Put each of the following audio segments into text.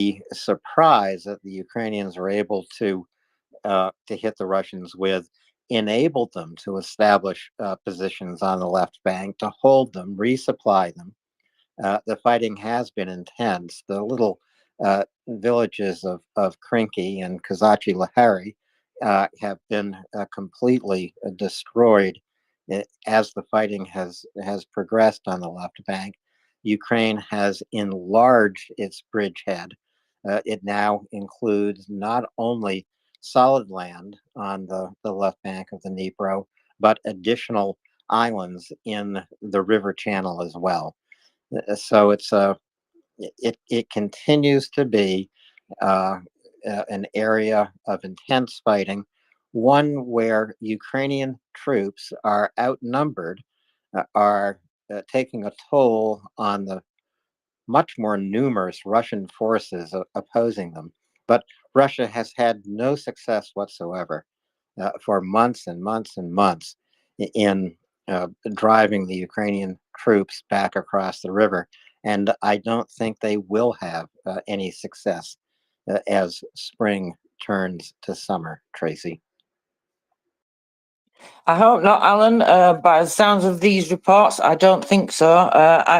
the surprise that the Ukrainians were able to hit the Russians with enabled them to establish positions on the left bank, to hold them, resupply them. The fighting has been intense. The little villages of Krinky and Kazachi Lahari have been completely destroyed as the fighting has progressed on the left bank. Ukraine has enlarged its bridgehead. It now includes not only solid land on the left bank of the Dnipro, but additional islands in the river channel as well. So it continues to be an area of intense fighting, one where Ukrainian troops are outnumbered, are taking a toll on the much more numerous Russian forces opposing them. But Russia has had no success whatsoever for months and months and months in driving the Ukrainian troops back across the river. And I don't think they will have any success as spring turns to summer, Tracy. I hope not, Alan. By the sounds of these reports, I don't think so.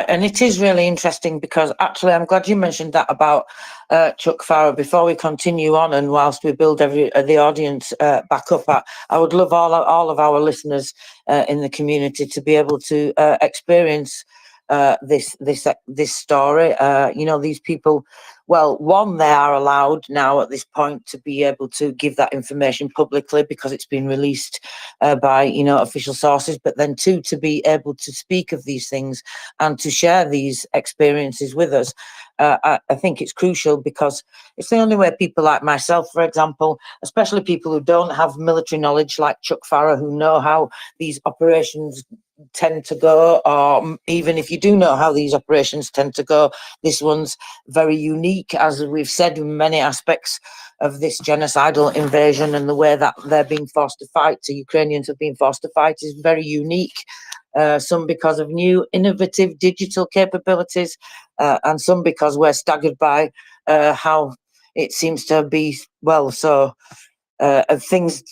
And it is really interesting because actually I'm glad you mentioned that about Chuck Farrer before we continue on, and whilst we build the audience back up. I would love all of our listeners in the community to be able to experience this story. You know, these people, well, one, they are allowed now at this point to be able to give that information publicly because it's been released by, you know, official sources, but then two, to be able to speak of these things and to share these experiences with us. I think it's crucial because it's the only way people like myself, for example, especially people who don't have military knowledge like Chuck Farrer, who know how these operations tend to go, or even if you do know how these operations tend to go, this one's very unique, as we've said, in many aspects of this genocidal invasion, and the way that they're being forced to fight, the Ukrainians have been forced to fight, is very unique. Some because of new innovative digital capabilities, and some because we're staggered by how it seems to be, well, so things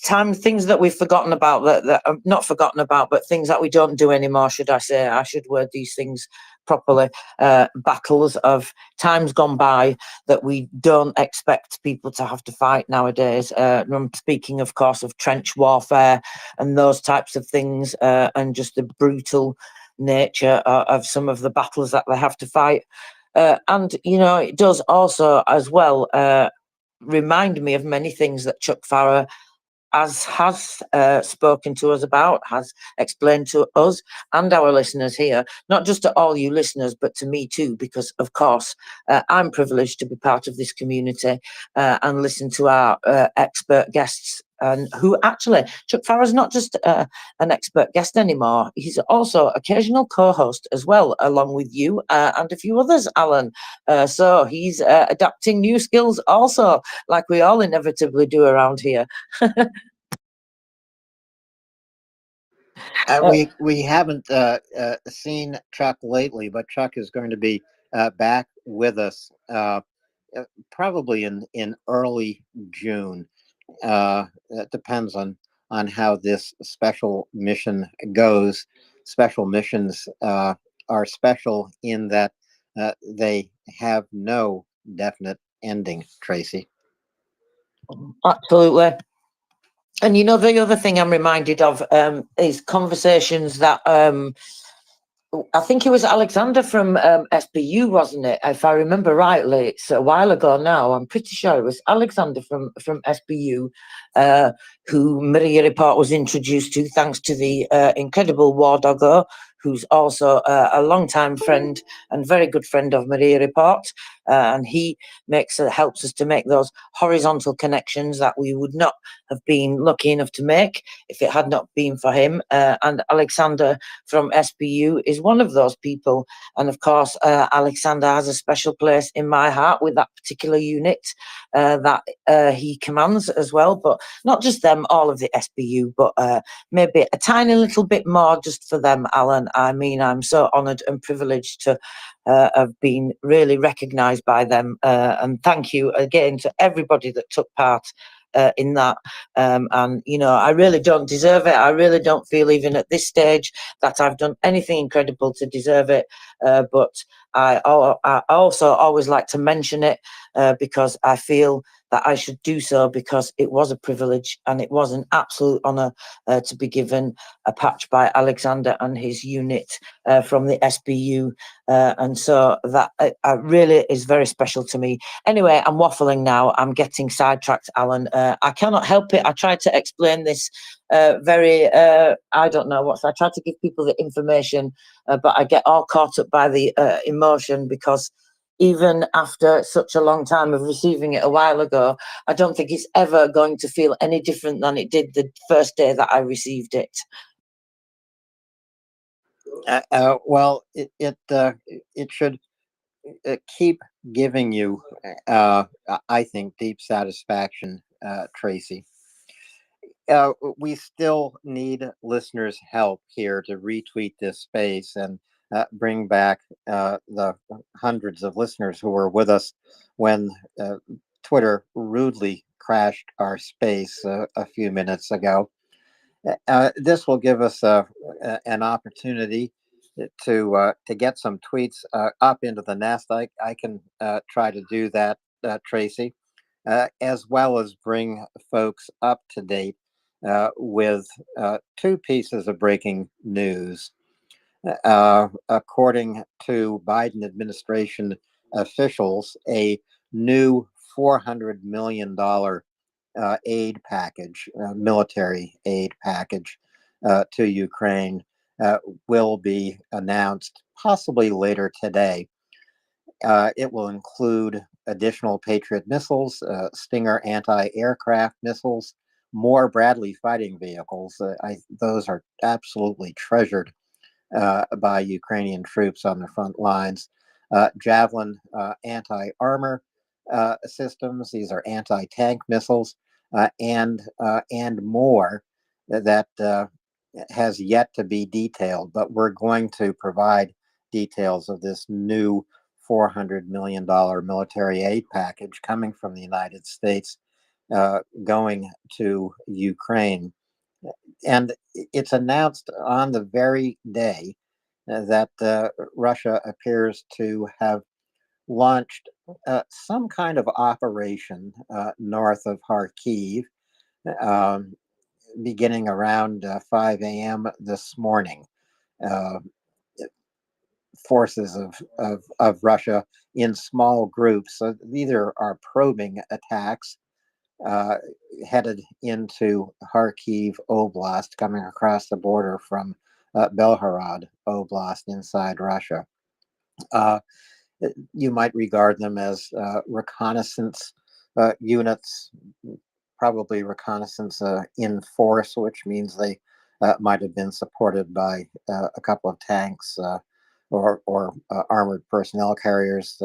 that we've forgotten about, that not forgotten about, but things that we don't do anymore, should I say. I should word these things properly. Battles of times gone by that we don't expect people to have to fight nowadays. I'm speaking, of course, of trench warfare and those types of things, and just the brutal nature of some of the battles that they have to fight. And, you know, it does also as well remind me of many things that Chuck Farrer has spoken to us about, has explained to us and our listeners here, not just to all you listeners, but to me too, because of course I'm privileged to be part of this community and listen to our expert guests. And who actually, Chuck Farrer's not just an expert guest anymore, he's also occasional co-host as well, along with you and a few others, Alan. So he's adapting new skills also, like we all inevitably do around here. We haven't seen Chuck lately, but Chuck is going to be back with us probably in early June. It depends on how this special mission goes. Special missions are special in that they have no definite ending, Tracy. Absolutely. And you know, the other thing I'm reminded of is conversations that I think it was Alexander from SBU, wasn't it? If I remember rightly, it's a while ago now. I'm pretty sure it was Alexander from SBU who MriyaReport was introduced to, thanks to the incredible War Doggo, who's also a long-time friend and very good friend of MriyaReport. And he helps us to make those horizontal connections that we would not have been lucky enough to make if it had not been for him. And Alexander from SBU is one of those people. And of course, Alexander has a special place in my heart with that particular unit that he commands as well. But not just them, all of the SBU, but maybe a tiny little bit more just for them, Alan. I mean, I'm so honoured and privileged to have been really recognised organised by them. And thank you again to everybody that took part in that. And, you know, I really don't deserve it. I really don't feel even at this stage that I've done anything incredible to deserve it. But I also always like to mention it because I feel that I should do so, because it was a privilege and it was an absolute honour to be given a patch by Alexander and his unit from the SBU. And so that really is very special to me. Anyway, I'm waffling now. I'm getting sidetracked, Alan. I cannot help it. I tried to explain this I don't know what. I try to give people the information, but I get all caught up by the emotion, because even after such a long time of receiving it a while ago, I don't think it's ever going to feel any different than it did the first day that I received it. Well, it should keep giving you, I think, deep satisfaction, Tracy. We still need listeners' help here to retweet this space and bring back the hundreds of listeners who were with us when Twitter rudely crashed our space a few minutes ago. This will give us an opportunity to get some tweets up into the nest. I can try to do that, Tracy, as well as bring folks up to date with two pieces of breaking news. According to Biden administration officials, a new $400 million aid package, military aid package to Ukraine will be announced possibly later today. It will include additional Patriot missiles, Stinger anti-aircraft missiles, more Bradley fighting vehicles. Those are absolutely treasured by Ukrainian troops on the front lines. Javelin anti-armor systems. These are anti-tank missiles, and more that has yet to be detailed. But we're going to provide details of this new $400 million military aid package coming from the United States, going to Ukraine. And it's announced on the very day that Russia appears to have launched some kind of operation north of Kharkiv, um, beginning around 5 a.m. this morning. Uh, Forces of Russia in small groups. So these are probing attacks uh, headed into Kharkiv Oblast, coming across the border from Belgorod Oblast inside Russia. Uh, you might regard them as reconnaissance units, probably reconnaissance in force, which means they might have been supported by a couple of tanks or armored personnel carriers,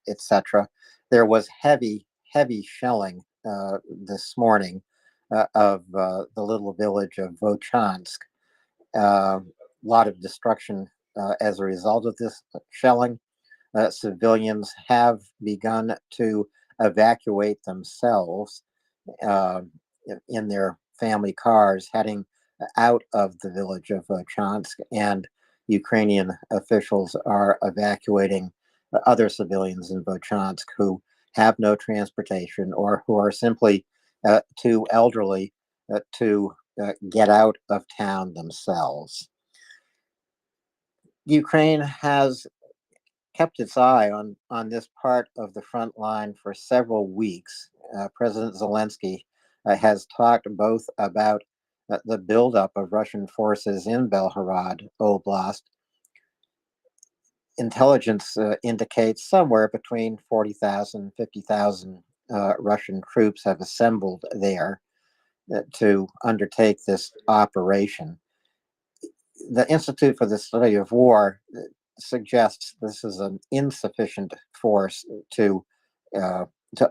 etc. There was heavy shelling this morning of the little village of Vochansk. A lot of destruction as a result of this shelling. Civilians have begun to evacuate themselves uh, in their family cars, heading out of the village of Chansk, and Ukrainian officials are evacuating other civilians in Vochansk who have no transportation or who are simply too elderly to get out of town themselves. Ukraine has kept its eye on this part of the front line for several weeks. President Zelensky has talked both about the buildup of Russian forces in Belgorod Oblast. Intelligence indicates somewhere between 40,000 and 50,000 Russian troops have assembled there to undertake this operation. The Institute for the Study of War suggests this is an insufficient force to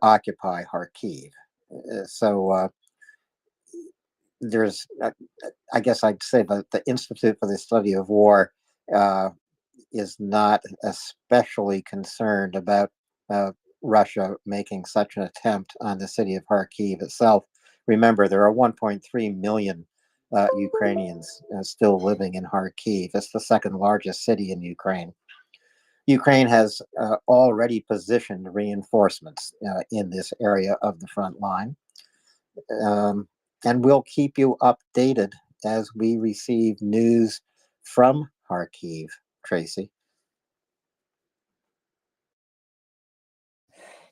occupy Kharkiv. So there's, I guess I'd say that the Institute for the Study of War is not especially concerned about Russia making such an attempt on the city of Kharkiv itself. Remember, there are 1.3 million Ukrainians still living in Kharkiv. It's the second largest city in Ukraine. Ukraine has already positioned reinforcements in this area of the front line. And we'll keep you updated as we receive news from Kharkiv, Tracy.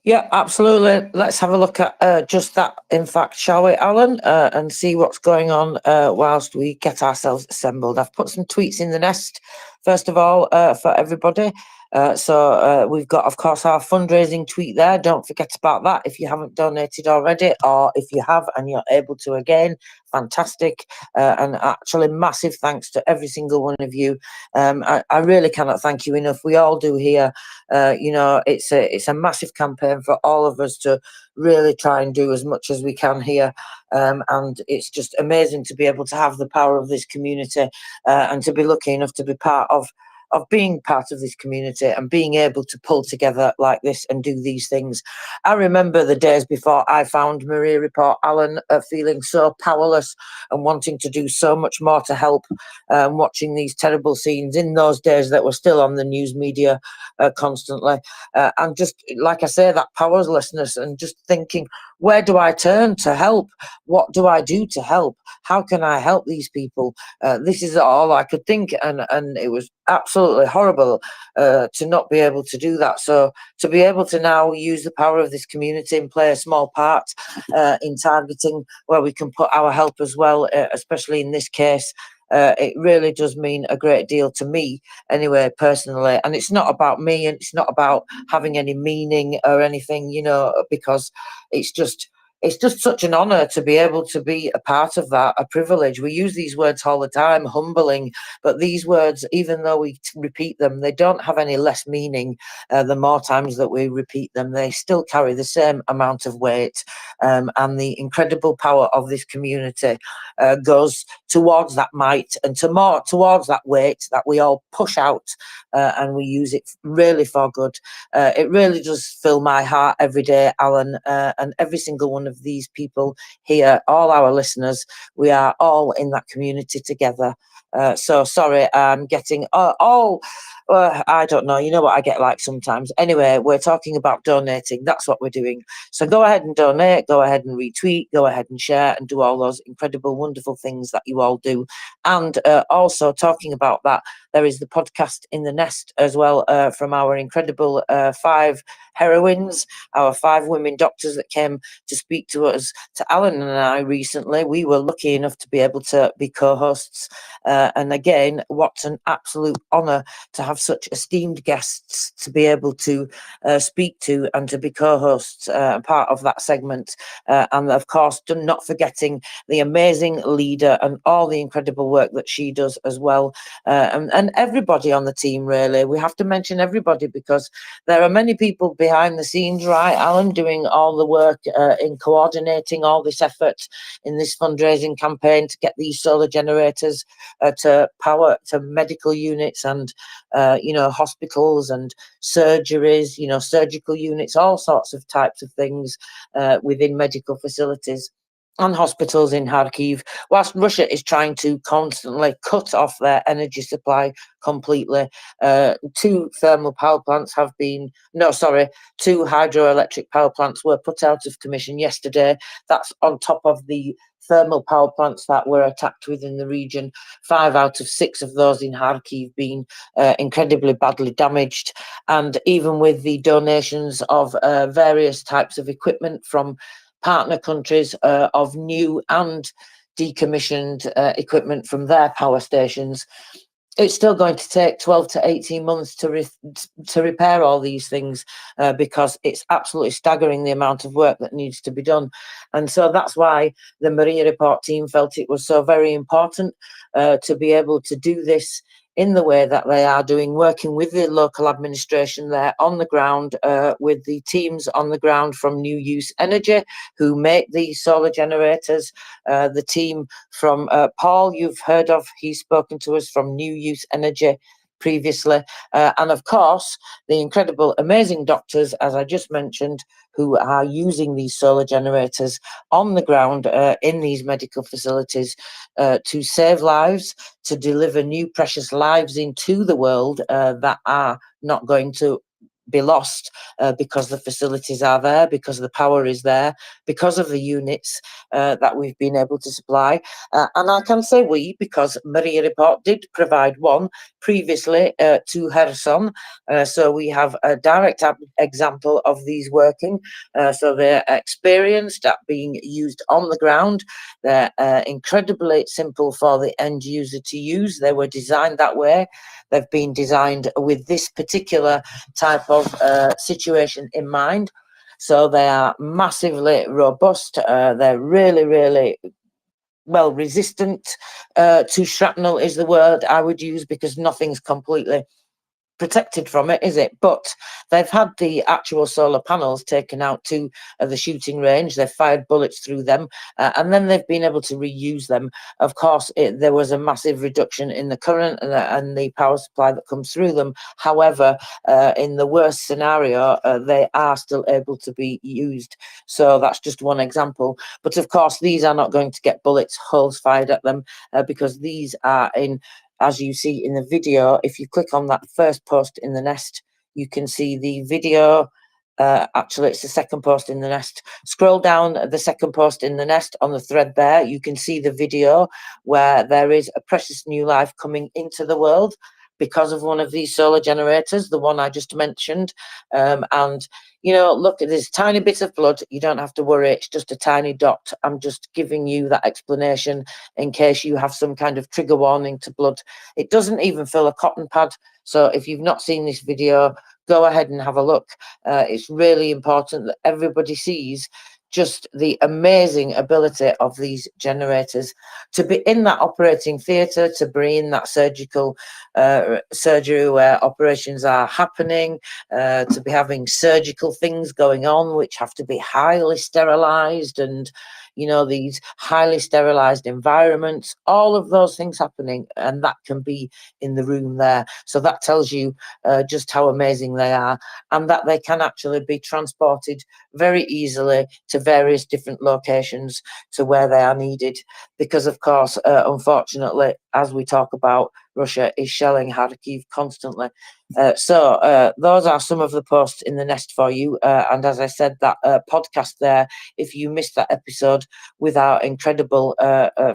Yeah, absolutely. Let's have a look at just that, in fact, shall we, Alan, and see what's going on whilst we get ourselves assembled. I've put some tweets in the nest, first of all, for everybody. So we've got, of course, our fundraising tweet there. Don't forget about that if you haven't donated already, or if you have and you're able to again, fantastic. And actually, massive thanks to every single one of you. I really cannot thank you enough. We all do here. It's a massive campaign for all of us to really try and do as much as we can here. And it's just amazing to be able to have the power of this community and to be lucky enough to be part of being part of this community and being able to pull together like this and do these things. I remember the days before I found MriyaReport, Alan, feeling so powerless and wanting to do so much more to help, watching these terrible scenes in those days that were still on the news media constantly. And just, like I say, that powerlessness and just thinking, where do I turn to help? What do I do to help? How can I help these people? This is all I could think, and it was absolutely horrible to not be able to do that. So to be able to now use the power of this community and play a small part in targeting where we can put our help as well, especially in this case, it really does mean a great deal to me anyway, personally. And it's not about me, and it's not about having any meaning or anything, because it's just such an honor to be able to be a part of that, a privilege. We use these words all the time, humbling, but these words, even though we repeat them, they don't have any less meaning the more times that we repeat them. They still carry the same amount of weight, and the incredible power of this community goes towards that might and towards that weight that we all push out, and we use it really for good. It really does fill my heart every day, Alan, and every single one of these people here, all our listeners. We are all in that community together. So sorry, I'm getting I don't know, you know what I get like sometimes. Anyway, we're talking about donating. That's what we're doing. So go ahead and donate, go ahead and retweet, go ahead and share, and do all those incredible, wonderful things that you all do. And also talking about that, there is the podcast in the nest as well, from our incredible 5 heroines, our 5 women doctors that came to speak to us, to Alan and I recently. We were lucky enough to be able to be co-hosts. And again, what an absolute honour to have such esteemed guests to be able to speak to and to be co-hosts, part of that segment. And of course, not forgetting the amazing leader and all the incredible work that she does as well. And everybody on the team, really. We have to mention everybody because there are many people behind the scenes, right, Alan, doing all the work in coordinating all this effort in this fundraising campaign to get these solar generators to power to medical units and hospitals and surgeries, surgical units, all sorts of types of things within medical facilities and hospitals in Kharkiv, whilst Russia is trying to constantly cut off their energy supply completely. 2 thermal power plants have been, 2 hydroelectric power plants were put out of commission yesterday. That's on top of the thermal power plants that were attacked within the region. 5 out of 6 of those in Kharkiv being incredibly badly damaged. And even with the donations of various types of equipment from partner countries of new and decommissioned equipment from their power stations, it's still going to take 12 to 18 months to repair all these things because it's absolutely staggering the amount of work that needs to be done. And so that's why the MriyaReport team felt it was so very important to be able to do this in the way that they are doing, working with the local administration there on the ground, with the teams on the ground from New Use Energy, who make these solar generators, the team from Paul, you've heard of, he's spoken to us from New Use Energy, previously. And of course, the incredible, amazing doctors, as I just mentioned, who are using these solar generators on the ground in these medical facilities to save lives, to deliver new precious lives into the world that are not going to be lost because the facilities are there, because the power is there, because of the units that we've been able to supply. And I can say we, because MriyaReport did provide one previously to Kherson. So we have a direct example of these working. So they're experienced at being used on the ground. They're incredibly simple for the end user to use. They were designed that way. They've been designed with this particular type of situation in mind. So they are massively robust. They're really, really well resistant to shrapnel is the word I would use, because nothing's completely protected from it, is it? But they've had the actual solar panels taken out to the shooting range. They've fired bullets through them, and then they've been able to reuse them. Of course, there was a massive reduction in the current and the power supply that comes through them. However, in the worst scenario, they are still able to be used. So that's just one example. But of course, these are not going to get bullets, holes fired at them, because these are in, as you see in the video. If you click on that first post in the nest, you can see the video. Actually, it's the second post in the nest. Scroll down the second post in the nest on the thread there. You can see the video where there is a precious new life coming into the world because of one of these solar generators, the one I just mentioned. And, you know, look at this tiny bit of blood. You don't have to worry. It's just a tiny dot. I'm just giving you that explanation in case you have some kind of trigger warning to blood. It doesn't even fill a cotton pad. So if you've not seen this video, go ahead and have a look. It's really important that everybody sees just the amazing ability of these generators to be in that operating theatre, to be in that surgical surgery where operations are happening, to be having surgical things going on which have to be highly sterilised, and you know, these highly sterilised environments, all of those things happening, and that can be in the room there. So that tells you just how amazing they are, and that they can actually be transported very easily to various different locations to where they are needed. Because of course, unfortunately, as we talk about, Russia is shelling Kharkiv constantly. So those are some of the posts in the nest for you. And as I said, that podcast there, if you missed that episode with our incredible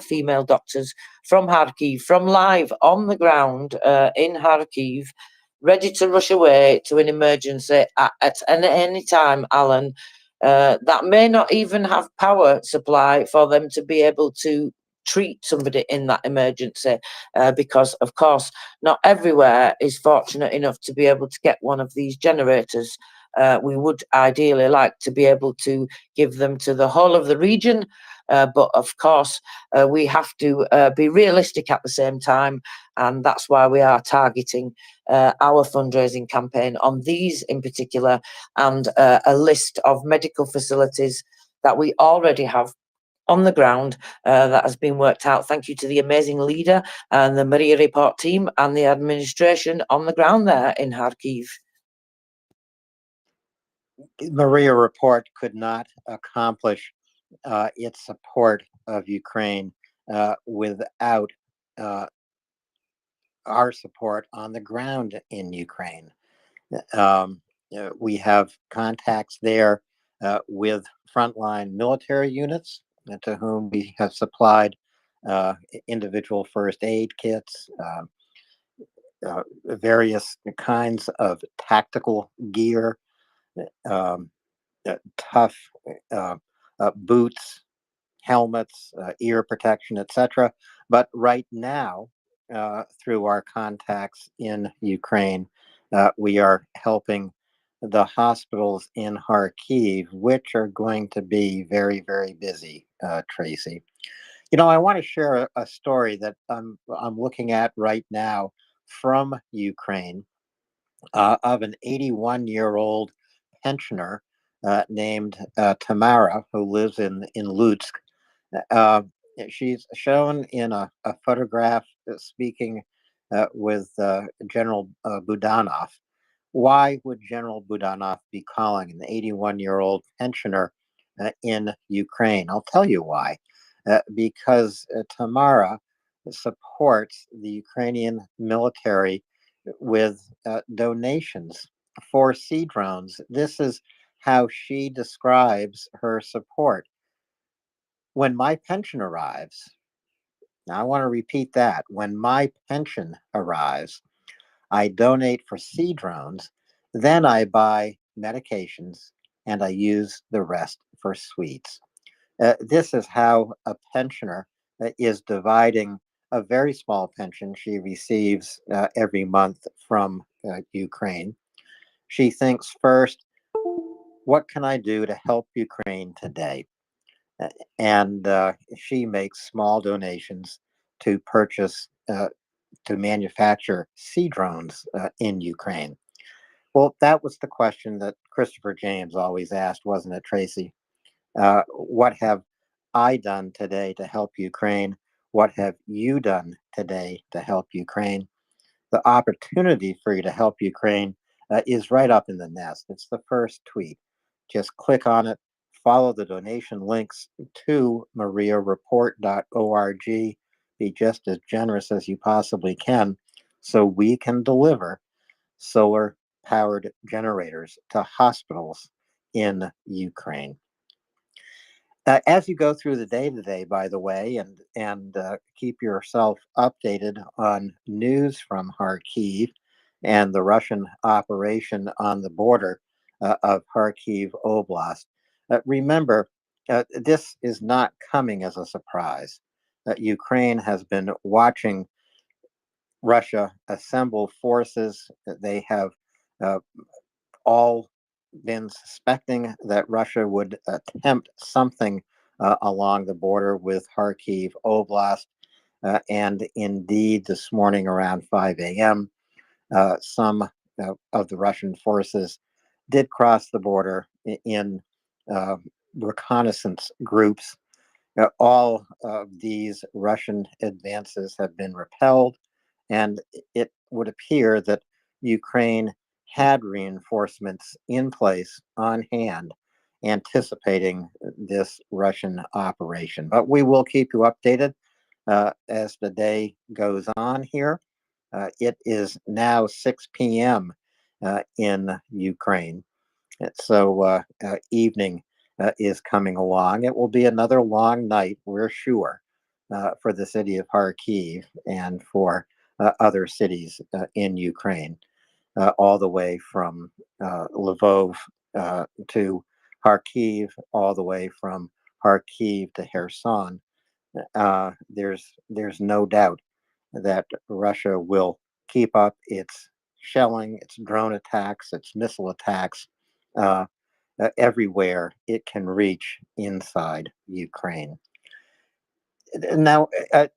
female doctors from Kharkiv, from live on the ground in Kharkiv, ready to rush away to an emergency at any time, Alan, that may not even have power supply for them to be able to treat somebody in that emergency, because of course not everywhere is fortunate enough to be able to get one of these generators. We would ideally like to be able to give them to the whole of the region, but of course we have to be realistic at the same time, and that's why we are targeting our fundraising campaign on these in particular, and a list of medical facilities that we already have on the ground that has been worked out. Thank you to the amazing leader and the MriyaReport team and the administration on the ground there in Kharkiv. MriyaReport could not accomplish its support of Ukraine without our support on the ground in Ukraine. We have contacts there with frontline military units to whom we have supplied individual first aid kits, various kinds of tactical gear, tough boots, helmets, ear protection, etc. But right now, through our contacts in Ukraine, we are helping the hospitals in Kharkiv, which are going to be very, very busy, Tracy. You know, I want to share a story that I'm looking at right now from Ukraine of an 81-year-old pensioner named Tamara, who lives in Lutsk. Uh, she's shown in a photograph speaking with General Budanov. Why would General Budanov be calling an 81-year-old pensioner in Ukraine? I'll tell you why. Because Tamara supports the Ukrainian military with donations for sea drones. This is how she describes her support. When my pension arrives, now I want to repeat that. When my pension arrives, I donate for sea drones, then I buy medications and I use the rest for sweets. This is how a pensioner is dividing a very small pension she receives every month from Ukraine. She thinks first, what can I do to help Ukraine today? And she makes small donations to purchase, to manufacture sea drones in Ukraine. Well, that was the question that Christopher James always asked, wasn't it, Tracy? What have I done today to help Ukraine? What have you done today to help Ukraine? The opportunity for you to help Ukraine is right up in the nest. It's the first tweet. Just click on it, follow the donation links to MriyaReport.org. Be just as generous as you possibly can so we can deliver solar powered generators to hospitals in Ukraine. As you go through the day today, by the way, and keep yourself updated on news from Kharkiv and the Russian operation on the border of Kharkiv Oblast, remember this is not coming as a surprise. Ukraine has been watching Russia assemble forces. They have uh, all been suspecting that Russia would attempt something along the border with Kharkiv Oblast. And indeed, this morning around 5 a.m., some of the Russian forces did cross the border in uh, reconnaissance groups. All of these Russian advances have been repelled, and it would appear that Ukraine had reinforcements in place on hand, anticipating this Russian operation. But we will keep you updated as the day goes on here. It is now 6 p.m. In Ukraine. So evening is coming along. It will be another long night, we're sure, for the city of Kharkiv and for other cities in Ukraine, all the way from Lvov to Kharkiv, all the way from Kharkiv to Kherson. There's no doubt that Russia will keep up its shelling, its drone attacks, its missile attacks. Uh, Everywhere it can reach inside Ukraine. Now,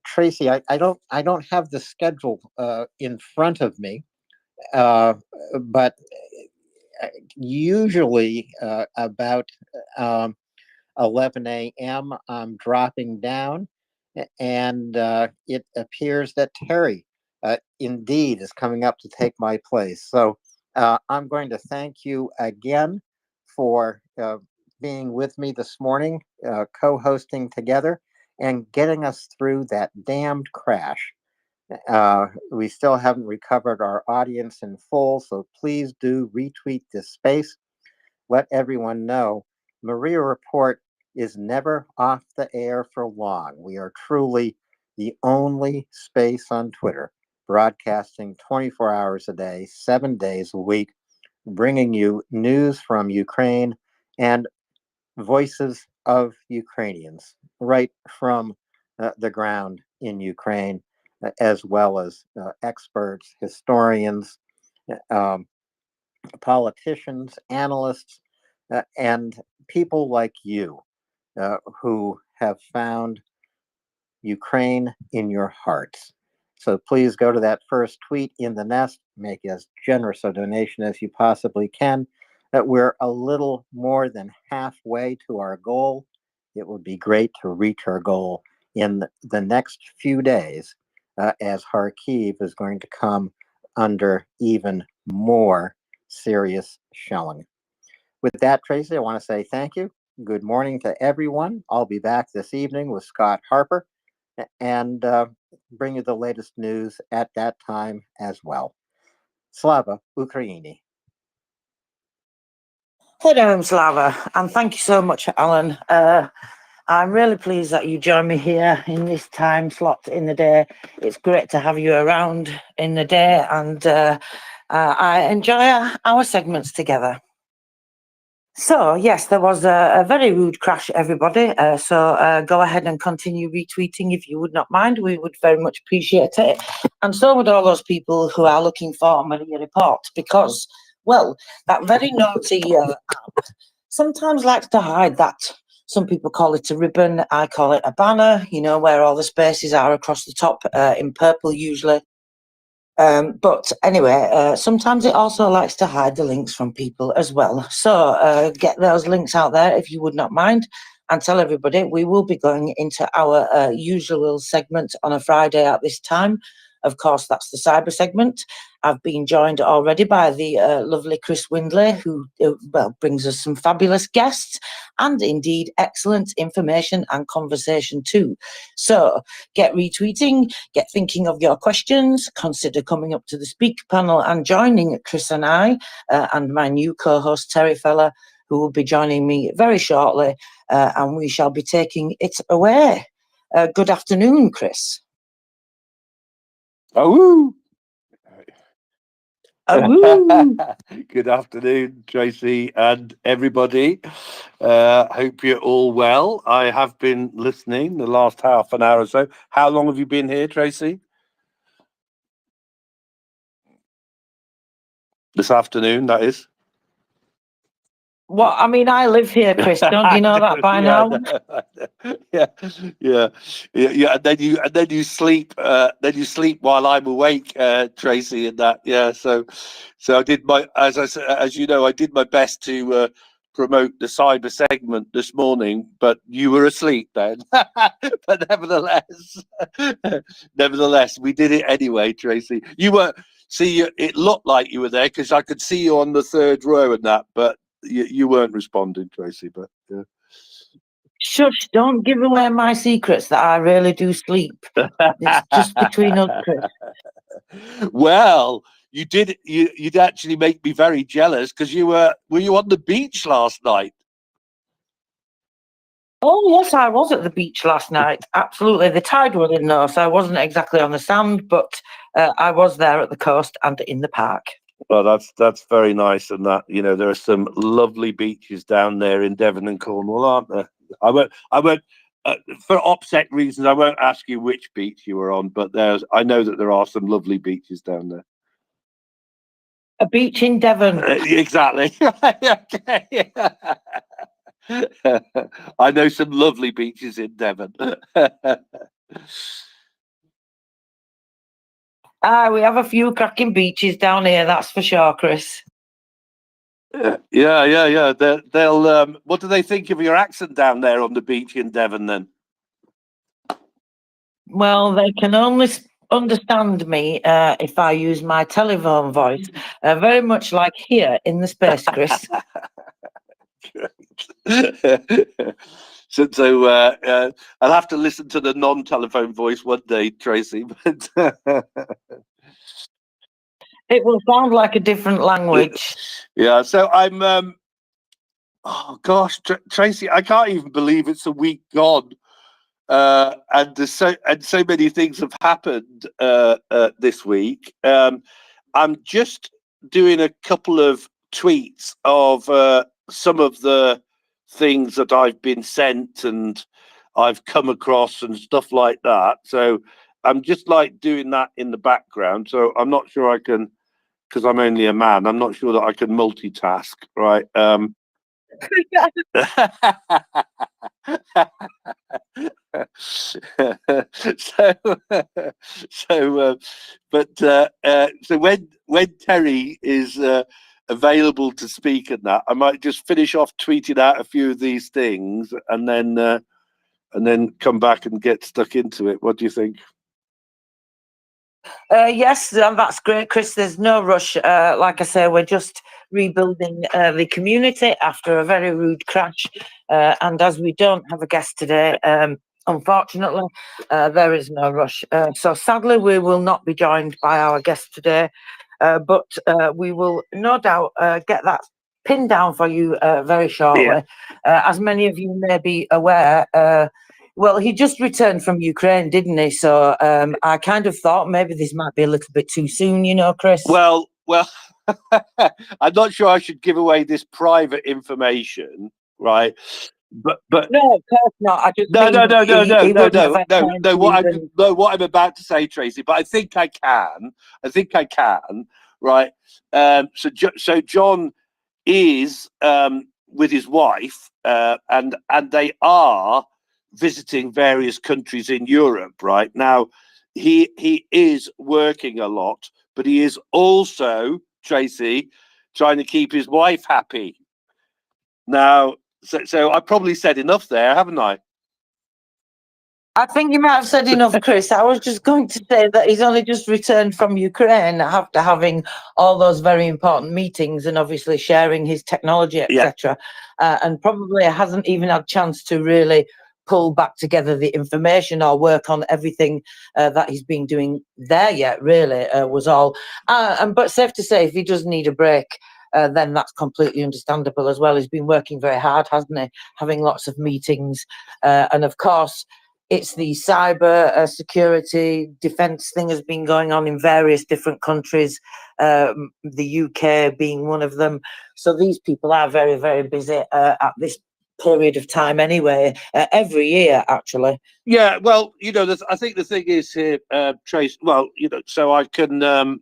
Tracy, I don't have the schedule in front of me, uh, but usually about um, 11 a.m. I'm dropping down, and it appears that Terry indeed is coming up to take my place. So I'm going to thank you again for being with me this morning, co hosting together and getting us through that damned crash. We still haven't recovered our audience in full, so please do retweet this space. Let everyone know MriyaReport is never off the air for long. We are truly the only space on Twitter broadcasting 24 hours a day, 7 days a week, bringing you news from Ukraine and voices of Ukrainians right from the ground in Ukraine, as well as experts, historians, um, politicians, analysts, and people like you who have found Ukraine in your hearts. So please go to that first tweet in the nest, make as generous a donation as you possibly can. We're a little more than halfway to our goal. It would be great to reach our goal in the next few days as Kharkiv is going to come under even more serious shelling. With that, Tracy, I want to say thank you. Good morning to everyone. I'll be back this evening with Scott Harper and bring you the latest news at that time as well. Slava Ukraini. Hello, Slava, and thank you so much, Alan. I'm really pleased that you joined me here in this time slot in the day. It's great to have you around in the day, and I enjoy our segments together. So, yes, there was a very rude crash, everybody. So go ahead and continue retweeting if you would not mind. We would very much appreciate it. And so would all those people who are looking for MriyaReport, because, well, that very naughty app sometimes likes to hide that. Some people call it a ribbon. I call it a banner, you know, where all the spaces are across the top in purple usually. But anyway, sometimes it also likes to hide the links from people as well. So get those links out there if you would not mind, and tell everybody we will be going into our usual segment on a Friday at this time. Of course, that's the cyber segment. I've been joined already by the lovely Chris Windley, who well, brings us some fabulous guests and indeed excellent information and conversation too. So get retweeting, get thinking of your questions, consider coming up to the speaker panel and joining Chris and I and my new co-host Terry Feller, who will be joining me very shortly, and we shall be taking it away. Good afternoon, Chris. Oh, Ooh. good afternoon, Tracy and everybody. Hope you're all well. I have been listening the last half an hour or so. How long have you been here, Tracy? This afternoon, that is. Well, I mean, I live here, Chris. Don't you know that by now? Yeah. And then you sleep. Then you sleep while I'm awake, Tracy. And that, yeah. So I did my, as you know, I did my best to promote the cyber segment this morning, but you were asleep then. But nevertheless, we did it anyway, Tracy. You were. See, it looked like you were there because I could see you on the third row and that, but you weren't responding, Tracy. But yeah. Shush! Don't give away my secrets that I really do sleep. It's just between us, Chris. Well, you did. You'd actually make me very jealous because were you on the beach last night? Oh, yes, I was at the beach last night. Absolutely. The tide was in though, so I wasn't exactly on the sand, but I was there at the coast and in the park. Well, that's very nice, and that, you know, there are some lovely beaches down there in Devon and Cornwall, aren't there? I won't. For OPSEC reasons, I won't ask you which beach you were on, but I know that there are some lovely beaches down there. A beach in Devon. Exactly. I know some lovely beaches in Devon. We have a few cracking beaches down here, that's for sure, Chris. Yeah. They'll. What do they think of your accent down there on the beach in Devon then? Well, they can only understand me if I use my telephone voice, very much like here in the space, Chris. So I'll have to listen to the non-telephone voice one day, Tracy. But it will sound like a different language. Yeah. So I'm. Oh gosh, Tracy, I can't even believe it's a week gone. And so many things have happened this week. I'm just doing a couple of tweets of some of the things that I've been sent and I've come across and stuff like that. So I'm just like doing that in the background. So I'm not sure I can, because I'm only a man, I'm not sure that I can multitask, right? So when Terry is available to speak and that, I might just finish off tweeting out a few of these things and then come back and get stuck into it. What do you think? Yes, that's great, Chris. There's no rush. Like I say, we're just rebuilding the community after a very rude crash. And as we don't have a guest today, unfortunately, there is no rush. So sadly, we will not be joined by our guest today, but we will no doubt get that pinned down for you very shortly. As many of you may be aware, well, he just returned from Ukraine, didn't he? So I kind of thought maybe this might be a little bit too soon, you know, Chris. Well, I'm not sure I should give away this private information, right? But No, of course not. I just no, mean no, no, no, he, no, he no, wouldn't have no, had no, time no. to even. What I'm about to say, Tracy, but I think I can. I think I can, right? So John is with his wife, and they are visiting various countries in Europe. Right now, he is working a lot, but he is also, Tracy, trying to keep his wife happy. Now, so I probably said enough there, haven't I? I think you might have said enough, Chris. I was just going to say that he's only just returned from Ukraine after having all those very important meetings and obviously sharing his technology, etc. And probably hasn't even had a chance to really pull back together the information or work on everything that he's been doing there yet, really, was all. But safe to say, if he does need a break, then that's completely understandable as well. He's been working very hard, hasn't he? Having lots of meetings. And of course, it's the cyber security defense thing has been going on in various different countries, the UK being one of them. So these people are very, very busy at this period of time anyway, every year, actually. Yeah, well, I think the thing is here, Trace. Well, so I can.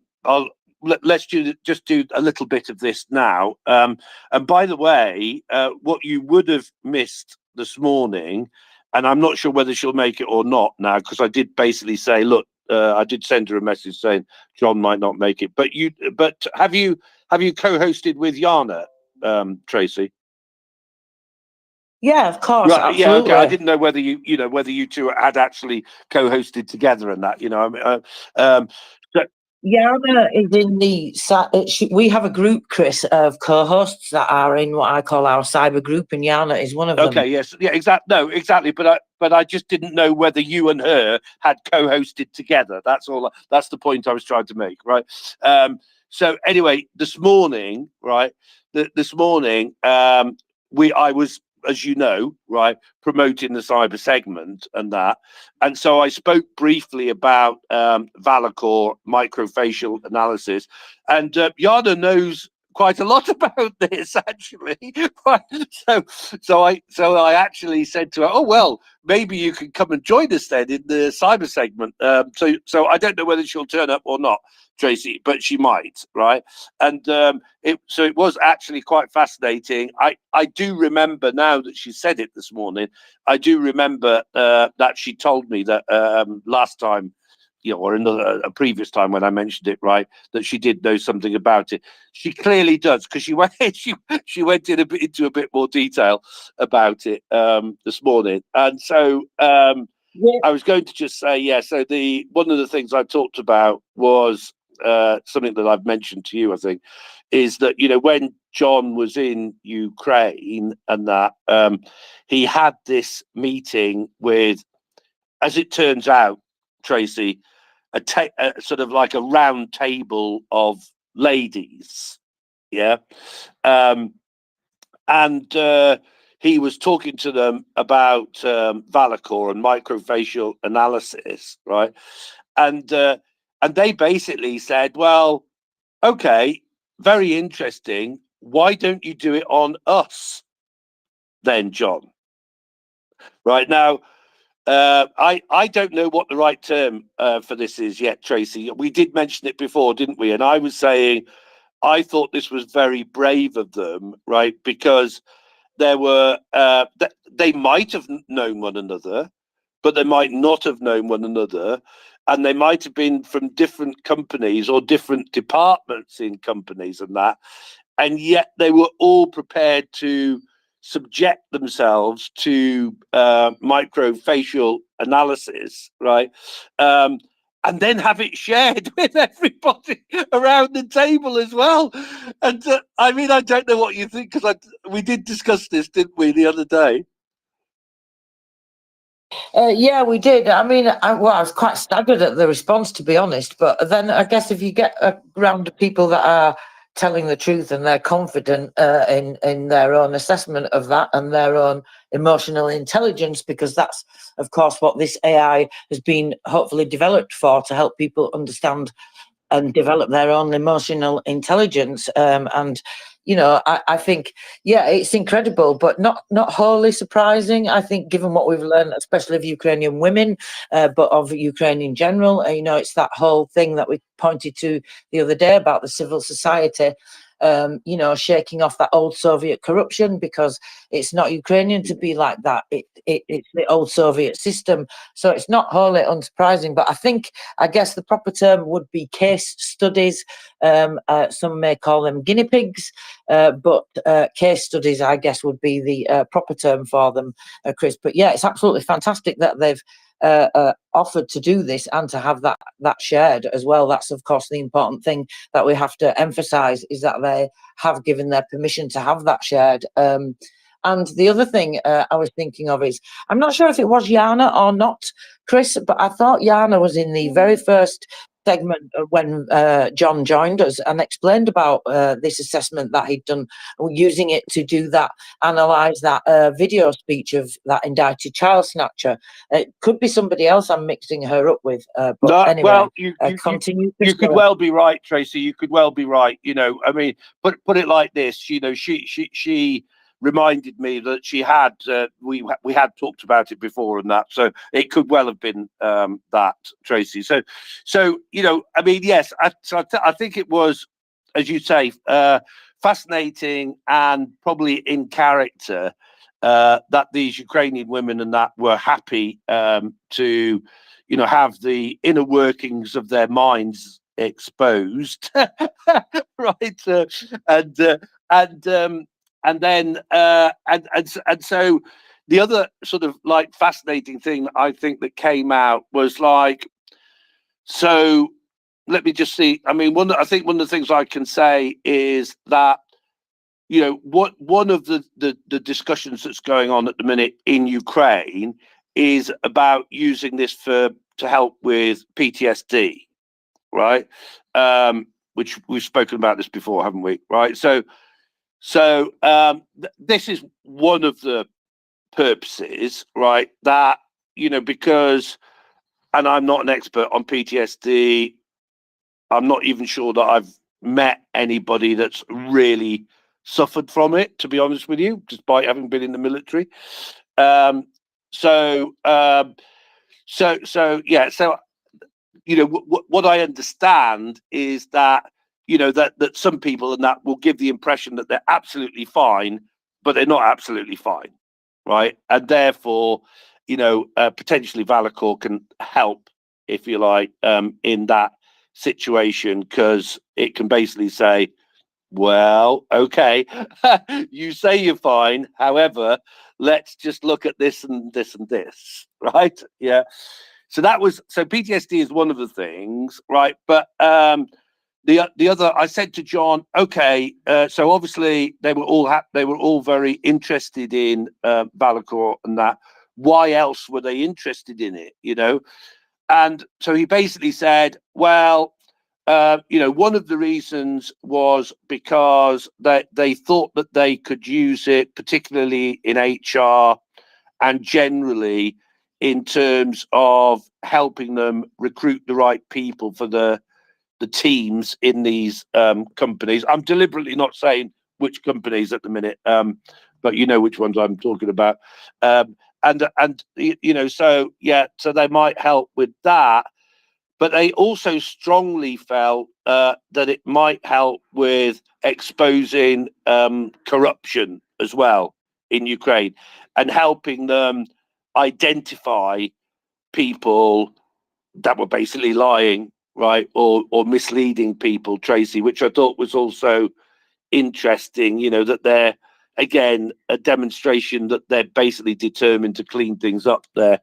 Let's just do a little bit of this now. And by the way, what you would have missed this morning, and I'm not sure whether she'll make it or not now, because I did basically say, look, I did send her a message saying John might not make it. But have you co-hosted with Yana, Tracy? Yeah, of course, Right. absolutely. Yeah. Okay. I didn't know whether whether you two had actually co-hosted together and that. Yana is in the. We have a group, Chris, of co-hosts that are in what I call our cyber group, and Yana is one of them. Okay. Yes. Yeah. Exactly. No. Exactly. But I just didn't know whether you and her had co-hosted together. That's all. That's the point I was trying to make. Right. So anyway, this morning, right. This morning, I was, as you know, right, promoting the cyber segment and that. And so I spoke briefly about Valacor microfacial analysis. And Yana knows quite a lot about this, actually. So I actually said to her, "Oh well, maybe you can come and join us then in the cyber segment." So I don't know whether she'll turn up or not, Tracy, but she might, right? And it was actually quite fascinating. I do remember now that she said it this morning. I do remember that she told me that last time, or a previous time when I mentioned it, right, that she did know something about it. She clearly does, because she went into a bit more detail about it this morning. And so I was going to just say, yeah. So one of the things I talked about was something that I've mentioned to you, I think, is that when John was in Ukraine and that he had this meeting with, as it turns out, Tracy, a sort of like a round table of ladies, yeah, and he was talking to them about Valacor and microfacial analysis, right? And they basically said, well, okay, very interesting. Why don't you do it on us then, John? Right now, I don't know what the right term for this is yet, Tracy. We did mention it before, didn't we? And I was saying I thought this was very brave of them, right? Because there were they might have known one another, but they might not have known one another, and they might have been from different companies or different departments in companies and that, and yet they were all prepared to subject themselves to microfacial analysis, right? and then have it shared with everybody around the table as well. And I mean, I don't know what you think, because we did discuss this, didn't we, the other day? Yeah, we did. I mean, I was quite staggered at the response, to be honest. But then I guess if you get a round of people that are telling the truth and they're confident in their own assessment of that and their own emotional intelligence, because that's, of course, what this AI has been hopefully developed for, to help people understand and develop their own emotional intelligence. And I think, yeah, it's incredible, but not wholly surprising. I think, given what we've learned, especially of Ukrainian women, but of Ukraine in general, it's that whole thing that we pointed to the other day about the civil society. Shaking off that old Soviet corruption, because it's not Ukrainian to be like that. It's the old Soviet system. So it's not wholly unsurprising. But I guess the proper term would be case studies. Some may call them guinea pigs, but case studies, I guess, would be the proper term for them, Chris. But yeah, it's absolutely fantastic that they've offered to do this and to have that shared as well. That's, of course, the important thing that we have to emphasize, is that they have given their permission to have that shared. And the other thing I was thinking of is, I'm not sure if it was Yana or not, Chris, but I thought Yana was in the very first segment when John joined us and explained about this assessment that he'd done, using it to do that, analyse that video speech of that indicted child snatcher. It could be somebody else I'm mixing her up with. But No, anyway, well, you continue. you could well be right, Tracy. You could well be right. I mean, put it like this. She reminded me that she had we had talked about it before, and that, so it could well have been that, Tracy. So I mean, yes, I think it was, as you say, fascinating and probably in character, that these Ukrainian women and that were happy to have the inner workings of their minds exposed, right? And then so the other sort of like fascinating thing I think that came out was like, so let me just see. I mean, I think one of the things I can say is that one of the discussions that's going on at the minute in Ukraine is about using this to help with PTSD, right? Which we've spoken about this before, haven't we? Right. So this is one of the purposes, right? That, because, and I'm not an expert on PTSD, I'm not even sure that I've met anybody that's really suffered from it, to be honest with you, despite having been in the military. What I understand is that that some people and that will give the impression that they're absolutely fine, but they're not absolutely fine, right? And therefore, potentially Valacor can help, if you like, in that situation, because it can basically say, well, okay, you say you're fine, however, let's just look at this and this and this, right? Yeah. So PTSD is one of the things, right? But the other, I said to John, okay, so obviously they were all very interested in Valacor and that. Why else were they interested in it? And so he basically said, well, one of the reasons was because they thought that they could use it, particularly in HR and generally in terms of helping them recruit the right people for the teams in these companies. I'm deliberately not saying which companies at the minute, but you know which ones I'm talking about. So they might help with that. But they also strongly felt that it might help with exposing corruption as well in Ukraine and helping them identify people that were basically lying, right, or misleading people, Tracy, which I thought was also interesting, that they're, again, a demonstration that they're basically determined to clean things up there.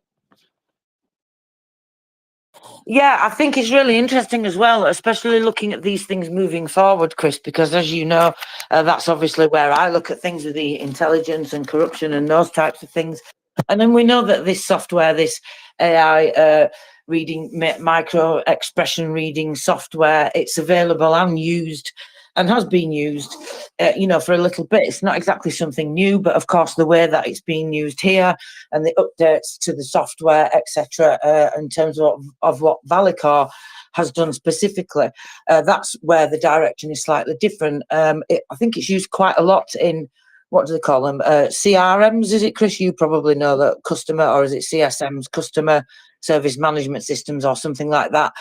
Yeah, I think it's really interesting as well, especially looking at these things moving forward, Chris, because as you know, that's obviously where I look at things with the intelligence and corruption and those types of things. And then we know that this software, this AI reading, micro expression reading software, it's available and used and has been used, for a little bit. It's not exactly something new, but of course, the way that it's being used here and the updates to the software, etc., in terms of what Valicor has done specifically, that's where the direction is slightly different. I think it's used quite a lot in, what do they call them? CRMs, is it, Chris? You probably know that, customer, or is it CSMs, customer service management systems, or something like that,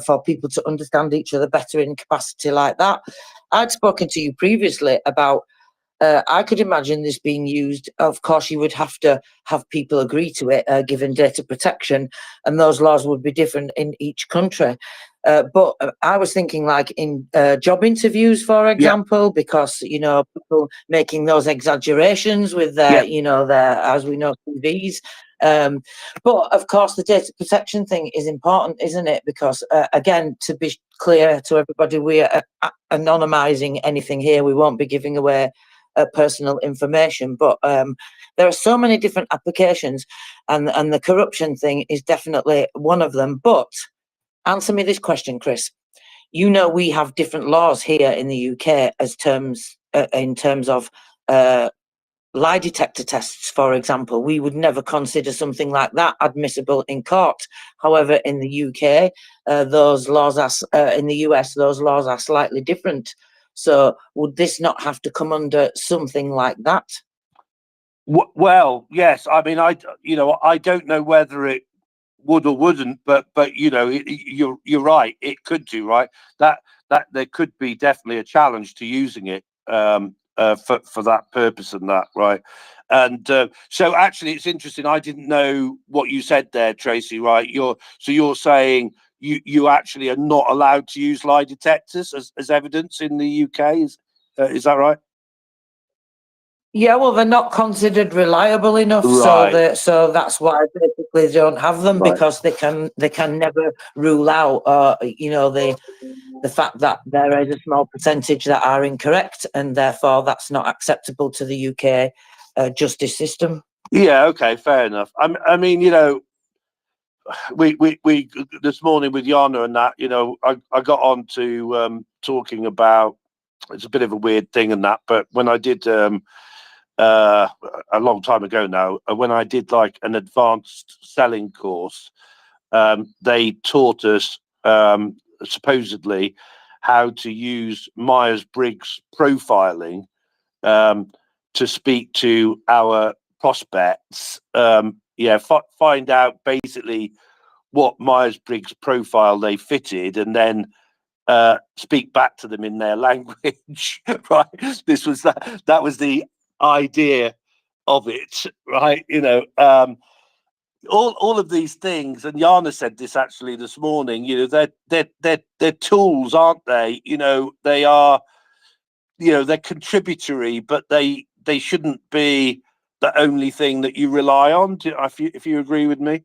for people to understand each other better in capacity like that. I'd spoken to you previously about, I could imagine this being used. Of course, you would have to have people agree to it, given data protection, and those laws would be different in each country. But I was thinking, like in job interviews, for example, because people making those exaggerations with their, their, as we know, CVs. But of course, the data protection thing is important, isn't it? Because again, to be clear to everybody, we are anonymizing anything here. We won't be giving away personal information, but there are so many different applications, and the corruption thing is definitely one of them. But answer me this question, Chris. We have different laws here in the UK in terms of lie detector tests, for example. We would never consider something like that admissible in court. However, in the UK, those laws are in the US, those laws are slightly different. So would this not have to come under something like that? Well, yes. I mean, I don't know whether it would or wouldn't, but you're right. It could do, right. That there could be definitely a challenge to using it for that purpose and that, right. And so actually, it's interesting. I didn't know what you said there, Tracy. Right. You're saying you actually are not allowed to use lie detectors as evidence in the UK. Is that right? Yeah, well, they're not considered reliable enough, Right. so that's why basically they don't have them, Right. because they can never rule out, the fact that there is a small percentage that are incorrect, and therefore that's not acceptable to the UK justice system. Yeah. Okay. Fair enough. I mean, we this morning with Yana and that, I got on to talking about, it's a bit of a weird thing and that, but when I did a long time ago now, when I did like an advanced selling course, they taught us supposedly how to use Myers-Briggs profiling to speak to our prospects. Find out basically what Myers-Briggs profile they fitted, and then speak back to them in their language. Right. That was the idea of it, right. All of these things, and Yana said this actually this morning, they're tools, aren't they? They are, they're contributory, but they shouldn't be the only thing that you rely on. If you agree with me?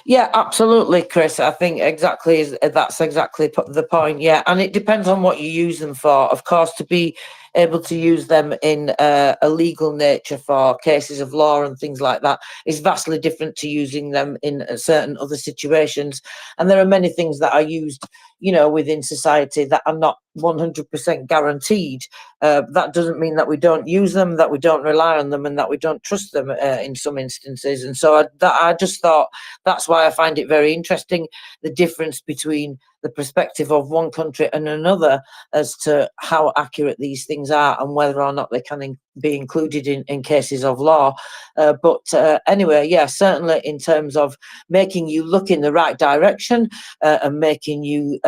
Yeah, absolutely, Chris. I think that's exactly the point. Yeah, and it depends on what you use them for. Of course, to be able to use them in a legal nature for cases of law and things like that is vastly different to using them in certain other situations. And there are many things that are used, within society that are not 100% guaranteed. That doesn't mean that we don't use them, that we don't rely on them, and that we don't trust them in some instances. And so I just thought that's why I find it very interesting, the difference between the perspective of one country and another as to how accurate these things are and whether or not they can be included in cases of law. But anyway, yeah, certainly in terms of making you look in the right direction and making you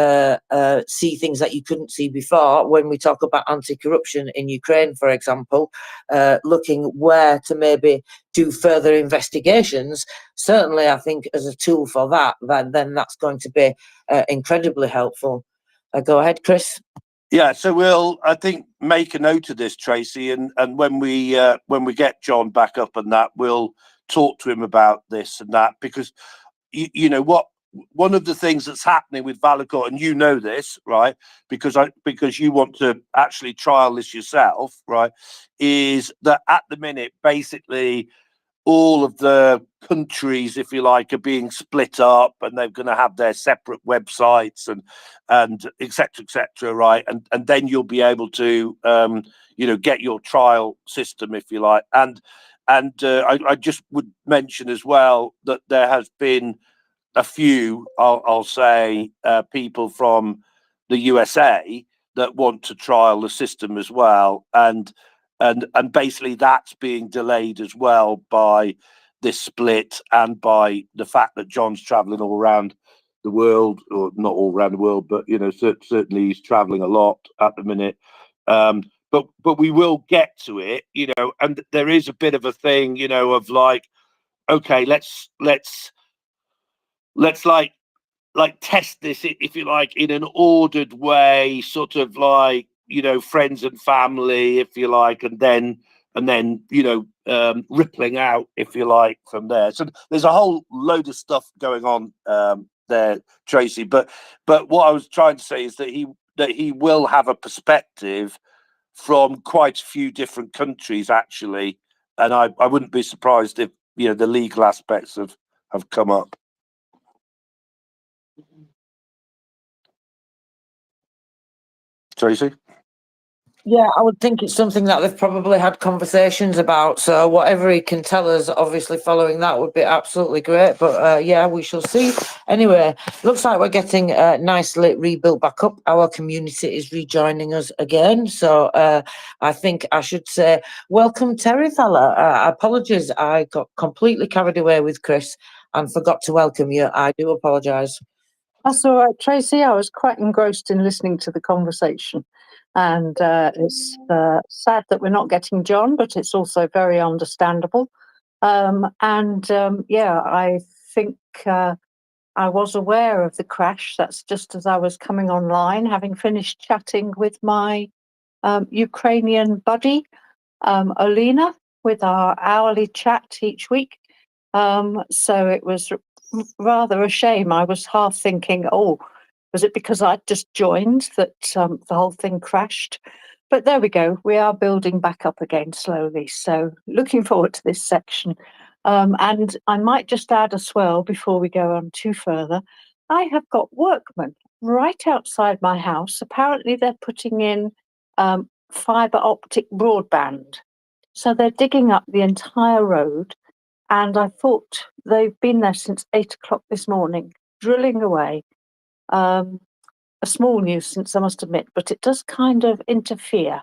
see things that you couldn't see before. When we talk about anti-corruption in Ukraine, for example, looking where to maybe do further investigations, certainly I think as a tool for that, then that's going to be incredibly helpful. Go ahead, Chris. Yeah, so we'll, I think, make a note of this, Tracy, and when we get John back up and that, we'll talk to him about this and that, because you know what, one of the things that's happening with Valacor, and you know this, right, because you want to actually trial this yourself, right, is that at the minute, basically, all of the countries, if you like, are being split up, and they're going to have their separate websites and et cetera, right? And then you'll be able to, you know, get your trial system, if you like. And I just would mention as well that there has been a few, I'll say, people from the USA that want to trial the system as well, and basically that's being delayed as well by this split and by the fact that John's traveling all around the world, or not all around the world, but you know, certainly he's traveling a lot at the minute. But we will get to it, you know, and there is a bit of a thing, you know, of like, okay, let's like test this, if you like, in an ordered way, sort of like, you know, friends and family, if you like, and then you know, rippling out, if you like, from there. So there's a whole load of stuff going on there, Tracy. But what I was trying to say is that he will have a perspective from quite a few different countries, actually, and I wouldn't be surprised if, you know, the legal aspects have come up. Tracy? Yeah, I would think it's something that they've probably had conversations about. So whatever he can tell us, obviously following that would be absolutely great. But yeah, we shall see. Anyway, looks like we're getting nicely rebuilt back up. Our community is rejoining us again. So I think I should say welcome, Terry fella. Apologies, I got completely carried away with Chris and forgot to welcome you. I do apologise. That's all right, Tracy. I was quite engrossed in listening to the conversation. And it's sad that we're not getting John, but it's also very understandable. Yeah, I think I was aware of the crash. That's just as I was coming online, having finished chatting with my Ukrainian buddy, Olena, with our hourly chat each week. So it was rather a shame. I was half thinking, oh, was it because I'd just joined that the whole thing crashed? But there we go. We are building back up again slowly. So looking forward to this section. And I might just add as well, before we go on too further, I have got workmen right outside my house. Apparently they're putting in fibre optic broadband. So they're digging up the entire road. And I thought they've been there since 8 o'clock this morning, drilling away. A small nuisance, I must admit, but it does kind of interfere.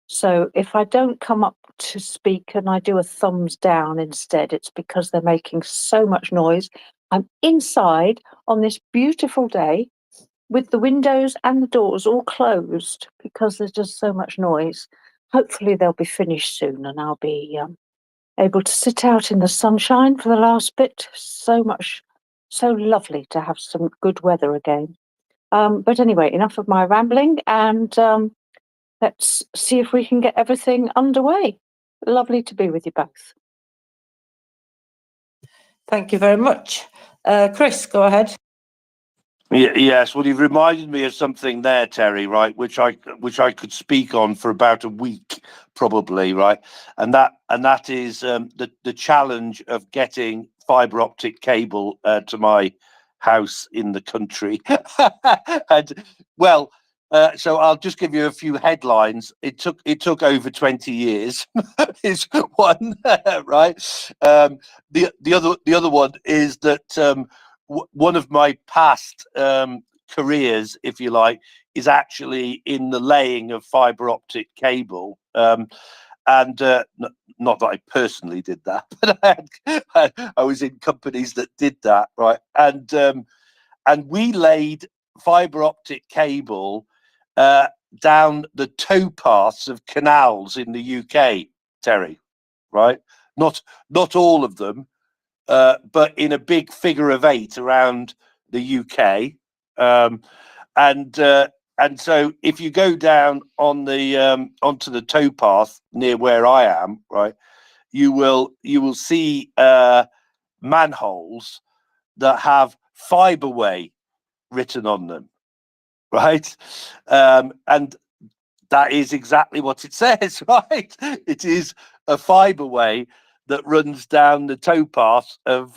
So if I don't come up to speak and I do a thumbs down instead, it's because they're making so much noise. I'm inside on this beautiful day with the windows and the doors all closed because there's just so much noise. Hopefully they'll be finished soon and I'll be able to sit out in the sunshine for the last bit. So lovely to have some good weather again. But anyway, enough of my rambling, and let's see if we can get everything underway. Lovely to be with you both. Thank you very much. Chris, go ahead. Yes, well, you've reminded me of something there, Terry, right? Which I could speak on for about a week, probably, right? And that is the challenge of getting fibre optic cable to my house in the country. And well, so I'll just give you a few headlines. It took over 20 years. Is one, right? The other one is that. One of my past careers, if you like, is actually in the laying of fibre optic cable. And not that I personally did that, but I was in companies that did that, right? And we laid fibre optic cable down the towpaths of canals in the UK, Terry, right? Not all of them. But in a big figure of 8 around the UK, and so if you go down on the onto the towpath near where I am, right, you will see manholes that have Fiberway written on them, right? And that is exactly what it says, right? It is a fiberway that runs down the towpath of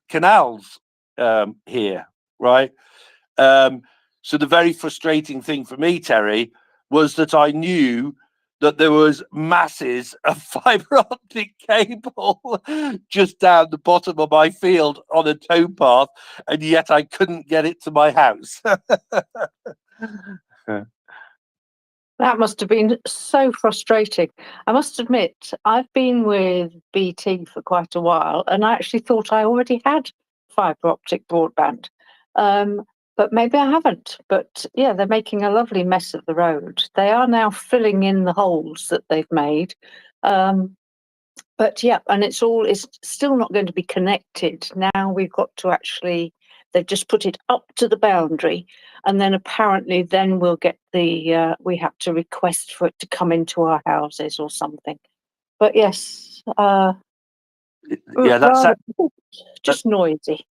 canals here, right? So the very frustrating thing for me, Terry, was that I knew that there was masses of fiber optic cable just down the bottom of my field on a towpath, and yet I couldn't get it to my house. That must have been so frustrating. I must admit, I've been with BT for quite a while, and I actually thought I already had fibre optic broadband. But maybe I haven't. But yeah, they're making a lovely mess of the road. They are now filling in the holes that they've made. But yeah, and it's still not going to be connected. Now we've got to actually, they've just put it up to the boundary, and then apparently then we'll get we have to request for it to come into our houses or something. But yes, Yeah, that's just noisy.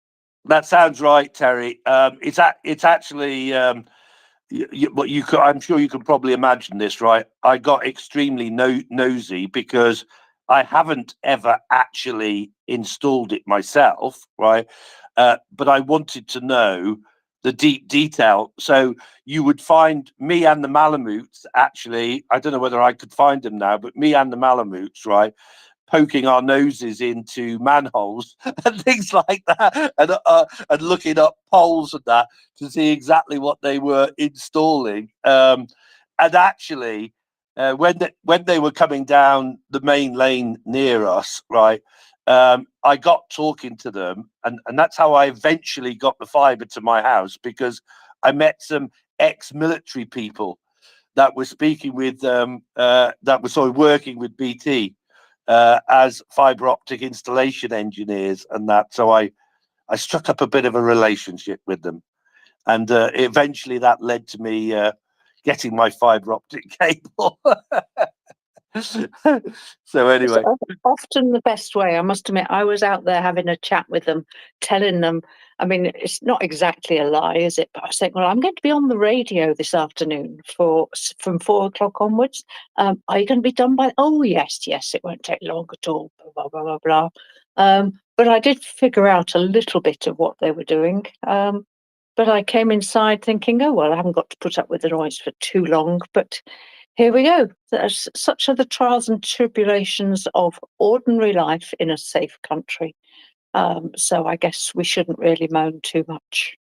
that sounds right, Terry. It's actually but I'm sure you can probably imagine this, right? I got extremely nosy because I haven't ever actually installed it myself, right? But I wanted to know the deep detail. So you would find me and the Malamutes, actually, I don't know whether I could find them now, but me and the Malamutes, right, poking our noses into manholes and things like that, and looking up poles and that to see exactly what they were installing. And actually, when they were coming down the main lane near us, right, I got talking to them, and that's how I eventually got the fibre to my house, because I met some ex-military people that were speaking with that were sort of working with BT as fiber optic installation engineers and that. So I struck up a bit of a relationship with them, and eventually that led to me getting my fiber optic cable. So anyway, It's often the best way. I must admit, I was out there having a chat with them, telling them, I mean, it's not exactly a lie, is it? But I was saying, well, I'm going to be on the radio this afternoon from 4 o'clock onwards. Are you going to be done by? Oh, yes, it won't take long at all. Blah, blah, blah, blah, blah. But I did figure out a little bit of what they were doing. But I came inside thinking, oh, well, I haven't got to put up with the noise for too long. But here we go. Such are the trials and tribulations of ordinary life in a safe country. So I guess we shouldn't really moan too much.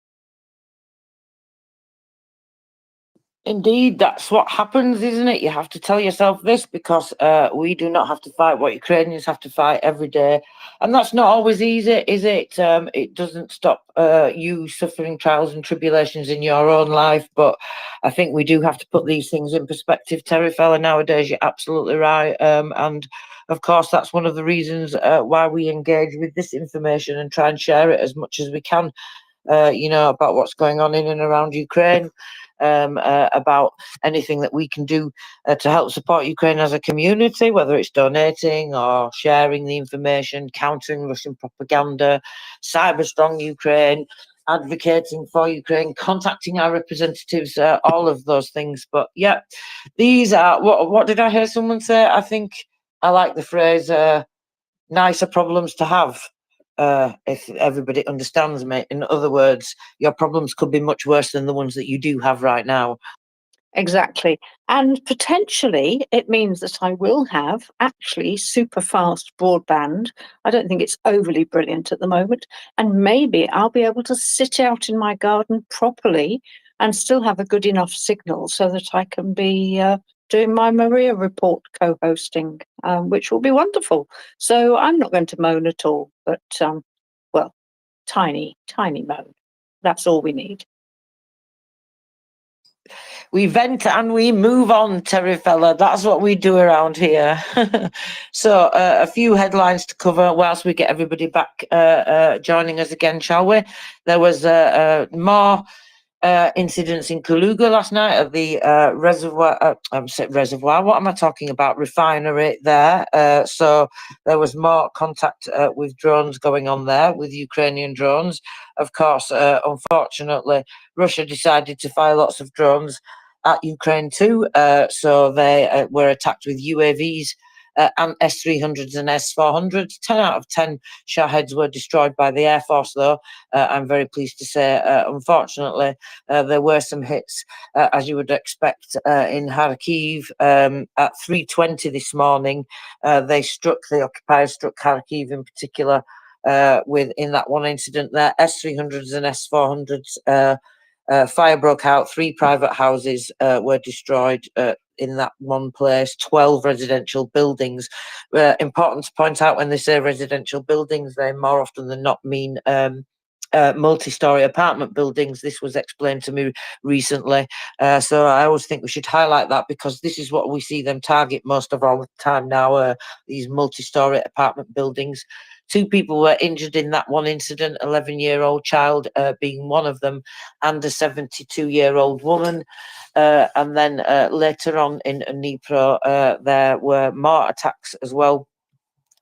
Indeed, that's what happens, isn't it? You have to tell yourself this, because we do not have to fight what Ukrainians have to fight every day. And that's not always easy, is it? It doesn't stop you suffering trials and tribulations in your own life. But I think we do have to put these things in perspective, Terry Fella. Nowadays, you're absolutely right. And of course, that's one of the reasons why we engage with this information and try and share it as much as we can, about what's going on in and around Ukraine. About anything that we can do to help support Ukraine as a community, whether it's donating or sharing the information, countering Russian propaganda, cyber strong Ukraine, advocating for Ukraine, contacting our representatives, all of those things. But yeah, these are, what did I hear someone say? I think I like the phrase, nicer problems to have. If everybody understands me. In other words, your problems could be much worse than the ones that you do have right now. Exactly. And potentially it means that I will have actually super fast broadband. I don't think it's overly brilliant at the moment. And maybe I'll be able to sit out in my garden properly and still have a good enough signal so that I can be doing my MriyaReport co-hosting, which will be wonderful. So I'm not going to moan at all, but well, tiny moan. That's all we need. We vent and we move on, Terry Fella. That's what we do around here. So a few headlines to cover whilst we get everybody back joining us again, shall we? There was more incidents in Kaluga last night at the reservoir. Reservoir. What am I talking about? Refinery there. So there was more contact with drones going on there, with Ukrainian drones. Of course, unfortunately, Russia decided to fire lots of drones at Ukraine too. So they were attacked with UAVs. And S-300s and S-400s. 10 out of 10 Shaheds were destroyed by the Air Force, though. I'm very pleased to say, unfortunately, there were some hits, as you would expect, in Kharkiv. At 3:20 this morning, the occupiers struck Kharkiv in particular, in that one incident there. S-300s and S-400s. Fire broke out. 3 private houses were destroyed in that one place. 12 residential buildings. Important to point out, when they say residential buildings, they more often than not mean multi-story apartment buildings. This was explained to me recently. So I always think we should highlight that, because this is what we see them target most of all the time now, these multi-story apartment buildings. 2 people were injured in that one incident, 11-year-old child being one of them, and a 72-year-old woman. And then later on in Dnipro, there were more attacks as well.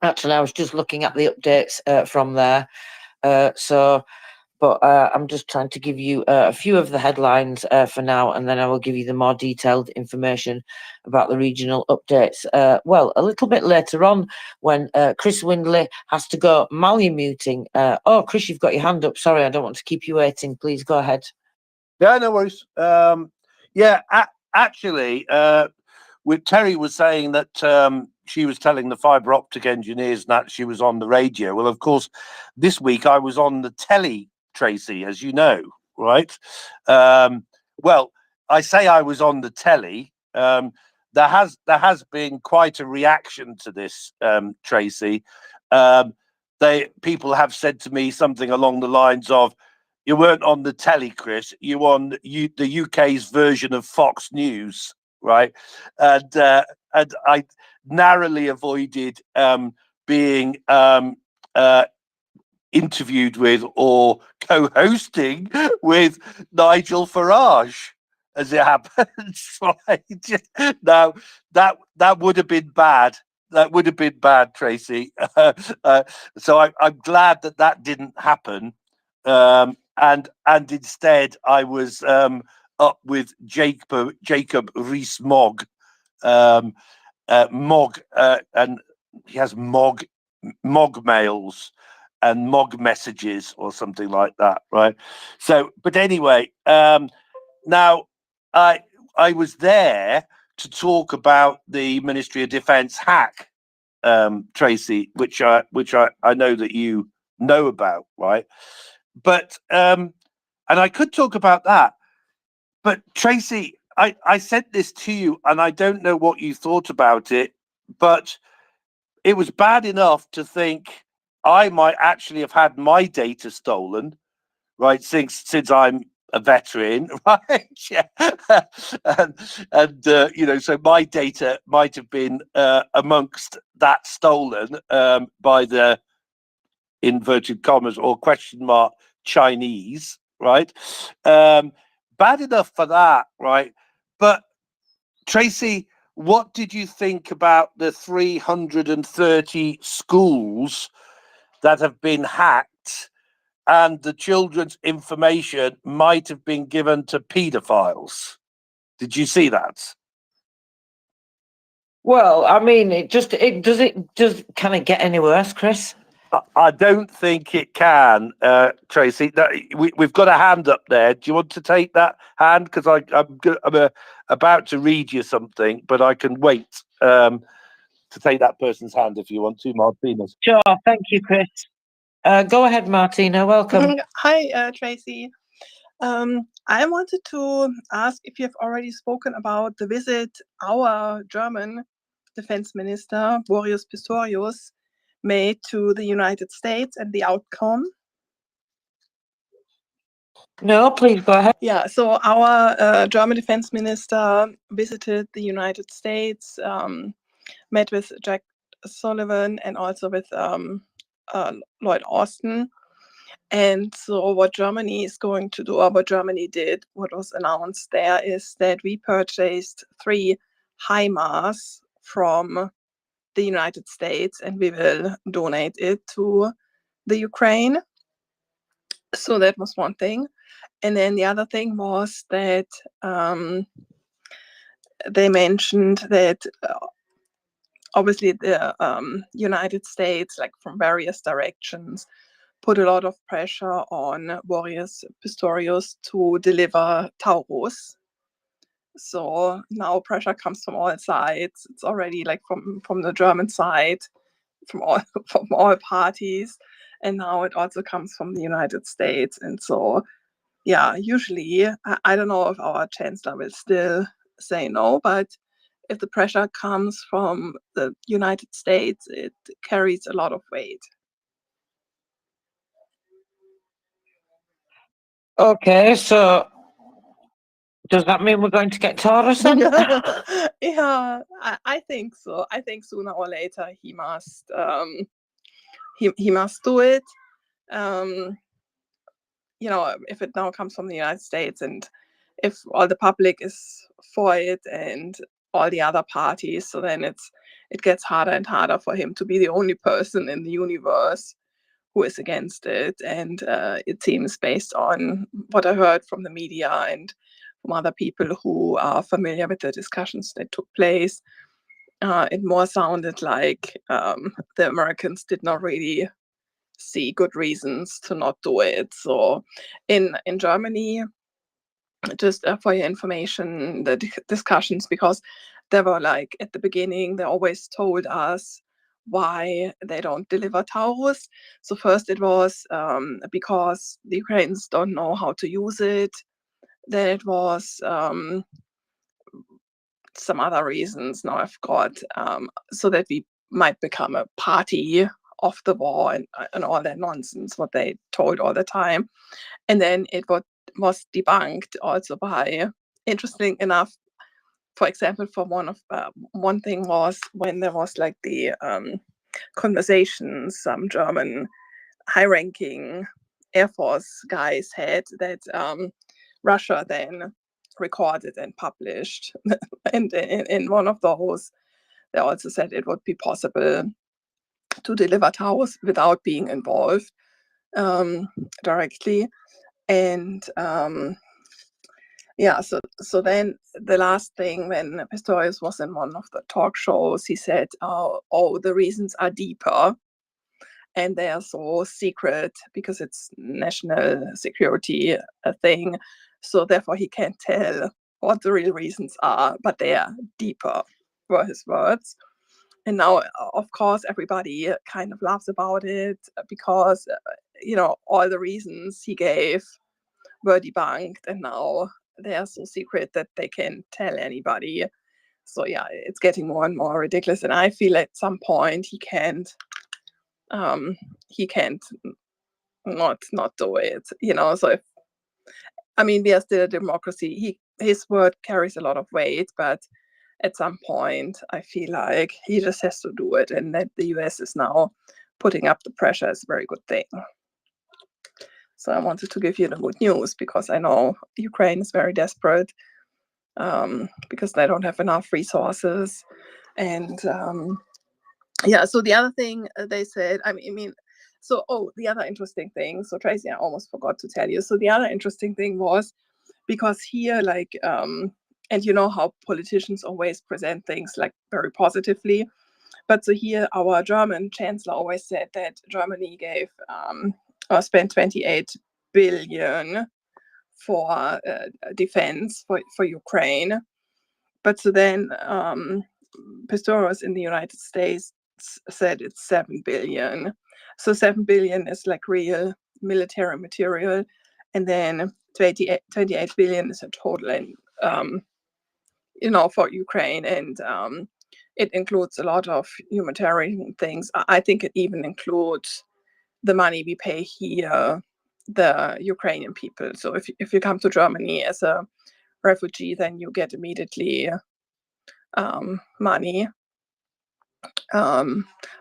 Actually, I was just looking at the updates from there. But I'm just trying to give you a few of the headlines for now, and then I will give you the more detailed information about the regional updates. Well, a little bit later on, when Chris Windley has to go Malammuting. Oh, Chris, you've got your hand up. Sorry, I don't want to keep you waiting. Please go ahead. Yeah, no worries. Actually, Terry was saying that she was telling the fibre optic engineers that she was on the radio. Well, of course, this week I was on the telly, Tracy, as you know, right? Well, I say I was on the telly. There has been quite a reaction to this, Tracy. People have said to me something along the lines of, "You weren't on the telly, Chris. You were on the UK's version of Fox News, right?" And I narrowly avoided being interviewed with or co-hosting with Nigel Farage, as it happens. Right? Now that would have been bad. That would have been bad, Tracy. So I'm glad that didn't happen. And instead I was up with Jacob Rees-Mogg, Mogg, and he has Mogg mails and Mogg messages or something like that, right? So, but anyway, now I was there to talk about the Ministry of Defence hack, Tracy, which I know that you know about, right? But and I could talk about that, but Tracy, I sent this to you, and I don't know what you thought about it, but it was bad enough to think I might actually have had my data stolen, right? Since I'm a veteran, right? Yeah, and so my data might have been amongst that stolen by the inverted commas or question mark Chinese, right? Bad enough for that, right? But Tracy, what did you think about the 330 schools that have been hacked and the children's information might have been given to paedophiles? Did you see that? Well, I mean, can it get any worse, Chris? I don't think it can, Tracy. We've got a hand up there. Do you want to take that hand? Because I'm about to read you something, but I can wait to take that person's hand if you want to, Martinez. Sure, thank you, Chris. Go ahead, Martina. Welcome. Hi, Tracy. I wanted to ask if you have already spoken about the visit our German Defense Minister, Boris Pistorius, made to the United States and the outcome. No, please go ahead. Yeah, so our German Defense Minister visited the United States, met with Jack Sullivan and also with Lloyd Austin. And so what Germany is going to do, or what Germany did, what was announced there, is that we purchased 3 HIMARS from the United States, and we will donate it to the Ukraine. So that was one thing. And then the other thing was that they mentioned that obviously the United States, like from various directions, put a lot of pressure on Boris Pistorius to deliver Taurus. So now pressure comes from all sides. It's already like from the German side, from all parties, and now it also comes from the United States. And so, yeah, usually I don't know if our chancellor will still say no, but if the pressure comes from the United States, it carries a lot of weight. Okay, so does that mean we're going to get Taurus then? Yeah, I think so. I think sooner or later he must he must do it. You know, if it now comes from the United States, and if all the public is for it and all the other parties, so then it gets harder and harder for him to be the only person in the universe who is against it. And it seems, based on what I heard from the media and from other people who are familiar with the discussions that took place, it more sounded like the Americans did not really see good reasons to not do it. So in Germany, just for your information, the discussions, because they were like, at the beginning, they always told us why they don't deliver Taurus. So first it was because the Ukrainians don't know how to use it. Then it was some other reasons, now I forgot, so that we might become a party of the war, and all that nonsense, what they told all the time. And then it was debunked also by, interesting enough, for example, for one thing was when there was like the conversations some German high-ranking Air Force guys had, that Russia then recorded and published. And in one of those, they also said it would be possible to deliver Taurus without being involved directly. And yeah, so then the last thing, when Pistorius was in one of the talk shows, he said, oh, the reasons are deeper, and they are so secret because it's national security thing. So therefore he can't tell what the real reasons are, but they are deeper, were his words. And now, of course, everybody kind of laughs about it because, all the reasons he gave were debunked, and now they are so secret that they can't tell anybody. So yeah, it's getting more and more ridiculous. And I feel at some point he can't not do it. So we are still a democracy. His word carries a lot of weight, but at some point I feel like he just has to do it, and that the US is now putting up the pressure is a very good thing. So I wanted to give you the good news, because I know Ukraine is very desperate because they don't have enough resources. And so the other thing they said, the other interesting thing, so Tracy, I almost forgot to tell you. So the other interesting thing was, because here, like, and you know how politicians always present things like very positively. But so here, our German chancellor always said that Germany gave or spent 28 billion for defense for Ukraine. But so then Pistorius in the United States said it's 7 billion. So 7 billion is like real military material. And then 28 billion is a total in, for Ukraine. And it includes a lot of humanitarian things. I think it even includes the money we pay here, the Ukrainian people. So if you come to Germany as a refugee, then you get immediately money.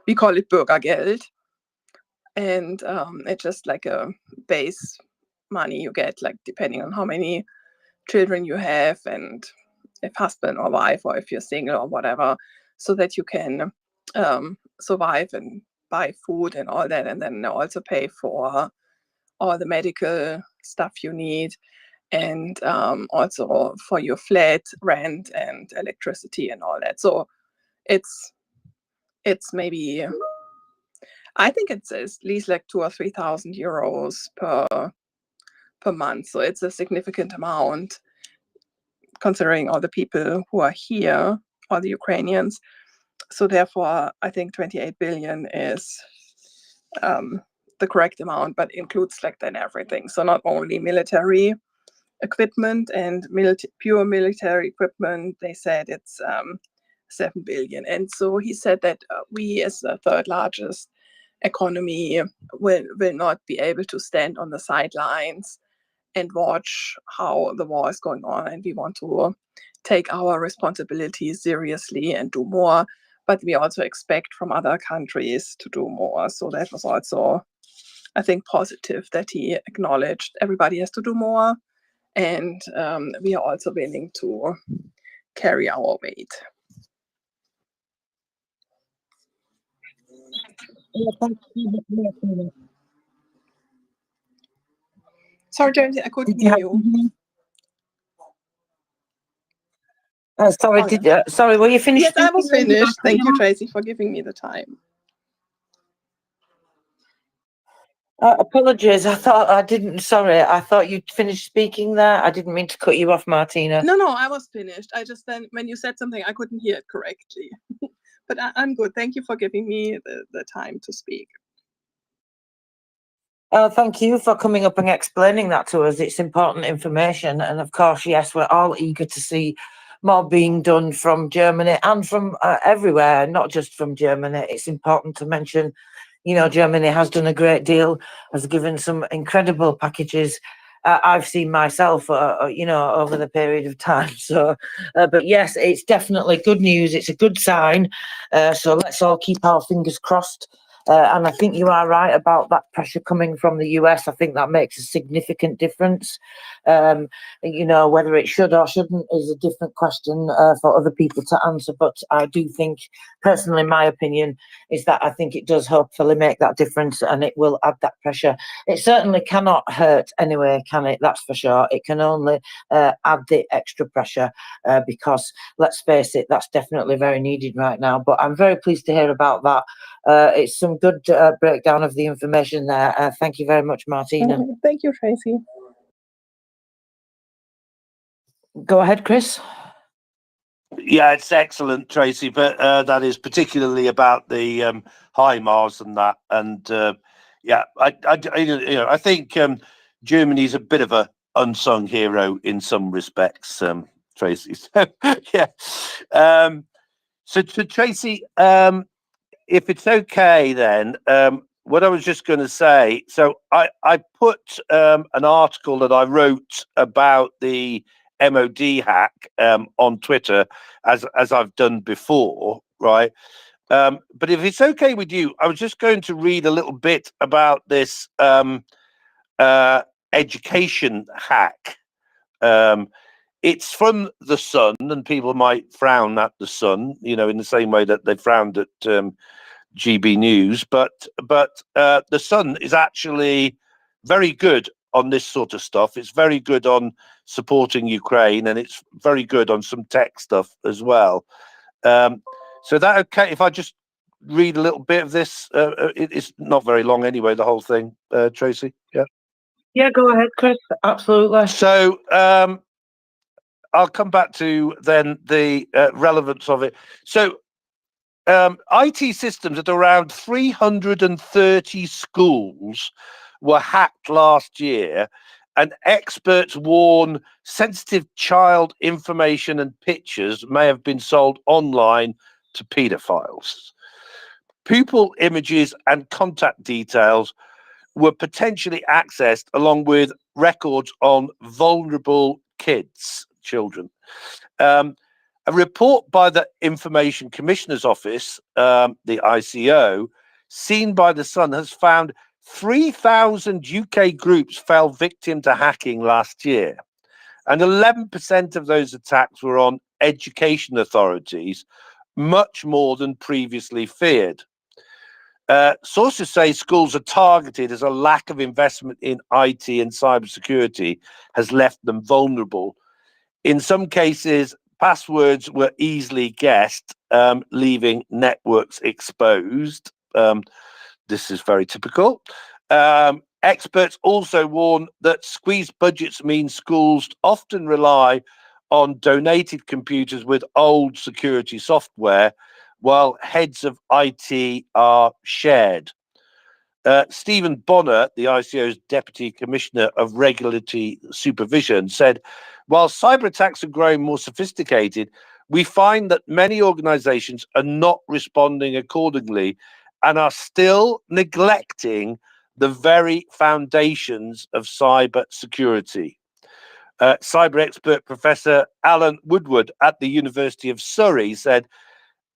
We call it Bürgergeld. and it's just like a base money you get, like depending on how many children you have and if husband or wife or if you're single or whatever, so that you can survive and buy food and all that, and then also pay for all the medical stuff you need, and also for your flat rent and electricity and all that. So it's maybe, I think it's at least like 2,000 or 3,000 euros per month. So it's a significant amount considering all the people who are here, all the Ukrainians. So therefore, I think 28 billion is the correct amount, but includes like then everything. So not only military equipment and pure military equipment, they said it's 7 billion. And so he said that we as the third largest economy will not be able to stand on the sidelines and watch how the war is going on, and we want to take our responsibilities seriously and do more, but we also expect from other countries to do more. So that was also, I think, positive that he acknowledged everybody has to do more, and we are also willing to carry our weight. Sorry, James, I couldn't hear you. Sorry, sorry, were you finished? Yes, I was finished. Thank you, Tracy, for giving me the time. Apologies, I thought you'd finished speaking there. I didn't mean to cut you off, Martina. No, I was finished. I just then, when you said something, I couldn't hear it correctly. But I'm good. Thank you for giving me the time to speak. Thank you for coming up and explaining that to us. It's important information. And of course, yes, we're all eager to see more being done from Germany and from everywhere, not just from Germany. It's important to mention, Germany has done a great deal, has given some incredible packages. I've seen myself, over the period of time. So, but yes, it's definitely good news. It's a good sign. So let's all keep our fingers crossed. And I think you are right about that pressure coming from the US. I think that makes a significant difference. Whether it should or shouldn't is a different question for other people to answer. But I do think, personally, my opinion is that I think it does hopefully make that difference, and it will add that pressure. It certainly cannot hurt anyway, can it? That's for sure. It can only add the extra pressure because, let's face it, that's definitely very needed right now. But I'm very pleased to hear about that. It's some good breakdown of the information there. Thank you very much, Martina. Thank you, Tracy. Go ahead, Chris. Yeah, it's excellent, Tracy. But that is particularly about the HIMARS and that. And I think Germany's a bit of a unsung hero in some respects, Tracy. So yeah. So Tracy, if it's okay, then what I was just going to say. So I put an article that I wrote about the MOD hack on Twitter, as I've done before, right? But if it's okay with you, I was just going to read a little bit about this education hack. It's from The Sun, and people might frown at The Sun, in the same way that they frowned at GB News. But The Sun is actually very good on this sort of stuff. It's very good on supporting Ukraine, and it's very good on some tech stuff as well. So that okay if I just read a little bit of this? It's not very long anyway, the whole thing, Tracy. Yeah, go ahead, Chris. Absolutely. So I'll come back to then the relevance of it. So IT systems at around 330 schools were hacked last year, and experts warn sensitive child information and pictures may have been sold online to paedophiles. Pupil images and contact details were potentially accessed, along with records on vulnerable children. A report by the Information Commissioner's Office, the ICO, seen by The Sun has found 3,000 UK groups fell victim to hacking last year, and 11% of those attacks were on education authorities, much more than previously feared. Sources say schools are targeted as a lack of investment in IT and cybersecurity has left them vulnerable. In some cases, passwords were easily guessed, leaving networks exposed. This is very typical. Experts also warn that squeezed budgets mean schools often rely on donated computers with old security software, while heads of IT are shared. Stephen Bonner, the ICO's Deputy Commissioner of Regulatory Supervision, said, while cyber attacks are growing more sophisticated, we find that many organizations are not responding accordingly and are still neglecting the very foundations of cyber security. Cyber expert Professor Alan Woodward at the University of Surrey said,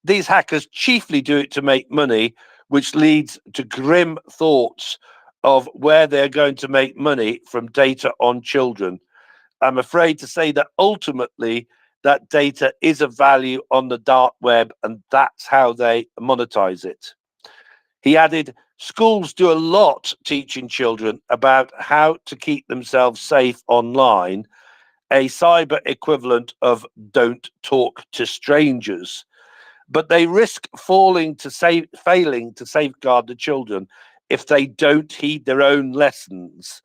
these hackers chiefly do it to make money, which leads to grim thoughts of where they're going to make money from data on children. I'm afraid to say that ultimately that data is of value on the dark web, and that's how they monetize it. He added, schools do a lot teaching children about how to keep themselves safe online, a cyber equivalent of don't talk to strangers. But they risk failing to safeguard the children if they don't heed their own lessons.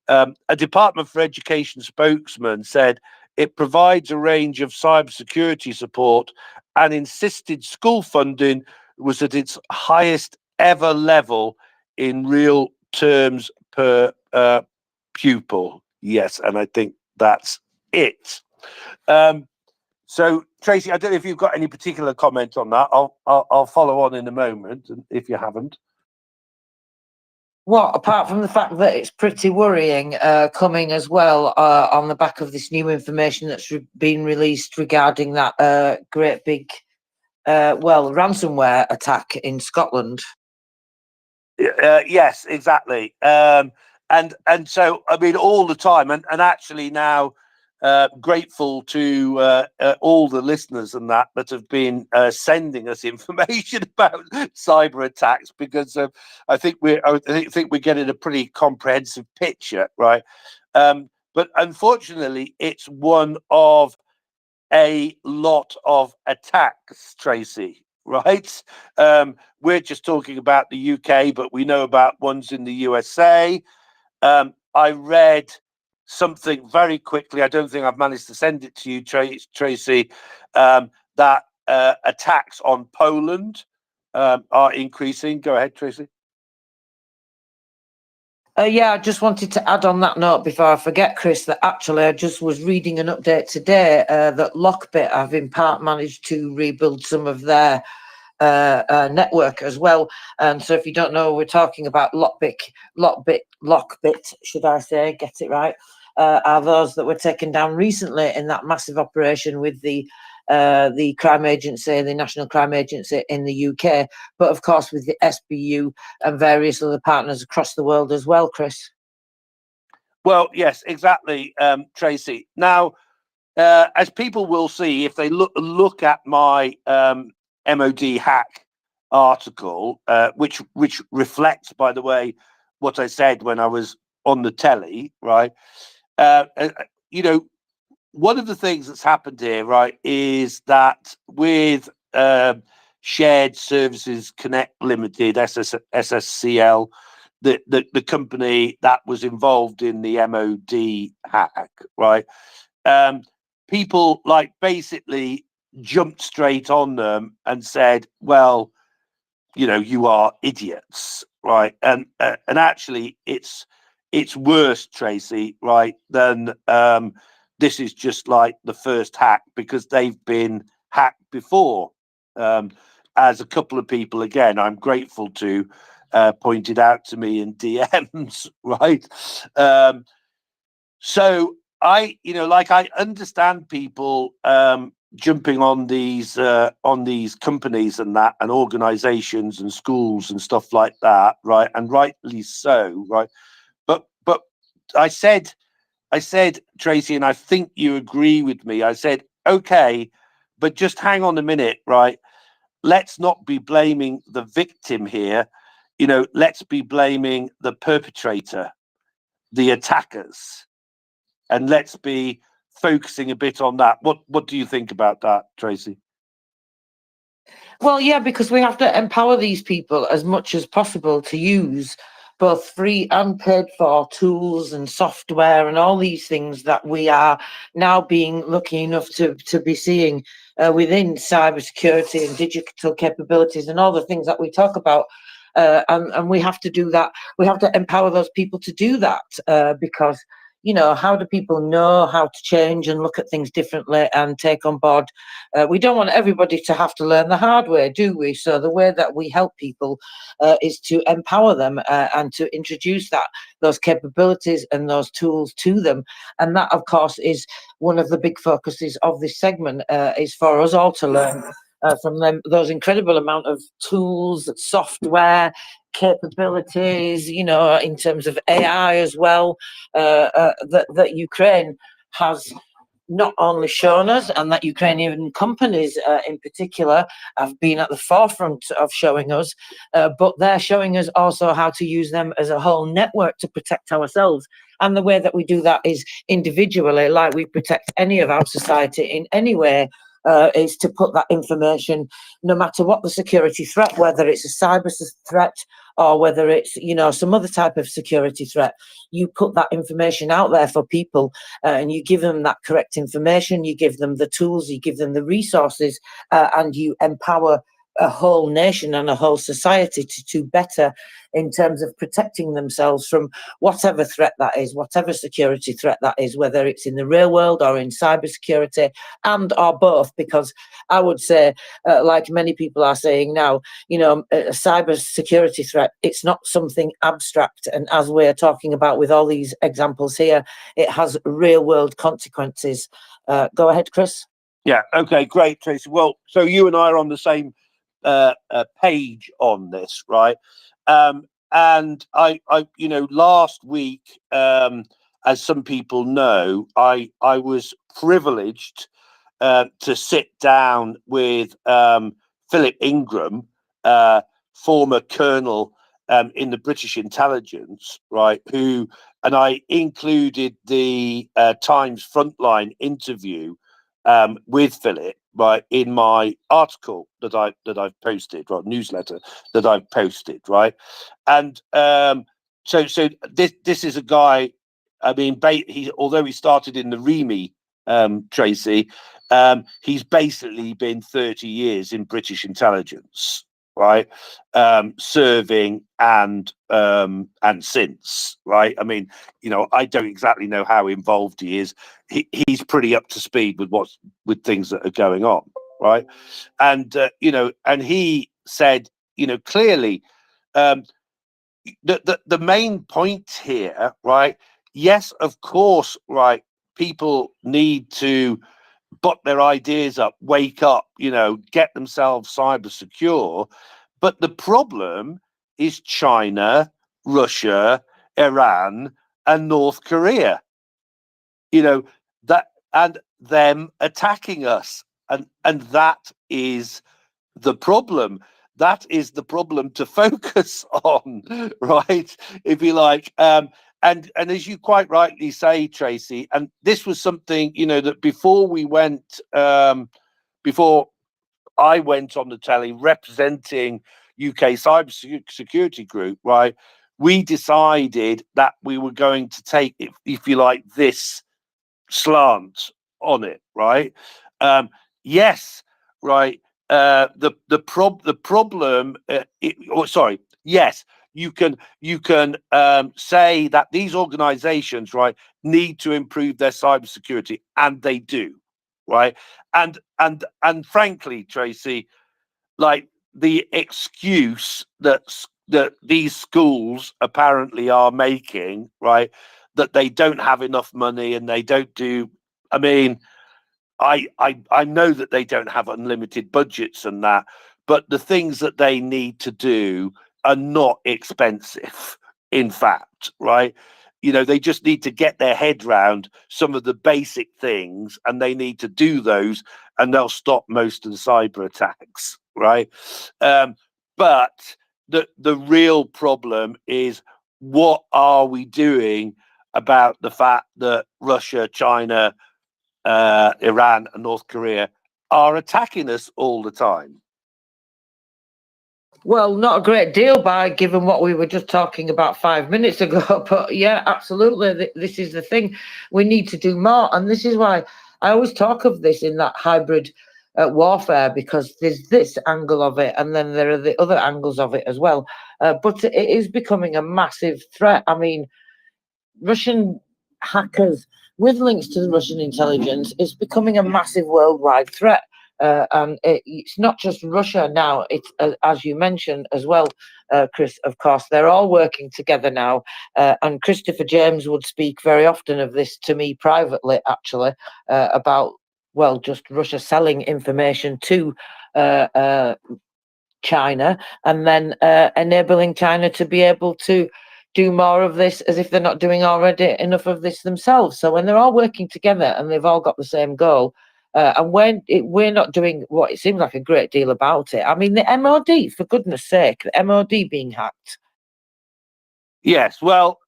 A Department for Education spokesman said it provides a range of cybersecurity support and insisted school funding was at its highest ever level in real terms per pupil. Yes, and I think that's it. So, Tracy, I don't know if you've got any particular comment on that. I'll follow on in a moment, if you haven't. Well, apart from the fact that it's pretty worrying, coming as well on the back of this new information that's been released regarding that great big, ransomware attack in Scotland. Yes, exactly. And so, I mean, all the time, and actually now, grateful to all the listeners and that have been sending us information about cyber attacks, because I think we're getting a pretty comprehensive picture, right? But unfortunately, it's one of a lot of attacks, Tracy. Right? We're just talking about the UK, but we know about ones in the USA. I read something very quickly. I don't think I've managed to send it to you, Tracy, that attacks on Poland are increasing. Go ahead, Tracy. I just wanted to add on that note before I forget, Chris, that actually I just was reading an update today that Lockbit have in part managed to rebuild some of their network as well. And so if you don't know, we're talking about Lockbit, should I say, get it right, are those that were taken down recently in that massive operation with the crime agency, the National Crime Agency in the UK, but of course with the SBU and various other partners across the world as well, Chris. Well, yes, exactly, Tracy. Now, as people will see if they look at my MOD hack article, which reflects, by the way, what I said when I was on the telly, right? You know, one of the things that's happened here, right, is that with Shared Services Connect Limited, SSCL, the company that was involved in the MOD hack, right? People like basically jumped straight on them and said, well, you know, you are idiots, right? And actually it's worse, Tracy, right, than this is just like the first hack, because they've been hacked before, as a couple of people, again, I'm grateful to, pointed out to me in DMs, right? So I understand people jumping on these companies and that, and organizations and schools and stuff like that, right? And rightly so, right? But I said, Tracy, and I think you agree with me. I said, okay, but just hang on a minute, right? Let's not be blaming the victim here. Let's be blaming the perpetrator, the attackers, and let's be focusing a bit on that. What do you think about that, Tracy? Well, yeah, because we have to empower these people as much as possible to use both free and paid for tools and software and all these things that we are now being lucky enough to be seeing within cybersecurity and digital capabilities and all the things that we talk about. And we have to do that. We have to empower those people to do that because, how do people know how to change and look at things differently and take on board? We don't want everybody to have to learn the hard way, do we? So the way that we help people is to empower them and to introduce those capabilities and those tools to them. And that, of course, is one of the big focuses of this segment, is for us all to learn from them, those incredible amount of tools, software, capabilities, in terms of AI as well, that Ukraine has not only shown us, and that Ukrainian companies in particular have been at the forefront of showing us, but they're showing us also how to use them as a whole network to protect ourselves. And the way that we do that is individually, like we protect any of our society in any way, is to put that information, no matter what the security threat, whether it's a cyber threat or whether it's, some other type of security threat, you put that information out there for people and you give them that correct information, you give them the tools, you give them the resources, and you empower a whole nation and a whole society to do better in terms of protecting themselves from whatever threat that is, whatever security threat that is, whether it's in the real world or in cybersecurity, and or both. Because I would say, like many people are saying now, a cyber security threat, it's not something abstract. And as we're talking about with all these examples here, it has real world consequences. Go ahead, Chris. Yeah. Okay. Great, Tracy. Well, so you and I are on the same page on this, right? And I, last week, as some people know, I was privileged to sit down with Philip Ingram, former colonel in the British intelligence, right? And I included the Times Frontline interview with Philip, right, in my article that I've posted, right, newsletter that I've posted, right, and so this is a guy. I mean, although he started in the REMI, Tracy, he's basically been 30 years in British intelligence, right, serving and since, right. I mean, I don't exactly know how involved he is. He's pretty up to speed with things that are going on, right. And and he said, clearly, the main point here, right. Yes, of course, right. People need to butt their ideas up, wake up, get themselves cyber secure. But the problem is China, Russia, Iran, and North Korea. That, and them attacking us, and that is the problem. That is the problem to focus on, right? If you like. And as you quite rightly say, Tracy, and this was something, that before I went on the telly representing UK Cyber Security Group, right, we decided that we were going to take, if you like, this slant on it, right? Yes, right. The problem. Yes, you can say that these organisations, right, need to improve their cybersecurity, and they do, right. And frankly, Tracy, like the excuse that these schools apparently are making, right, that they don't have enough money and they don't do. I mean, I know that they don't have unlimited budgets and that, but the things that they need to do are not expensive, in fact, right? You know, they just need to get their head round some of the basic things, and they need to do those, and they'll stop most of the cyber attacks, right? But the real problem is, what are we doing about the fact that Russia, China, Iran, and North Korea are attacking us all the time? Well, not a great deal, by given what we were just talking about 5 minutes ago. But yeah, absolutely. This is the thing. We need to do more. And this is why I always talk of this in that hybrid warfare, because there's this angle of it, and then there are the other angles of it as well. But it is becoming a massive threat. I mean, Russian hackers with links to the Russian intelligence is becoming a massive worldwide threat. And it's not just Russia now, it's, as you mentioned as well, Chris, of course, they're all working together now. And Christopher James would speak very often of this to me privately, actually, about, well, just Russia selling information to China, and then enabling China to be able to do more of this, as if they're not doing already enough of this themselves. So when they're all working together and they've all got the same goal, and when we're not doing what it seems like a great deal about it. I mean, the MOD, for goodness sake, the MOD being hacked. Yes, well,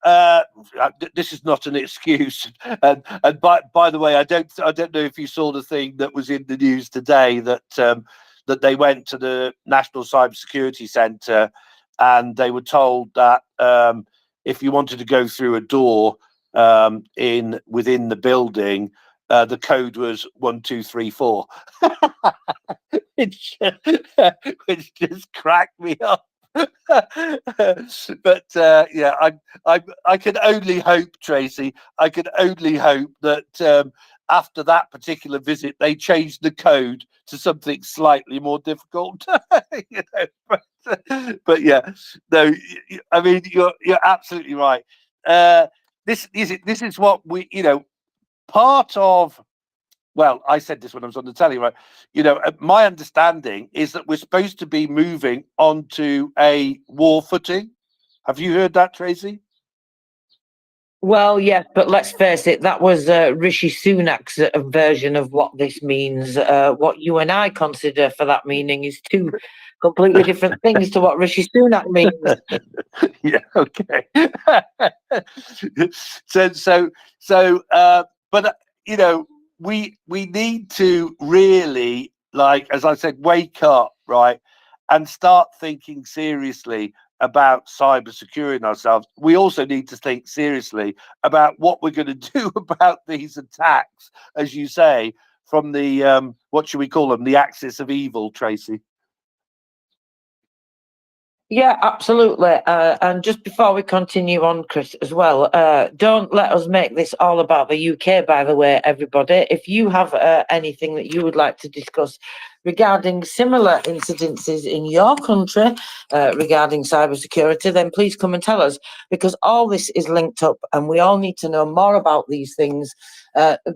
this is not an excuse. And by the way, I don't know if you saw the thing that was in the news today, that that they went to the National Cybersecurity Centre, and they were told that if you wanted to go through a door within the building, the code was 1234, which just cracked me up. But yeah, I can only hope, Tracy. I can only hope that after that particular visit, they changed the code to something slightly more difficult. You know, but yeah, no. I mean, you're absolutely right. This is what we, you know, part of. Well, I said this when I was on the telly, right? You know, my understanding is that we're supposed to be moving onto a war footing. Have you heard that, Tracy? Well, yes, but let's face it, that was Rishi Sunak's version of what this means. What you and I consider for that meaning is two completely different things to what Rishi Sunak means. Yeah, okay. But you know, we need to really, like, as I said, wake up, right, and start thinking seriously about cyber securing ourselves. We also need to think seriously about what we're going to do about these attacks, as you say, from the what should we call them, the axis of evil, Tracy. Yeah, absolutely. And just before we continue on, Chris, as well, don't let us make this all about the UK, by the way, everybody. If you have anything that you would like to discuss regarding similar incidences in your country regarding cybersecurity, then please come and tell us, because all this is linked up and we all need to know more about these things.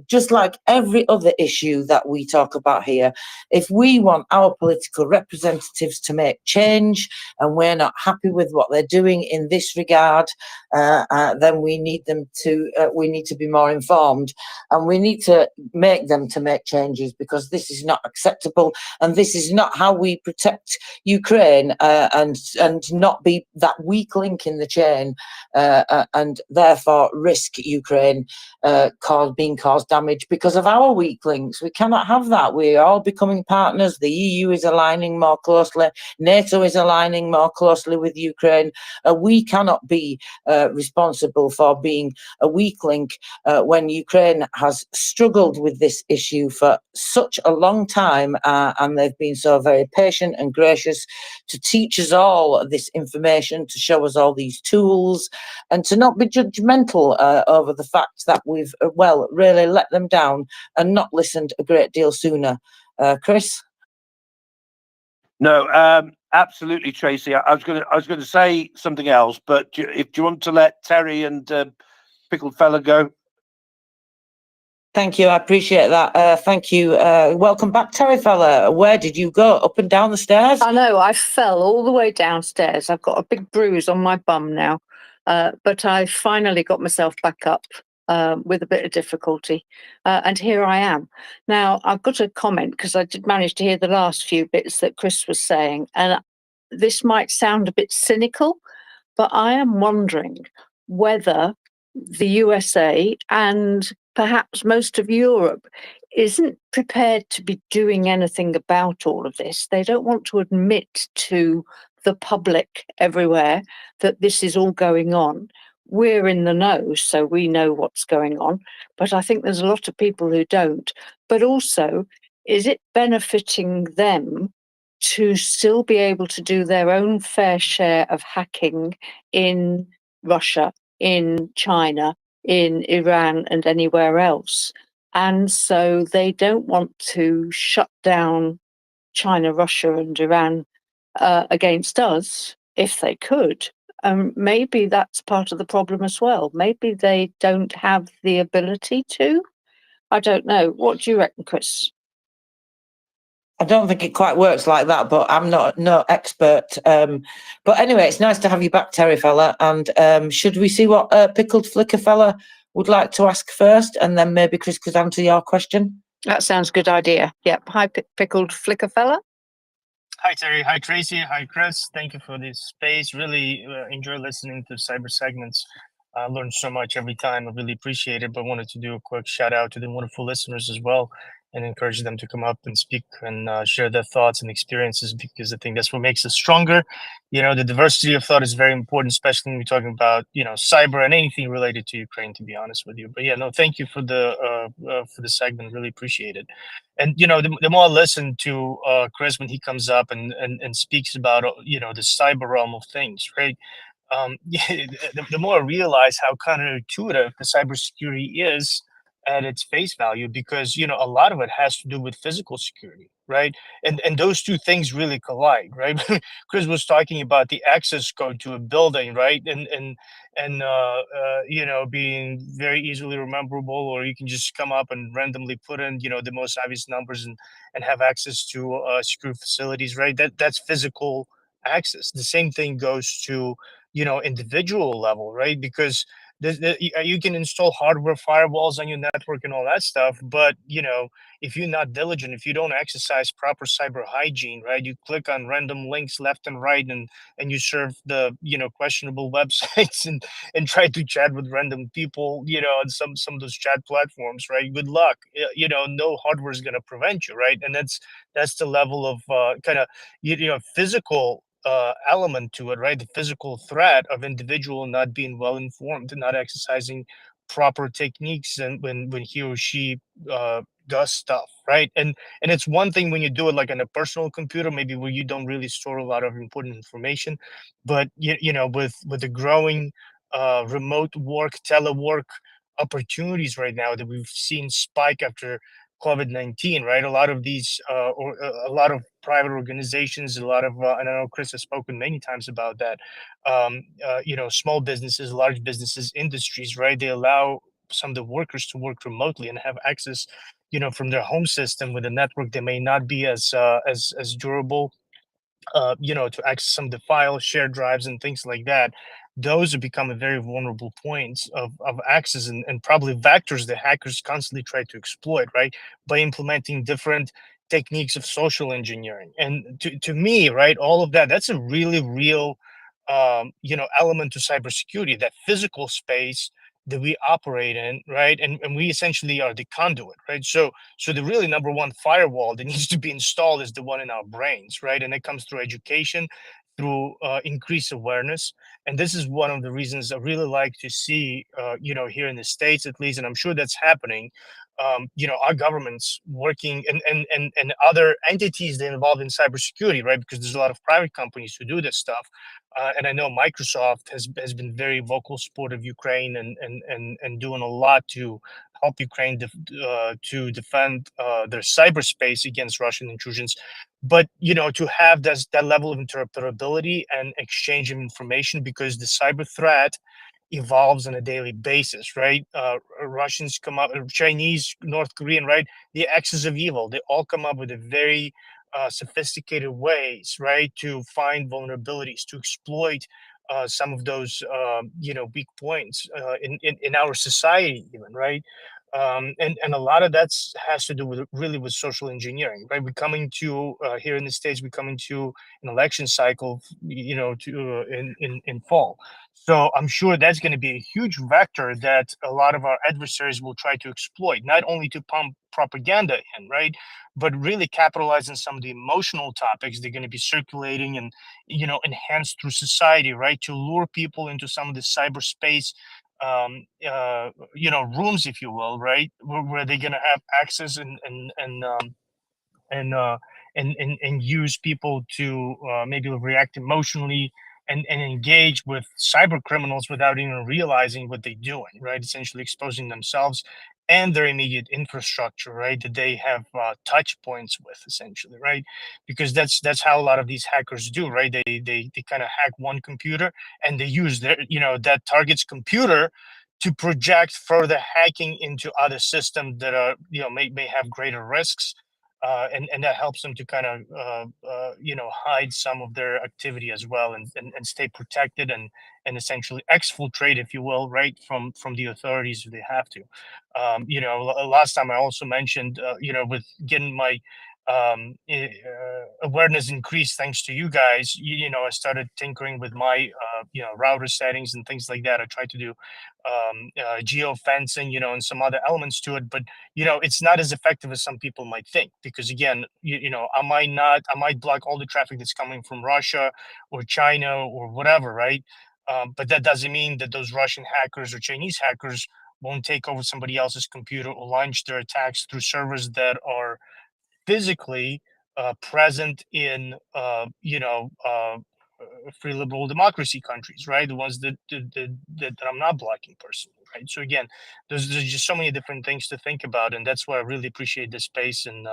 Just like every other issue that we talk about here, if we want our political representatives to make change and we're not happy with what they're doing in this regard, then we need them to. We need to be more informed, and we need to make them to make changes, because this is not acceptable, and this is not how we protect Ukraine and not be that weak link in the chain, and therefore risk Ukraine being caused damage because of our weak links. We cannot have that. We are all becoming partners. The EU is aligning more closely. NATO is aligning more closely with Ukraine. We cannot be responsible for being a weak link when Ukraine has struggled with this issue for such a long time, and they've been so very patient and gracious to teach us all this information, to show us all these tools, and to not be judgmental over the fact that we've, well, really let them down and not listened a great deal sooner. Chris? No, absolutely, Tracy. I was going to say something else, but do you want to let Terry and Pickled Fella go? Thank you. I appreciate that. Thank you. Welcome back, Terry fella. Where did you go? Up and down the stairs? I know, I fell all the way downstairs. I've got a big bruise on my bum now, but I finally got myself back up with a bit of difficulty, and here I am. Now, I've got a comment because I did manage to hear the last few bits that Chris was saying, and this might sound a bit cynical, but I am wondering whether the USA and perhaps most of Europe isn't prepared to be doing anything about all of this. They don't want to admit to the public everywhere that this is all going on. We're in the know, so we know what's going on. But I think there's a lot of people who don't. But also, is it benefiting them to still be able to do their own fair share of hacking in Russia, in China, in Iran, and anywhere else? And so they don't want to shut down China, Russia, and Iran against us if they could. Maybe that's part of the problem as well. Maybe they don't have the ability to. I don't know. What do you reckon, Chris? I don't think it quite works like that, but I'm no expert. But anyway, it's nice to have you back, Terry fella. And should we see what Pickled Flicker fella would like to ask first, and then maybe Chris could answer your question? That sounds a good idea. Yep. Hi, Pickled Flicker fella. Hi, Terry. Hi, Tracy. Hi, Chris. Thank you for this space. Really enjoy listening to cyber segments. I learn so much every time. I really appreciate it, but wanted to do a quick shout out to the wonderful listeners as well and encourage them to come up and speak and share their thoughts and experiences, because I think that's what makes us stronger. You know, the diversity of thought is very important, especially when we're talking about, you know, cyber and anything related to Ukraine, to be honest with you. But yeah, no, thank you for the segment. Really appreciate it. And you know, the more I listen to Chris when he comes up and speaks about you know, the cyber realm of things, right? Yeah, the more I realize how counterintuitive the cybersecurity is at its face value, because you know, a lot of it has to do with physical security, right? And those two things really collide, right? Chris was talking about the access code to a building, right? And you know, being very easily rememberable, or you can just come up and randomly put in, you know, the most obvious numbers and have access to secure facilities, right? That's physical access. The same thing goes to, you know, individual level, right? Because you can install hardware firewalls on your network and all that stuff, but you know, if you're not diligent, if you don't exercise proper cyber hygiene, right, you click on random links left and right, and you serve the, you know, questionable websites and try to chat with random people, you know, on some of those chat platforms, right? Good luck. You know, no hardware is going to prevent you, right? And that's the level of kind of, you know, physical element to it, right? The physical threat of individual not being well informed, not exercising proper techniques, and when he or she does stuff, right? And it's one thing when you do it like on a personal computer, maybe where you don't really store a lot of important information, but you know, with the growing remote work, telework opportunities right now that we've seen spike after COVID-19, right? A lot of these, or a lot of private organizations, a lot of, and I know Chris has spoken many times about that. You know, small businesses, large businesses, industries, right? They allow some of the workers to work remotely and have access, you know, from their home system with a network that may not be as durable, you know, to access some of the files, share drives, and things like that. Those have become a very vulnerable points of access, and probably vectors that hackers constantly try to exploit, right? By implementing different techniques of social engineering. And to me, right, all of that, that's a really real, you know, element to cybersecurity, that physical space that we operate in, right? And we essentially are the conduit, right? So the really number one firewall that needs to be installed is the one in our brains, right? And it comes through education, through increased awareness. And this is one of the reasons I really like to see, you know, here in the States at least, and I'm sure that's happening, you know, our governments working, and other entities that involved in cybersecurity, right? Because there's a lot of private companies who do this stuff. And I know Microsoft has been very vocal support of Ukraine, and doing a lot to help Ukraine to defend their cyberspace against Russian intrusions. But you know, to have that level of interoperability and exchange of information, because the cyber threat evolves on a daily basis, right? Russians come up, Chinese, North Korean, right? The axis of evil, they all come up with a very sophisticated ways, right, to find vulnerabilities, to exploit some of those, weak points in our society, even, right? And a lot of that has to do with really with social engineering, right? We're coming to here in the States, we're coming to an election cycle, to in fall. So I'm sure that's going to be a huge vector that a lot of our adversaries will try to exploit, not only to pump propaganda in, right, but really capitalize on some of the emotional topics they're going to be circulating and, enhanced through society, right, to lure people into some of the cyberspace rooms, if you will, right, where they're going to have access and use people to maybe react emotionally and engage with cyber criminals without even realizing what they're doing, right? Essentially exposing themselves and their immediate infrastructure, right? That they have touch points with, essentially, right? Because that's how a lot of these hackers do, right? They kind of hack one computer and they use their, that target's computer to project further hacking into other systems that are, may have greater risks, and that helps them to kind of hide some of their activity as well, and stay protected and essentially exfiltrate, if you will, right, from the authorities if they have to. Last time I also mentioned, with getting my awareness increased thanks to you guys. I started tinkering with my router settings and things like that. I tried to do geo fencing, and some other elements to it, but it's not as effective as some people might think, because again, I might block all the traffic that's coming from Russia or China or whatever, right? But that doesn't mean that those Russian hackers or Chinese hackers won't take over somebody else's computer or launch their attacks through servers that are physically present in free liberal democracy countries, right? The ones that I'm not blocking personally, right? So again, there's just so many different things to think about, and that's why I really appreciate this space and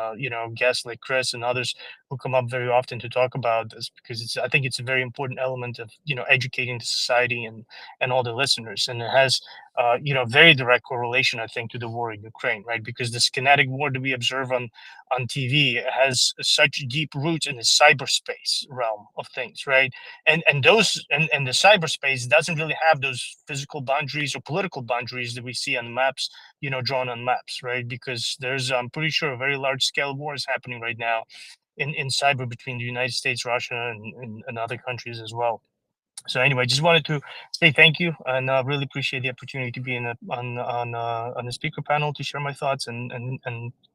guests like Chris and others who come up very often to talk about this, because I think it's a very important element of educating the society and all the listeners, and it has very direct correlation, I think, to the war in Ukraine, right? Because this kinetic war that we observe on TV has such deep roots in the cyberspace realm of things, right? And those and the cyberspace doesn't really have those physical boundaries or political boundaries that we see on maps, drawn on maps, right? Because there's, I'm pretty sure, a very large scale war is happening right now in cyber between the United States, Russia, and other countries as well. So anyway, just wanted to say thank you, and really appreciate the opportunity to be on the speaker panel to share my thoughts and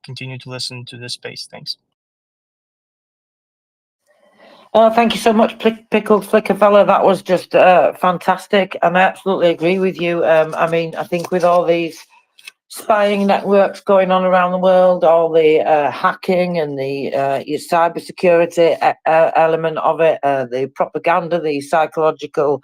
continue to listen to this space. Thanks. Thank you so much, Pickled Flicker Fella. That was just fantastic, and I absolutely agree with you. I mean, I think with all these spying networks going on around the world, all the hacking and the cybersecurity element of it, the propaganda, the psychological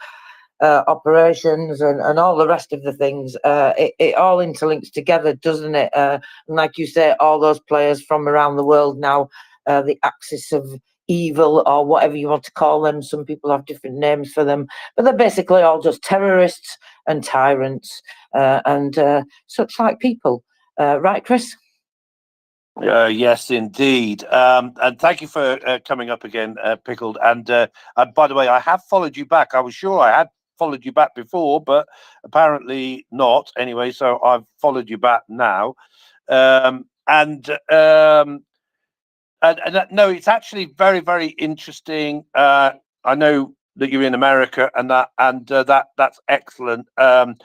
operations, and all the rest of the things, it all interlinks together, doesn't it? And like you say, all those players from around the world now, the axis of evil, or whatever you want to call them. Some people have different names for them, but they're basically all just terrorists and tyrants and such like people. Right, Chris? Yes, indeed. And thank you for coming up again, Pickled. And by the way, I have followed you back. I was sure I had followed you back before, but apparently not. Anyway, so I've followed you back now. No, it's actually very, very interesting. I know that you're in America, and that's excellent. And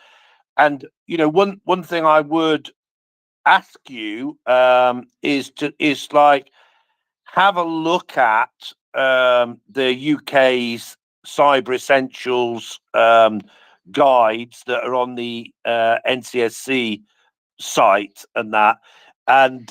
one thing I would ask you is like, have a look at the UK's Cyber Essentials guides that are on the NCSC site and that. And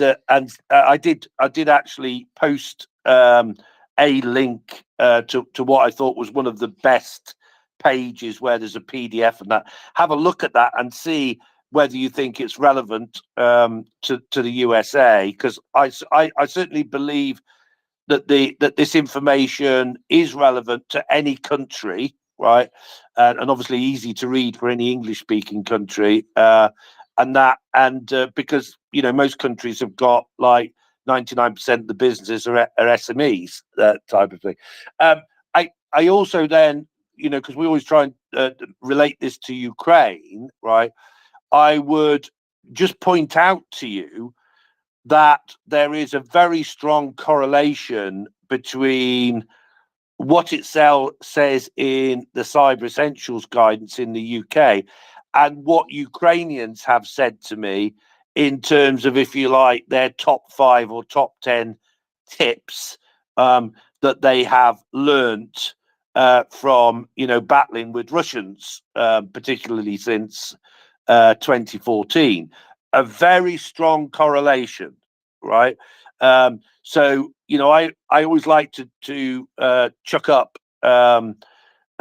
I did actually post a link to what I thought was one of the best pages where there's a PDF and that. Have a look at that and see whether you think it's relevant to the USA, because I certainly believe that this information is relevant to any country, right? And obviously easy to read for any English-speaking country. Because most countries have got like 99% of the businesses are SMEs, that type of thing. I also then, because we always try and relate this to Ukraine, right? I would just point out to you that there is a very strong correlation between what it says in the Cyber Essentials guidance in the UK and what Ukrainians have said to me in terms of, if you like, their top 5 or top 10 tips that they have learnt from, battling with Russians, particularly since 2014. A very strong correlation, right? So I always like to chuck up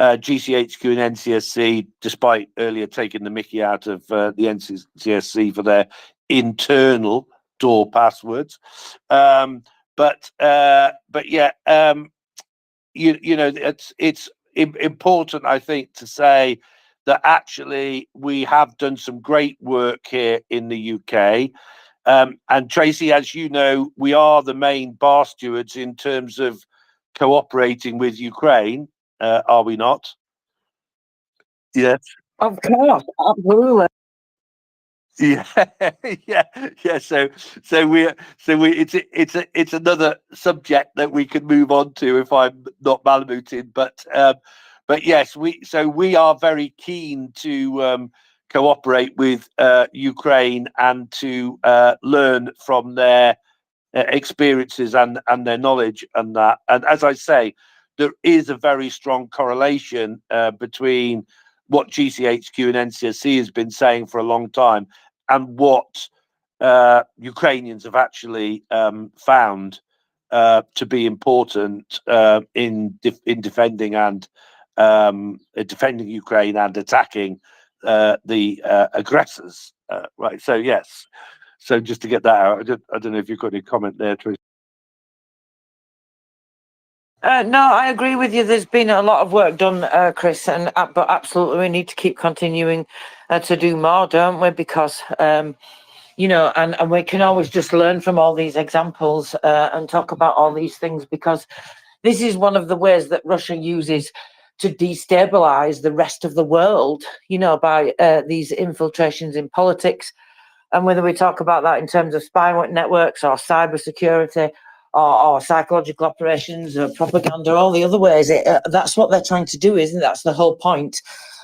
GCHQ and NCSC, despite earlier taking the mickey out of the NCSC for their internal door passwords. But yeah, it's important, I think, to say that actually we have done some great work here in the UK. And Tracy, as you know, we are the main bar stewards in terms of cooperating with Ukraine, are we not? Yes. Of course, absolutely. Yeah, yeah. So it's another subject that we can move on to if I'm not malamuting. But yes, we are very keen to cooperate with Ukraine and to learn from their experiences and their knowledge and that. And as I say, there is a very strong correlation between what GCHQ and NCSC has been saying for a long time and what Ukrainians have actually found to be important in defending and defending Ukraine and attacking the aggressors. Right. So yes. So just to get that out, I don't know if you've got any comment there, Tracy. No, I agree with you. There's been a lot of work done, Chris, but absolutely we need to keep continuing to do more, don't we? Because and we can always just learn from all these examples and talk about all these things, because this is one of the ways that Russia uses to destabilize the rest of the world, by these infiltrations in politics. And whether we talk about that in terms of spy networks or cybersecurity or psychological operations or propaganda, all the other ways, that's what they're trying to do, isn't it? That's the whole point.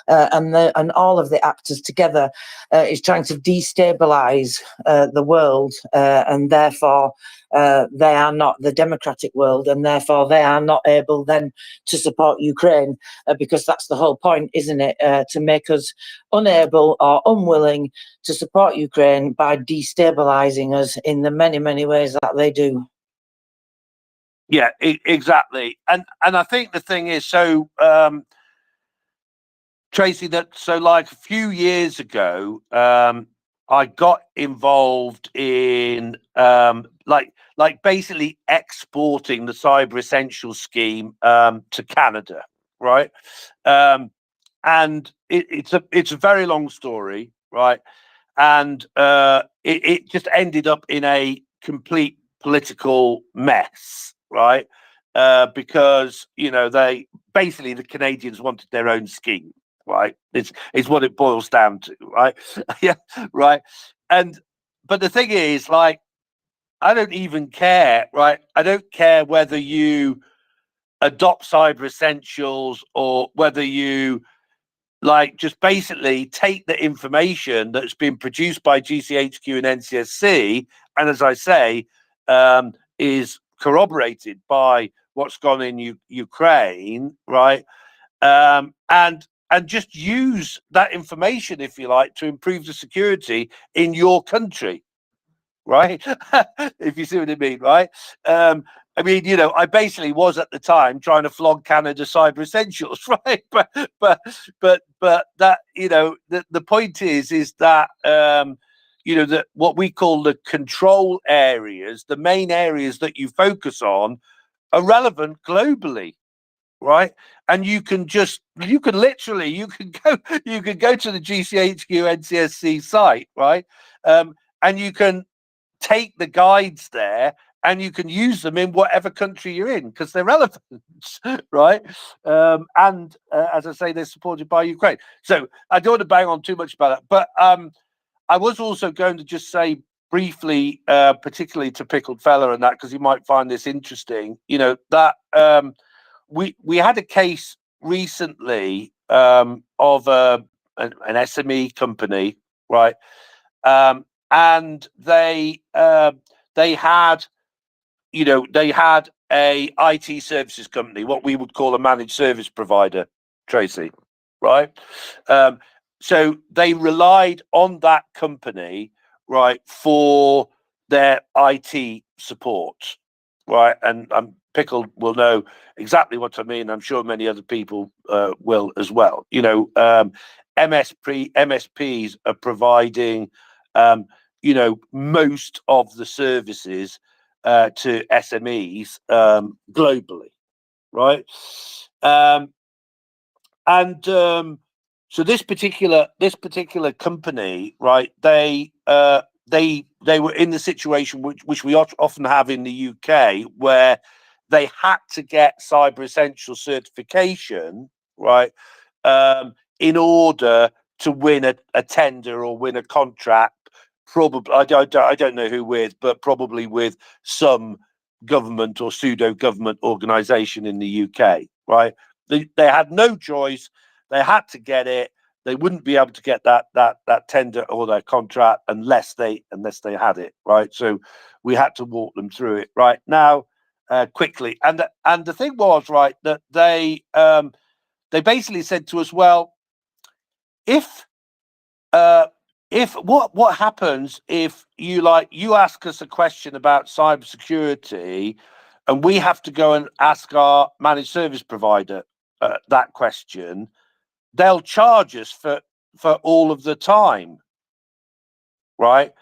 And all of the actors together is trying to destabilize the world, and therefore they are not the democratic world, and therefore they are not able then to support Ukraine, because that's the whole point, isn't it? To make us unable or unwilling to support Ukraine by destabilizing us in the many, many ways that they do. Yeah, exactly. And I think the thing is, so Tracy, like a few years ago, I got involved in like basically exporting the Cyber Essentials scheme to Canada, right? And it's a very long story, right? And it just ended up in a complete political mess, right? Because they basically, the Canadians wanted their own scheme, right? It's what it boils down to, right? Yeah, right. But the thing is, like, I don't even care, right? I don't care whether you adopt Cyber Essentials or whether you just basically take the information that's been produced by GCHQ and NCSC, and as I say, is corroborated by what's gone in Ukraine, right? And just use that information, if you like, to improve the security in your country, right? If you see what I mean, right? I mean, I basically was at the time trying to flog Canada Cyber Essentials, right? But that, the point is that that what we call the control areas, the main areas that you focus on, are relevant globally, right? And you can literally you can go to the GCHQ NCSC site, right? And you can take the guides there and you can use them in whatever country you're in because they're relevant, right? And as I say, they're supported by Ukraine. So I don't want to bang on too much about that, but I was also going to just say briefly, particularly to Pickled Fella and that, because you might find this interesting, you know, that we had a case recently of an SME company, right? And they had, you know, they had a IT services company, what we would call a managed service provider, Tracy, right? So they relied on that company, right, for their IT support, right? And Pickled will know exactly what I mean. I'm sure many other people will as well. You know, MSPs are providing, you know, most of the services to SMEs globally, right? So this particular company, right? They were in the situation which we often have in the UK, where they had to get Cyber Essential certification, right, in order to win a tender or win a contract. Probably, I don't know who with, but probably with some government or pseudo government organisation in the UK, right? They had no choice. They had to get it. They wouldn't be able to get that tender or their contract unless they had it, right? So we had to walk them through it, right? Now, quickly, and the thing was, right, that they basically said to us, well, if what happens if you ask us a question about cybersecurity, and we have to go and ask our managed service provider that question, they'll charge us for all of the time, right,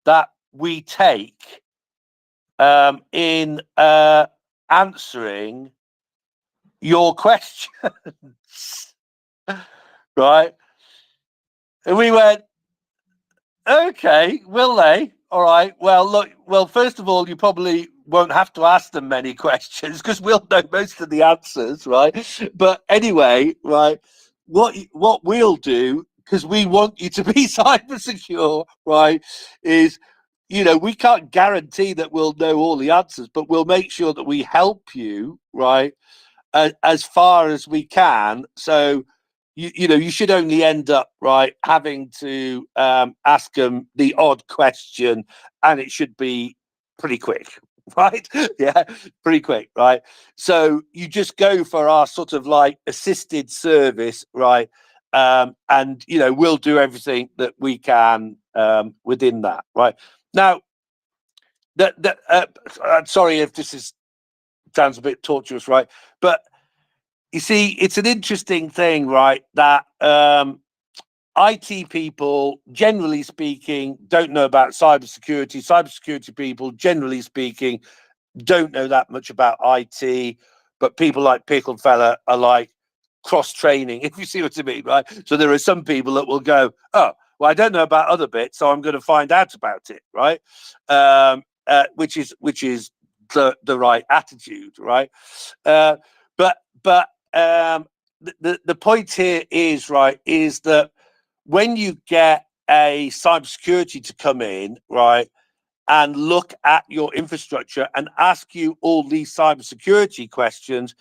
that we take in answering your questions, right? And we went, okay, will they? All right. Well, look. Well, first of all, you probably won't have to ask them many questions because we'll know most of the answers, right? But anyway, right. What we'll do, because we want you to be cyber secure, right, is, you know, we can't guarantee that we'll know all the answers, but we'll make sure that we help you, right, as far as we can. So you know, you should only end up, right, having to ask them the odd question, and it should be pretty quick, right? Yeah, pretty quick, right? So you just go for our sort of like assisted service, right? And you know, we'll do everything that we can within that, right? Now, sorry if this sounds a bit torturous, right? But you see, it's an interesting thing, right? That IT people, generally speaking, don't know about cybersecurity. Cybersecurity people, generally speaking, don't know that much about IT. But people like Pickled Fella are like cross-training, if you see what I mean, right? So there are some people that will go, oh, well, I don't know about other bits, so I'm going to find out about it, right? Which is the right attitude, right? But the point here is, right, is that when you get a cybersecurity to come in, right, and look at your infrastructure and ask you all these cybersecurity questions,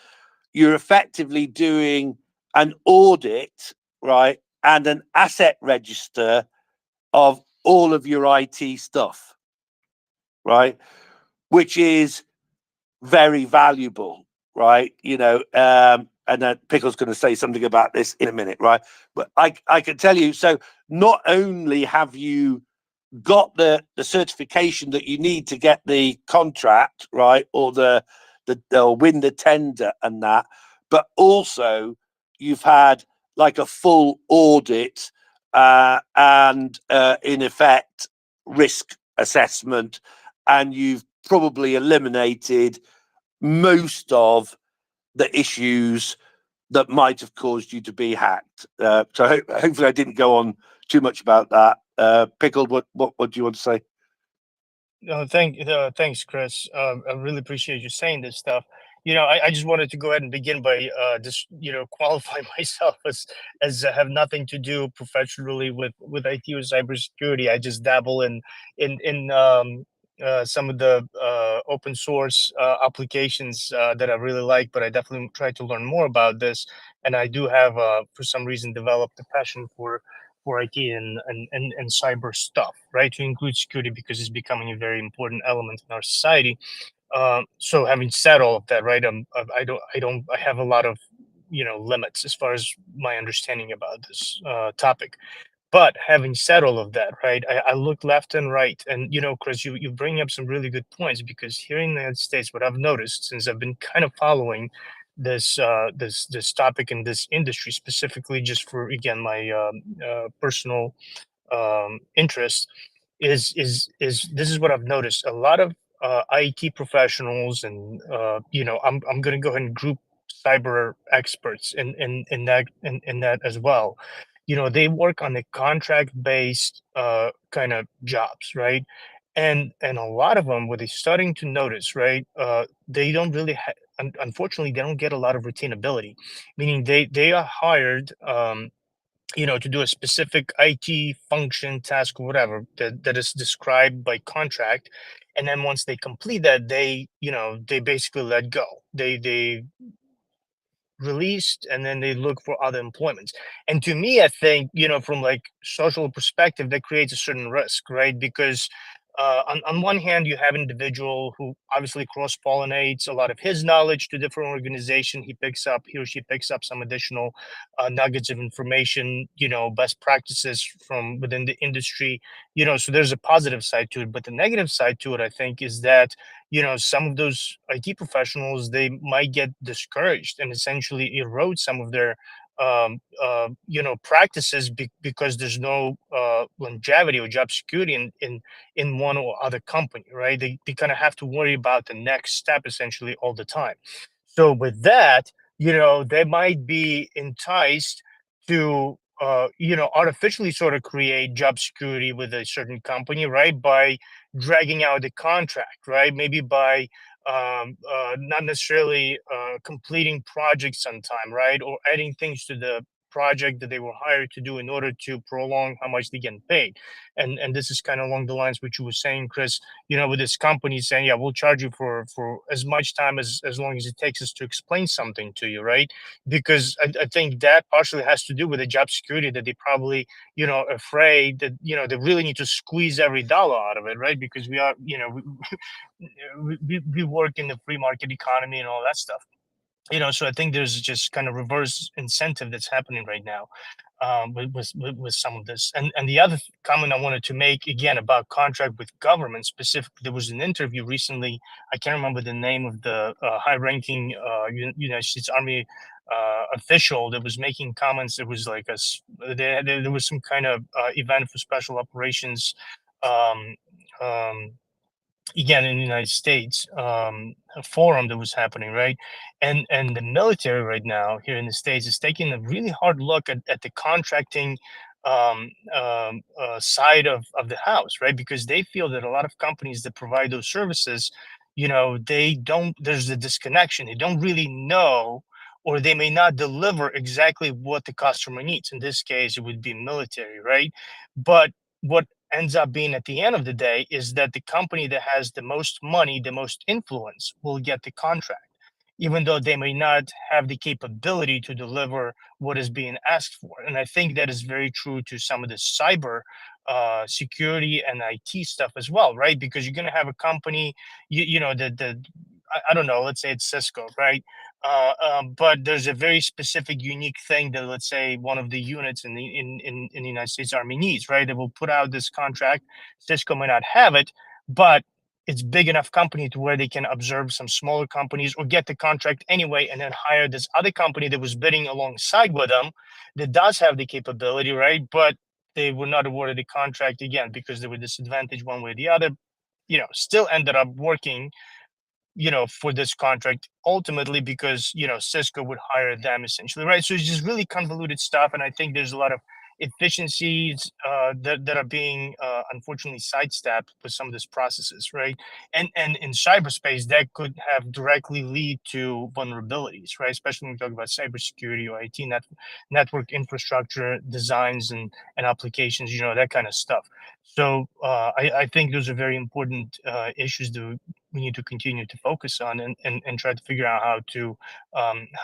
you're effectively doing an audit, right, and an asset register of all of your IT stuff, right, which is very valuable, right? You know, and then Pickle's going to say something about this in a minute, right? But I can tell you, so not only have you got the certification that you need to get the contract, right, or or win the tender and that, but also you've had like a full audit and in effect risk assessment, and you've probably eliminated most of the issues that might have caused you to be hacked. So hopefully I didn't go on too much about that. Pickled, what do you want to say? No, thanks, Chris. I really appreciate you saying this stuff. I just wanted to go ahead and begin by just qualify myself as have nothing to do professionally with IT or cybersecurity. I just dabble in some of the open source applications that I really like, but I definitely try to learn more about this. And I do have, for some reason, developed a passion for IT and cyber stuff, right? To include security because it's becoming a very important element in our society. So having said all of that, right? I have a lot of limits as far as my understanding about this topic. But having said all of that, right, I look left and right, and Chris, you bring up some really good points because here in the United States, what I've noticed since I've been kind of following this topic in this industry specifically, just for again my personal interest, is this is what I've noticed. A lot of IT professionals, and I'm going to go ahead and group cyber experts in that as well. They work on the contract based kind of jobs, right? And a lot of them, what they're starting to notice, right? They don't really unfortunately they don't get a lot of retainability, meaning they are hired to do a specific IT function, task, or whatever that is described by contract. And then once they complete that, they basically let go. They released and then they look for other employments. And to me, I think, from like social perspective, that creates a certain risk, right? Because on one hand, you have an individual who obviously cross pollinates a lot of his knowledge to different organization. He or she picks up some additional nuggets of information, best practices from within the industry, so there's a positive side to it. But the negative side to it, I think, is that some of those IT professionals, they might get discouraged and essentially erode some of their practices because there's no longevity or job security in one or other company, right? They kind of have to worry about the next step essentially all the time. So with that, they might be enticed to artificially sort of create job security with a certain company, right? By dragging out the contract, right? Maybe by not necessarily completing projects on time, right? Or adding things to the project that they were hired to do in order to prolong how much they get paid. And this is kind of along the lines which you were saying, Chris, with this company saying, yeah, we'll charge you for as much time as long as it takes us to explain something to you, right? Because I think that partially has to do with the job security that they probably afraid that they really need to squeeze every dollar out of it, right? Because we are we work in the free market economy and all that stuff. So I think there's just kind of reverse incentive that's happening right now with some of this. And the other comment I wanted to make again about contract with government specifically, there was an interview recently. I can't remember the name of the high-ranking United States Army official that was making comments. It was like there was some kind of event for special operations. Um, um, Again in the United States, a forum that was happening, right? And the military right now here in the States is taking a really hard look at the contracting side of the house, right? Because they feel that a lot of companies that provide those services, they don't. There's a disconnection. They don't really know, or they may not deliver exactly what the customer needs. In this case, it would be military, right? But what ends up being at the end of the day is that the company that has the most money, the most influence will get the contract, even though they may not have the capability to deliver what is being asked for. And I think that is very true to some of the cyber security and IT stuff as well, right? Because you're going to have a company, I don't know, let's say it's Cisco, right? But there's a very specific, unique thing that, let's say, one of the units in the United States Army needs, right? They will put out this contract. Cisco may not have it, but it's big enough company to where they can observe some smaller companies or get the contract anyway, and then hire this other company that was bidding alongside with them that does have the capability, right? But they were not awarded the contract again because they were disadvantaged one way or the other. Still ended up working for this contract ultimately because, Cisco would hire them essentially, right? So it's just really convoluted stuff. And I think there's a lot of efficiencies that are being unfortunately sidestepped with some of these processes, right? And in cyberspace, that could have directly lead to vulnerabilities, right? Especially when we talk about cybersecurity or IT network infrastructure designs and applications, that kind of stuff. So I think those are very important issues that we need to continue to focus on and try to figure out how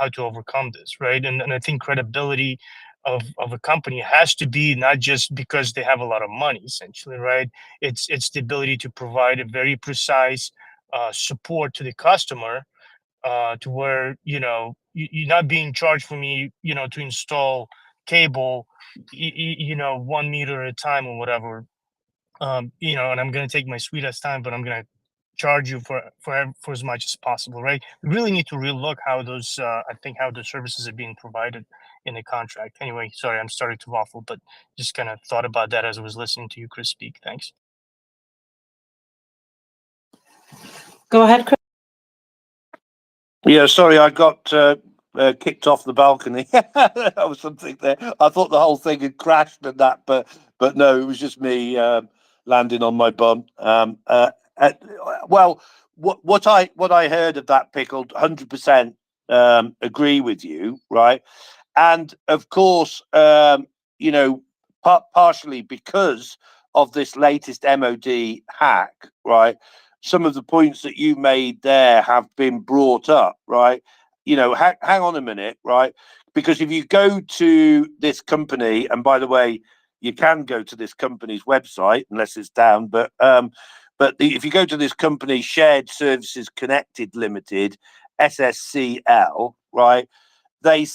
to overcome this, right? And I think credibility of a company has to be not just because they have a lot of money, essentially, right? It's the ability to provide a very precise support to the customer, to where you're not being charged for me, to install cable, 1 meter at a time or whatever. And I'm gonna take my sweet ass time, but I'm gonna charge you for as much as possible, right? We really need to relook how those I think how the services are being provided in the contract. Anyway, sorry, I'm starting to waffle, but just kind of thought about that as I was listening to you, Chris, speak. Thanks. Go ahead, Chris. Yeah, sorry, I got kicked off the balcony. That was something there. I thought the whole thing had crashed and that, but no, it was just me landing on my bum. Well, what I heard of that, Pickled, 100% agree with you, right? And of course, partially because of this latest MOD hack, right? Some of the points that you made there have been brought up, right? Hang on a minute, right? Because if you go to this company, and by the way, you can go to this company's website unless it's down, but if you go to this company, Shared Services Connected Limited, SSCL, right? They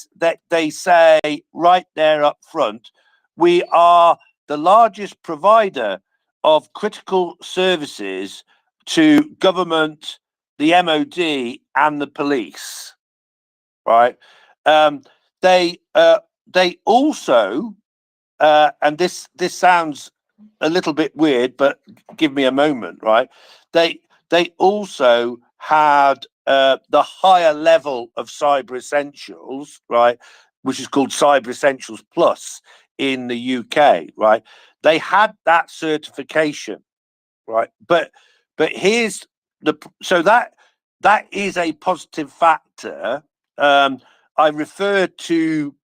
say right there up front, we are the largest provider of critical services to government, the MOD, and the police. Right? They also, and this sounds a little bit weird, but give me a moment. Right? They also had the higher level of Cyber Essentials, right, which is called Cyber Essentials Plus in the UK. Right? They had that certification. Right? But here's so that is a positive factor. I referred to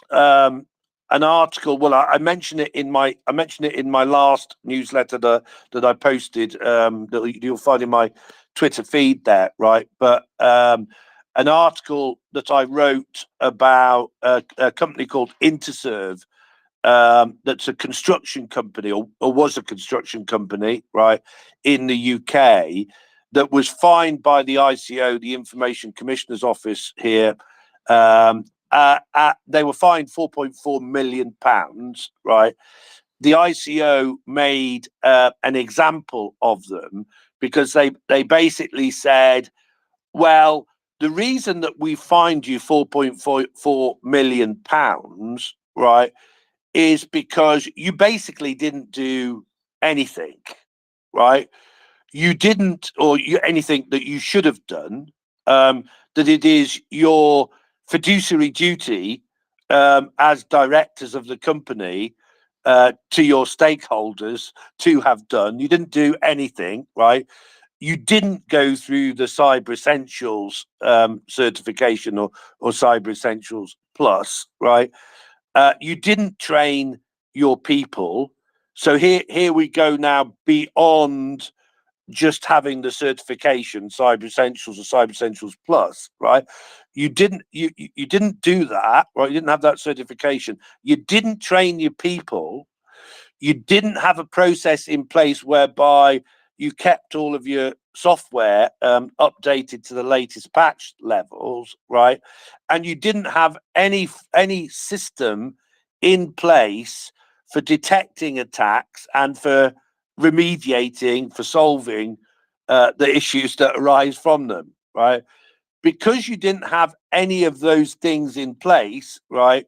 an article. Well, I mentioned it in my last newsletter that I posted, that you'll find in my Twitter feed there, right? But an article that I wrote about a company called Interserve, that's a construction company, or was a construction company, right, in the UK, that was fined by the ICO, the Information Commissioner's Office here. They were fined £4.4 million, right? The ICO made an example of them because they basically said, well, the reason that we fined you £4.4 million, right, is because you basically didn't do anything, right? You didn't, or anything that you should have done, that it is your fiduciary duty as directors of the company to your stakeholders to have done. You didn't do anything, right? You didn't go through the Cyber Essentials certification or Cyber Essentials Plus, right? You didn't train your people. So here we go now beyond just having the certification, Cyber Essentials or Cyber Essentials Plus, right? You didn't do that, right? You didn't have that certification. You didn't train your people. You didn't have a process in place whereby you kept all of your software updated to the latest patch levels, right? And you didn't have any system in place for detecting attacks and for remediating, for solving the issues that arise from them, right? Because you didn't have any of those things in place, right?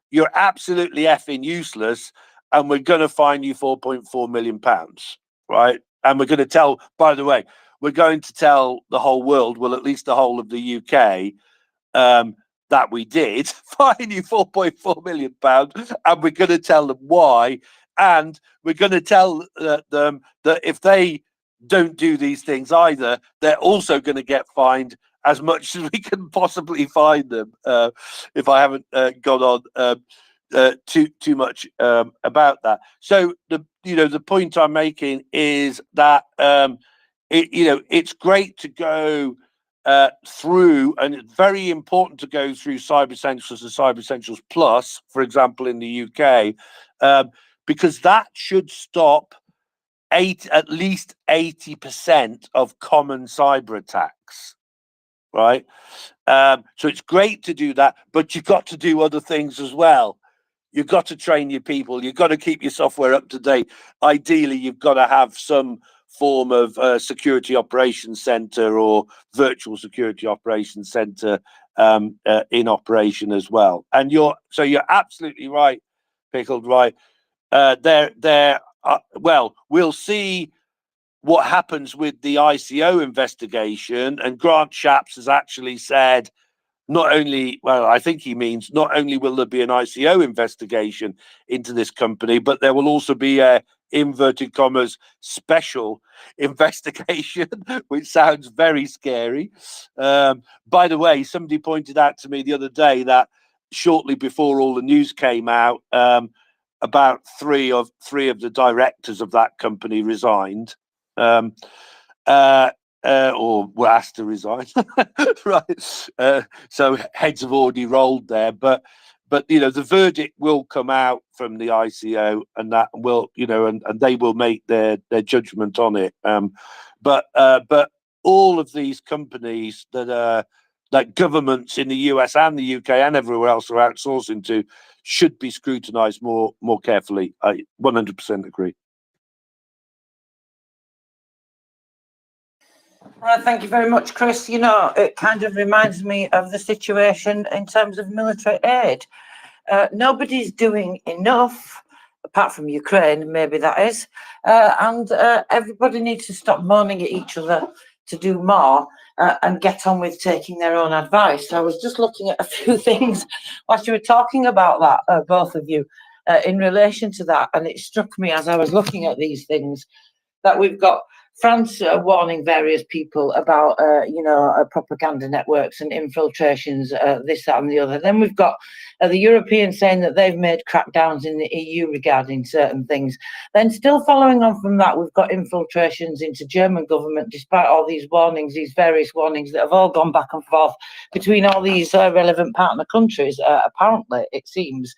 You're absolutely effing useless, and we're going to fine you £4.4 million, right? And we're going to tell, by the way, we're going to tell the whole world, well, at least the whole of the UK, that we did fine you £4.4 million, and we're going to tell them why, and we're going to tell them that if they don't do these things either, they're also going to get fined as much as we can possibly fine them. If I haven't gone on too much about that. So the point I'm making is that it's great to go through, and it's very important to go through Cyber Essentials and Cyber Essentials Plus, for example, in the UK, because that should stop at least 80% of common cyber attacks, right? So it's great to do that, but you've got to do other things as well. You've got to train your people. You've got to keep your software up to date. Ideally, you've got to have some form of security operations center or virtual security operations center in operation as well. And you're absolutely right, Pickled, right? Well, we'll see what happens with the ICO investigation. And Grant Shapps has actually said, not only, well, I think he means not only will there be an ICO investigation into this company, but there will also be a inverted commas special investigation, which sounds very scary. By the way, somebody pointed out to me the other day that shortly before all the news came out, about three of the directors of that company resigned. Or were asked to resign, right? So heads have already rolled there, but the verdict will come out from the ICO, and that will, and they will make their judgment on it. But all of these companies that governments in the US and the UK and everywhere else are outsourcing to should be scrutinised more carefully. I 100% agree. Thank you very much, Chris. It kind of reminds me of the situation in terms of military aid. Nobody's doing enough, apart from Ukraine, maybe that is, and everybody needs to stop moaning at each other to do more and get on with taking their own advice. I was just looking at a few things whilst you were talking about that, both of you, in relation to that, and it struck me as I was looking at these things that we've got France warning various people about, propaganda networks and infiltrations, this, that, and the other. Then we've got the Europeans saying that they've made crackdowns in the EU regarding certain things. Then still following on from that, we've got infiltrations into German government, despite all these warnings, these various warnings that have all gone back and forth between all these relevant partner countries, apparently, it seems.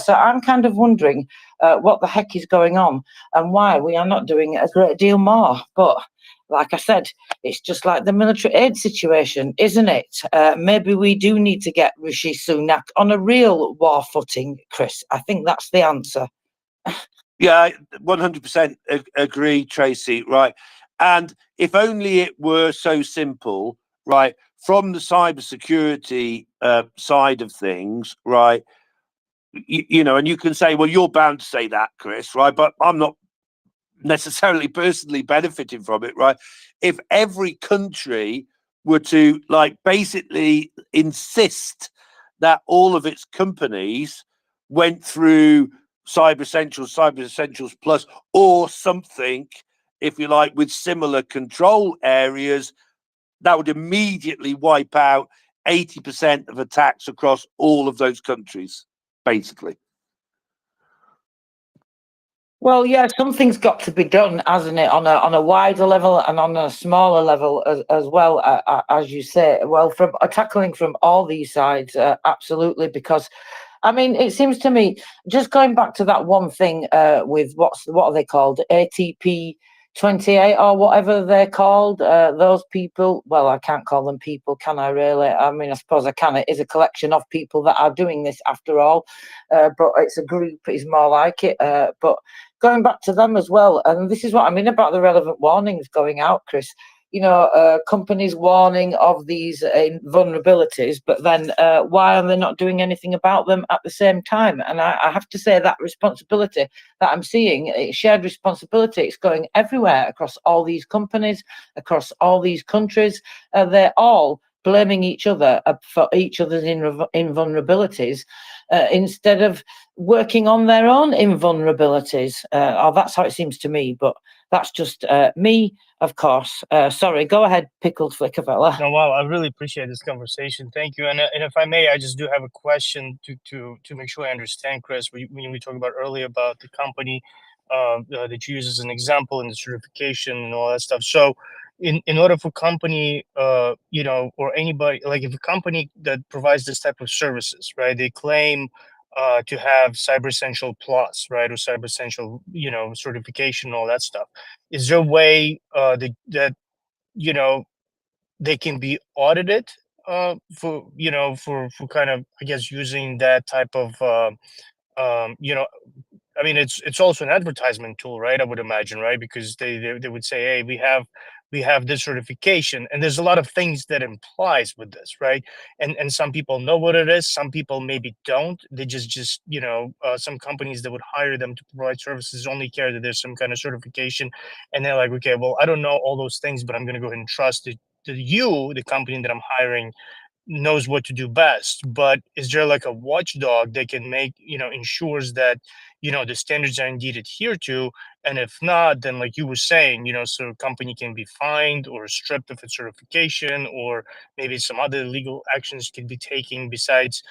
So I'm kind of wondering what the heck is going on and why we are not doing a great deal more. But like I said, it's just like the military aid situation, isn't it? Maybe we do need to get Rishi Sunak on a real war footing, Chris. I think that's the answer. Yeah, I 100% agree, Tracy, right? And if only it were so simple, right, from the cybersecurity side of things, right, and you can say, well, you're bound to say that, Chris, right? But I'm not necessarily personally benefiting from it, right? If every country were to basically insist that all of its companies went through Cyber Essentials Plus, or something, if you like, with similar control areas, that would immediately wipe out 80% of attacks across all of those countries. Basically. Well, yeah, something's got to be done, hasn't it, on a wider level and on a smaller level as well, as you say. Well, from tackling from all these sides, absolutely, because I mean, it seems to me, just going back to that one thing with what are they called, ATP 28 or whatever they're called, those people, well, I can't call them people, can I really? I mean, I suppose I can. It is a collection of people that are doing this after all, but it's a group, is more like it. But going back to them as well, and this is what I mean about the relevant warnings going out, Chris, companies warning of these vulnerabilities, but then why are they not doing anything about them at the same time? And I have to say that responsibility that I'm seeing, shared responsibility, it's going everywhere across all these companies, across all these countries. They're all blaming each other for each other's invulnerabilities instead of working on their own invulnerabilities. Or that's how it seems to me, but that's just me, of course. Sorry, go ahead, Pickled Flickerfella. No, wow, I really appreciate this conversation. Thank you. And if I may, I just do have a question to make sure I understand, Chris. When we talked about earlier about the company that you use as an example in the certification and all that stuff. So, in order for company, or anybody, like if a company that provides this type of services, right, they claim to have Cyber Essential Plus, right, or Cyber Essential, certification, all that stuff. Is there a way that they can be audited for kind of, I guess, using that type of I mean, it's also an advertisement tool, right? I would imagine, right? Because they would say, hey, we have this certification, and there's a lot of things that implies with this, right? And some people know what it is, some people maybe don't. They just some companies that would hire them to provide services only care that there's some kind of certification, and they're like, okay, well, I don't know all those things, but I'm going to go ahead and trust that you, the company that I'm hiring, knows what to do best. But is there like a watchdog that can ensures that the standards are indeed adhered to? And if not, then like you were saying, so a company can be fined or stripped of its certification, or maybe some other legal actions can be taken besides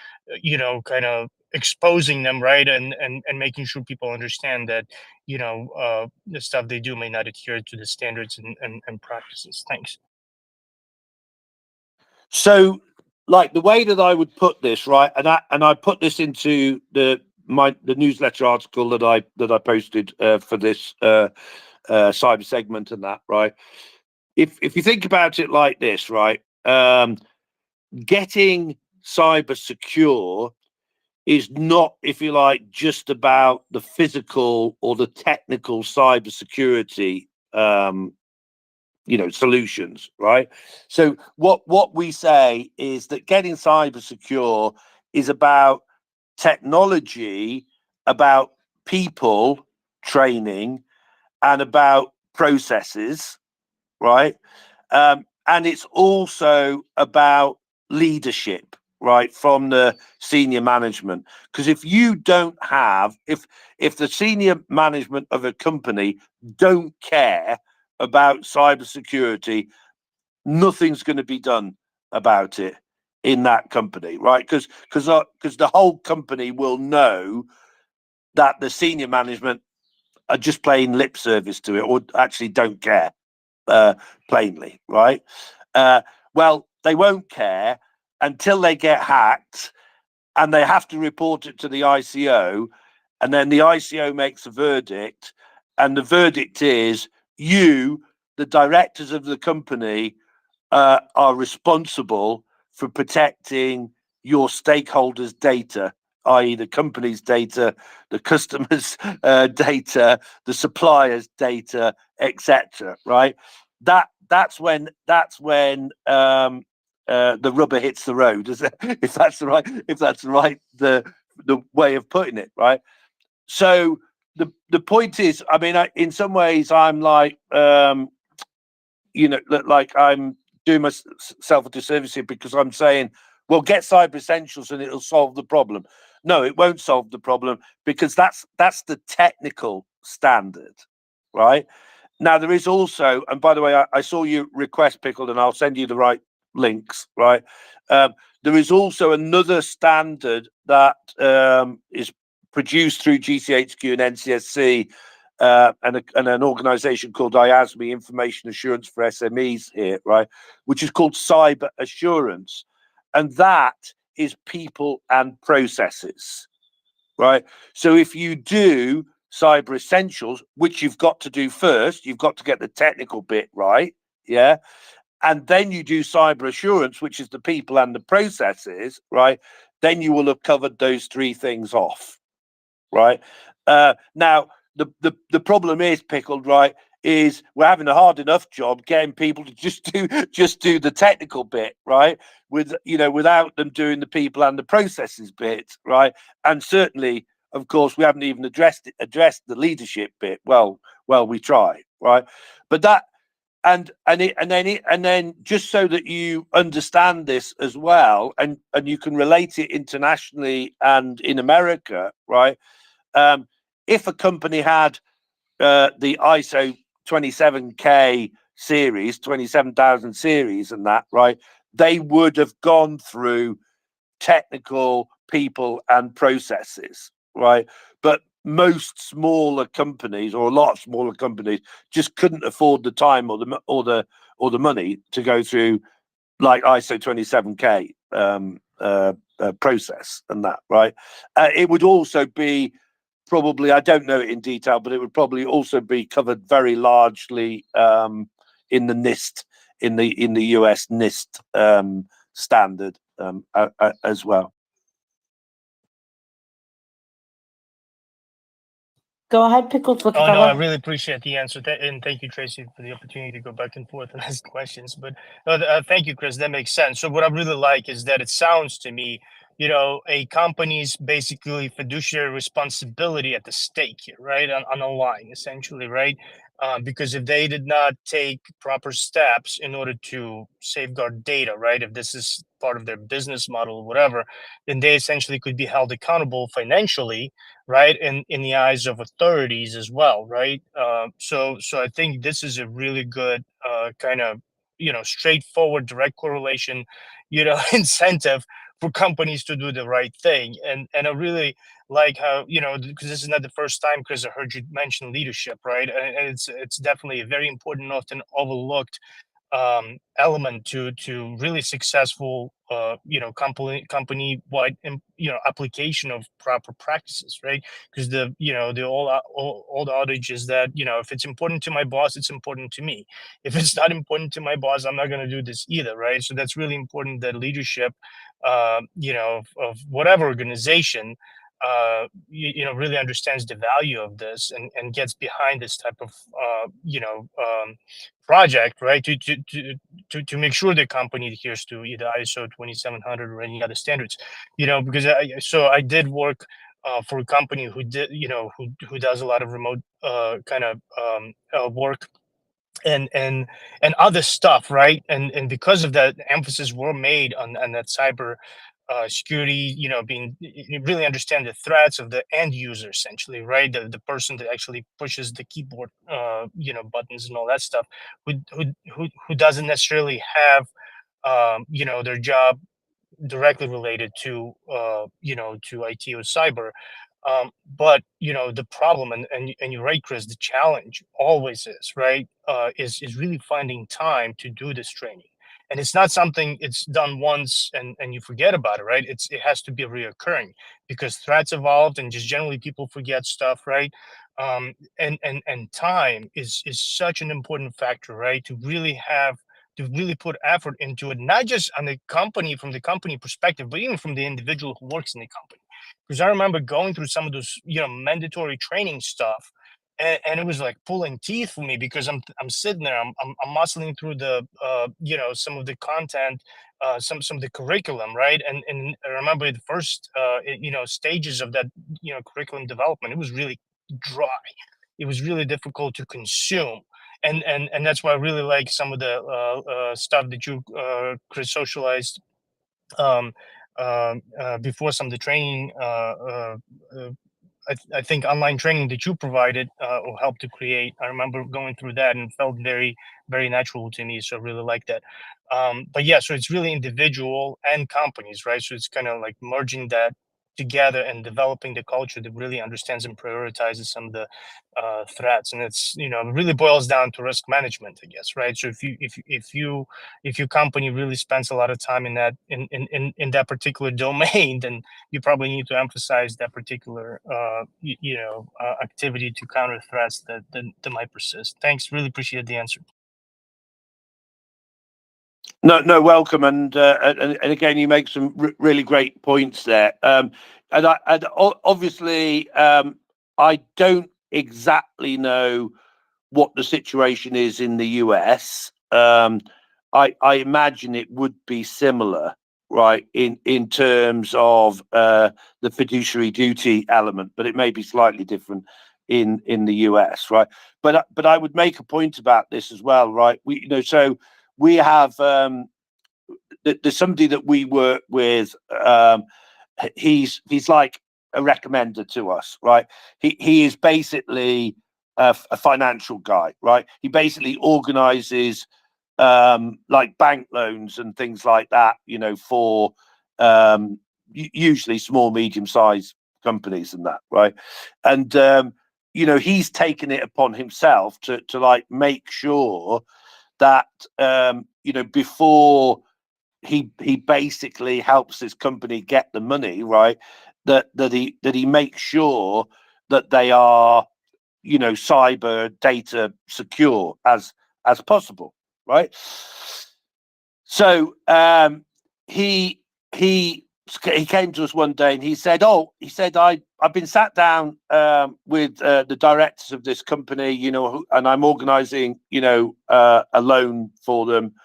kind of exposing them, right? And making sure people understand that the stuff they do may not adhere to the standards and practices. Thanks. So, like the way that I would put this, right, and I put this into the newsletter article that I posted for this cyber segment and that, right. If you think about it like this, right, getting cyber secure is not, if you like, just about the physical or the technical cyber security solutions, right? So what we say is that getting cyber secure is about technology, about people training, and about processes, right? And it's also about leadership, right, from the senior management. Because if you don't have, if the senior management of a company don't care about cybersecurity, nothing's going to be done about it in that company, right? Because the whole company will know that the senior management are just playing lip service to it, or actually don't care, plainly, right? Well, they won't care until they get hacked, and they have to report it to the ICO, and then the ICO makes a verdict, and the verdict is you, the directors of the company, are responsible for protecting your stakeholders' data, i.e. the company's data, the customers' data, the suppliers' data, etc. Right? That's when the rubber hits the road, is it? If that's the right the way of putting it, right? So the point is, I mean, in some ways, I'm like, like I'm doing myself a disservice here, because I'm saying, well, get Cyber Essentials and it'll solve the problem. No, it won't solve the problem, because that's the technical standard, right? Now, there is also, and by the way, I saw you request, Pickled, and I'll send you the right links, right? There is also another standard that is produced through GCHQ and NCSC, and an organization called IASME, Information Assurance for SMEs here, right, which is called Cyber Assurance. And that is people and processes, right? So if you do Cyber Essentials, which you've got to do first, you've got to get the technical bit right, yeah? And then you do Cyber Assurance, which is the people and the processes, right? Then you will have covered those three things off, right? Now, the problem is, Pickled, right, is we're having a hard enough job getting people to just do the technical bit, right? Without them doing the people and the processes bit, right? And certainly, of course, we haven't even addressed the leadership bit. Well, we try, right? But that and then just so that you understand this as well, and you can relate it internationally and in America, right? If a company had the ISO 27K series, 27,000 series, and that, right, they would have gone through technical people and processes, right? But most smaller companies, or a lot of smaller companies, just couldn't afford the time or the money to go through like ISO 27K process and that, right? It would also be probably, I don't know it in detail, but it would probably also be covered very largely in the NIST, in the US NIST standard as well. Go ahead, Pickles. Oh no, I really appreciate the answer, and thank you, Tracy, for the opportunity to go back and forth and ask questions. But thank you, Chris. That makes sense. So what I really like is that it sounds to me, a company's basically fiduciary responsibility at the stake here, right, on the line, essentially, right? Because if they did not take proper steps in order to safeguard data, right, if this is part of their business model or whatever, then they essentially could be held accountable financially, right, in the eyes of authorities as well, right? So I think this is a really good kind of straightforward direct correlation, incentive for companies to do the right thing. And I really like how, because this is not the first time, Chris, I heard you mention leadership, right? And it's definitely a very important, often overlooked element to really successful company wide application of proper practices, right? Because the old adage is that if it's important to my boss, it's important to me. If it's not important to my boss, I'm not going to do this either, right? So that's really important, that leadership of whatever organization really understands the value of this, and gets behind this type of project, right, to make sure the company adheres to either ISO 2700 or any other standards, because I did work for a company who did, who does a lot of remote kind of work and other stuff, right? And because of that, emphasis were made on that cyber security, being, you really understand the threats of the end user, essentially, right? The person that actually pushes the keyboard buttons and all that stuff, who doesn't necessarily have their job directly related to to IT or cyber. But the problem, and you're right, Chris, the challenge always is, right, is really finding time to do this training. And it's not something it's done once and you forget about it, right? It has to be reoccurring, because threats evolved, and just generally people forget stuff, right? And time is such an important factor, right? To really put effort into it, not just on the company, from the company perspective, but even from the individual who works in the company. Because I remember going through some of those, mandatory training stuff, and it was like pulling teeth for me, because I'm sitting there, I'm muscling through the, some of the content, some of the curriculum, right? And I remember the first, stages of that, curriculum development, it was really dry. It was really difficult to consume. And that's why I really like some of the stuff that you, Chris, socialized before some of the training. I think online training that you provided or helped to create. I remember going through that, and it felt very, very natural to me. So I really like that. But yeah, so it's really individual and companies, right? So it's kind of like merging that together and developing the culture that really understands and prioritizes some of the threats. And it's, it really boils down to risk management, I guess, right? So if your company really spends a lot of time in that particular domain, then you probably need to emphasize that particular activity to counter threats that might persist. Thanks, really appreciate the answer. No, welcome, and again, you make some really great points there. And obviously, I don't exactly know what the situation is in the US. I imagine it would be similar, right, in terms of the fiduciary duty element, but it may be slightly different in the US, right? But I would make a point about this as well, right? So we have there's somebody that we work with. He's like a recommender to us, right? He is basically a financial guy, right? He basically organizes like bank loans and things like that, for usually small, medium-sized companies and that, right? And he's taken it upon himself to like make sure that before he basically helps this company get the money, right? That he makes sure that they are cyber data secure as possible, right? So he came to us one day and he said, I've been sat down with the directors of this company, and I'm organizing a loan for them.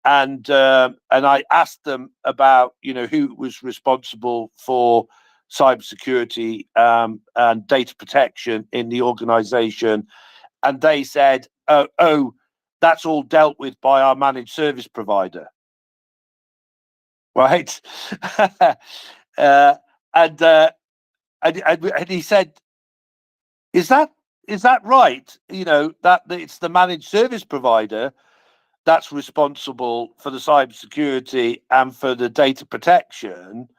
And I asked them about who was responsible for cybersecurity and data protection in the organization, and they said, "Oh, that's all dealt with by our managed service provider." Right? And he said, "Is that right? That it's the managed service provider that's responsible for the cybersecurity and for the data protection?"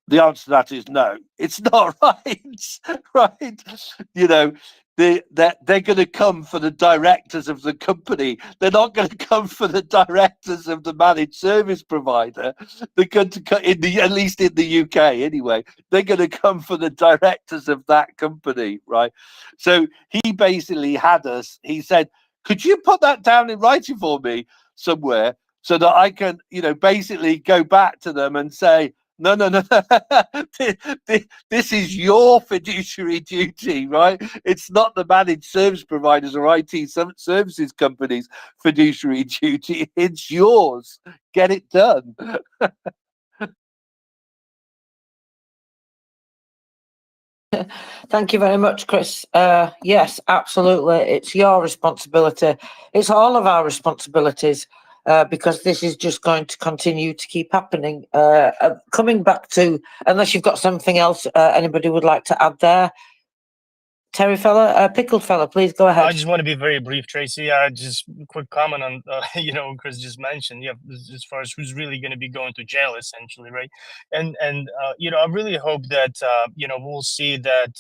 The answer to that is no, it's not right. Right? They're going to come for the directors of the company. They're not going to come for the directors of the managed service provider. They're going to come at least in the UK anyway. They're going to come for the directors of that company, right? So he basically had us. He said, "Could you put that down in writing for me somewhere so that I can, basically go back to them and say, no. This is your fiduciary duty, right? It's not the managed service providers or IT services companies' fiduciary duty. It's yours. Get it done." Thank you very much, Chris. Yes, absolutely. It's your responsibility. It's all of our responsibilities because this is just going to continue to keep happening. Coming back to, unless you've got something else anybody would like to add there. Terry fella, pickled fella, please go ahead. I just want to be very brief, Tracy. Just a quick comment on, Chris just mentioned, as far as who's really going to be going to jail, essentially, right? And I really hope that, we'll see that,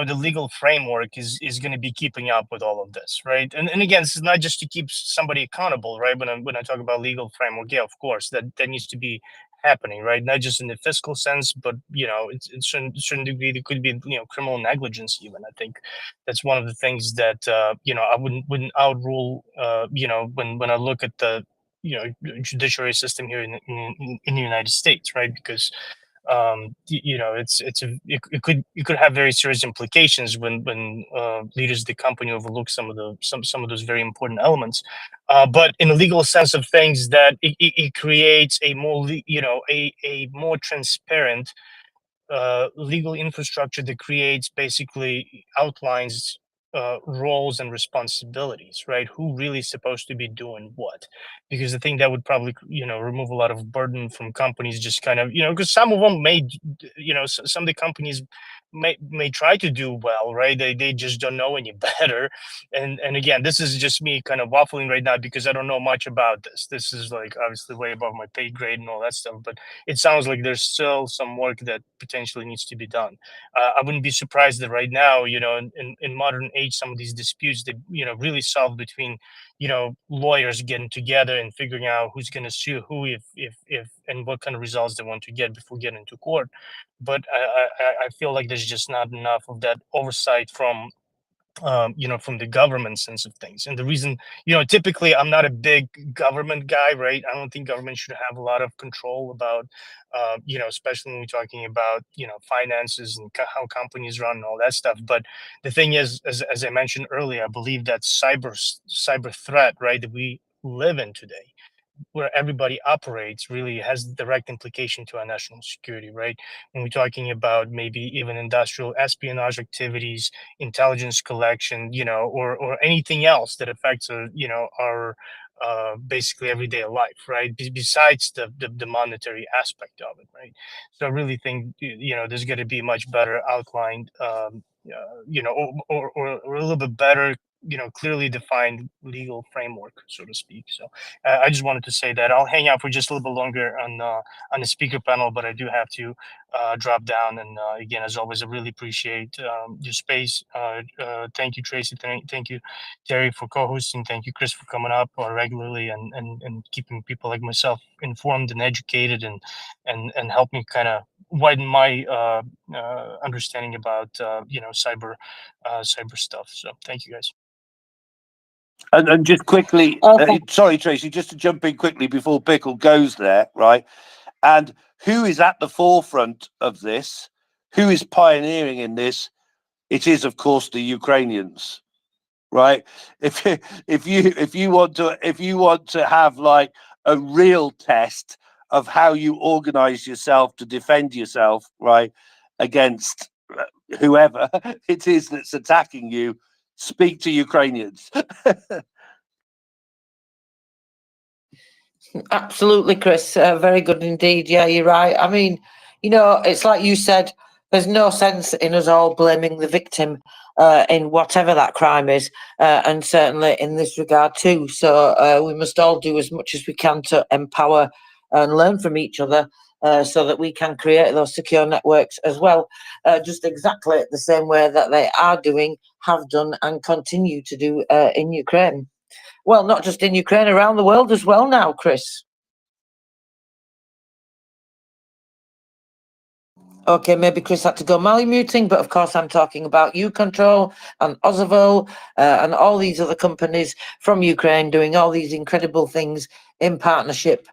the legal framework is going to be keeping up with all of this, right? And again, this is not just to keep somebody accountable, right? When I talk about legal framework, yeah, of course, that needs to be happening, right? Not just in the fiscal sense, but it's certain degree there could be criminal negligence even. I think that's one of the things that I wouldn't outrule when I look at the judiciary system here in the United States, right? Because it could have very serious implications when leaders of the company overlook some of those very important elements. But in the legal sense of things, that it creates a more a more transparent legal infrastructure that creates basically outlines roles and responsibilities, right? Who really is supposed to be doing what? Because I think that would probably remove a lot of burden from companies, just kind of because some of them may some of the companies may try to do well, right? They just don't know any better. And again, this is just me kind of waffling right now because I don't know much about this. This is like obviously way above my pay grade and all that stuff, but it sounds like there's still some work that potentially needs to be done. I wouldn't be surprised that right now, in modern age, some of these disputes that really solve between lawyers getting together and figuring out who's going to sue who, if and what kind of results they want to get before getting to court. But I feel like there's just not enough of that oversight from from the government sense of things. And the reason, typically I'm not a big government guy, right? I don't think government should have a lot of control about, especially when we're talking about, finances and how companies run and all that stuff. But the thing is, as I mentioned earlier, I believe that cyber threat, right, that we live in today, where everybody operates, really has direct implication to our national security, right? When we're talking about maybe even industrial espionage activities, intelligence collection, or anything else that affects our basically everyday life, right? Besides the monetary aspect of it, right? So I really think there's going to be much better outlined, or a little bit better, clearly defined legal framework, so to speak. So I just wanted to say that I'll hang out for just a little bit longer on the speaker panel, but I do have to drop down. And again, as always, I really appreciate your space. Thank you, Tracy. Thank you, Terry, for co-hosting. Thank you, Chris, for coming up regularly and keeping people like myself informed and educated and help me kind of widen my understanding about cyber stuff. So thank you, guys. And just quickly, Okay. sorry, Tracy, just to jump in quickly before Pickle goes there, right? And who is at the forefront of this? Who is pioneering in this? It is, of course, the Ukrainians, right? If you want to have like a real test of how you organize yourself to defend yourself, right, against whoever it is that's attacking you, speak to Ukrainians. Absolutely, Chris. Very good indeed. Yeah, you're right. I mean, it's like you said, there's no sense in us all blaming the victim in whatever that crime is, and certainly in this regard too. So we must all do as much as we can to empower and learn from each other so that we can create those secure networks as well, just exactly the same way that they are doing, have done, and continue to do in Ukraine. Well, not just in Ukraine, around the world as well now, Chris. Okay, maybe Chris had to go muting, but of course I'm talking about U-Control and Ozavo and all these other companies from Ukraine doing all these incredible things in partnership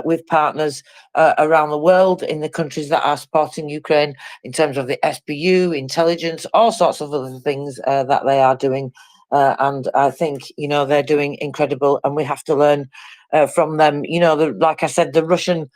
with partners around the world in the countries that are supporting Ukraine in terms of the SBU, intelligence, all sorts of other things that they are doing. And I think, they're doing incredible and we have to learn from them. Like I said, the Russian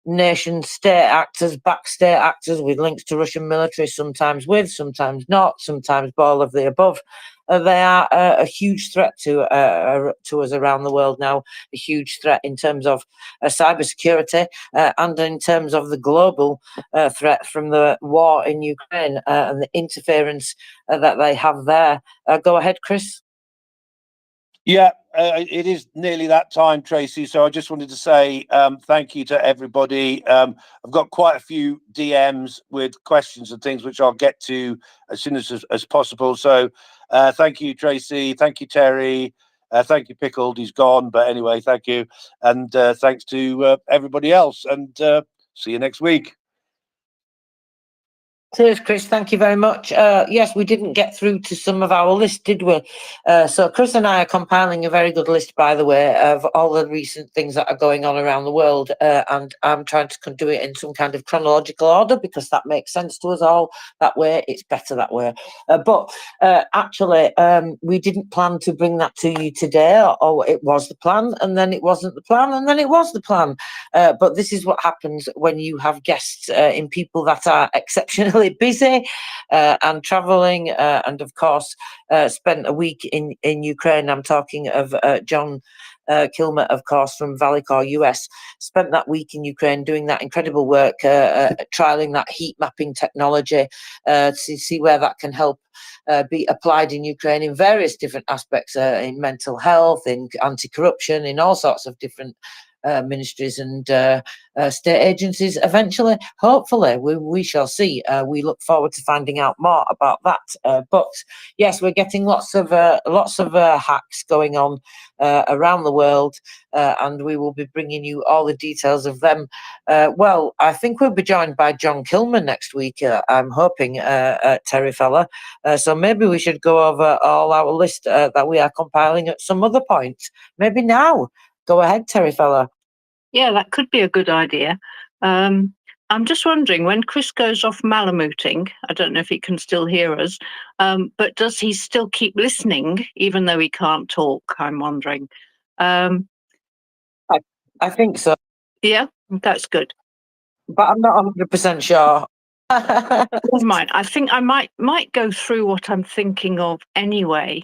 nation state actors, back state actors with links to Russian military, sometimes with, sometimes not, sometimes all of the above. They are a huge threat to us around the world now, a huge threat in terms of cybersecurity and in terms of the global threat from the war in Ukraine and the interference that they have there. Go ahead, Chris. Yeah, it is nearly that time, Tracy. So I just wanted to say thank you to everybody. I've got quite a few DMs with questions and things, which I'll get to as soon as possible. So thank you, Tracy. Thank you, Terry. Thank you, Pickled. He's gone. But anyway, thank you. And thanks to everybody else. And see you next week. Cheers, Chris. Thank you very much. Yes, we didn't get through to some of our list, did we? So Chris and I are compiling a very good list, by the way, of all the recent things that are going on around the world. And I'm trying to do it in some kind of chronological order because that makes sense to us all. That way, it's better that way. But actually, we didn't plan to bring that to you today, or it was the plan, and then it wasn't the plan, and then it was the plan. But this is what happens when you have guests in people that are exceptionally busy and traveling and of course spent a week in Ukraine. I'm talking of John Kilmer, of course, from Valleycore US, spent that week in Ukraine doing that incredible work, trialing that heat mapping technology to see where that can help be applied in Ukraine in various different aspects, in mental health, in anti-corruption, in all sorts of different ministries and state agencies eventually. Hopefully, we shall see. We look forward to finding out more about that. But yes, we're getting lots of hacks going on around the world, and we will be bringing you all the details of them. Well, I think we'll be joined by John Kilman next week. I'm hoping, Terry Fella. So maybe we should go over all our list that we are compiling at some other point. Maybe now. Go ahead, Terry Fella. Yeah, that could be a good idea. I'm just wondering, when Chris goes off malamooting, I don't know if he can still hear us, but does he still keep listening even though he can't talk? I'm wondering. I think so. Yeah, that's good. But I'm not 100% sure. Never mind. I think I might go through what I'm thinking of anyway,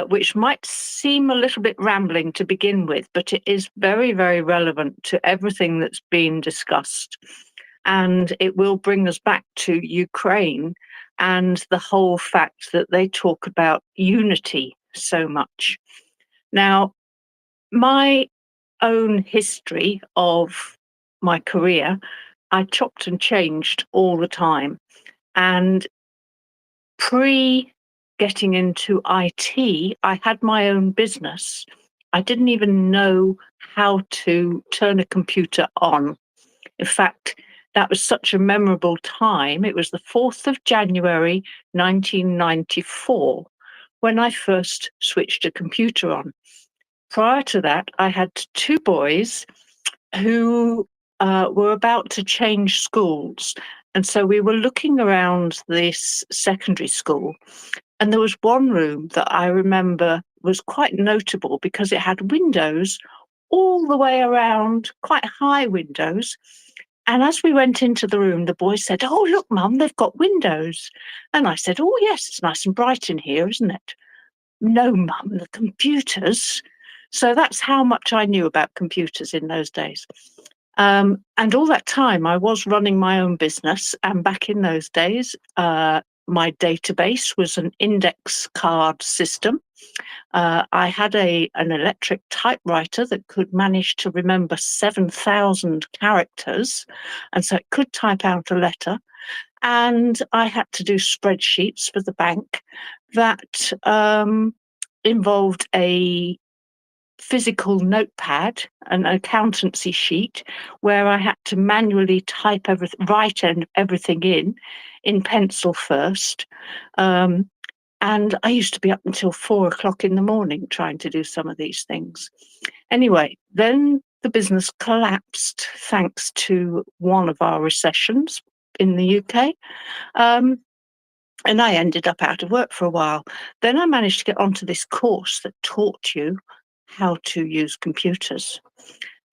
which might seem a little bit rambling to begin with, but it is very, very relevant to everything that's been discussed. And it will bring us back to Ukraine and the whole fact that they talk about unity so much. Now, my own history of my career, I chopped and changed all the time. And getting into IT, I had my own business. I didn't even know how to turn a computer on. In fact, that was such a memorable time. It was the 4th of January, 1994, when I first switched a computer on. Prior to that, I had 2 boys who were about to change schools. And so we were looking around this secondary school, and there was one room that I remember was quite notable because it had windows all the way around, quite high windows. And as we went into the room, the boy said, "Oh, look, Mum, they've got windows." And I said, "Oh, yes, it's nice and bright in here, isn't it?" "No, Mum, the computers." So that's how much I knew about computers in those days. And all that time, I was running my own business. And back in those days, my database was an index card system. I had an electric typewriter that could manage to remember 7,000 characters, and so it could type out a letter. And I had to do spreadsheets for the bank that involved a physical notepad, an accountancy sheet, where I had to manually write everything in pencil first. And I used to be up until 4 o'clock in the morning trying to do some of these things. Anyway, then the business collapsed thanks to one of our recessions in the UK. And I ended up out of work for a while. Then I managed to get onto this course that taught you how to use computers.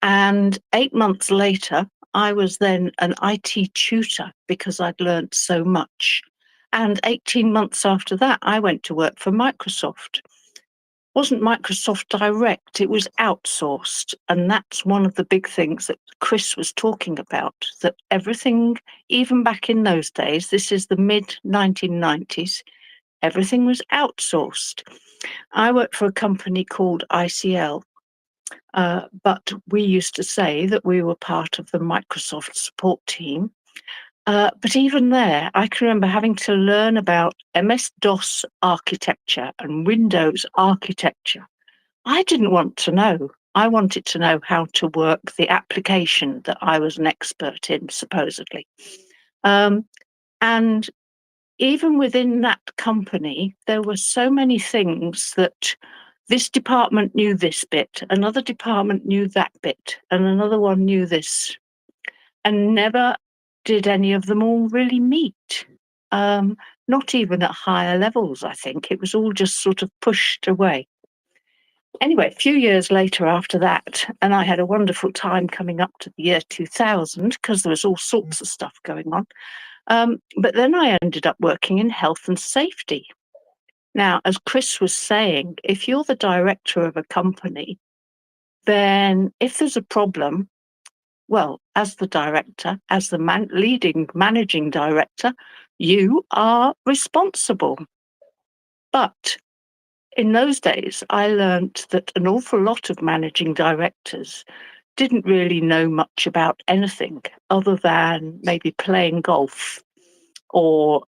And 8 months later, I was then an IT tutor because I'd learned so much. And 18 months after that, I went to work for Microsoft. Wasn't Microsoft direct, it was outsourced. And that's one of the big things that Chris was talking about, that everything, even back in those days, this is the mid-1990s, everything was outsourced. I worked for a company called ICL, but we used to say that we were part of the Microsoft support team. But even there, I can remember having to learn about MS-DOS architecture and Windows architecture. I didn't want to know. I wanted to know how to work the application that I was an expert in, supposedly. And even within that company, there were so many things that this department knew this bit, another department knew that bit, and another one knew this. And never did any of them all really meet. Not even at higher levels, I think. It was all just sort of pushed away. Anyway, a few years later after that, and I had a wonderful time coming up to the year 2000 because there was all sorts of stuff going on. But then I ended up working in health and safety. Now, as Chris was saying, if you're the director of a company, then if there's a problem, well, as the director, as the leading managing director, you are responsible. But in those days, I learnt that an awful lot of managing directors didn't really know much about anything other than maybe playing golf or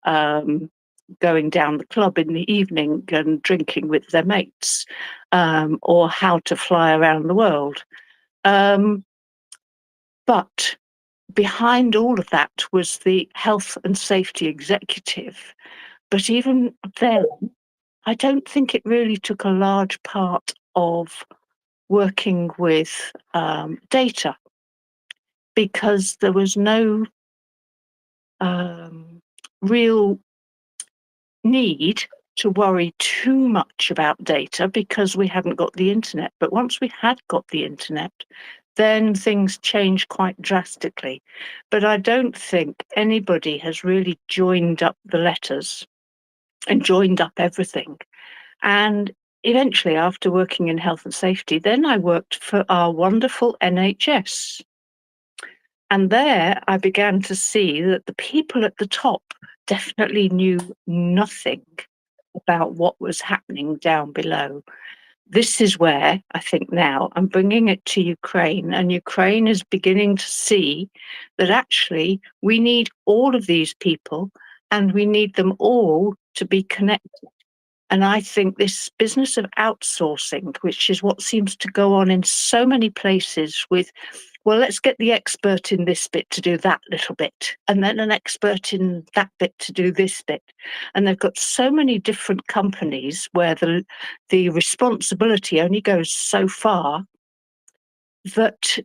going down the club in the evening and drinking with their mates, or how to fly around the world. But behind all of that was the health and safety executive. But even then, I don't think it really took a large part of working with data, because there was no real need to worry too much about data because we hadn't got the internet. But once we had got the internet, then things changed quite drastically. But I don't think anybody has really joined up the letters and joined up everything. And eventually, after working in health and safety, then I worked for our wonderful NHS. And there I began to see that the people at the top definitely knew nothing about what was happening down below. This is where I think now I'm bringing it to Ukraine, and Ukraine is beginning to see that actually we need all of these people and we need them all to be connected. And I think this business of outsourcing, which is what seems to go on in so many places with, well, let's get the expert in this bit to do that little bit, and then an expert in that bit to do this bit. And they've got so many different companies where the responsibility only goes so far that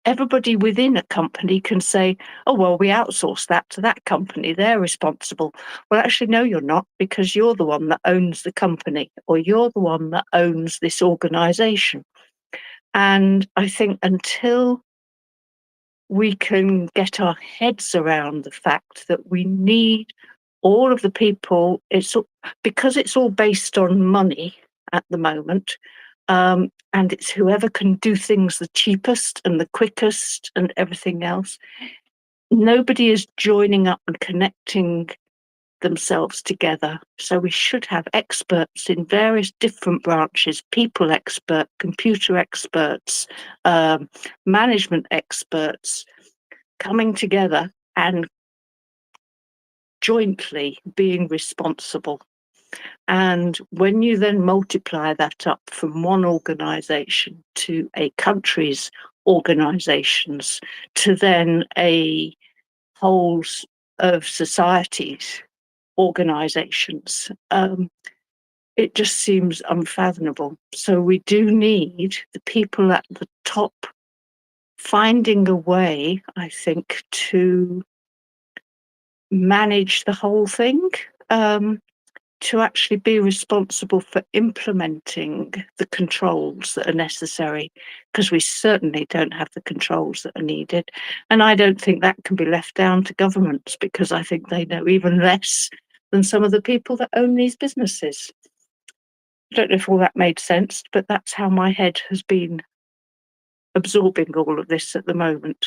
everybody within a company can say, oh, well, we outsource that to that company, they're responsible. Well, actually, no, you're not, because you're the one that owns the company, or you're the one that owns this organization. And I think until we can get our heads around the fact that we need all of the people, because it's all based on money at the moment, and it's whoever can do things the cheapest and the quickest and everything else. Nobody is joining up and connecting themselves together. So we should have experts in various different branches, people expert, computer experts, management experts, coming together and jointly being responsible. And when you then multiply that up from one organisation to a country's organisations to then a whole of societies organisations, it just seems unfathomable. So we do need the people at the top finding a way, I think, to manage the whole thing, to actually be responsible for implementing the controls that are necessary, because we certainly don't have the controls that are needed. And I don't think that can be left down to governments, because I think they know even less than some of the people that own these businesses. I don't know if all that made sense, but that's how my head has been absorbing all of this at the moment.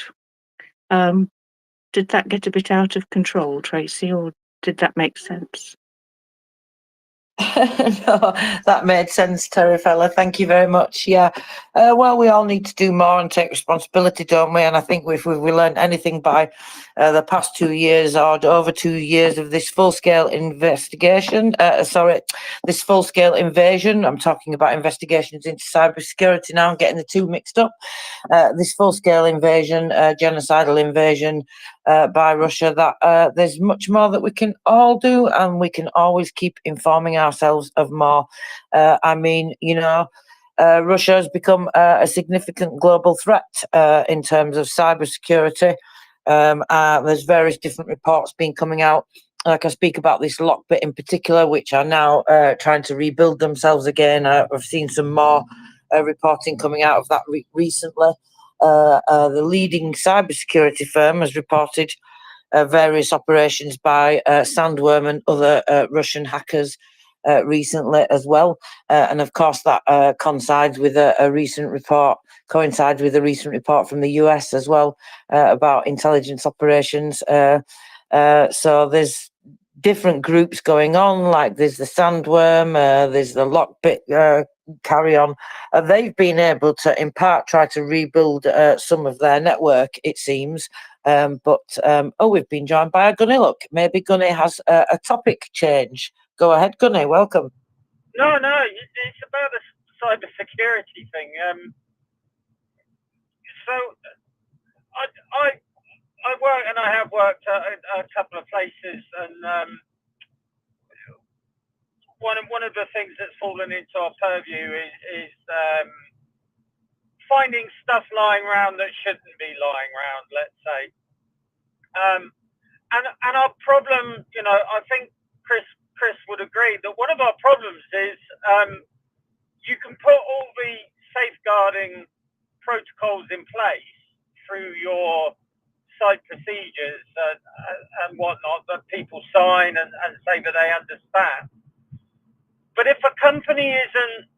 Did that get a bit out of control, Tracy, or did that make sense? No, that made sense, Terry fella. Thank you very much. Yeah. Well, we all need to do more and take responsibility, don't we? And I think if we learned anything by the past 2 years or over 2 years of this full-scale investigation, this full-scale invasion, I'm talking about investigations into cybersecurity now, I'm getting the two mixed up. This full-scale invasion, genocidal invasion by Russia, that there's much more that we can all do, and we can always keep informing ourselves of more. I mean, Russia has become a significant global threat in terms of cybersecurity. There's various different reports been coming out. Like I speak about this lockbit in particular, which are now trying to rebuild themselves again. I've seen some more reporting coming out of that recently. The leading cybersecurity firm has reported various operations by Sandworm and other Russian hackers recently as well. And of course, that coincides with a recent report from the US as well about intelligence operations. So there's different groups going on, like there's the Sandworm, there's the Lockbit carry on. They've been able to, in part, try to rebuild some of their network, it seems. We've been joined by a Gunny. Look, maybe Gunny has a topic change. Go ahead, Gunny. Welcome. No, it's about the cyber security thing. So I work, and I have worked at a couple of places, and one of the things that's fallen into our purview is finding stuff lying around that shouldn't be lying around, let's say. And our problem, I think Chris would agree that one of our problems is you can put all the safeguarding protocols in place through your site procedures and whatnot that people sign and say that they understand. But if a company isn't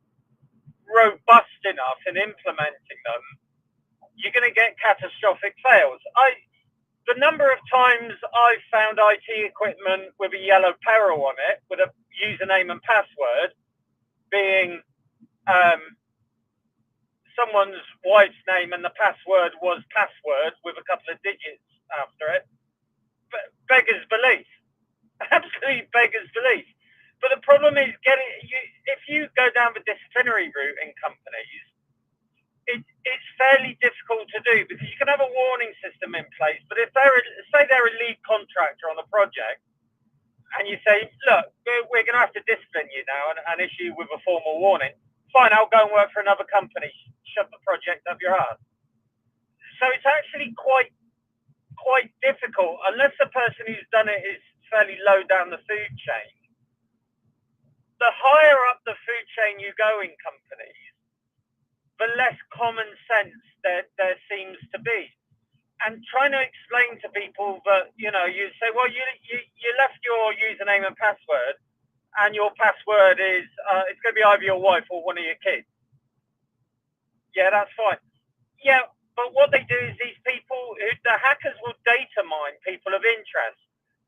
robust enough in implementing them, you're going to get catastrophic fails. The number of times I've found IT equipment with a yellow peril on it, with a username and password, being someone's wife's name and the password was password with a couple of digits after it, beggars belief. Absolutely beggars belief. But the problem is if you go down the disciplinary route in companies, it's fairly difficult to do because you can have a warning system in place. But if they're a lead contractor on a project, and you say, look, we're going to have to discipline you now and issue you with a formal warning, fine, I'll go and work for another company. Shove the project up your ass. So it's actually quite difficult unless the person who's done it is fairly low down the food chain. The higher up the food chain you go in companies, the less common sense there seems to be. And trying to explain to people that, you say, well, you left your username and password, and your password is, it's going to be either your wife or one of your kids. Yeah, that's fine. Yeah, but what they do is the hackers will data mine people of interest.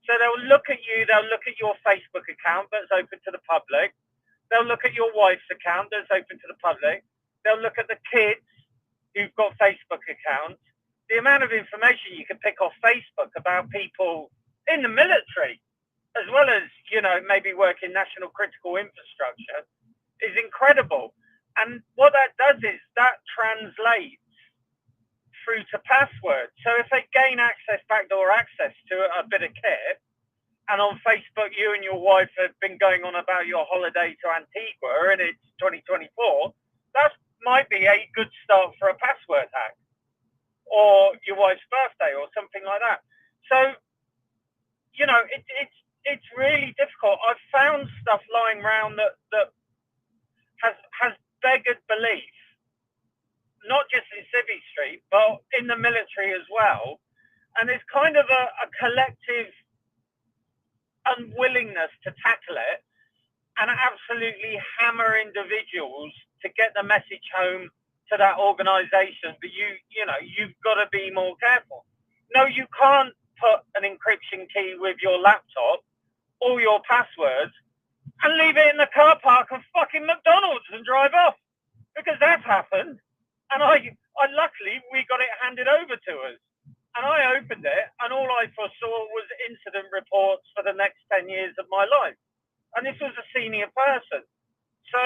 So they'll look at you, they'll look at your Facebook account that's open to the public. They'll look at your wife's account that's open to the public. They'll look at the kids who've got Facebook accounts. The amount of information you can pick off Facebook about people in the military, as well as, maybe work in national critical infrastructure, is incredible. And what that does is that translates through to passwords. So if they gain backdoor access to a bit of kit, and on Facebook you and your wife have been going on about your holiday to Antigua and it's 2024, that might be a good start for a password hack, or your wife's birthday or something like that. So, it's really difficult. I've found stuff lying around that has beggared belief, not just in Civvy Street, but in the military as well. And there's kind of a collective unwillingness to tackle it and absolutely hammer individuals to get the message home to that organization that you've got to be more careful. No, you can't put an encryption key with your laptop or your passwords and leave it in the car park of fucking McDonald's and drive off, because that's happened. And I luckily we got it handed over to us, and I opened it, and all I foresaw was incident reports for the next 10 years of my life. And this was a senior person. So,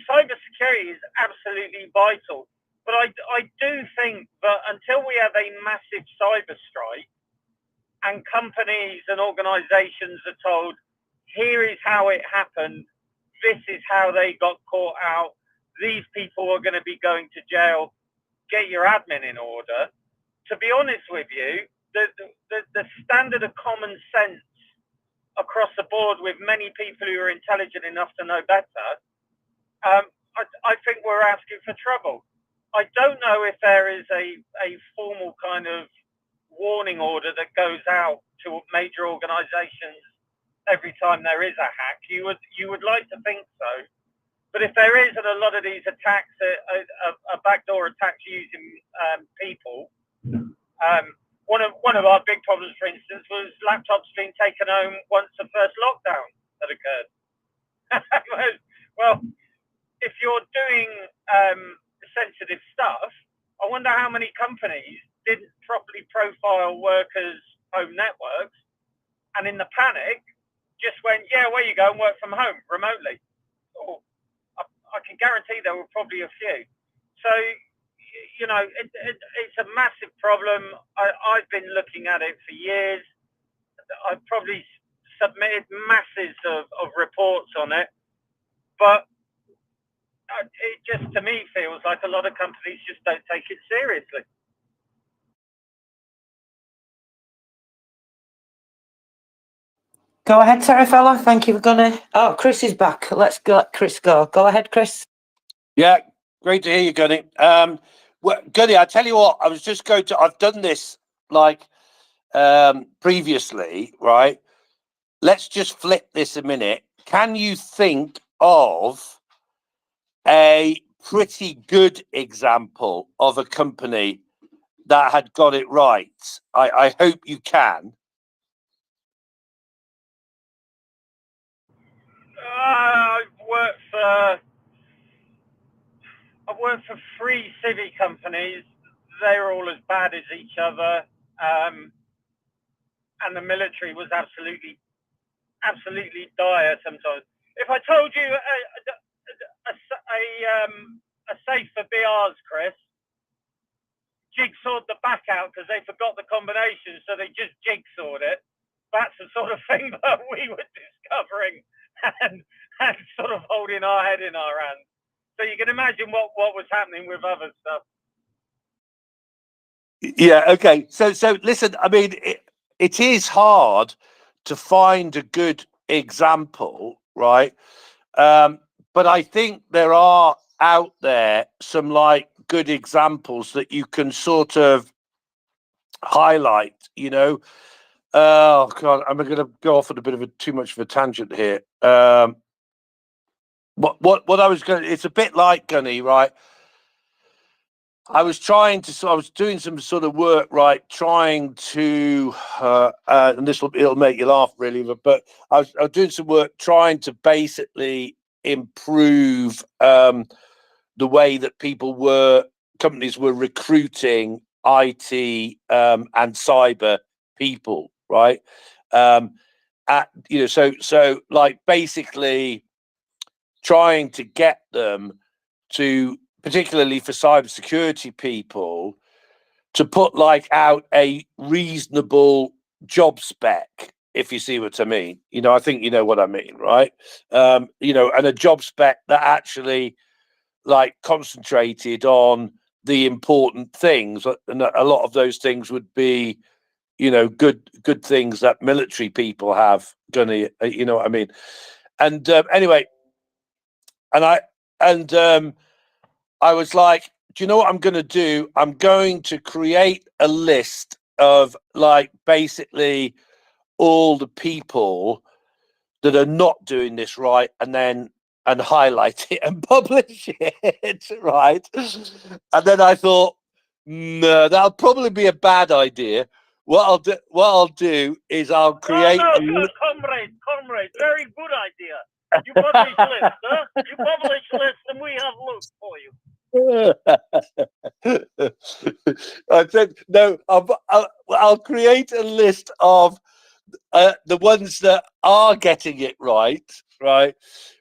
cybersecurity is absolutely vital. But I do think that until we have a massive cyber strike and companies and organizations are told, here is how it happened, this is how they got caught out, these people are going to be going to jail, get your admin in order. To be honest with you, the standard of common sense across the board with many people who are intelligent enough to know better, I think we're asking for trouble. I don't know if there is a formal kind of warning order that goes out to major organizations every time there is a hack. You would like to think so. But if there is, and a lot of these attacks are backdoor attacks using people, one of our big problems, for instance, was laptops being taken home once the first lockdown had occurred. Well, if you're doing sensitive stuff, I wonder how many companies didn't properly profile workers' home networks, and in the panic, just went, yeah, where you go and work from home remotely. Or I can guarantee there were probably a few. So, you know, it's a massive problem. I've been looking at it for years. I've probably submitted masses of reports on it, but it just, to me, feels like a lot of companies just don't take it seriously. Go ahead, Terry fella. Thank you for gonna. Oh, Chris is back. Let's let Chris go. Go ahead, Chris. Yeah, great to hear you, Gunny. Well, Gunny, I tell you what, I was just going to. I've done this like previously, right? Let's just flip this a minute. Can you think of a pretty good example of a company that had got it right? I hope you can. I've worked for 3 civvy companies. They're all as bad as each other, and the military was absolutely dire sometimes. If I told you a safe for BRs, Chris, jigsawed the back out because they forgot the combination, so they just jigsawed it. That's the sort of thing that we were discovering and sort of holding our head in our hands. So you can imagine what was happening with other stuff. Yeah. Okay. So listen. I mean, it is hard to find a good example, right? But I think there are out there some like good examples that you can sort of highlight. You know. Oh God, I'm going to go off on a bit of too much of a tangent here. What I was going, it's a bit like Gunny, right? I was doing some sort of work, right? Trying to, and it'll make you laugh, really. But I was doing some work trying to basically improve the way that companies were recruiting IT and cyber people, right? So like basically trying to get them to, particularly for cybersecurity people, to put like out a reasonable job spec, if you see what I mean. I think you know what I mean, right? And a job spec that actually like concentrated on the important things, and a lot of those things would be good things that military people have done. You know what I mean? And anyway, and I was like, do you know what I'm going to do? I'm going to create a list of like basically all the people that are not doing this right, and highlight it and publish it, right? And then I thought, no, that'll probably be a bad idea. What I'll do is I'll create. Comrade, very good idea. You publish list, huh? You publish list, and we have looked for you. I said no. I'll create a list of the ones that are getting it right,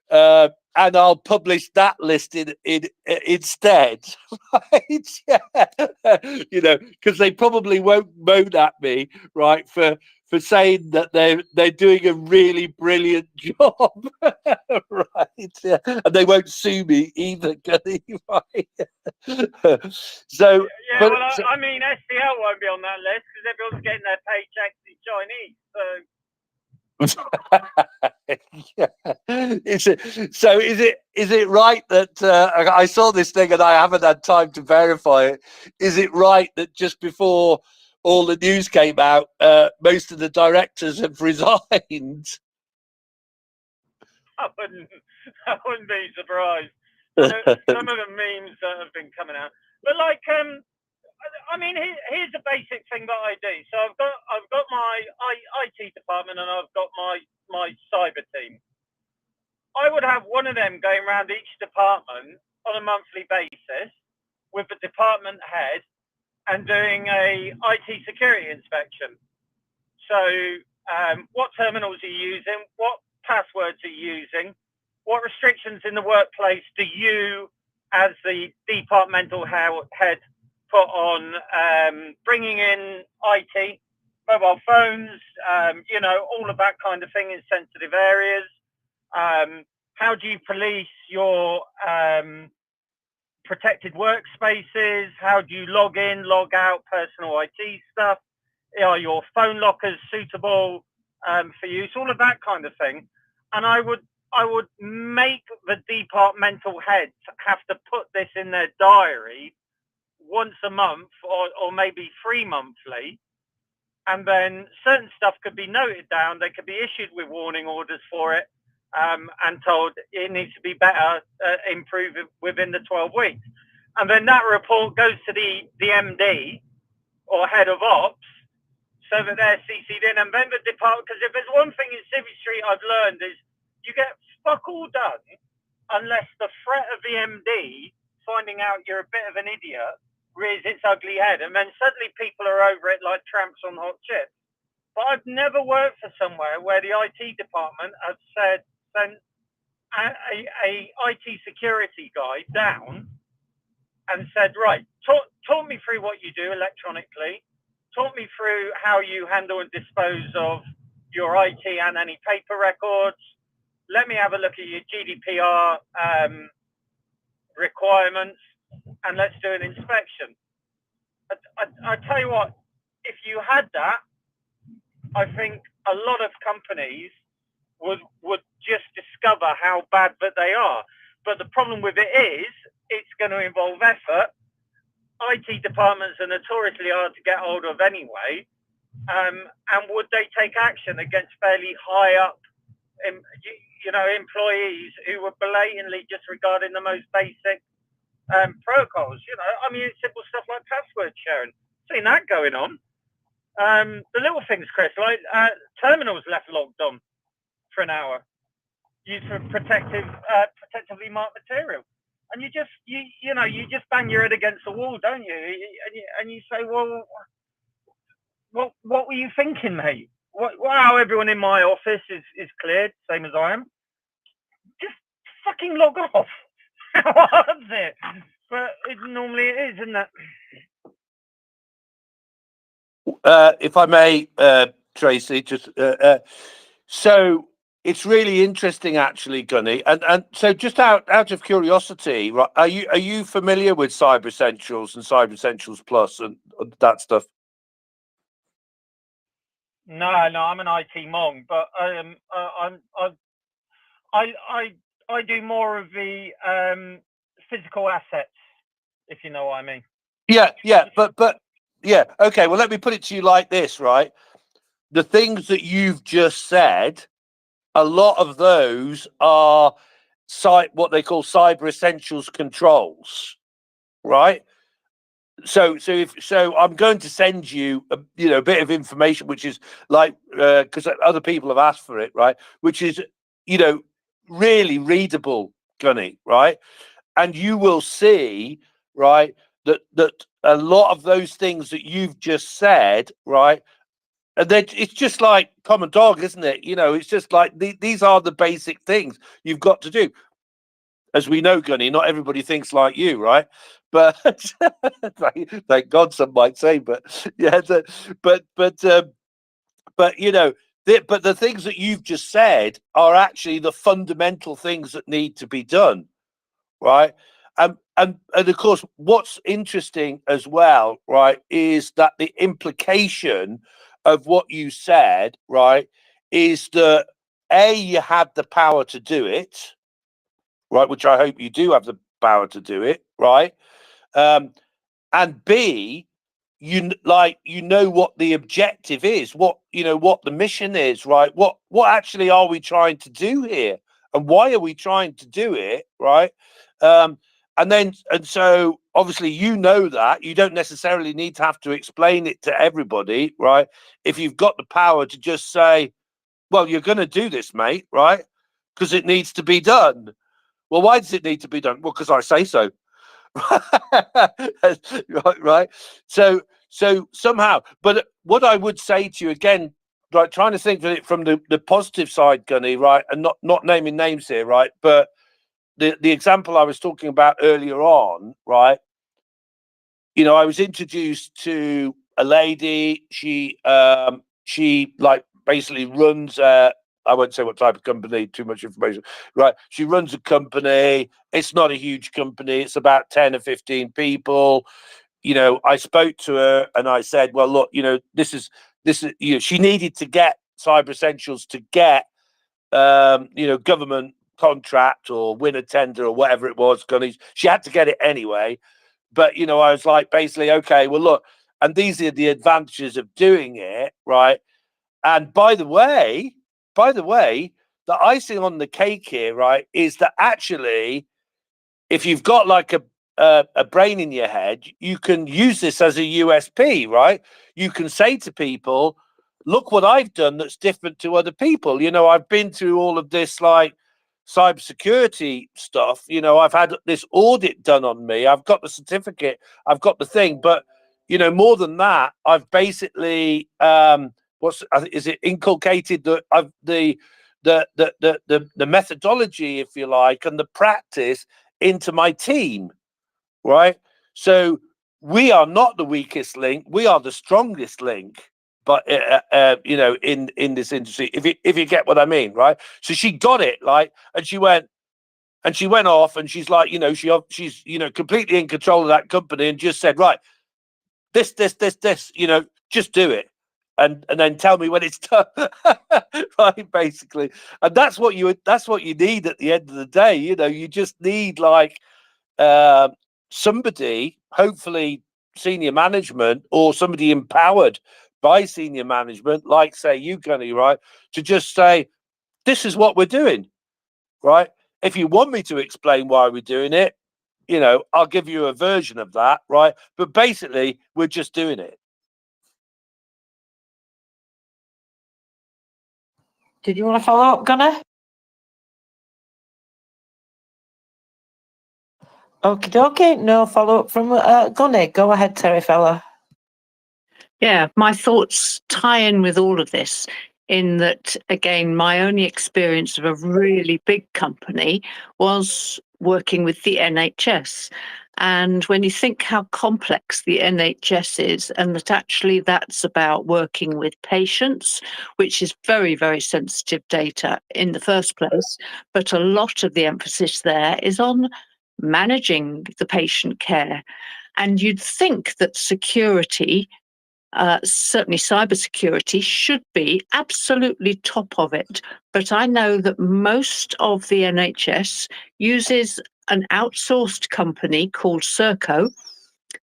and I'll publish that list in instead, right? Yeah. Because they probably won't moan at me, right, for saying that they're doing a really brilliant job, right? Yeah. And they won't sue me either, right? So, yeah, but, well, I mean, STL won't be on that list because everyone's getting their paychecks in Chinese. So. Yeah. Is it right that I saw this thing and I haven't had time to verify it? Is it right that just before all the news came out, most of the directors have resigned? I wouldn't be surprised. Some of the memes that have been coming out, but like, I mean, here's a basic thing that I do. So I've got my IT department and I've got my cyber team. I would have one of them going around each department on a monthly basis with the department head and doing a IT security inspection. So what terminals are you using? What passwords are you using? What restrictions in the workplace do you, as the departmental head, put on bringing in IT, mobile phones, all of that kind of thing in sensitive areas? How do you police your protected workspaces? How do you log in, log out personal IT stuff? Are your phone lockers suitable for use? All of that kind of thing. And I would make the departmental heads have to put this in their diary once a month or maybe 3 monthly. And then certain stuff could be noted down. They could be issued with warning orders for it and told it needs to be better, improved within the 12 weeks. And then that report goes to the MD or head of ops so that they're CC'd in. And then the department, because if there's one thing in Civvy Street I've learned is you get fuck all done unless the threat of the MD finding out you're a bit of an idiot rears its ugly head. And then suddenly people are over it like tramps on hot chips. But I've never worked for somewhere where the IT department has sent a IT security guy down and said, right, talk me through what you do electronically. Talk me through how you handle and dispose of your IT and any paper records. Let me have a look at your GDPR requirements, and let's do an inspection. I tell you what, if you had that, I think a lot of companies would just discover how bad that they are. But the problem with it is, it's going to involve effort. IT departments are notoriously hard to get hold of anyway. And would they take action against fairly high up, employees who were blatantly disregarding the most basic protocols? I mean, simple stuff like password sharing. Seen that going on. The little things, Chris, like terminals left logged on for an hour, used for protectively marked material. And you just bang your head against the wall, don't you? And you say, well, what were you thinking, mate? Wow, everyone in my office is cleared, same as I am. Just fucking log off. How hard is it? But normally it is, isn't it? If I may, Tracy, just so it's really interesting, actually, Gunny, and so just out of curiosity, right? Are you familiar with Cyber Essentials and Cyber Essentials Plus and that stuff? No, I'm an IT mong, but I do more of the physical assets, if you know what I mean. Yeah, but yeah, okay. Well, let me put it to you like this, right? The things that you've just said, a lot of those are what they call Cyber Essentials controls, right? So I'm going to send you a bit of information, which is like because other people have asked for it, right? Which is really readable, Gunny, right? And you will see, right, that a lot of those things that you've just said, right, and then it's just like common dog, isn't it? It's just like these are the basic things you've got to do. As we know, Gunny, not everybody thinks like you, right? But thank God, some might say. But yeah, but the things that you've just said are actually the fundamental things that need to be done, right? And of course, what's interesting as well, right, is that the implication of what you said, right, is that you have the power to do it, right, which I hope you do have the power to do it, right, and B, you know what the objective is, what the mission is, right? What actually are we trying to do here, and why are we trying to do it, right? And so obviously that you don't necessarily need to have to explain it to everybody, right? If you've got the power to just say, well, you're going to do this, mate, right? because it needs to be done. Well, why does it need to be done? Well, because I say so. right. So somehow, but what I would say to you again, right, trying to think of it from the positive side, Gunny, right, and not naming names here, right, but the example I was talking about earlier on, right, you know, I was introduced to a lady. She like basically runs I won't say what type of company, too much information, right? She runs a company. It's not a huge company. It's about 10 or 15 people. You know, I spoke to her and I said, well, look, you know, this is, you know, she needed to get Cyber Essentials to get, you know, government contract or win a tender or whatever it was. She had to get it anyway. But, you know, I was like, basically, okay, well, look, and these are the advantages of doing it, right? And by the way, the icing on the cake here, right, is that actually, if you've got like a brain in your head, you can use this as a USP, right? You can say to people, look what I've done that's different to other people. You know, I've been through all of this like cybersecurity stuff. You know, I've had this audit done on me. I've got the certificate. I've got the thing. But, you know, more than that, I've basically is it inculcated the methodology, if you like, and the practice into my team, right? So we are not the weakest link; we are the strongest link. But you know, in this industry, if you get what I mean, right? So she got it, like, and she went off, and she's like, you know, she's you know completely in control of that company, and just said, right, this, you know, just do it. And then tell me when it's done, right? Basically, and that's what you need at the end of the day. You know, you just need like somebody, hopefully senior management or somebody empowered by senior management, like say you, Gunny, right, to just say, this is what we're doing, right? If you want me to explain why we're doing it, you know, I'll give you a version of that, right? But basically, we're just doing it. Did you want to follow up, Gunnar? Okie dokie, no follow up from Gunnar. Go ahead, Terry fella. Yeah, my thoughts tie in with all of this in that, again, my only experience of a really big company was working with the NHS. And when you think how complex the NHS is, and that actually that's about working with patients, which is very, very sensitive data in the first place, but a lot of the emphasis there is on managing the patient care. And you'd think that security, certainly cybersecurity, should be absolutely top of it. But I know that most of the NHS uses an outsourced company called Serco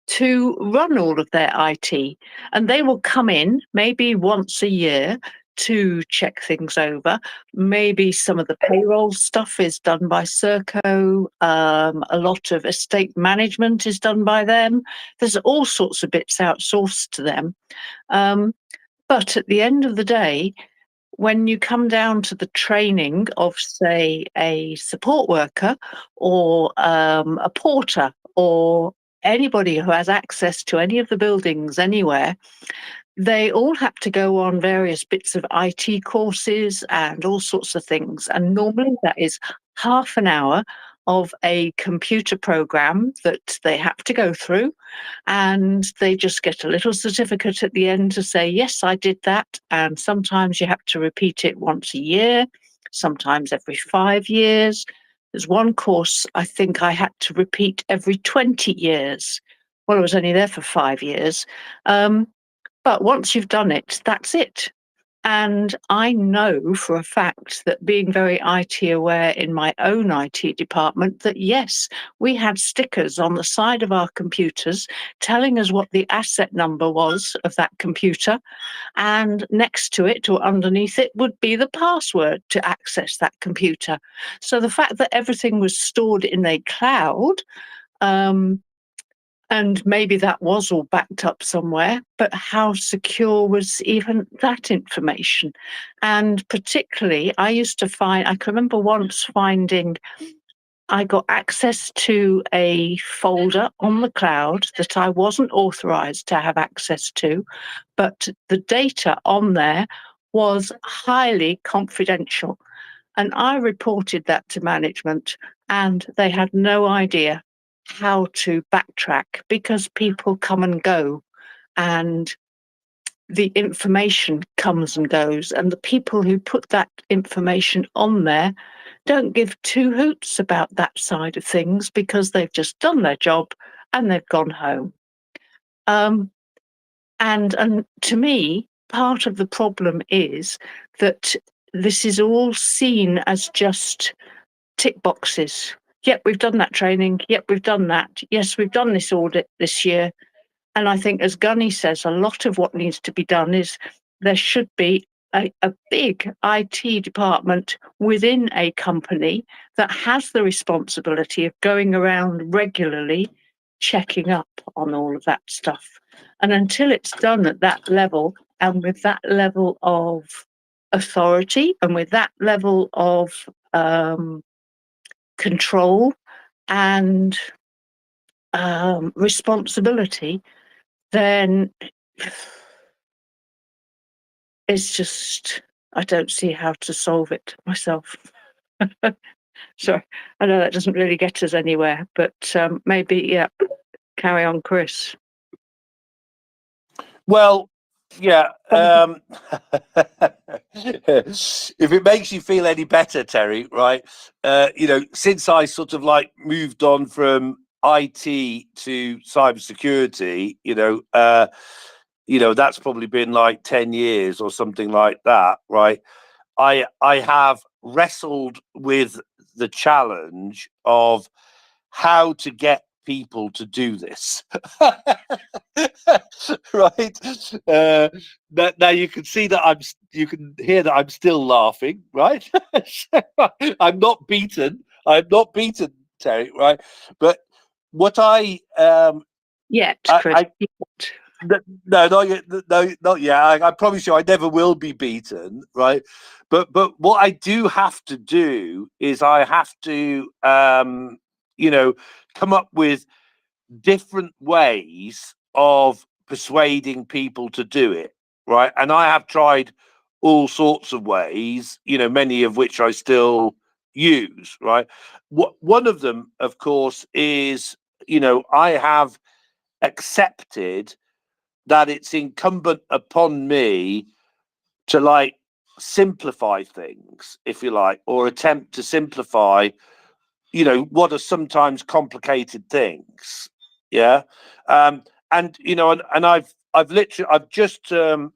to run all of their IT. And they will come in maybe once a year to check things over. Maybe some of the payroll stuff is done by Serco. A lot of estate management is done by them. There's all sorts of bits outsourced to them. But at the end of the day, when you come down to the training of, say, a support worker or a porter or anybody who has access to any of the buildings anywhere, they all have to go on various bits of IT courses and all sorts of things. And normally that is half an hour of a computer program that they have to go through. And they just get a little certificate at the end to say, yes, I did that. And sometimes you have to repeat it once a year, sometimes every 5 years. There's one course I think I had to repeat every 20 years. Well, I was only there for 5 years. But once you've done it, that's it. And I know for a fact that being very IT aware in my own IT department, that yes, we had stickers on the side of our computers telling us what the asset number was of that computer. And next to it or underneath it would be the password to access that computer. So the fact that everything was stored in a cloud, And maybe that was all backed up somewhere, but how secure was even that information? And particularly, I can remember once finding, I got access to a folder on the cloud that I wasn't authorized to have access to, but the data on there was highly confidential. And I reported that to management, and they had no idea how to backtrack because people come and go, and the information comes and goes. And the people who put that information on there don't give two hoots about that side of things because they've just done their job and they've gone home. And to me, part of the problem is that this is all seen as just tick boxes. Yep, we've done that training. Yep, we've done that. Yes, we've done this audit this year. And I think, as Gunny says, a lot of what needs to be done is there should be a big IT department within a company that has the responsibility of going around regularly checking up on all of that stuff. And until it's done at that level and with that level of authority and with that level of control and responsibility, then it's just, I don't see how to solve it myself. Sorry, I know that doesn't really get us anywhere, but maybe, yeah, carry on, Chris. Well, yeah. If it makes you feel any better, Terry, right? Since I sort of like moved on from IT to cybersecurity, that's probably been like 10 years or something like that, right? I have wrestled with the challenge of how to get people to do this. Right? Now you can see that you can hear that I'm still laughing, right? I'm not beaten, Terry, right? But what Chris. no, not yet. No, not yet. I promise you, I never will be beaten, right? But what I do have to do is I have to, come up with different ways of persuading people to do it, right? And I have tried all sorts of ways, many of which I still use, right? One of them, of course, is, I have accepted that it's incumbent upon me to like simplify things, if you like, or attempt to simplify, what are sometimes complicated things. Yeah. And I've just for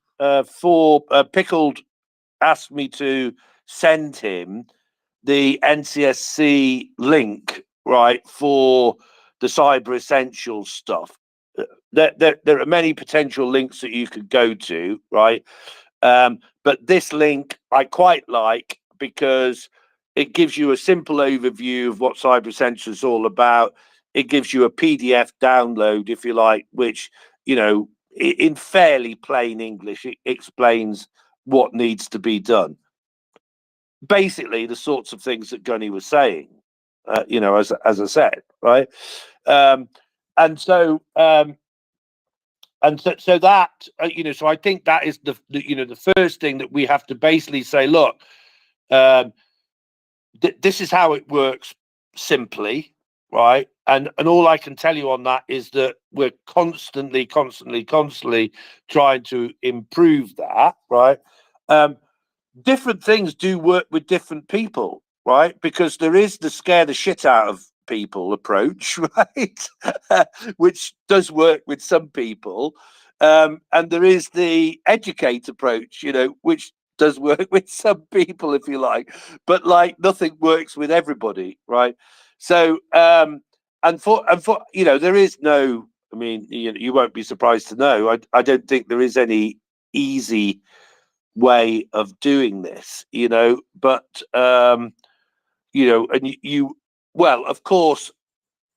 Pickled asked me to send him the NCSC link, right, for the Cyber Essentials stuff. There are many potential links that you could go to, right? But this link I quite like because it gives you a simple overview of what Cyber Essentials is all about. It gives you a PDF download, if you like, which, in fairly plain English, it explains what needs to be done. Basically, the sorts of things that Gunny was saying, as I said, right? So that, so I think that is the first thing that we have to basically say, look, this is how it works simply, right? And all I can tell you on that is that we're constantly trying to improve that, right? Different things do work with different people, right? Because there is the scare the shit out of people approach, right? Which does work with some people. And there is the educate approach, which does work with some people, if you like, but like nothing works with everybody, right? So, and for there is no, I mean, you won't be surprised to know, I don't think there is any easy way of doing this, but and well, of course,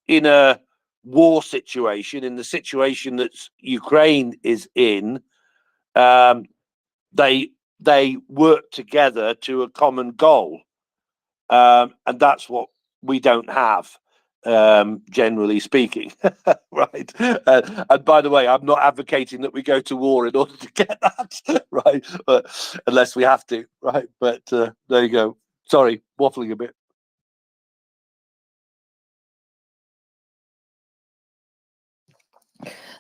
in a war situation, in the situation that Ukraine is in, they work together to a common goal, and that's what we don't have, generally speaking. Right. And by the way, I'm not advocating that we go to war in order to get that, right? But unless we have to, right? But there you go. Sorry, waffling a bit.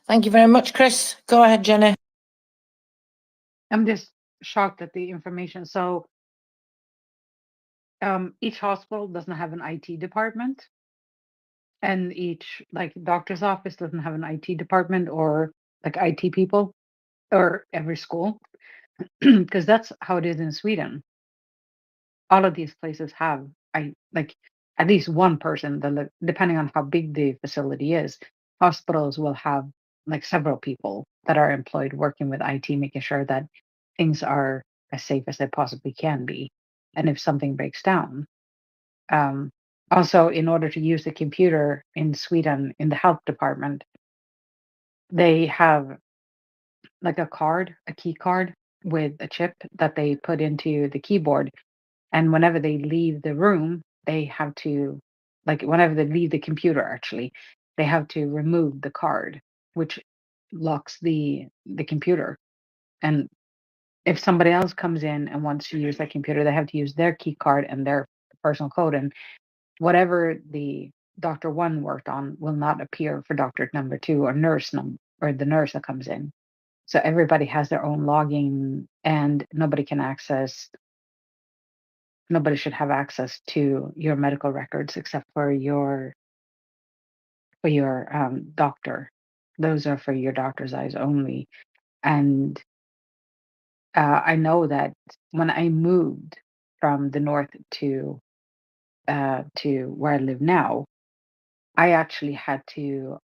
Thank you very much, Chris. Go ahead, Jenny. I'm just shocked at the information. So each hospital doesn't have an IT department, and each like doctor's office doesn't have an IT department or like IT people, or every school, because that's how it is in Sweden. All of these places have like at least one person that, depending on how big the facility is, hospitals will have like several people that are employed working with IT, making sure that things are as safe as they possibly can be. And if something breaks down, also in order to use the computer in Sweden in the health department, they have like a key card with a chip that they put into the keyboard. And whenever they leave the room, they have to, like, whenever they leave the computer, actually, they have to remove the card, which locks the computer. And if somebody else comes in and wants to use that computer, they have to use their key card and their personal code. And whatever the doctor one worked on will not appear for doctor number two or nurse number or the nurse that comes in. So everybody has their own login, and nobody should have access to your medical records except for your doctor. Those are for your doctor's eyes only. And I know that when I moved from the north to where I live now, I actually had to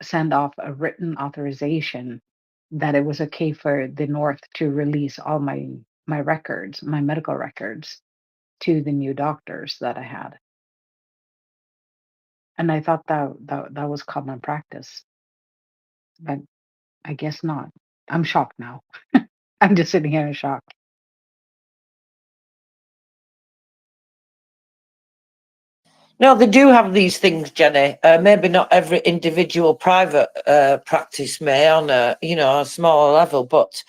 send off a written authorization that it was okay for the north to release all my records, my medical records, to the new doctors that I had. And I thought that was common practice, but I guess not. I'm shocked now. I'm just sitting here in shock. No, they do have these things, Jenny. Maybe not every individual private practice may on a smaller level, but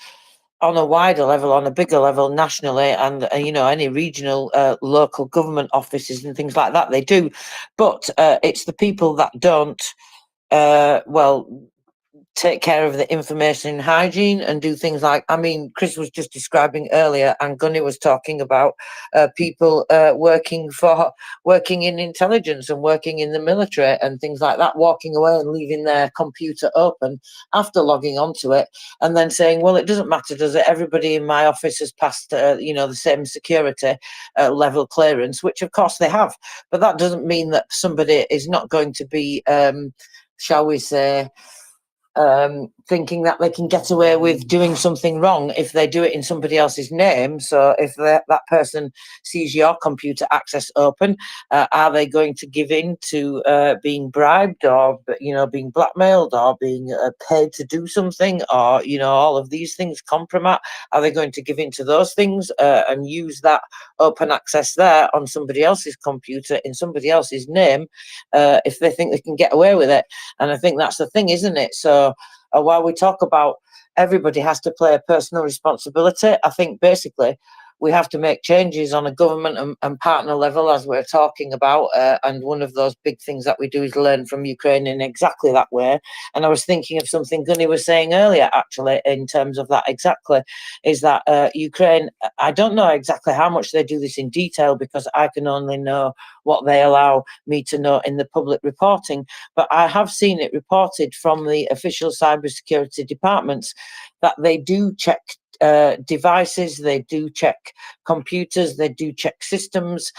on a wider level, on a bigger level, nationally, and any regional local government offices and things like that, they do. But it's the people that don't take care of the information hygiene and do things like, Chris was just describing earlier, and Gunny was talking about people working in intelligence and working in the military and things like that, walking away and leaving their computer open after logging onto it and then saying, well, it doesn't matter, does it? Everybody in my office has passed, the same security level clearance, which of course they have. But that doesn't mean that somebody is not going to be, shall we say, thinking that they can get away with doing something wrong if they do it in somebody else's name. So if that person sees your computer access open, are they going to give in to being bribed, or being blackmailed, or being paid to do something, or all of these things, compromise? Are they going to give in to those things and use that open access there on somebody else's computer in somebody else's name if they think they can get away with it? And I think that's the thing, isn't it? So while we talk about everybody has to play a personal responsibility, I think basically we have to make changes on a government and partner level, as we're talking about. And one of those big things that we do is learn from Ukraine in exactly that way. And I was thinking of something Gunny was saying earlier, actually, in terms of that exactly, is that Ukraine, I don't know exactly how much they do this in detail, because I can only know what they allow me to know in the public reporting. But I have seen it reported from the official cybersecurity departments that they do check devices, they do check computers, they do check systems,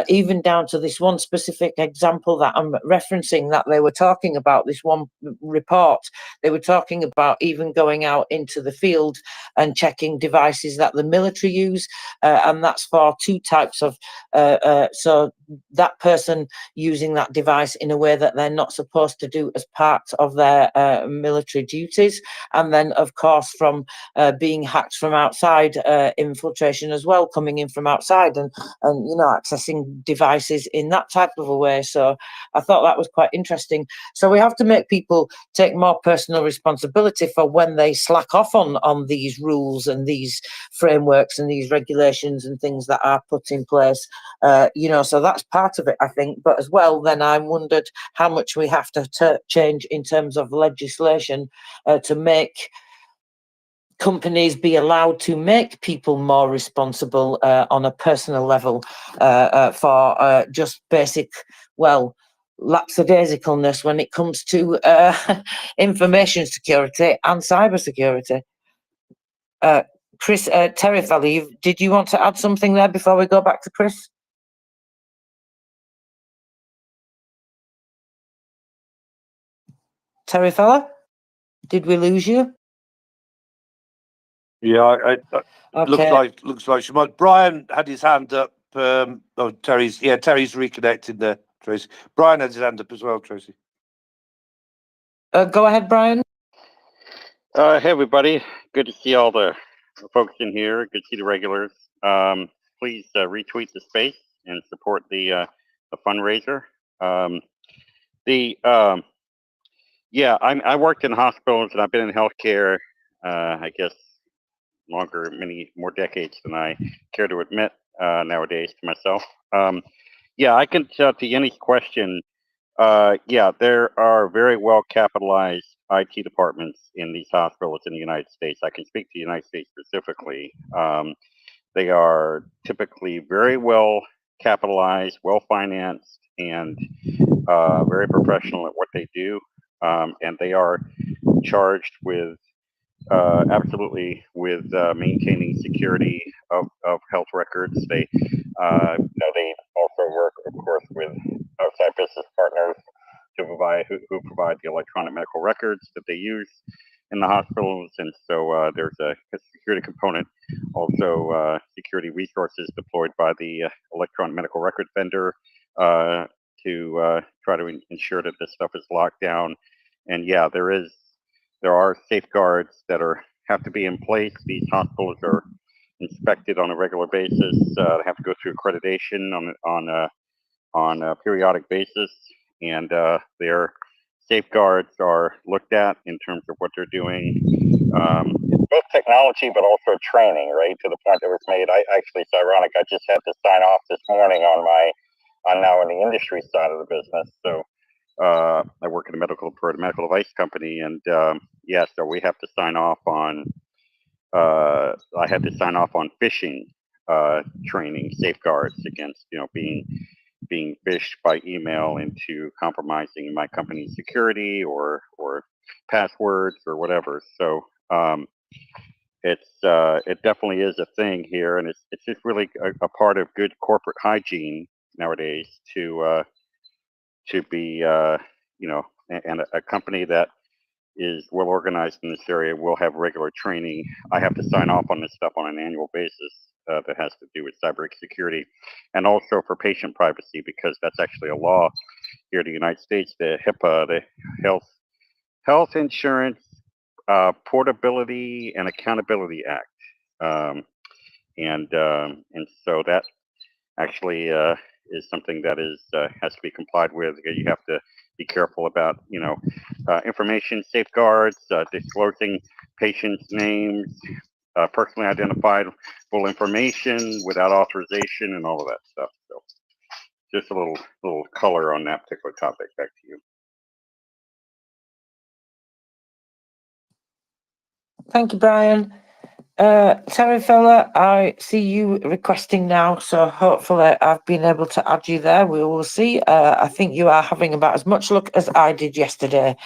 even down to this one specific example that I'm referencing, that they were talking about, this one report. They were talking about even going out into the field and checking devices that the military use, and that's for two types of, so that person using that device in a way that they're not supposed to do as part of their military duties. And then, of course, from being hacked from outside, infiltration as well, coming in from outside and accessing devices in that type of a way. So I thought that was quite interesting. So we have to make people take more personal responsibility for when they slack off on these rules and these frameworks and these regulations and things that are put in place. So that's part of it, I think. But as well, then I wondered how much we have to change in terms of legislation to make companies be allowed to make people more responsible on a personal level for just basic, lackadaisicalness when it comes to information security and cyber security. Chris, Terry Fella, did you want to add something there before we go back to Chris? Terry Fella, did we lose you? Yeah, Okay. looks like she might. Brian had his hand up. Terry's reconnected there, Tracy. Brian had his hand up as well, Tracy. Go ahead, Brian. Hey, everybody. Good to see all the folks in here. Good to see the regulars. Please retweet the space and support the fundraiser. I worked in hospitals and I've been in healthcare, I guess, many more decades than I care to admit nowadays to myself. I can tell to Yenny's question. There are very well capitalized IT departments in these hospitals in the United States. I can speak to the United States specifically. They are typically very well capitalized, well financed, and very professional at what they do. And they are charged with absolutely with maintaining security of health records. They also work, of course, with outside business partners to provide who provide the electronic medical records that they use in the hospitals, and so there's a security component. Also, security resources deployed by the electronic medical record vendor to try to ensure that this stuff is locked down. And there are safeguards that have to be in place. These hospitals are inspected on a regular basis. They have to go through accreditation on a periodic basis, and their safeguards are looked at in terms of what they're doing, both technology but also training. Right to the point that was made. It's ironic. I just had to sign off this morning I'm now in the industry side of the business, so. I work in for a medical device company, and so we have to sign off on. I had to sign off on phishing training safeguards against being phished by email into compromising my company's security or passwords or whatever. So it definitely is a thing here, and it's just really a part of good corporate hygiene nowadays to be, and a company that is well organized in this area will have regular training. I have to sign off on this stuff on an annual basis that has to do with cybersecurity, and also for patient privacy, because that's actually a law here in the United States, the HIPAA, the Health Insurance Portability and Accountability Act, and so that actually is something that has to be complied with. You have to be careful about information safeguards, disclosing patients' names, personally identifiable information without authorization, and all of that stuff. So, just a little color on that particular topic. Back to you. Thank you, Brian. Terry Fella, I see you requesting now, so hopefully I've been able to add you there. We will see. I think you are having about as much luck as I did yesterday,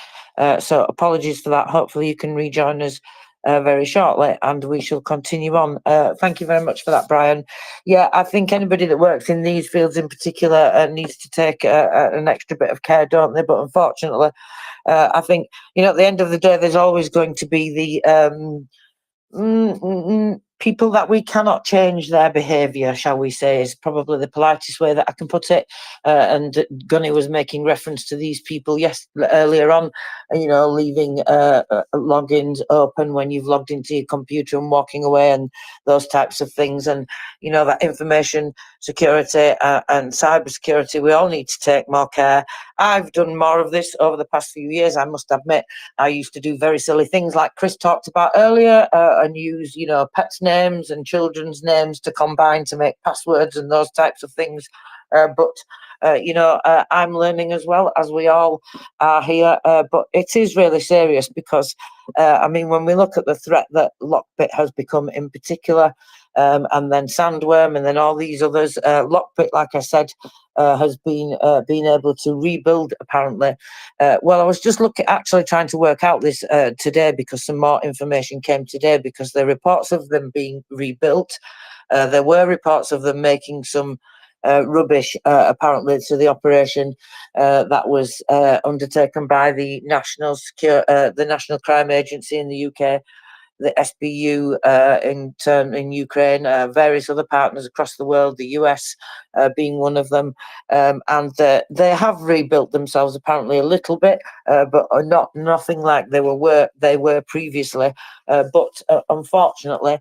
so apologies for that. Hopefully you can rejoin us very shortly, and we shall continue on. Thank you very much for that, Brian. Yeah, I think anybody that works in these fields in particular needs to take an extra bit of care, don't they? But unfortunately, I think, at the end of the day, there's always going to be the people that we cannot change their behaviour, shall we say, is probably the politest way that I can put it. And Gunny was making reference to these people earlier on, leaving logins open when you've logged into your computer and walking away and those types of things. And, that information security and cyber security, we all need to take more care. I've done more of this over the past few years, I must admit. I used to do very silly things like Chris talked about earlier, and use, pets' names and children's names to combine to make passwords and those types of things. I'm learning as well, as we all are here. But it is really serious because, when we look at the threat that Lockbit has become in particular, and then Sandworm, and then all these others, Lockbit, like I said, has been able to rebuild apparently. Well, I was just actually trying to work out this today, because some more information came today, because there are reports of them being rebuilt. There were reports of them making some rubbish apparently to the operation that was undertaken by the National Crime Agency in the UK, the SBU in Ukraine, various other partners across the world, the US being one of them, and they have rebuilt themselves apparently a little bit, but nothing like they were previously. But unfortunately,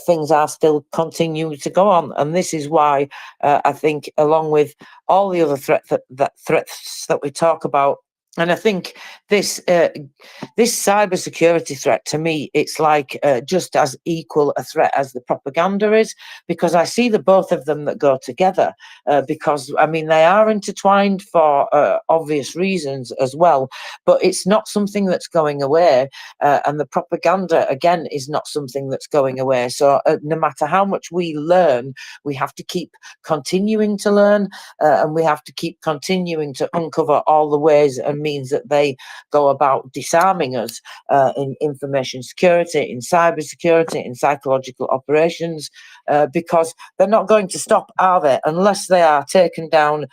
things are still continuing to go on, and this is why I think, along with all the other threats that we talk about. And I think this cybersecurity threat, to me, it's like just as equal a threat as the propaganda is, because I see the both of them that go together, because, they are intertwined for obvious reasons as well, but it's not something that's going away, and the propaganda, again, is not something that's going away. So no matter how much we learn, we have to keep continuing to learn, and we have to keep continuing to uncover all the ways and means that they go about disarming us in information security, in cyber security, in psychological operations, because they're not going to stop, are they? Unless they are taken down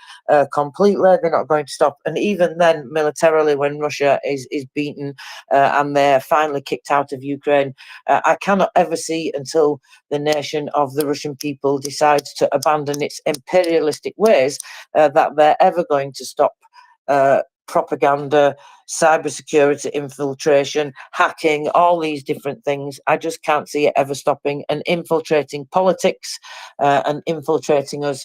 completely, they're not going to stop. And even then, militarily, when Russia is beaten and they're finally kicked out of Ukraine, I cannot ever see, until the nation of the Russian people decides to abandon its imperialistic ways, that they're ever going to stop propaganda, cybersecurity infiltration, hacking, all these different things. I just can't see it ever stopping. And infiltrating politics and infiltrating us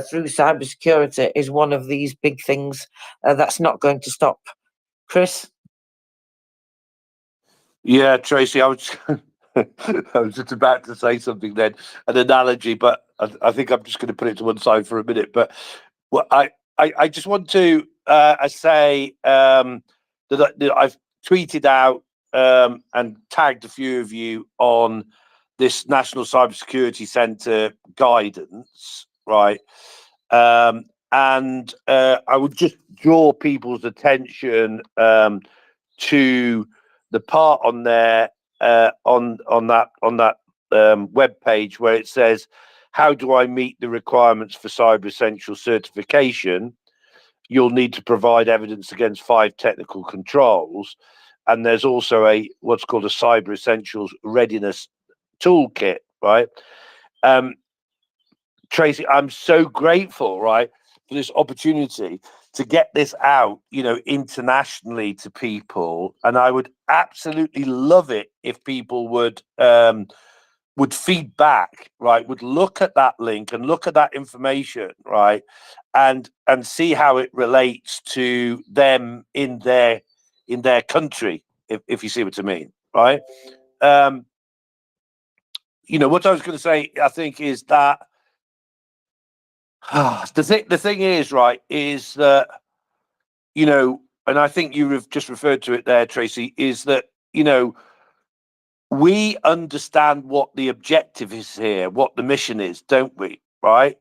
through cybersecurity is one of these big things that's not going to stop. Chris? Yeah, Tracy, I was I was just about to say something then, an analogy, but I think I'm just going to put it to one side for a minute. But well, I just want to say that I've tweeted out and tagged a few of you on this National Cybersecurity Centre guidance, right? And I would just draw people's attention to the part on there on that web page where it says, "How do I meet the requirements for Cyber Essentials certification?" You'll need to provide evidence against 5 technical controls, and there's also what's called a Cyber Essentials readiness toolkit, right? Tracy, I'm so grateful, right, for this opportunity to get this out, internationally to people, and I would absolutely love it if people would feed back, right? Would look at that link and look at that information, right, and see how it relates to them in their country, if you see what I mean, right? What I was going to say, I think, is that the thing is, right, is that, and I think you've just referred to it there, Tracy, is that, we understand what the objective is here, what the mission is, don't we? Right?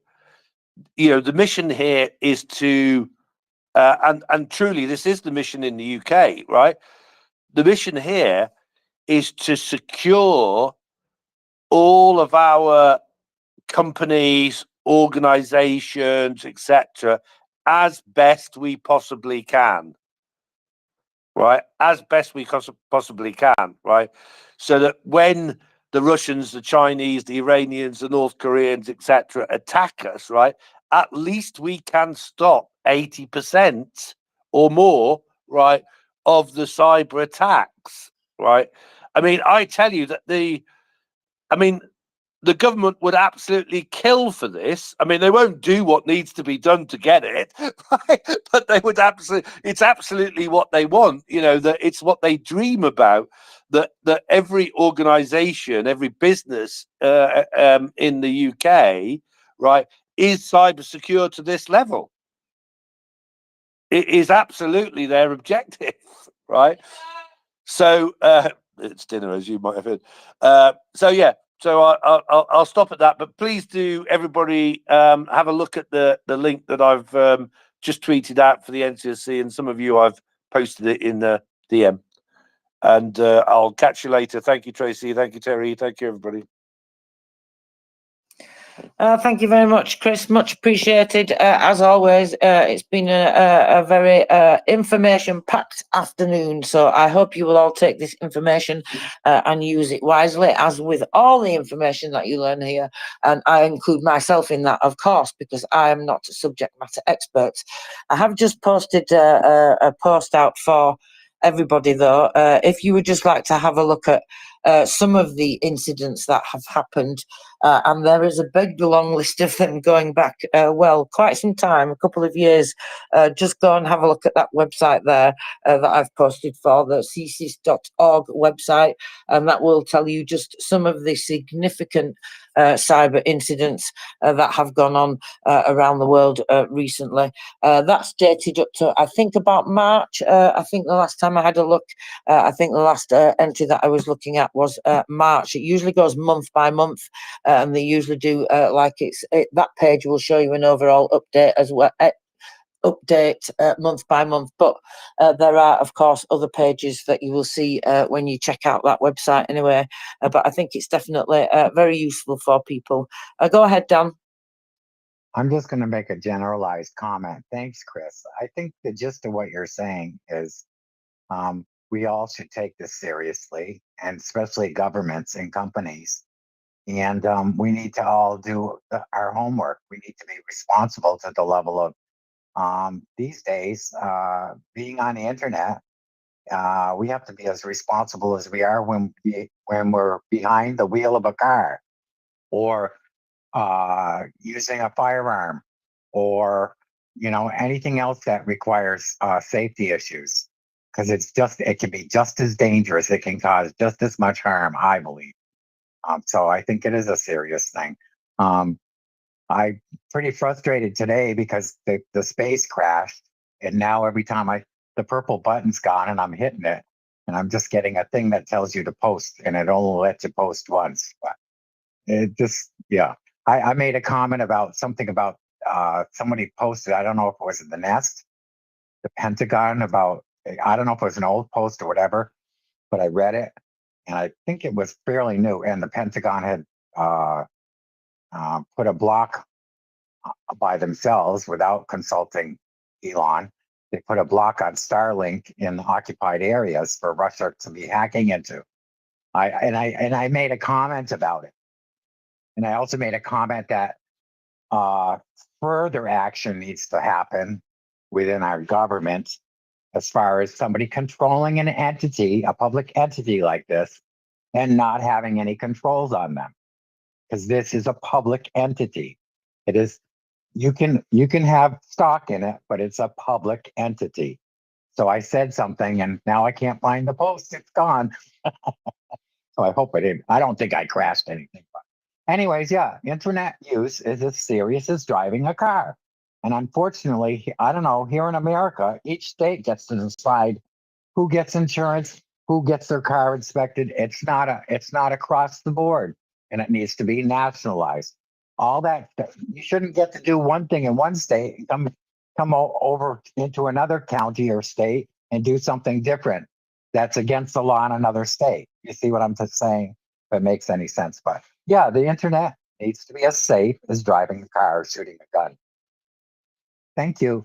The mission here is to, and truly, this is the mission in the UK, right? The mission here is to secure all of our companies, organizations, etc., as best we possibly can, right? As best we possibly can, right? So that when the Russians, the Chinese, the Iranians, the North Koreans, etc., attack us, right? At least we can stop 80% or more, right, of the cyber attacks, right? I mean, I tell you that the government would absolutely kill for this. I mean, they won't do what needs to be done to get it, right? But they would it's absolutely what they want, that it's what they dream about, that every organization, every business in the UK, right, is cyber secure to this level. It is absolutely their objective, right? So it's dinner, as you might have heard. So I'll stop at that. But please do, everybody, have a look at the link that I've just tweeted out for the NCSC, and some of you I've posted it in the DM. And I'll catch you later. Thank you, Tracy. Thank you, Terry. Thank you, everybody. Thank you very much, Chris. Much appreciated. As always, it's been a very information-packed afternoon. So I hope you will all take this information and use it wisely, as with all the information that you learn here. And I include myself in that, of course, because I am not a subject matter expert. I have just posted a post out for everybody, though. If you would just like to have a look at some of the incidents that have happened, and there is a big long list of them going back, quite some time, a couple of years. Just go and have a look at that website there that I've posted for the csis.org website, and that will tell you just some of the significant cyber incidents that have gone on around the world recently. That's dated up to, I think, about March. I think the last time I had a look, I think the last entry that I was looking at was March. It usually goes month by month, and they usually do that page will show you an overall update as well. Update month by month, but there are, of course, other pages that you will see when you check out that website anyway. But I think it's definitely very useful for people. Go ahead, Dan. I'm just going to make a generalized comment. Thanks, Chris. I think the gist of what you're saying is we all should take this seriously, and especially governments and companies. And we need to all do our homework. We need to be responsible to the level of these days, being on the internet. We have to be as responsible as we are when we're behind the wheel of a car, or using a firearm, or anything else that requires safety issues, because it can be just as dangerous. It can cause just as much harm, I believe. So I think it is a serious thing. I'm pretty frustrated today because the space crashed, and now every time the purple button's gone and I'm hitting it, and I'm just getting a thing that tells you to post, and it only lets you post once. But it just, yeah. I made a comment about something about somebody posted, I don't know if it was in the Nest, the Pentagon, about, I don't know if it was an old post or whatever, but I read it, and I think it was fairly new, and the Pentagon had put a block by themselves without consulting Elon. They put a block on Starlink in occupied areas for Russia to be hacking into. I made a comment about it, and I also made a comment that further action needs to happen within our government as far as somebody controlling an entity, a public entity like this, and not having any controls on them, because this is a public entity. It is. You can have stock in it, but it's a public entity. So I said something, and now I can't find the post. It's gone. So I hope I didn't. I don't think I crashed anything. But anyways, yeah, internet use is as serious as driving a car. And unfortunately, I don't know, here in America, each state gets to decide who gets insurance, who gets their car inspected. It's not across the board, and it needs to be nationalized. All that, you shouldn't get to do one thing in one state and come over into another county or state and do something different that's against the law in another state. You see what I'm just saying? If it makes any sense. But yeah, the internet needs to be as safe as driving a car or shooting a gun. Thank you.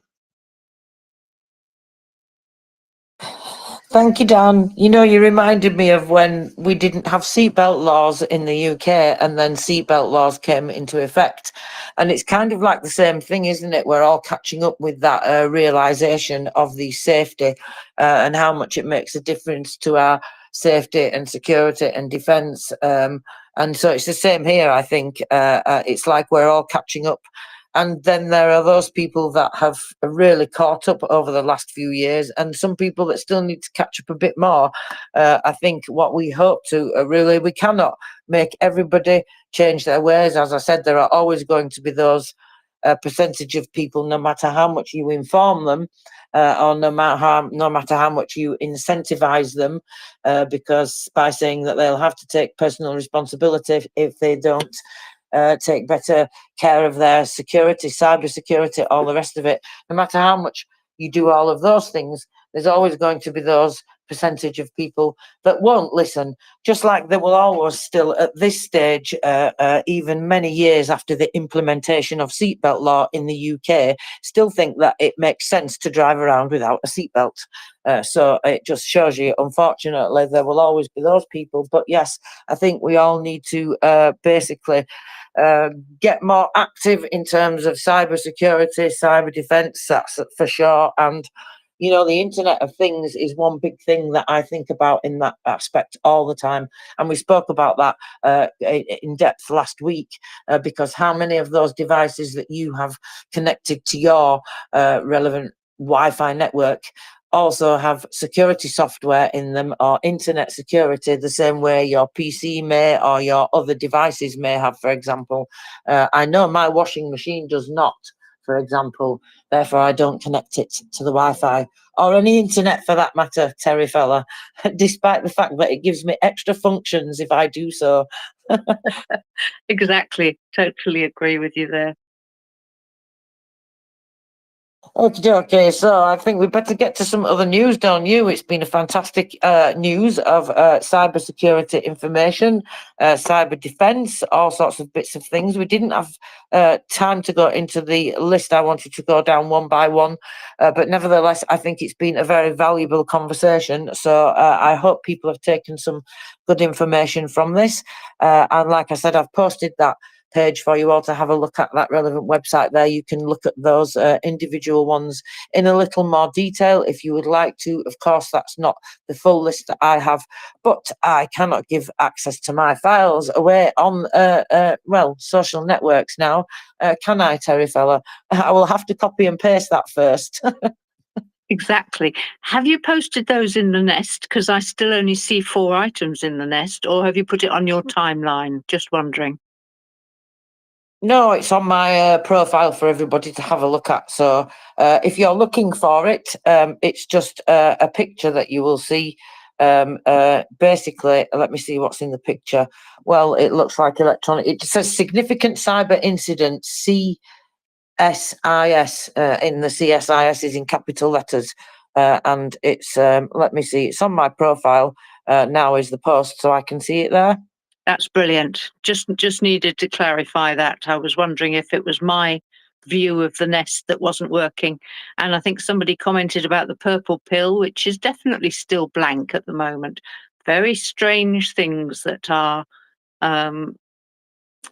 Thank you, Dan. You know, you reminded me of when we didn't have seatbelt laws in the UK and then seatbelt laws came into effect. And it's kind of like the same thing, isn't it? We're all catching up with that realization of the safety and how much it makes a difference to our safety and security and defence. And so it's the same here, I think. It's like we're all catching up. And then there are those people that have really caught up over the last few years, and some people that still need to catch up a bit more. I think what we hope to really, we cannot make everybody change their ways. As I said, there are always going to be those percentage of people, no matter how much you inform them, or no matter how much you incentivize them, because by saying that they'll have to take personal responsibility if they don't take better care of their security, cyber security, all the rest of it. No matter how much you do all of those things, there's always going to be those percentage of people that won't listen, just like there will always still at this stage, even many years after the implementation of seatbelt law in the UK, still think that it makes sense to drive around without a seatbelt. So it just shows you, unfortunately, there will always be those people. But yes, I think we all need to basically get more active in terms of cyber security, cyber defense, that's for sure. And, you know, the Internet of Things is one big thing that I think about in that aspect all the time. And we spoke about that in depth last week, because how many of those devices that you have connected to your relevant Wi-Fi network also have security software in them, or internet security, the same way your PC may, or your other devices may have, for example. I know my washing machine does not, for example, therefore I don't connect it to the Wi-Fi or any internet for that matter, Terry fella, despite the fact that it gives me extra functions if I do so. Exactly. Totally agree with you there. Okay, so I think we better get to some other news, don't you? It's been a fantastic news of cyber security information, cyber defense, all sorts of bits of things. We didn't have time to go into the list. I wanted to go down one by one, but nevertheless, I think it's been a very valuable conversation. So I hope people have taken some good information from this. And like I said, I've posted that page for you all to have a look at, that relevant website there. You can look at those individual ones in a little more detail if you would like to. Of course, that's not the full list that I have, but I cannot give access to my files away on well, social networks now, can I, Terry fella? I will have to copy and paste that first. Exactly. Have you posted those in the nest? Because I still only see 4 items in the nest, or have you put it on your timeline? Just wondering. No, it's on my profile for everybody to have a look at. So if you're looking for it, it's just a picture that you will see. Basically, let me see what's in the picture. Well, it looks like electronic. It says significant cyber incident, CSIS, in the CSIS is in capital letters. And it's, let me see, it's on my profile now is the post, so I can see it there. That's brilliant. Just needed to clarify that. I was wondering if it was my view of the nest that wasn't working. And I think somebody commented about the purple pill, which is definitely still blank at the moment. Very strange things that our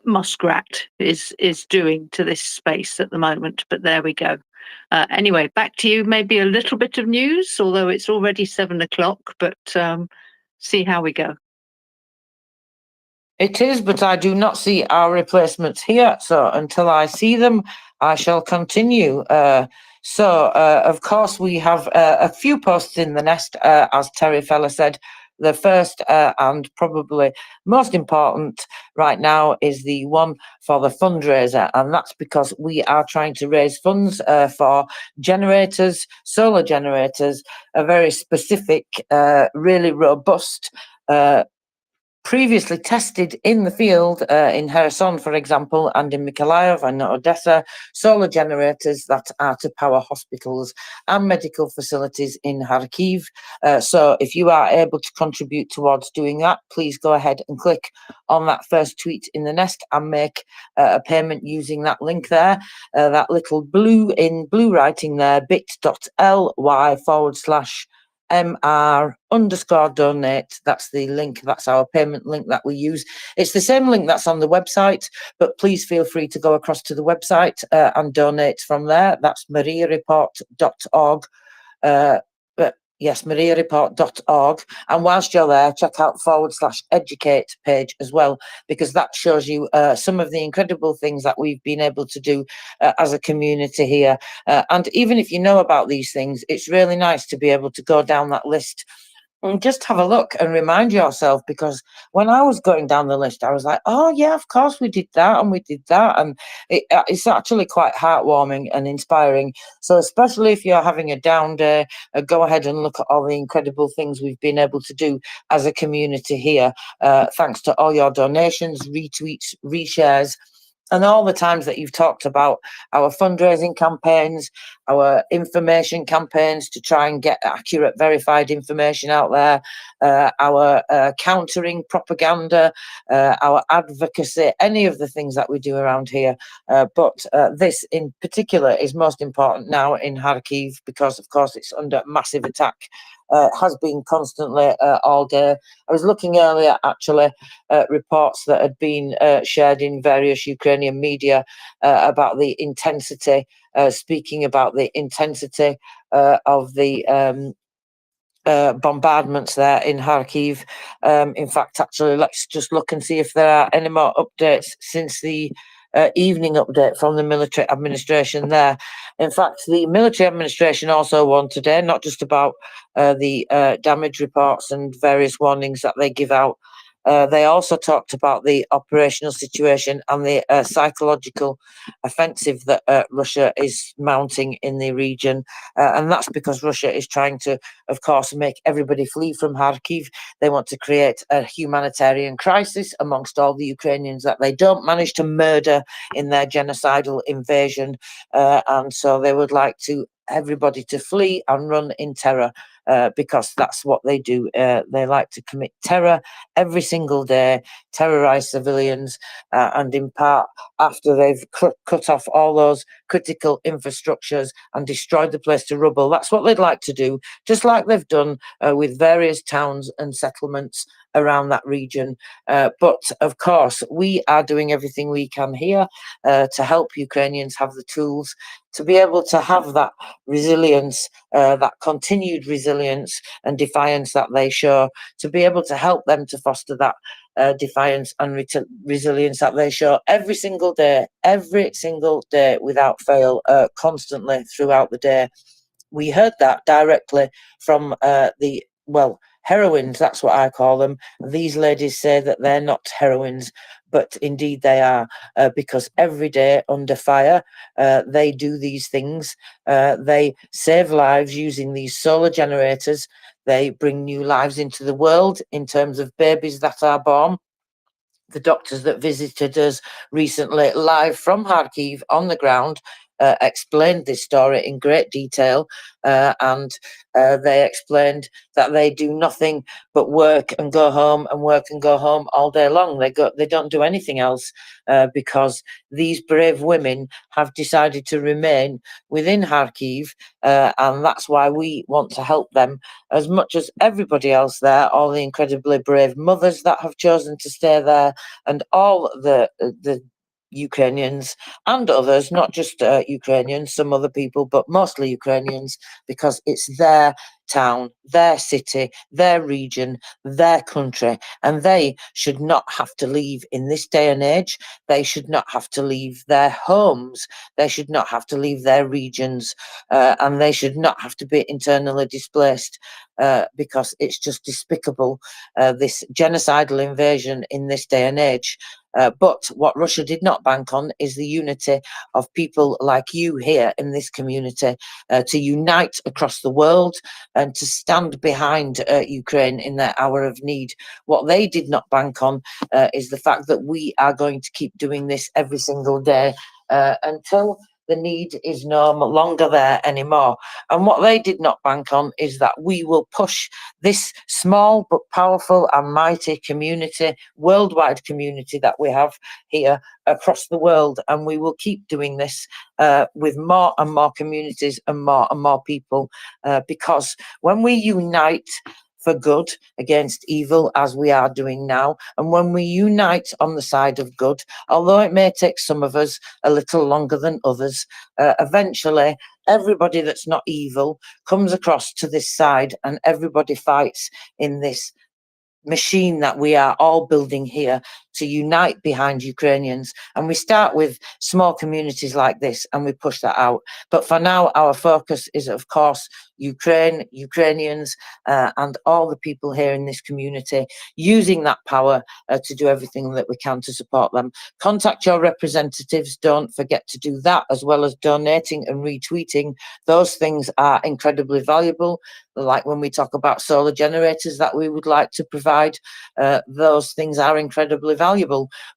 Muskrat is doing to this space at the moment. But there we go. Anyway, back to you. Maybe a little bit of news, although it's already 7 o'clock, but see how we go. It is, but I do not see our replacements here. So until I see them, I shall continue. Of course, we have a few posts in the nest, as Terry Feller said. The first and probably most important right now is the one for the fundraiser, and that's because we are trying to raise funds for generators, solar generators, a very specific, really robust, previously tested in the field in Kherson, for example, and in Mykolaiv and Odessa, solar generators that are to power hospitals and medical facilities in Kharkiv. So if you are able to contribute towards doing that, please go ahead and click on that first tweet in the nest and make a payment using that link there, that little blue writing there, bit.ly/. MR_donate. That's the link. That's our payment link that we use. It's the same link that's on the website, but please feel free to go across to the website and donate from there. That's MriyaReport.org. Yes, MriyaReport.org. And whilst you're there, check out /educate page as well, because that shows you some of the incredible things that we've been able to do as a community here. And even if you know about these things, it's really nice to be able to go down that list and just have a look and remind yourself, because when I was going down the list, I was like, oh yeah, of course we did that and we did that. And it's actually quite heartwarming and inspiring. So especially if you're having a down day, go ahead and look at all the incredible things we've been able to do as a community here. Thanks to all your donations, retweets, reshares, and all the times that you've talked about our fundraising campaigns, our information campaigns to try and get accurate, verified information out there, our countering propaganda, our advocacy, any of the things that we do around here. But this in particular is most important now in Kharkiv, because, of course, it's under massive attack. Has been constantly all day. I was looking earlier, actually, at reports that had been shared in various Ukrainian media about the intensity, speaking about the intensity of the bombardments there in Kharkiv. In fact, actually, let's just look and see if there are any more updates since the evening update from the military administration there. In fact, the military administration also warned today, not just about the damage reports and various warnings that they give out. They also talked about the operational situation and the psychological offensive that Russia is mounting in the region. And that's because Russia is trying to, of course, make everybody flee from Kharkiv. They want to create a humanitarian crisis amongst all the Ukrainians that they don't manage to murder in their genocidal invasion. And so they would like everybody to flee and run in terror, because that's what they do. They like to commit terror every single day, terrorize civilians, and in part, after they've cut off all those critical infrastructures and destroyed the place to rubble, that's what they'd like to do, just like they've done with various towns and settlements around that region. But of course, we are doing everything we can here to help Ukrainians have the tools to be able to have that resilience, that continued resilience and defiance that they show, to be able to help them to foster that defiance and resilience that they show every single day without fail, constantly throughout the day. We heard that directly from heroines, that's what I call them. These ladies say that they're not heroines, but indeed they are, because every day under fire, they do these things. They save lives using these solar generators. They bring new lives into the world in terms of babies that are born. The doctors that visited us recently live from Kharkiv on the ground explained this story in great detail, and they explained that they do nothing but work and go home and work and go home all day long. They don't do anything else, because these brave women have decided to remain within Kharkiv, and that's why we want to help them as much as everybody else there, all the incredibly brave mothers that have chosen to stay there, and all the Ukrainians and others, not just Ukrainians, some other people, but mostly Ukrainians, because it's their town, their city, their region, their country, and they should not have to leave in this day and age. They should not have to leave their homes. They should not have to leave their regions, and they should not have to be internally displaced, because it's just despicable, this genocidal invasion in this day and age. But what Russia did not bank on is the unity of people like you here in this community, to unite across the world and to stand behind Ukraine in their hour of need. What they did not bank on is the fact that we are going to keep doing this every single day until the need is no longer there anymore. And what they did not bank on is that we will push this small but powerful and mighty community, worldwide community that we have here across the world, and we will keep doing this with more and more communities and more people, because when we unite for good against evil, as we are doing now, and when we unite on the side of good, although it may take some of us a little longer than others, eventually everybody that's not evil comes across to this side, and everybody fights in this machine that we are all building here to unite behind Ukrainians. And we start with small communities like this and we push that out. But for now, our focus is, of course, Ukraine, Ukrainians, and all the people here in this community, using that power to do everything that we can to support them. Contact your representatives. Don't forget to do that, as well as donating and retweeting. Those things are incredibly valuable. Like when we talk about solar generators that we would like to provide, those things are incredibly valuable.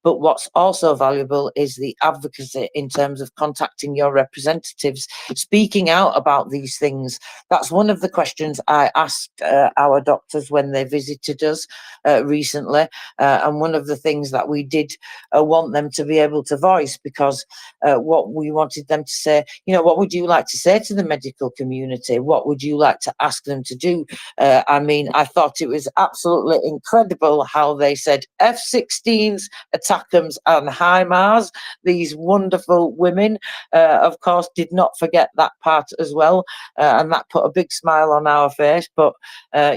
But what's also valuable is the advocacy in terms of contacting your representatives, speaking out about these things. That's one of the questions I asked our doctors when they visited us recently, and one of the things that we did want them to be able to voice, because what we wanted them to say, you know, what would you like to say to the medical community? What would you like to ask them to do? I mean, I thought it was absolutely incredible how they said F-16s, ATACMS and HIMARS. These wonderful women, of course, did not forget that part as well, and that put a big smile on our face. But,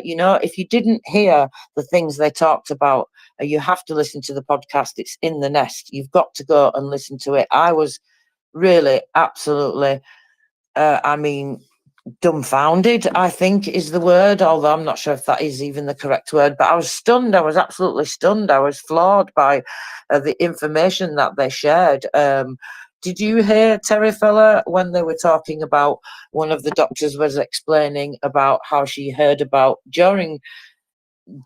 you know, if you didn't hear the things they talked about, you have to listen to the podcast. It's in the nest. You've got to go and listen to it. I was really absolutely, I mean, dumbfounded, I think is the word, although I'm not sure if that is even the correct word, but I was stunned. I was absolutely stunned. I was floored by the information that they shared. Did you hear, Terry Feller, when they were talking about, one of the doctors was explaining about how she heard about during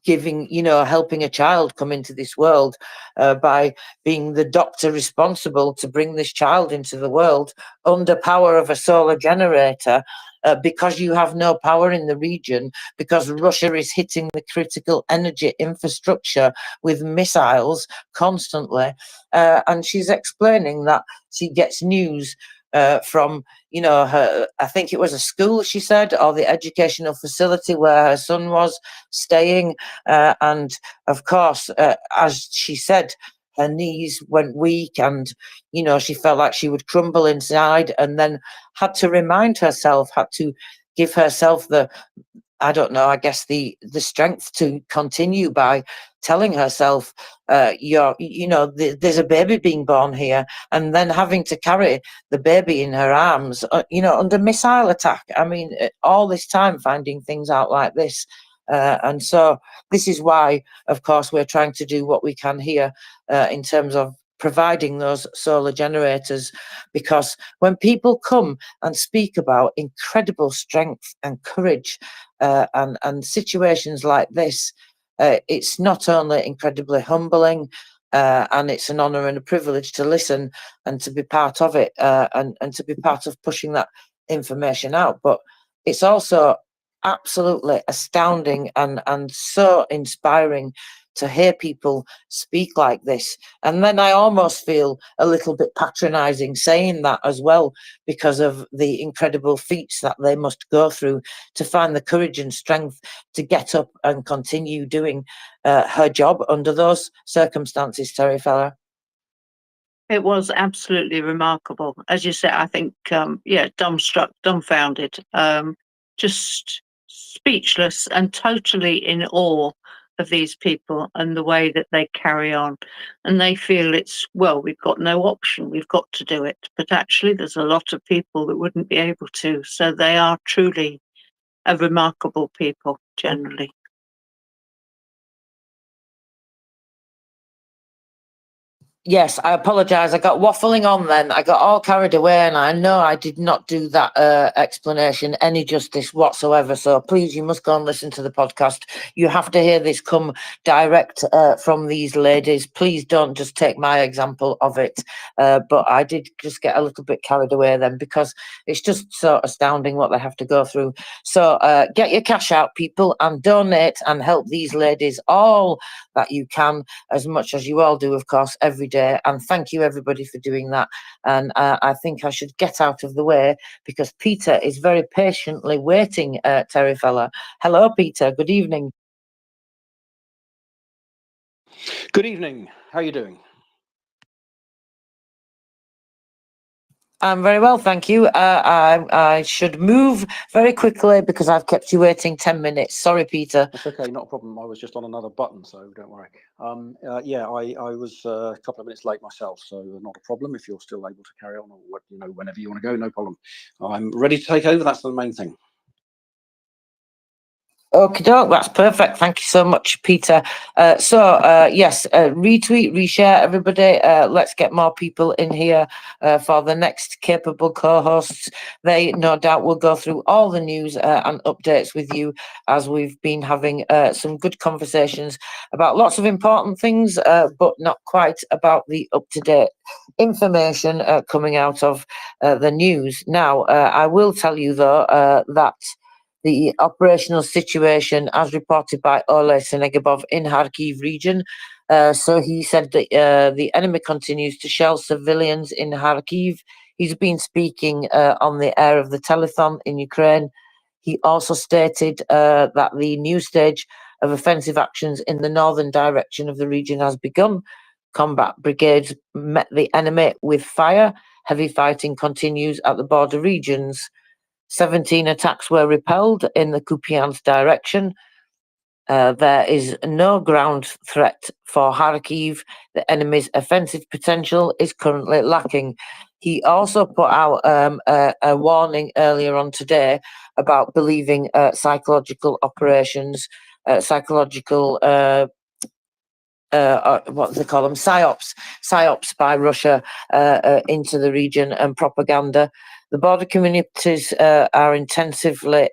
giving, you know, helping a child come into this world, by being the doctor responsible to bring this child into the world under power of a solar generator, because you have no power in the region, because Russia is hitting the critical energy infrastructure with missiles constantly. And she's explaining that she gets news from, you know, her, I think it was a school, she said, or the educational facility where her son was staying. And of course, as she said, her knees went weak and, you know, she felt like she would crumble inside, and then had to remind herself, had to give herself the, I don't know, I guess the strength to continue by telling herself, you know, there's a baby being born here, and then having to carry the baby in her arms, you know, under missile attack. I mean, all this time finding things out like this. And so this is why, of course, we're trying to do what we can here in terms of providing those solar generators, because when people come and speak about incredible strength and courage, and situations like this, it's not only incredibly humbling, and it's an honor and a privilege to listen and to be part of it, and to be part of pushing that information out, but it's also absolutely astounding and so inspiring to hear people speak like this. And then I almost feel a little bit patronizing saying that as well, because of the incredible feats that they must go through to find the courage and strength to get up and continue doing her job under those circumstances, Terry Feller. It was absolutely remarkable. As you said, I think, yeah, dumbstruck, dumbfounded, just speechless and totally in awe of these people and the way that they carry on. And they feel it's, well, we've got no option, we've got to do it. But actually, there's a lot of people that wouldn't be able to. So they are truly a remarkable people, generally. Yes, I apologise. I got waffling on then. I got all carried away and I know I did not do that explanation any justice whatsoever. So please, you must go and listen to the podcast. You have to hear this come direct from these ladies. Please don't just take my example of it. But I did just get a little bit carried away then because it's just so astounding what they have to go through. So get your cash out, people, and donate and help these ladies all that you can, as much as you all do, of course, every day. And thank you, everybody, for doing that. And I think I should get out of the way because Peter is very patiently waiting, Terry Fella. Hello, Peter. Good evening. Good evening. How are you doing? I'm very well, thank you. I should move very quickly because I've kept you waiting 10 minutes. Sorry, Peter. That's okay, not a problem. I was just on another button, so don't worry. Yeah, I was a couple of minutes late myself, so not a problem. If you're still able to carry on, or whenever you want to go, no problem. I'm ready to take over. That's the main thing. Okie doke, that's perfect. Thank you so much, Peter. Yes, retweet, reshare, everybody. Let's get more people in here for the next capable co-hosts. They no doubt will go through all the news and updates with you as we've been having some good conversations about lots of important things, but not quite about the up-to-date information coming out of the news. Now, I will tell you though that the operational situation as reported by Ole Senegabov in Kharkiv region. So he said that the enemy continues to shell civilians in Kharkiv. He's been speaking on the air of the telethon in Ukraine. He also stated that the new stage of offensive actions in the northern direction of the region has begun. Combat brigades met the enemy with fire. Heavy fighting continues at the border regions. 17 attacks were repelled in the Kupiansk direction. There is no ground threat for Kharkiv. The enemy's offensive potential is currently lacking. He also put out a warning earlier on today about believing psychological operations, psychological what do they call them? Psyops by Russia into the region and propaganda. The border communities are intensively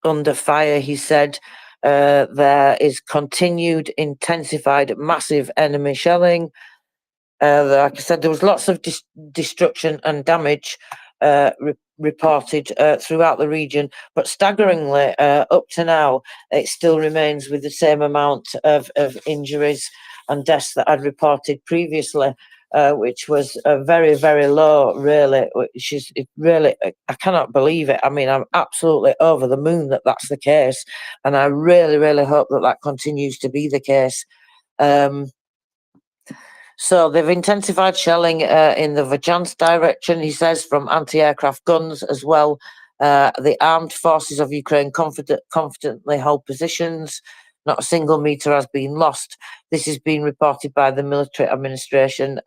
under fire, he said. There is continued, intensified, massive enemy shelling. Like I said, there was lots of destruction and damage reported throughout the region, but staggeringly, up to now, it still remains with the same amount of injuries and deaths that I'd reported previously, which was very, very low, really. Which is really, I cannot believe it. I mean, I'm absolutely over the moon that that's the case, and I really, really hope that that continues to be the case. So they've intensified shelling in the Vajansk direction, he says, from anti-aircraft guns as well. The armed forces of Ukraine confidently hold positions. Not a single metre has been lost. This has been reported by the military administration.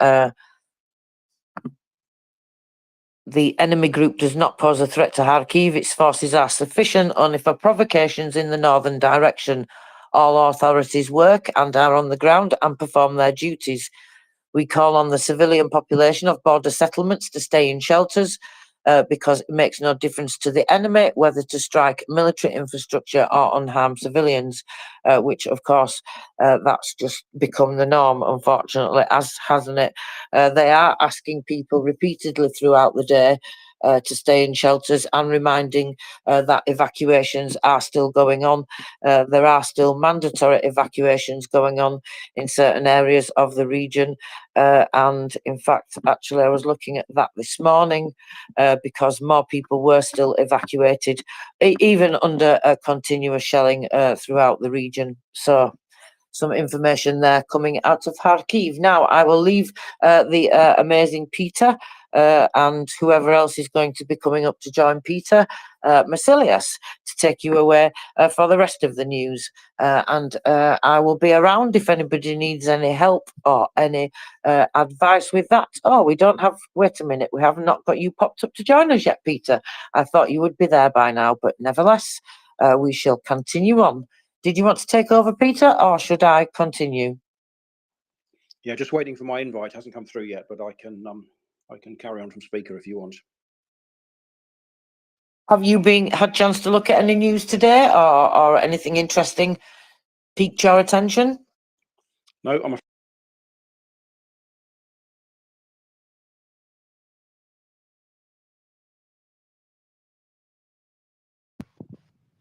The enemy group does not pose a threat to Kharkiv. Its forces are sufficient only for provocations in the northern direction. All authorities work and are on the ground and perform their duties. We call on the civilian population of border settlements to stay in shelters because it makes no difference to the enemy whether to strike military infrastructure or unharmed civilians, which of course that's just become the norm, unfortunately, hasn't it? They are asking people repeatedly throughout the day to stay in shelters and reminding that evacuations are still going on. There are still mandatory evacuations going on in certain areas of the region. And in fact, actually, I was looking at that this morning because more people were still evacuated, even under continuous shelling throughout the region. So some information there coming out of Kharkiv. Now, I will leave the amazing Peter and whoever else is going to be coming up to join Peter, Masilius, to take you away for the rest of the news. And I will be around if anybody needs any help or any advice with that. Oh, we don't have, wait a minute, we have not got you popped up to join us yet, Peter. I thought you would be there by now, but nevertheless, we shall continue on. Did you want to take over, Peter, or should I continue? Yeah, just waiting for my invite. Hasn't come through yet, but I can carry on from speaker if you want. Have you had chance to look at any news today, or anything interesting piqued your attention? No, I'm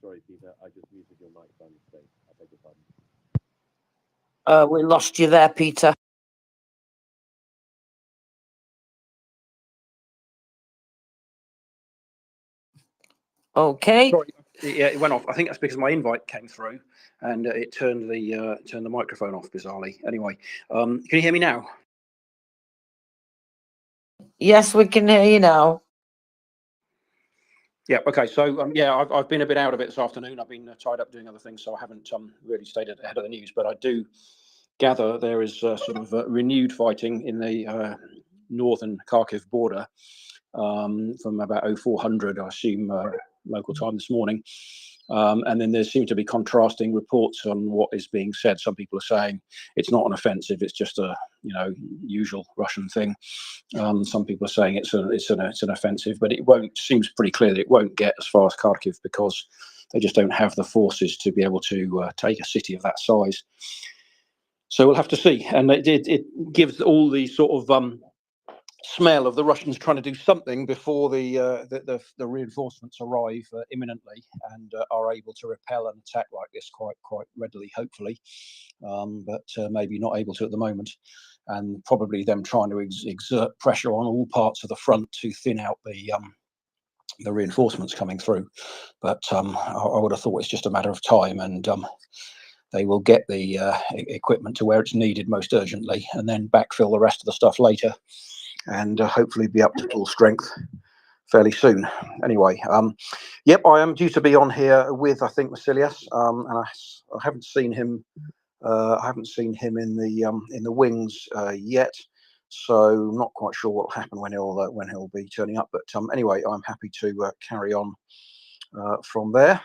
Sorry, Peter, I just muted your mic by mistake. I beg your pardon. We lost you there, Peter. Okay. sorry. Yeah, it went off. I think that's because my invite came through and it turned the microphone off bizarrely. Anyway, can you hear me now? Yes, we can hear you now. Yeah. Okay. So yeah, I've been a bit out of it this afternoon. I've been tied up doing other things, so I haven't really stayed ahead of the news. But I do gather there is sort of renewed fighting in the northern Kharkiv border from about 0400, I assume, local time this morning. And then there seem to be contrasting reports on what is being said. Some people are saying it's not an offensive; it's just a usual Russian thing. Some people are saying it's an offensive, but it won't. Seems pretty clear that it won't get as far as Kharkiv because they just don't have the forces to be able to take a city of that size. So we'll have to see. And it gives all the sort of smell of the Russians trying to do something before the reinforcements arrive imminently and are able to repel an attack like this quite readily, hopefully, but maybe not able to at the moment. And probably them trying to exert pressure on all parts of the front to thin out the reinforcements coming through. But I would have thought it's just a matter of time, and they will get the equipment to where it's needed most urgently, and then backfill the rest of the stuff later, and hopefully be up to full strength fairly soon. Anyway, yep, I am due to be on here with, I think, Vasilius, and I haven't seen him. I haven't seen him in the wings yet, so not quite sure what will happen when he'll be turning up. But anyway, I'm happy to carry on from there.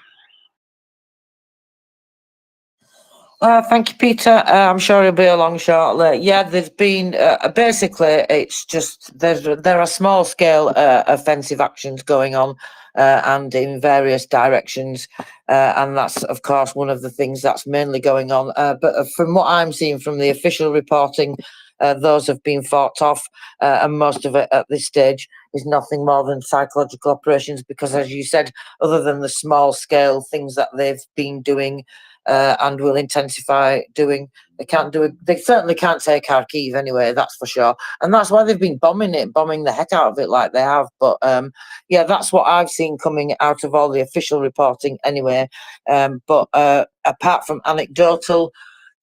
Thank you, Peter. I'm sure he'll be along shortly. Yeah, there's been basically it's just there are small scale offensive actions going on and in various directions, and that's of course one of the things that's mainly going on. But from what I'm seeing from the official reporting, those have been fought off, and most of it at this stage is nothing more than psychological operations. Because, as you said, other than the small scale things that they've been doing. And will intensify doing. They can't do it. They certainly can't take Kharkiv anyway. That's for sure. And that's why they've been bombing the heck out of it like they have. But yeah, that's what I've seen coming out of all the official reporting anyway. But apart from anecdotal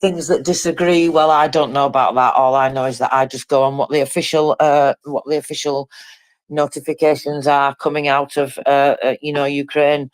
things that disagree, well, I don't know about that. All I know is that I just go on what the official notifications are coming out of Ukraine.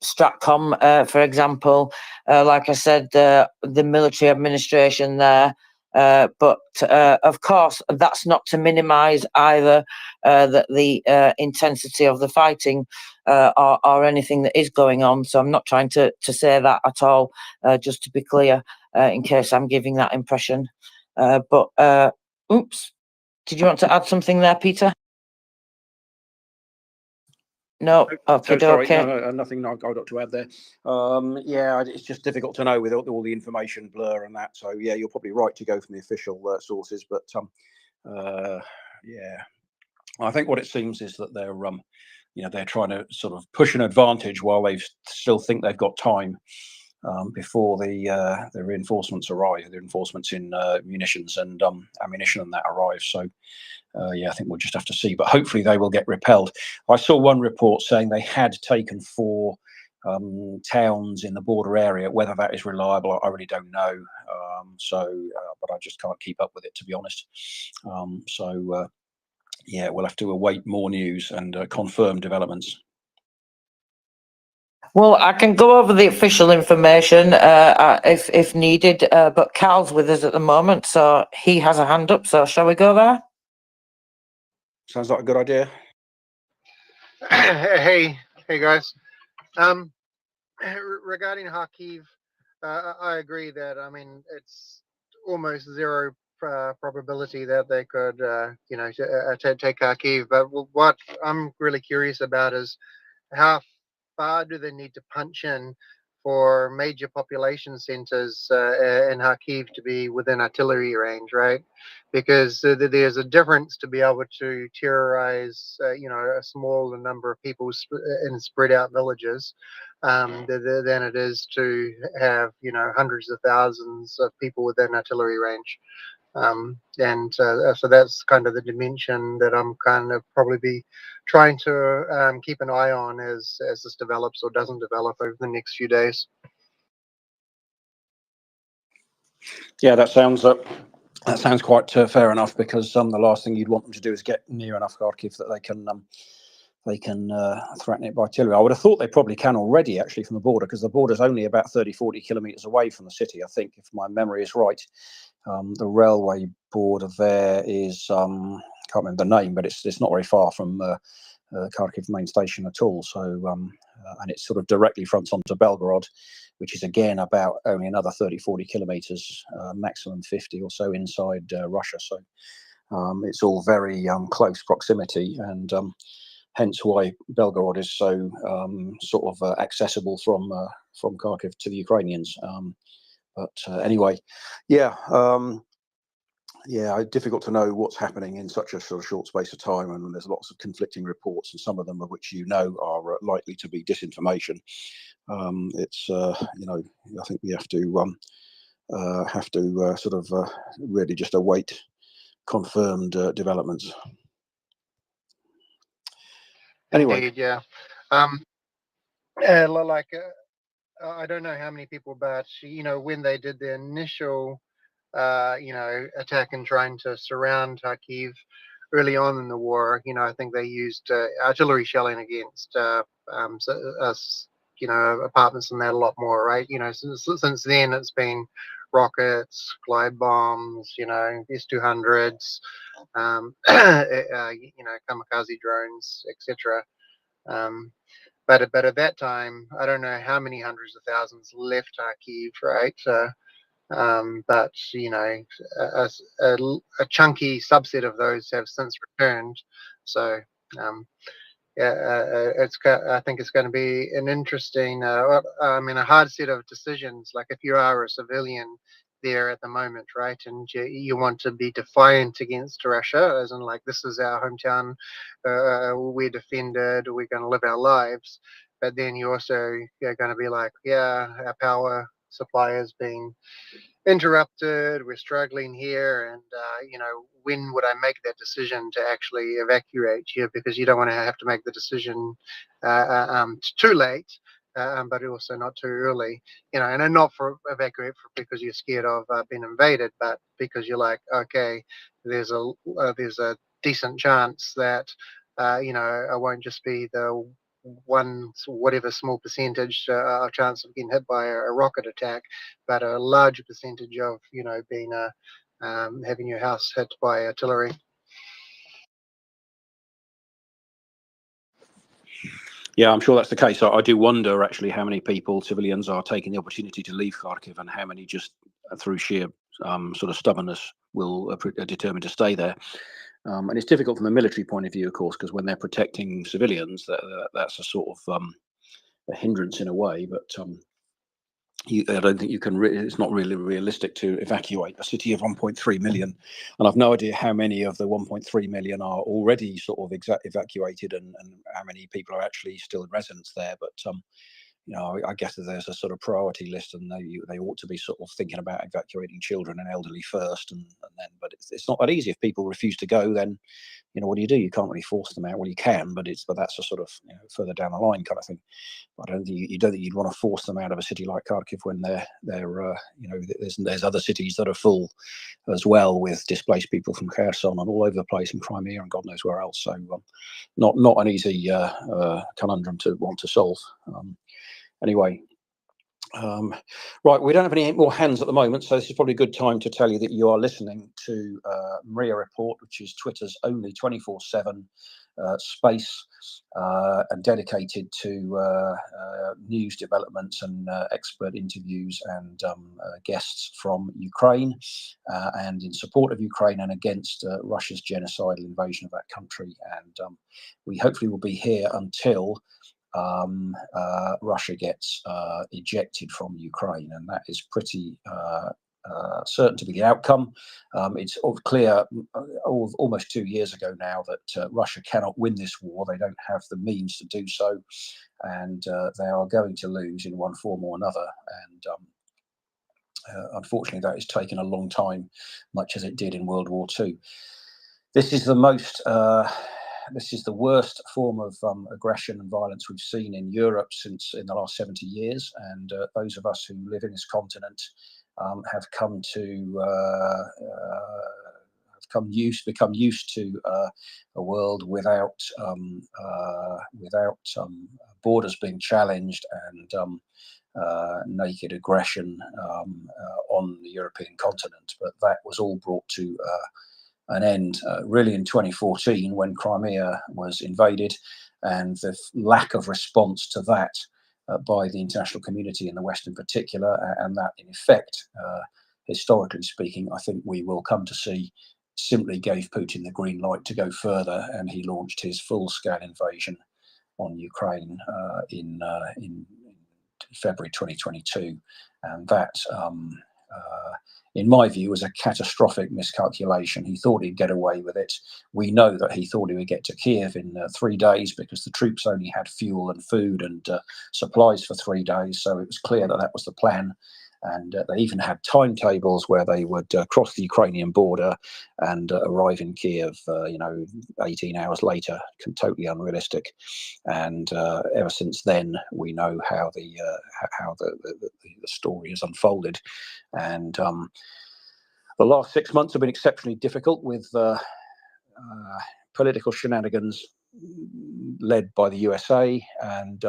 Stratcom, for example, like I said, the military administration there. But of course, that's not to minimise either the intensity of the fighting or anything that is going on. So I'm not trying to say that at all, just to be clear, in case I'm giving that impression. But oops, did you want to add something there, Peter? No, okay, sorry, okay. no, nothing I've got to add there. Yeah, it's just difficult to know with all the information blur and that. So yeah, you're probably right to go from the official sources, but yeah, I think what it seems is that they're trying to sort of push an advantage while they still think they've got time before the reinforcements arrive. The reinforcements in munitions and ammunition and that arrive. So. Yeah, I think we'll just have to see, but hopefully they will get repelled. I saw one report saying they had taken 4 towns in the border area. Whether that is reliable, I really don't know. But I just can't keep up with it, to be honest. Yeah, we'll have to await more news and confirm developments. Well, I can go over the official information if needed, but Carl's with us at the moment, so he has a hand up. So shall we go there? Sounds like a good idea. Hey guys. Regarding Kharkiv, I agree that it's almost 0 probability that they could, take Kharkiv. But what I'm really curious about is how far do they need to punch in for major population centers in Kharkiv to be within artillery range, right? Because there's a difference to be able to terrorize, a small number of people in spread out villages than it is to have, hundreds of thousands of people within artillery range. So that's kind of the dimension that I'm kind of probably be trying to keep an eye on as this develops or doesn't develop over the next few days. Yeah, that sounds quite fair enough, because the last thing you'd want them to do is get near enough Kharkiv that they can threaten it by artillery. I would have thought they probably can already, actually, from the border, because the border's only about 30-40 kilometers away from the city, I think, if my memory is right. The railway border there is, can't remember the name, but it's not very far from Kharkiv main station at all. So, and it sort of directly fronts onto Belgorod, which is again about only another 30-40 kilometers, maximum 50 or so inside Russia. So it's all very close proximity, and hence why Belgorod is so sort of accessible from Kharkiv to the Ukrainians. But anyway, yeah, difficult to know what's happening in such a sort of short space of time, and there's lots of conflicting reports, and some of them of which are likely to be disinformation. It's I think we have to sort of really just await confirmed developments. Anyway, Indeed, yeah. I don't know how many people, but when they did the initial attack and trying to surround Kharkiv early on in the war, I think they used artillery shelling against apartments and that a lot more, right? Since then it's been rockets, glide bombs, S-200s, kamikaze drones, etc. But at that time, I don't know how many hundreds of thousands left Kharkiv, right? But a chunky subset of those have since returned. So I think it's going to be an interesting, a hard set of decisions. Like if you are a civilian there at the moment, right, and you want to be defiant against Russia, as in like, this is our hometown, we're defended, we're going to live our lives. But then you also are going to be like, yeah, our power supply has been interrupted, we're struggling here, and when would I make that decision to actually evacuate here? Because you don't want to have to make the decision too late, but also not too early, and not for evacuate because you're scared of being invaded, but because you're like, okay, there's a decent chance that I won't just be the one whatever small percentage of chance of getting hit by a rocket attack, but a larger percentage of being having your house hit by artillery. yeah, I'm sure that's the case. I do wonder actually how many civilians are taking the opportunity to leave Kharkiv, and how many just through sheer sort of stubbornness are determined to stay there. And it's difficult from a military point of view, of course, because when they're protecting civilians, that's a sort of a hindrance in a way. But I don't think you can. It's not really realistic to evacuate a city of 1.3 million, and I've no idea how many of the 1.3 million are already sort of evacuated, and how many people are actually still in residence there. But I guess that there's a sort of priority list, and they ought to be sort of thinking about evacuating children and elderly first, and then. But it's not that easy. If people refuse to go, then what do? You can't really force them out. Well, you can, but that's a sort of further down the line kind of thing. I don't think you'd want to force them out of a city like Kharkiv when there's other cities that are full as well, with displaced people from Kherson and all over the place, in Crimea and God knows where else. So not an easy conundrum to want to solve. Anyway, Right, we don't have any more hands at the moment, so this is probably a good time to tell you that you are listening to MriyaReport, which is Twitter's only 24/7 space and dedicated to news developments and expert interviews and guests from Ukraine and in support of Ukraine and against Russia's genocidal invasion of that country. And we hopefully will be here until Russia gets ejected from Ukraine, and that is pretty certain to be the outcome. It's clear almost 2 years ago now that Russia cannot win this war. They don't have the means to do so, and they are going to lose in one form or another. And unfortunately, that has taken a long time, much as it did in World War II. This is the most this is the worst form of aggression and violence we've seen in Europe since in the last 70 years. And those of us who live in this continent have become used to a world without borders being challenged and naked aggression on the European continent. But that was all brought to an end really in 2014 when Crimea was invaded, and the lack of response to that by the international community in the West in particular, and that in effect, historically speaking, I think we will come to see, simply gave Putin the green light to go further, and he launched his full-scale invasion on Ukraine in February 2022, and that in my view, was a catastrophic miscalculation. He thought he'd get away with it. We know that he thought he would get to Kiev in 3 days because the troops only had fuel and food and supplies for 3 days. So it was clear that that was the plan. And they even had timetables where they would cross the Ukrainian border and arrive in Kiev, 18 hours later. Totally unrealistic. And ever since then, we know how the story has unfolded. And the last 6 months have been exceptionally difficult with political shenanigans led by the USA and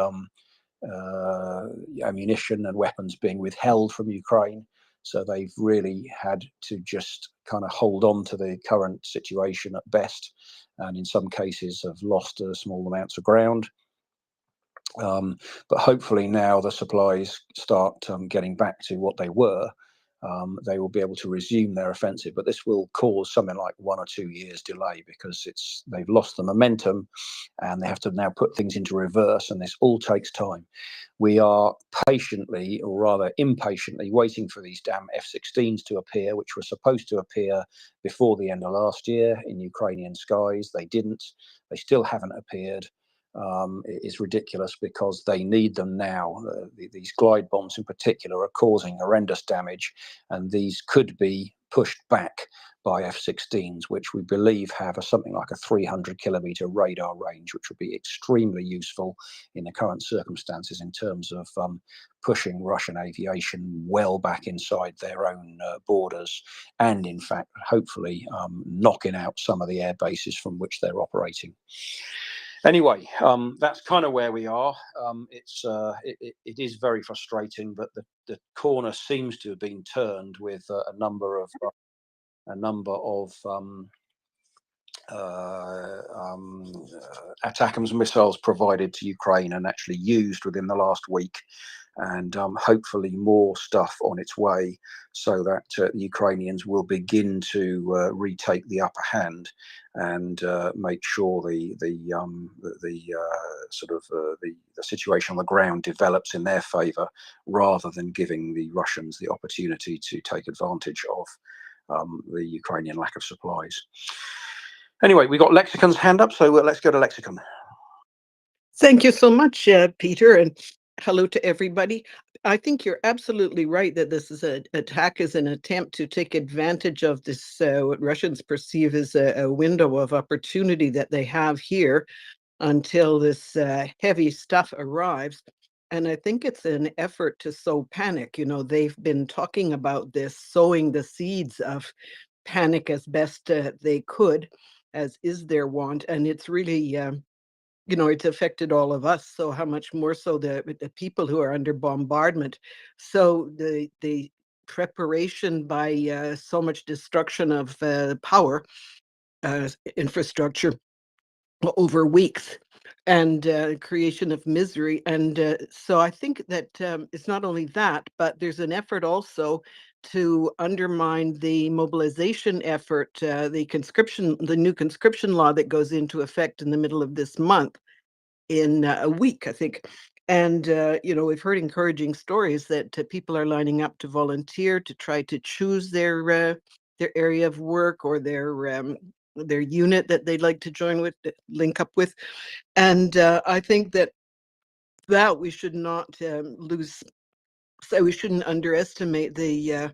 ammunition and weapons being withheld from Ukraine. So they've really had to just kind of hold on to the current situation at best, and in some cases have lost small amounts of ground. But hopefully now the supplies start getting back to what they were. They will be able to resume their offensive, but this will cause something like 1 or 2 years delay because they've lost the momentum and they have to now put things into reverse, and this all takes time. We are patiently, or rather impatiently, waiting for these damn F-16s to appear, which were supposed to appear before the end of last year in Ukrainian skies. They didn't. They still haven't appeared. It is ridiculous because they need them now. These glide bombs in particular are causing horrendous damage, and these could be pushed back by F-16s, which we believe have something like a 300-kilometer radar range, which would be extremely useful in the current circumstances in terms of pushing Russian aviation well back inside their own borders, and in fact, hopefully knocking out some of the air bases from which they're operating. Anyway, that's kind of where we are. It is very frustrating, but the corner seems to have been turned with a number of ATACMS missiles provided to Ukraine and actually used within the last week, and hopefully more stuff on its way, so that the Ukrainians will begin to retake the upper hand and make sure the situation on the ground develops in their favour, rather than giving the Russians the opportunity to take advantage of the Ukrainian lack of supplies. Anyway, we got Lexicon's hand up, so let's go to Lexicon. Thank you so much, Peter, and hello to everybody. I think you're absolutely right that this is an attack is an attempt to take advantage of this, what Russians perceive as a window of opportunity that they have here until this heavy stuff arrives. And I think it's an effort to sow panic. You know, they've been talking about this, sowing the seeds of panic as best they could, as is their wont. And it's really it's affected all of us. So how much more so the people who are under bombardment. So the preparation by so much destruction of power infrastructure over weeks, and creation of misery. And so I think that it's not only that, but there's an effort also to undermine the mobilization effort, the new conscription law that goes into effect in the middle of this month, in a week, I think. And we've heard encouraging stories that people are lining up to volunteer, to try to choose their area of work, or their unit that they'd like to join with, link up with. And I think that we should not lose. So we shouldn't underestimate the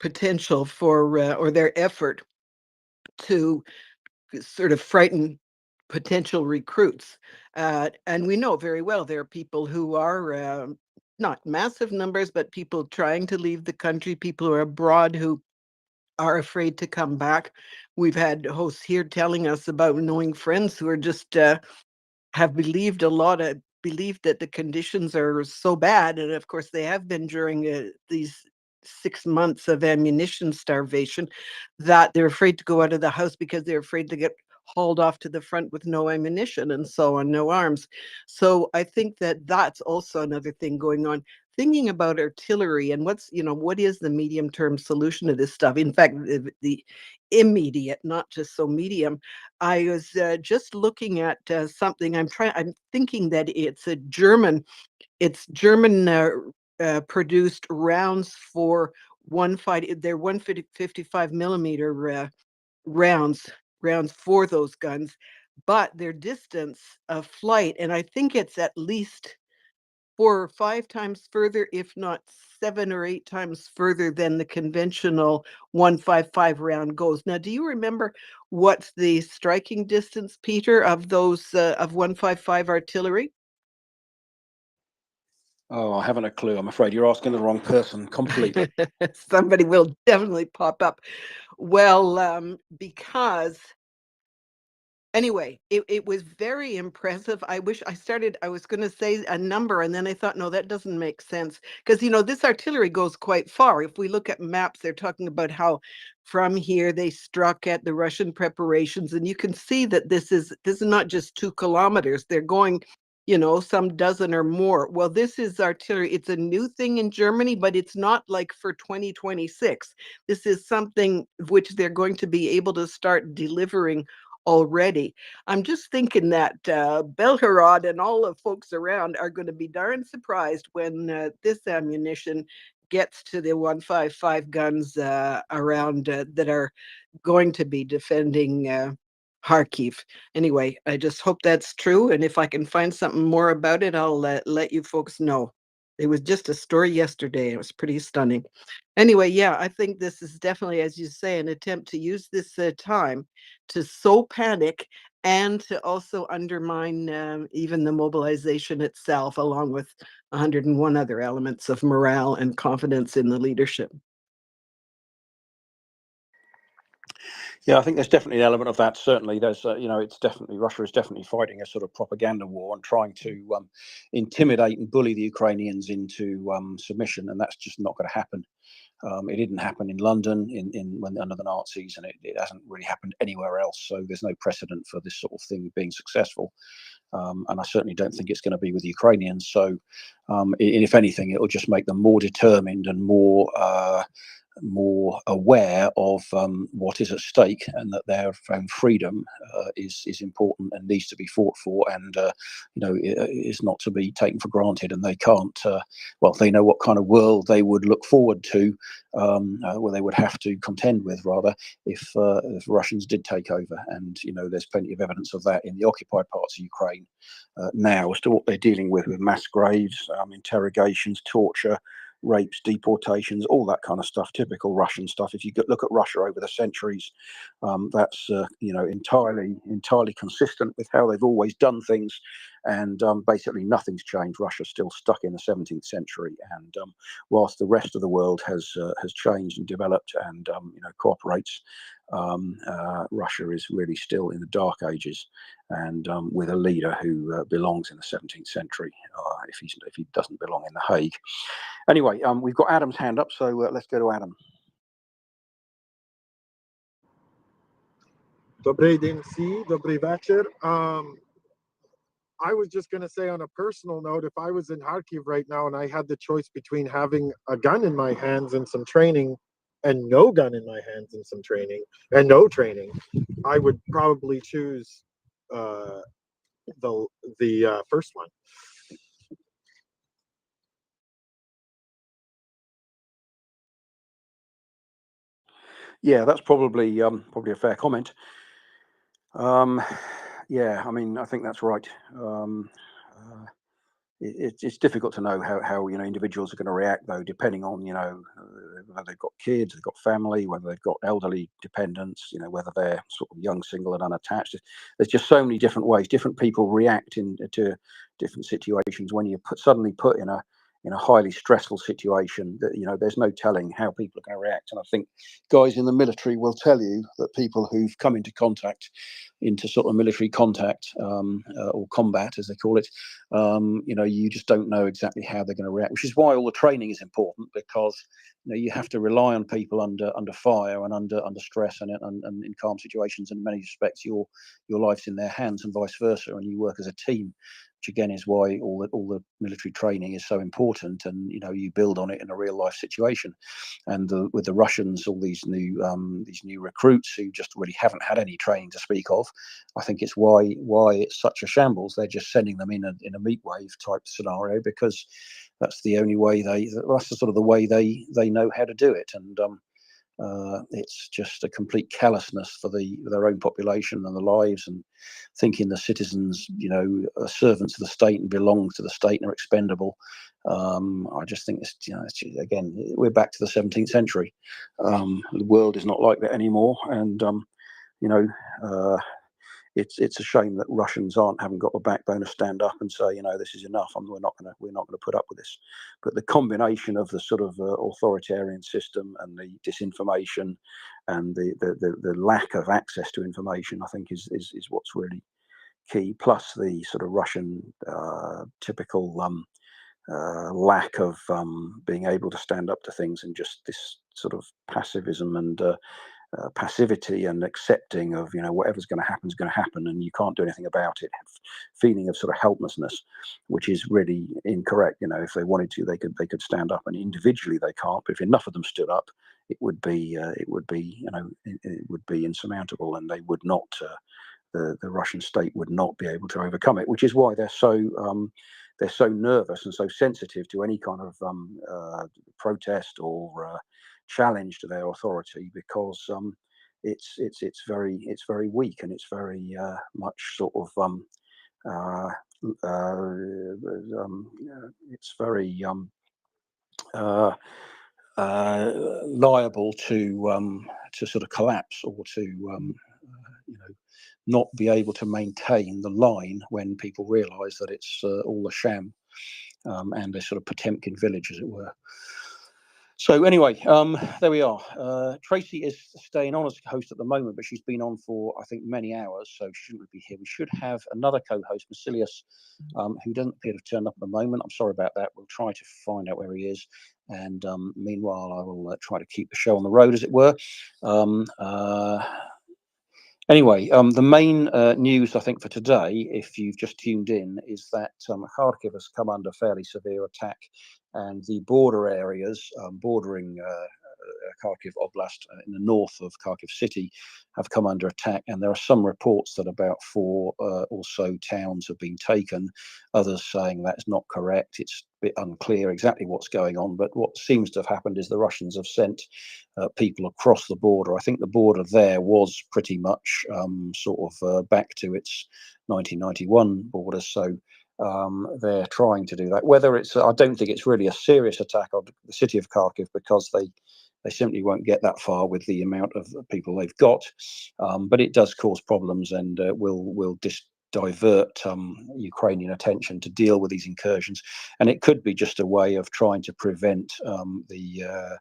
potential for or their effort to sort of frighten potential recruits. And we know very well there are people who are not massive numbers, but people trying to leave the country, people who are abroad who are afraid to come back. We've had hosts here telling us about knowing friends who are just have believed that the conditions are so bad, and of course they have been during these 6 months of ammunition starvation, that they're afraid to go out of the house because they're afraid to get hauled off to the front with no ammunition and so on, no arms. So I think that that's also another thing going on. Thinking about artillery and what is the medium term solution to this stuff? In fact, the immediate, not just so medium. I was just looking at something. I'm thinking that it's German produced rounds for they're 155 millimeter rounds for those guns, but their distance of flight, and I think it's at least 4 or 5 times further, if not 7 or 8 times further than the conventional 155 round goes. Now, do you remember what's the striking distance, Peter, of those of 155 artillery? Oh, I haven't a clue. I'm afraid you're asking the wrong person completely. Somebody will definitely pop up. Well, because anyway, it was very impressive. I was going to say a number, and then I thought, no, that doesn't make sense. Because, this artillery goes quite far. If we look at maps, they're talking about how from here they struck at the Russian preparations. And you can see that this is not just 2 kilometers. They're going, some dozen or more. Well, this is artillery. It's a new thing in Germany, but it's not like for 2026. This is something which they're going to be able to start delivering already. I'm just thinking that Belgorod and all the folks around are going to be darn surprised when this ammunition gets to the 155 guns around that are going to be defending Kharkiv. Anyway, I just hope that's true. And if I can find something more about it, I'll let you folks know. It was just a story yesterday. It was pretty stunning. Anyway, yeah, I think this is definitely, as you say, an attempt to use this time to sow panic and to also undermine even the mobilization itself, along with 101 other elements of morale and confidence in the leadership. Yeah, I think there's definitely an element of that. Certainly, there's, it's definitely, Russia is definitely fighting a sort of propaganda war and trying to intimidate and bully the Ukrainians into submission, and that's just not going to happen. It didn't happen in London when under the Nazis, and it hasn't really happened anywhere else. So there's no precedent for this sort of thing being successful. And I certainly don't think it's going to be with the Ukrainians. So, if anything, it will just make them more determined and more aware of what is at stake, and that their own freedom is important and needs to be fought for, and is not to be taken for granted. And they can't. They know what kind of world they would look forward to, where they would have to contend with, rather, if Russians did take over. And there's plenty of evidence of that in the occupied parts of Ukraine now, as to what they're dealing with mass graves, interrogations, torture, rapes, deportations, all that kind of stuff, typical Russian stuff. If you look at Russia over the centuries, that's entirely consistent with how they've always done things, and basically nothing's changed. Russia's still stuck in the 17th century, and whilst the rest of the world has changed and developed and cooperates, Russia is really still in the dark ages, and with a leader who belongs in the 17th century, if he doesn't belong in The Hague. Anyway, we've got Adam's hand up, so let's go to Adam. Dobry dzień, dobry wieczór. I was just going to say, on a personal note, if I was in Kharkiv right now and I had the choice between having a gun in my hands and some training and no gun in my hands and some training and no training, I would probably choose the first one. Yeah, that's probably a fair comment. Yeah, I mean, I think that's right. It's difficult to know how individuals are going to react, though, depending on whether they've got kids, they've got family, whether they've got elderly dependents, whether they're sort of young, single, and unattached. There's just so many different ways. Different people react to different situations when you're suddenly put in a highly stressful situation. That there's no telling how people are going to react. And I think guys in the military will tell you that people who've come into sort of military contact or combat, as they call it, you just don't know exactly how they're going to react, which is why all the training is important, because you have to rely on people under fire and under stress and in calm situations. And in many respects, your life's in their hands and vice versa, and you work as a team, which again is why all the military training is so important. And you build on it in a real life situation. And with the Russians, all these new recruits who just really haven't had any training to speak of, I think it's why it's such a shambles. They're just sending them in a meat wave type scenario, because that's the only way that's the sort of the way they know how to do it. And it's just a complete callousness for their own population and the lives, and thinking the citizens, are servants of the state and belong to the state and are expendable. I just think again, we're back to the 17th century. The world is not like that anymore, and it's a shame that Russians haven't got the backbone to stand up and say, this is enough, and we're not going to put up with this. But the combination of the sort of authoritarian system and the disinformation and the lack of access to information, I think is what's really key. Plus the sort of Russian typical lack of being able to stand up to things, and just this sort of passivism and passivity and accepting of whatever's going to happen is going to happen, and you can't do anything about it. Feeling of sort of helplessness, which is really incorrect. If they wanted to, they could stand up, and individually they can't. But if enough of them stood up, it would be insurmountable, and they would not. The Russian state would not be able to overcome it, which is why they're so nervous and so sensitive to any kind of protest or challenge to their authority, because it's very weak, and it's very much sort of it's very liable to sort of collapse, or to not be able to maintain the line when people realise that it's all a sham, and a sort of Potemkin village, as it were. So anyway, there we are. Tracy is staying on as host at the moment, but she's been on for, I think, many hours, so she shouldn't be here. We should have another co-host, Basilius, who doesn't appear to have turned up at the moment. I'm sorry about that. We'll try to find out where he is. And meanwhile, I will try to keep the show on the road, as it were. Anyway, the main news, I think, for today, if you've just tuned in, is that Kharkiv has come under fairly severe attack, and the border areas bordering Kharkiv Oblast in the north of Kharkiv city have come under attack. And there are some reports that about 4 or so towns have been taken, others saying that's not correct. It's a bit unclear exactly what's going on, but what seems to have happened is the Russians have sent people across the border. I think the border there was pretty much sort of back to its 1991 border, so they're trying to do that. Whether it's, I don't think it's really a serious attack on the city of Kharkiv, because they simply won't get that far with the amount of people they've got, but it does cause problems, and will divert Ukrainian attention to deal with these incursions, and it could be just a way of trying to prevent the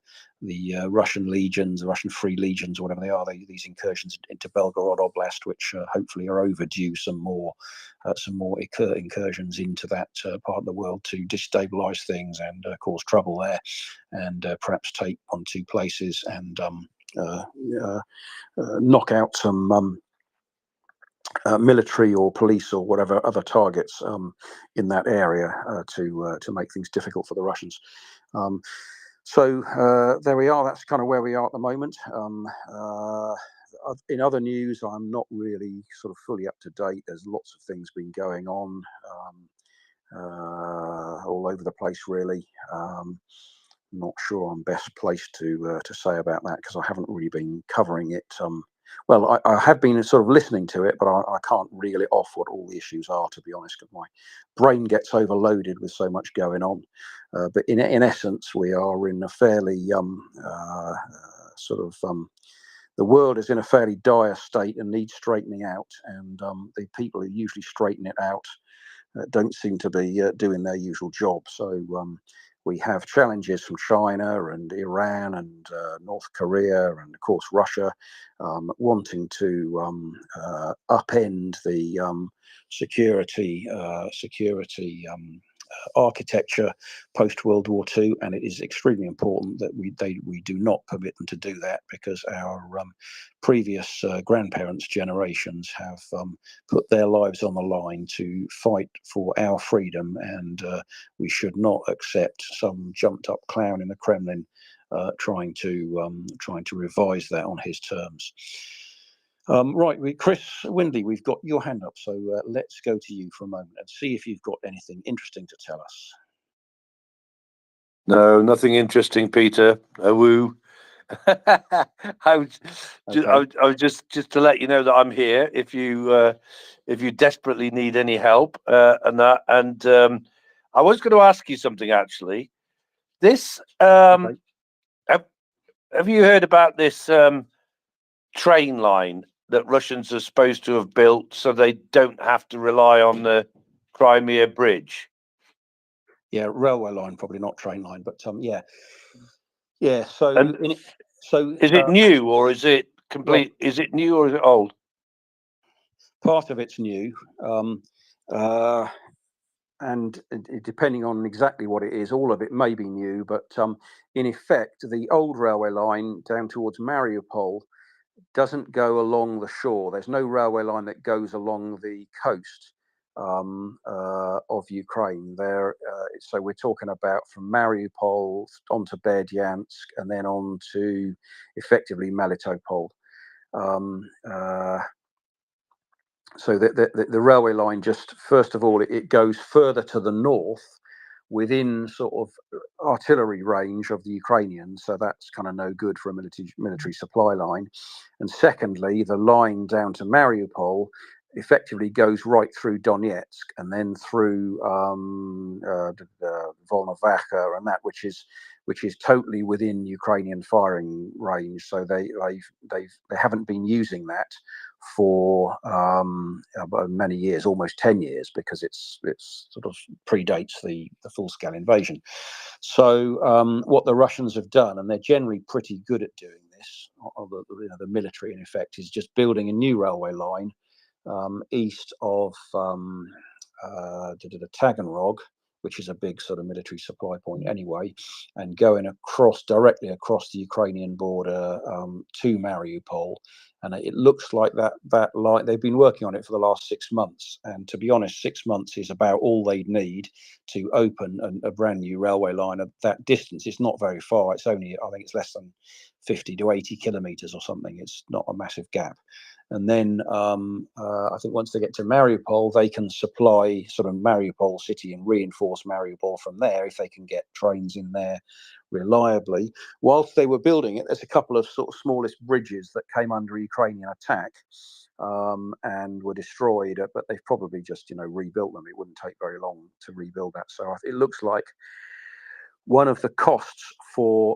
Russian legions, the Russian Free Legions, or whatever they are, these incursions into Belgorod Oblast, which hopefully are overdue. Some more incursions into that part of the world to destabilize things and cause trouble there, and perhaps take 1-2 places and knock out some military or police or whatever other targets in that area to make things difficult for the Russians. So there we are. That's kind of where we are at the moment. In other news, I'm not really sort of fully up to date. There's lots of things been going on all over the place, really. Not sure I'm best placed to say about that, because I haven't really been covering it. Well, I have been sort of listening to it, but I can't reel it off what all the issues are, to be honest, because my brain gets overloaded with so much going on. But in essence, we are in a fairly the world is in a fairly dire state and needs straightening out, and the people who usually straighten it out don't seem to be doing their usual job. So we have challenges from China and Iran and North Korea and, of course, Russia wanting to upend the security architecture post World War II, and it is extremely important that we do not permit them to do that, because our previous grandparents' generations have put their lives on the line to fight for our freedom, and we should not accept some jumped up clown in the Kremlin trying to revise that on his terms. Right, Chris Windley, we've got your hand up, so let's go to you for a moment and see if you've got anything interesting to tell us. No, nothing interesting, Peter. A woo. I was just to let you know that I'm here if you desperately need any help and that. And I was going to ask you something, actually. This have you heard about this train line that Russians are supposed to have built so they don't have to rely on the Crimea Bridge? Yeah, railway line, probably not train line, but yeah. So is it new or is it complete? Is it new or is it old? Part of it's new, and depending on exactly what it is, all of it may be new. But in effect, the old railway line down towards Mariupol doesn't go along the shore. There's no railway line that goes along the coast of Ukraine. So we're talking about from Mariupol onto Berdyansk and then on to effectively Melitopol. So the railway line, just first of all, it goes further to the north within sort of artillery range of the Ukrainians, so that's kind of no good for a military supply line. And secondly, the line down to Mariupol effectively goes right through Donetsk and then through Volnovakha and that, which is totally within Ukrainian firing range. So they haven't been using that for many years, almost 10 years, because it's sort of predates the full-scale invasion. So what the Russians have done, and they're generally pretty good at doing this, the military in effect, is just building a new railway line east of Taganrog, which is a big sort of military supply point anyway, and going directly across the Ukrainian border to Mariupol. And it looks like that line, they've been working on it for the last 6 months. And to be honest, 6 months is about all they'd need to open a brand new railway line at that distance. It's not very far. It's only, I think it's less than 50 to 80 kilometers or something. It's not a massive gap. And then I think once they get to Mariupol, they can supply sort of Mariupol city and reinforce Mariupol from there if they can get trains in there reliably. Whilst they were building it, there's a couple of sort of smallest bridges that came under Ukrainian attack and were destroyed, but they've probably just rebuilt them. It wouldn't take very long to rebuild that. So it looks like one of the costs for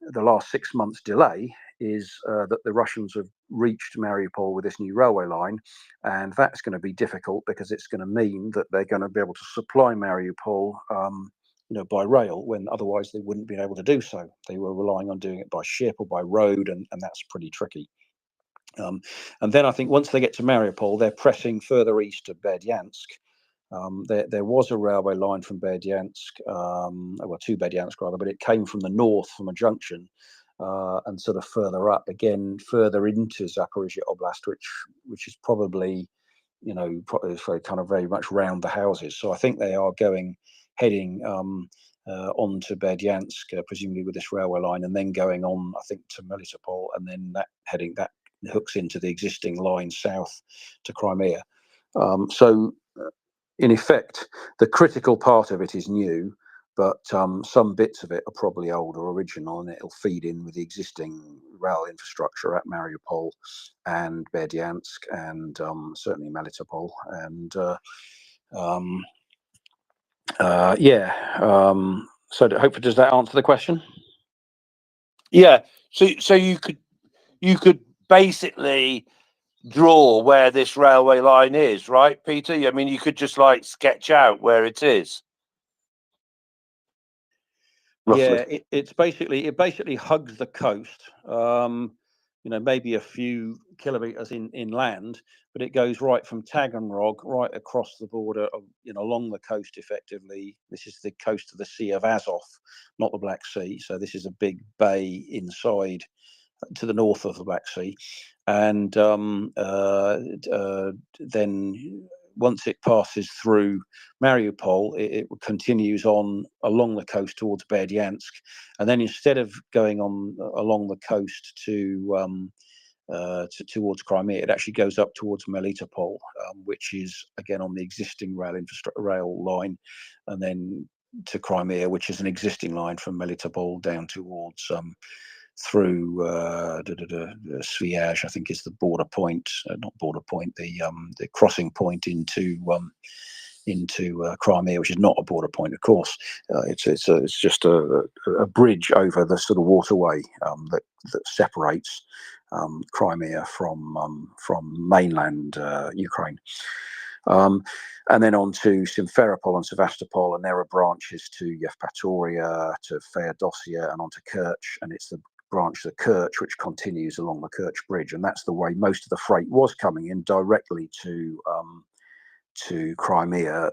the last 6 months delay is that the Russians have reached Mariupol with this new railway line, and that's going to be difficult because it's going to mean that they're going to be able to supply Mariupol, by rail, when otherwise they wouldn't be able to do so. They were relying on doing it by ship or by road, and that's pretty tricky. And then I think once they get to Mariupol, they're pressing further east to Berdyansk. There was a railway line from Berdyansk, to Berdyansk rather, but it came from the north from a junction, and sort of further up, again further into Zaporizhia Oblast, which is probably, kind of very much round the houses. So I think they are heading onto Berdyansk, presumably with this railway line, and then going on, I think, to Melitopol, and then that hooks into the existing line south to Crimea. So in effect, the critical part of it is new, but some bits of it are probably old or original, and it'll feed in with the existing rail infrastructure at Mariupol and Berdyansk and certainly Melitopol. And so hopefully, does that answer the question? Yeah. So you could basically draw where this railway line is, right, Peter? I mean, you could just like sketch out where it is. Roughly. Yeah, it basically hugs the coast. Maybe a few kilometers inland, but it goes right from Taganrog right across the border, along the coast. Effectively, this is the coast of the Sea of Azov, not the Black Sea. So this is a big bay inside, to the north of the Black Sea, and then once it passes through Mariupol, it continues on along the coast towards Berdyansk, and then instead of going on along the coast towards Crimea, it actually goes up towards Melitopol, which is again on the existing rail line, and then to Crimea, which is an existing line from Melitopol down towards through Sviaj, I think is the border point, not border point, the crossing point into Crimea, which is not a border point, of course. It's just a bridge over the sort of waterway that separates Crimea from mainland Ukraine. And then on to Simferopol and Sevastopol, and there are branches to Yevpatoria, to Feodosia, and onto Kerch, and it's the branch of the Kerch which continues along the Kerch Bridge, and that's the way most of the freight was coming in directly to Crimea,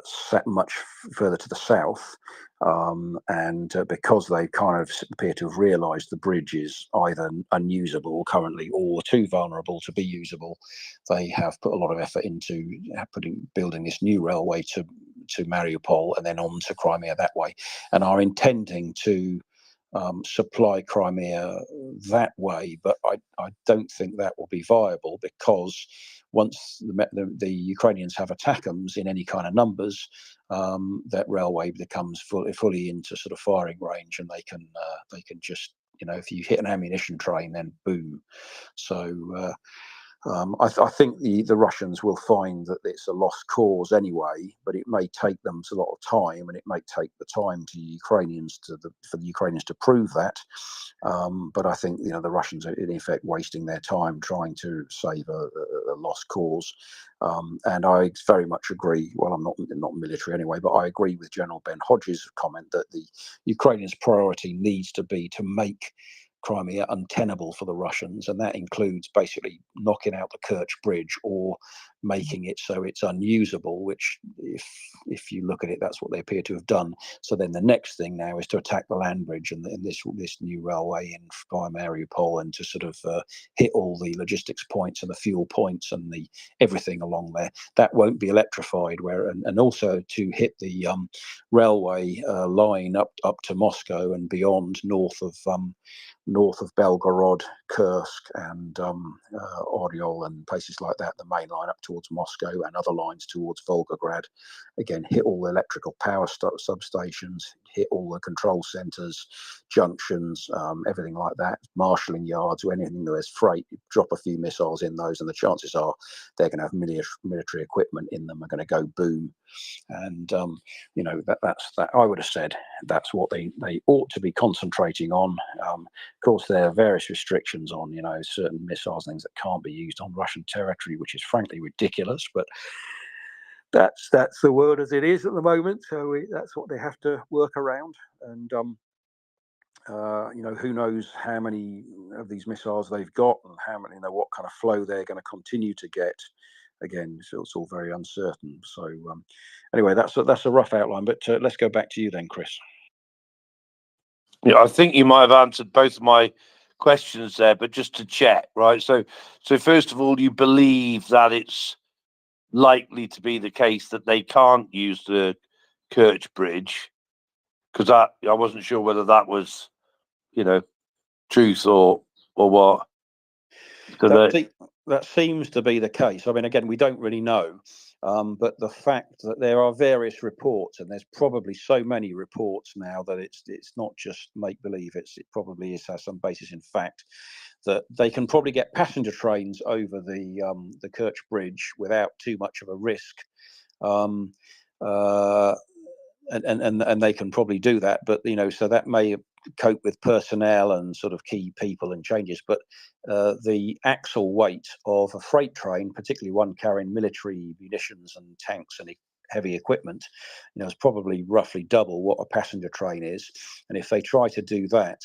much further to the south, and because they kind of appear to have realised the bridge is either unusable currently or too vulnerable to be usable, they have put a lot of effort into building this new railway to Mariupol and then on to Crimea that way, and are intending to supply Crimea that way, but I don't think that will be viable, because once the Ukrainians have ATACMS in any kind of numbers, that railway becomes fully into sort of firing range, and they can just, if you hit an ammunition train, then boom. So I think the Russians will find that it's a lost cause anyway, but it may take them a lot of time, and it may take the time for the Ukrainians to prove that. But I think the Russians are in effect wasting their time trying to save a lost cause. And I very much agree. Well, I'm not military anyway, but I agree with General Ben Hodges' comment that the Ukrainians' priority needs to be to make Crimea untenable for the Russians, and that includes basically knocking out the Kerch Bridge or making it so it's unusable, which if you look at it, that's what they appear to have done. So then the next thing now is to attack the land bridge and this new railway in via Mariupol, and to sort of hit all the logistics points and the fuel points and the everything along there. That won't be electrified, and also to hit the railway line up to Moscow and beyond, north of Belgorod, Kursk, and Oryol, and places like that, the main line up towards Moscow and other lines towards Volgograd. Again, hit all the electrical power substations, hit all the control centers, junctions, everything like that, marshalling yards, or anything that there's freight. You drop a few missiles in those, and the chances are they're going to have military equipment in them, are going to go boom. And you know, that's that. I would have said that's what they ought to be concentrating on. Of course, there are various restrictions on, you know, certain missiles and things that can't be used on Russian territory, which is frankly ridiculous. But that's the world as it is at the moment. So that's what they have to work around. And you know, who knows how many of these missiles they've got, and how many, you know, what kind of flow they're going to continue to get. Again, so it's all very uncertain. So anyway, that's a rough outline. But let's go back to you then, Chris. Yeah, I think you might have answered both of my questions there, but just to check, right? So first of all, you believe that it's likely to be the case that they can't use the Kerch Bridge, because I wasn't sure whether that was, you know, truth or what. So That seems to be the case. I mean, again, we don't really know, but the fact that there are various reports, and there's probably so many reports now that it's not just make believe. It probably has some basis in fact, that they can probably get passenger trains over the Kerch Bridge without too much of a risk. And they can probably do that, but you know, so that may cope with personnel and sort of key people and changes. But the axle weight of a freight train, particularly one carrying military munitions and tanks and heavy equipment, you know, is probably roughly double what a passenger train is. And if they try to do that,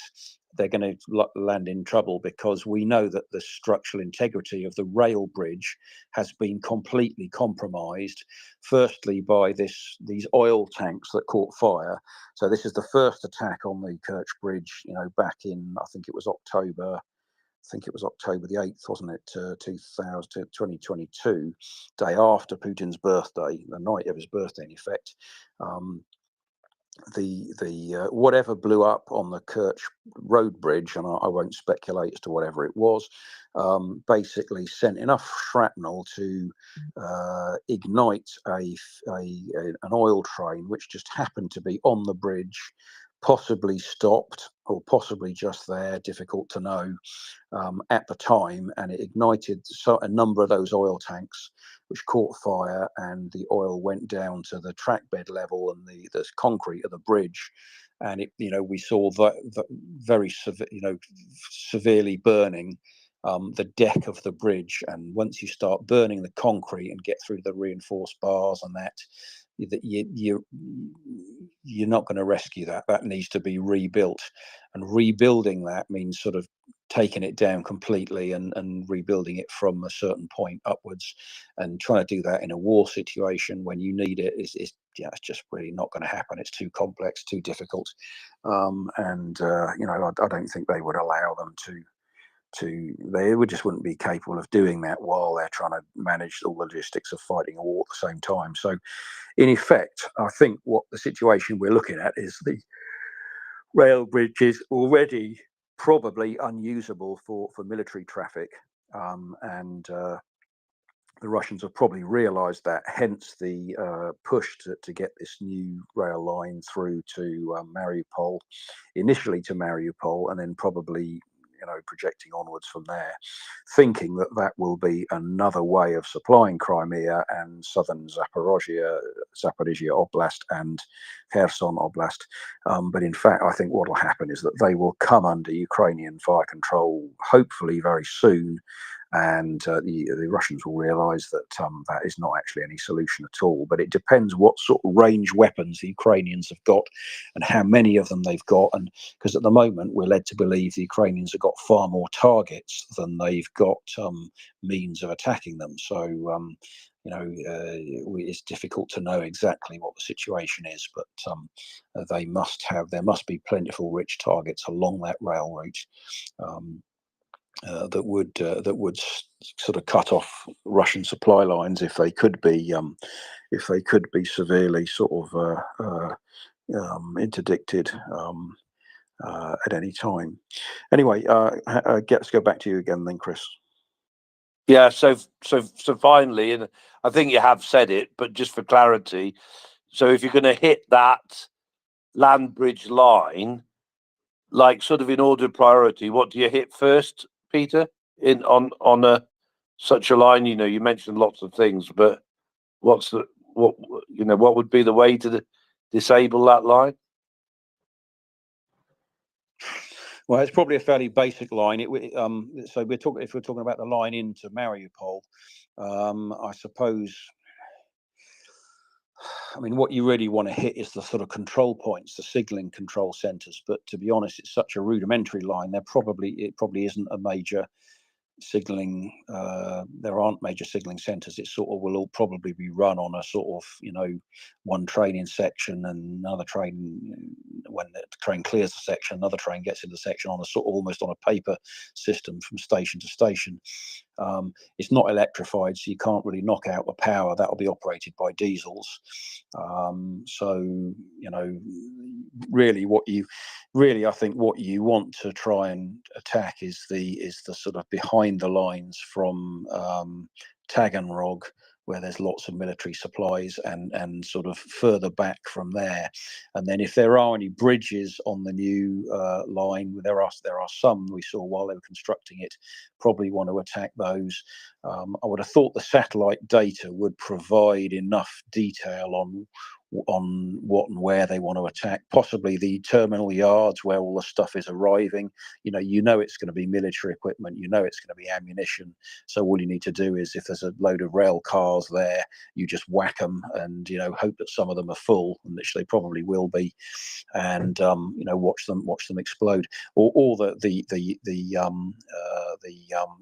they're going to land in trouble, because we know that the structural integrity of the rail bridge has been completely compromised. Firstly, by these oil tanks that caught fire. So this is the first attack on the Kerch Bridge, you know, back in, I think it was October the 8th, wasn't it? 2022, day after Putin's birthday, the night of his birthday, in effect. The whatever blew up on the Kerch road bridge, and I won't speculate as to whatever it was, basically sent enough shrapnel to ignite an oil train, which just happened to be on the bridge, possibly stopped or possibly just there, difficult to know, at the time, and it ignited a number of those oil tanks, which caught fire, and the oil went down to the track bed level and the concrete of the bridge, and it, you know, we saw that very severely burning the deck of the bridge. And once you start burning the concrete and get through the reinforced bars and that, you're not going to rescue that. That needs to be rebuilt, and rebuilding that means sort of taking it down completely and rebuilding it from a certain point upwards, and trying to do that in a war situation when you need it is it's just really not going to happen. It's too complex, too difficult, and you know, I don't think they would allow them they just wouldn't be capable of doing that while they're trying to manage all the logistics of fighting a war at the same time. So in effect, I think what the situation we're looking at is the rail bridge is already probably unusable for military traffic, and the Russians have probably realized that, hence the push to get this new rail line through to Mariupol, initially to Mariupol, and then probably, you know, projecting onwards from there, thinking that that will be another way of supplying Crimea and southern Zaporizhia Oblast and Kherson Oblast. But in fact, I think what will happen is that they will come under Ukrainian fire control, hopefully very soon. And the Russians will realise that that is not actually any solution at all. But it depends what sort of range weapons the Ukrainians have got and how many of them they've got. And because at the moment we're led to believe the Ukrainians have got far more targets than they've got means of attacking them. So you know, it's difficult to know exactly what the situation is, but there must be plentiful rich targets along that rail route. That would sort of cut off Russian supply lines if they could be severely sort of interdicted at any time. Anyway, let's go back to you again then, Chris. Yeah, so finally, and I think you have said it, but just for clarity, so if you're going to hit that land bridge line, like sort of in order of priority, what do you hit first, Peter? On a such a line, you know, you mentioned lots of things, but what would be the way to disable that line? Well, it's probably a fairly basic line. So if we're talking about the line into Mariupol, I suppose. I mean, what you really want to hit is the sort of control points, the signaling control centers. But to be honest, it's such a rudimentary line. It probably isn't a major signaling. There aren't major signaling centers. It sort of will all probably be run on a sort of, you know, one train in section and another train, when the train clears the section, another train gets into the section on a sort of almost on a paper system from station to station. It's not electrified, so you can't really knock out the power. That'll be operated by diesels. So, you know, I think what you want to try and attack is the sort of behind the lines from Taganrog, where there's lots of military supplies, and sort of further back from there. And then if there are any bridges on the new line, there are some we saw while they were constructing it, probably want to attack those. I would have thought the satellite data would provide enough detail on what and where they want to attack, possibly the terminal yards where all the stuff is arriving. You know it's going to be military equipment, you know it's going to be ammunition, so all you need to do is, if there's a load of rail cars there, you just whack them and, you know, hope that some of them are full, and which they probably will be, and you know, watch them explode, or the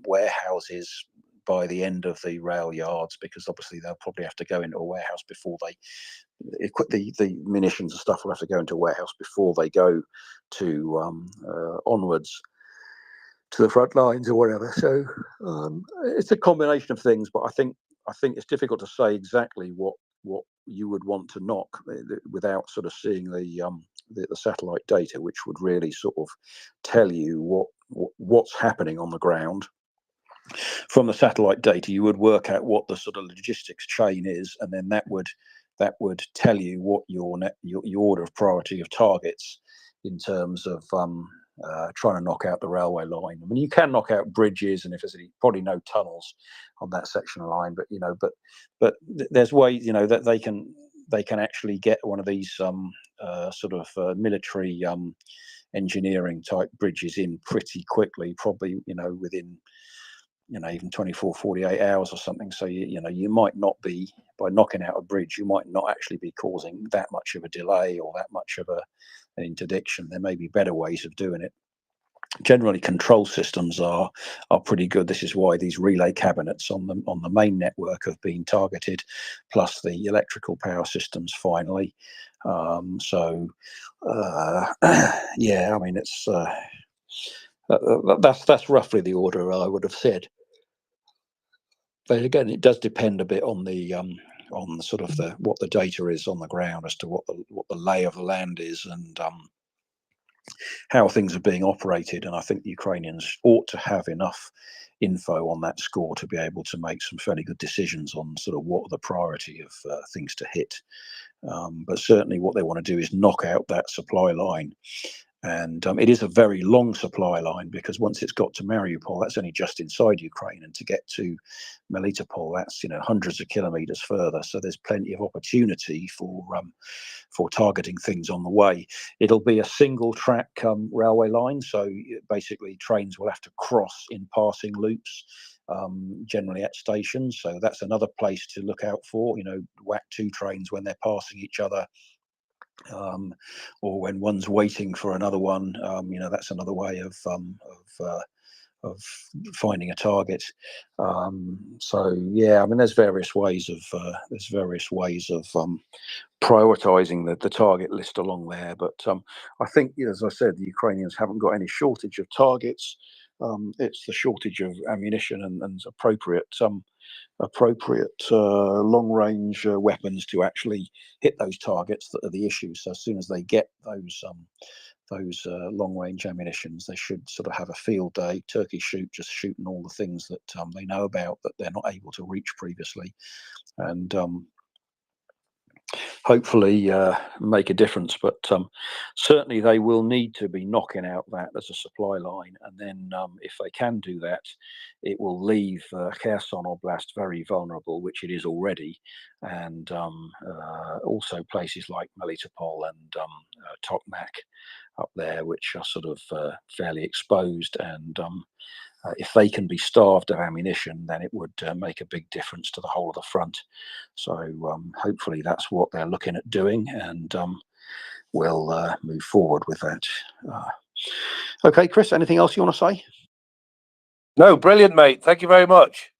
warehouses by the end of the rail yards, because obviously they'll probably have to go into a warehouse before they equip the munitions and stuff will have to go into a warehouse before they go to onwards to the front lines or whatever. So it's a combination of things, but I think it's difficult to say exactly what you would want to knock without sort of seeing the satellite data, which would really sort of tell you what's happening on the ground. From the satellite data, you would work out what the sort of logistics chain is, and then that would tell you what your order of priority of targets in terms of trying to knock out the railway line. I mean, you can knock out bridges, and if there's probably no tunnels on that section of line, but but there's ways, you know, that they can actually get one of these sort of military engineering type bridges in pretty quickly, probably, you know, within, you know, even 24, 48 hours or something. So, you know, you might not be, by knocking out a bridge, you might not actually be causing that much of a delay or that much of an interdiction. There may be better ways of doing it. Generally, control systems are pretty good. This is why these relay cabinets on the main network have been targeted, plus the electrical power systems finally. So, yeah, I mean, it's that's roughly the order I would have said. But again, it does depend a bit on the sort of what the data is on the ground as to what the lay of the land is, and how things are being operated. And I think the Ukrainians ought to have enough info on that score to be able to make some fairly good decisions on sort of what are the priority of things to hit. But certainly what they want to do is knock out that supply line. And it is a very long supply line, because once it's got to Mariupol, that's only just inside Ukraine, and to get to Melitopol, that's, you know, hundreds of kilometers further. So there's plenty of opportunity for targeting things on the way. It'll be a single track railway line, so basically trains will have to cross in passing loops, generally at stations. So that's another place to look out for. You know, whack two trains when they're passing each other. Or when one's waiting for another one, you know, that's another way of finding a target. So yeah, I mean, there's various ways of prioritizing the target list along there. But I think, as I said, the Ukrainians haven't got any shortage of targets. It's the shortage of ammunition and appropriate long-range weapons to actually hit those targets that are the issue. So as soon as they get those long-range ammunitions, they should sort of have a field day, turkey shoot, just shooting all the things that they know about that they're not able to reach previously, and hopefully make a difference. But certainly they will need to be knocking out that as a supply line, and then if they can do that, it will leave Kherson Oblast very vulnerable, which it is already, and also places like Melitopol and Tokmak up there, which are sort of fairly exposed, and if they can be starved of ammunition, then it would make a big difference to the whole of the front. So hopefully that's what they're looking at doing, and we'll move forward with that. Okay, Chris, anything else you want to say? No, brilliant, mate. Thank you very much.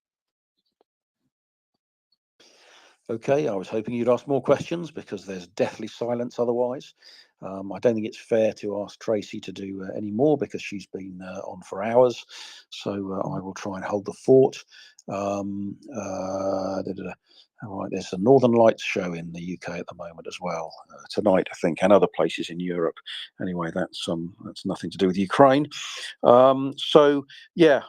Okay, I was hoping you'd ask more questions because there's deathly silence otherwise. I don't think it's fair to ask Tracy to do any more because she's been on for hours. So I will try and hold the fort. All right, there's a Northern Lights show in the UK at the moment as well tonight, I think, and other places in Europe. Anyway, that's nothing to do with Ukraine. So yeah,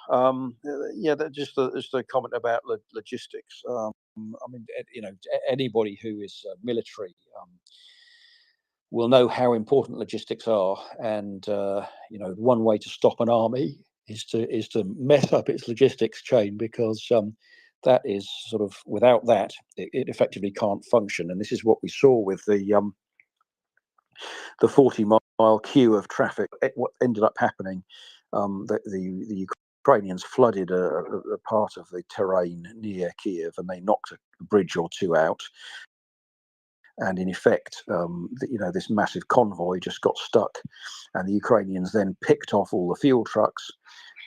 just a comment about logistics. I mean, you know, anybody who is military will know how important logistics are, and you know, one way to stop an army is to mess up its logistics chain, because that is sort of, without that, it effectively can't function. And this is what we saw with the 40-mile queue of traffic. What ended up happening, the Ukrainians flooded a part of the terrain near Kiev, and they knocked a bridge or two out. And in effect, you know, this massive convoy just got stuck, and the Ukrainians then picked off all the fuel trucks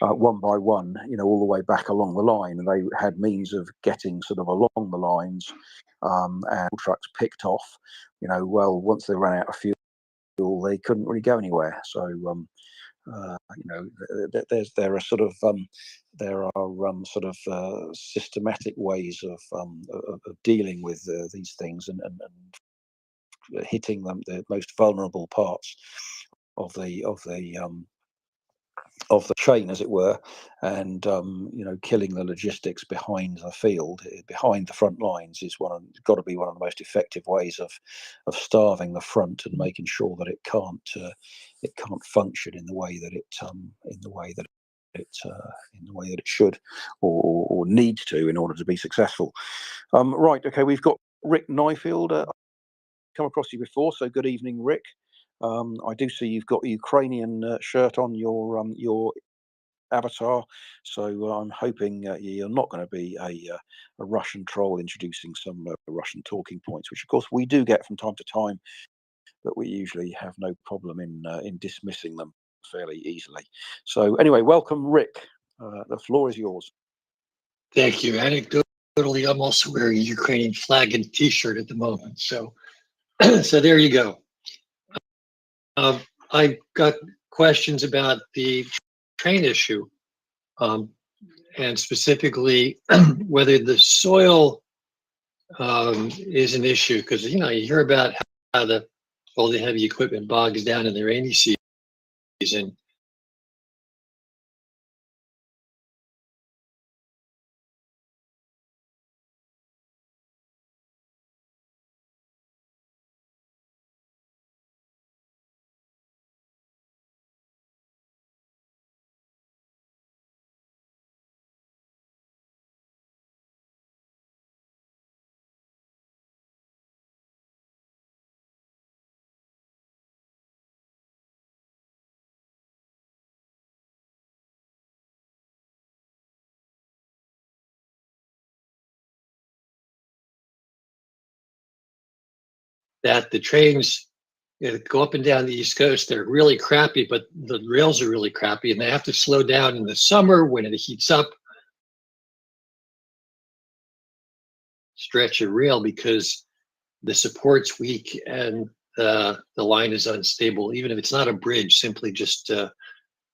one by one, you know, all the way back along the line, and they had means of getting sort of along the lines, and trucks picked off. You know, well, once they ran out of fuel, they couldn't really go anywhere. So you know, there are sort of systematic ways of dealing with these things, and hitting the most vulnerable parts of the chain, as it were, and you know, killing the logistics behind the field, behind the front lines, is got to be one of the most effective ways of starving the front and making sure that it can't function in the way that it should or needs to in order to be successful. Right, okay, we've got Rick Nyfield. Come across you before, so good evening, Rick. I do see you've got a Ukrainian shirt on your avatar, so I'm hoping you're not going to be a Russian troll introducing some Russian talking points, which of course we do get from time to time, but we usually have no problem in dismissing them fairly easily. So anyway, welcome, Rick. The floor is yours. Thank you. Anecdotally, I'm also wearing a Ukrainian flag and T-shirt at the moment, so so there you go. I've got questions about the train issue, and specifically whether the soil is an issue, because you know, you hear about how all the heavy equipment bogs down in the rainy season. That the trains, you know, go up and down the East Coast, they're really crappy, but the rails are really crappy, and they have to slow down in the summer when it heats up. Stretch a rail because the support's weak and the line is unstable, even if it's not a bridge, simply just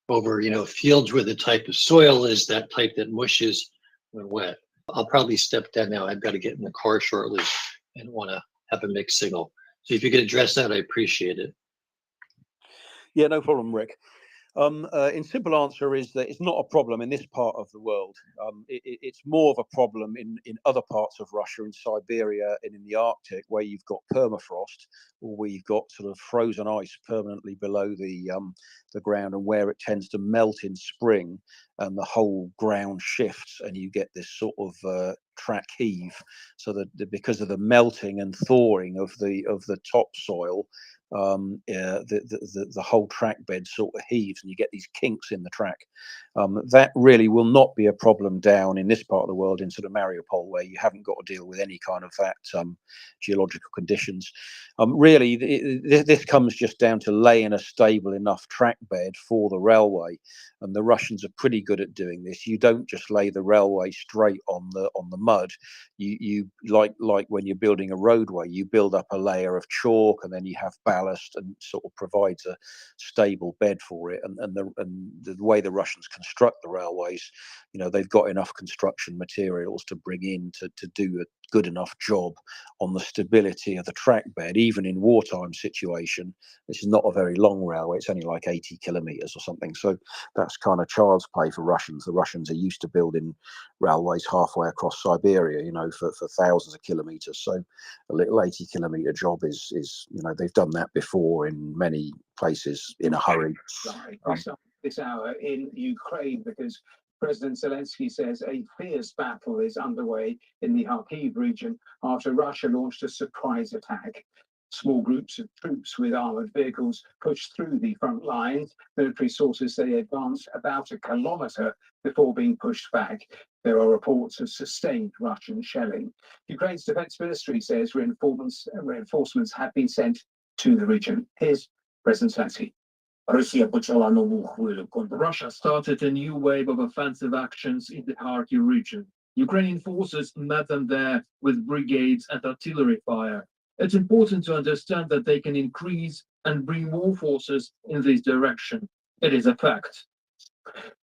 over, you know, fields where the type of soil is that type that mushes when wet. I'll probably step down now. I've got to get in the car shortly and want to have a mixed signal. So if you could address that, I appreciate it. Yeah, no problem, Rick. In simple answer is that it's not a problem in this part of the world. It's more of a problem in other parts of Russia, in Siberia and in the Arctic, where you've got permafrost, or where you've got sort of frozen ice permanently below the ground, and where it tends to melt in spring, and the whole ground shifts, and you get this sort of track heave. So that because of the melting and thawing of the topsoil, the whole track bed sort of heaves, and you get these kinks in the track. That really will not be a problem down in this part of the world, in sort of MriyaReport, where you haven't got to deal with any kind of that geological conditions. Really, this comes just down to laying a stable enough track bed for the railway, and the Russians are pretty good at doing this. You don't just lay the railway straight on the mud. You like when you're building a roadway, you build up a layer of chalk, and then you have ballast, and sort of provides a stable bed for it. And the way the Russians construct the railways, they've got enough construction materials to bring in to do a good enough job on the stability of the track bed, even in wartime situation. This is not a very long railway, it's only like 80 kilometers or something, so that's kind of child's play for Russians. The Russians are used to building railways halfway across Siberia, for thousands of kilometers. So a little 80-kilometer job is they've done that before in many places in a hurry. This hour in Ukraine, because President Zelensky says a fierce battle is underway in the Kharkiv region after Russia launched a surprise attack. Small groups of troops with armored vehicles pushed through the front lines. Military sources say they advanced about a kilometer before being pushed back. There are reports of sustained Russian shelling. Ukraine's defense ministry says reinforcements have been sent to the region. Here's President Zelensky. Russia started a new wave of offensive actions in the Kharkiv region. Ukrainian forces met them there with brigades and artillery fire. It's important to understand that they can increase and bring more forces in this direction. It is a fact.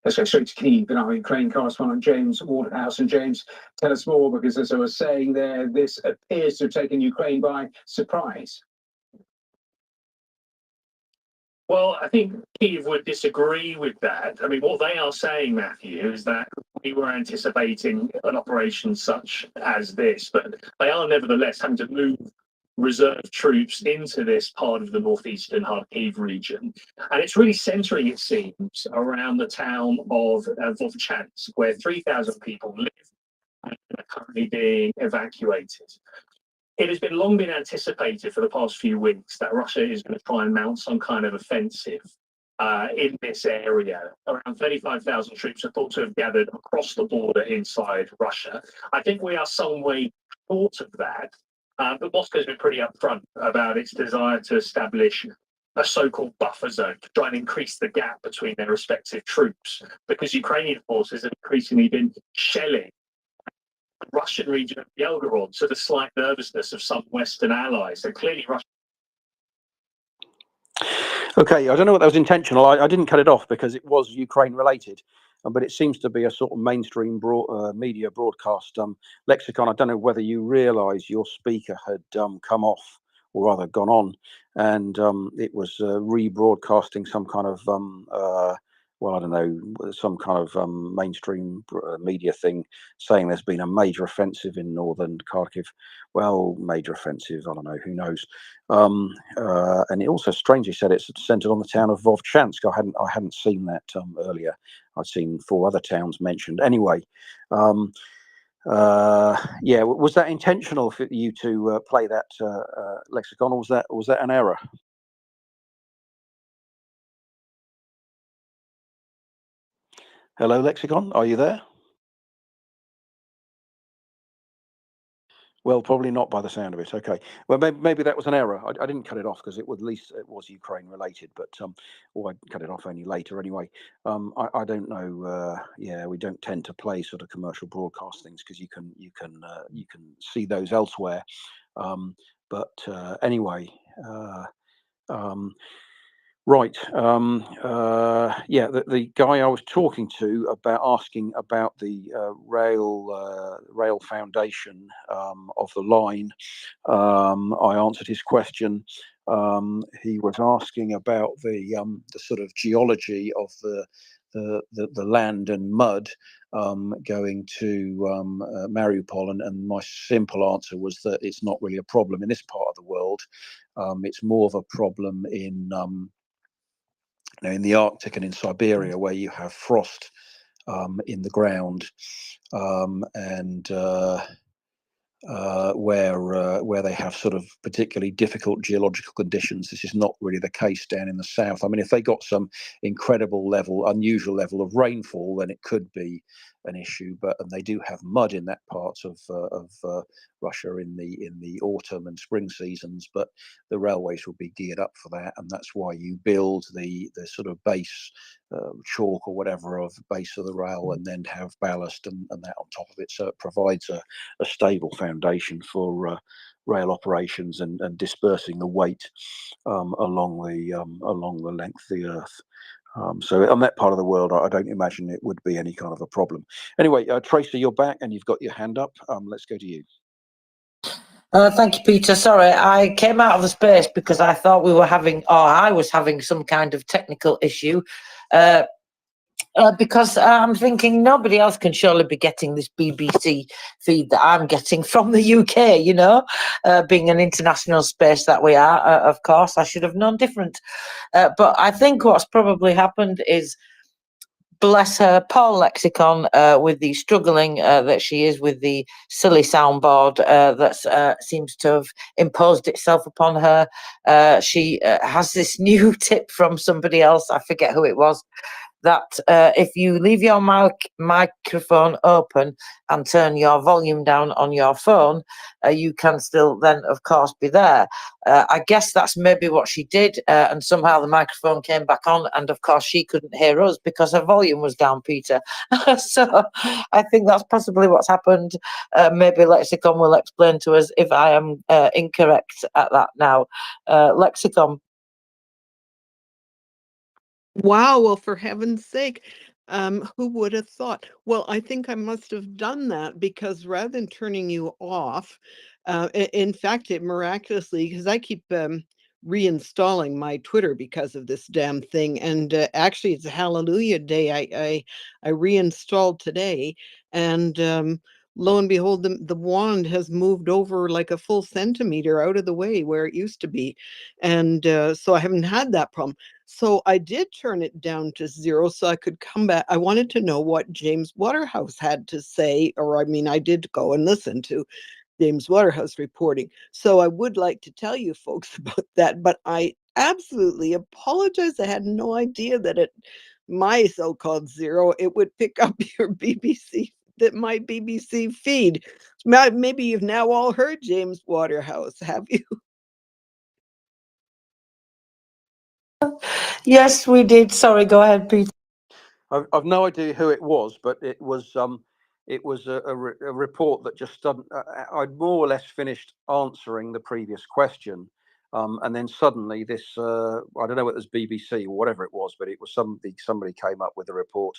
Let's go straight to Kyiv and our Ukraine correspondent James Waterhouse. And James, tell us more, because as I was saying there, this appears to have taken Ukraine by surprise. Well, I think Kyiv would disagree with that. I mean, what they are saying, Matthew, is that we were anticipating an operation such as this, but they are nevertheless having to move reserve troops into this part of the northeastern Kharkiv region. And it's really centering, it seems, around the town of Vovchansk, where 3,000 people live and are currently being evacuated. It has long been anticipated for the past few weeks that Russia is going to try and mount some kind of offensive in this area. Around 35,000 troops are thought to have gathered across the border inside Russia. I think we are some way short of that, but Moscow's been pretty upfront about its desire to establish a so-called buffer zone to try and increase the gap between their respective troops, because Ukrainian forces have increasingly been shelling the Russian region of Belgorod, to the slight nervousness of some Western allies. So clearly Russia. Okay, I don't know what that was intentional. I didn't cut it off because it was Ukraine related, but it seems to be a sort of mainstream media broadcast lexicon. I don't know whether you realise your speaker had come off, or rather gone on, and it was rebroadcasting some kind of well, I don't know, some kind of mainstream media thing saying there's been a major offensive in northern Kharkiv. Well, major offensive, I don't know, who knows. And it also strangely said it's centered on the town of Vovchansk. I hadn't seen that earlier. I'd seen 4 other towns mentioned. Anyway, yeah, was that intentional for you to play that lexicon, or was that an error? Hello, Lexicon, are you there? Well, probably not by the sound of it. Okay. Well, maybe that was an error. I didn't cut it off because at least it was Ukraine related, but or I cut it off only later anyway. I don't know. Yeah, we don't tend to play sort of commercial broadcast things because you can see those elsewhere. But anyway. Right. Yeah, the guy I was talking to about asking about the rail foundation of the line, I answered his question. He was asking about the sort of geology of the land and mud going to Mariupol, and my simple answer was that it's not really a problem in this part of the world. It's more of a problem in the Arctic and in Siberia, where you have frost in the ground, and where they have sort of particularly difficult geological conditions. This is not really the case down in the south. I mean, if they got some incredible unusual level of rainfall, then it could be an issue. And they do have mud in that part of Russia in the autumn and spring seasons. But the railways will be geared up for that, and that's why you build the sort of base chalk or whatever of the base of the rail, and then have ballast and that on top of it, so it provides a stable foundation for rail operations and dispersing the weight along the length of the earth. So on that part of the world, I don't imagine it would be any kind of a problem. Anyway, Tracy, you're back and you've got your hand up. Let's go to you. Thank you, Peter. Sorry, I came out of the space because I thought we were having, or I was having some kind of technical issue. Because I'm thinking nobody else can surely be getting this BBC feed that I'm getting from the UK, being an international space that we are, of course. I should have known different. But I think what's probably happened is, bless her, poor Lexicon, with the struggling that she is with the silly soundboard that seems to have imposed itself upon her. She has this new tip from somebody else, I forget who it was, that if you leave your microphone open and turn your volume down on your phone, you can still then, of course, be there. I guess that's maybe what she did, and somehow the microphone came back on, and of course she couldn't hear us because her volume was down, Peter. So I think that's possibly what's happened. Maybe Lexicon will explain to us if I am incorrect at that now. Lexicon. Wow, well, for heaven's sake, who would have thought? Well, I think I must have done that because rather than turning you off, in fact, it miraculously, because I keep reinstalling my Twitter because of this damn thing, and actually, it's a Hallelujah Day. I reinstalled today, and lo and behold, the wand has moved over like a full centimeter out of the way where it used to be, and so I haven't had that problem. So I did turn it down to 0 so I could come back. I wanted to know what James Waterhouse had to say, or I mean, I did go and listen to James Waterhouse reporting. So I would like to tell you folks about that, but I absolutely apologize. I had no idea that my so-called 0, it would pick up your my BBC feed. Maybe you've now all heard James Waterhouse, have you? Yes, we did. Sorry, go ahead, Peter. I've no idea who it was, but it was a report that just I'd more or less finished answering the previous question, and then suddenly this I don't know whether it was BBC or whatever it was, but it was somebody came up with a report,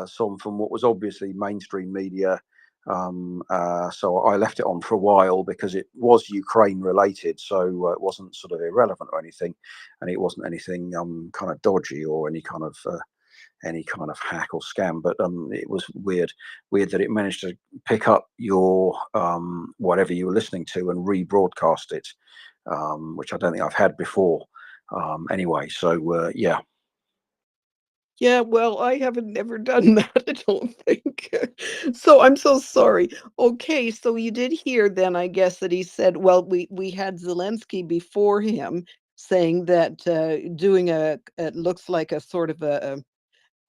some from what was obviously mainstream media. So I left it on for a while because it was Ukraine related, so it wasn't sort of irrelevant or anything, and it wasn't anything kind of dodgy or any kind of hack or scam. But it was weird that it managed to pick up your whatever you were listening to and rebroadcast it, which I don't think I've had before. Anyway, so yeah. Yeah, well, I haven't never done that, I don't think. So I'm so sorry. Okay, so you did hear then, I guess, that he said, well, we had Zelensky before him saying that doing it looks like a sort of a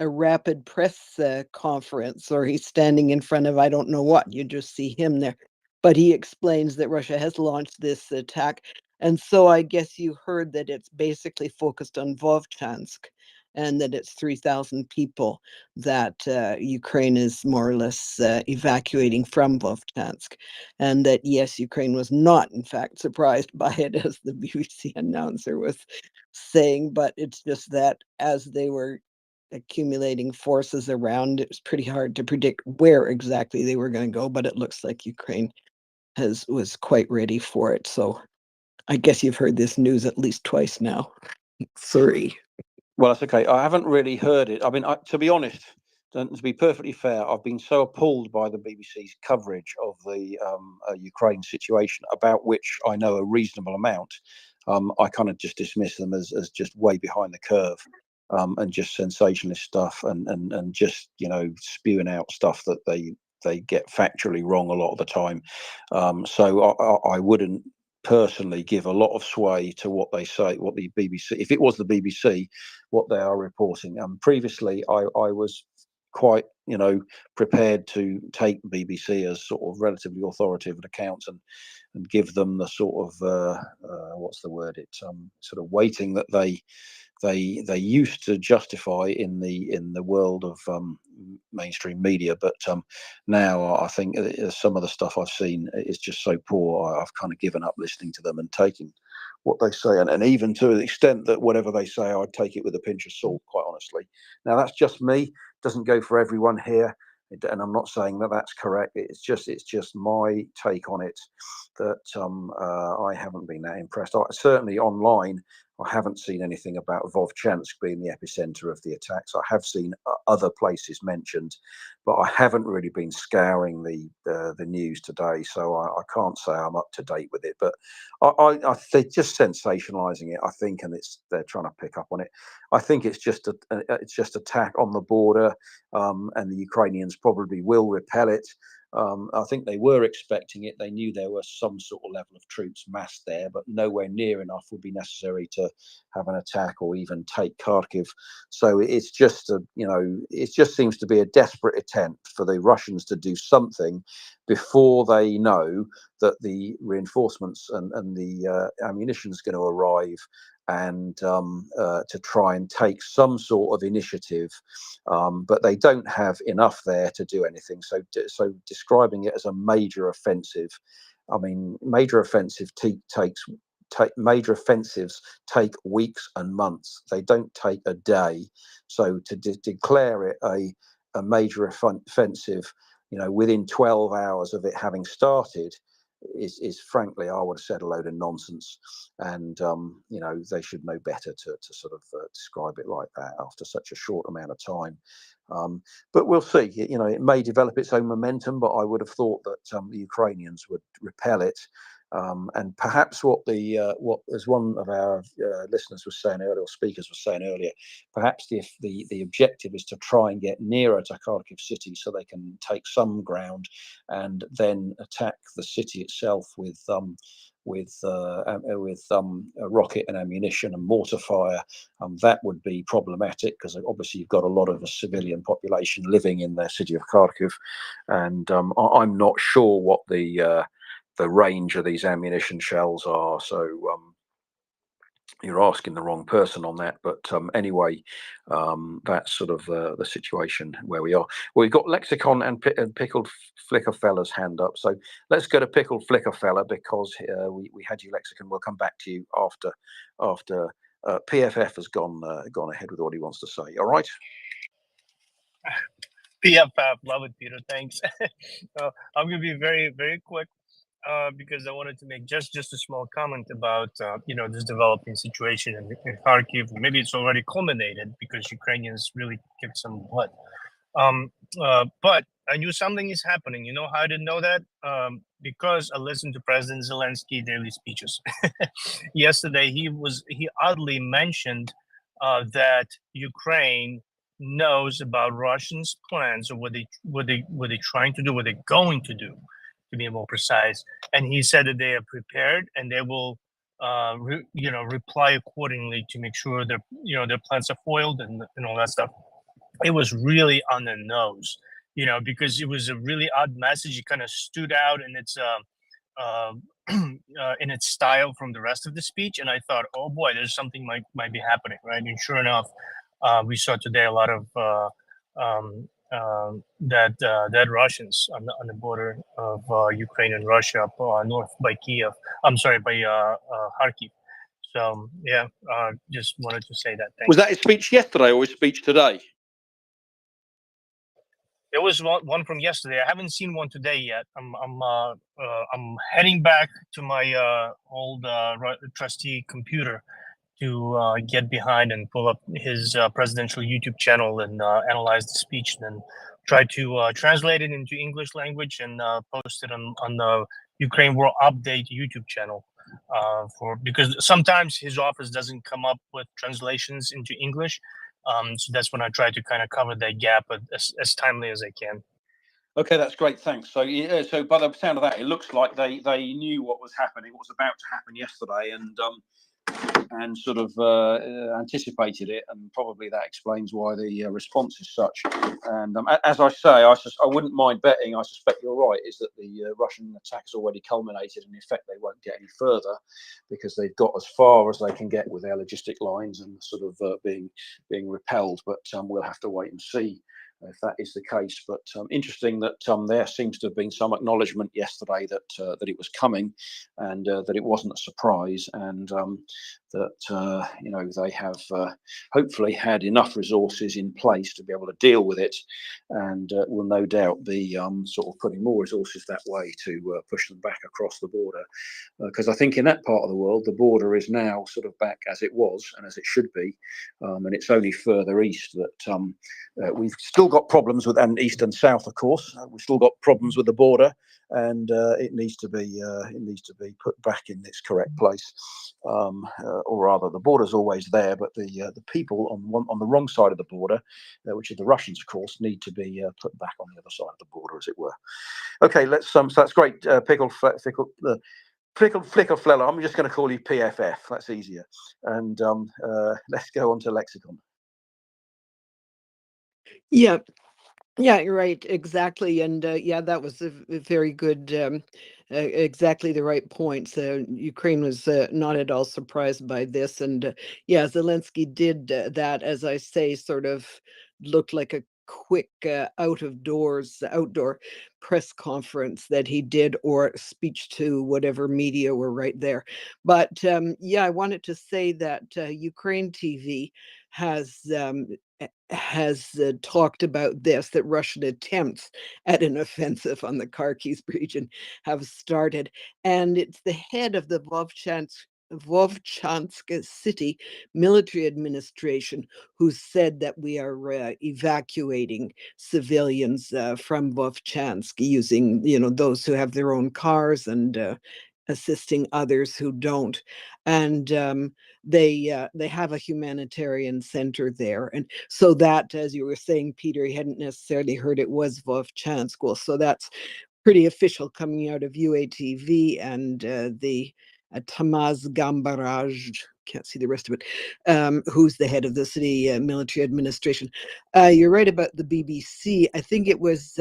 rapid press conference, or he's standing in front of I don't know what. You just see him there. But he explains that Russia has launched this attack. And so I guess you heard that it's basically focused on Vovchansk. and that it's 3,000 people that Ukraine is more or less evacuating from Vovchansk, and that yes, Ukraine was not in fact surprised by it, as the BBC announcer was saying, but it's just that as they were accumulating forces around, it was pretty hard to predict where exactly they were going to go, but it looks like Ukraine was quite ready for it. So I guess you've heard this news at least twice now. Sorry. Well, that's okay. I haven't really heard it. I mean, to be honest, and to be perfectly fair, I've been so appalled by the BBC's coverage of the Ukraine situation, about which I know a reasonable amount. I kind of just dismiss them as just way behind the curve, and just sensationalist stuff, and just, you know, spewing out stuff that they get factually wrong a lot of the time. So I wouldn't personally give a lot of sway to what they say, what the BBC, if it was the BBC, what they are reporting. Previously, I was quite, you know, prepared to take BBC as sort of relatively authoritative accounts, and give them the sort of what's the word? It's sort of weighting that they used to justify in the world of mainstream media, but now I think some of the stuff I've seen is just so poor. I've kind of given up listening to them and taking what they say, and even to the extent that whatever they say, I'd take it with a pinch of salt, quite honestly. Now that's just me; doesn't go for everyone here, and I'm not saying that that's correct. It's just my take on it, that I haven't been that impressed. Certainly online, I haven't seen anything about Vovchansk being the epicenter of the attacks. I have seen other places mentioned, but I haven't really been scouring the news today, so I can't say I'm up to date with it. But they're just sensationalizing it, I think, and they're trying to pick up on it. I think it's just attack on the border, and the Ukrainians probably will repel it. I think they were expecting it. They knew there was some sort of level of troops massed there, but nowhere near enough would be necessary to have an attack or even take Kharkiv. So it's just it just seems to be a desperate attempt for the Russians to do something before they know that the reinforcements and the ammunition is going to arrive, and to try and take some sort of initiative, but they don't have enough there to do anything. So describing it as a major offensive, I mean, major offensive major offensives take weeks and months. They don't take a day. So to declare it a major offensive, you know, within 12 hours of it having started, is frankly, I would have said, a load of nonsense. And you know, they should know better to sort of describe it like that after such a short amount of time. But we'll see. You know, it may develop its own momentum, but I would have thought that the Ukrainians would repel it. And perhaps what as one of our listeners was saying earlier, or speakers was saying earlier, perhaps the objective is to try and get nearer to Kharkiv city so they can take some ground, and then attack the city itself with rocket and ammunition and mortar fire. That would be problematic, because obviously you've got a lot of a civilian population living in the city of Kharkiv, and I'm not sure what the range of these ammunition shells are. So you're asking the wrong person on that. But anyway, that's sort of the situation where we are. Well, we've got Lexicon and Pickled Flickerfella's hand up. So let's go to Pickled Flickerfella, because we had you, Lexicon. We'll come back to you after PFF has gone ahead with what he wants to say. All right. PFF, love it, Peter. Thanks. I'm going to be very, very quick, because I wanted to make just a small comment about this developing situation in Kharkiv. Maybe it's already culminated because Ukrainians really kicked some butt. But I knew something is happening. You know how I didn't know that? Because I listened to President Zelensky daily speeches. Yesterday, he oddly mentioned that Ukraine knows about Russians' plans, or what they're trying to do, what they're going to do, to be more precise. And he said that they are prepared and they will, reply accordingly to make sure their plans are foiled and all that stuff. It was really on the nose, because it was a really odd message. It kind of stood out in its in its style from the rest of the speech, and I thought, oh boy, there's something might be happening, right? And sure enough, We saw today a lot of dead Russians on the border of Ukraine and Russia, up north by Kiev. I'm sorry, by Kharkiv. So yeah, just wanted to say that. Thanks. Was that his speech yesterday or his speech today? There was one from yesterday. I haven't seen one today yet. I'm heading back to my old trustee computer to get behind and pull up his presidential YouTube channel and analyze the speech, and then try to translate it into English language and post it on the Ukraine World Update YouTube channel. Because sometimes his office doesn't come up with translations into English. So that's when I try to kind of cover that gap as timely as I can. Okay, that's great. Thanks. So, yeah, so by the sound of that, it looks like they knew what was happening, what was about to happen yesterday, and sort of anticipated it, and probably that explains why the response is such. And as I say, I wouldn't mind betting. I suspect you're right. Is that the Russian attack has already culminated, and in effect they won't get any further because they've got as far as they can get with their logistic lines and sort of being repelled. But we'll have to wait and see if that is the case. But interesting that there seems to have been some acknowledgement yesterday that it was coming, and that it wasn't a surprise, and that they have hopefully had enough resources in place to be able to deal with it, and will no doubt be sort of putting more resources that way to push them back across the border, because I think in that part of the world the border is now sort of back as it was and as it should be, and it's only further east that we've still got problems with, and east and south, of course, we've still got problems with the border, and it needs to be put back in its correct place, or rather, the border's always there, but the people on the wrong side of the border, which are the Russians, of course, need to be put back on the other side of the border, as it were. Okay, let's. So that's great. Pickle Flicker Flella. I'm just going to call you PFF. That's easier. And let's go on to Lexicon. Yeah. Yeah, you're right. Exactly. And yeah, that was a very good, exactly the right points. Ukraine was not at all surprised by this. And yeah, Zelensky did that, as I say, sort of looked like a quick outdoor press conference that he did, or speech to whatever media were right there. But yeah, I wanted to say that Ukraine TV has talked about this, that Russian attempts at an offensive on the Kharkiv region have started. And it's the head of the Vovchansk city military administration who said that we are evacuating civilians from Vovchansk using, those who have their own cars, and assisting others who don't. And they have a humanitarian center there, and so that, as you were saying, Peter, he hadn't necessarily heard it was Vovchansk. Well, so that's pretty official coming out of UATV, and the Tamaz Gambaraj, can't see the rest of it, who's the head of the city military administration. You're right about the BBC. I think it was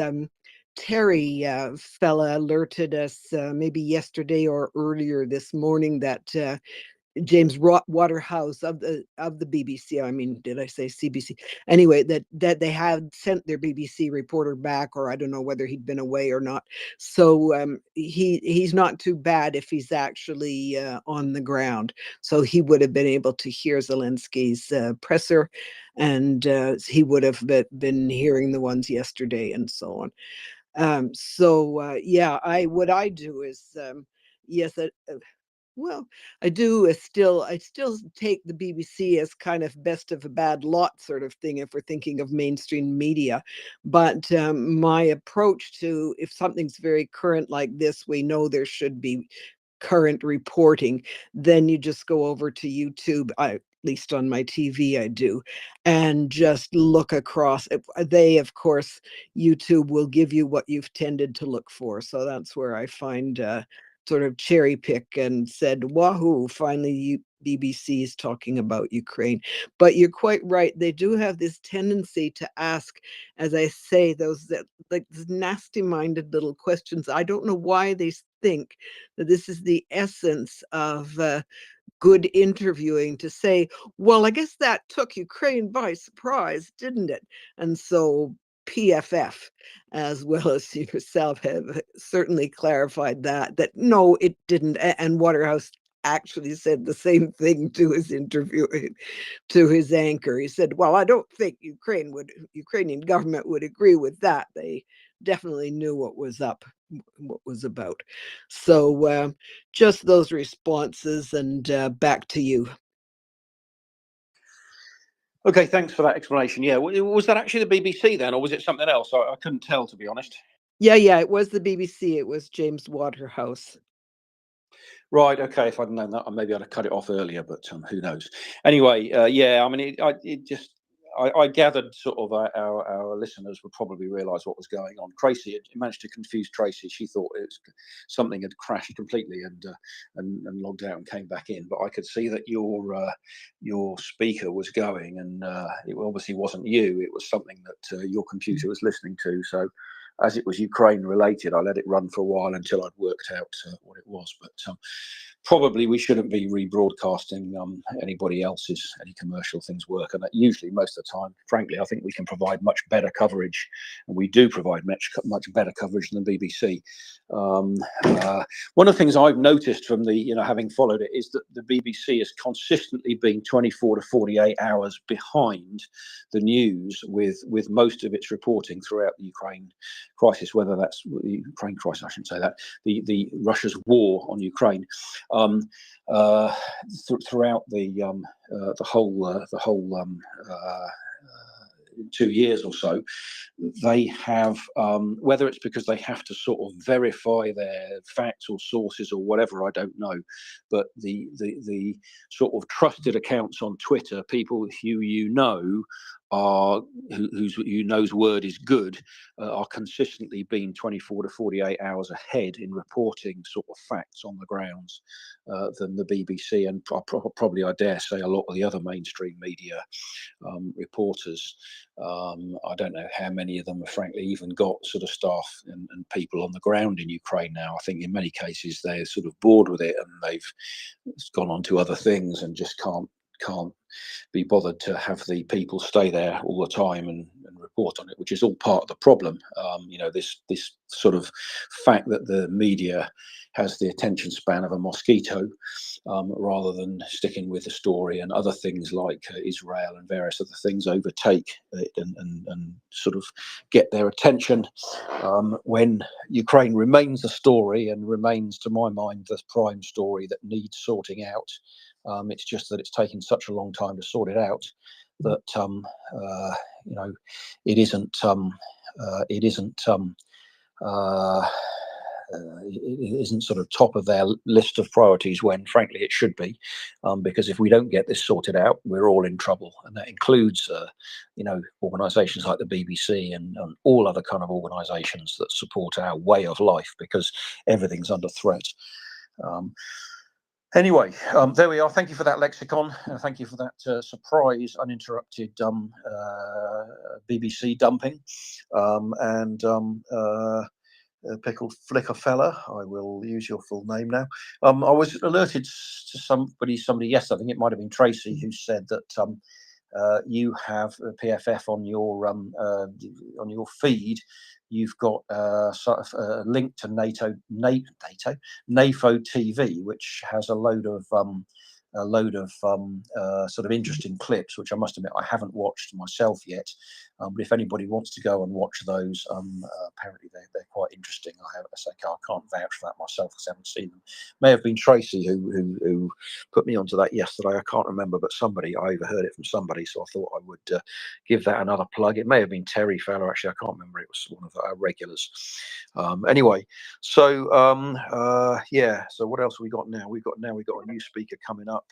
Terry fella alerted us maybe yesterday or earlier this morning that James Waterhouse of the BBC, I mean, did I say CBC? Anyway, that they had sent their BBC reporter back, or I don't know whether he'd been away or not. So he's not too bad if he's actually on the ground. So he would have been able to hear Zelensky's presser, and he would have been hearing the ones yesterday, and so on. Yeah, what I do is, yes, well, I do I still take the BBC as kind of best of a bad lot sort of thing if we're thinking of mainstream media. But my approach to, if something's very current like this, we know there should be current reporting, then you just go over to YouTube. At least on my TV, I do, and just look across. They, of course, YouTube will give you what you've tended to look for. So that's where I find sort of cherry pick and said, wahoo, finally BBC is talking about Ukraine. But you're quite right. They do have this tendency to ask, as I say, those nasty minded little questions. I don't know why they think that this is the essence of good interviewing to say, well, I guess that took Ukraine by surprise, didn't it? And so PFF, as well as yourself, have certainly clarified that no, it didn't. And Waterhouse actually said the same thing to his interviewing, to his anchor. He said, well, I don't think Ukrainian government would agree with that. They definitely knew what was up, what was about. So just those responses, and back to you. Okay, thanks for that explanation. Yeah, was that actually the BBC then, or was it something else? I couldn't tell, to be honest. Yeah, it was the BBC. It was James Waterhouse. Right. Okay. If I'd known that, maybe I'd have cut it off earlier. But who knows? Anyway, yeah. I mean, I gathered sort of our listeners would probably realise what was going on. Tracy had managed to confuse Tracy. She thought it was something had crashed completely and logged out and came back in. But I could see that your speaker was going, and it obviously wasn't you. It was something that your computer was listening to. So, as it was Ukraine related, I let it run for a while until I'd worked out what it was. But probably we shouldn't be rebroadcasting any commercial things work. And that usually, most of the time, frankly, I think we can provide much better coverage, and we do provide much better coverage than the BBC. One of the things I've noticed from having followed it is that the BBC has consistently been 24 to 48 hours behind the news with most of its reporting throughout the Ukraine crisis, whether that's the Ukraine crisis, I shouldn't say that, the Russia's war on Ukraine, throughout the whole 2 years or so. They have, whether it's because they have to sort of verify their facts or sources or whatever, I don't know, but the sort of trusted accounts on Twitter, people who whose word is good, are consistently being 24 to 48 hours ahead in reporting sort of facts on the grounds than the BBC, and probably, I dare say, a lot of the other mainstream media reporters. I don't know how many of them have frankly even got sort of staff and people on the ground in Ukraine now. I think in many cases they're sort of bored with it and they've gone on to other things and just can't be bothered to have the people stay there all the time and report on it, which is all part of the problem. This sort of fact that the media has the attention span of a mosquito, rather than sticking with the story, and other things like Israel and various other things overtake it and sort of get their attention, when Ukraine remains a story and remains, to my mind, the prime story that needs sorting out. It's just that it's taken such a long time to sort it out that it isn't sort of top of their list of priorities, when frankly it should be, because if we don't get this sorted out, we're all in trouble, and that includes organizations like the BBC and all other kind of organizations that support our way of life, because everything's under threat. Anyway, there we are. Thank you for that lexicon. Thank you for that surprise, uninterrupted BBC dumping. Pickled Flicker Fella, I will use your full name now. I was alerted to somebody yesterday, I think it might have been Tracy, who said that you have PFF on your feed. You've got sort of a link to NAFO TV, which has a load of sort of interesting clips, which I must admit I haven't watched myself yet. But if anybody wants to go and watch those, apparently they're quite interesting. I can't vouch for that myself because I haven't seen them. May have been Tracy who put me onto that yesterday. I can't remember, but I overheard it from somebody, so I thought I would give that another plug. It may have been Terry Fowler, actually. I can't remember. It was one of our regulars. Anyway, so yeah. So what else have we got now? We've got a new speaker coming up.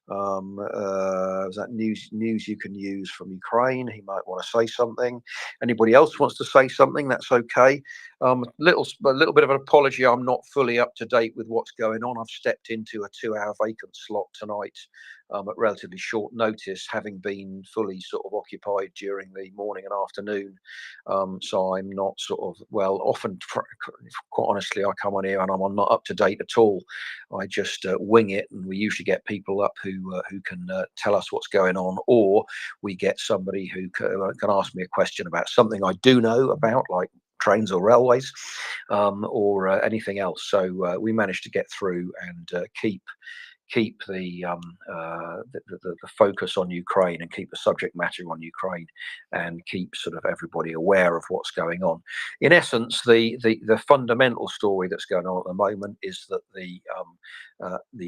Was that news you can use from Ukraine? He might want to say something. Anybody else wants to say something? That's okay. A little bit of an apology. I'm not fully up to date with what's going on. I've stepped into a 2-hour vacant slot tonight at relatively short notice, having been fully sort of occupied during the morning and afternoon. So I'm not sort of, well, often, quite honestly, I come on here and I'm not up to date at all. I just wing it, and we usually get people up who can tell us what's going on, or we get somebody who can ask me a question about something I do know about, like trains or railways, or anything else. So we managed to get through and keep the focus on Ukraine, and keep the subject matter on Ukraine, and keep sort of everybody aware of what's going on. In essence, the fundamental story that's going on at the moment is that the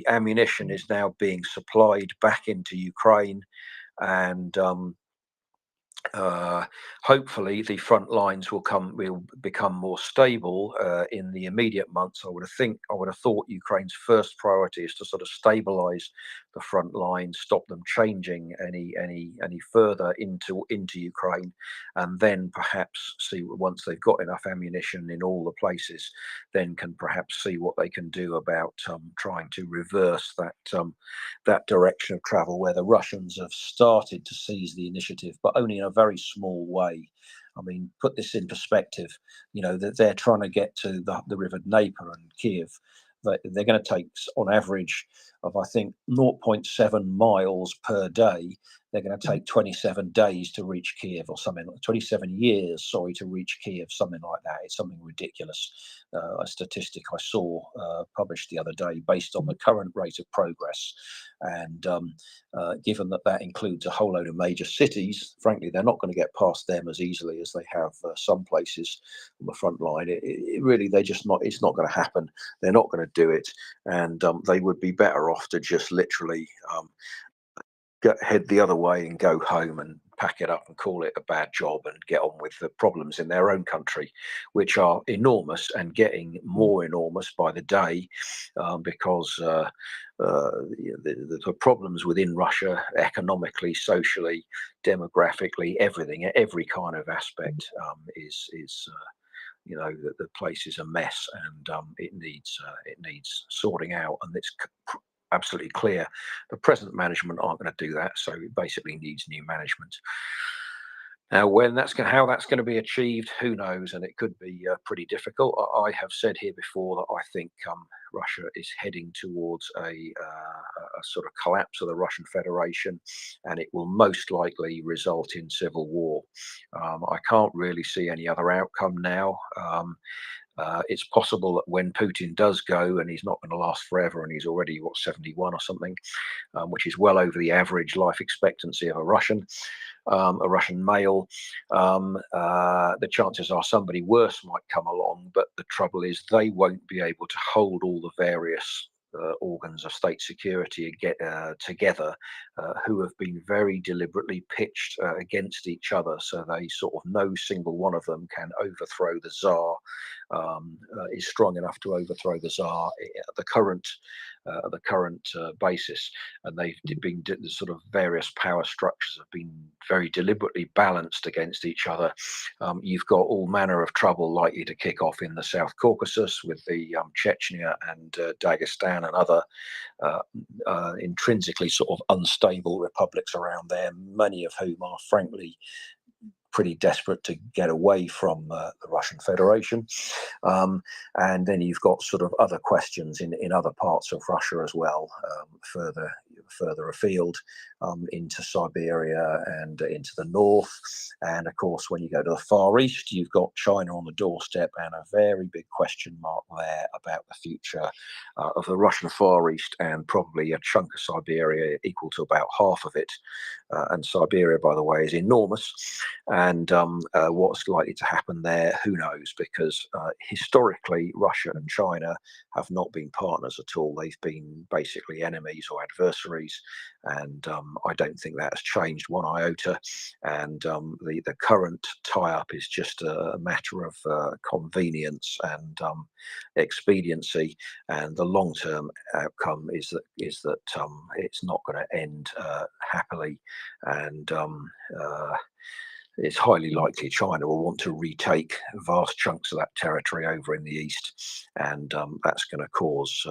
ammunition is now being supplied back into Ukraine, and hopefully the front lines will become more stable in the immediate months. I would have thought Ukraine's first priority is to sort of stabilize the front line, stop them changing any further into Ukraine, and then perhaps see, once they've got enough ammunition in all the places, then can perhaps see what they can do about trying to reverse that direction of travel, where the Russians have started to seize the initiative, but only in a very small way. I mean, put this in perspective, you know, that they're trying to get to the river Dnieper and Kiev. They're going to take, on average, of I think 0.7 miles per day. They're going to take 27 days to reach Kiev, or something like 27 years, sorry, to reach Kiev, something like that. It's something ridiculous. A statistic I saw published the other day based on the current rate of progress. And given that includes a whole load of major cities, frankly, they're not going to get past them as easily as they have some places on the front line. It really, it's not going to happen. They're not going to do it. And they would be better off to just literally head the other way and go home and pack it up and call it a bad job and get on with the problems in their own country, which are enormous and getting more enormous by the day, because the problems within Russia, economically, socially, demographically, everything, every kind of aspect, is you know, the place is a mess, and it needs sorting out, and it's absolutely clear the present management aren't going to do that. So it basically needs new management. Now, how that's going to be achieved, who knows? And it could be pretty difficult. I have said here before that I think Russia is heading towards a sort of collapse of the Russian Federation, and it will most likely result in civil war. I can't really see any other outcome now. It's possible that when Putin does go, and he's not going to last forever, and he's already, 71 or something, which is well over the average life expectancy of a Russian male, the chances are somebody worse might come along. But the trouble is, they won't be able to hold all the various organs of state security together, who have been very deliberately pitched against each other, so they sort of, no single one of them can overthrow the Tsar, is strong enough to overthrow the Tsar at the current basis. And they've been, the sort of various power structures have been very deliberately balanced against each other. You've got all manner of trouble likely to kick off in the South Caucasus with the Chechnya and Dagestan and other intrinsically sort of unstable republics around there, many of whom are frankly pretty desperate to get away from the Russian Federation. And then you've got sort of other questions in other parts of Russia as well, further afield, into Siberia and into the north. And of course, when you go to the Far East, you've got China on the doorstep, and a very big question mark there about the future of the Russian Far East, and probably a chunk of Siberia equal to about half of it. And Siberia, by the way, is enormous. And what's likely to happen there, who knows? Because historically, Russia and China have not been partners at all. They've been basically enemies or adversaries territories, and I don't think that has changed one iota. And the current tie-up is just a matter of convenience and expediency, and the long-term outcome is that it's not going to end happily, and it's highly likely China will want to retake vast chunks of that territory over in the east, and that's going to cause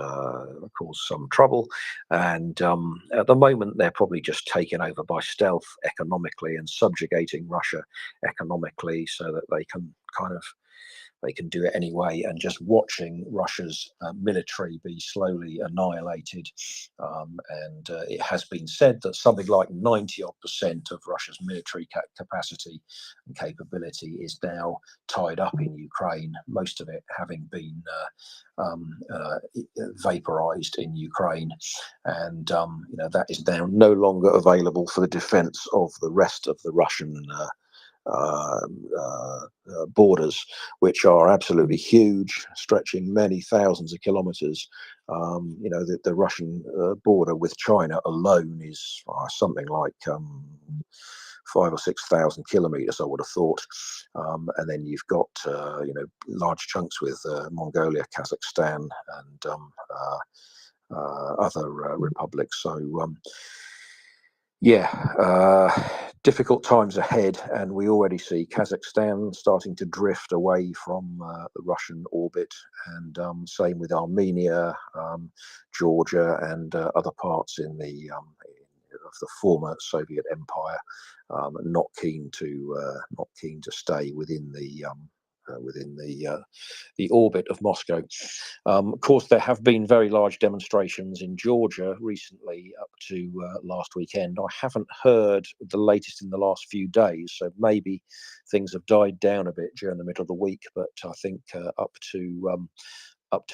some trouble. And at the moment, they're probably just taken over by stealth economically and subjugating Russia economically, so that they can do it anyway, and just watching Russia's military be slowly annihilated. And it has been said that something like 90% of Russia's military capacity and capability is now tied up in Ukraine, most of it having been vaporized in Ukraine. And that is now no longer available for the defense of the rest of the Russian borders, which are absolutely huge, stretching many thousands of kilometers. The Russian border with China alone is something like 5,000 or 6,000 kilometers, I would have thought. And then you've got large chunks with Mongolia, Kazakhstan, and other republics. So difficult times ahead, and we already see Kazakhstan starting to drift away from the Russian orbit, and same with Armenia, Georgia, and other parts in of the former Soviet Empire, not keen to stay within the orbit of Moscow. Of course, there have been very large demonstrations in Georgia recently up to last weekend. I haven't heard the latest in the last few days, so maybe things have died down a bit during the middle of the week, but I think up to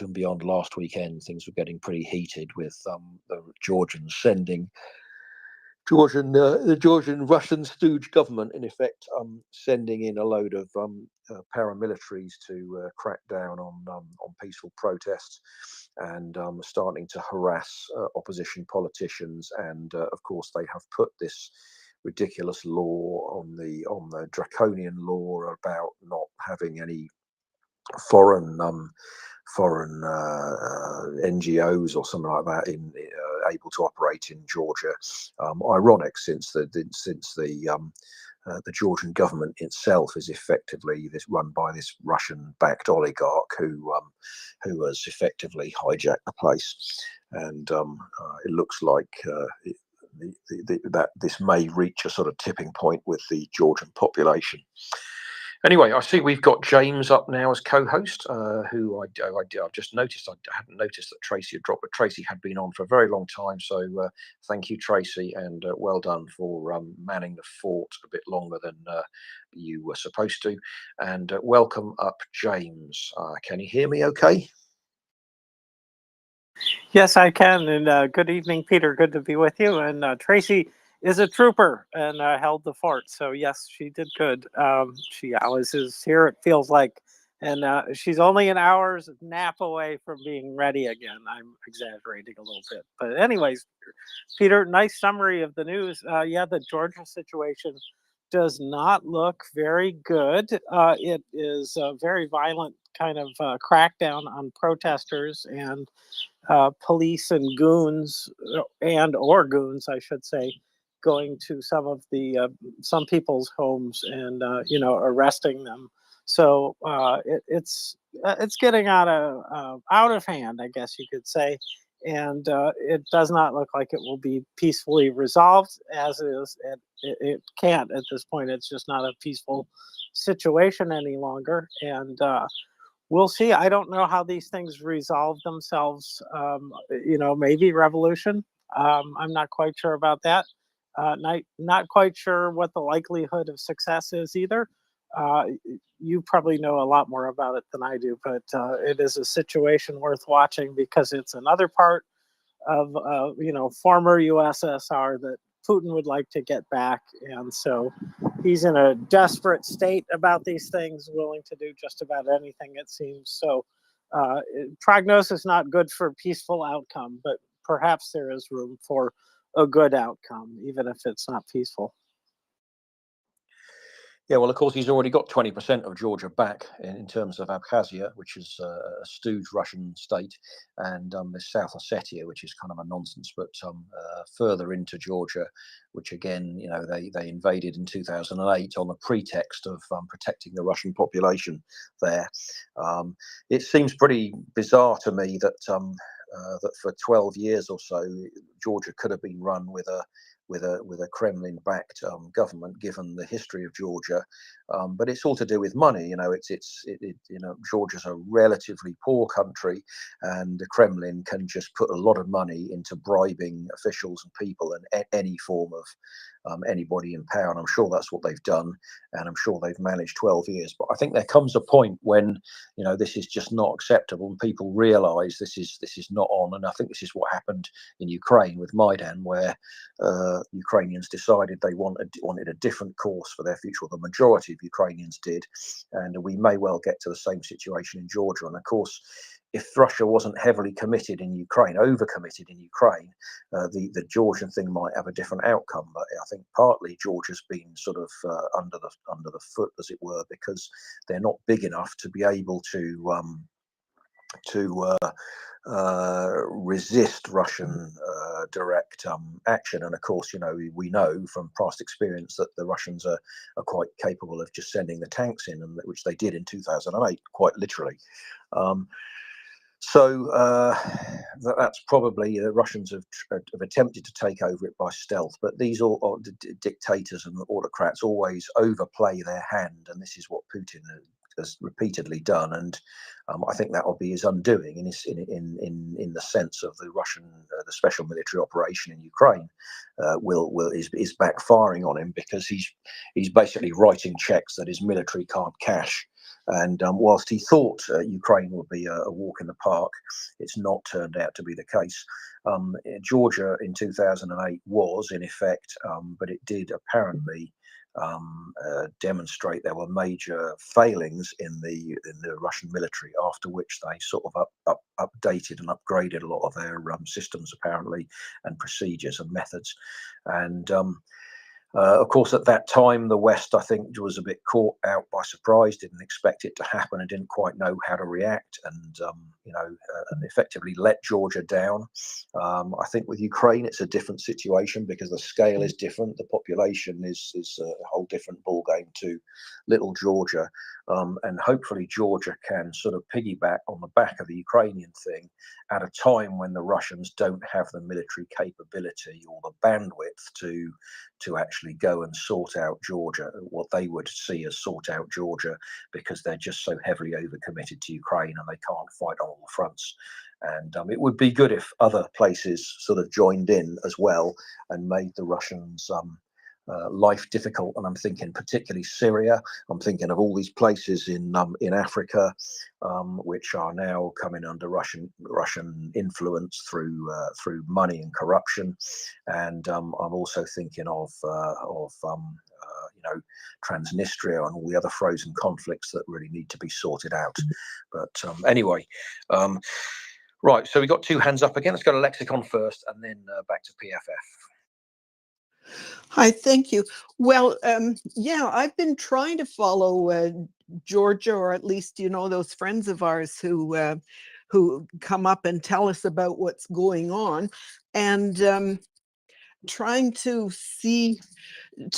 and beyond last weekend, things were getting pretty heated, with the Georgians sending the Georgian Russian stooge government, in effect, sending in a load of paramilitaries to crack down on peaceful protests, and starting to harass opposition politicians. And of course, they have put this ridiculous law on the draconian law about not having any foreign NGOs or something like that able to operate in Georgia. Ironic, since the Georgian government itself is effectively run by this Russian-backed oligarch who has effectively hijacked the place, and it looks like that this may reach a sort of tipping point with the Georgian population. Anyway, I see we've got James up now as co-host, who I've just noticed. I hadn't noticed that Tracy had dropped, but Tracy had been on for a very long time. So thank you, Tracy, and well done for manning the fort a bit longer than you were supposed to. And welcome up, James. Can you hear me okay? Yes, I can. And good evening, Peter. Good to be with you. And Tracy is a trooper and held the fort. So yes, she did good. She always is here, it feels like. And she's only an hour's nap away from being ready again. I'm exaggerating a little bit. But anyways, Peter, nice summary of the news. The Georgia situation does not look very good. It is a very violent kind of crackdown on protesters, and police and goons, goons, I should say, going to some people's homes and arresting them. So it's getting out of hand, I guess you could say, and it does not look like it will be peacefully resolved as is. It can't at this point. It's just not a peaceful situation any longer, and we'll see. I don't know how these things resolve themselves. Maybe revolution. I'm not quite sure about that. Not quite sure what the likelihood of success is either. You probably know a lot more about it than I do, but it is a situation worth watching because it's another part of former USSR that Putin would like to get back, and so he's in a desperate state about these things, willing to do just about anything, it seems. So prognosis not good for peaceful outcome, but perhaps there is room for a good outcome, even if it's not peaceful. Yeah, well, of course, he's already got 20% of Georgia back in terms of Abkhazia, which is a stooge Russian state, and there's South Ossetia, which is kind of a nonsense, but further into Georgia, which again, you know, they invaded in 2008 on the pretext of protecting the Russian population there. It seems pretty bizarre to me that that for 12 years or so, Georgia could have been run with a Kremlin-backed government, given the history of Georgia, but it's all to do with money. You know, you know, Georgia's a relatively poor country, and the Kremlin can just put a lot of money into bribing officials and people and any form of anybody in power. And I'm sure that's what they've done, and I'm sure they've managed 12 years. But I think there comes a point when, you know, this is just not acceptable, and people realise this is not on. And I think this is what happened in Ukraine with Maidan, where Ukrainians decided they wanted a different course for their future, or the majority of Ukrainians did, and we may well get to the same situation in Georgia. And of course, if Russia wasn't heavily committed in Ukraine, overcommitted in Ukraine, the Georgian thing might have a different outcome. But I think partly Georgia's been sort of under the foot, as it were, because they're not big enough to be able to resist Russian direct action. And of course, you know, we know from past experience that the Russians are quite capable of just sending the tanks in, and which they did in 2008, quite literally. So that's probably the Russians have attempted to take over it by stealth, but these all dictators and autocrats always overplay their hand, and this is what Putin has repeatedly done. And I think that will be his undoing in the sense of the Russian the special military operation in Ukraine is backfiring on him, because he's basically writing checks that his military can't cash. And whilst he thought Ukraine would be a walk in the park, it's not turned out to be the case. Georgia in 2008 was in effect, but it did apparently demonstrate there were major failings in the Russian military, after which they sort of updated and upgraded a lot of their systems apparently, and procedures and methods. And of course, at that time, the West, I think, was a bit caught out by surprise, didn't expect it to happen, and didn't quite know how to react, and you know, and effectively let Georgia down. I think with Ukraine, it's a different situation, because the scale is different. The population is a whole different ballgame to little Georgia, and hopefully Georgia can sort of piggyback on the back of the Ukrainian thing at a time when the Russians don't have the military capability or the bandwidth to actually go and sort out Georgia, what they would see as sort out Georgia, because they're just so heavily overcommitted to Ukraine and they can't fight on all fronts. And it would be good if other places sort of joined in as well and made the Russians life difficult. And I'm thinking particularly Syria. I'm thinking of all these places in Africa, which are now coming under Russian influence through money and corruption. And I'm also thinking of you know, Transnistria and all the other frozen conflicts that really need to be sorted out. But anyway. Right, so we've got two hands up again. Let's go to Lexicon first, and then back to PFF. Hi, thank you. Well, yeah, I've been trying to follow Georgia, or at least, you know, those friends of ours who come up and tell us about what's going on, and trying to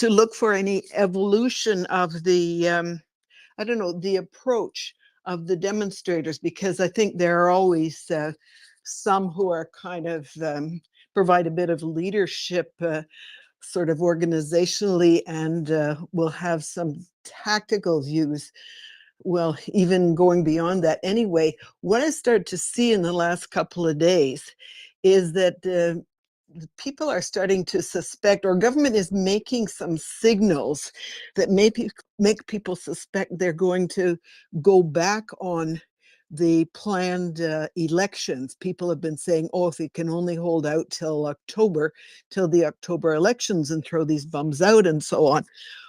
look for any evolution of the I don't know, the approach of the demonstrators, because I think there are always some who are kind of provide a bit of leadership sort of organizationally, and will have some tactical views. Well, even going beyond that. Anyway, what I started to see in the last couple of days is that people are starting to suspect, or government is making some signals that maybe make people suspect they're going to go back on the planned elections. People have been saying, oh, if we can only hold out till October, till the October elections, and throw these bums out and so on.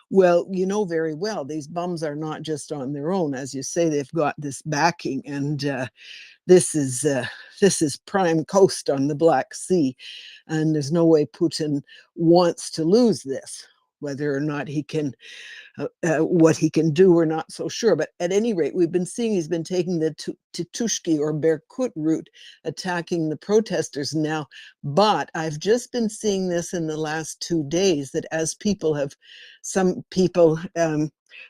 Well, you know very well, these bums are not just on their own. As you say, they've got this backing, and this is prime coast on the Black Sea, and there's no way Putin wants to lose this. Whether or not he can, what he can do, we're not so sure. But at any rate, we've been seeing he's been taking the Titushki or Berkut route, attacking the protesters now. But I've just been seeing this in the last 2 days, that as some people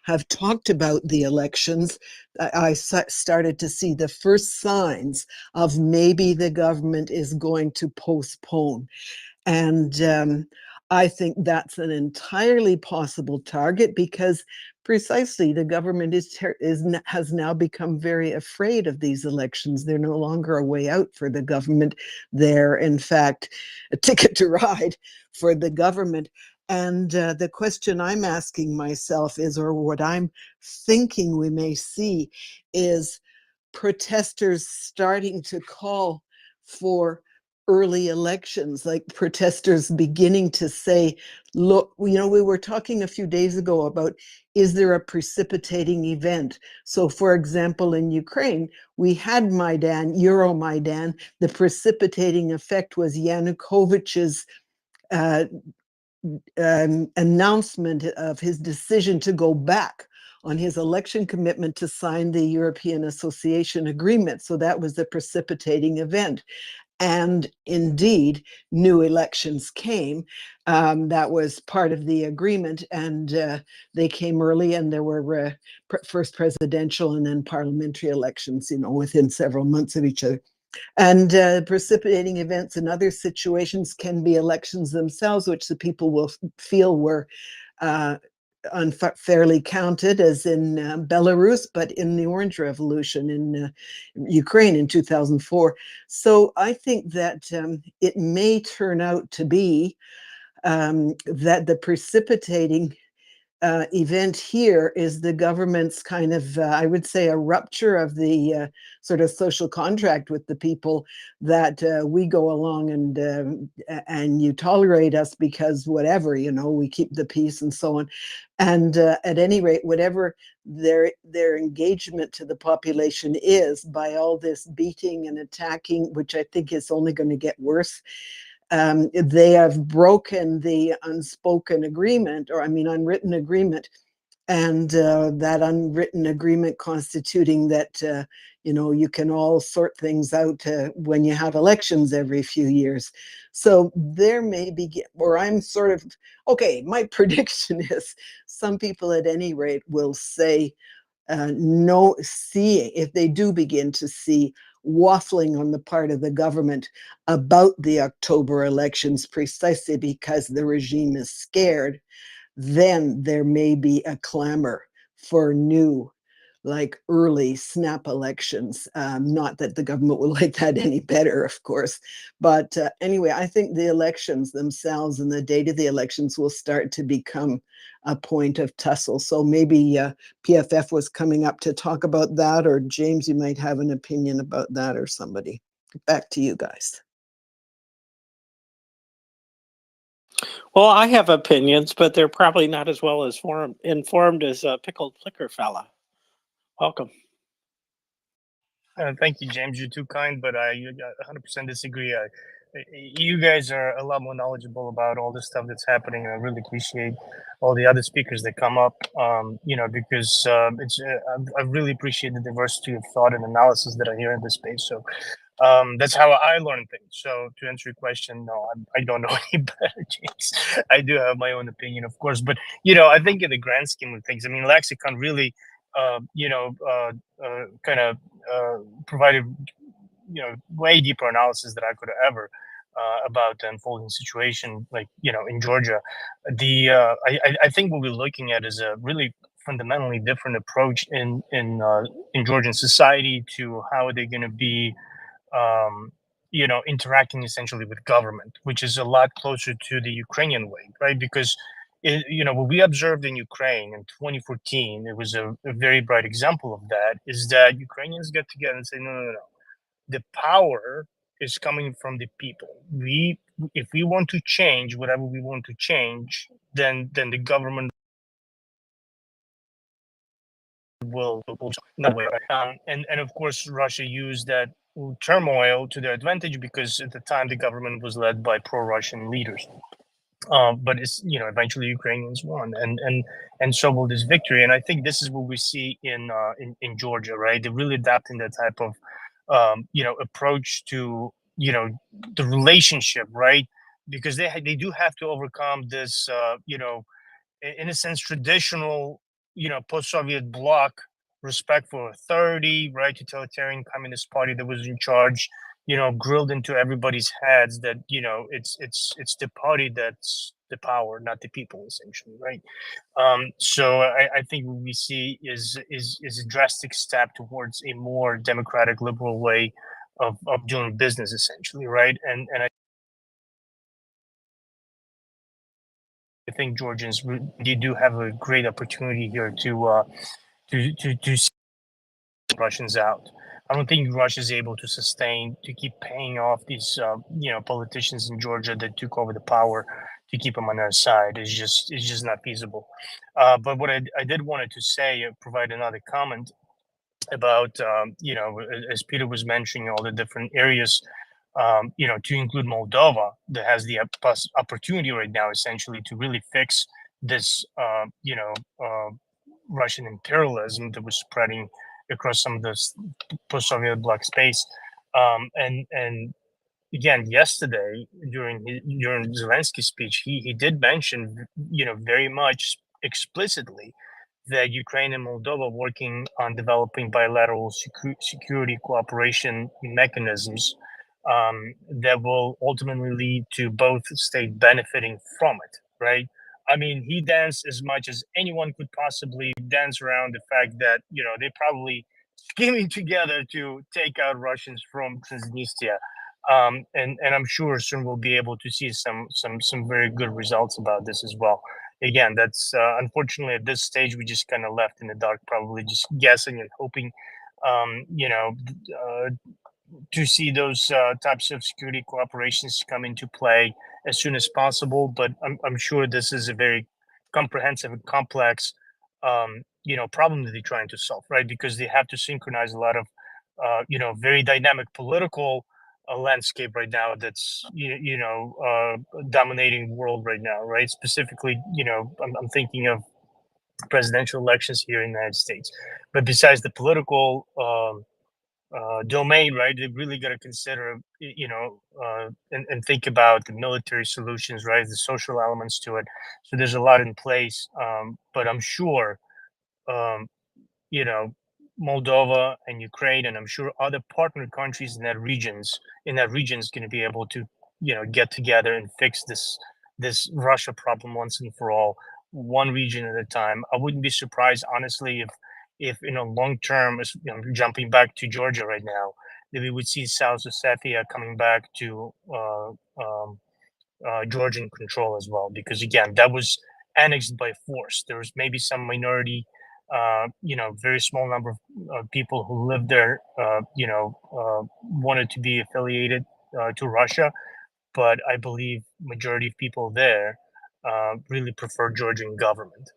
have talked about the elections, I started to see the first signs of maybe the government is going to postpone. And I think that's an entirely possible target, because precisely the government has now become very afraid of these elections. They're no longer a way out for the government. They're, in fact, a ticket to ride for the government. And the question I'm asking myself is, or what I'm thinking we may see, is protesters starting to call for early elections, like protesters beginning to say, look, we were talking a few days ago about, is there a precipitating event? So for example, in Ukraine, we had Euromaidan. The precipitating effect was Yanukovych's announcement of his decision to go back on his election commitment to sign the European Association Agreement. So that was the precipitating event. And indeed, new elections came. That was part of the agreement, and they came early, and there were first presidential and then parliamentary elections, within several months of each other. And precipitating events in other situations can be elections themselves, which the people will feel were unfairly counted, as in Belarus, but in the Orange Revolution in Ukraine in 2004. So I think that it may turn out to be that the precipitating event here is the government's kind of, I would say, a rupture of the sort of social contract with the people, that we go along and you tolerate us because whatever, we keep the peace and so on. And at any rate, whatever their engagement to the population is, by all this beating and attacking, which I think is only going to get worse, they have broken the unspoken agreement, or unwritten agreement, and that unwritten agreement constituting that you can all sort things out when you have elections every few years. So there may be, or I'm sort of, okay, my prediction is some people at any rate will say if they do begin to see waffling on the part of the government about the October elections, precisely because the regime is scared, then there may be a clamor for new, like early snap elections. Not that the government will like that any better, of course. But anyway, I think the elections themselves and the date of the elections will start to become a point of tussle. So maybe PFF was coming up to talk about that, or James, you might have an opinion about that, or somebody. Back to you guys. Well, I have opinions, but they're probably not as well as informed as Pickled Flicker fella. Welcome. Thank you, James. You're too kind, but I 100% disagree. You guys are a lot more knowledgeable about all this stuff that's happening, and I really appreciate all the other speakers that come up. Because I really appreciate the diversity of thought and analysis that I hear in this space. So that's how I learn things. So to answer your question, no, I don't know any better, James. I do have my own opinion, of course, but I think in the grand scheme of things, Lexicon really, kind of provided way deeper analysis that I could have ever about the unfolding situation, like in Georgia. I think what we're looking at is a really fundamentally different approach in Georgian society to how they're going to be interacting essentially with government, which is a lot closer to the Ukrainian way, right? Because what we observed in Ukraine in 2014, it was a very bright example of that, is that Ukrainians get together and say, no. The power is coming from the people. If we want to change whatever we want to change, then the government will no way. And of course, Russia used that turmoil to their advantage because at the time the government was led by pro-Russian leaders. But it's eventually Ukrainians won, and so will this victory. And I think this is what we see in Georgia, right? They're really adapting that type of approach to the relationship, right? Because they do have to overcome this in a sense traditional post-Soviet bloc respect for authority, right? Totalitarian communist party that was in charge, grilled into everybody's heads that it's the party that's the power, not the people, essentially, right? So I think what we see is a drastic step towards a more democratic, liberal way of doing business, essentially, right? And I think Georgians they do have a great opportunity here to see Russians out. I don't think Russia is able to keep paying off these politicians in Georgia that took over the power to keep them on their side. It's just not feasible. But what I did wanted to say, provide another comment about as Peter was mentioning all the different areas, to include Moldova that has the opportunity right now essentially to really fix this Russian imperialism that was spreading across some of this post-Soviet bloc space. And again, yesterday during Zelensky's speech, he did mention very much explicitly that Ukraine and Moldova working on developing bilateral security cooperation mechanisms that will ultimately lead to both states benefiting from it, right? I mean, he danced as much as anyone could possibly dance around the fact that they probably scheming together to take out Russians from Transnistria, and I'm sure soon we'll be able to see some very good results about this as well. Again, that's unfortunately at this stage we just kind of left in the dark, probably just guessing and hoping, to see those types of security cooperations come into play as soon as possible. But I'm sure this is a very comprehensive and complex, problem that they're trying to solve, right? Because they have to synchronize a lot of, very dynamic political landscape right now that's, dominating the world right now, right? Specifically, I'm thinking of presidential elections here in the United States. But besides the political domain, right? They really got to consider, and think about the military solutions, right? The social elements to it. So there's a lot in place, but I'm sure, um, you know, Moldova and Ukraine, and I'm sure other partner countries in that region is going to be able to, get together and fix this Russia problem once and for all, one region at a time. I wouldn't be surprised, honestly, if in a long term, jumping back to Georgia right now, that we would see South Ossetia coming back to Georgian control as well, because again, that was annexed by force. There was maybe some minority, very small number of people who lived there, wanted to be affiliated to Russia, but I believe majority of people there really prefer Georgian government.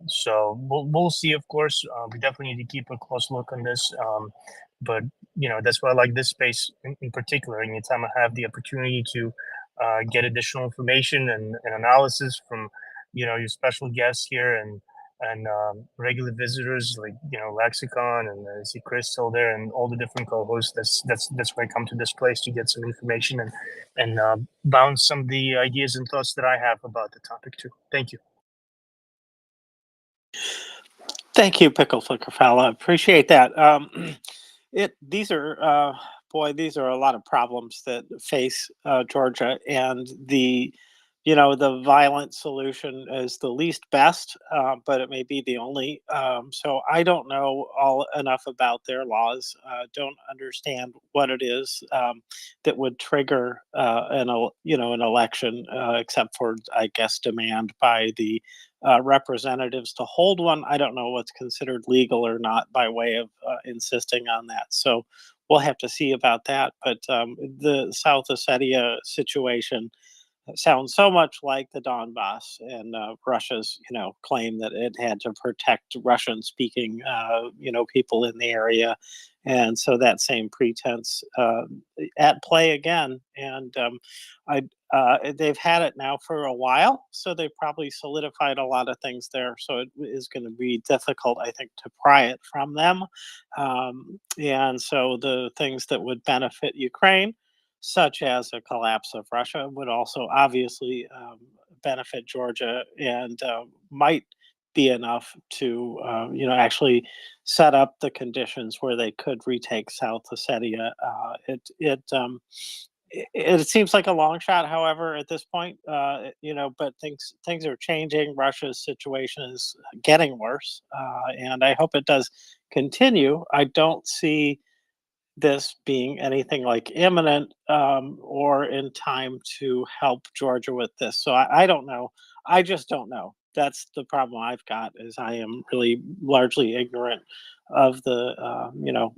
So we'll see. Of course, we definitely need to keep a close look on this. But that's why I like this space in particular. Anytime I have the opportunity to get additional information and analysis from your special guests here and regular visitors like Lexicon and I see Chris still there and all the different co-hosts. That's why I come to this place to get some information and bounce some of the ideas and thoughts that I have about the topic too. Thank you. Thank you, Pickle Flicker Fella. Appreciate that. These are these are a lot of problems that face Georgia, and the violent solution is the least best, but it may be the only. So I don't know enough about their laws. Don't understand what it is that would trigger an election, except for, I guess, demand by the representatives to hold one. I don't know what's considered legal or not by way of insisting on that. So we'll have to see about that. But the South Ossetia situation sounds so much like the Donbass and Russia's, claim that it had to protect Russian-speaking, people in the area, and so that same pretense at play again. And they've had it now for a while, so they've probably solidified a lot of things there. So it is going to be difficult, I think, to pry it from them. And so the things that would benefit Ukraine, such as a collapse of Russia, would also obviously benefit Georgia and might be enough to, actually set up the conditions where they could retake South Ossetia. It seems like a long shot, however, at this point, but things are changing. Russia's situation is getting worse, and I hope it does continue. I don't see this being anything like imminent or in time to help Georgia with this. So I don't know. I just don't know. That's the problem I've got, is I am really largely ignorant of the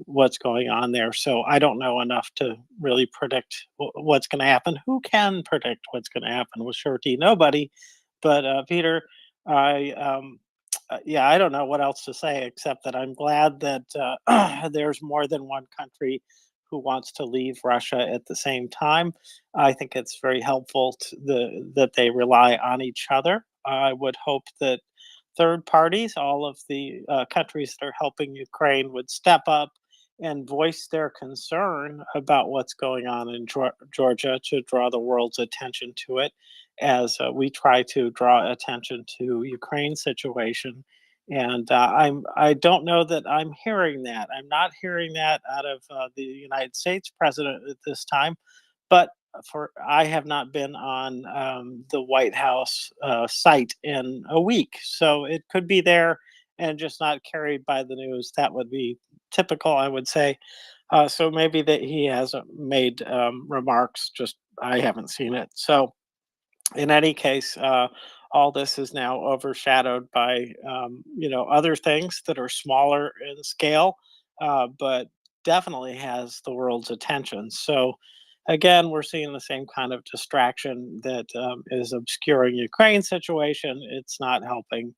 what's going on there. So I don't know enough to really predict what's going to happen. Who can predict what's going to happen with surety? Nobody. But Peter, I don't know what else to say except that I'm glad that there's more than one country who wants to leave Russia at the same time. I think it's very helpful that they rely on each other. I would hope that third parties, all of the countries that are helping Ukraine, would step up and voice their concern about what's going on in Georgia to draw the world's attention to it, as we try to draw attention to Ukraine's situation. And I don't know that I'm hearing that. I'm not hearing that out of the United States president at this time, but I have not been on the White House site in a week, so it could be there and just not carried by the news. That would be typical, I would say. So maybe that he hasn't made remarks, just I haven't seen it. So in any case, all this is now overshadowed by other things that are smaller in scale, but definitely has the world's attention. So again, we're seeing the same kind of distraction that is obscuring Ukraine's situation. It's not helping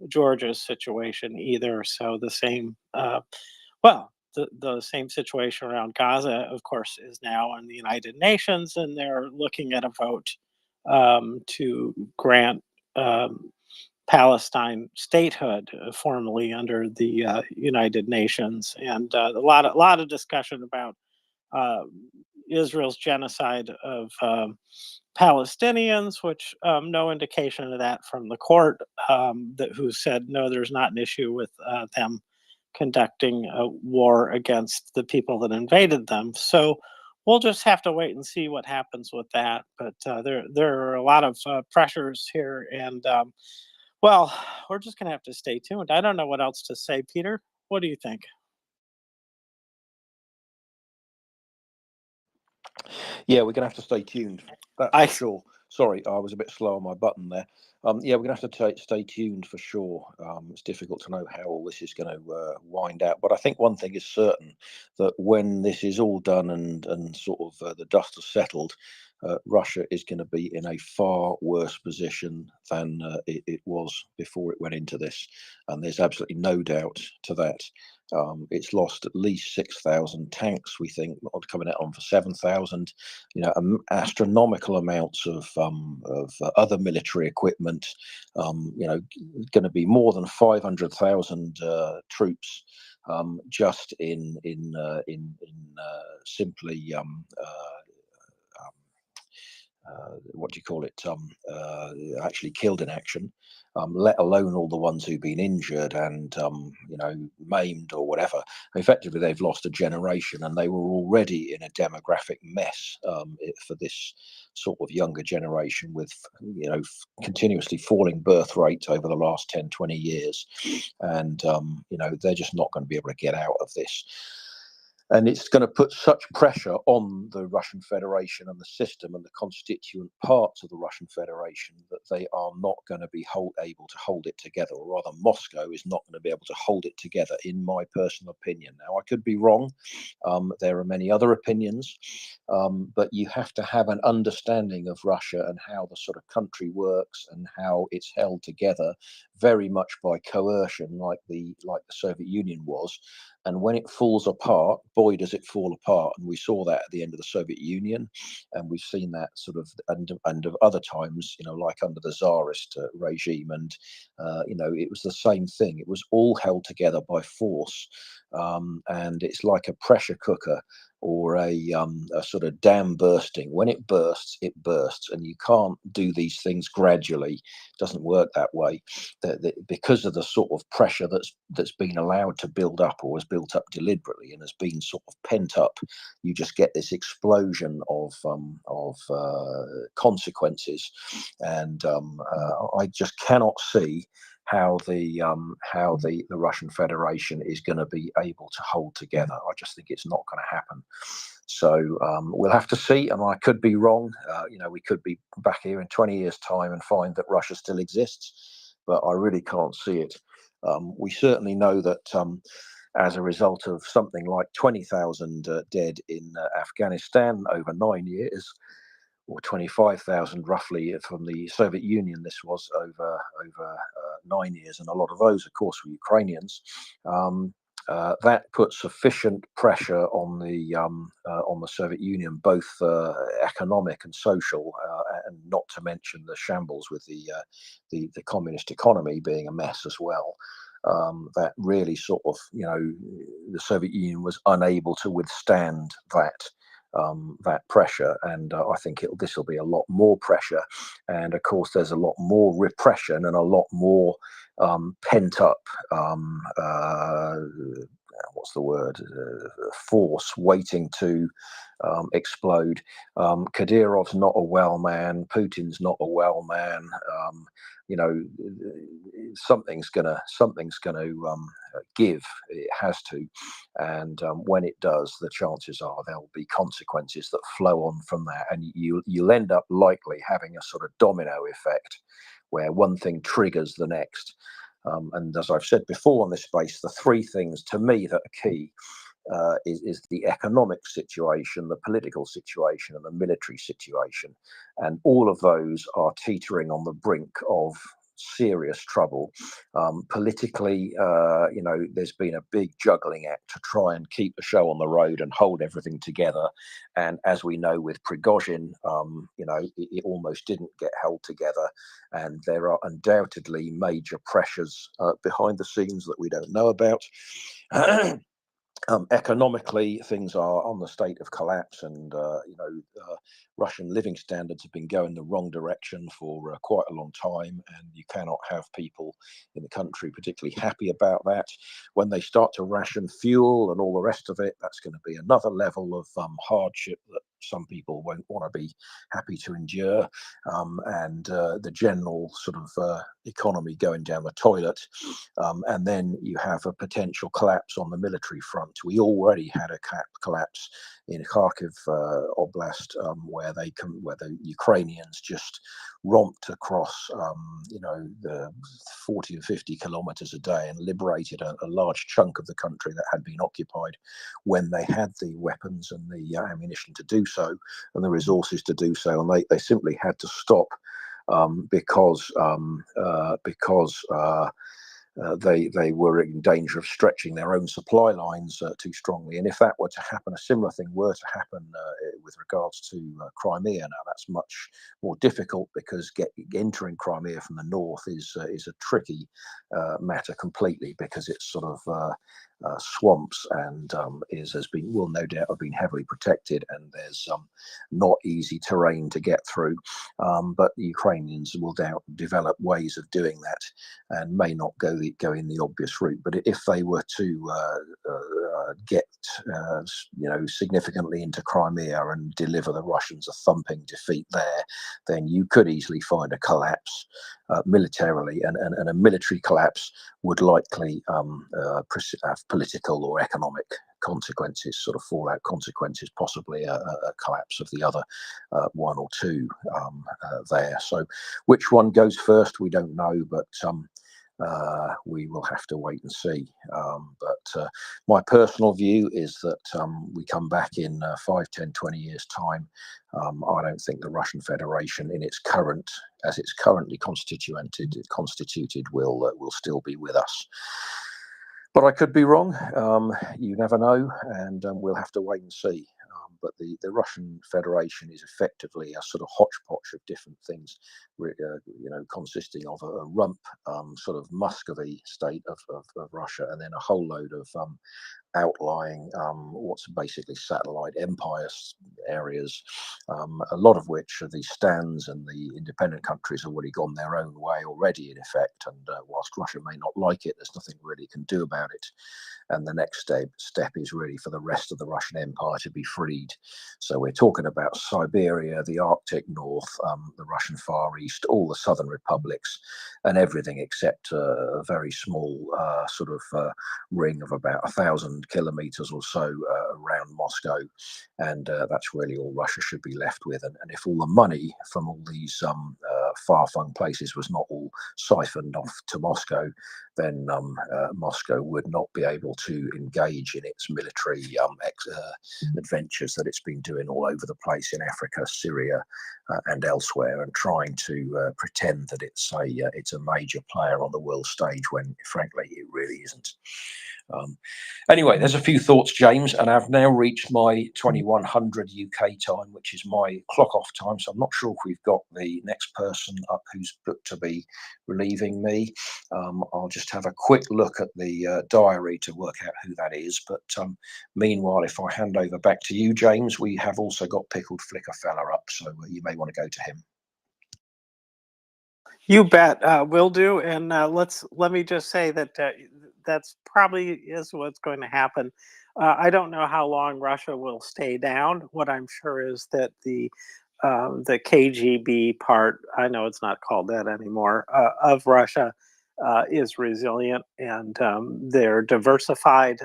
Georgia's situation either. So the same, the same situation around Gaza, of course, is now in the United Nations, and they're looking at a vote to grant Palestine statehood formally under the United Nations, and a lot of discussion about Israel's genocide of Palestinians, which no indication of that from the court, who said no, there's not an issue with them conducting a war against the people that invaded them. So we'll just have to wait and see what happens with that. But there are a lot of pressures here, and we're just going to have to stay tuned. I don't know what else to say, Peter. What do you think? Yeah, we're gonna have to stay tuned. That's for sure. Sorry, I was a bit slow on my button there. Yeah, we're gonna have to stay tuned for sure. It's difficult to know how all this is going to wind out, but I think one thing is certain, that when this is all done and sort of the dust has settled, Russia is going to be in a far worse position than it was before it went into this, and there's absolutely no doubt to that. It's lost at least 6,000 tanks, we think, coming out on for 7,000. Astronomical amounts of other military equipment. Going to be more than 500,000 troops just in simply. What do you call it? Actually killed in action, let alone all the ones who've been injured and maimed or whatever. Effectively, they've lost a generation, and they were already in a demographic mess for this sort of younger generation, with continuously falling birth rates over the last 10, 20 years, and they're just not going to be able to get out of this. And it's going to put such pressure on the Russian Federation and the system and the constituent parts of the Russian Federation that they are not going to be able to hold it together, or rather Moscow is not going to be able to hold it together, in my personal opinion. Now, I could be wrong. There are many other opinions, but you have to have an understanding of Russia and how the sort of country works and how it's held together very much by coercion, like the Soviet Union was. And when it falls apart, boy, does it fall apart. And we saw that at the end of the Soviet Union. And we've seen that sort of under other times, like under the Tsarist regime. And, it was the same thing. It was all held together by force. And it's like a pressure cooker or a sort of dam bursting. When it bursts, and you can't do these things gradually. It doesn't work that way. Because of the sort of pressure that's been allowed to build up, or has built up deliberately and has been sort of pent up, you just get this explosion of consequences. And I just cannot see how the Russian Federation is going to be able to hold together. I just think it's not going to happen. So we'll have to see, and I could be wrong. We could be back here in 20 years' time and find that Russia still exists, but I really can't see it. We certainly know that as a result of something like 20,000 dead in Afghanistan over 9 years, or 25,000 roughly from the Soviet Union, this was over 9 years, and a lot of those, of course, were Ukrainians. That put sufficient pressure on the Soviet Union, both economic and social, and not to mention the shambles with the communist economy being a mess as well. That really sort of, the Soviet Union was unable to withstand that pressure, and I think this will be a lot more pressure, and of course there's a lot more repression and a lot more pent up force waiting to explode. Kadyrov's not a well man. Putin's not a well man. Something's gonna give. It has to, and when it does, the chances are there'll be consequences that flow on from that, and you'll end up likely having a sort of domino effect, where one thing triggers the next. And as I've said before on this space, the three things to me that are key is the economic situation, the political situation, and the military situation. And all of those are teetering on the brink of serious trouble. Politically, there's been a big juggling act to try and keep the show on the road and hold everything together. And as we know with Prigozhin, it almost didn't get held together. And there are undoubtedly major pressures behind the scenes that we don't know about. Economically, things are on the state of collapse, and Russian living standards have been going the wrong direction for quite a long time, and you cannot have people in the country particularly happy about that. When they start to ration fuel and all the rest of it, that's going to be another level of hardship that some people won't want to be happy to endure, and the general sort of economy going down the toilet, and then you have a potential collapse on the military front. We already had a collapse in Kharkiv Oblast, where the Ukrainians just romped across, the 40 and 50 kilometers a day and liberated a large chunk of the country that had been occupied when they had the weapons and the ammunition to do so and the resources to do so. And they simply had to stop because they were in danger of stretching their own supply lines too strongly. And if that were to happen, a similar thing were to happen with regards to Crimea, now that's much more difficult, because entering Crimea from the north is a tricky matter completely, because it's sort of swamps and will no doubt have been heavily protected, and there's not easy terrain to get through. But the Ukrainians will develop ways of doing that, and may not go in the obvious route. But if they were to get significantly into Crimea and deliver the Russians a thumping defeat there, then you could easily find a collapse militarily, and a military collapse would likely have political or economic consequences, sort of fallout consequences, possibly a collapse of the other one or two there. So which one goes first, we don't know, but we will have to wait and see. But my personal view is that we come back in 5, 10, 20 years time. I don't think the Russian Federation as it's currently constituted will still be with us. But I could be wrong. You never know, and we'll have to wait and see. But the Russian Federation is effectively a sort of hodgepodge of different things, consisting of a rump sort of Muscovy state of Russia, and then a whole load of outlying what's basically satellite empires areas, a lot of which are the stands and the independent countries have already gone their own way already in effect, and whilst Russia may not like it, there's nothing really it can do about it. And the next step is really for the rest of the Russian Empire to be freed. So we're talking about Siberia, the Arctic North, the Russian Far East, all the southern republics, and everything except a very small sort of ring of about 1,000 kilometers or so around Moscow. And that's really all Russia should be left with. And if all the money from all these far-flung places was not all siphoned off to Moscow, then Moscow would not be able to engage in its military adventures that it's been doing all over the place in Africa, Syria, and elsewhere, and trying to pretend that it's a major player on the world stage when, frankly, it really isn't. Anyway, there's a few thoughts, James, and I've now reached my 2100 UK time, which is my clock off time. So I'm not sure if we've got the next person up who's booked to be relieving me. I'll just have a quick look at the diary to work out who that is. But meanwhile, if I hand over back to you, James, we have also got Pickled Flicker Fella up, so you may want to go to him. You bet, will do. And let me just say that that's probably is what's going to happen. I don't know how long Russia will stay down. What I'm sure is that the KGB part, I know it's not called that anymore, of Russia is resilient, and they're diversified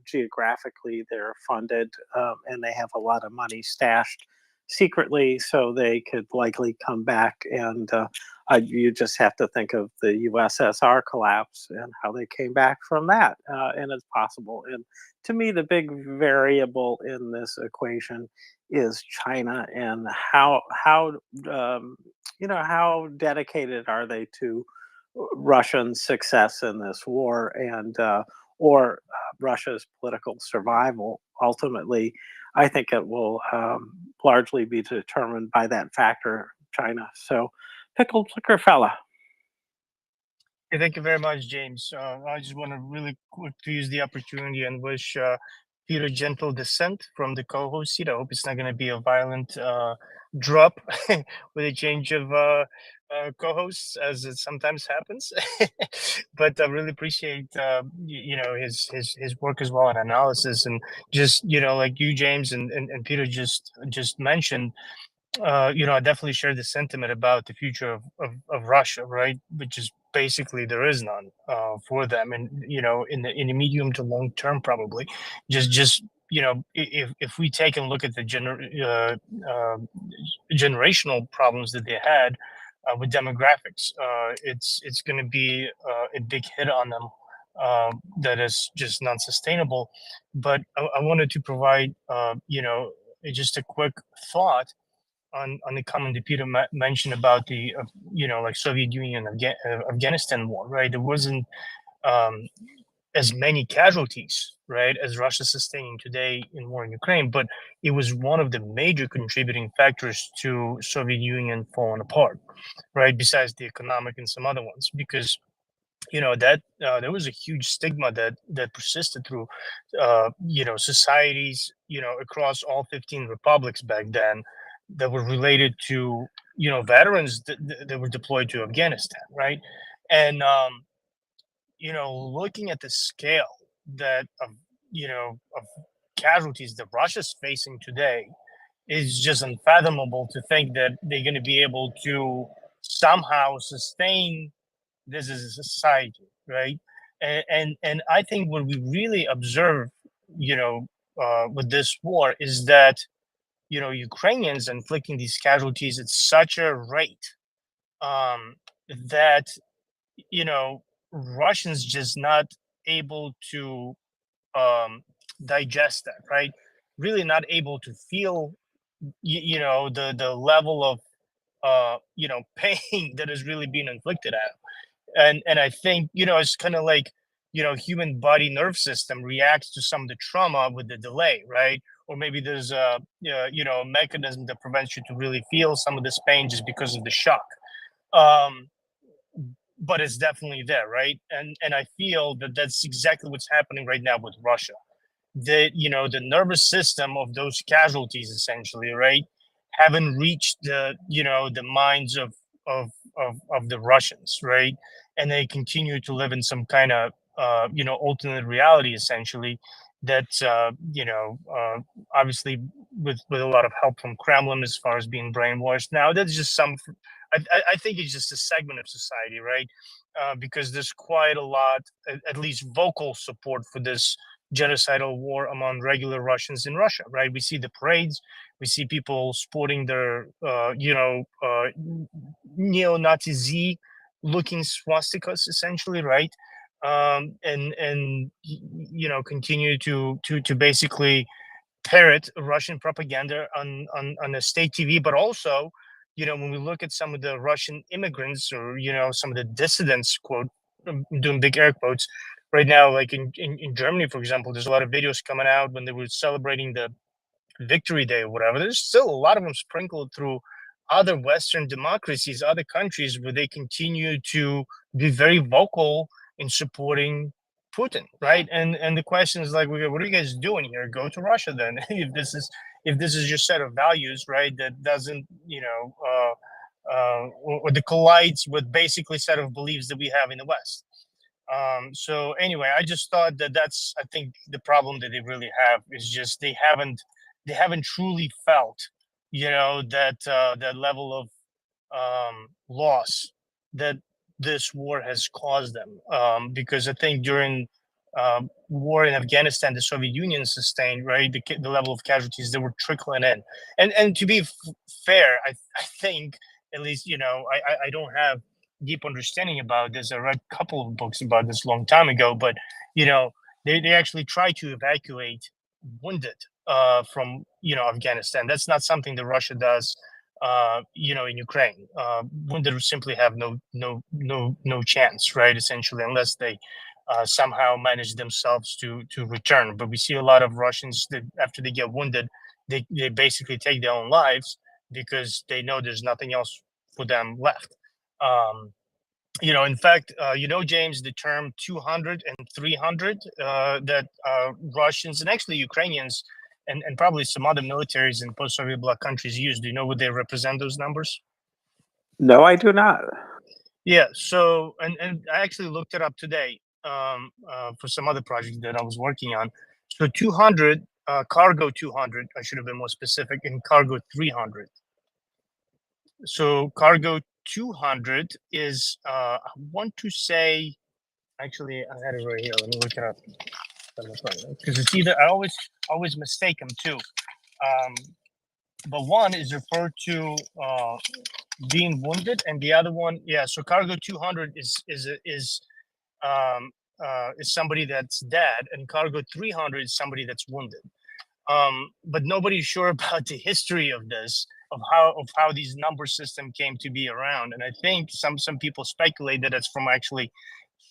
geographically. They're funded, and they have a lot of money stashed secretly, so they could likely come back. And you just have to think of the USSR collapse and how they came back from that, and it's possible. And to me, the big variable in this equation is China, and how dedicated are they to Russian success in this war, and or Russia's political survival. Ultimately, I think it will largely be determined by that factor, China. So, Pickled Flicker Fella. Hey, thank you very much, James. I just want to really quick to use the opportunity and wish Peter gentle descent from the co-host seat. I hope it's not going to be a violent drop with a change of co-hosts, as it sometimes happens. But I really appreciate his work as well and analysis, and just like you, James, and Peter just mentioned. I definitely share the sentiment about the future of Russia, right? Which is basically there is none for them, and in the medium to long term, probably just if we take and look at the generational problems that they had with demographics, it's going to be a big hit on them that is just non sustainable. But I wanted to provide just a quick thought on the comment that Peter mentioned about the like Soviet Union Afghanistan war, right? There wasn't as many casualties, right, as Russia sustaining today in war in Ukraine, but it was one of the major contributing factors to Soviet Union falling apart, right? Besides the economic and some other ones, because that there was a huge stigma that persisted through societies across all 15 republics back then, that were related to veterans that were deployed to Afghanistan, right? And looking at the scale that of of casualties that Russia's facing today is just unfathomable to think that they're going to be able to somehow sustain this as a society, right? And I think what we really observe, with this war is that Ukrainians inflicting these casualties at such a rate that Russians just not able to digest that, right? Really not able to feel, the level of pain that is really being inflicted at 'em. And I think it's kind of like human body nerve system reacts to some of the trauma with the delay, right? Or maybe there's a mechanism that prevents you to really feel some of this pain just because of the shock. Um, but it's definitely there, right? And I feel that that's exactly what's happening right now with Russia. The nervous system of those casualties essentially, right, haven't reached the minds of the Russians, right? And they continue to live in some kind of alternate reality essentially that obviously with a lot of help from Kremlin as far as being brainwashed. Now that's just I think it's just a segment of society, right? Because there's quite a lot, at least vocal support for this genocidal war among regular Russians in Russia, right? We see the parades, we see people sporting their, neo-Nazi Z looking swastikas, essentially, right? And continue to basically parrot Russian propaganda on the state TV, but also, when we look at some of the Russian immigrants or some of the dissidents, quote, I'm doing big air quotes right now, like in Germany, for example, there's a lot of videos coming out when they were celebrating the Victory Day or whatever. There's still a lot of them sprinkled through other Western democracies, other countries where they continue to be very vocal in supporting Putin, right? And the question is like, what are you guys doing here? Go to Russia then, if this is your set of values, right? That doesn't, or that collides with basically set of beliefs that we have in the West. So anyway, I just thought that that's, I think the problem that they really have is just they haven't truly felt, that level of loss that this war has caused them. Because I think during war in Afghanistan, the Soviet Union sustained, right, the level of casualties that were trickling in. And to be fair, I think at least I don't have deep understanding about this. I read a couple of books about this a long time ago, but they actually try to evacuate wounded from Afghanistan. That's not something that Russia does in Ukraine. Wounded simply have no chance, right? Essentially, unless they somehow manage themselves to return. But we see a lot of Russians that after they get wounded, they basically take their own lives because they know there's nothing else for them left. In fact, James, the term 200 and 300 that Russians and actually Ukrainians and probably some other militaries in post-Soviet bloc countries use. Do you know what they represent, those numbers? No, I do not. Yeah, so, and I actually looked it up today for some other project that I was working on. So 200, cargo 200, I should have been more specific, and cargo 300. So cargo 200 is, I want to say, actually, I had it right here. Let me look it up. Because it's either, I always mistake them too. But one is referred to being wounded, and the other one, yeah. So cargo 200 is somebody that's dead, and cargo 300 is somebody that's wounded. But nobody's sure about the history of this, of how these number system came to be around. And I think some people speculate that it's from actually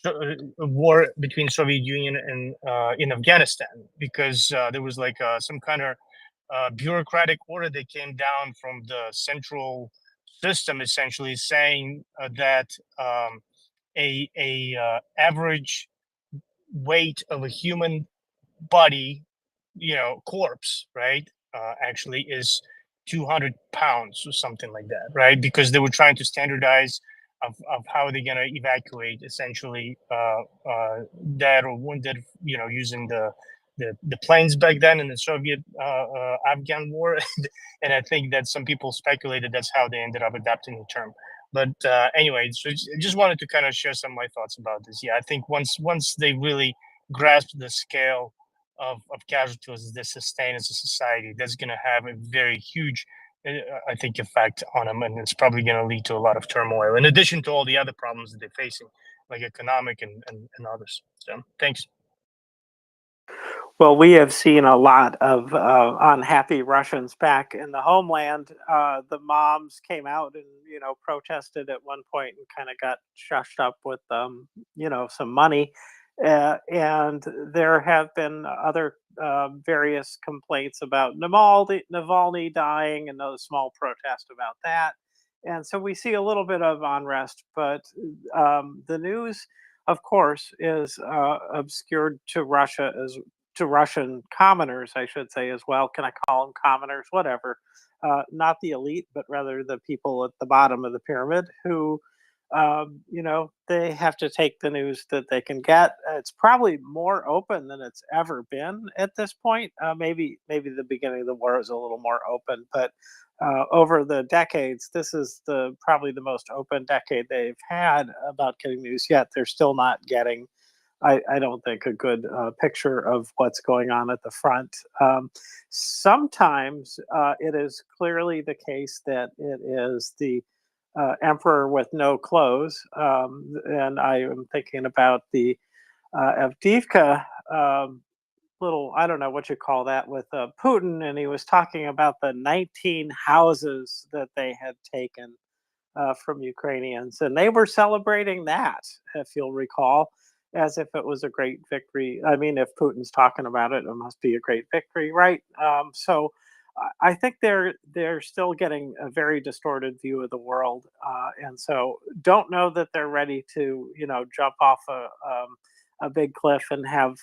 a war between Soviet Union and in Afghanistan, because there was like some kind of bureaucratic order that came down from the central system, essentially saying that a average weight of a human body, corpse, right, actually is 200 pounds or something like that, right? Because they were trying to standardize of how they're going to evacuate essentially dead or wounded, using the the planes back then in the Soviet Afghan war, and I think that some people speculated that's how they ended up adapting the term. But anyway, so I just wanted to kind of share some of my thoughts about this. Yeah, I think once they really grasp the scale of casualties they sustain as a society, that's going to have a very huge, I think, effect on them, and it's probably going to lead to a lot of turmoil, in addition to all the other problems that they're facing, like economic and others. So, thanks. Well, we have seen a lot of unhappy Russians back in the homeland. The moms came out and protested at one point and kind of got shushed up with some money. And there have been other various complaints about Navalny dying and a small protest about that. And so we see a little bit of unrest, but the news, of course, is obscured to Russian commoners, I should say, as well. Can I call them commoners? Whatever. Not the elite, but rather the people at the bottom of the pyramid who, they have to take the news that they can get. It's probably more open than it's ever been at this point. Maybe the beginning of the war is a little more open, but over the decades, this is probably the most open decade they've had about getting news. Yet they're still not getting, I don't think, a good picture of what's going on at the front. Sometimes it is clearly the case that it is the emperor with no clothes. And I am thinking about the Avdiivka little, I don't know what you call that, with Putin. And he was talking about the 19 houses that they had taken from Ukrainians. And they were celebrating that, if you'll recall, as if it was a great victory. I mean, if Putin's talking about it, it must be a great victory, right? So I think they're still getting a very distorted view of the world, and so don't know that they're ready to jump off a big cliff and have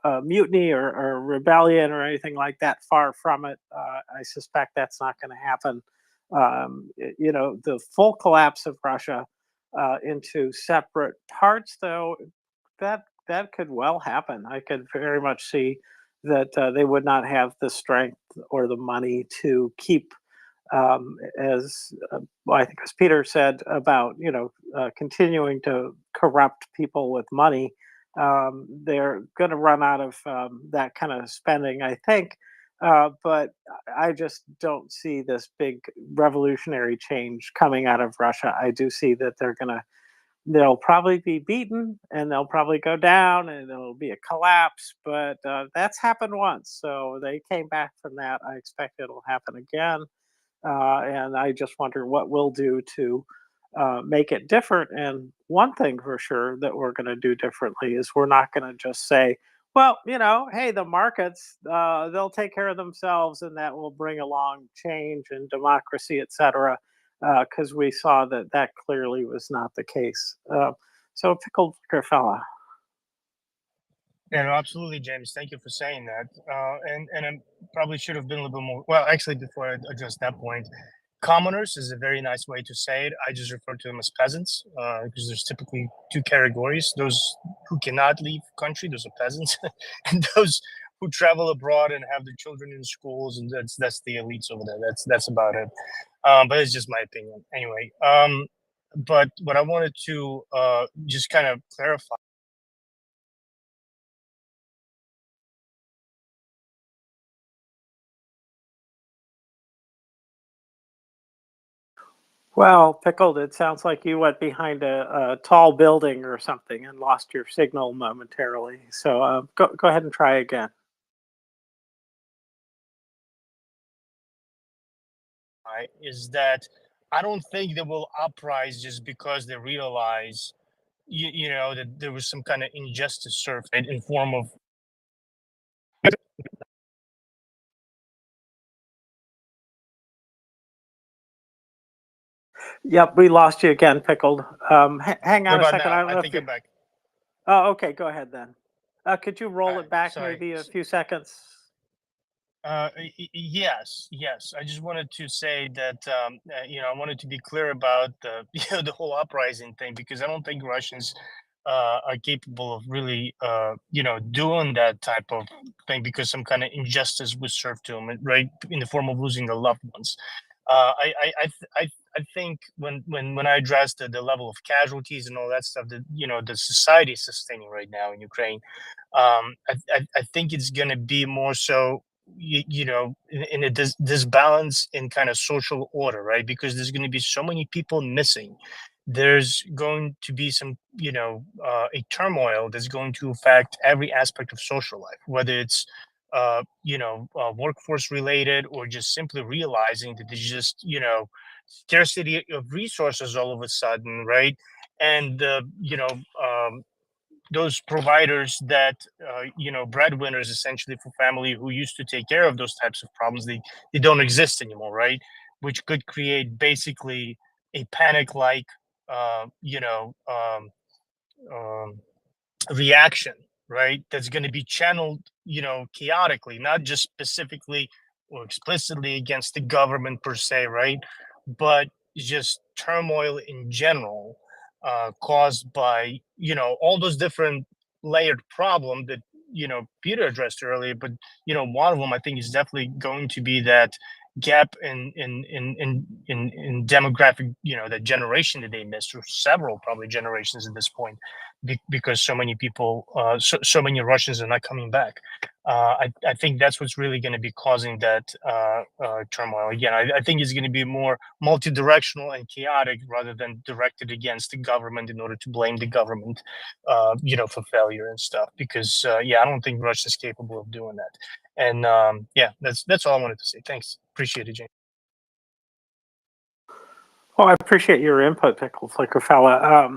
a mutiny or rebellion or anything like that. Far from it. I suspect that's not going to happen. The full collapse of Russia into separate parts, though, that could well happen. I could very much see that they would not have the strength or the money to keep, well, I think as Peter said about continuing to corrupt people with money. They're going to run out of that kind of spending, I think. But I just don't see this big revolutionary change coming out of Russia. I do see that they'll probably be beaten and they'll probably go down and it'll be a collapse, but that's happened once. So they came back from that. I expect it'll happen again. And I just wonder what we'll do to make it different. And one thing for sure that we're going to do differently is we're not going to just say, well, hey, the markets, they'll take care of themselves and that will bring along change and democracy, et cetera. Because we saw that clearly was not the case. So, pickled fella. Yeah, no, absolutely, James. Thank you for saying that. And I probably should have been a little bit more. Well, actually, before I address that point, commoners is a very nice way to say it. I just refer to them as peasants because there's typically two categories: those who cannot leave country, those are peasants, and those who travel abroad and have their children in schools, and that's the elites over there. That's about it. But it's just my opinion, anyway. But what I wanted to just kind of clarify. Well, pickled, it sounds like you went behind a tall building or something and lost your signal momentarily. So go ahead and try again. Is that I don't think they will uprise just because they realize, that there was some kind of injustice served in form of. Yep, we lost you again, pickled. Hang on What a about second. now? I don't I know if think you. I'm back. Oh, okay. Go ahead then. Could you roll All right, it back sorry. maybe a few seconds? Yes. I just wanted to say that I wanted to be clear about the the whole uprising thing because I don't think Russians are capable of really, doing that type of thing because some kind of injustice was served to them, right, in the form of losing their loved ones. I think when I address the level of casualties and all that stuff that the society is sustaining right now in Ukraine, I think it's going to be more so in a disbalance in kind of social order, right? Because there's going to be so many people missing. There's going to be some a turmoil that's going to affect every aspect of social life, whether it's workforce related or just simply realizing that there's just scarcity of resources all of a sudden, right? And those providers that breadwinners essentially for family who used to take care of those types of problems, they don't exist anymore, right? Which could create basically a panic like uh, you know um, um, reaction, right? That's going to be channeled, chaotically, not just specifically or explicitly against the government per se, right? But just turmoil in general, caused by, all those different layered problem that, Peter addressed earlier. But, one of them I think is definitely going to be that gap in demographic, that generation that they missed, or several probably generations at this point, because so many people, so many Russians are not coming back. I think that's what's really going to be causing that turmoil. Again, I think it's going to be more multi-directional and chaotic rather than directed against the government in order to blame the government, for failure and stuff. Because I don't think Russia's capable of doing that. And that's all I wanted to say. Thanks, appreciate it, James. Well, I appreciate your input, Pickles, like a fella.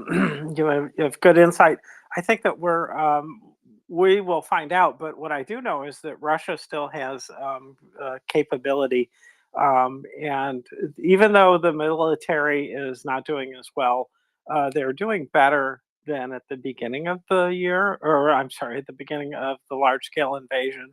You have good insight. I think that we will find out. But what I do know is that Russia still has capability, and even though the military is not doing as well, they're doing better than at the beginning of the year, or I'm sorry, at the beginning of the large-scale invasion.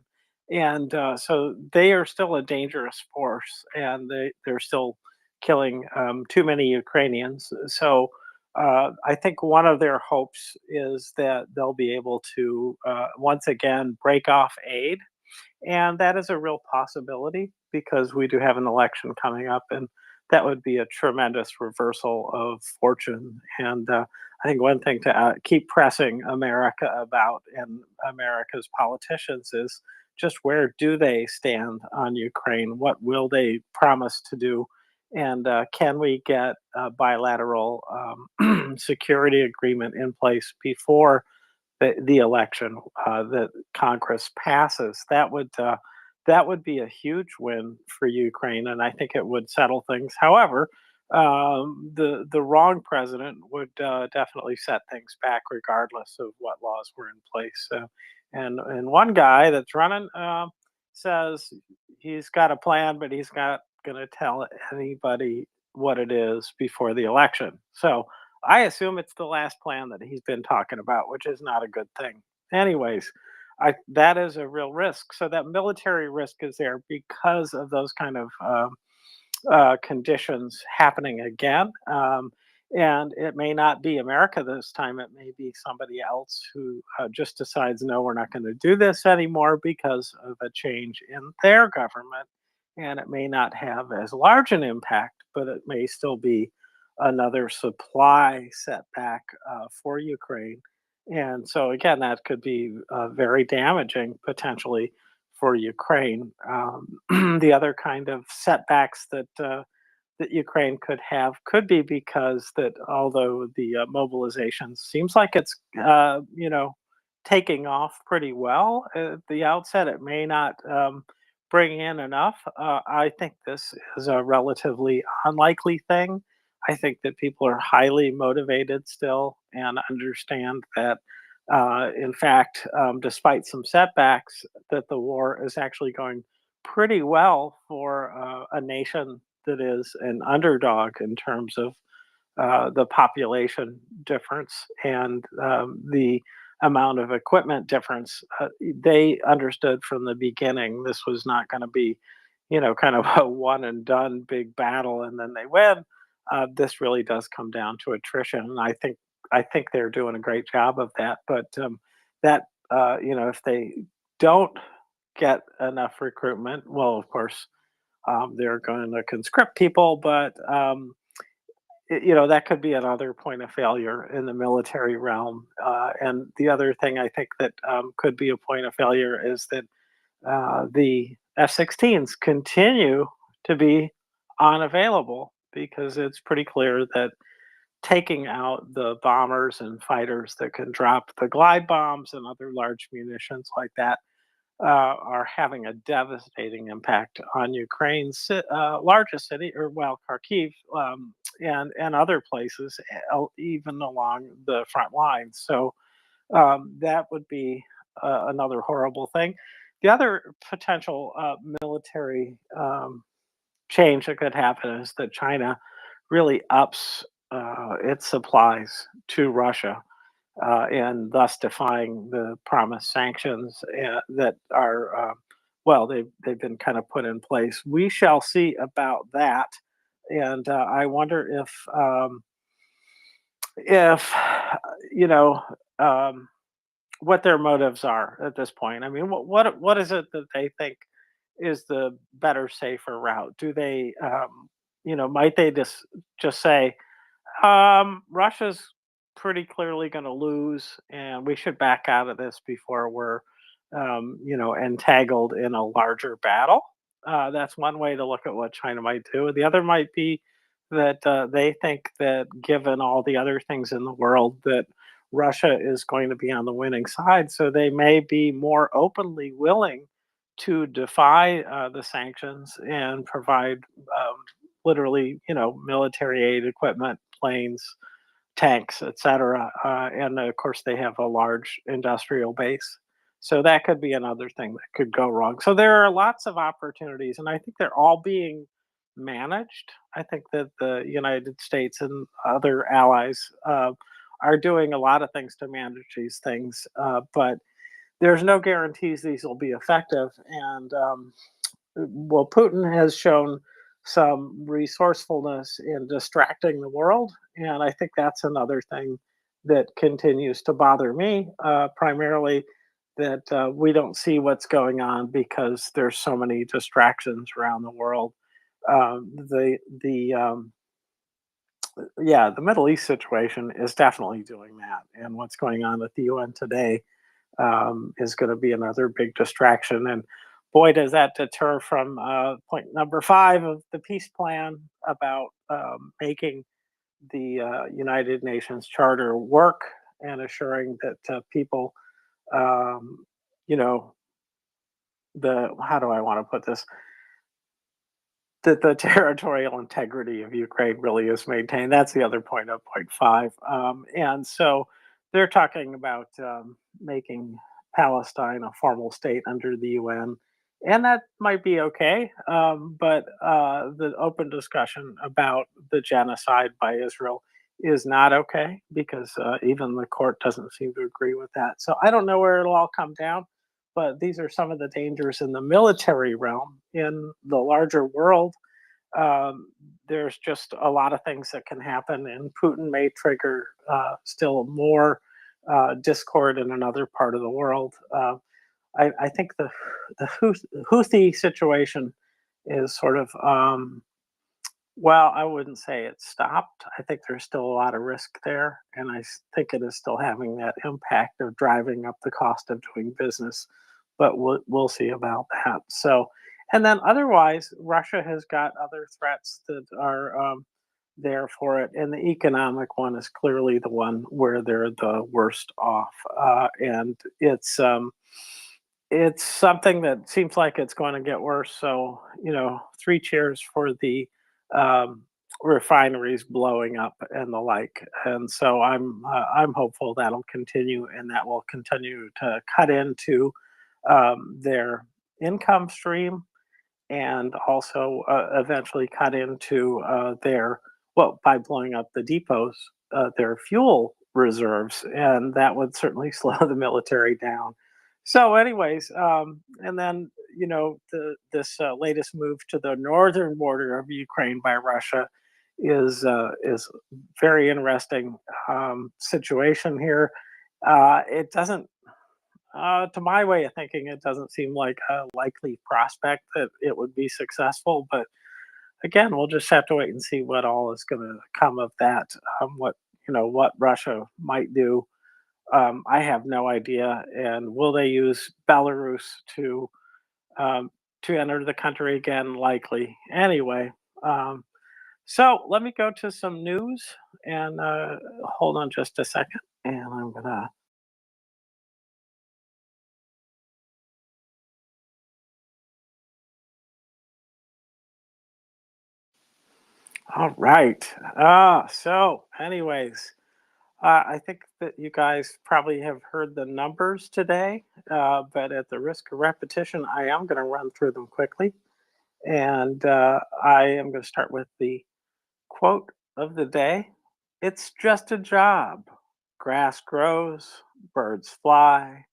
And so they are still a dangerous force, and they're still killing too many Ukrainians. So I think one of their hopes is that they'll be able to once again break off aid. And that is a real possibility because we do have an election coming up, and that would be a tremendous reversal of fortune. And I think one thing to keep pressing America about and America's politicians is just where do they stand on Ukraine? What will they promise to do? And can we get a bilateral security agreement in place before the election that Congress passes? That would be a huge win for Ukraine, and I think it would settle things. However, the wrong president would definitely set things back, regardless of what laws were in place. And one guy that's running says he's got a plan, but he's not going to tell anybody what it is before the election. So I assume it's the last plan that he's been talking about, which is not a good thing. Anyways, that is a real risk. So that military risk is there because of those kind of conditions happening again. And it may not be America this time. It may be somebody else who just decides, no, we're not going to do this anymore because of a change in their government. And it may not have as large an impact, but it may still be another supply setback for Ukraine. And so, again, that could be very damaging potentially for Ukraine. The other kind of setbacks that Ukraine could have could be because that although the mobilization seems like it's taking off pretty well at the outset, it may not bring in enough. I think this is a relatively unlikely thing. I think that people are highly motivated still and understand that, in fact, despite some setbacks, that the war is actually going pretty well for a nation that is an underdog in terms of the population difference and the amount of equipment difference. They understood from the beginning this was not going to be, kind of a one and done big battle and then they win. This really does come down to attrition, and I I think they're doing a great job of that. But if they don't get enough recruitment, well, of course, they're going to conscript people, but that could be another point of failure in the military realm. And the other thing I think that could be a point of failure is that the F-16s continue to be unavailable, because it's pretty clear that taking out the bombers and fighters that can drop the glide bombs and other large munitions like that are having a devastating impact on Ukraine's largest city, or well, Kharkiv, and other places, even along the front lines. So that would be another horrible thing. The other potential military change that could happen is that China really ups its supplies to Russia, and thus defying the promised sanctions that are, they've been kind of put in place. We shall see about that, and I wonder if you know what their motives are at this point. I mean, what is it that they think is the better, safer route? Do they, might they just say, Russia's pretty clearly going to lose, and we should back out of this before we're, entangled in a larger battle. That's one way to look at what China might do. The other might be that they think that, given all the other things in the world, that Russia is going to be on the winning side, so they may be more openly willing to defy the sanctions and provide literally, military aid equipment, planes, tanks, etc. And of course, they have a large industrial base. So that could be another thing that could go wrong. So there are lots of opportunities, and I think they're all being managed. I think that the United States and other allies are doing a lot of things to manage these things, but there's no guarantees these will be effective. And Putin has shown some resourcefulness in distracting the world, and I think that's another thing that continues to bother me, primarily that we don't see what's going on because there's so many distractions around the world. The Middle East situation is definitely doing that, and what's going on at the UN today is going to be another big distraction. And boy, does that deter from point number 5 of the peace plan about making the United Nations Charter work and assuring that people, how do I want to put this? That the territorial integrity of Ukraine really is maintained. That's the other point of point 5. And so they're talking about making Palestine a formal state under the UN. And that might be okay. But the open discussion about the genocide by Israel is not okay, because even the court doesn't seem to agree with that. So I don't know where it'll all come down. But these are some of the dangers in the military realm. In the larger world, there's just a lot of things that can happen, and Putin may trigger still more discord in another part of the world. I think the Houthi situation is sort of, I wouldn't say it stopped. I think there's still a lot of risk there, and I think it is still having that impact of driving up the cost of doing business. But we'll see about that. So, and then otherwise, Russia has got other threats that are there for it, and the economic one is clearly the one where they're the worst off, and it's something that seems like it's going to get worse. So, 3 cheers for the refineries blowing up and the like. And so I'm hopeful that'll continue, and that will continue to cut into their income stream, and also eventually cut into by blowing up the depots, their fuel reserves, and that would certainly slow the military down. So, anyways, and then this latest move to the northern border of Ukraine by Russia is very interesting situation here. It doesn't, to my way of thinking, it doesn't seem like a likely prospect that it would be successful. But again, we'll just have to wait and see what all is going to come of that. What Russia might do. I have no idea. And will they use Belarus to enter the country again? Likely. Anyway, so let me go to some news and hold on just a second, and I'm gonna. All right. So, anyways, I think that you guys probably have heard the numbers today, but at the risk of repetition, I am going to run through them quickly. And I am going to start with the quote of the day. It's just a job. Grass grows, birds fly,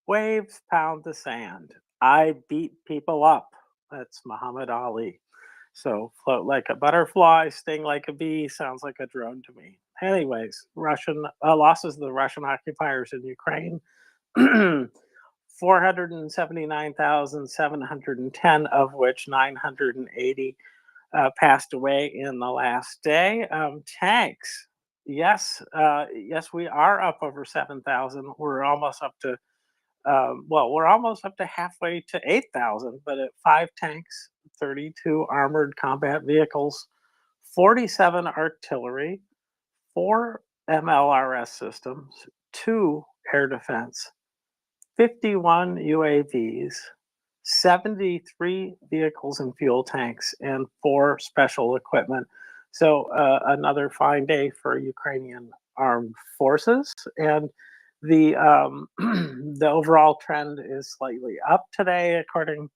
waves pound the sand. I beat people up. That's Muhammad Ali. So float like a butterfly, sting like a bee, sounds like a drone to me. Anyways, Russian losses of the Russian occupiers in Ukraine. 479,710, of which 980 passed away in the last day. Tanks, yes, yes, we are up over 7,000. We're almost up to, we're almost up to halfway to 8,000. But at 5 tanks, 32 armored combat vehicles, 47 artillery, 4 MLRS systems, 2 air defense, 51 UAVs, 73 vehicles and fuel tanks, and 4 special equipment. So another fine day for Ukrainian armed forces. And the the overall trend is slightly up today, according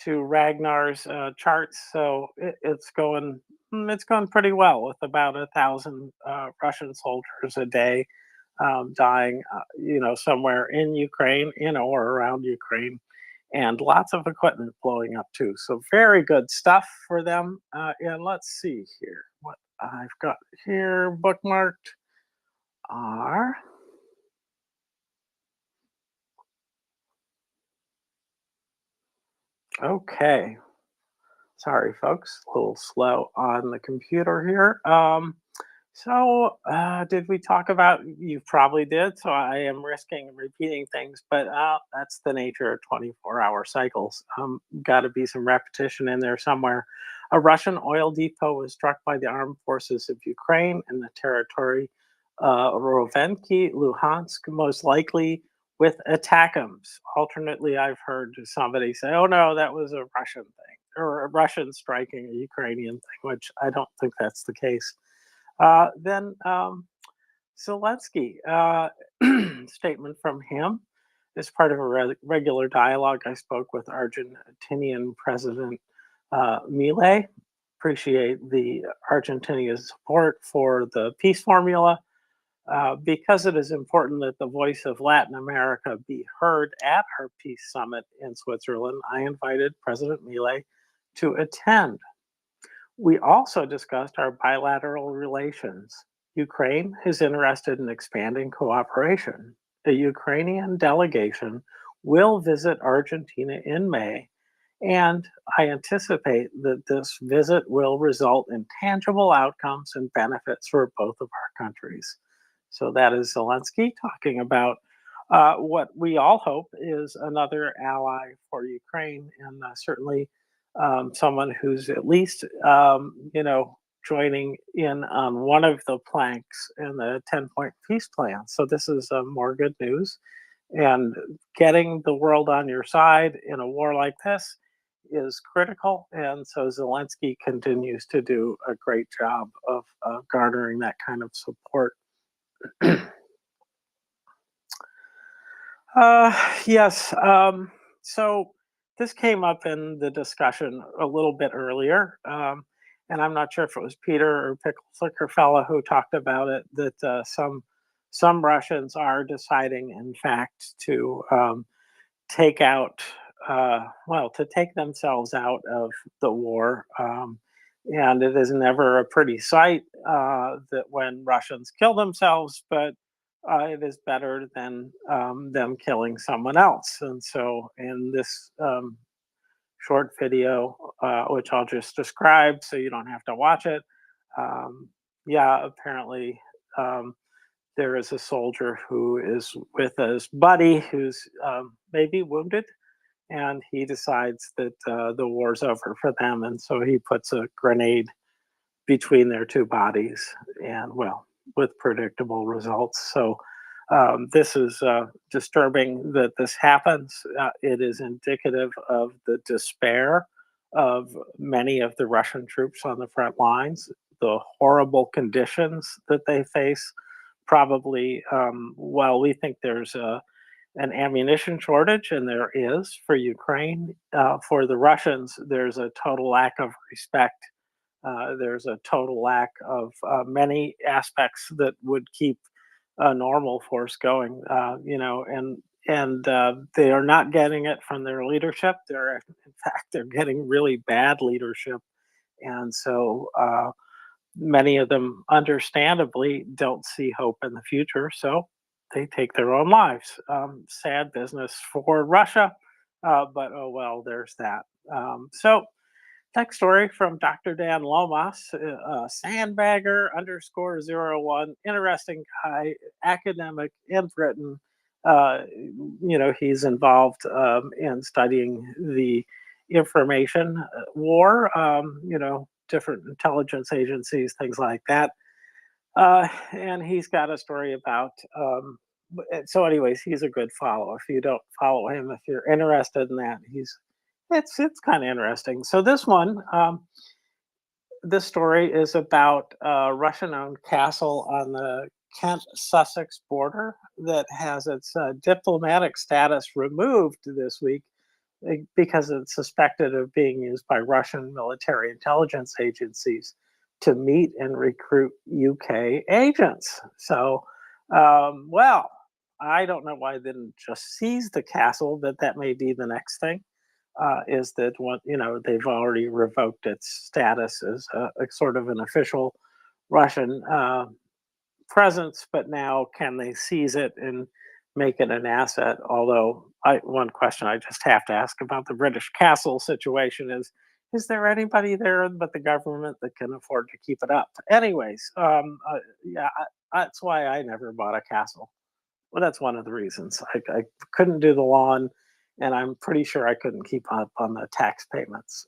to Ragnar's charts. So it's going pretty well, with about 1,000 Russian soldiers a day dying, somewhere in Ukraine, or around Ukraine, and lots of equipment blowing up too. So very good stuff for them. And let's see here what I've got here bookmarked are. Okay. Sorry, folks, a little slow on the computer here. Did we talk about, you probably did, so I am risking repeating things, but that's the nature of 24-hour cycles. Got to be some repetition in there somewhere. A Russian oil depot was struck by the armed forces of Ukraine in the territory Rovenki, Luhansk, most likely with ATACMS. Alternately, I've heard somebody say, oh no, that was a Russian thing, or a Russian striking a Ukrainian thing, which I don't think that's the case. Then Zelensky, statement from him as part of a regular dialogue. I spoke with Argentinian President Milei. Appreciate the Argentinian support for the peace formula. Because it is important that the voice of Latin America be heard at our peace summit in Switzerland, I invited President Milei to attend. We also discussed our bilateral relations. Ukraine is interested in expanding cooperation. A Ukrainian delegation will visit Argentina in May, and I anticipate that this visit will result in tangible outcomes and benefits for both of our countries. So that is Zelensky talking about what we all hope is another ally for Ukraine, and certainly someone who's at least, joining in on one of the planks in the 10-point peace plan. So this is more good news. And getting the world on your side in a war like this is critical. And so Zelensky continues to do a great job of garnering that kind of support. Yes. So this came up in the discussion a little bit earlier, and I'm not sure if it was Peter or Pickle Flicker Fella who talked about it. That some Russians are deciding, in fact, to take out, to take themselves out of the war And it is never a pretty sight that when Russians kill themselves, but it is better than them killing someone else. And so in this short video, which I'll just describe so you don't have to watch it, yeah, apparently there is a soldier who is with his buddy who's maybe wounded, and he decides that the war's over for them, and so he puts a grenade between their two bodies, and well, with predictable results. So this is disturbing that this happens. It is indicative of the despair of many of the Russian troops on the front lines, the horrible conditions that they face. Probably, while we think there's an ammunition shortage, and there is for Ukraine, for the Russians, there's a total lack of respect. There's a total lack of many aspects that would keep a normal force going, and they are not getting it from their leadership. In fact, they're getting really bad leadership, and so many of them, understandably, don't see hope in the future. So they take their own lives. Sad business for Russia, but oh well, there's that. So next story from Dr. Dan Lomas, sandbagger _01, interesting guy, academic in Britain. He's involved in studying the information war, different intelligence agencies, things like that. And he's got a story about, so anyways, he's a good follow. If you don't follow him, if you're interested in that, it's kind of interesting. So this story is about a Russian-owned castle on the Kent-Sussex border that has its diplomatic status removed this week because it's suspected of being used by Russian military intelligence agencies to meet and recruit UK agents. So, well, I don't know why they didn't just seize the castle, but that may be the next thing. Is that they've already revoked its status as a sort of an official Russian presence, but now can they seize it and make it an asset? Although one question I just have to ask about the British castle situation is there anybody there but the government that can afford to keep it up? Anyways, that's why I never bought a castle. Well, that's one of the reasons. I couldn't do the lawn, and I'm pretty sure I couldn't keep up on the tax payments.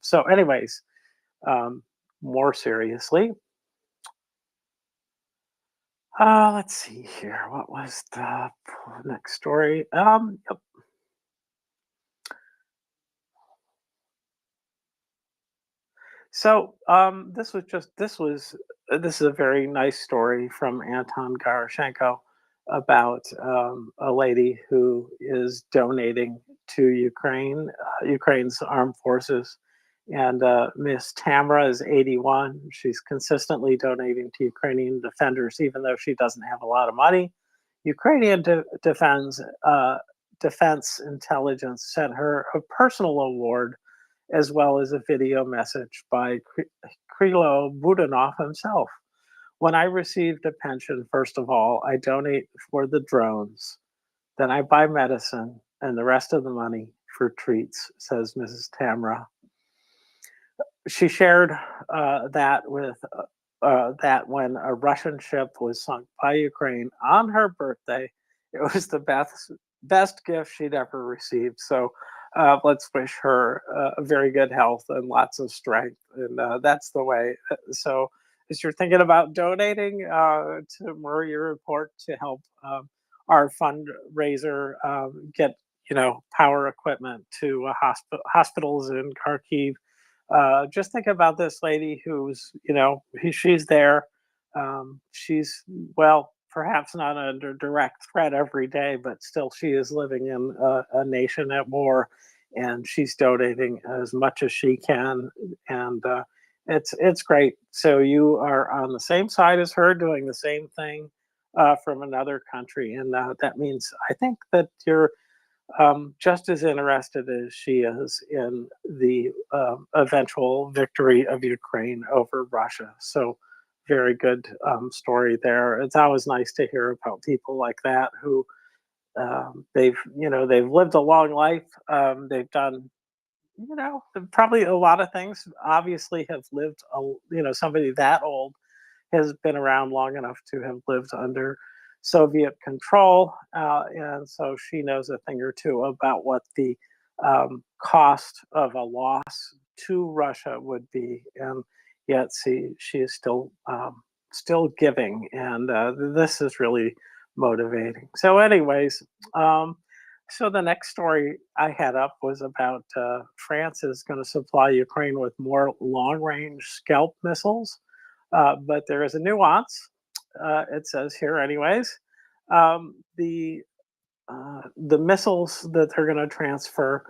So anyways, more seriously, let's see here. What was the next story? Yep. So this is a very nice story from Anton Garashenko about a lady who is donating to Ukraine's armed forces. And Miss Tamra is 81. She's consistently donating to Ukrainian defenders, even though she doesn't have a lot of money. Ukrainian defense intelligence sent her a personal award, as well as a video message by Krilo Budanov himself. When I received a pension, first of all, I donate for the drones. Then I buy medicine and the rest of the money for treats, says Mrs. Tamra. She shared that when a Russian ship was sunk by Ukraine on her birthday, it was the best gift she'd ever received. So let's wish her very good health and lots of strength. And that's the way. So as you're thinking about donating to MriyaReport to help our fundraiser get power equipment to hospitals in Kharkiv, just think about this lady who's she's there. She's, well, perhaps not under direct threat every day, but still she is living in a nation at war, and she's donating as much as she can, and it's great. So you are on the same side as her, doing the same thing from another country, and that means, I think, that you're just as interested as she is in the eventual victory of Ukraine over Russia. So, very good story there. It's always nice to hear about people like that who they've lived a long life. They've done probably a lot of things. Obviously, have lived somebody that old has been around long enough to have lived under Soviet control, and so she knows a thing or two about what the cost of a loss to Russia would be, and yet she is still giving, and this is really motivating. So, anyways. So the next story I had up was about France is going to supply Ukraine with more long-range Scalp missiles, but there is a nuance. It says here, anyways, the missiles that they're going to transfer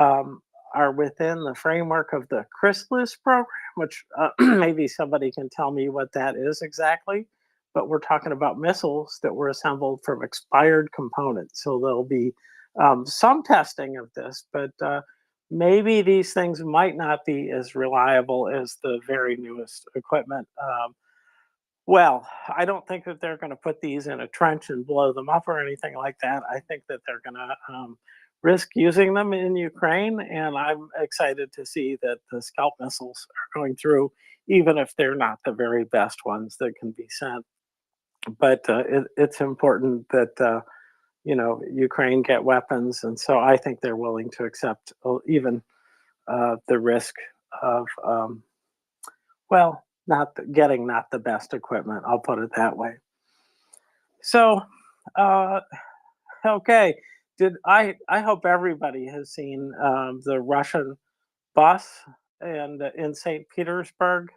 um, are within the framework of the Chrysalis program, which maybe somebody can tell me what that is exactly. But we're talking about missiles that were assembled from expired components. So there'll be some testing of this, but maybe these things might not be as reliable as the very newest equipment. Well, I don't think that they're going to put these in a trench and blow them up or anything like that. I think that they're going to risk using them in Ukraine, and I'm excited to see that the Scalp missiles are going through, even if they're not the very best ones that can be sent. But it's important that Ukraine get weapons, and so I think they're willing to accept even the risk of not the best equipment. I'll put it that way. So, okay. I hope everybody has seen the Russian bus and in St. Petersburg.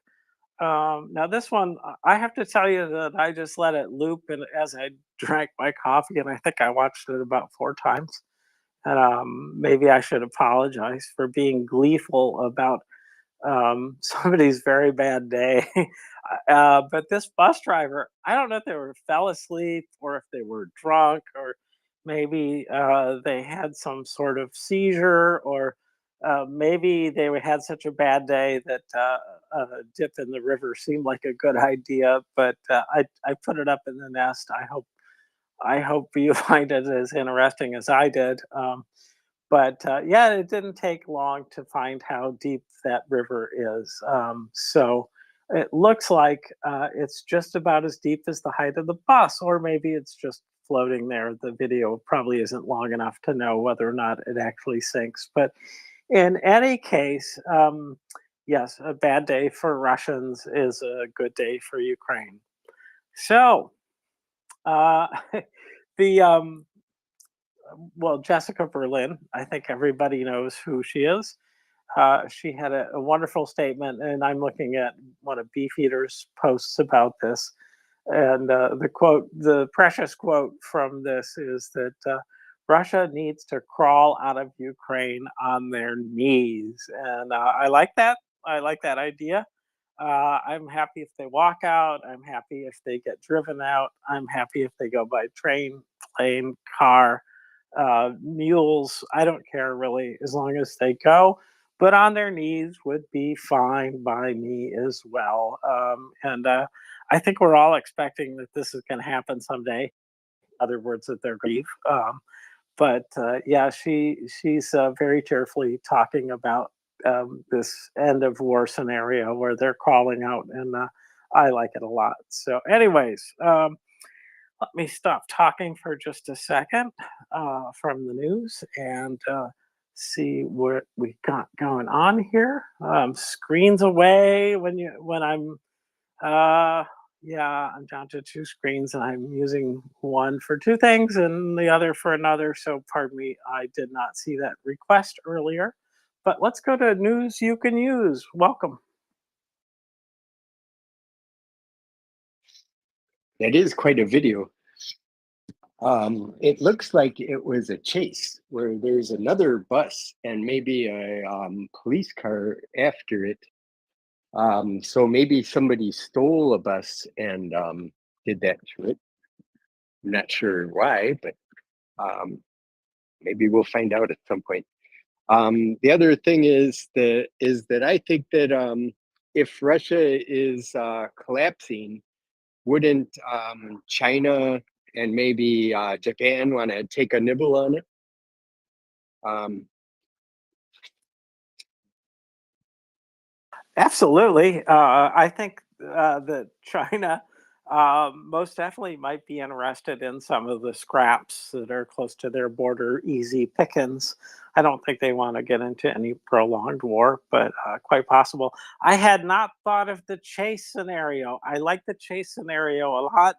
Now this one, I have to tell you that I just let it loop and as I drank my coffee, and I think I watched it about 4 times. And maybe I should apologize for being gleeful about somebody's very bad day. But this bus driver, I don't know if they fell asleep or if they were drunk or maybe they had some sort of seizure or maybe they had such a bad day that a dip in the river seemed like a good idea. But I put it up in the nest. I hope you find it as interesting as I did. But yeah, it didn't take long to find how deep that river is. So it looks like it's just about as deep as the height of the bus, or maybe it's just floating there. The video probably isn't long enough to know whether or not it actually sinks. But in any case, yes, a bad day for Russians is a good day for Ukraine. So the well, Jessica Berlin, I think everybody knows who she is. She had a wonderful statement, and I'm looking at one of Beefeater's posts about this. And the precious quote from this is that Russia needs to crawl out of Ukraine on their knees. And I like that. I like that idea. I'm happy if they walk out. I'm happy if they get driven out. I'm happy if they go by train, plane, car, mules. I don't care really as long as they go. But on their knees would be fine by me as well. And I think we're all expecting that this is going to happen someday. In other words, that they're grief. But yeah, she's very cheerfully talking about this end of war scenario where they're crawling out, and I like it a lot. So, anyways, let me stop talking for just a second from the news and see what we got going on here. Screens away when I'm yeah, I'm down to 2 screens and I'm using one for 2 things and the other for another. So pardon me, I did not see that request earlier. But let's go to news you can use. Welcome. That is quite a video. It looks like it was a chase where there's another bus and maybe a police car after it. So maybe somebody stole a bus and did that to it. I'm not sure why, but maybe we'll find out at some point. The other thing is that I think that if Russia is collapsing, wouldn't China and maybe Japan want to take a nibble on it? Absolutely. I think that China most definitely might be interested in some of the scraps that are close to their border, easy pickings. I don't think they want to get into any prolonged war, but quite possible. I had not thought of the chase scenario. I like the chase scenario a lot.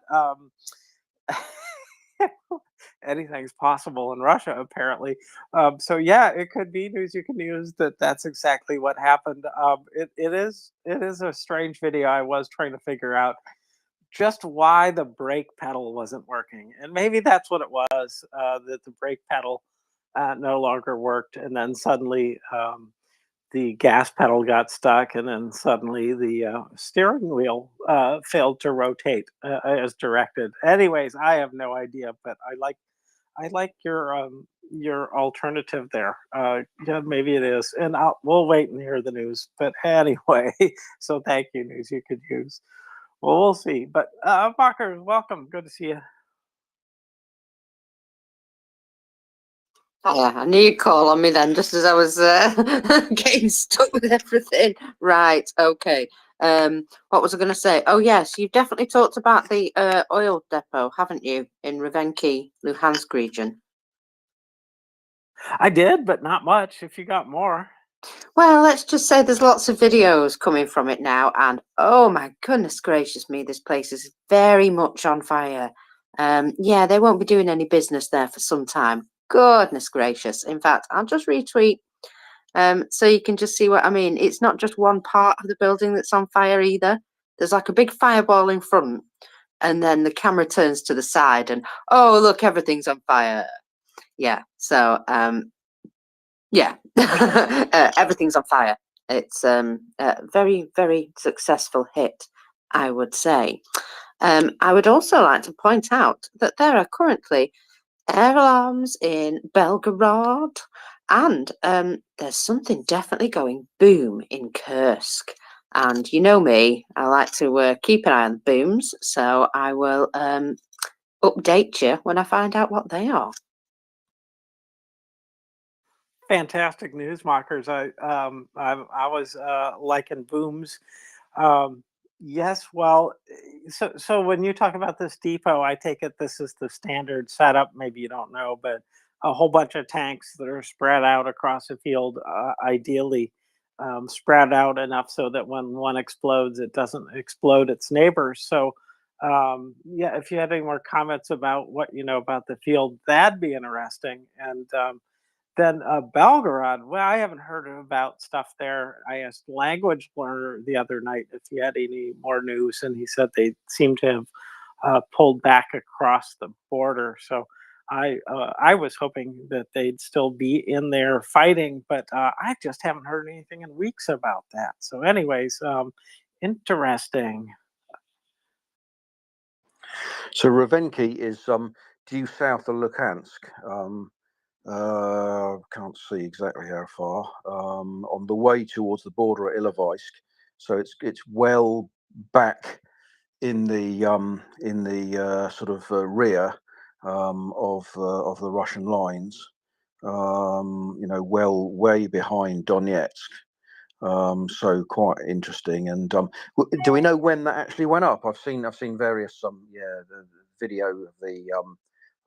Anything's possible in Russia, apparently. So yeah, it could be news you can use that. That's exactly what happened. It is a strange video. I was trying to figure out just why the brake pedal wasn't working, and maybe that's what it was. That the brake pedal no longer worked, and then suddenly the gas pedal got stuck, and then suddenly the steering wheel failed to rotate as directed. Anyways, I have no idea, but I like your alternative there. Yeah, maybe it is, and we'll wait and hear the news. But anyway, so thank you, news you could use. Well, we'll see. But Bacher, welcome. Good to see you. Yeah, I knew you'd call on me then, just as I was getting stuck with everything. Right, okay. What was I going to say? Oh, yes, you've definitely talked about the oil depot, haven't you, in Ravenki, Luhansk region? I did, but not much. If you got more. Well, let's just say there's lots of videos coming from it now, and oh my goodness gracious me, this place is very much on fire. Yeah, they won't be doing any business there for some time. Goodness gracious. In fact, I'll just retweet so you can just see what I mean. It's not just one part of the building that's on fire either. There's like a big fireball in front, and then the camera turns to the side, and oh, look, everything's on fire. Yeah, so yeah, everything's on fire. It's a very, very successful hit, I would say. I would also like to point out that there are currently air alarms in Belgorod, and there's something definitely going boom in Kursk. And you know me, I like to keep an eye on the booms, so I will update you when I find out what they are. Fantastic news, Mockers. I was liking booms. Um, yes, well, so when you talk about this depot, I take it this is the standard setup. Maybe you don't know, but a whole bunch of tanks that are spread out across the field, ideally spread out enough so that when one explodes, it doesn't explode its neighbors. So yeah, if you had any more comments about what you know about the field, that'd be interesting. And then Belgorod, well, I haven't heard about stuff there. I asked Language Learner the other night if he had any more news, and he said they seem to have pulled back across the border. So I was hoping that they'd still be in there fighting, but I just haven't heard anything in weeks about that. So, anyways, interesting. So Ravenki is due south of Luhansk. Can't see exactly how far. On the way towards the border at Ilovaisk, so it's well back in the sort of rear of the Russian lines. You know, well way behind Donetsk. So quite interesting. And do we know when that actually went up? I've seen various the video of the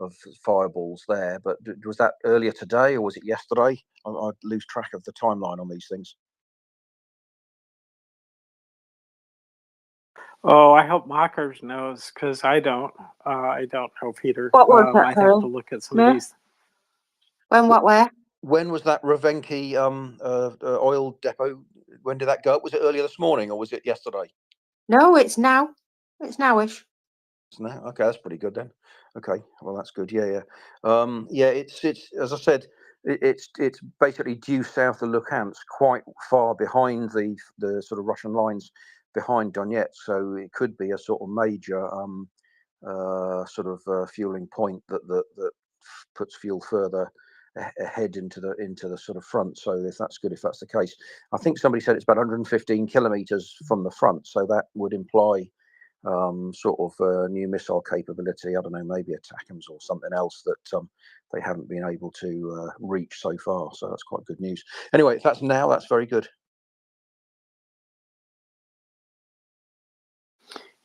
of fireballs there, but was that earlier today or was it yesterday? I lose track of the timeline on these things. Oh, I hope Mockers knows because I don't. I don't know, Peter. What was that, I have to look at some of these. When, what, where? When was that Ravenki oil depot? When did that go up? Was it earlier this morning or was it yesterday? No, it's now. It's nowish. No, okay, that's pretty good then. Okay, well that's good. Yeah. Yeah, it's as I said, it's basically due south of Luhansk, quite far behind the sort of Russian lines behind Donetsk. So it could be a sort of major fueling point that puts fuel further ahead into the sort of front. So if that's good, if that's the case, I think somebody said it's about 115 kilometers from the front. So that would imply sort of new missile capability. I don't know, maybe ATACMS or something else that they haven't been able to reach so far. So that's quite good news. Anyway, if that's now, that's very good.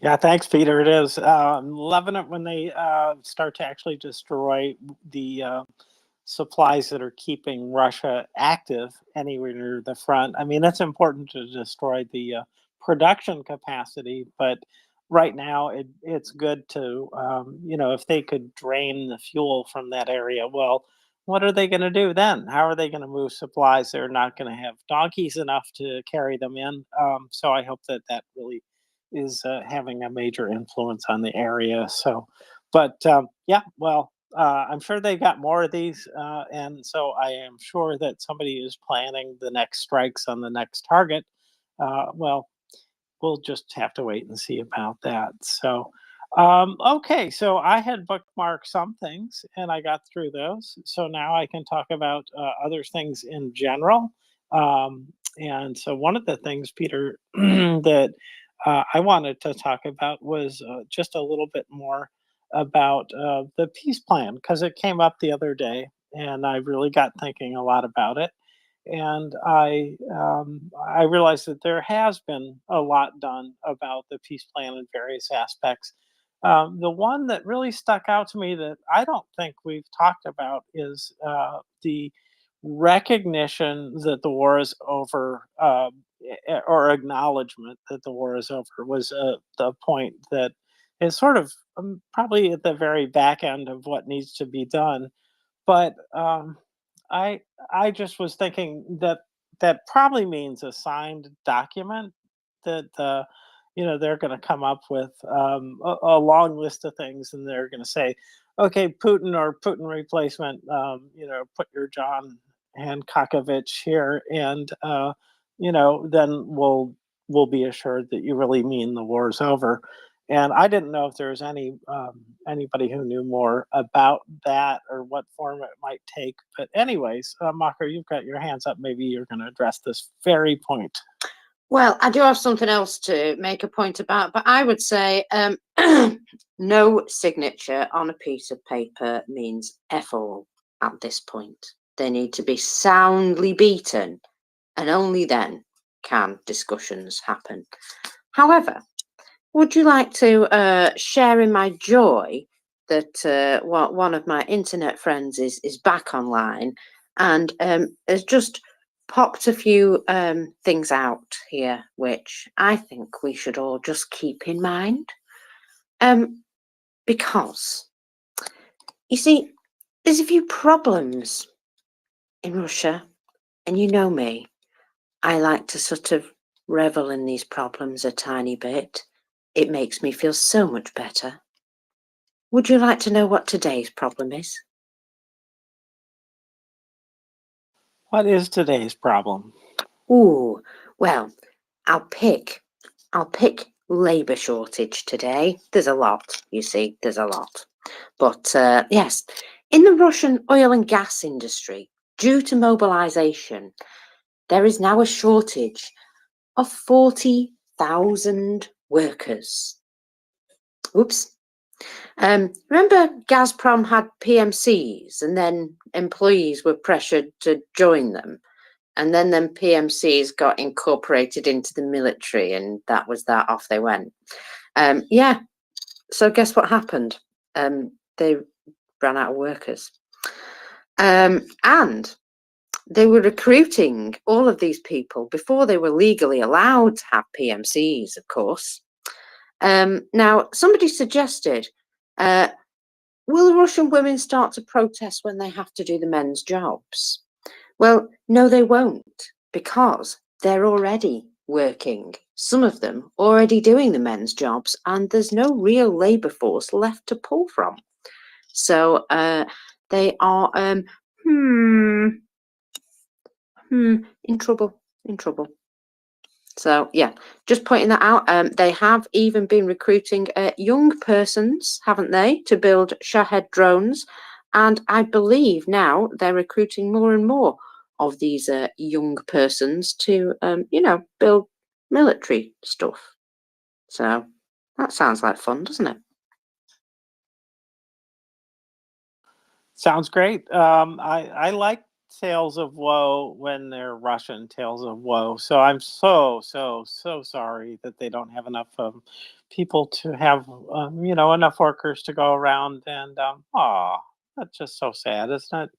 Yeah, thanks, Peter. It is. I'm loving it when they start to actually destroy the supplies that are keeping Russia active anywhere near the front. I mean, it's important to destroy the production capacity, but right now it's good to, if they could drain the fuel from that area, well, what are they going to do then? How are they going to move supplies? They're not going to have donkeys enough to carry them in. So I hope that really is having a major influence on the area. So, but yeah, well, I'm sure they got more of these, and so I am sure that somebody is planning the next strikes on the next target. Well, we'll just have to wait and see about that. So, okay, so I had bookmarked some things and I got through those. So now I can talk about other things in general. And so one of the things, Peter, that I wanted to talk about was just a little bit more about the peace plan, because it came up the other day and I really got thinking a lot about it. And I realized that there has been a lot done about the peace plan in various aspects. The one that really stuck out to me that I don't think we've talked about is the recognition that the war is over, or acknowledgement that the war is over, was the point that is sort of probably at the very back end of what needs to be done. But I I just was thinking that that probably means a signed document that they're going to come up with a long list of things, and they're going to say, okay, Putin or Putin replacement, put your John Hancockovich here, and then we'll be assured that you really mean the war's over. And I didn't know if there was anybody who knew more about that or what form it might take. But anyways, Makar, you've got your hands up. Maybe you're going to address this very point. Well, I do have something else to make a point about, but I would say no signature on a piece of paper means F all at this point. They need to be soundly beaten, and only then can discussions happen. However, would you like to share in my joy that one of my internet friends is back online and has just popped a few things out here, which I think we should all just keep in mind. Because, you see, there's a few problems in Russia, and you know me, I like to sort of revel in these problems a tiny bit. It makes me feel so much better. Would you like to know what today's problem is? What is today's problem? Ooh, well, I'll pick labour shortage today. There's a lot, you see, there's a lot. But yes, in the Russian oil and gas industry, due to mobilisation, there is now a shortage of 40,000 workers. Oops. Remember Gazprom had PMCs and then employees were pressured to join them, and then PMCs got incorporated into the military, and that was that, off they went. Yeah, so guess what happened? They ran out of workers. And they were recruiting all of these people before they were legally allowed to have PMCs, of course. Now, somebody suggested, will Russian women start to protest when they have to do the men's jobs? Well, no, they won't, because they're already working, some of them already doing the men's jobs, and there's no real labour force left to pull from. So they are in trouble. So yeah, just pointing that out. They have even been recruiting young persons, haven't they, to build Shahed drones. And I believe now they're recruiting more and more of these young persons to, build military stuff. So that sounds like fun, doesn't it? Sounds great. I like tales of woe when they're Russian tales of woe. So I'm so sorry that they don't have enough people to have enough workers to go around. And that's just so sad, isn't it?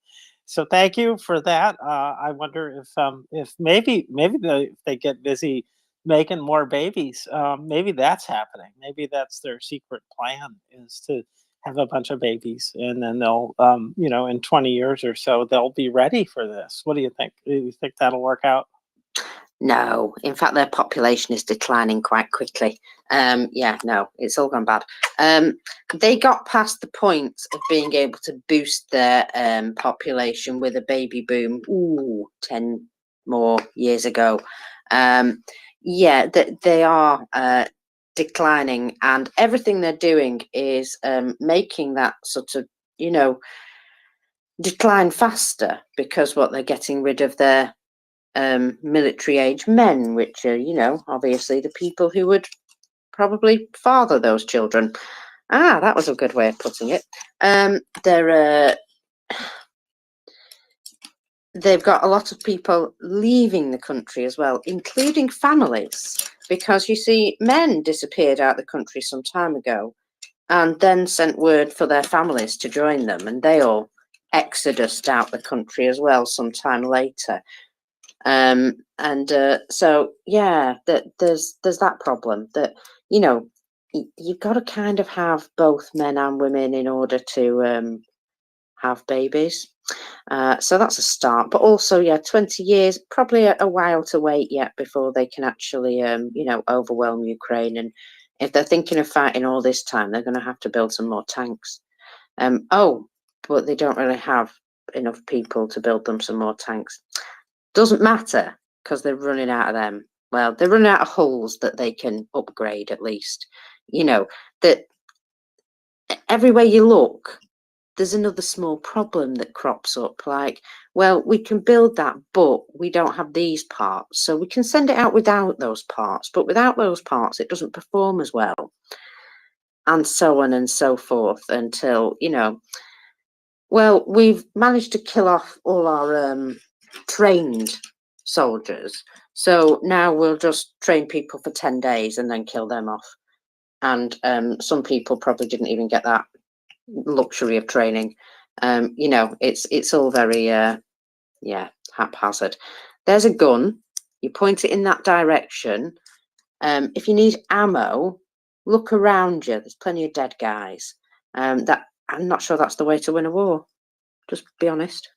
So thank you for that. I wonder if maybe if they get busy making more babies, maybe that's happening. Maybe that's their secret plan, is to have a bunch of babies, and then they'll in 20 years or so they'll be ready for this. What do you think? Do you think that'll work out? No, in fact, their population is declining quite quickly. Yeah, no, it's all gone bad. They got past the point of being able to boost their population with a baby boom 10 more years ago. Yeah, they are declining, and everything they're doing is making that sort of, decline faster, because what they're getting rid of their military age men, which are, obviously the people who would probably father those children. That was a good way of putting it. They've got a lot of people leaving the country as well, including families, because you see, men disappeared out of the country some time ago and then sent word for their families to join them, and they all exodused out the country as well sometime later. So yeah, there's that problem that you've got to kind of have both men and women in order to have babies. So that's a start, but also, yeah, 20 years, probably a while to wait yet before they can actually overwhelm Ukraine. And if they're thinking of fighting all this time, they're going to have to build some more tanks. But they don't really have enough people to build them some more tanks. Doesn't matter, because they're running out of them. Well, they're running out of hulls that they can upgrade, at least. That everywhere you look, there's another small problem that crops up. Like, well, we can build that, but we don't have these parts. So we can send it out without those parts, but without those parts, it doesn't perform as well. And so on and so forth until, well, we've managed to kill off all our trained soldiers. So now we'll just train people for 10 days and then kill them off. And some people probably didn't even get that luxury of training. It's all very haphazard. There's a gun, you point it in that direction. If you need ammo, look around you, there's plenty of dead guys. That I'm not sure that's the way to win a war, just be honest.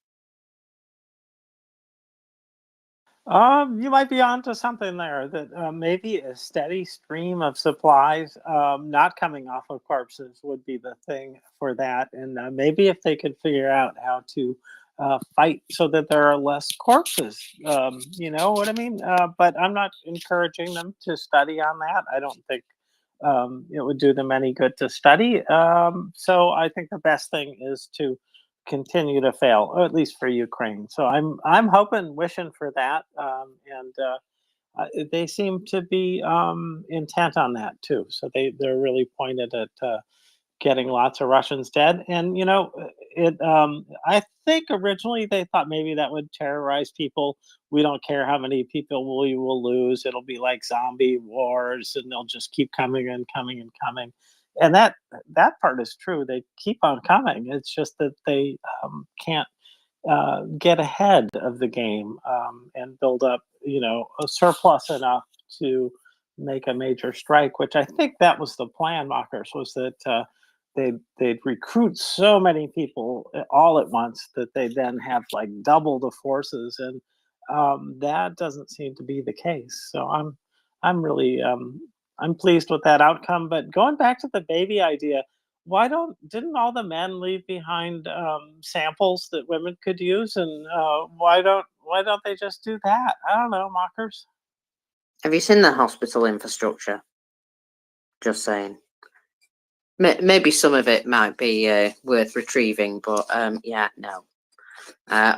You might be onto something there. That maybe a steady stream of supplies, not coming off of corpses, would be the thing for that. And maybe if they could figure out how to fight so that there are less corpses, you know what I mean? But I'm not encouraging them to study on that. I don't think it would do them any good to study. So I think the best thing is to continue to fail, or at least for Ukraine. So I'm hoping, wishing for that, and they seem to be intent on that too. So they're really pointed at getting lots of Russians dead. And it. I think originally they thought maybe that would terrorize people. We don't care how many people we will lose. It'll be like zombie wars, and they'll just keep coming and coming and coming. And that part is true. They keep on coming. It's just that they can't get ahead of the game and build up, a surplus enough to make a major strike. Which I think that was the plan, Mockers, was that they'd recruit so many people all at once that they then have like double the forces, and that doesn't seem to be the case. So I'm really I'm pleased with that outcome. But going back to the baby idea, didn't all the men leave behind samples that women could use, and why don't they just do that? I don't know, Mockers. Have you seen the hospital infrastructure? Just saying. Maybe some of it might be worth retrieving, but yeah, no.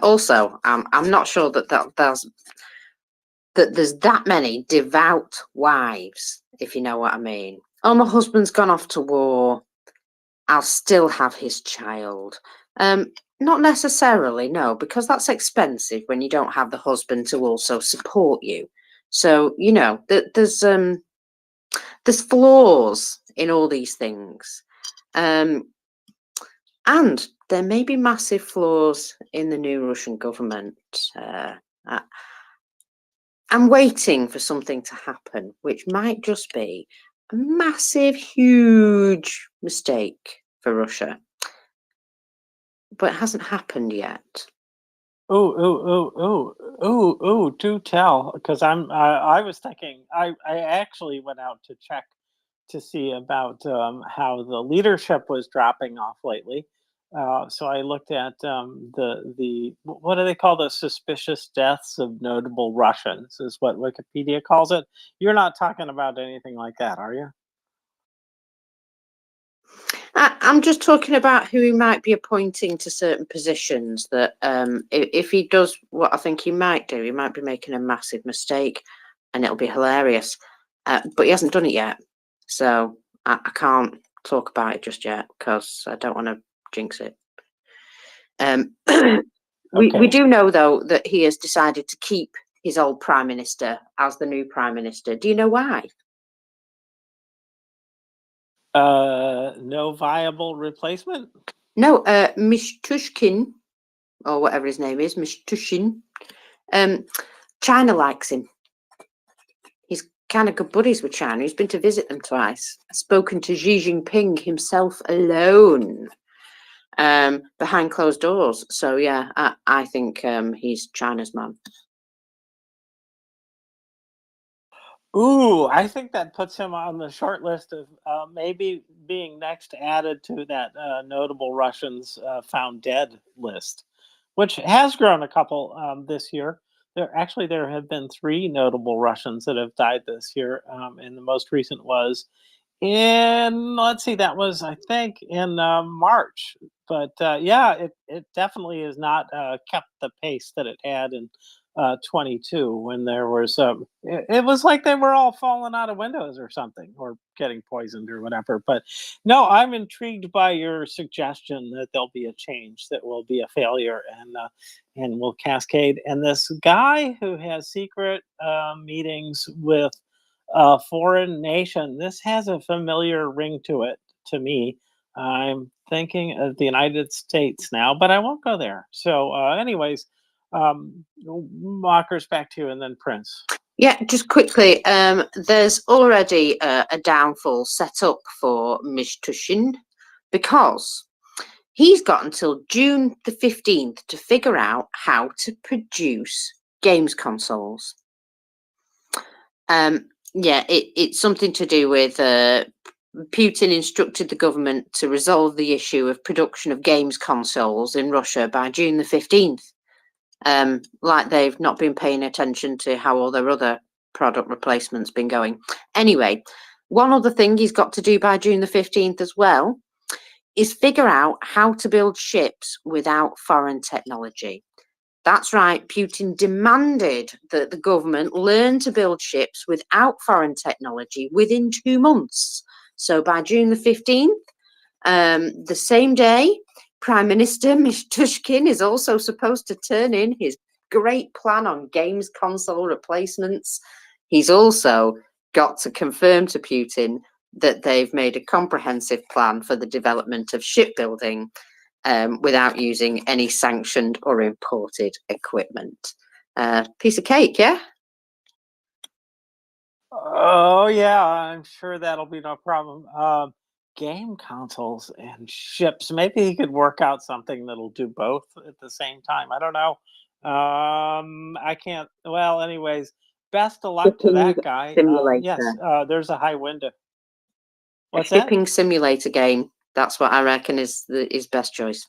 Also, I'm not sure that there's that many devout wives, if you know what I mean. Oh, my husband's gone off to war. I'll still have his child. Not necessarily, no, because that's expensive when you don't have the husband to also support you. So, you know, there's flaws in all these things. And there may be massive flaws in the new Russian government. I'm waiting for something to happen, which might just be a massive, huge mistake for Russia. But it hasn't happened yet. Do tell, because I was thinking, I actually went out to check to see about how the leadership was dropping off lately. So I looked at what do they call the suspicious deaths of notable Russians, is what Wikipedia calls it. You're not talking about anything like that, are you? I'm just talking about who he might be appointing to certain positions that if he does what I think he might do, he might be making a massive mistake and it'll be hilarious. But he hasn't done it yet. So I can't talk about it just yet because I don't want to jinx it. We Okay. do know, though, that he has decided to keep his old prime minister as the new prime minister. Do you know why? No viable replacement? No, Mishtushkin, or whatever his name is, Mishtushin. China likes him. He's kind of good buddies with China. He's been to visit them twice. Spoken to Xi Jinping himself alone, behind closed doors. So yeah, I think he's China's man. Ooh, I think that puts him on the short list of maybe being next added to that notable Russians found dead list, which has grown a couple this year. There have been 3 notable Russians that have died this year, and the most recent was let's see, that was, I think, in March. But yeah, it definitely has not kept the pace that it had in 22, when there was it was like they were all falling out of windows or something, or getting poisoned or whatever. But no, I'm intrigued by your suggestion that there'll be a change that will be a failure and will cascade. And this guy who has secret meetings with a foreign nation, this has a familiar ring to it to me. I'm thinking of the United States now, but I won't go there. So anyways, Mockers, back to you, and then Prince. Yeah, just quickly, there's already a downfall set up for Mishtushin because he's got until June the 15th to figure out how to produce games consoles. Yeah, it's something to do with Putin instructed the government to resolve the issue of production of games consoles in Russia by June the 15th. Like they've not been paying attention to how all their other product replacements been going. Anyway, one other thing he's got to do by June the 15th as well is figure out how to build ships without foreign technology. That's right, Putin demanded that the government learn to build ships without foreign technology within 2 months. So by June the 15th, the same day, Prime Minister Mishtushkin is also supposed to turn in his great plan on games console replacements. He's also got to confirm to Putin that they've made a comprehensive plan for the development of shipbuilding without using any sanctioned or imported equipment. Piece of cake, yeah? Oh yeah, I'm sure that'll be no problem. Game consoles and ships. Maybe he could work out something that'll do both at the same time. I don't know. I can't. Well, anyways, best of luck to that guy. Yes, Simulator. there's a high window. What's A that? shipping simulator game. That's what I reckon is his best choice.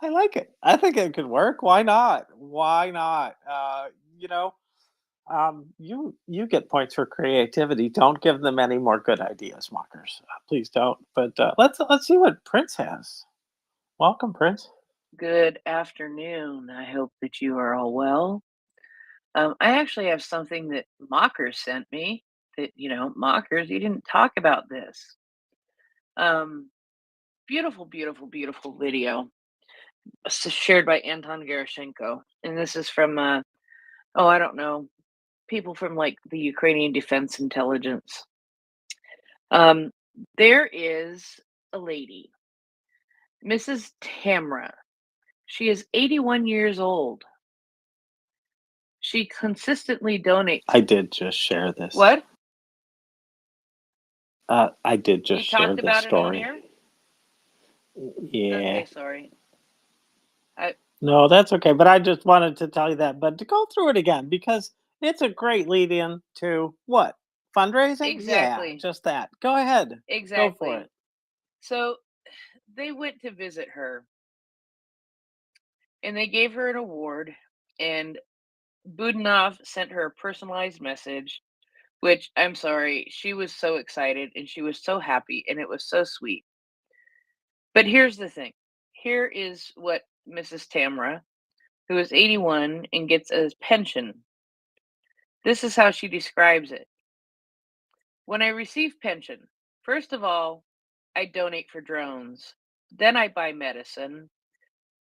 I like it. I think it could work. Why not? Why not? You know, You get points for creativity. Don't give them any more good ideas, mockers. Please don't. But let's see what Prince has. Welcome, Prince. Good afternoon. I hope that you are all well. I actually have something that Mockers sent me that, Mockers, you didn't talk about this. Beautiful, beautiful, beautiful video shared by Anton Gerashenko. And this is from, I don't know, people from like the Ukrainian Defense Intelligence. There is a lady, Mrs. Tamra. She is 81 years old. She consistently donates. I did just share this. What? I did just You share talked this about it on story. here? Yeah. Okay, sorry. No, that's okay. But I just wanted to tell you that. But to go through it again, because it's a great lead in to what? Fundraising? Exactly. Yeah, just that. Go ahead. Go for Exactly. it. So they went to visit her and they gave her an award, and Budanov sent her a personalized message, which I'm sorry, she was so excited and she was so happy and it was so sweet. But here's the thing. Here is what Mrs. Tamra, who is 81 and gets a pension. This is how she describes it. When I receive pension, first of all, I donate for drones. Then I buy medicine,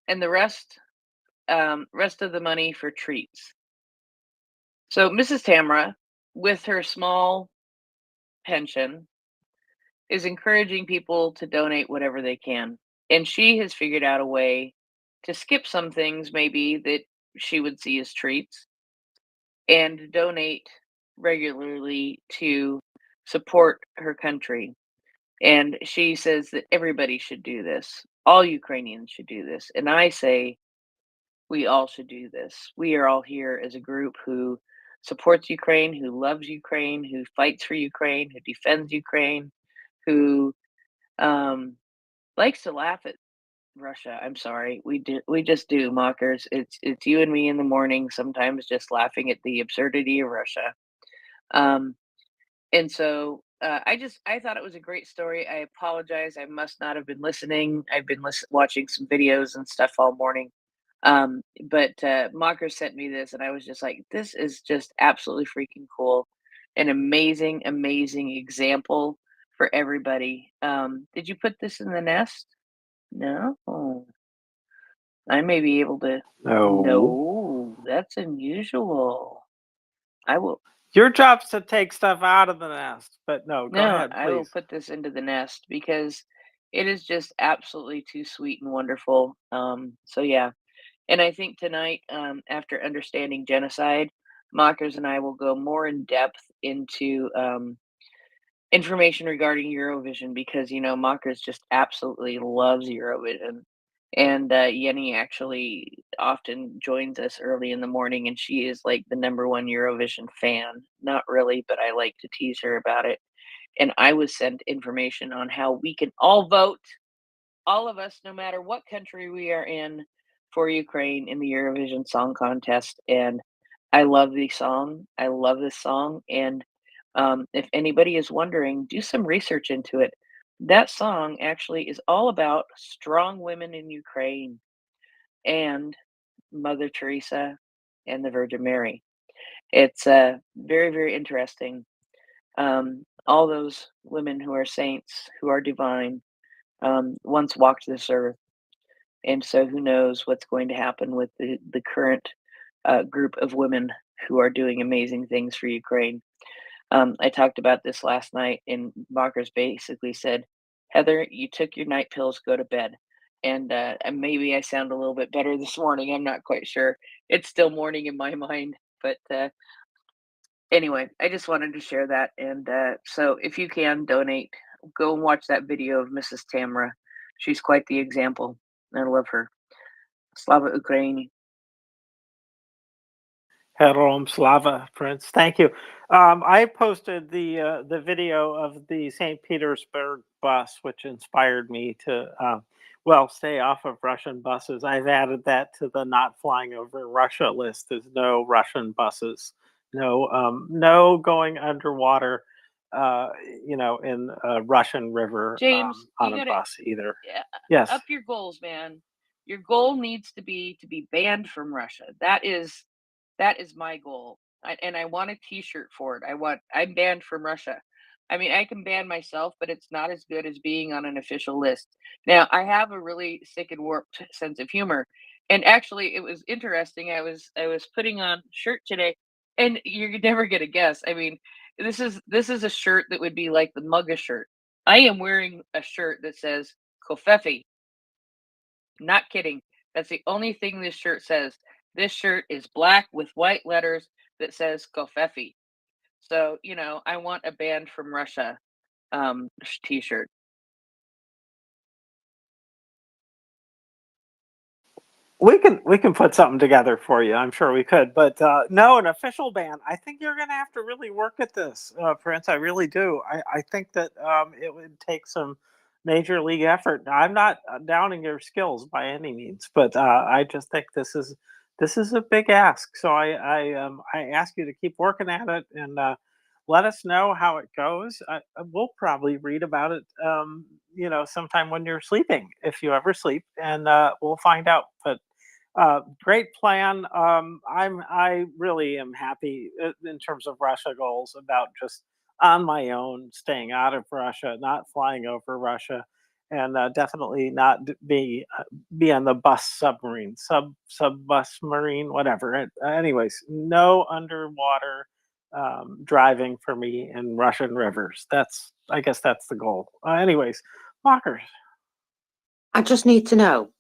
and the rest of the money for treats. So Mrs. Tamra, with her small pension, is encouraging people to donate whatever they can. And she has figured out a way to skip some things maybe that she would see as treats and donate regularly to support her country. And she says that everybody should do this. All Ukrainians should do this. And I say we all should do this. We are all here as a group who supports Ukraine, who loves Ukraine, who fights for Ukraine, who defends Ukraine, who likes to laugh at Russia. I'm sorry. We just do, mockers. It's you and me in the morning, sometimes just laughing at the absurdity of Russia. And so I thought it was a great story. I apologize. I must not have been listening. I've been watching some videos and stuff all morning. But Mocker sent me this, and I was just like, this is just absolutely freaking cool. An amazing, amazing example for everybody. Did you put this in the nest? No. I may be able to. No. No, that's unusual. I will. Your job's to take stuff out of the nest. But no, go No, ahead, I will please. put this into the nest because it is just absolutely too sweet and wonderful. So yeah. And I think tonight, after understanding genocide, Mockers and I will go more in depth into information regarding Eurovision because, Mockers just absolutely loves Eurovision. And Yenny actually often joins us early in the morning, and she is like the number one Eurovision fan. Not really, but I like to tease her about it. And I was sent information on how we can all vote, all of us, no matter what country we are in, for Ukraine in the Eurovision Song Contest. And I love the song. I love this song. And if anybody is wondering, do some research into it. That song actually is all about strong women in Ukraine and Mother Teresa and the Virgin Mary. It's very, very interesting. All those women who are saints, who are divine, once walked this earth. And so who knows what's going to happen with the current group of women who are doing amazing things for Ukraine. I talked about this last night, and Mockers basically said, Heather, you took your night pills, go to bed. And maybe I sound a little bit better this morning. I'm not quite sure. It's still morning in my mind. But anyway, I just wanted to share that. And so if you can donate, go and watch that video of Mrs. Tamra. She's quite the example. I love her. Slava Ukraini. Herom Slava, Prince. Thank you. I posted the video of the St. Petersburg bus, which inspired me to stay off of Russian buses. I've added that to the not flying over Russia list. There's no Russian buses No going underwater, in a Russian river James, on you a gotta bus either. yeah, Yes. up your goals, man. Your goal needs to be banned from Russia. That is my goal. And I want a t-shirt for it. I'm banned from Russia. I mean, I can ban myself, but it's not as good as being on an official list. Now, I have a really sick and warped sense of humor. And actually, it was interesting. I was putting on a shirt today, and you're never gonna guess. I mean, this is a shirt that would be like the mugga shirt. I am wearing a shirt that says Kofefi. Not kidding. That's the only thing this shirt says. This shirt is black with white letters that says Kofefi. So, I want a banned from Russia t-shirt. We can put something together for you. I'm sure we could, but no, an official ban. I think you're going to have to really work at this, Prince. I really do. I think that it would take some major league effort. I'm not downing your skills by any means, but I just think this is a big ask. So I ask you to keep working at it and let us know how it goes. We'll probably read about it, sometime when you're sleeping, if you ever sleep, and we'll find out. But great plan. I really am happy in terms of Russia goals about just on my own staying out of Russia, not flying over Russia, and definitely not be on the bus submarine, sub bus marine, whatever. Anyways, no underwater driving for me in Russian rivers. I guess that's the goal. Anyways, Mockers. I just need to know,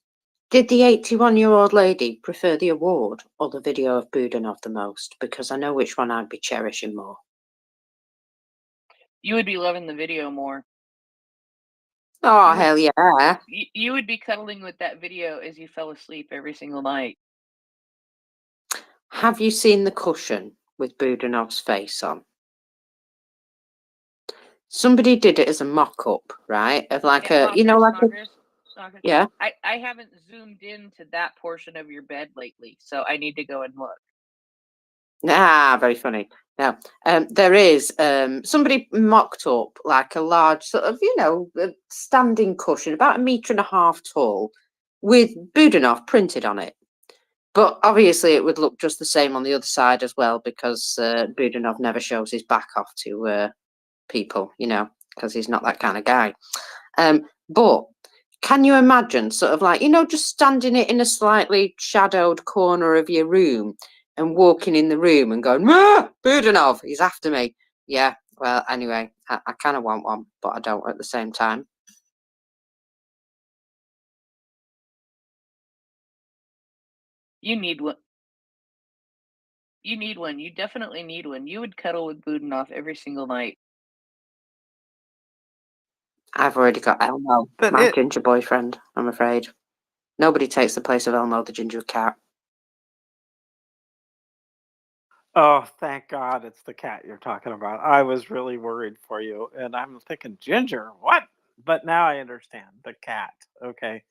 did the 81-year-old lady prefer the award or the video of Budanov the most? Because I know which one I'd be cherishing more. You would be loving the video more. Oh, hell yeah. You would be cuddling with that video as you fell asleep every single night. Have you seen the cushion with Budanov's face on? Somebody did it as a mock-up, right? Of like yeah. I haven't zoomed into that portion of your bed lately, so I need to go and look. Ah, very funny. Now, there is somebody mocked up like a large sort of, a standing cushion, about 1.5 meters tall, with Budanov printed on it. But obviously, it would look just the same on the other side as well, because Budanov never shows his back off to people, because he's not that kind of guy. But can you imagine sort of like, just standing it in a slightly shadowed corner of your room and walking in the room and going, Budanov, he's after me. Yeah, well, anyway, I kind of want one, but I don't at the same time. You need one. You need one. You definitely need one. You would cuddle with Budanov every single night. I've already got Elmo, my ginger boyfriend, I'm afraid. Nobody takes the place of Elmo, the ginger cat. Oh, thank God it's the cat you're talking about. I was really worried for you, and I'm thinking, Ginger, what? But now I understand, the cat. Okay,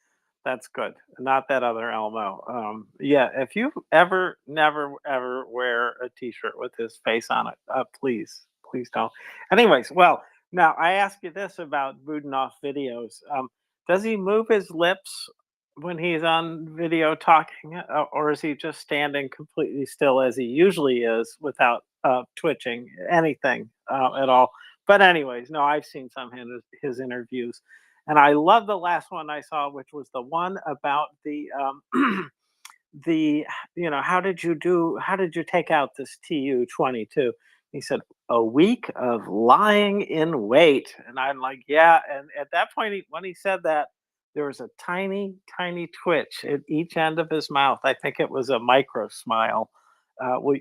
that's good. Not that other Elmo. Yeah, if you ever, never, ever wear a T-shirt with his face on it, please, please don't. Anyways, well, now I ask you this about Budanov videos. Does he move his lips when he's on video talking, or is he just standing completely still as he usually is without twitching anything at all? But anyways, no, I've seen some of his interviews, and I love the last one I saw, which was the one about the the how did you take out this Tu-22? He said a week of lying in wait, and I'm like, yeah. And at that point, when he said that, there was a tiny, tiny twitch at each end of his mouth. I think it was a micro smile.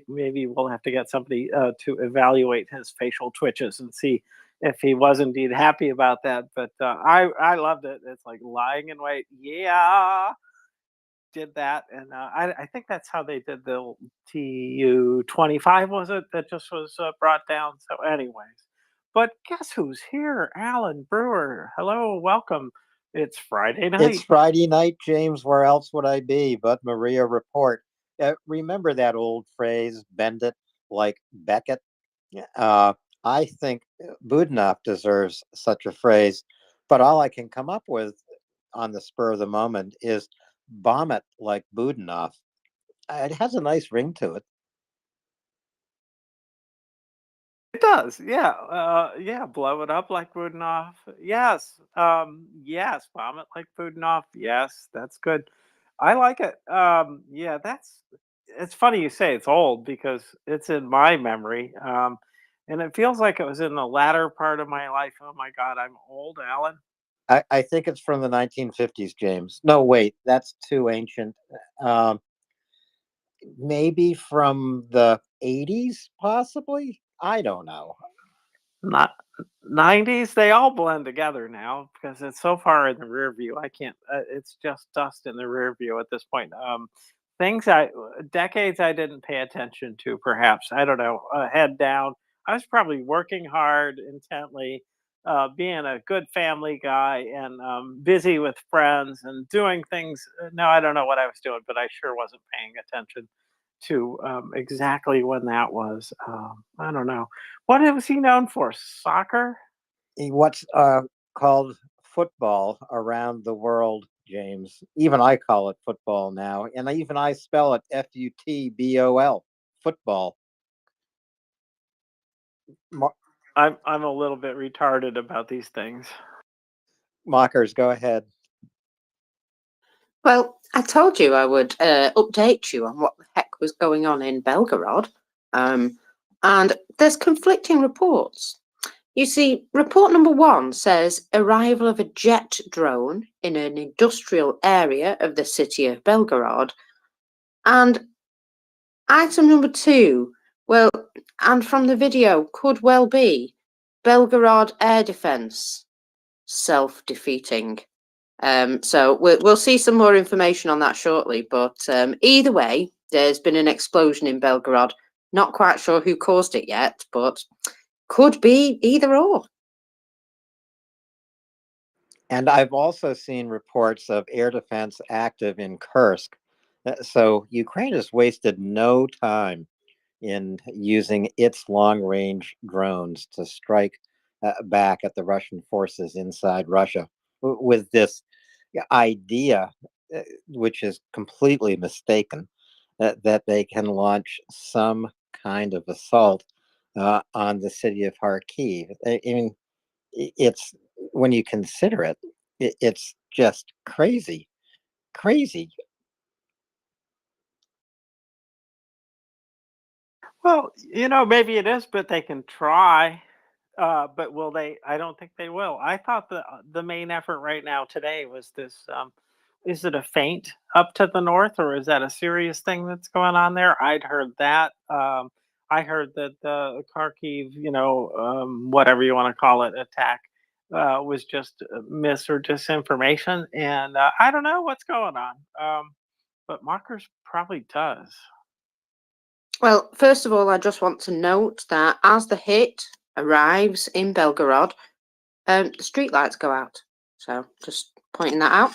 Maybe we'll have to get somebody to evaluate his facial twitches and see if he was indeed happy about that. But I loved it. It's like lying in wait. Yeah, did that, and I think that's how they did the Tu-25. Was it that just was brought down? So, anyways, but guess who's here? Alan Brewer. Hello, welcome. It's Friday night. It's Friday night, James. Where else would I be but MriyaReport? Remember that old phrase, bend it, like Beckett. I think Budanov deserves such a phrase, but all I can come up with on the spur of the moment is bomb it like Budanov. It has a nice ring to it. It does, yeah. Yeah, blow it up like Budinoff. Yes. Yes, bomb it like Budinoff. Yes, that's good. I like it. Yeah, it's funny you say it's old because it's in my memory. And it feels like it was in the latter part of my life. Oh my God, I'm old, Alan. I think it's from the 1950s, James. No, wait, that's too ancient. Um, Maybe from the 80s, possibly. I don't know. Not 90s, they all blend together now because it's so far in the rear view. I can't, it's just dust in the rear view at this point. Things decades I didn't pay attention to, perhaps. I don't know, head down. I was probably working hard, intently, being a good family guy and busy with friends and doing things. No, I don't know what I was doing, but I sure wasn't paying attention to exactly when that was. I don't know. What was he known for? Soccer? What's called football around the world, James. Even I call it football now, and even I spell it Futbol. Football. I'm a little bit retarded about these things. Mockers, go ahead. Well, I told you I would update you on what the heck was going on in Belgorod. And there's conflicting reports. You see, report number 1 says arrival of a jet drone in an industrial area of the city of Belgorod. And item number 2, well, and from the video, could well be Belgorod air defense self-defeating. So we'll see some more information on that shortly. But either way, there's been an explosion in Belgorod. Not quite sure who caused it yet, but could be either or. And I've also seen reports of air defense active in Kursk. So Ukraine has wasted no time in using its long range drones to strike back at the Russian forces inside Russia with this idea, which is completely mistaken, that they can launch some kind of assault on the city of Kharkiv. I mean, it's when you consider it, it's just crazy, crazy. Well, maybe it is, but they can try. But will they? I don't think they will. I thought the main effort right now today was this. Is it a feint up to the north, or is that a serious thing that's going on there? I'd heard that. I heard that the Kharkiv, whatever you want to call it, attack was just mis or disinformation, and I don't know what's going on. But Mockers probably does. Well, first of all, I just want to note that as the hit arrives in Belgorod, the streetlights go out. So just pointing that out.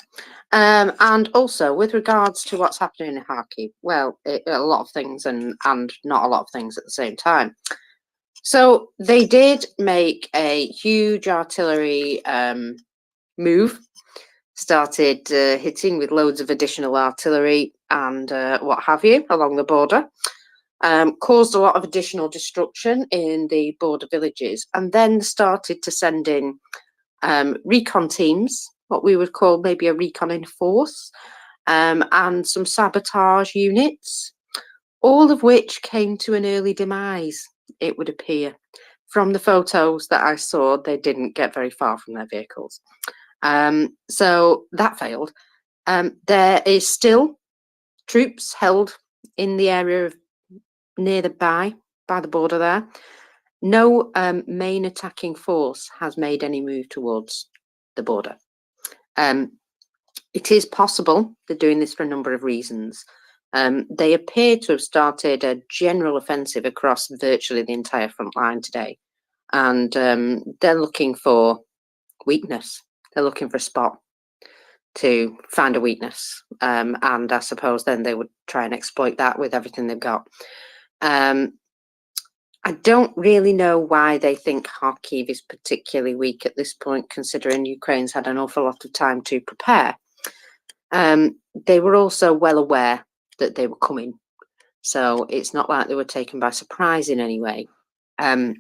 And also, with regards to what's happening in Kharkiv, well, a lot of things and not a lot of things at the same time. So they did make a huge artillery move, started hitting with loads of additional artillery and what have you along the border. Caused a lot of additional destruction in the border villages, and then started to send in recon teams, what we would call maybe a recon in force, and some sabotage units, all of which came to an early demise, it would appear. From the photos that I saw, they didn't get very far from their vehicles. So that failed. There is still troops held in the area of near by the border there. No main attacking force has made any move towards the border. It is possible they're doing this for a number of reasons. They appear to have started a general offensive across virtually the entire front line today. And they're looking for weakness. They're looking for a spot to find a weakness. And I suppose then they would try and exploit that with everything they've got. I don't really know why they think Kharkiv is particularly weak at this point, considering Ukraine's had an awful lot of time to prepare. They were also well aware that they were coming, so it's not like they were taken by surprise in any way. I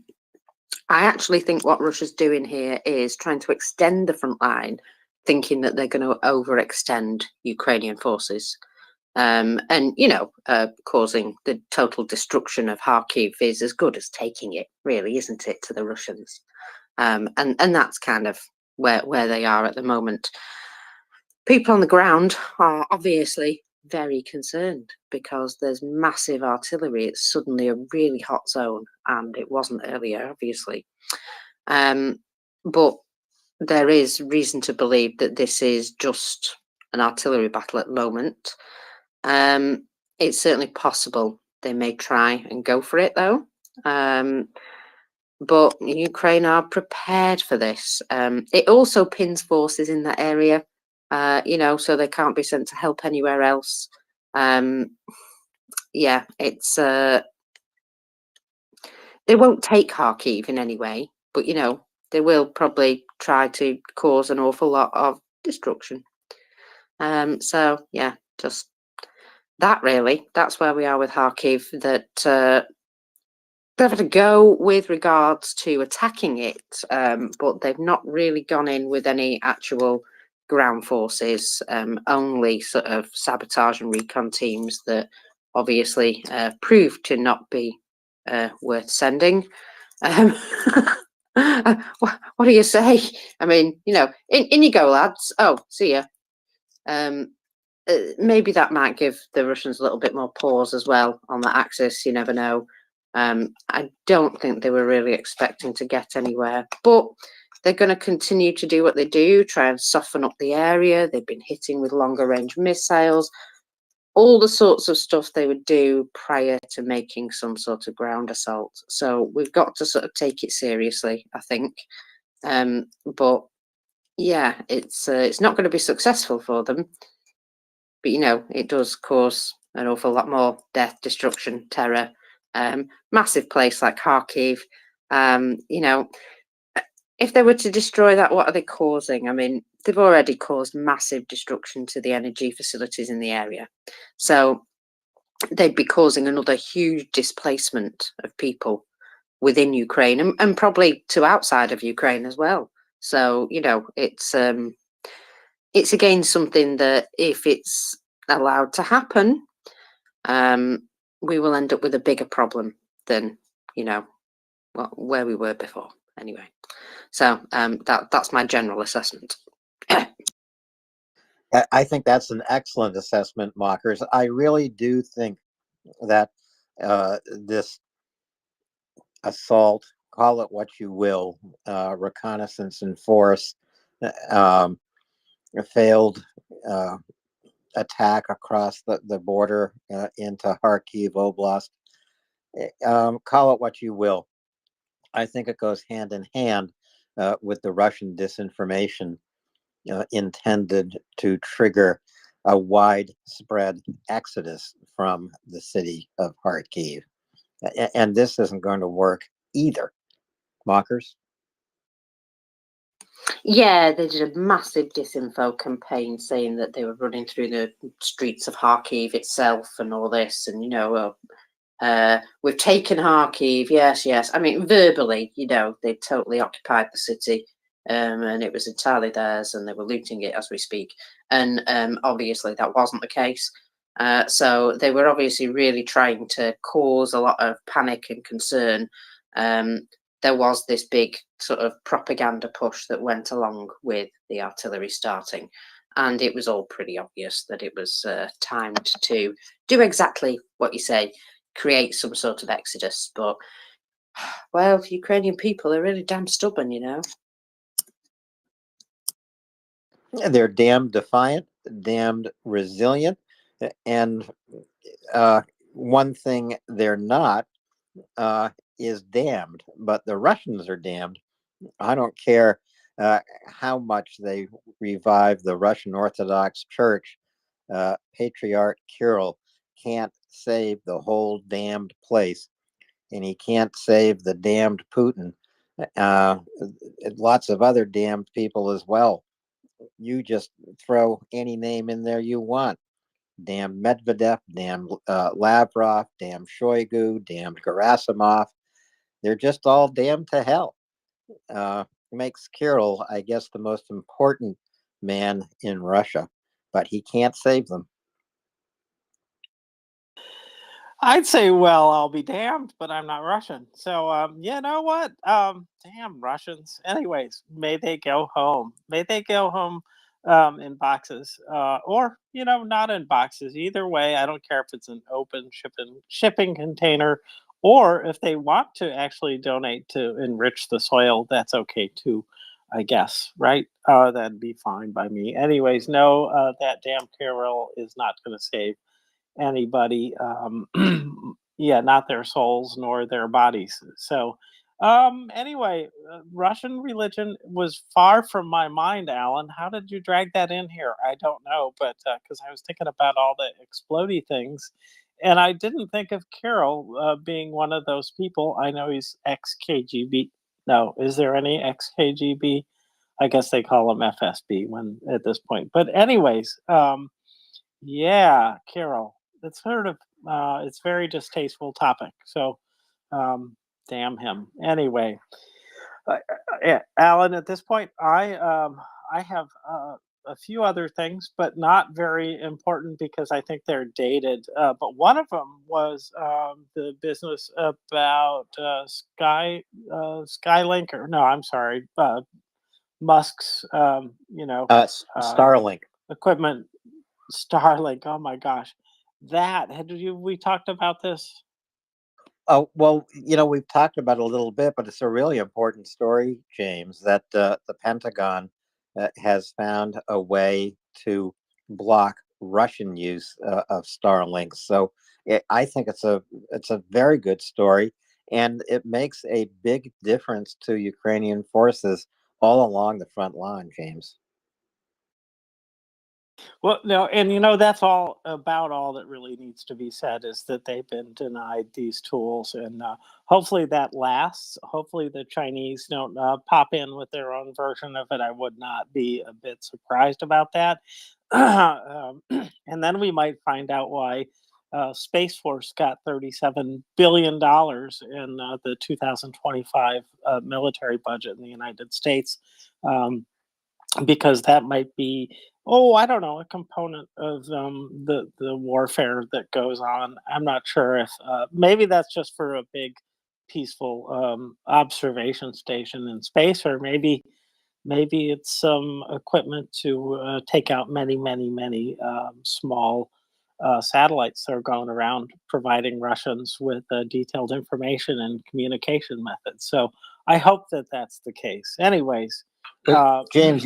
actually think what Russia's doing here is trying to extend the front line, thinking that they're going to overextend Ukrainian forces. And, causing the total destruction of Kharkiv is as good as taking it, really, isn't it, to the Russians? And that's kind of where they are at the moment. People on the ground are obviously very concerned because there's massive artillery. It's suddenly a really hot zone, and it wasn't earlier, obviously. But there is reason to believe that this is just an artillery battle at the moment. It's certainly possible they may try and go for it, though. But Ukraine are prepared for this. It also pins forces in that area, so they can't be sent to help anywhere else. It's they won't take Kharkiv in any way, but they will probably try to cause an awful lot of destruction. Just that really. That's where we are with Kharkiv. That they've had a go with regards to attacking it, but they've not really gone in with any actual ground forces. Only sort of sabotage and recon teams that obviously proved to not be worth sending. What do you say? I mean, in you go, lads. Oh, see ya. Maybe that might give the Russians a little bit more pause as well on that axis. You never know. I don't think they were really expecting to get anywhere, but they're going to continue to do what they do, try and soften up the area. They've been hitting with longer range missiles, all the sorts of stuff they would do prior to making some sort of ground assault. So we've got to sort of take it seriously, I think. But yeah, it's not going to be successful for them. But it does cause an awful lot more death, destruction, terror. Massive place like Kharkiv. If they were to destroy that, what are they causing? I mean, they've already caused massive destruction to the energy facilities in the area. So they'd be causing another huge displacement of people within Ukraine and probably to outside of Ukraine as well. So, it's again something that if it's allowed to happen, we will end up with a bigger problem than, where we were before anyway. So that's my general assessment. I think that's an excellent assessment, Mockers. I really do think that this assault, call it what you will, reconnaissance in force, failed attack across the border into Kharkiv Oblast, call it what you will. I think it goes hand in hand with the Russian disinformation intended to trigger a widespread exodus from the city of Kharkiv. And this isn't going to work either. Mockers? Yeah, they did a massive disinfo campaign saying that they were running through the streets of Kharkiv itself and all this, and we've taken Kharkiv. Yes. I mean, verbally, they totally occupied the city, and it was entirely theirs, and they were looting it as we speak. And obviously, that wasn't the case. So they were obviously really trying to cause a lot of panic and concern. There was this big sort of propaganda push that went along with the artillery starting, and it was all pretty obvious that it was timed to do exactly what you say, create some sort of exodus. But well, Ukrainian people are really damn stubborn, They're damned defiant, damned resilient, and one thing they're not is damned, but the Russians are damned. I don't care how much they revive the Russian Orthodox Church. Patriarch Kirill can't save the whole damned place. and he can't save the damned Putin. Uh, Lots of other damned people as well. You just throw any name in there you want. Damn Medvedev, damn Lavrov, damn Shoigu, damn Gerasimov. They're just all damned to hell. Makes Kirill, I guess, the most important man in Russia, but he can't save them. I'd say, well, I'll be damned, but I'm not Russian. So, you know what? Damn Russians. Anyways, may they go home. May they go home in boxes, or not in boxes. Either way, I don't care if it's an open shipping container, or if they want to actually donate to enrich the soil. That's okay too, I guess. Right? That'd be fine by me. Anyways, no, that damn Kirill is not going to save anybody. Yeah, not their souls nor their bodies. So anyway, Russian religion was far from my mind. Alan, how did you drag that in here? I don't know, but because I was thinking about all the explodey things, and I didn't think of Kirill being one of those people. I know he's ex-KGB. No, is there any ex-KGB? I guess they call him FSB when at this point. But anyways, yeah, Carol. It's sort of it's very distasteful topic. So um, damn him. Anyway, yeah, Alan. At this point, I have a few other things, but not very important because I think they're dated. But one of them was the business about Skylink, or no, I'm sorry, Musk's Starlink. equipment. Starlink. Oh my gosh, we talked about this? Oh, well, we've talked about it a little bit, but it's a really important story, James, that the Pentagon has found a way to block Russian use of Starlink. So I think it's a very good story, and it makes a big difference to Ukrainian forces all along the front line, James. Well, no, and that's all that really needs to be said is that they've been denied these tools, and hopefully that lasts. Hopefully the Chinese don't pop in with their own version of it. I would not be a bit surprised about that. And then we might find out why Space Force got $37 billion in the 2025 military budget in the United States. Because that might be, I don't know, a component of the warfare that goes on. I'm not sure if maybe that's just for a big peaceful observation station in space, or maybe it's some equipment to take out many small satellites that are going around providing Russians with detailed information and communication methods. So I hope that that's the case. Anyways, James,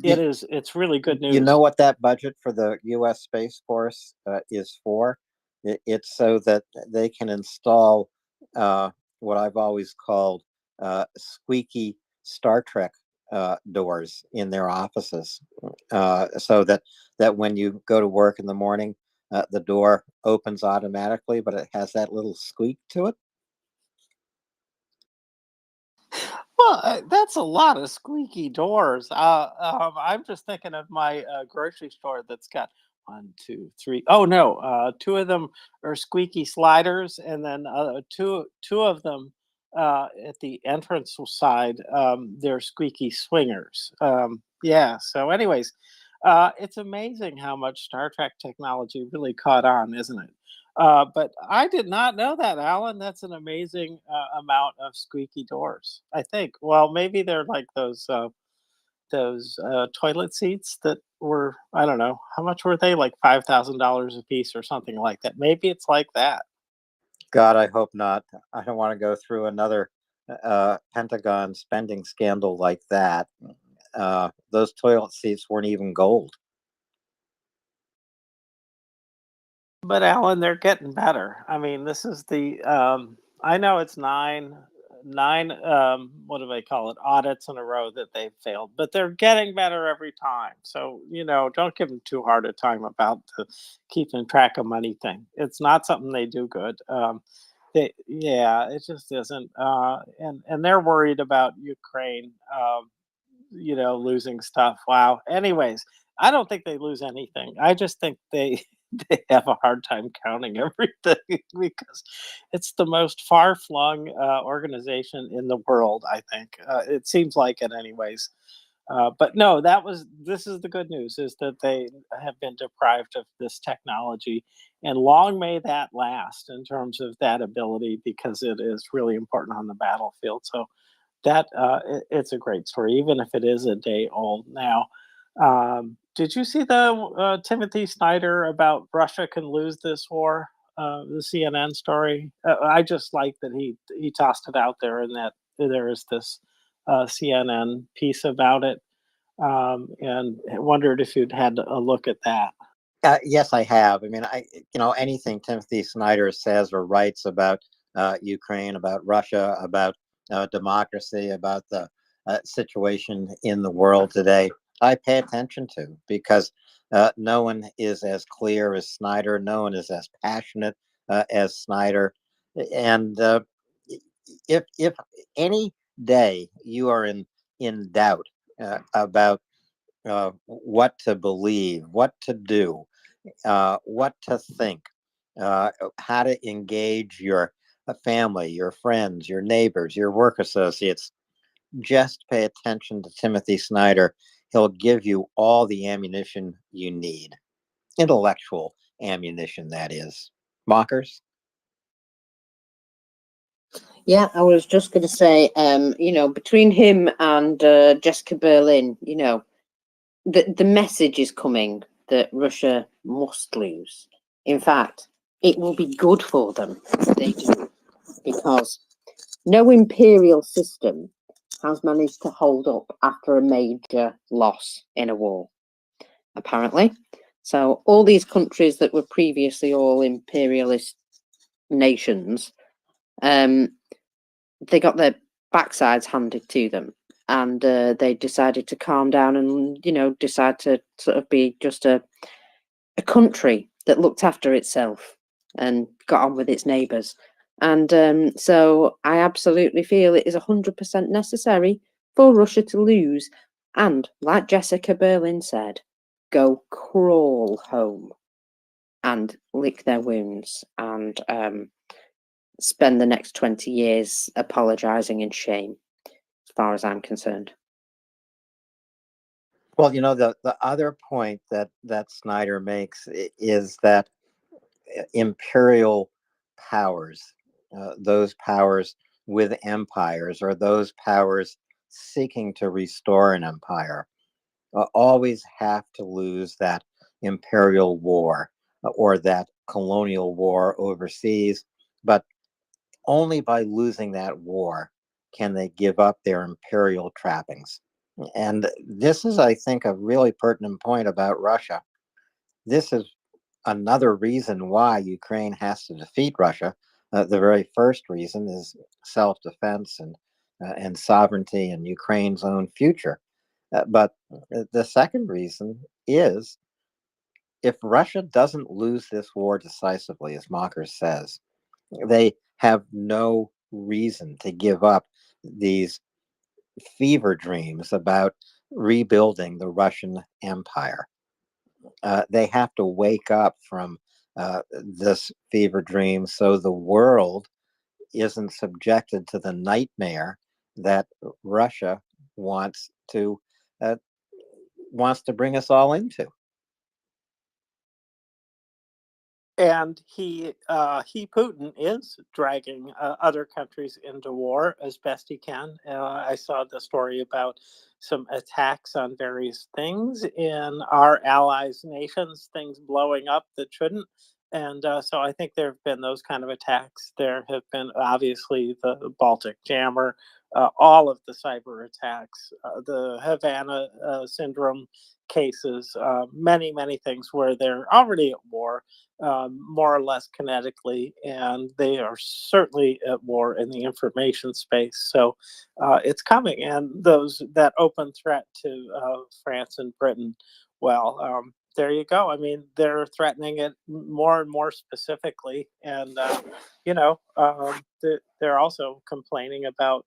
it's really good news. You know what that budget for the U.S. Space Force is for? It's so that they can install what I've always called squeaky Star Trek doors in their offices, so that when you go to work in the morning, the door opens automatically, but it has that little squeak to it. Well, that's a lot of squeaky doors. I'm just thinking of my grocery store that's got one, two, three. Oh no, two of them are squeaky sliders, and then two of them at the entrance side, they're squeaky swingers. Yeah. So, anyways, it's amazing how much Star Trek technology really caught on, isn't it? But I did not know that, Alan. That's an amazing amount of squeaky doors. I think. Well, maybe they're like those toilet seats that were, I don't know, how much were they? Like $5,000 a piece or something like that. Maybe it's like that. God, I hope not. I don't want to go through another Pentagon spending scandal like that. Those toilet seats weren't even gold. But Alan, they're getting better. I mean, this is the I know it's nine what do they call it, audits in a row that they've failed, but they're getting better every time. So don't give them too hard a time about the keeping track of money thing. It's not something they do good. Yeah, it just isn't. And they're worried about Ukraine, losing stuff. Wow. Anyways, I don't think they lose anything. I just think they they have a hard time counting everything because it's the most far-flung organization in the world. I think it seems like it, anyways. But no, this is the good news is that they have been deprived of this technology, and long may that last in terms of that ability because it is really important on the battlefield. So it's a great story, even if it is a day old now. Did you see the Timothy Snyder about Russia can lose this war? The CNN story. I just like that he tossed it out there, and that there is this CNN piece about it, and wondered if you'd had a look at that. Yes, I have. I mean, anything Timothy Snyder says or writes about Ukraine, about Russia, about democracy, about the situation in the world today, I pay attention to because no one is as clear as Snyder. No one is as passionate as Snyder. And if any day you are in doubt about what to believe, what to do, what to think, how to engage your family, your friends, your neighbors, your work associates. Just pay attention to Timothy Snyder. He'll give you all the ammunition you need, intellectual ammunition, that is. Mockers? Yeah, I was just going to say, between him and Jessica Berlin, the message is coming that Russia must lose. In fact, it will be good for them if they do, because no imperial system has managed to hold up after a major loss in a war, apparently. So all these countries that were previously all imperialist nations, they got their backsides handed to them, and they decided to calm down and decide to sort of be just a country that looked after itself and got on with its neighbours. And so I absolutely feel it is 100% necessary for Russia to lose, and like Jessica Berlin said, go crawl home and lick their wounds and spend the next 20 years apologising in shame, as far as I'm concerned. Well, the other point that Snyder makes is that imperial powers, those powers with empires, or those powers seeking to restore an empire, always have to lose that imperial war or that colonial war overseas. But only by losing that war can they give up their imperial trappings. And this is, I think, a really pertinent point about Russia. This is another reason why Ukraine has to defeat Russia. The very first reason is self-defense and sovereignty and Ukraine's own future. But the second reason is if Russia doesn't lose this war decisively, as Mocker says, they have no reason to give up these fever dreams about rebuilding the Russian Empire. They have to wake up from this fever dream so the world isn't subjected to the nightmare that Russia wants to bring us all into. And Putin is dragging other countries into war as best he can. I saw the story about some attacks on various things in our allies' nations, things blowing up that shouldn't. And so I think there have been those kind of attacks. There have been obviously the Baltic Jammer, all of the cyber attacks, the Havana syndrome cases, many, many things where they're already at war, more or less kinetically, and they are certainly at war in the information space. So it's coming, and that open threat to France and Britain well, there you go. I mean, they're threatening it more and more specifically, and they're also complaining about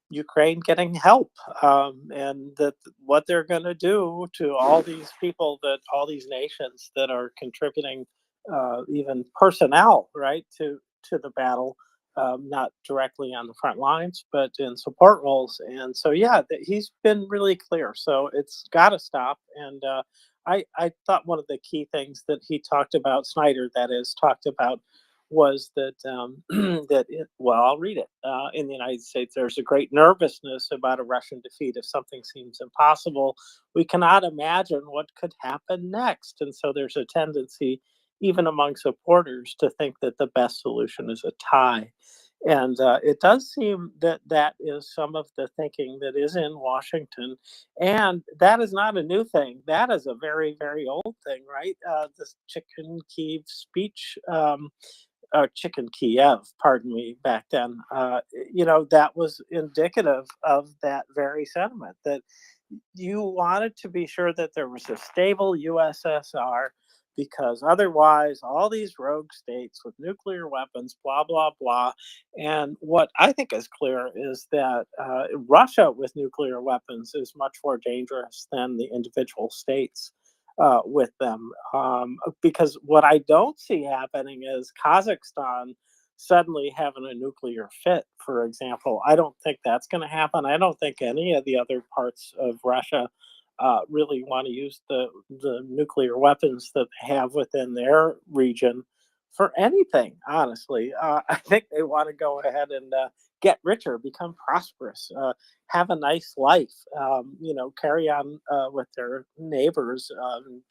Ukraine getting help, and that what they're going to do to all these people, that all these nations that are contributing, even personnel, right, to the battle, not directly on the front lines, but in support roles. And so, yeah, he's been really clear. So it's got to stop. And I thought one of the key things that he talked about, Snyder, that is, talked about, was that well, I'll read it. In the United States, there's a great nervousness about a Russian defeat. If something seems impossible, we cannot imagine what could happen next. And so there's a tendency, even among supporters, to think that the best solution is a tie. And it does seem that that is some of the thinking that is in Washington. And that is not a new thing. That is a very, very old thing, right? This Chicken Kiev speech, Chicken Kiev, pardon me, back then, that was indicative of that very sentiment, that you wanted to be sure that there was a stable USSR, because otherwise all these rogue states with nuclear weapons, blah, blah, blah. And what I think is clear is that Russia with nuclear weapons is much more dangerous than the individual states with them. Because what I don't see happening is Kazakhstan suddenly having a nuclear fit, for example. I don't think that's going to happen. I don't think any of the other parts of Russia really want to use the nuclear weapons that they have within their region for anything, honestly. I think they want to go ahead and get richer, become prosperous, have a nice life, carry on with their neighbors,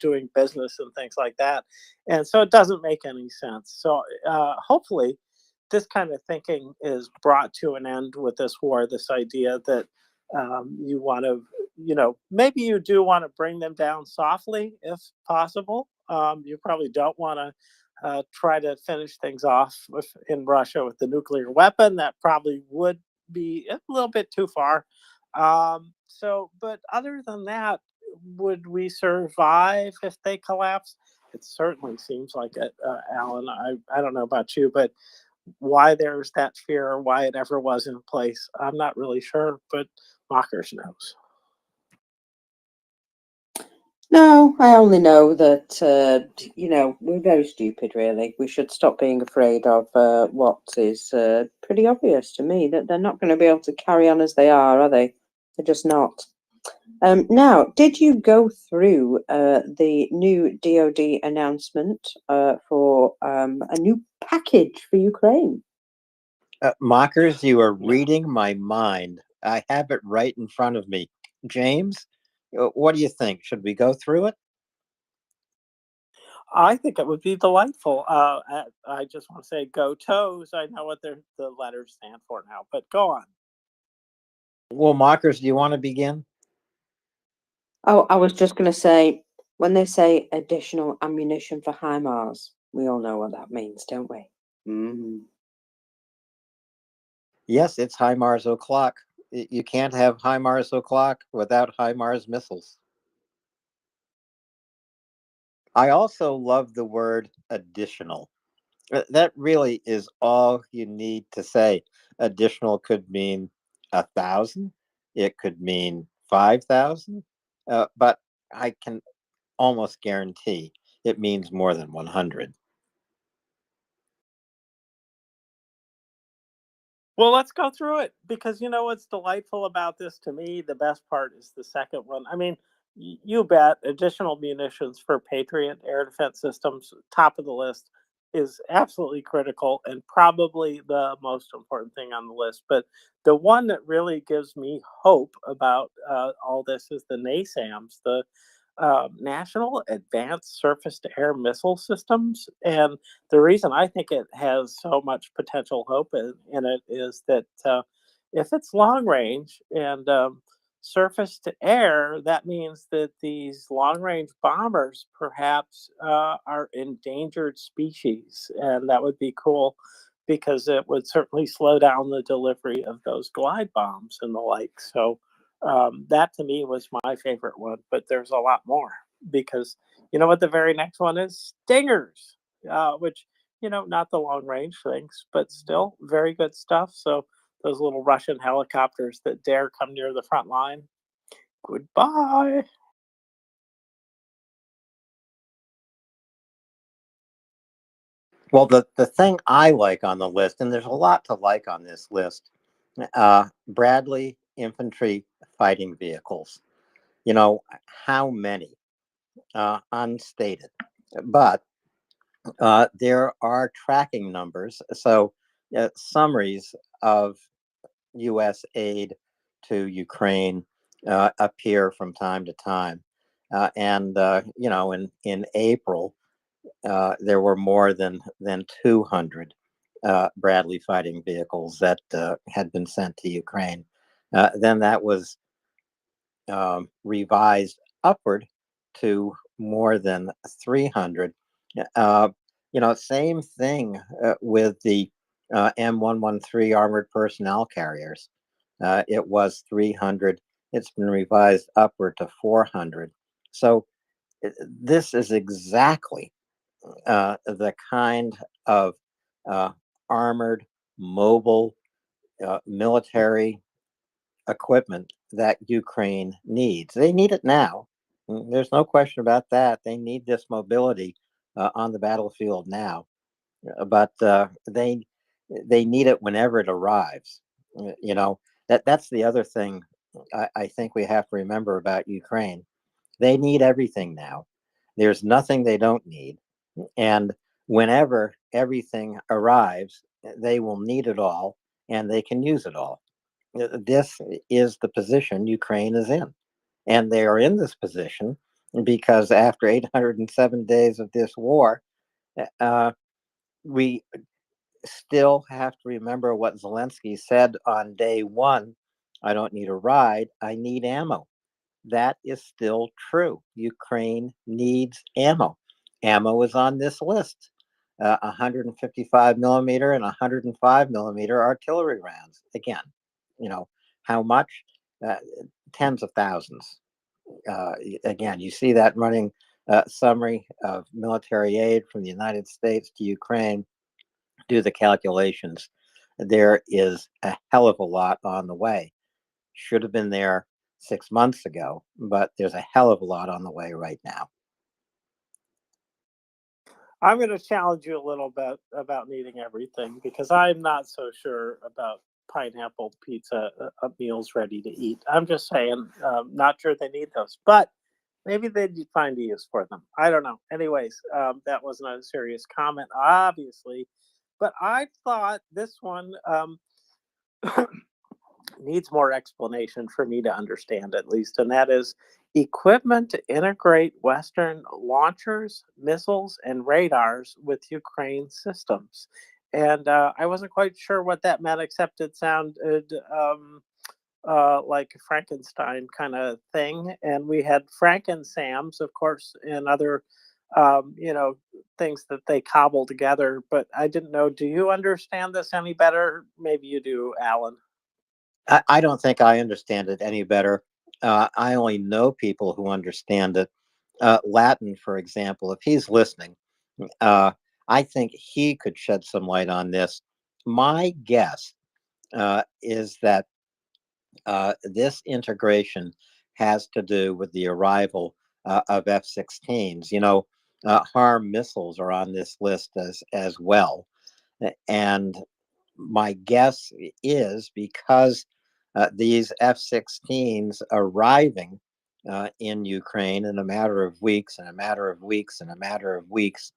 doing business and things like that. And so it doesn't make any sense. So hopefully, this kind of thinking is brought to an end with this war. This idea that you want to, maybe you do want to bring them down softly if possible. You probably don't want to try to finish things off in Russia with the nuclear weapon. That probably would be a little bit too far. But other than that, would we survive if they collapse? It certainly seems like it, Alan. I don't know about you, but why there's that fear or why it ever was in place, I'm not really sure, but Mockers knows. No, I only know that, we're very stupid, really. We should stop being afraid of what is pretty obvious to me, that they're not going to be able to carry on as they are they? They're just not. Now, did you go through the new DoD announcement for a new package for Ukraine? Mockers, you are reading my mind. I have it right in front of me. James, what do you think? Should we go through it? I think it would be delightful. I just want to say go Toes. I know what the letters stand for now, but go on. Well, Mockers, do you want to begin? Oh, I was just going to say, when they say additional ammunition for HIMARS, we all know what that means, don't we? Mm-hmm. Yes, it's HIMARS o'clock. You can't have HIMARS o'clock without HIMARS missiles. I also love the word additional. That really is all you need to say. Additional could mean 1,000. It could mean 5,000. But I can almost guarantee it means more than 100. Well, let's go through it, because what's delightful about this to me, the best part is the second one. I mean, you bet, additional munitions for Patriot air defense systems, top of the list, is absolutely critical and probably the most important thing on the list. But the one that really gives me hope about all this is the NASAMS, the National Advanced Surface-to-Air Missile Systems. And the reason I think it has so much potential hope in it is that if it's long range and surface to air, that means that these long range bombers perhaps are endangered species. And that would be cool, because it would certainly slow down the delivery of those glide bombs and the like. So That to me was my favorite one, but there's a lot more because you know what the very next one is? Stingers, which, not the long range things, but still very good stuff. So those little Russian helicopters that dare come near the front line, goodbye. Well, the thing I like on the list, and there's a lot to like on this list, Bradley infantry fighting vehicles. You know, how many? Unstated. But there are tracking numbers. So summaries of U.S. aid to Ukraine appear from time to time. In April, there were more than 200 Bradley fighting vehicles that had been sent to Ukraine. Then that was revised upward to more than 300. Same thing with the M113 armored personnel carriers. It was 300. It's been revised upward to 400. So this is exactly the kind of armored, mobile, military equipment that Ukraine needs. They need it now. There's no question about that. They need this mobility on the battlefield now, but they need it whenever it arrives. That's the other thing I think we have to remember about Ukraine. They need everything now. There's nothing they don't need, and whenever everything arrives, they will need it all, and they can use it all. This is the position Ukraine is in. And they are in this position because after 807 days of this war, we still have to remember what Zelensky said on day one. I don't need a ride, I need ammo. That is still true. Ukraine needs ammo. Ammo is on this list. 155 millimeter and 105 millimeter artillery rounds. Again, how much? Uh, Tens of thousands. Again, you see that running summary of military aid from the United States to Ukraine. Do the calculations. There is a hell of a lot on the way. Should have been there 6 months ago, but there's a hell of a lot on the way right now. I'm going to challenge you a little bit about needing everything because I'm not so sure about pineapple pizza meals ready to eat. I'm just saying, not sure they need those, but maybe they'd find a use for them. I don't know. Anyways, that wasn't a serious comment, obviously, but I thought this one needs more explanation for me to understand, at least, and that is equipment to integrate Western launchers, missiles, and radars with Ukraine systems. And I wasn't quite sure what that meant, except it sounded like a Frankenstein kind of thing. And we had Frankensams, of course, and other, things that they cobble together. But I didn't know. Do you understand this any better? Maybe you do, Alan. I don't think I understand it any better. I only know people who understand it. Latin, for example, if he's listening, I think he could shed some light on this. My guess is that this integration has to do with the arrival of F-16s. HARM missiles are on this list as well. And my guess is because these F-16s arriving in Ukraine in a matter of weeks and a matter of weeks and a matter of weeks,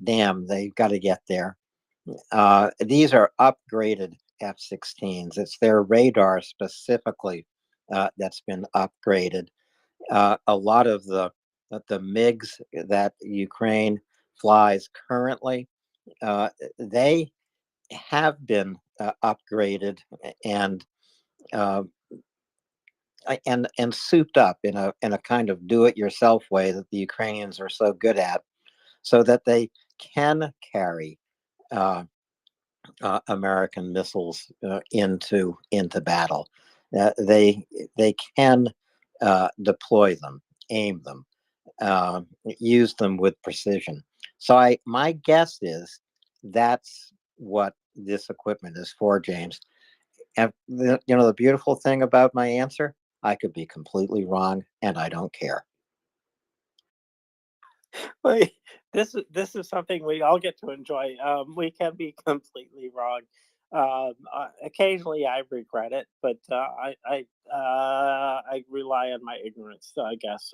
damn, they've got to get there. These are upgraded F-16s. It's their radar specifically that's been upgraded. A lot of the MiGs that Ukraine flies currently, they have been upgraded and uh, and souped up in a kind of do-it-yourself way that the Ukrainians are so good at, so that they can carry American missiles into battle. They can deploy them, aim them, use them with precision. So my guess is that's what this equipment is for, James. And the beautiful thing about my answer, I could be completely wrong, and I don't care. Wait, this is something we all get to enjoy. We can be completely wrong. Occasionally, I regret it, but I rely on my ignorance, I guess,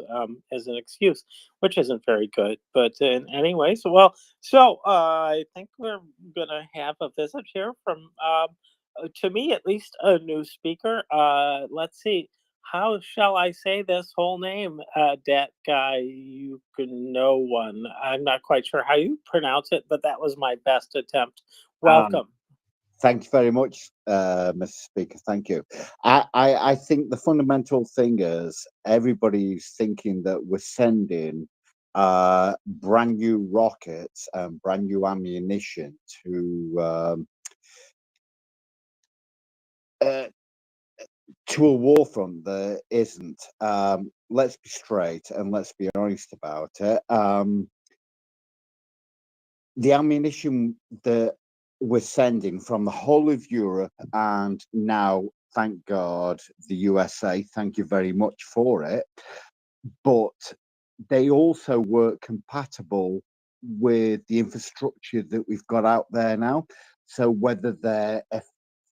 as an excuse, which isn't very good. But anyways, well, so I think we're gonna have a visit here from, to me at least, a new speaker. Let's see. How shall I say this whole name, Dat Guy? You can know one. I'm not quite sure how you pronounce it, but that was my best attempt. Welcome. Thank you very much, Mr. Speaker. Thank you. I think the fundamental thing is everybody's thinking that we're sending brand new rockets and brand new ammunition to a war front that isn't. Let's be straight and let's be honest about it. The ammunition that we're sending from the whole of Europe and now, thank God, the USA, thank you very much for it, but they also work compatible with the infrastructure that we've got out there now. So whether they're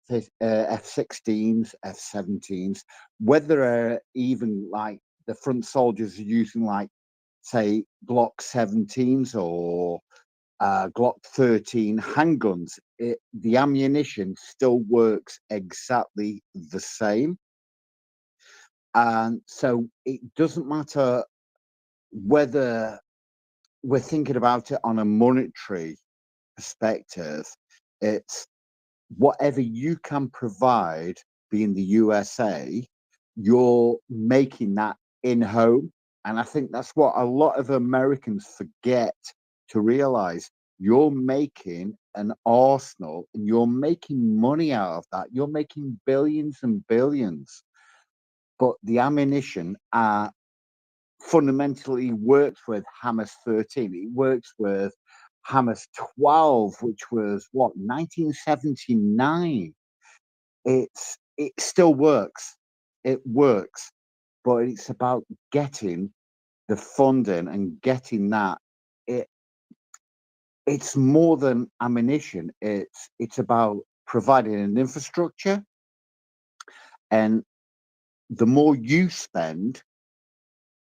F-16s, F-17s, whether even like the front soldiers are using like, say, Glock 17s or Glock 13 handguns, the ammunition still works exactly the same. And so it doesn't matter whether we're thinking about it on a monetary perspective, it's whatever you can provide, being the USA, you're making that in home. And I think that's what a lot of Americans forget to realize. You're making an arsenal and you're making money out of that. You're making billions and billions. But the ammunition fundamentally works with Hamas 13. It works with Hamas 12, which was what, 1979. It still works. It works, but it's about getting the funding and getting that. It's more than ammunition. It's about providing an infrastructure, and the more you spend,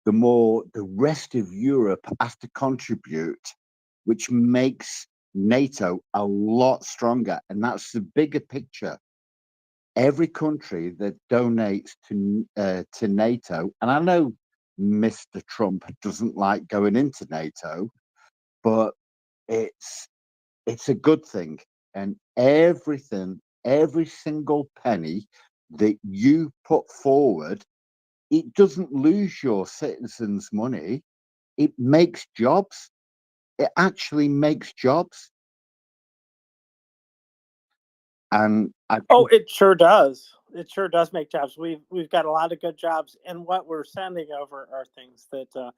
the more the rest of Europe has to contribute, which makes NATO a lot stronger. And that's the bigger picture. Every country that donates to NATO, and I know Mr. Trump doesn't like going into NATO, but it's a good thing. And everything, every single penny that you put forward, it doesn't lose your citizens' money. It makes jobs. It actually makes jobs. And Oh, it sure does. It sure does make jobs. We've got a lot of good jobs, and what we're sending over are things that,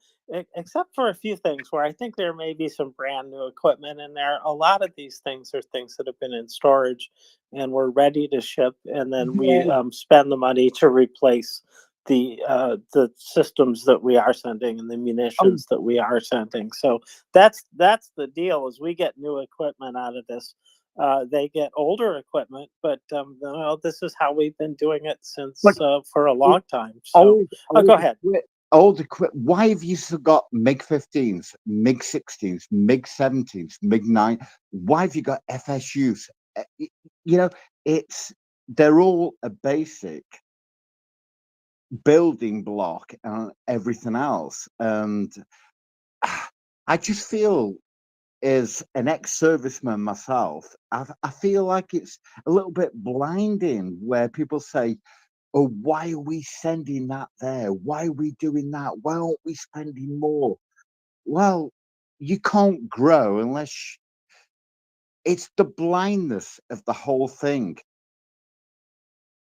except for a few things where I think there may be some brand new equipment in there. A lot of these things are things that have been in storage, and we're ready to ship, and then we spend the money to replace the systems that we are sending and the munitions that we are sending. So that's the deal. Is we get new equipment out of this. They get older equipment, but well, this is how we've been doing it since for a long time. So, go ahead. Why have you still got MiG-15s, MiG-16s, MiG-17s, MiG-9? Why have you got FSUs? You know, they're all a basic building block and everything else. And I just feel, as an ex-serviceman myself, I feel like it's a little bit blinding where people say, oh, why are we sending that there? Why are we doing that? Why aren't we spending more? Well, you can't grow unless it's the blindness of the whole thing.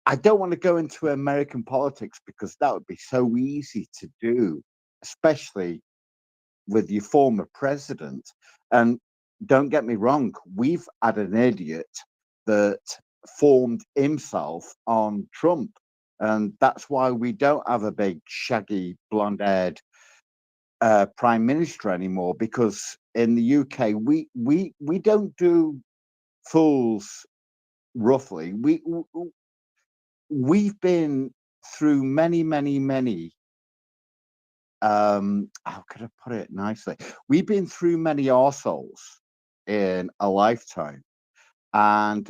I don't want to go into American politics because that would be so easy to do, especially with your former president. And don't get me wrong, we've had an idiot that formed himself on Trump. And that's why we don't have a big, shaggy, blonde-haired prime minister anymore. Because in the UK, we don't do fools roughly. We've been through many. How could I put it nicely? We've been through many arseholes in a lifetime, and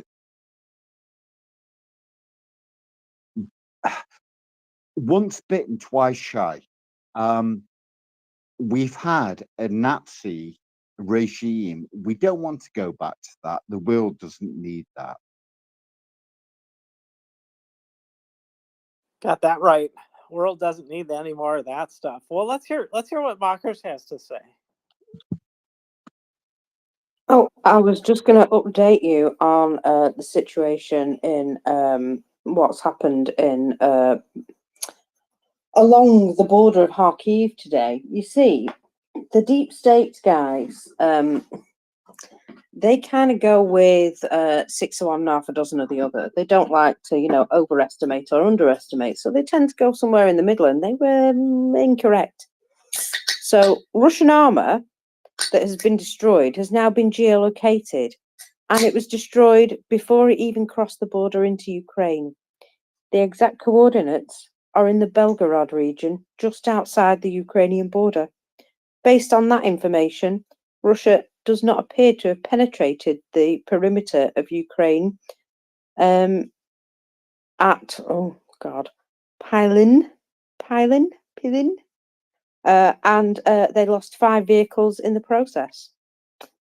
once bitten, twice shy. We've had a Nazi regime. We don't want to go back to that. The world doesn't need that. Got that right. World doesn't need any more of that stuff. Well, let's hear what Mockers has to say. Oh, I was just going to update you on the situation in what's happened in along the border of Kharkiv today. You see, the deep state guys, they kind of go with 6 of one, half a dozen of the other. They don't like to, overestimate or underestimate. So they tend to go somewhere in the middle, and they were incorrect. So Russian armor that has been destroyed has now been geolocated, and it was destroyed before it even crossed the border into Ukraine. The exact coordinates are in the Belgorod region, just outside the Ukrainian border. Based on that information, Russia does not appear to have penetrated the perimeter of Ukraine at, Pilin, and they lost 5 vehicles in the process.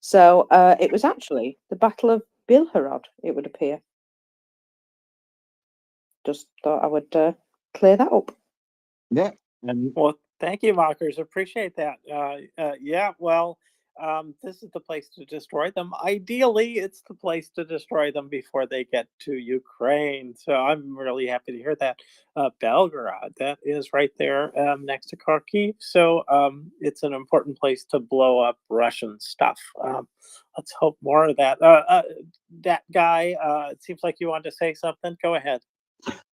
So it was actually the Battle of Bilhorod, it would appear. Just thought I would clear that up. Yeah. Well, thank you, Mockers. Appreciate that. Yeah, well, this is the place to destroy them. Ideally, it's the place to destroy them before they get to Ukraine. So I'm really happy to hear that. Belgorod, that is right there next to Kharkiv. So it's an important place to blow up Russian stuff. Let's hope more of that. That guy, it seems like you wanted to say something. Go ahead.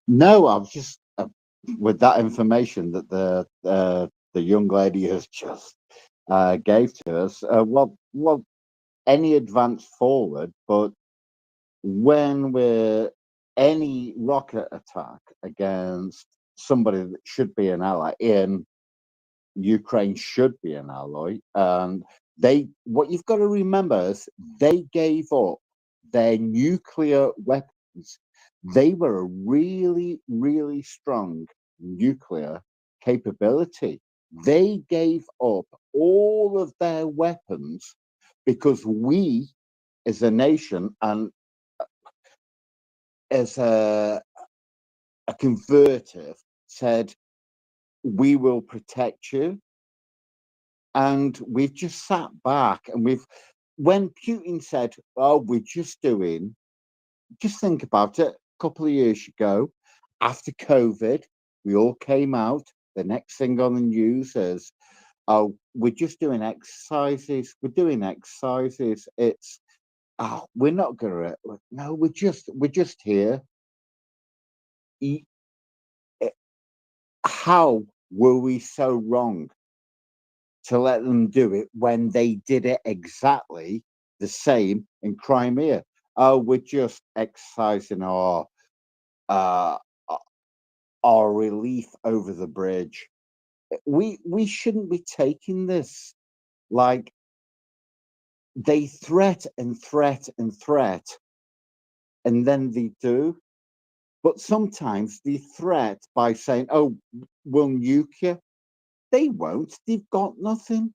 No, I was just with that information that the young lady has just gave to us. Well, any advance forward, but when we're any rocket attack against somebody that should be an ally in Ukraine should be an ally, and what you've got to remember is they gave up their nuclear weapons. They were a really strong nuclear capability. They gave up all of their weapons because we, as a nation and as a convertive, said, we will protect you. And we've just sat back and when Putin said, oh, just think about it, a couple of years ago, after COVID, we all came out. The next thing on the news is, oh, we're just doing exercises. We're doing exercises. It's, oh, we're not gonna, no, we're just here. How were we so wrong to let them do it when they did it exactly the same in Crimea? Oh, we're just exercising our relief over the bridge. We shouldn't be taking this. Like, they threat, and then they do. But sometimes they threat by saying, oh, we'll nuke you. They won't. They've got nothing.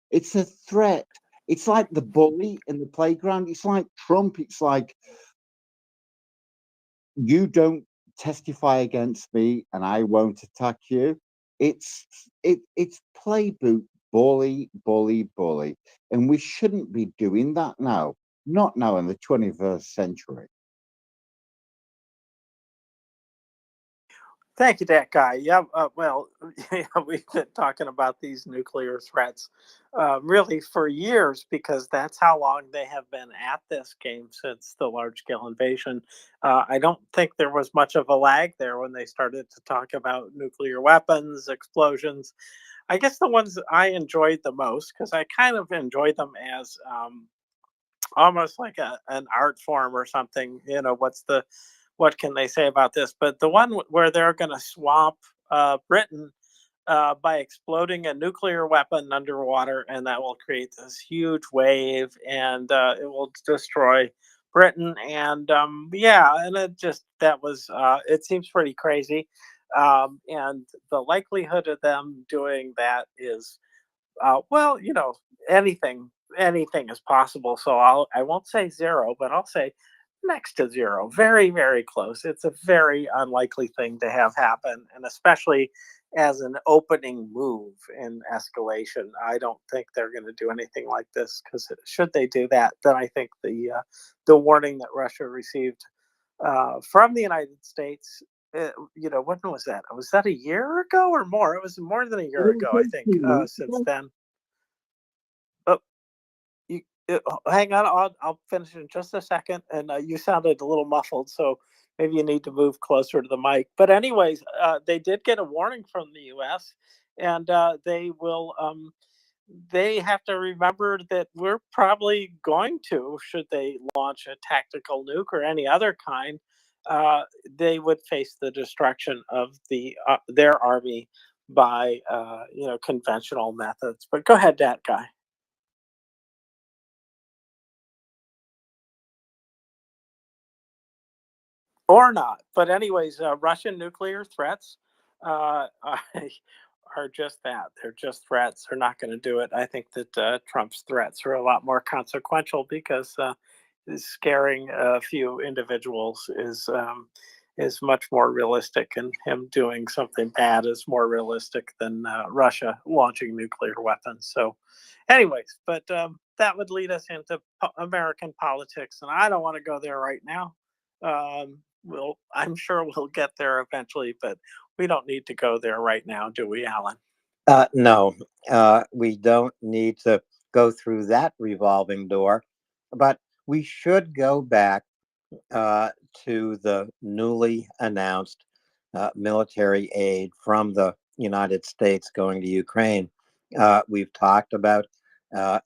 It's a threat. It's like the bully in the playground. It's like Trump. It's like, you don't testify against me and I won't attack you. It's playbook, bully. And we shouldn't be doing that now. Not now in the 21st century. Thank you, that guy. Yeah, well, yeah, we've been talking about these nuclear threats really for years because that's how long they have been at this game since the large scale invasion. I don't think there was much of a lag there when they started to talk about nuclear weapons, explosions. I guess the ones that I enjoyed the most, because I kind of enjoyed them as almost like an art form or something. You know, what can they say about this? But the one where they're going to swamp Britain by exploding a nuclear weapon underwater, and that will create this huge wave, and it will destroy Britain. And yeah, and it just that was it seems pretty crazy. And the likelihood of them doing that is well, you know, anything is possible. So I won't say zero, but I'll say next to zero, very very close. It's a very unlikely thing to have happen, and especially as an opening move in escalation. I don't think they're going to do anything like this because should they do that, then I think the warning that Russia received from the United States. You know, when was that? Was that a year ago or more? It was more than a year ago, I think. Since then, oh, hang on, I'll finish in just a second. And you sounded a little muffled, so maybe you need to move closer to the mic. But anyways, they did get a warning from the U.S. and they will. They have to remember that we're probably going to, should they launch a tactical nuke or any other kind, they would face the destruction of their army by you know, conventional methods. But go ahead, that guy. Or not. But anyways, Russian nuclear threats are just that. They're just threats. They're not going to do it. I think that Trump's threats are a lot more consequential because scaring a few individuals is much more realistic, and him doing something bad is more realistic than Russia launching nuclear weapons. So, anyways, but that would lead us into American politics, and I don't want to go there right now. I'm sure we'll get there eventually, but we don't need to go there right now, do we, Alan? No, we don't need to go through that revolving door, but we should go back to the newly announced military aid from the United States going to Ukraine. We've talked about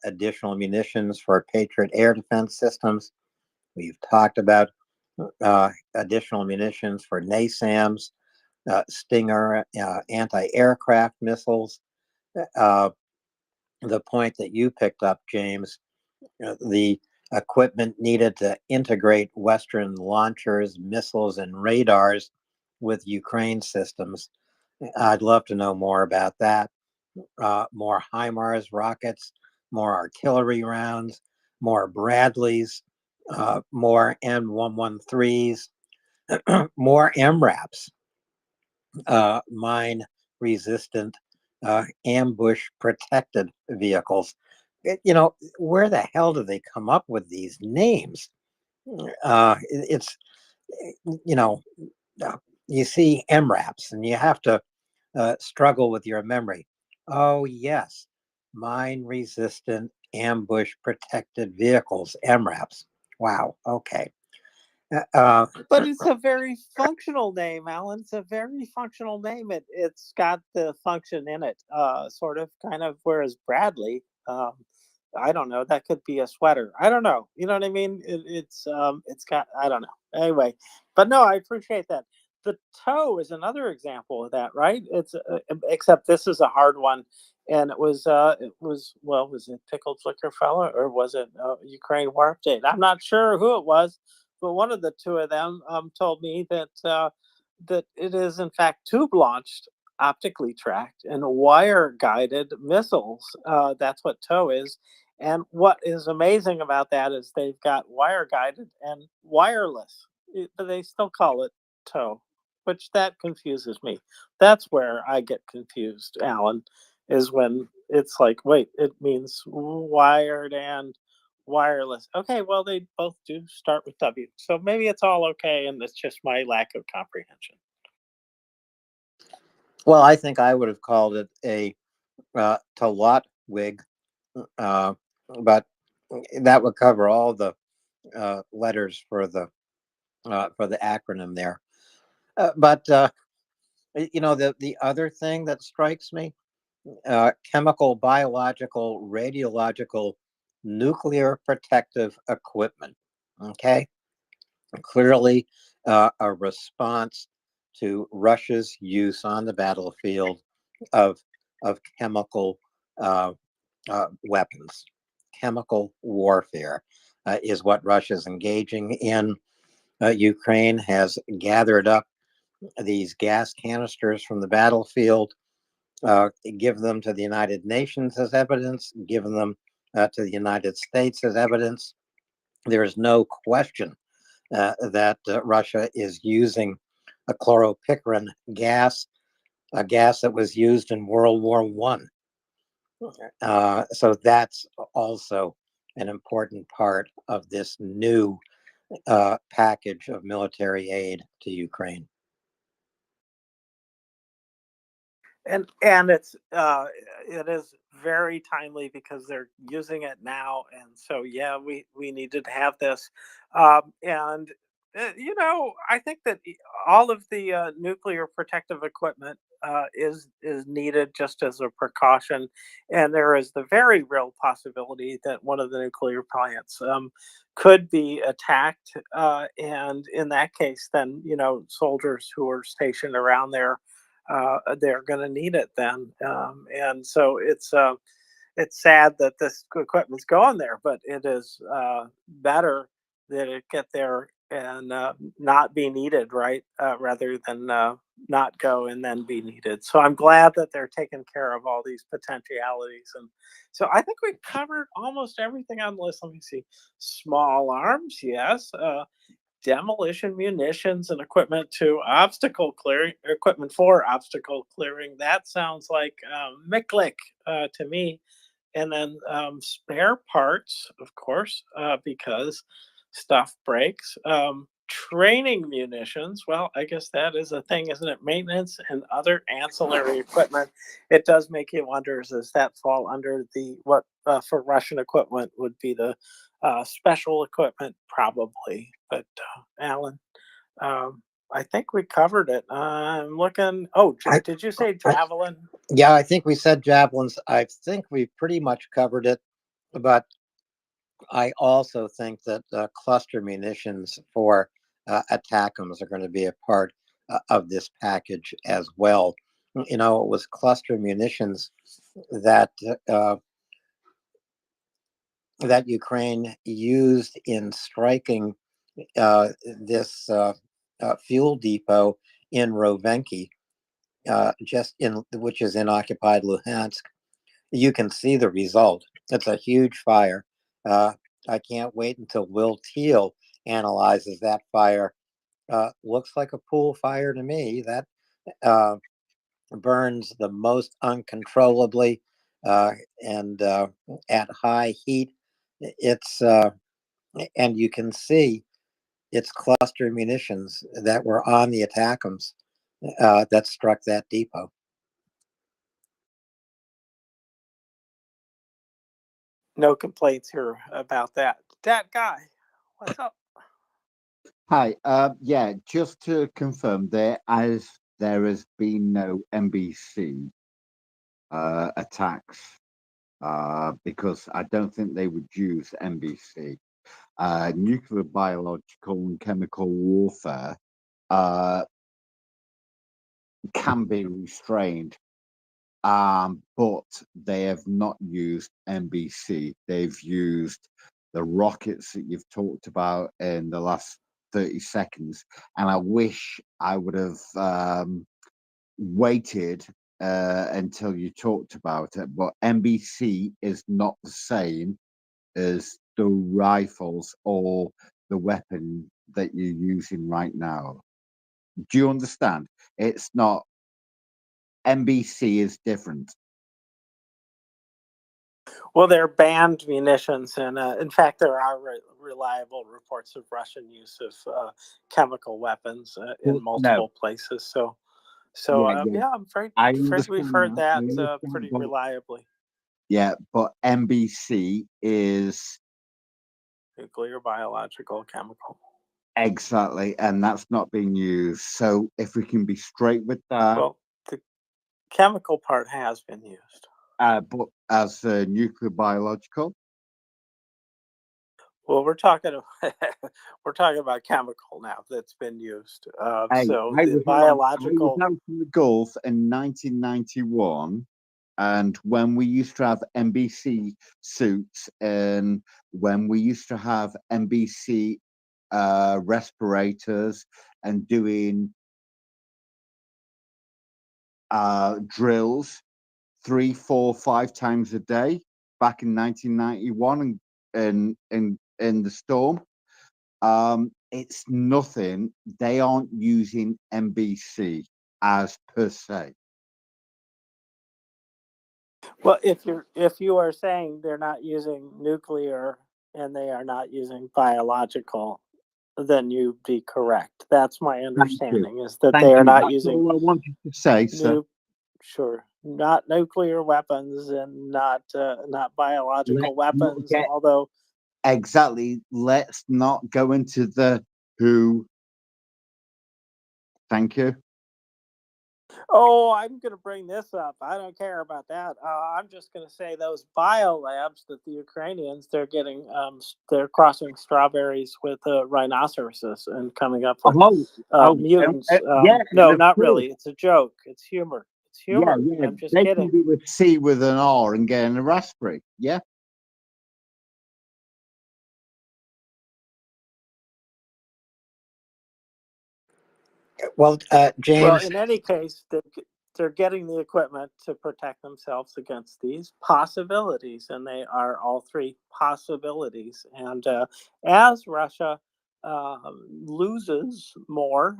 additional munitions for Patriot air defense systems. We've talked about additional munitions for NASAMS, Stinger anti-aircraft missiles. The point that you picked up, James, the equipment needed to integrate Western launchers, missiles, and radars with Ukraine systems. I'd love to know more about that. More HIMARS rockets, more artillery rounds, more Bradleys, more M113s, more MRAPs, mine resistant, ambush protected vehicles. You know, where the hell do they come up with these names? It's, you know, you see MRAPs and you have to struggle with your memory. Oh, yes, mine resistant ambush protected vehicles, MRAPs. Wow, okay. But it's a very functional name, Alan. It's a very functional name. It's got the function in it, sort of, kind of. Whereas Bradley, I don't know. That could be a sweater. I don't know. You know what I mean? It's got. I don't know. Anyway, but no, I appreciate that. The toe is another example of that, right? It's except this is a hard one, and well, was it Pickled Flicker Fella or was it Ukraine War Update? I'm not sure who it was, but one of the two of them told me that that it is in fact tube launched, optically tracked, and wire guided missiles. That's what TOW is. And what is amazing about that is they've got wire guided and wireless, but they still call it TOW, which that confuses me. That's where I get confused, Alan, is when it's like, wait, it means wired and wireless. Okay, well, they both do start with W. So maybe it's all okay, and it's just my lack of comprehension. Well, I think I would have called it a Talat wig, but that would cover all the letters for the acronym there. But the other thing that strikes me, chemical, biological, radiological, nuclear protective equipment. Okay, clearly a response to Russia's use on the battlefield of chemical weapons. Chemical warfare is what Russia's engaging in. Ukraine has gathered up these gas canisters from the battlefield, give them to the United Nations as evidence, given them to the United States as evidence. There is no question that Russia is using a chloropicrin gas, a gas that was used in World War One. So that's also an important part of this new package of military aid to Ukraine. And it is very timely because they're using it now, and so yeah, we needed to have this. And I think that all of the nuclear protective equipment is needed just as a precaution, and there is the very real possibility that one of the nuclear plants could be attacked, and in that case, then soldiers who are stationed around there, they're going to need it then. And so it's sad that this equipment's going there, but it is better that it get there and not be needed, right? Rather than not go and then be needed. So I'm glad that they're taking care of all these potentialities. And so I think we've covered almost everything on the list. Let me see. Small arms, yes. Demolition munitions and equipment to obstacle clearing, equipment for obstacle clearing. That sounds like Miklik to me. And then spare parts, of course, because stuff breaks. Training munitions, well, I guess that is a thing, isn't it? Maintenance and other ancillary equipment. It does make you wonder, does that fall under the what for Russian equipment would be the special equipment? Probably. But Alan, I think we covered it. I'm looking. Oh, did you say javelin? Yeah, I think we said javelins. I think we pretty much covered it, but I also think that cluster munitions for ATACMS are going to be a part of this package as well. It was cluster munitions that that Ukraine used in striking this fuel depot in Rovenki, which is in occupied Luhansk. You can see the result. It's a huge fire. I can't wait until Will Teal analyzes that fire. Looks like a pool fire to me. That burns the most uncontrollably and at high heat. It's and you can see it's cluster munitions that were on the ATACMS that struck that depot. No complaints here about that. That guy, what's up? Hi. Yeah, just to confirm, there has been no NBC attacks because I don't think they would use NBC. Nuclear, biological, and chemical warfare can be restrained, but they have not used NBC. They've used the rockets that you've talked about in the last 30 seconds. And I wish I would have waited until you talked about it. But NBC is not the same as the rifles or the weapon that you're using right now. Do you understand? It's not. NBC is different. Well, they're banned munitions, and in fact, there are reliable reports of Russian use of chemical weapons in multiple places. So, So Yeah, yeah. yeah, I'm afraid, I we've understand heard that. I that understand, pretty but reliably. yeah, but NBC is Nuclear, biological, chemical. exactly, and that's not being used. So if we can be straight with that, Well, the chemical part has been used. but as nuclear biological, Well, we're talking we're talking about chemical now that's been used. So I the was biological. out in the Gulf in 1991, and when we used to have NBC suits, and when we used to have NBC respirators, and doing drills 3, 4, 5 times a day back in 1991 and in the storm. It's nothing. They aren't using NBC as per se. Well, if you are saying they're not using nuclear and they are not using biological, then you'd be correct. That's my Thank you. understanding is that Thank they are you. not That's using all I wanted to say, sir. sure, not nuclear weapons and not biological Let's not weapons. get Although exactly. Let's not go into the who. Thank you. oh, I'm going to bring this up. I don't care about that. I'm just going to say those biolabs that the Ukrainians they're crossing strawberries with rhinoceroses and coming up with mutants. Yeah, No, of not course. really. It's a joke. It's humor. It's Yeah, humor. yeah. I'm just They kidding. can do a C with an R and get a raspberry. Yeah. Well, Well, James, in any case, they're getting the equipment to protect themselves against these possibilities, and they are all three possibilities. And as Russia loses more,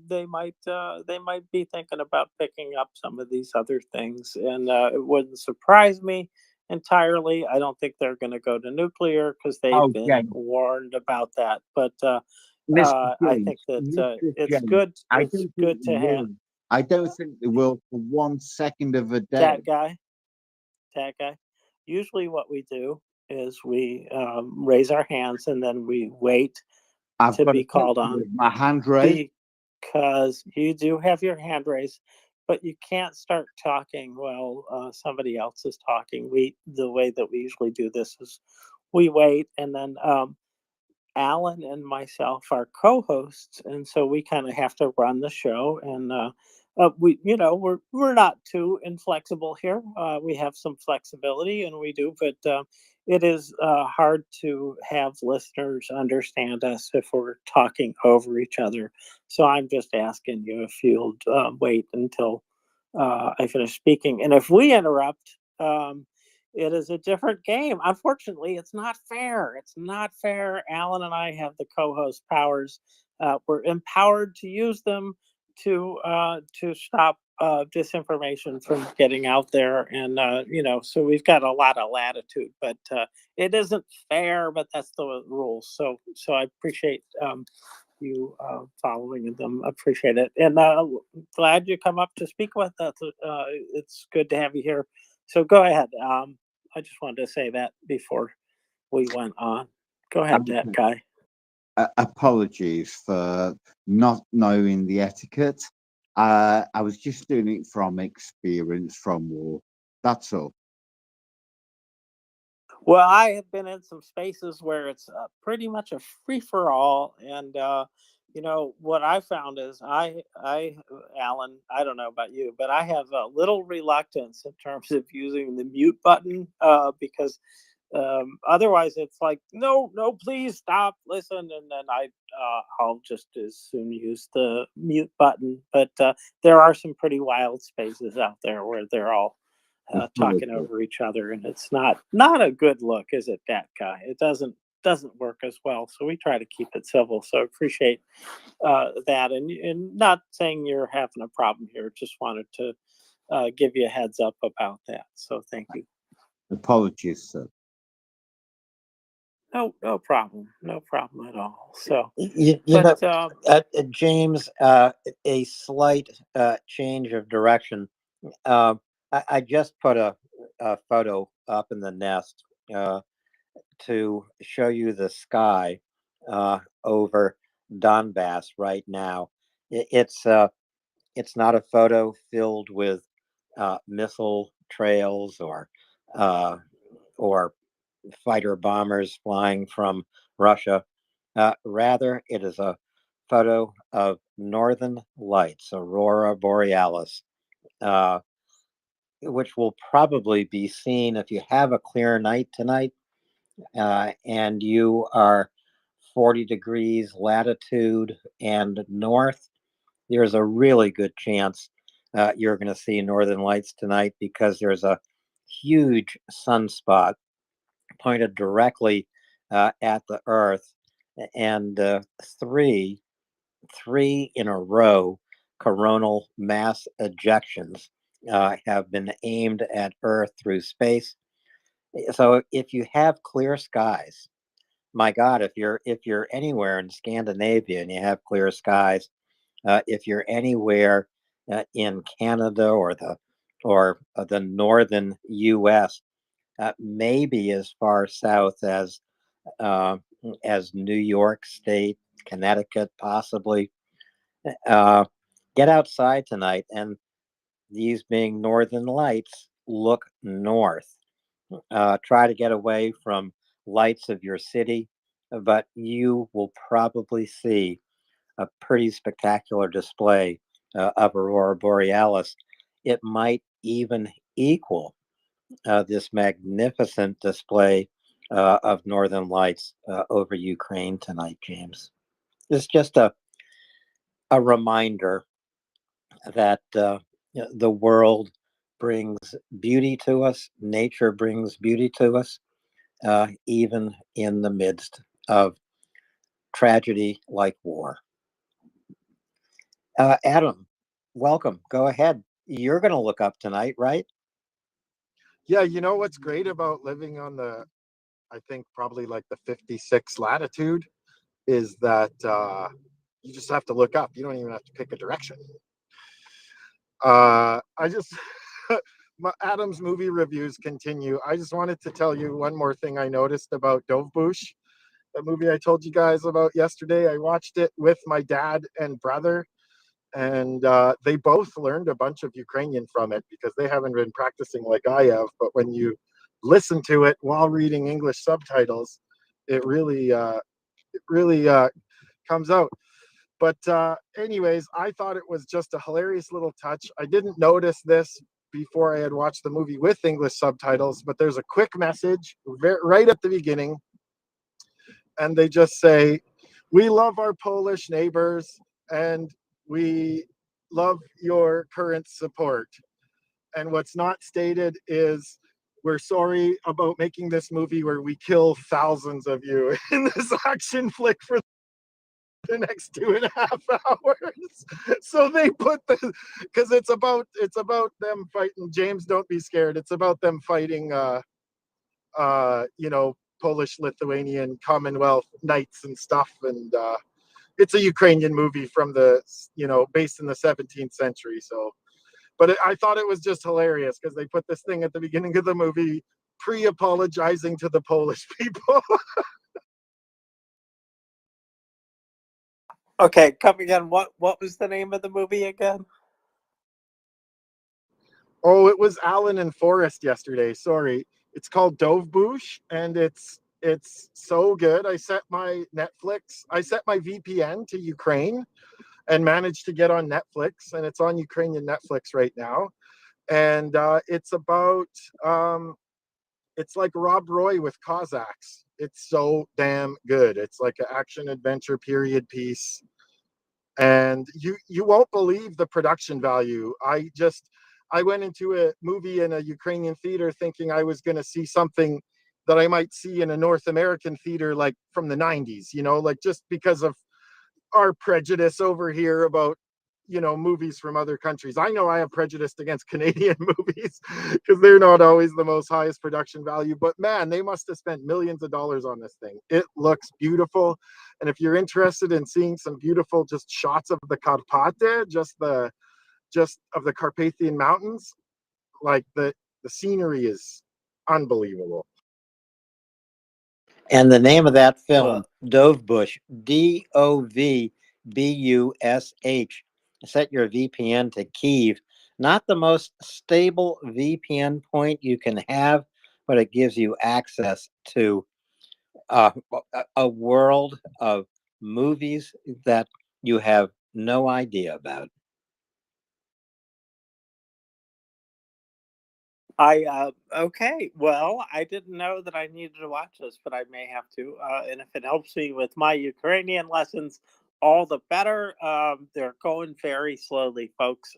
they might be thinking about picking up some of these other things, and it wouldn't surprise me entirely. I don't think they're going to go to nuclear because they've been warned about that, but. Mr. I James, think that Mr. it's James, good. I It's don't think good they to have will. I don't think they will for 1 second of a day. that guy. That guy. Usually, what we do is we raise our hands and then we wait I've to got be a called picture on of my hand raised. because you do have your hand raised, but you can't start talking while somebody else is talking. The way that we usually do this is we wait and then Alan and myself are co-hosts, and so we kind of have to run the show. And we're not too inflexible here. We have some flexibility, and we do, but it is hard to have listeners understand us if we're talking over each other. So I'm just asking you if you'll wait until I finish speaking, and if we interrupt. It is a different game. Unfortunately, it's not fair. It's not fair. Alan and I have the co-host powers. We're empowered to use them to stop disinformation from getting out there, and so we've got a lot of latitude. But it isn't fair. But that's the rules. So I appreciate you following them. Appreciate it, and glad you come up to speak with us. It's good to have you here. So go ahead. I just wanted to say that before we went on. Go ahead, that guy. Apologies for not knowing the etiquette. I was just doing it from experience from war. That's all. Well, I have been in some spaces where it's pretty much a free for all, and what I found is Alan, I don't know about you, but I have a little reluctance in terms of using the mute button because otherwise it's like no, please stop, listen, and then I'll just as soon use the mute button. But there are some pretty wild spaces out there where they're all talking over each other, and it's not a good look, is it, that guy? It doesn't work as well, so we try to keep it civil. So appreciate that, and not saying you're having a problem here, just wanted to give you a heads up about that. So thank you. Apologies, sir. no problem, no problem at all. So, You know, but James, a slight change of direction. I just put a photo up in the nest to show you the sky over Donbass right now. It's not a photo filled with missile trails uh, or fighter bombers flying from Russia. Rather, it is a photo of northern lights, aurora borealis, uh, which will probably be seen if you have a clear night tonight and you are 40 degrees latitude and north. There's a really good chance you're going to see northern lights tonight because there's a huge sunspot pointed directly at the Earth, and three in a row coronal mass ejections have been aimed at Earth through space. So if you have clear skies, my God, if you're anywhere in Scandinavia and you have clear skies, if you're anywhere in Canada or the northern U.S., maybe as far south uh, as New York State, Connecticut, possibly. Uh, get outside tonight, and these being northern lights, look north. Try to get away from lights of your city, but you will probably see a pretty spectacular display of aurora borealis. It might even equal this magnificent display of northern lights over Ukraine tonight, James. It's just a reminder that the world brings beauty to us, nature brings beauty to us, even in the midst of tragedy like war. Adam, welcome. Go ahead. You're going to look up tonight, right? Yeah, you know what's great about living on I think probably like the 56 latitude is that you just have to look up. You don't even have to pick a direction. I just, Adam's movie reviews continue. I just wanted to tell you one more thing I noticed about Dovbush, the movie I told you guys about yesterday. I watched it with my dad and brother, and they both learned a bunch of Ukrainian from it because they haven't been practicing like I have. But when you listen to it while reading English subtitles, it really comes out. But anyways, I thought it was just a hilarious little touch. I didn't notice this before I had watched the movie with English subtitles, but there's a quick message right at the beginning, and they just say, "We love our Polish neighbors, and we love your current support." And what's not stated is, "We're sorry about making this movie where we kill thousands of you in this action flick for the next 2.5 hours." So they put because it's about them fighting. James, don't be scared. It's about them fighting Polish Lithuanian Commonwealth knights and stuff. And it's a Ukrainian movie from based in the 17th century. So but I thought it was just hilarious because they put this thing at the beginning of the movie pre-apologizing to the Polish people. okay, come again. What was the name of the movie again? Oh, it was Alan and Forrest yesterday. Sorry. It's called Dovbush, and it's so good. I set my VPN to Ukraine and managed to get on Netflix, and it's on Ukrainian Netflix right now. And it's about it's like Rob Roy with Cossacks. It's so damn good. It's like an action adventure period piece, and you won't believe the production value. I went into a movie in a Ukrainian theater thinking I was going to see something that I might see in a North American theater, like from the 90s, like just because of our prejudice over here about movies from other countries. I know I have prejudice against Canadian movies because they're not always the most highest production value, but man, they must have spent millions of dollars on this thing. It looks beautiful. And if you're interested in seeing some beautiful just shots of the Karpate, just of the Carpathian Mountains, like the scenery is unbelievable. And the name of that Well, film, Dovebush, Dovbush. Set your VPN to Kyiv. Not the most stable VPN point you can have, but it gives you access to a world of movies that you have no idea about. Okay. Well, I didn't know that I needed to watch this, but I may have to. And if it helps me with my Ukrainian lessons, all the better. They're going very slowly, folks.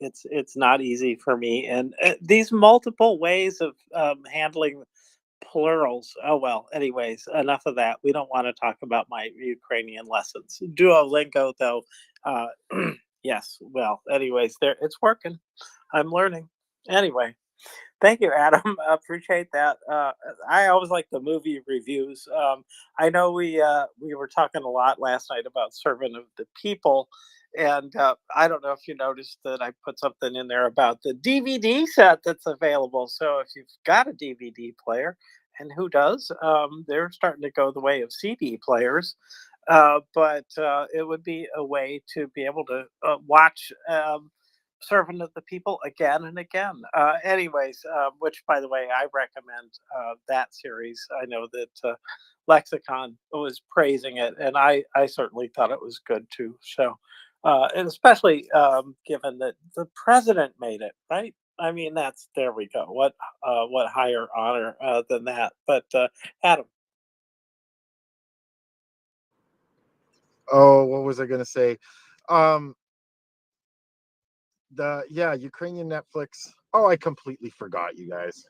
It's not easy for me, and these multiple ways of handling plurals. Oh well. Anyways, enough of that. We don't want to talk about my Ukrainian lessons. Duolingo, though. Uh, yes. Well. Anyways, there. It's working. I'm learning. Anyway. Thank you, Adam. Appreciate that. I always like the movie reviews. I know we were talking a lot last night about Servant of the People, and I don't know if you noticed that I put something in there about the DVD set that's available. So if you've got a DVD player, and who does, they're starting to go the way of CD players. But it would be a way to be able to watch. Servant of the People again and again. Anyways, which by the way, I recommend that series. I know that Lexicon was praising it, and I certainly thought it was good too. So, and especially given that the president made it, right? I mean, that's there we go. What higher honor than that? But Adam. Oh, what was I going to say? Um, Ukrainian Netflix. Oh, I completely forgot, you guys.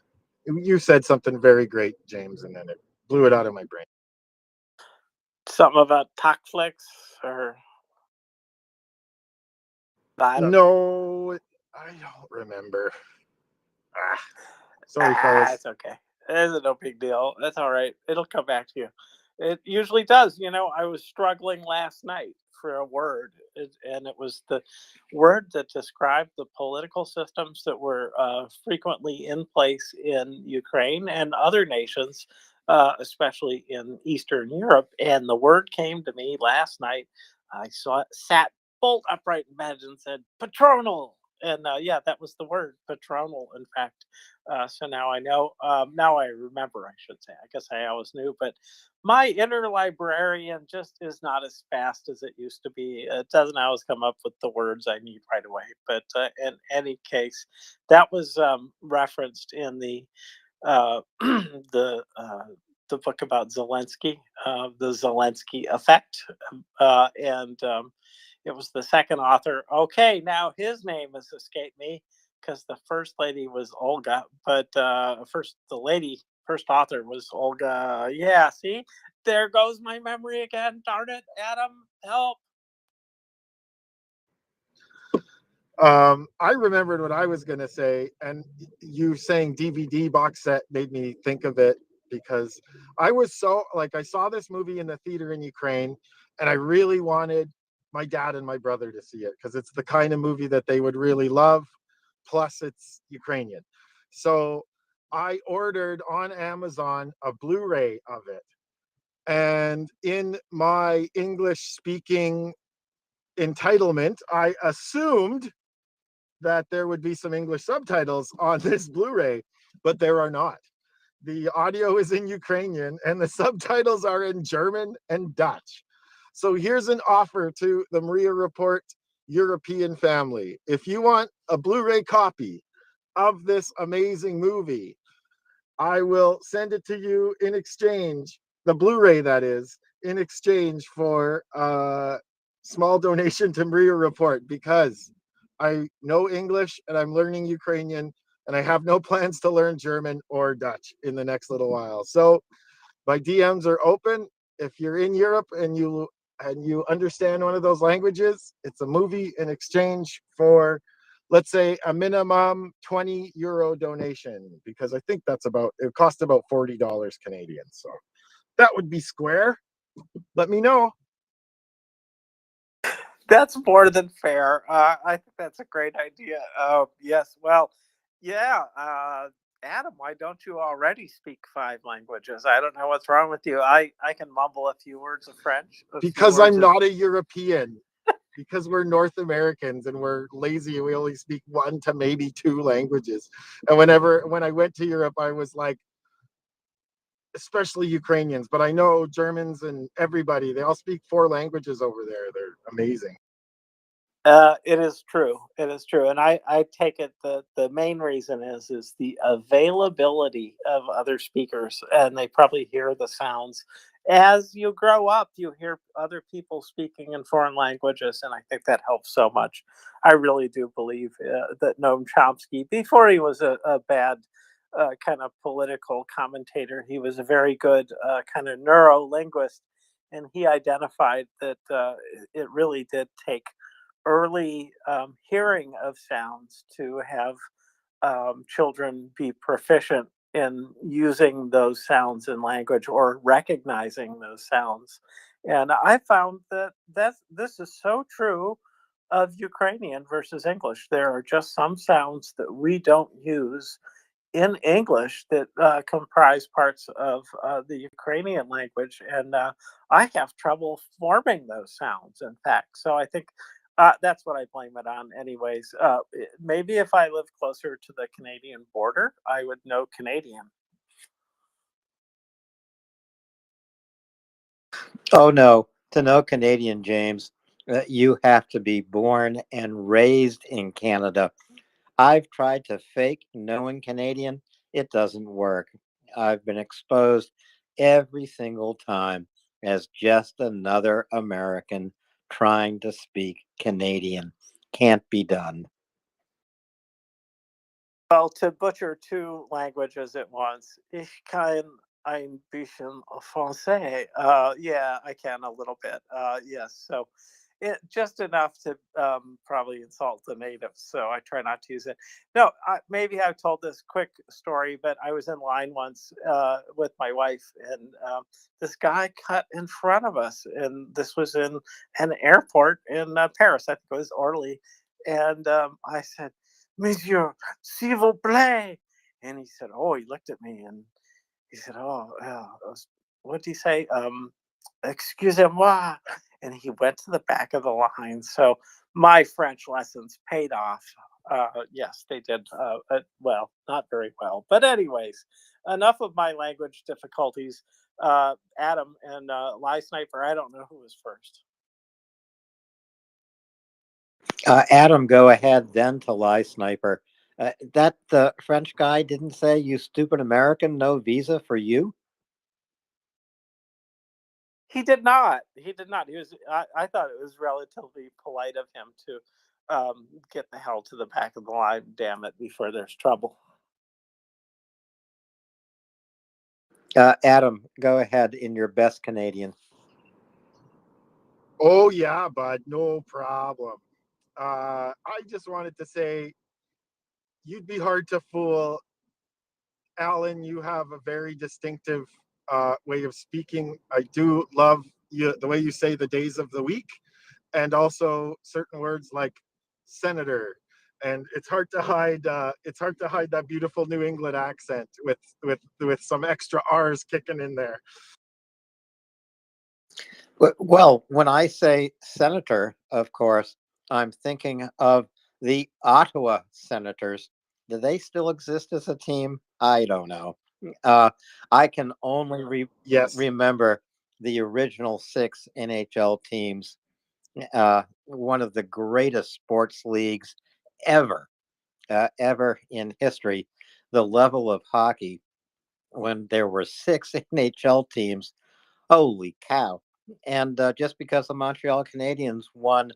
You said something very great, James, and then it blew it out of my brain. Something about Talkflix or I don't know. No, I don't remember. Sorry, fellas. It's okay. It's no big deal. That's all right. It'll come back to you. It usually does. I was struggling last night for a word, and it was the word that described the political systems that were frequently in place in Ukraine and other nations, especially in Eastern Europe. And the word came to me last night. I sat bolt upright in bed and said, patronal. And yeah, that was the word, patronal, in fact. So now I know. Now I remember, I should say. I guess I always knew, but my inner librarian just is not as fast as it used to be. It doesn't always come up with the words I need right away. But in any case, that was referenced in the the book about Zelensky, the Zelensky effect, and it was the second author. Okay, now his name has escaped me because the first lady was Olga, but first author was Olga. Yeah, see, there goes my memory again. Darn it, Adam, help. I remembered what I was going to say, and you saying DVD box set made me think of it because I saw this movie in the theater in Ukraine, and I really wanted my dad and my brother to see it because it's the kind of movie that they would really love. Plus, it's Ukrainian. So I ordered on Amazon a Blu-ray of it. And in my English speaking entitlement, I assumed that there would be some English subtitles on this Blu-ray, but there are not. The audio is in Ukrainian and the subtitles are in German and Dutch. So here's an offer to the MriyaReport European family. If you want a Blu-ray copy of this amazing movie, I will send it to you in exchange, the Blu-ray that is, in exchange for a small donation to MriyaReport because I know English and I'm learning Ukrainian and I have no plans to learn German or Dutch in the next little while. So my DMs are open. If you're in Europe and you and you understand one of those languages, it's a movie in exchange for, let's say, a minimum €20 donation, because I think it costs about $40 Canadian. So that would be square. Let me know. That's more than fair. I think that's a great idea. Yes. Well, yeah. Adam, why don't you already speak 5 languages? I don't know what's wrong with you. I can mumble a few words of French. Because I'm not a European. Because we're North Americans and we're lazy, we only speak 1 to maybe 2 languages. And when I went to Europe, I was like, especially Ukrainians, but I know Germans and everybody, they all speak 4 languages over there. They're amazing. It is true. It is true, and I take it the main reason is the availability of other speakers, and they probably hear the sounds. As you grow up, you hear other people speaking in foreign languages, and I think that helps so much. I really do believe that Noam Chomsky, before he was a bad kind of political commentator, he was a very good kind of neuro linguist, and he identified that it really did take early hearing of sounds to have children be proficient in using those sounds in language or recognizing those sounds. And I found that this is so true of Ukrainian versus English. There are just some sounds that we don't use in English that comprise parts of the Ukrainian language, and I have trouble forming those sounds, in fact. So I think that's what I blame it on, anyways. Maybe if I lived closer to the Canadian border, I would know Canadian. Oh no, to know Canadian, James, you have to be born and raised in Canada. I've tried to fake knowing Canadian. It doesn't work. I've been exposed every single time as just another American trying to speak Canadian. Can't be done. Well, to butcher 2 languages at once, ich kann ein bisschen français. Yeah, I can a little bit. Yes, so just enough to probably insult the natives. So I try not to use it. No, maybe I've told this quick story, but I was in line once with my wife, and this guy cut in front of us, and this was in an airport in Paris. I think it was Orly, and I said, Monsieur, s'il vous plaît. And he said, oh, he looked at me and he said, oh, what did he say? Excusez-moi. And he went to the back of the line. So my French lessons paid off. Yes, they did. Well, not very well. But anyways, enough of my language difficulties. Adam and Lie Sniper, I don't know who was first. Adam, go ahead then to Lie Sniper. That French guy didn't say, you stupid American, no visa for you? He did not. He did not. He was. I thought it was relatively polite of him to get the hell to the back of the line. Damn it! Before there's trouble. Adam, go ahead in your best Canadian. Oh yeah, bud, no problem. I just wanted to say, you'd be hard to fool. Alan, you have a very distinctive way of speaking. I do love the way you say the days of the week, and also certain words like senator. And it's hard to hide. It's hard to hide that beautiful New England accent with some extra R's kicking in there. Well, when I say senator, of course, I'm thinking of the Ottawa Senators. Do they still exist as a team? I don't know. I can only remember the original 6 NHL teams. One of the greatest sports leagues ever, ever in history. The level of hockey when there were 6 NHL teams. Holy cow. And just because the Montreal Canadiens won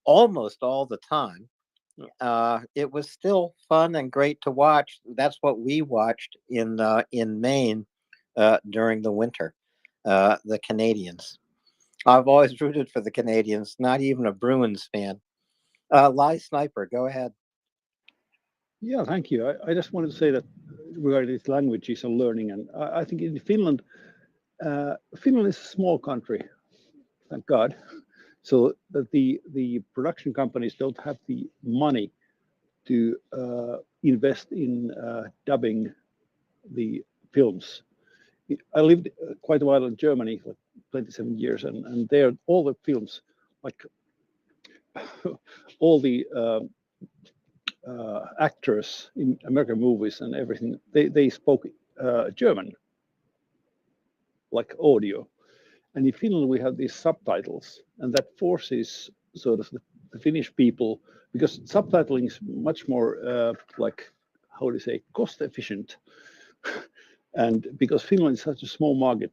almost all the time, it was still fun and great to watch. That's what we watched in Maine during the winter, the Canadiens. I've always rooted for the Canadians, not even a Bruins fan. Lie Sniper, go ahead. Yeah, thank you. I just wanted to say that regarding these languages and learning, and I think in Finland, Finland is a small country, thank God, so that the production companies don't have the money to invest in dubbing the films. I lived quite a while in Germany, like 27 years, and there all the films, like all the actors in American movies and everything, they spoke German, like audio. And in Finland, we have these subtitles, and that forces sort of the Finnish people, because subtitling is much more like, how do you say, cost efficient. And because Finland is such a small market,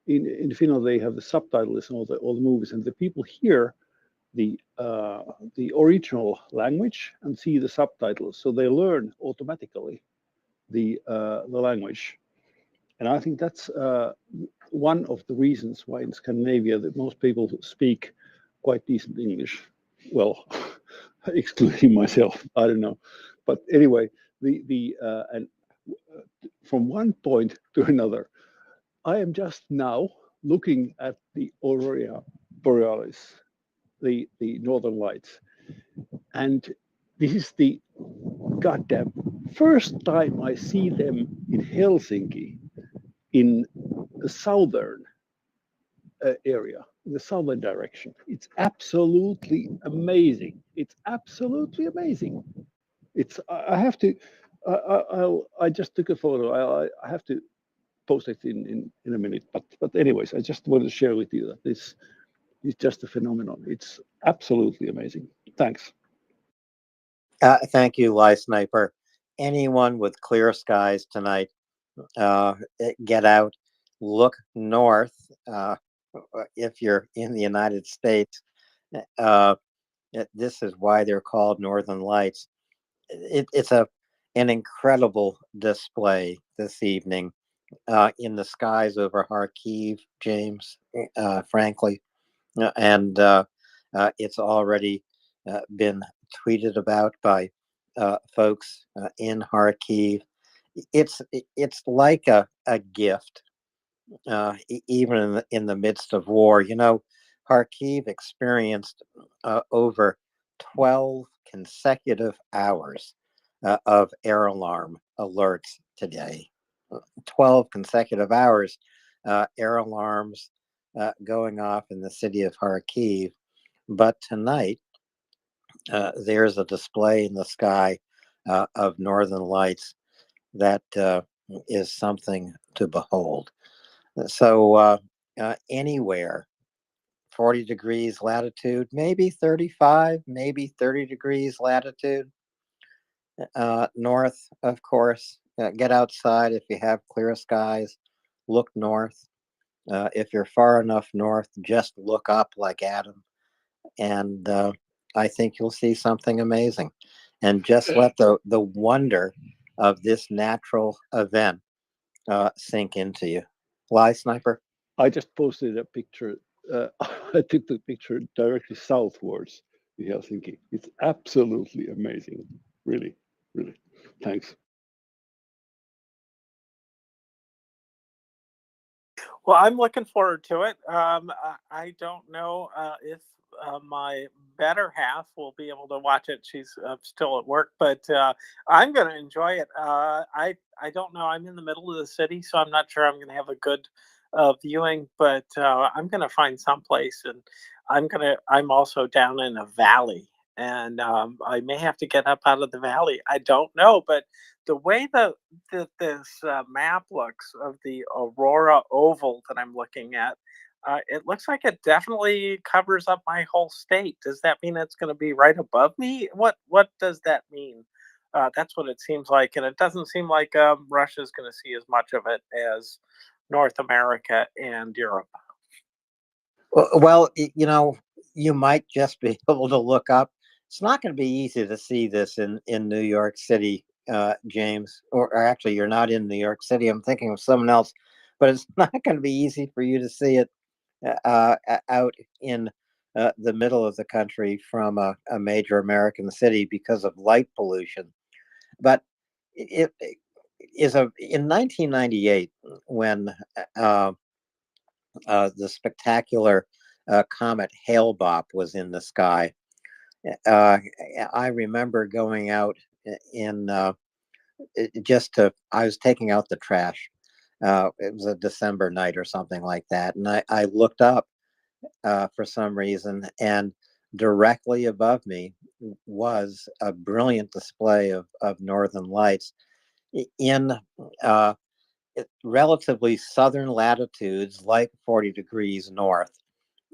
in Finland they have the subtitles and all the movies, and the people hear the original language and see the subtitles, so they learn automatically the language. And I think that's one of the reasons why in Scandinavia that most people speak quite decent English. Well, excluding myself, I don't know, but anyway, and from one point to another, I am just now looking at the Aurora Borealis, the Northern Lights, and this is the goddamn first time I see them in Helsinki, in the southern area, in the southern direction. It's absolutely amazing. It's absolutely amazing. It's I have to. I just took a photo. I have to post it in a minute. But anyways, I just wanted to share with you that this is just a phenomenon. It's absolutely amazing. Thanks. Thank you, Lie Sniper. Anyone with clear skies tonight, get out, look north. If you're in the United States, this is why they're called Northern Lights. It's an incredible display this evening in the skies over Kharkiv, James, frankly. And it's already been tweeted about by folks in Kharkiv. It's like a gift, even in the midst of war. You know, Kharkiv experienced over 12 consecutive hours of air alarm alerts today. 12 consecutive hours, air alarms going off in the city of Kharkiv. But tonight, there's a display in the sky of northern lights that is something to behold. So anywhere, 40 degrees latitude, maybe 35, maybe 30 degrees latitude, north, of course. Get outside if you have clear skies, look north. If you're far enough north, just look up like Adam, and I think you'll see something amazing. And just let the wonder of this natural event sink into you. Lie Sniper? I just posted a picture. I took the picture directly southwards in Helsinki. It's absolutely amazing. Really, really. Thanks. Well, I'm looking forward to it. I don't know if my better half will be able to watch it. She's still at work, but I'm going to enjoy it. I don't know. I'm in the middle of the city, so I'm not sure I'm going to have a good viewing. But I'm going to find someplace, and I'm also down in a valley, and I may have to get up out of the valley. I don't know, but the way that this map looks of the Aurora Oval that I'm looking at, it looks like it definitely covers up my whole state. Does that mean it's going to be right above me? What does that mean? That's what it seems like, and it doesn't seem like Russia's going to see as much of it as North America and Europe. Well, you know, you might just be able to look up. It's not going to be easy to see this in New York City, James, or actually you're not in New York City. I'm thinking of someone else, but it's not going to be easy for you to see it out in the middle of the country from a major American city because of light pollution. But it is in 1998 when the spectacular comet Hale-Bopp was in the sky. I remember going out in I was taking out the trash. It was a December night or something like that. And I looked up for some reason, and directly above me was a brilliant display of northern lights in relatively southern latitudes, like 40 degrees north.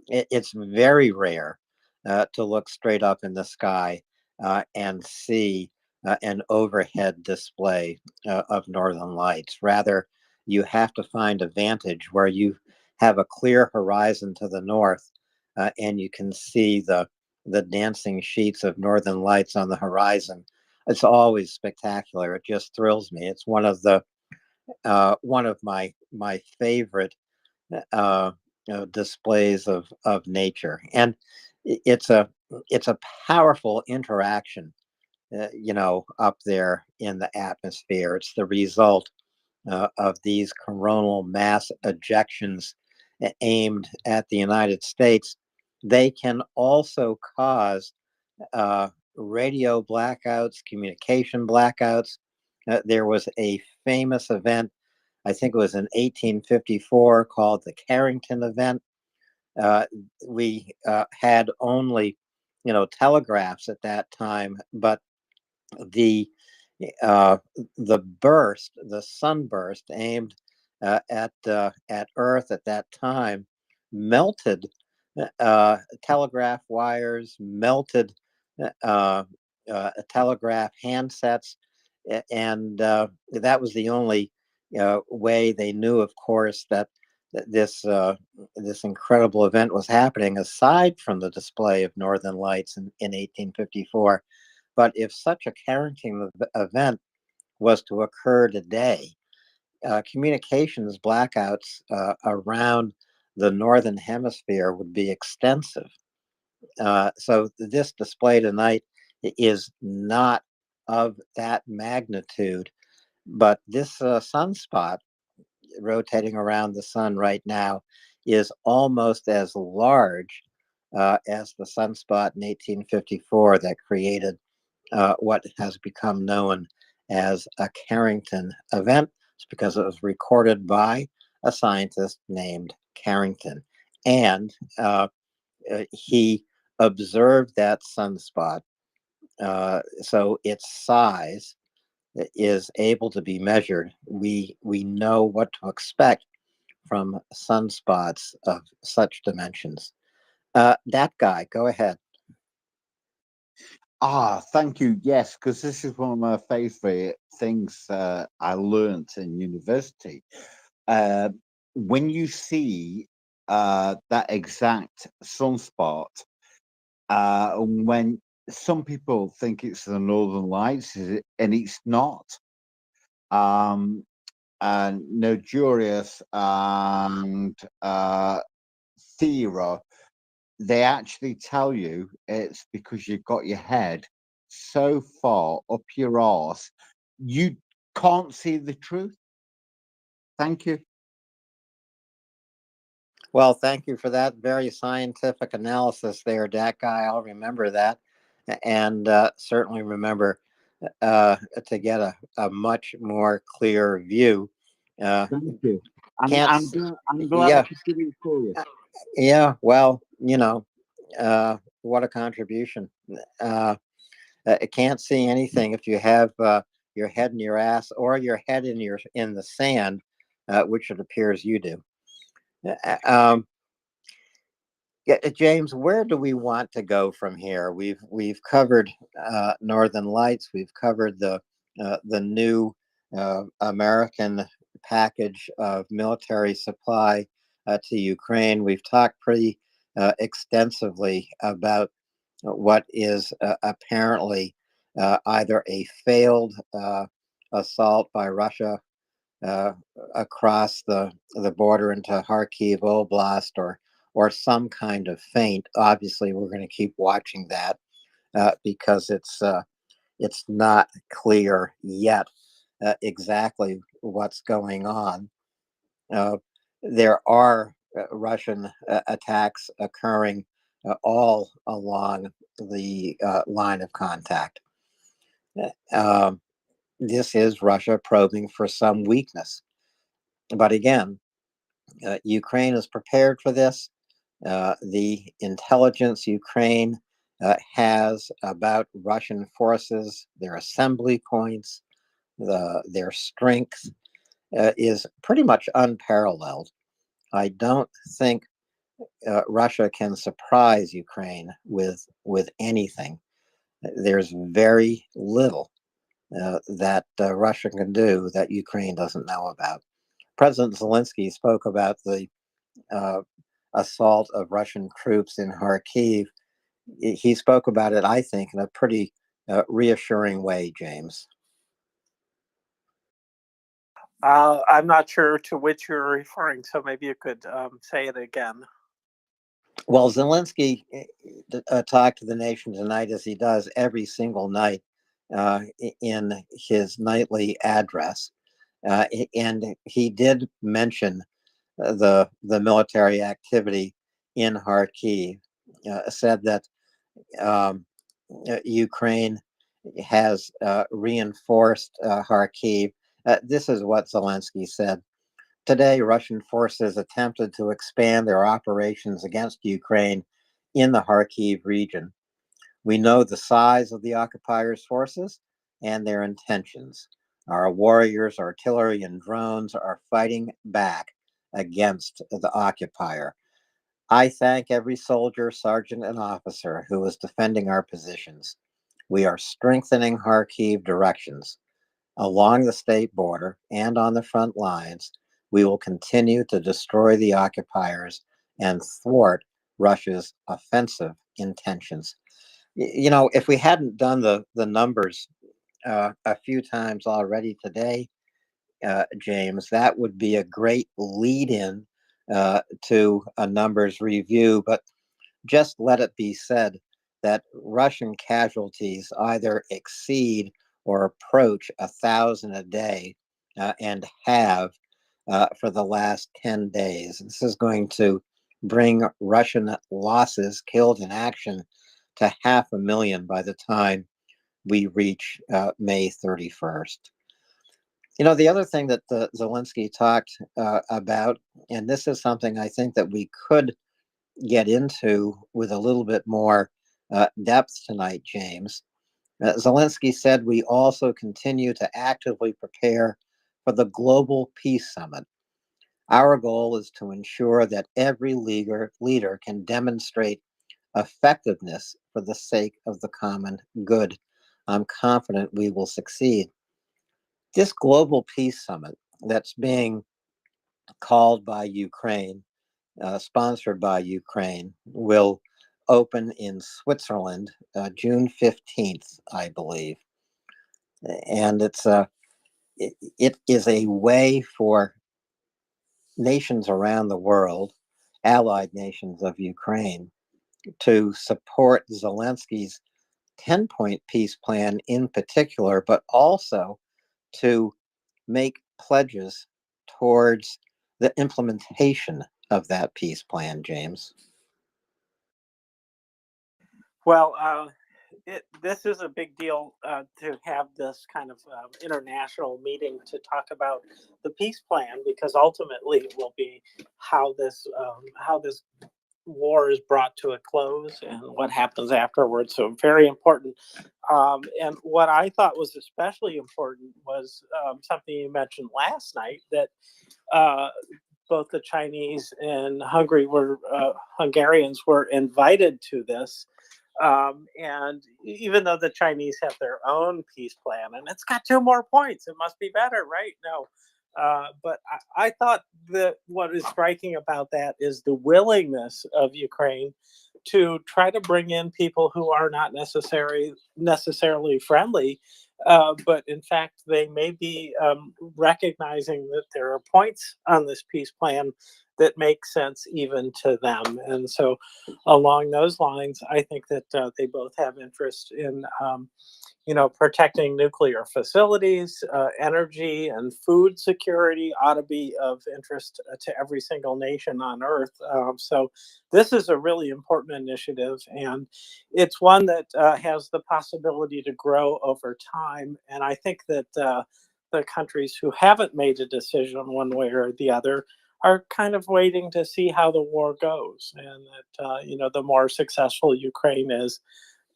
It's very rare to look straight up in the sky and see an overhead display of northern lights. Rather, you have to find a vantage where you have a clear horizon to the north and you can see the dancing sheets of northern lights on the horizon. It's always spectacular. It just thrills me. It's one of my favorite displays of nature, and it's a powerful interaction, up there in the atmosphere. It's the result of these coronal mass ejections aimed at the United States. They can also cause radio blackouts, communication blackouts. There was a famous event, I think it was in 1854, called the Carrington event. We had only, telegraphs at that time, but the the sunburst aimed at Earth at that time melted telegraph wires, melted telegraph handsets, and that was the only way they knew, of course, that this incredible event was happening, aside from the display of northern lights in 1854. But if such a Carrington event was to occur today, communications blackouts around the northern hemisphere would be extensive. So this display tonight is not of that magnitude, but this sunspot rotating around the sun right now is almost as large as the sunspot in 1854 that created what has become known as a Carrington event. It's because it was recorded by a scientist named Carrington. And he observed that sunspot. So its size is able to be measured. We know what to expect from sunspots of such dimensions. That guy, go ahead. Thank you. Yes, because this is one of my favorite things I learned in university. When you see that exact sunspot, when some people think it's the Northern Lights, and it's not. And Nodurius and Thera, they actually tell you it's because you've got your head so far up your arse, you can't see the truth. Thank you. Well, thank you for that very scientific analysis there, that guy. I'll remember that, and certainly remember to get a much more clear view. Thank you. I'm glad Yeah, I could give it for you. yeah. Well, what a contribution. I can't see anything if you have your head in your ass or your head in the sand, which it appears you do. Um, yeah, James, where do we want to go from here? We've covered Northern Lights. We've covered the new American package of military supply to Ukraine. We've talked pretty extensively about what is apparently either a failed assault by Russia across the border into Kharkiv Oblast, or some kind of feint. Obviously, we're going to keep watching that because it's not clear yet exactly what's going on. There are Russian attacks occurring all along the line of contact. This is Russia probing for some weakness. But again, Ukraine is prepared for this. The intelligence Ukraine has about Russian forces, their assembly points, their strength is pretty much unparalleled. I don't think Russia can surprise Ukraine with anything. There's very little that Russia can do that Ukraine doesn't know about. President Zelensky spoke about the assault of Russian troops in Kharkiv. He spoke about it, I think, in a pretty reassuring way, James. I'm not sure to which you're referring, so maybe you could say it again. Well, Zelensky talked to the nation tonight, as he does every single night in his nightly address. And he did mention the military activity in Kharkiv, said that Ukraine has reinforced Kharkiv. This is what Zelensky said. Today, Russian forces attempted to expand their operations against Ukraine in the Kharkiv region. We know the size of the occupiers' forces and their intentions. Our warriors, artillery, and drones are fighting back against the occupier. I thank every soldier, sergeant, and officer who is defending our positions. We are strengthening Kharkiv directions. Along the state border and on the front lines, we will continue to destroy the occupiers and thwart Russia's offensive intentions. You know, if we hadn't done the numbers a few times already today, James, that would be a great lead-in to a numbers review. But just let it be said that Russian casualties either exceed or approach 1,000 a day and have for the last 10 days. This is going to bring Russian losses killed in action to 500,000 by the time we reach May 31st. You know, the other thing that Zelensky talked about, and this is something I think that we could get into with a little bit more depth tonight, James. Zelensky said we also continue to actively prepare for the Global Peace Summit. Our goal is to ensure that every leader can demonstrate effectiveness for the sake of the common good. I'm confident we will succeed. This Global Peace Summit that's being called by Ukraine, sponsored by Ukraine, will open in Switzerland June 15th, I believe. And it is a way for nations around the world, allied nations of Ukraine, to support Zelensky's 10-point peace plan in particular, but also to make pledges towards the implementation of that peace plan, James. Well, this is a big deal to have this kind of international meeting to talk about the peace plan, because ultimately it will be how this war is brought to a close and what happens afterwards. So very important. And what I thought was especially important was something you mentioned last night, that both the Chinese and Hungarians were invited to this. And even though the Chinese have their own peace plan, and it's got 2 more points, it must be better, right? No. But I thought that what is striking about that is the willingness of Ukraine to try to bring in people who are not necessarily friendly, but in fact they may be recognizing that there are points on this peace plan that make sense even to them. And so along those lines, I think that they both have interest in protecting nuclear facilities. Energy and food security ought to be of interest to every single nation on Earth. So this is a really important initiative, and it's one that has the possibility to grow over time. And I think that the countries who haven't made a decision one way or the other are kind of waiting to see how the war goes, and that the more successful Ukraine is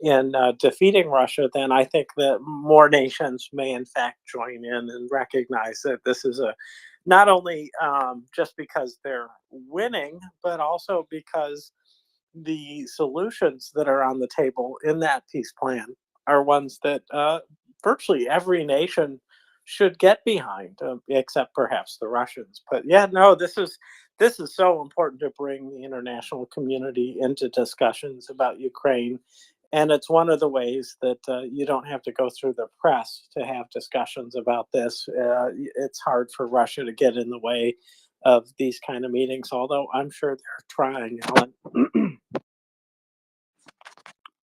in defeating Russia, then I think that more nations may in fact join in and recognize that this is not only just because they're winning, but also because the solutions that are on the table in that peace plan are ones that virtually every nation should get behind, except perhaps the Russians. But yeah, no, this is so important to bring the international community into discussions about Ukraine. And it's one of the ways that you don't have to go through the press to have discussions about this. It's hard for Russia to get in the way of these kind of meetings, although I'm sure they're trying, Alan.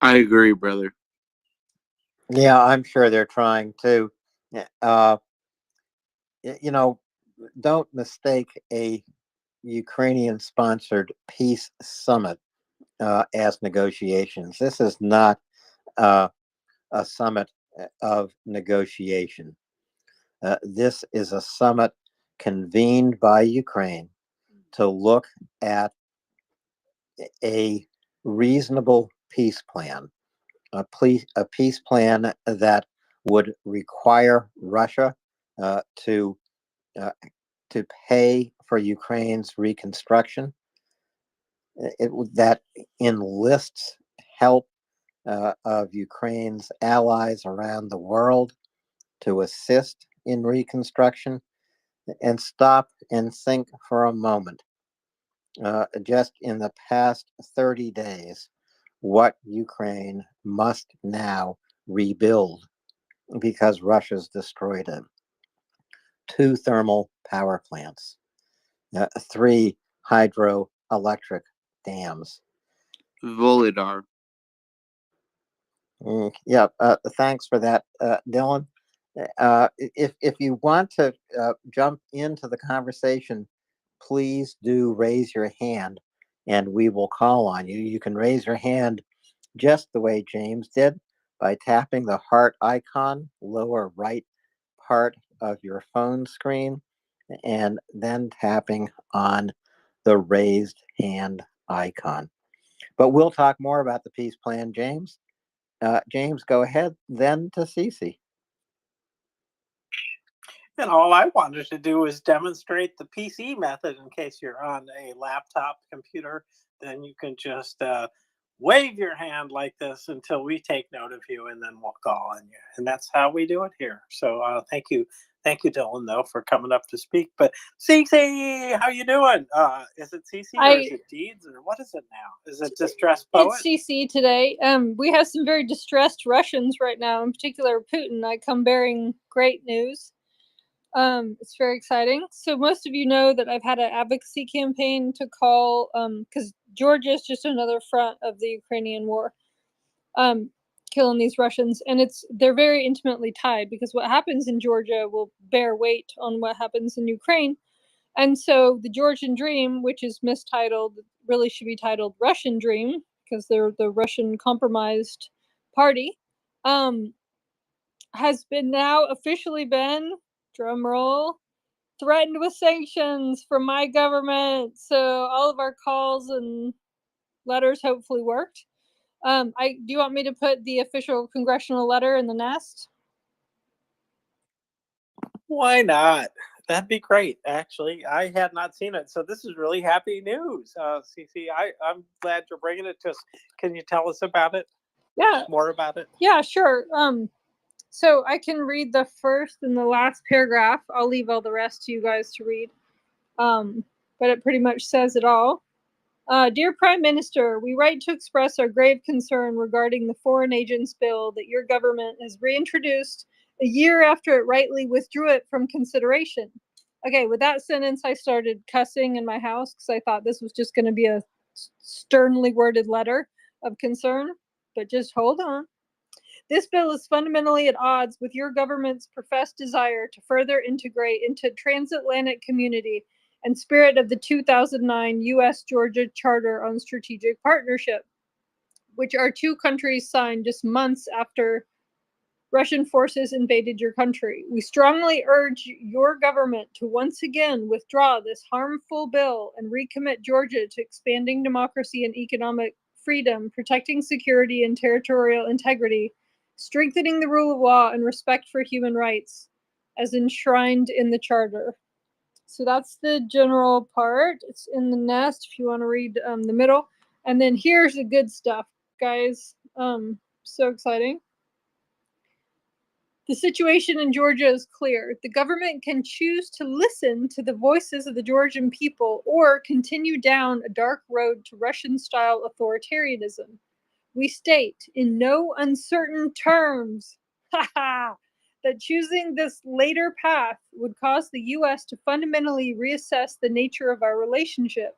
I agree, brother. Yeah, I'm sure they're trying to. Don't mistake a Ukrainian-sponsored peace summit as negotiations. This is not a summit of negotiation. This is a summit convened by Ukraine to look at a reasonable peace plan, a peace plan that would require Russia to pay for Ukraine's reconstruction. That enlists help of Ukraine's allies around the world to assist in reconstruction, and stop and think for a moment, just in the past 30 days, what Ukraine must now rebuild because Russia's destroyed it. 2 thermal power plants, 3 hydroelectric dams. Volodar. Yeah, thanks for that, Dylan. If you want to jump into the conversation, please do raise your hand and we will call on you. You can raise your hand just the way James did by tapping the heart icon, lower right part of your phone screen, and then tapping on the raised hand icon. But we'll talk more about the peace plan, James. James, go ahead then to Cece. And all I wanted to do is demonstrate the PC method. In case you're on a laptop computer, then you can just wave your hand like this until we take note of you, and then we'll call on you. And that's how we do it here. So thank you, Dylan, though, for coming up to speak. But Cece, how you doing? Is it Cece or is it Deeds or what is it now? Is it Distressed Poet? It's CC today. We have some very distressed Russians right now, in particular Putin. I come bearing great news. It's very exciting. So most of you know that I've had an advocacy campaign to call, because Georgia is just another front of the Ukrainian war, killing these Russians, and they're very intimately tied, because what happens in Georgia will bear weight on what happens in Ukraine. And so the Georgian Dream, which is mistitled, really should be titled Russian Dream, because they're the Russian compromised party, has been now officially been, drum roll, threatened with sanctions from my government. So all of our calls and letters hopefully worked. Do you want me to put the official congressional letter in the nest? Why not? That'd be great, actually. I had not seen it, so this is really happy news. Cece, I'm glad you're bringing it to us. Can you tell us about it? Yeah. More about it? Yeah, sure. So I can read the first and the last paragraph. I'll leave all the rest to you guys to read. But it pretty much says it all. Dear Prime Minister, we write to express our grave concern regarding the Foreign Agents Bill that your government has reintroduced a year after it rightly withdrew it from consideration. Okay, with that sentence, I started cussing in my house because I thought this was just going to be a sternly worded letter of concern. But just hold on. This bill is fundamentally at odds with your government's professed desire to further integrate into transatlantic community and spirit of the 2009 U.S.-Georgia Charter on Strategic Partnership, which our two countries signed just months after Russian forces invaded your country. We strongly urge your government to once again withdraw this harmful bill and recommit Georgia to expanding democracy and economic freedom, protecting security and territorial integrity, strengthening the rule of law and respect for human rights as enshrined in the Charter. So that's the general part. It's in the nest if you want to read the middle. And then here's the good stuff, guys. So exciting. The situation in Georgia is clear. The government can choose to listen to the voices of the Georgian people or continue down a dark road to Russian-style authoritarianism. We state in no uncertain terms that choosing this later path would cause the U.S. to fundamentally reassess the nature of our relationship.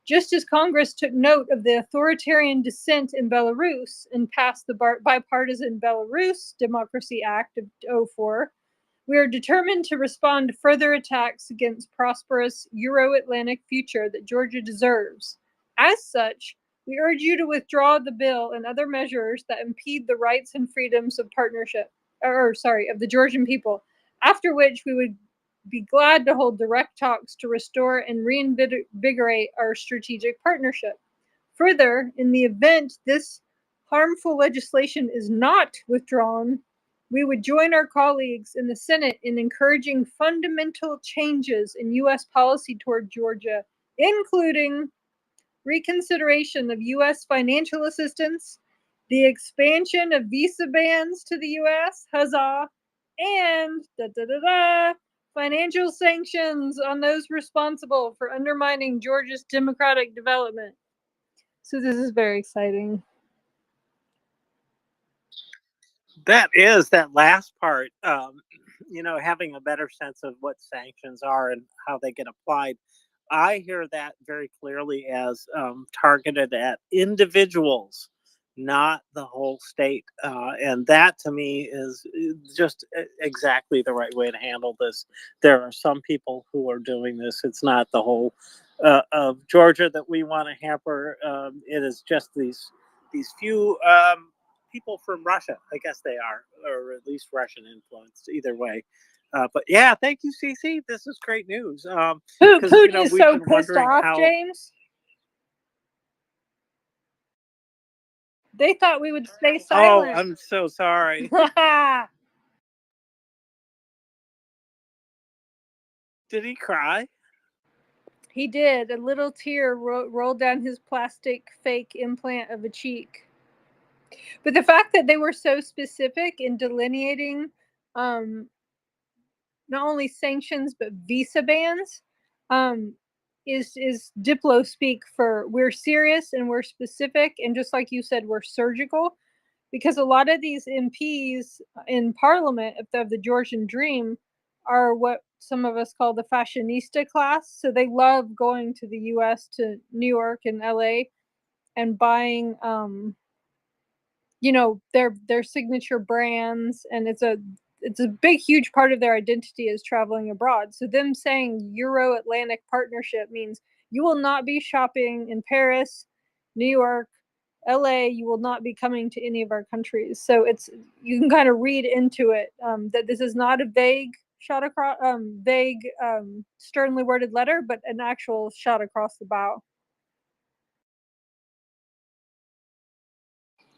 Just as Congress took note of the authoritarian dissent in Belarus and passed the bipartisan Belarus Democracy Act of 2004, we are determined to respond to further attacks against prosperous Euro-Atlantic future that Georgia deserves. As such, we urge you to withdraw the bill and other measures that impede the rights and freedoms of of the Georgian people, after which we would be glad to hold direct talks to restore and reinvigorate our strategic partnership. Further, in the event this harmful legislation is not withdrawn, we would join our colleagues in the Senate in encouraging fundamental changes in U.S. policy toward Georgia, including reconsideration of U.S. financial assistance, the expansion of visa bans to the U.S., huzzah, and financial sanctions on those responsible for undermining Georgia's democratic development. So this is very exciting. That is that last part, having a better sense of what sanctions are and how they get applied. I hear that very clearly as targeted at individuals, not the whole state. And that to me is just exactly the right way to handle this. There are some people who are doing this. It's not the whole of Georgia that we want to hamper. It is just these few people from Russia. I guess they are, or at least Russian influenced. Either way. But yeah, thank you, Cece. This is great news. Putin is so pissed off, James. They thought we would stay silent. Oh, I'm so sorry. Did he cry? He did. A little tear rolled down his plastic fake implant of a cheek. But the fact that they were so specific in delineating not only sanctions but visa bans is Diplo speak for we're serious and we're specific, and just like you said, we're surgical, because a lot of these MPs in Parliament of the Georgian Dream are what some of us call the fashionista class. So they love going to the US, to New York and LA, and buying their signature brands, and it's a big huge part of their identity is traveling abroad. So them saying Euro-Atlantic partnership means you will not be shopping in Paris, New York, LA. You will not be coming to any of our countries. So you can kind of read into it that this is not a vague shot across sternly worded letter, but an actual shot across the bow.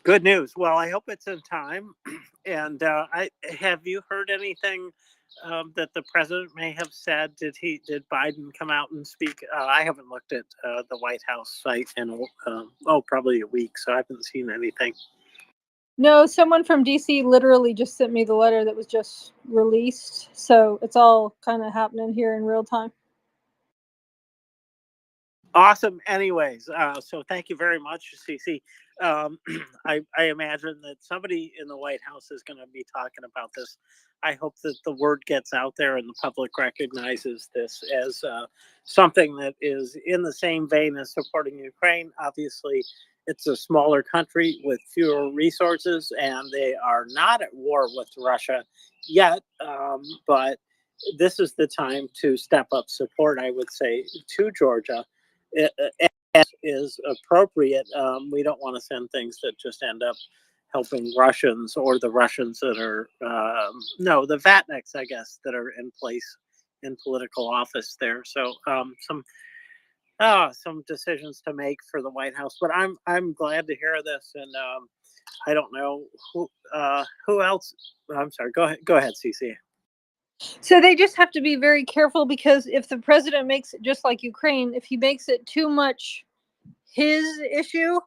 Good news. Well, I hope it's in time. And have you heard anything that the president may have said? Did Biden come out and speak? I haven't looked at the White House site in probably a week, so I haven't seen anything. No, someone from DC literally just sent me the letter that was just released, so it's all kind of happening here in real time. Awesome. Anyways, so thank you very much, Cece. I imagine that somebody in the White House is going to be talking about this. I hope that the word gets out there and the public recognizes this as something that is in the same vein as supporting Ukraine. Obviously, it's a smaller country with fewer resources, and they are not at war with Russia yet. But this is the time to step up support, I would say, to Georgia as is appropriate. We don't want to send things that just end up helping Russians or the Russians that are, no, the Vatniks, I guess, that are in place in political office there. So some decisions to make for the White House. But I'm glad to hear this, and I don't know who else. I'm sorry. Go ahead, Cece. So they just have to be very careful, because if the president makes it just like Ukraine, if he makes it too much his issue,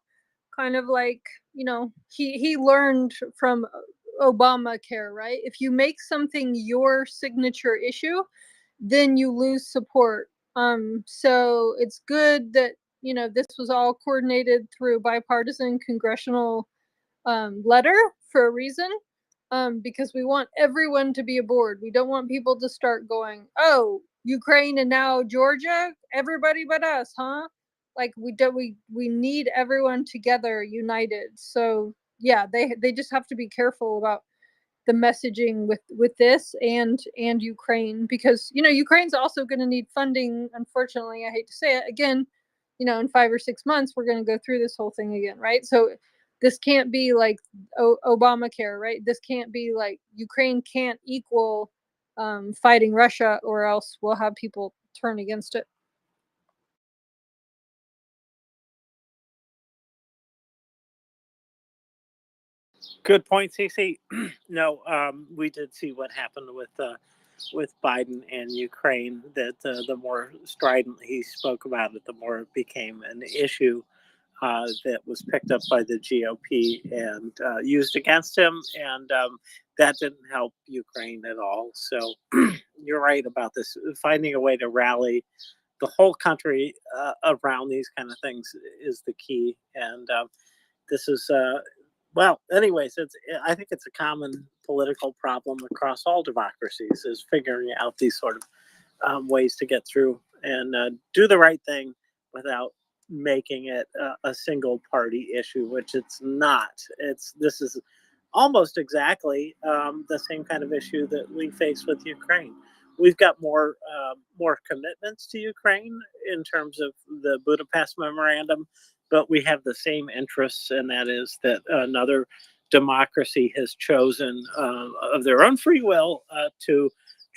kind of like, he learned from Obamacare, right? If you make something your signature issue, then you lose support. So it's good that, this was all coordinated through bipartisan congressional letter for a reason. Because we want everyone to be aboard. We don't want people to start going, oh, Ukraine and now Georgia, everybody but us, huh? Like we need everyone together, united. So yeah, they just have to be careful about the messaging with this and Ukraine, because Ukraine's also going to need funding. Unfortunately, I hate to say it again, in 5 or 6 months we're going to go through this whole thing again, right? So this can't be like Obamacare, right? This can't be like Ukraine can't equal fighting Russia, or else we'll have people turn against it. Good point, Cece. No, we did see what happened with Biden and Ukraine. That the more strident he spoke about it, the more it became an issue that was picked up by the GOP and used against him, and that didn't help Ukraine at all. So you're right about this. Finding a way to rally the whole country around these kind of things is the key, and this is well, anyways, I think it's a common political problem across all democracies, is figuring out these sort of ways to get through and do the right thing without making it a single party issue, which it's not. This is almost exactly the same kind of issue that we face with Ukraine. We've got more commitments to Ukraine in terms of the Budapest Memorandum, but we have the same interests, and that is that another democracy has chosen of their own free will to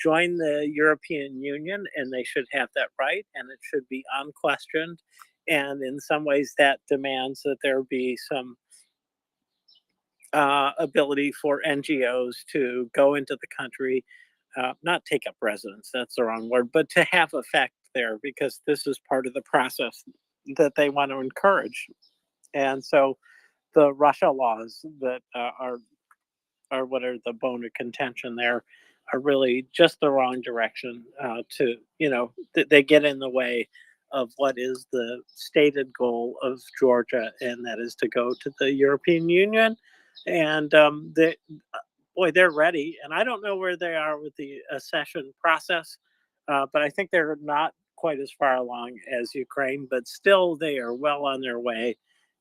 join the European Union, and they should have that right, and it should be unquestioned. And in some ways, that demands that there be some ability for NGOs to go into the country, not take up residence, that's the wrong word, but to have effect there, because this is part of the process that they want to encourage. And so the Russia laws that are what are the bone of contention there are really just the wrong direction to, they get in the way of what is the stated goal of Georgia, and that is to go to the European Union. And they're ready. And I don't know where they are with the accession process, but I think they're not quite as far along as Ukraine, but still they are well on their way.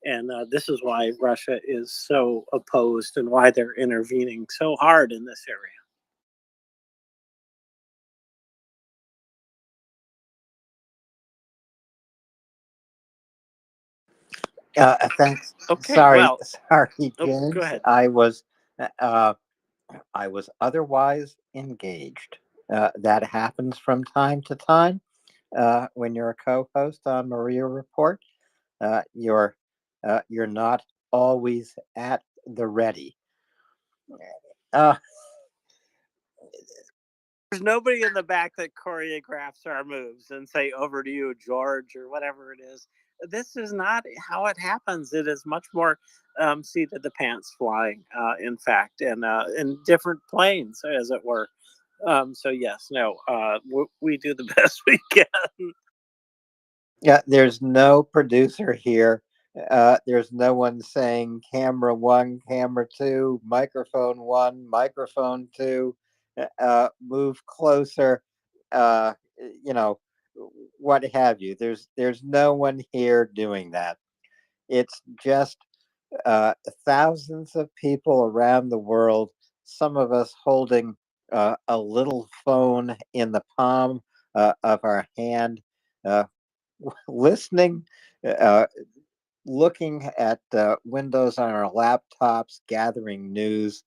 And this is why Russia is so opposed and why they're intervening so hard in this area. Thanks. Okay, Sorry, well, sorry, go James. ahead. I was otherwise engaged. That happens from time to time when you're a co-host on MriyaReport. You're not always at the ready. There's nobody in the back that choreographs our moves and say, over to you, George, or whatever it is. This is not how it happens. It is much more seat of the pants flying, in fact, and in different planes, as it were. So yes, no, we do the best we can. Yeah, there's no producer here. There's no one saying camera one, camera two, microphone one, microphone two, move closer, uh, you know, what have you. There's no one here doing that. It's just thousands of people around the world, some of us holding a little phone in the palm of our hand, uh, listening, uh, looking at windows on our laptops, gathering news,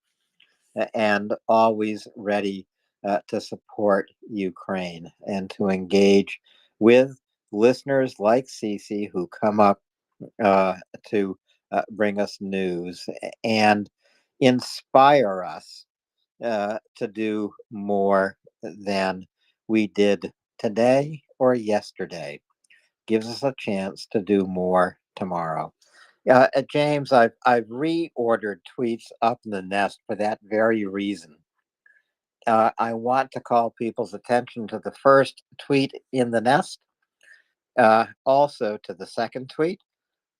and always ready to support Ukraine and to engage with listeners like Cece who come up uh, to bring us news and inspire us to do more than we did today or yesterday. Gives us a chance to do more tomorrow. James, I've reordered tweets up in the nest for that very reason. I want to call people's attention to the first tweet in the nest, also to the second tweet,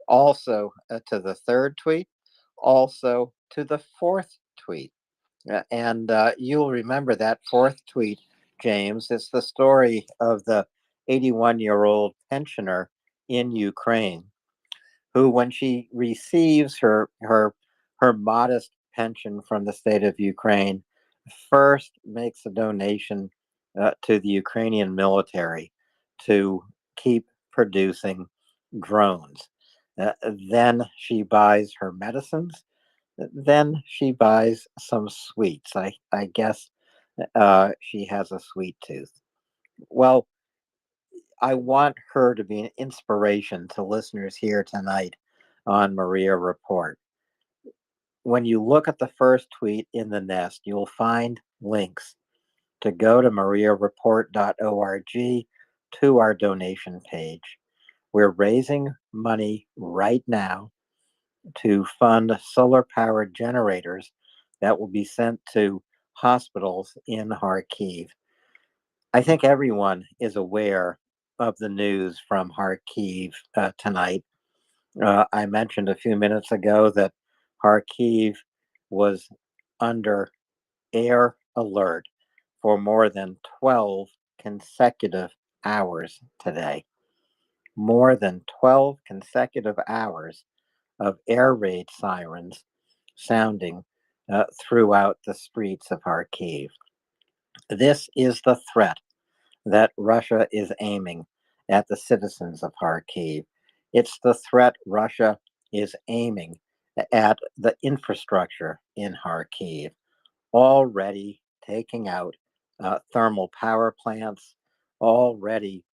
also to the third tweet, also to the fourth tweet. And you'll remember that fourth tweet, James. It's the story of the 81-year-old pensioner in Ukraine who, when she receives her modest pension from the state of Ukraine, first makes a donation to the Ukrainian military to keep producing drones. Then she buys her medicines. Then she buys some sweets. I guess she has a sweet tooth. Well, I want her to be an inspiration to listeners here tonight on Maria Report. When you look at the first tweet in the nest, you'll find links to go to MriyaReport.org to our donation page. We're raising money right now to fund solar powered generators that will be sent to hospitals in Kharkiv. I think everyone is aware of the news from Kharkiv tonight. I mentioned a few minutes ago that Kharkiv was under air alert for more than 12 consecutive hours today. More than 12 consecutive hours of air raid sirens sounding throughout the streets of Kharkiv. This is the threat that Russia is aiming at the citizens of Kharkiv. It's the threat Russia is aiming at the infrastructure in Kharkiv, already taking out thermal power plants, already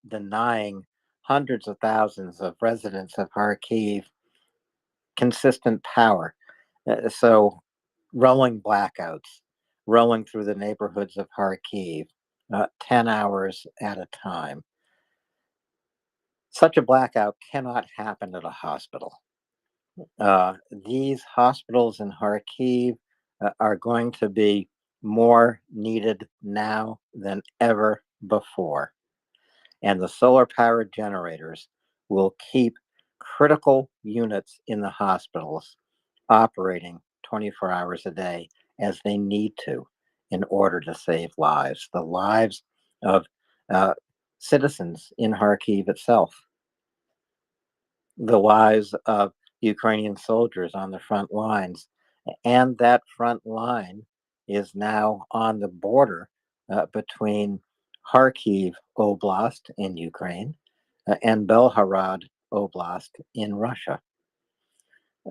denying hundreds of thousands of residents of Kharkiv consistent power. So, rolling blackouts, rolling through the neighborhoods of Kharkiv, 10 hours at a time. Such a blackout cannot happen at a hospital. These hospitals in Kharkiv are going to be more needed now than ever before. And the solar powered generators will keep critical units in the hospitals operating 24 hours a day as they need to in order to save lives, the lives of citizens in Kharkiv itself, the lives of Ukrainian soldiers on the front lines. And that front line is now on the border between Kharkiv Oblast in Ukraine and Belgorod Oblast in Russia.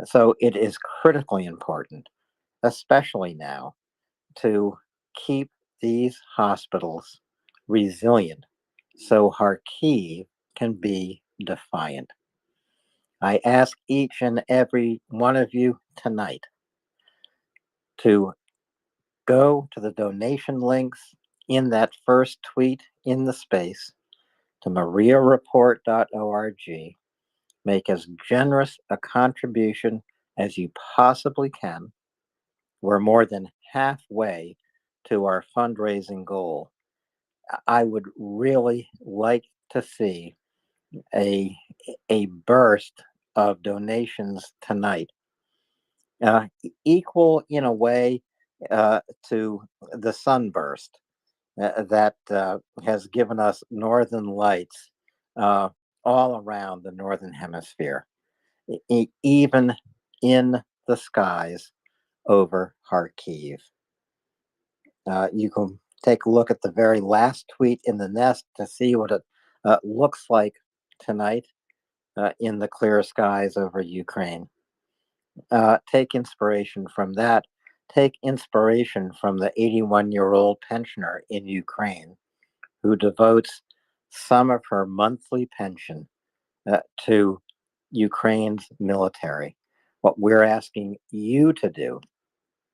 So it is critically important, especially now, to keep these hospitals resilient so Kharkiv can be defiant. I ask each and every one of you tonight to go to the donation links in that first tweet in the space to MriyaReport.org. Make as generous a contribution as you possibly can. We're more than halfway to our fundraising goal. I would really like to see a burst of donations tonight, equal in a way to the sunburst that has given us northern lights all around the northern hemisphere, even in the skies over Kharkiv. You can take a look at the very last tweet in the nest to see what it looks like tonight in the clear skies over Ukraine. Take inspiration from that. Take inspiration from the 81-year-old pensioner in Ukraine who devotes some of her monthly pension to Ukraine's military. What we're asking you to do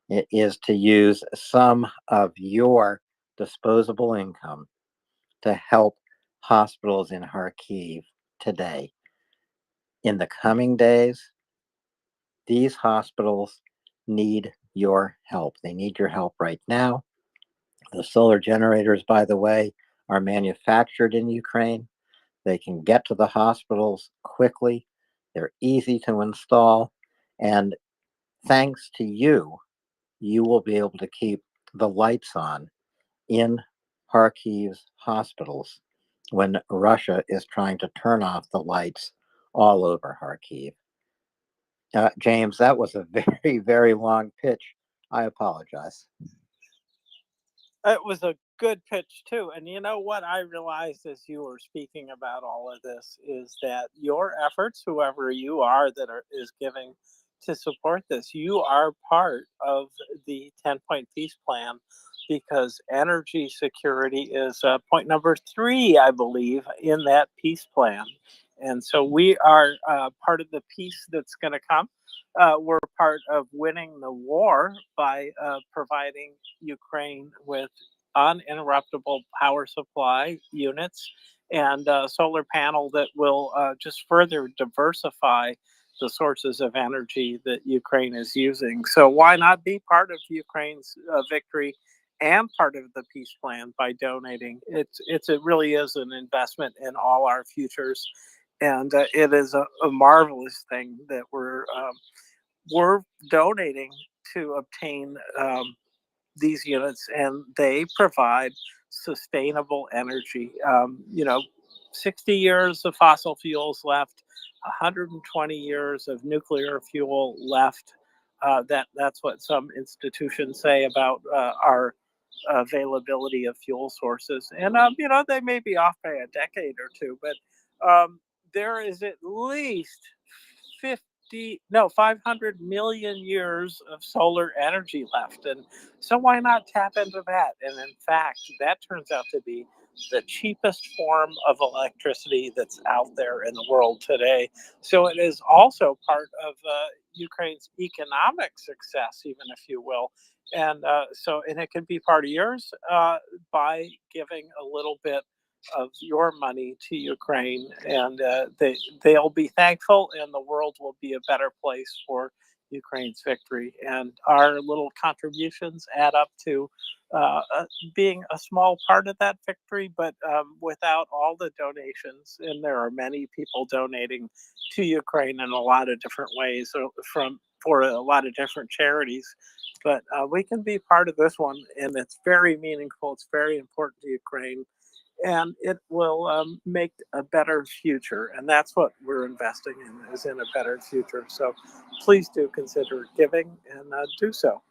is to use some of your disposable income to help hospitals in Kharkiv today. In the coming days, these hospitals need your help. They need your help right now. The solar generators, by the way, are manufactured in Ukraine. They can get to the hospitals quickly. They're easy to install. And thanks to you, you will be able to keep the lights on in Kharkiv's hospitals when Russia is trying to turn off the lights all over Kharkiv. James, that was a very, very long pitch. I apologize. It was a good pitch too. And you know what I realized as you were speaking about all of this is that your efforts, whoever you are that is giving to support this, you are part of the 10-point peace plan, because energy security is point number 3, I believe, in that peace plan. And so we are part of the peace that's going to come. We're part of winning the war by providing Ukraine with uninterruptible power supply units and solar panel that will just further diversify the sources of energy that Ukraine is using. So why not be part of Ukraine's victory and part of the peace plan by donating? It really is an investment in all our futures, and it is a marvelous thing that we're donating to obtain these units, and they provide sustainable energy. 60 years of fossil fuels left, 120 years of nuclear fuel left. That's what some institutions say about our availability of fuel sources. And, they may be off by a decade or two, but there is at least 500 million years of solar energy left. And so why not tap into that? And in fact, that turns out to be the cheapest form of electricity that's out there in the world today. So it is also part of Ukraine's economic success, even if you will. And and it can be part of yours by giving a little bit of your money to Ukraine, and they'll be thankful, and the world will be a better place for Ukraine's victory. And our little contributions add up to being a small part of that victory, but without all the donations, and there are many people donating to Ukraine in a lot of different ways for a lot of different charities. But we can be part of this one, and it's very meaningful. It's very important to Ukraine, and it will make a better future. And that's what we're investing in, is in a better future. So please do consider giving, and do so.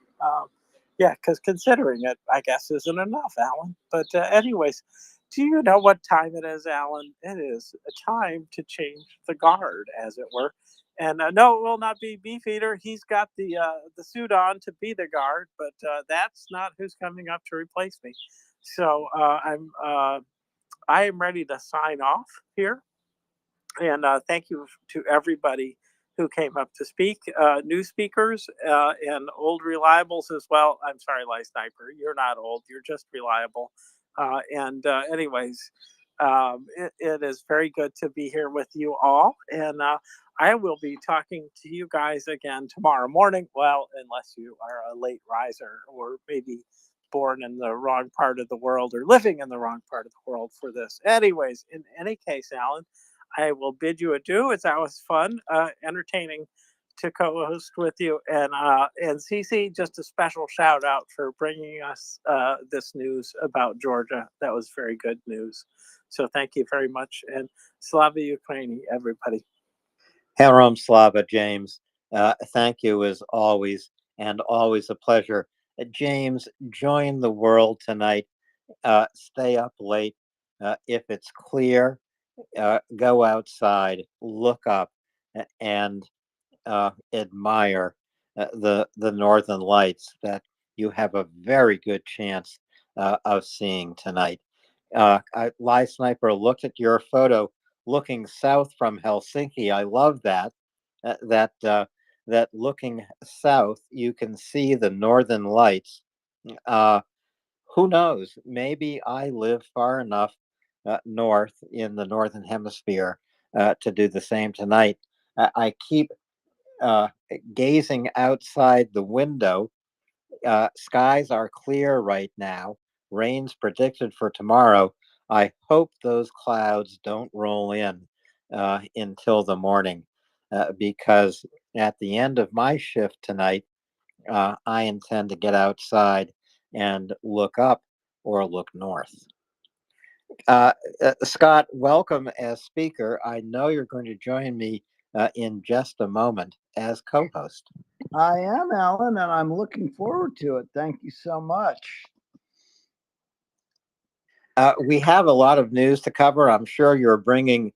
Because considering it, I guess, isn't enough, Alan. But anyways, do you know what time it is, Alan? It is a time to change the guard, as it were. And no, it will not be Beefeater. He's got the suit on to be the guard, but that's not who's coming up to replace me. So I am ready to sign off here. And thank you to everybody who came up to speak, new speakers and old reliables as well. I'm sorry, Light Sniper, you're not old, you're just reliable. Anyways, it is very good to be here with you all. And I will be talking to you guys again tomorrow morning. Well, unless you are a late riser or maybe born in the wrong part of the world or living in the wrong part of the world for this. Anyways, in any case, Alan, I will bid you adieu. That was fun, entertaining to co-host with you, and Cece, just a special shout out for bringing us this news about Georgia. That was very good news. So thank you very much, and Slava Ukraini, everybody. Herom Slava, James. Thank you as always, and always a pleasure. James, join the world tonight. Stay up late. If it's clear, go outside, look up, and admire the northern lights that you have a very good chance of seeing tonight. Live Sniper looked at your photo looking south from Helsinki. I love that. That looking south, you can see the northern lights. Who knows? Maybe I live far enough north in the northern hemisphere to do the same tonight. I keep gazing outside the window. Skies are clear right now. Rain's predicted for tomorrow. I hope those clouds don't roll in until the morning, because at the end of my shift tonight, I intend to get outside and look up or look north. Scott, welcome as speaker. I know you're going to join me in just a moment as co-host. I am, Alan, and I'm looking forward to it. Thank you so much. We have a lot of news to cover. I'm sure you're bringing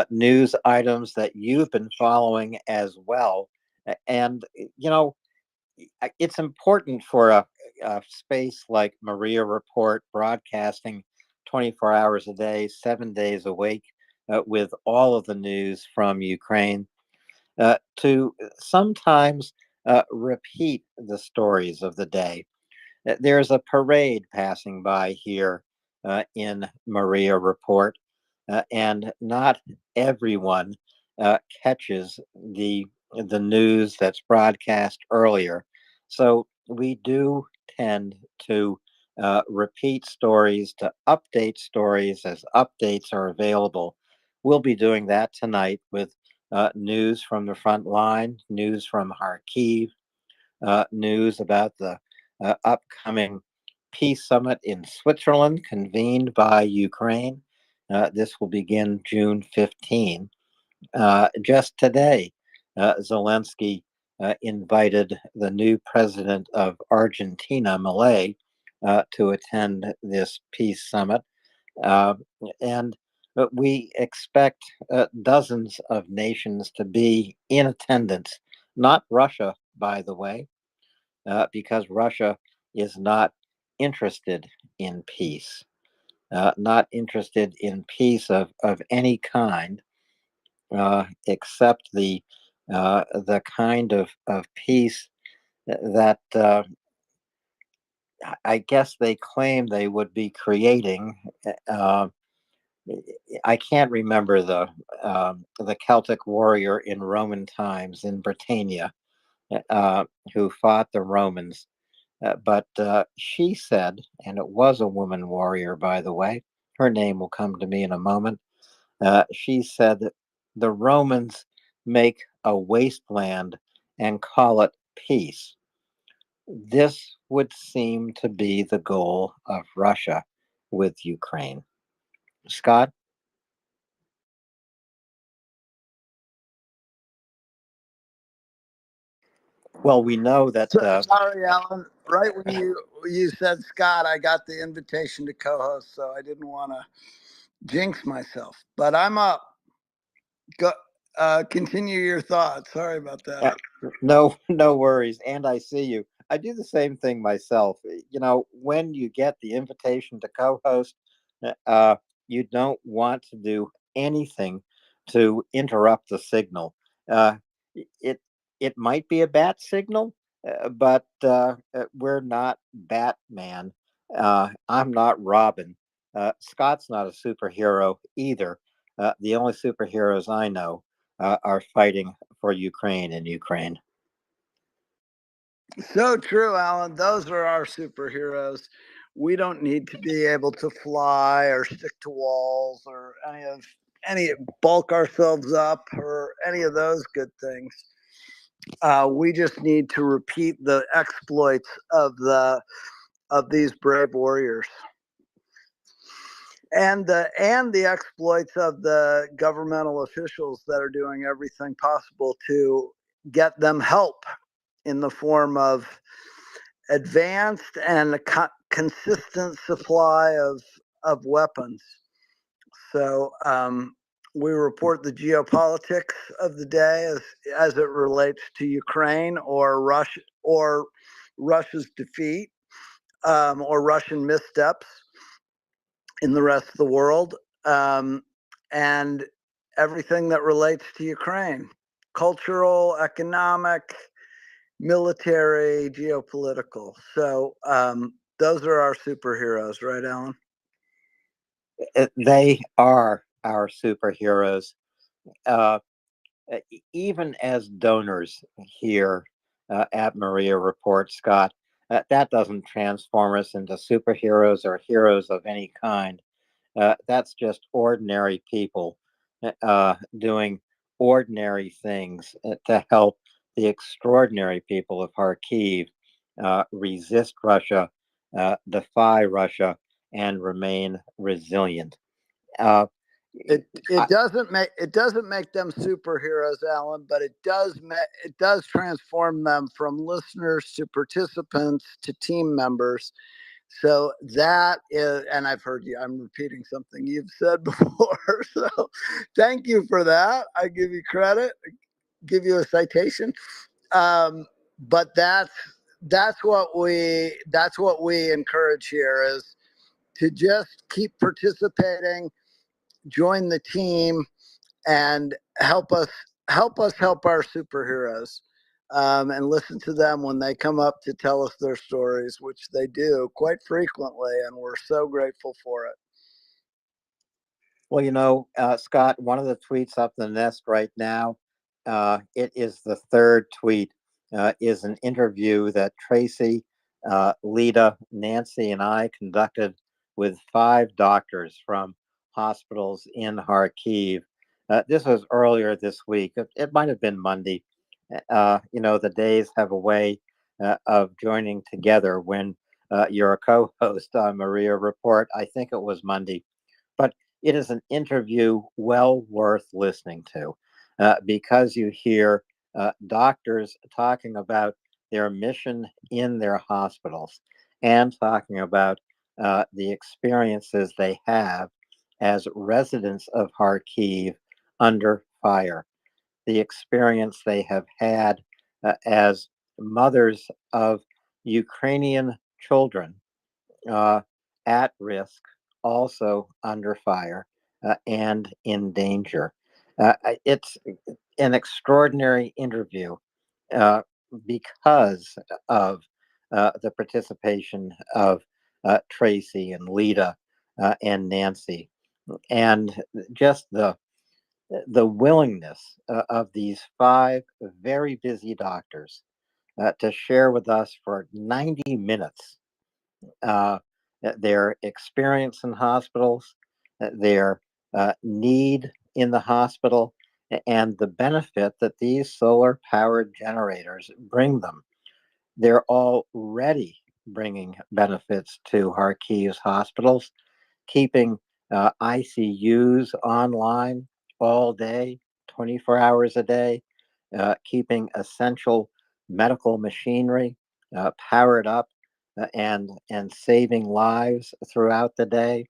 news items that you've been following as well. And, you know, it's important for a space like MriyaReport, broadcasting 24 hours a day, 7 days a week, with all of the news from Ukraine, to sometimes repeat the stories of the day. There's a parade passing by here in MriyaReport, and not everyone catches the news that's broadcast earlier. So we do tend to repeat stories, to update stories as updates are available. We'll be doing that tonight with news from the front line, news from Kharkiv, news about the upcoming peace summit in Switzerland convened by Ukraine. This will begin June 15. Just today, Zelensky invited the new president of Argentina, Milei, to attend this peace summit. And we expect dozens of nations to be in attendance, not Russia, by the way, because Russia is not interested in peace, not interested in peace of any kind, except the kind of peace that I guess they claim they would be creating. I can't remember the Celtic warrior in Roman times in Britannia who fought the Romans. But she said, and it was a woman warrior, by the way, her name will come to me in a moment. She said that the Romans make a wasteland and call it peace. This would seem to be the goal of Russia with Ukraine. Scott? Well, we know that. Sorry, Alan. Right when you said Scott, I got the invitation to co-host, so I didn't want to jinx myself. But I'm up. Go, continue your thoughts. Sorry about that. No worries. And I see you. I do the same thing myself. You know, when you get the invitation to co-host, you don't want to do anything to interrupt the signal. It might be a bat signal, but we're not Batman. I'm not Robin. Scott's not a superhero either. The only superheroes I know are fighting for Ukraine in Ukraine. So true, Alan. Those are our superheroes. We don't need to be able to fly or stick to walls or any bulk ourselves up or any of those good things. We just need to repeat the exploits of these brave warriors and the exploits of the governmental officials that are doing everything possible to get them help in the form of advanced and consistent supply of weapons. So we report the geopolitics of the day as it relates to Ukraine or Russia's defeat or Russian missteps in the rest of the world, and everything that relates to Ukraine, cultural, economic, military, geopolitical. So those are our superheroes, right, Alan? They are our superheroes. Even as donors here at MriyaReport, Scott, that doesn't transform us into superheroes or heroes of any kind. That's just ordinary people doing ordinary things to help the extraordinary people of Kharkiv resist Russia, defy Russia, and remain resilient. It doesn't make them superheroes, Alan, but it does transform them from listeners to participants to team members. So that is, and I've heard you. I'm repeating something you've said before. So thank you for that. I give you credit. Give you a citation. But that's what we encourage here is to just keep participating, join the team, and help us help our superheroes, and listen to them when they come up to tell us their stories, which they do quite frequently, and we're so grateful for it. Well, Scott, one of the tweets up the nest right now, it is the third tweet, is an interview that Tracy, Lita, Nancy, and I conducted with 5 doctors from hospitals in Kharkiv. This was earlier this week. It might have been Monday. The days have a way of joining together when you're a co-host on MriyaReport. I think it was Monday. But it is an interview well worth listening to because you hear doctors talking about their mission in their hospitals and talking about the experiences they have as residents of Kharkiv under fire, the experience they have had as mothers of Ukrainian children at risk, also under fire, and in danger. It's an extraordinary interview because of the participation of Tracy and Lita and Nancy, and just the willingness of these 5 very busy doctors to share with us for 90 minutes their experience in hospitals, their need in the hospital, and the benefit that these solar powered generators bring them. They're already bringing benefits to Kharkiv's hospitals, keeping ICUs online all day, 24 hours a day, keeping essential medical machinery powered up and saving lives throughout the day,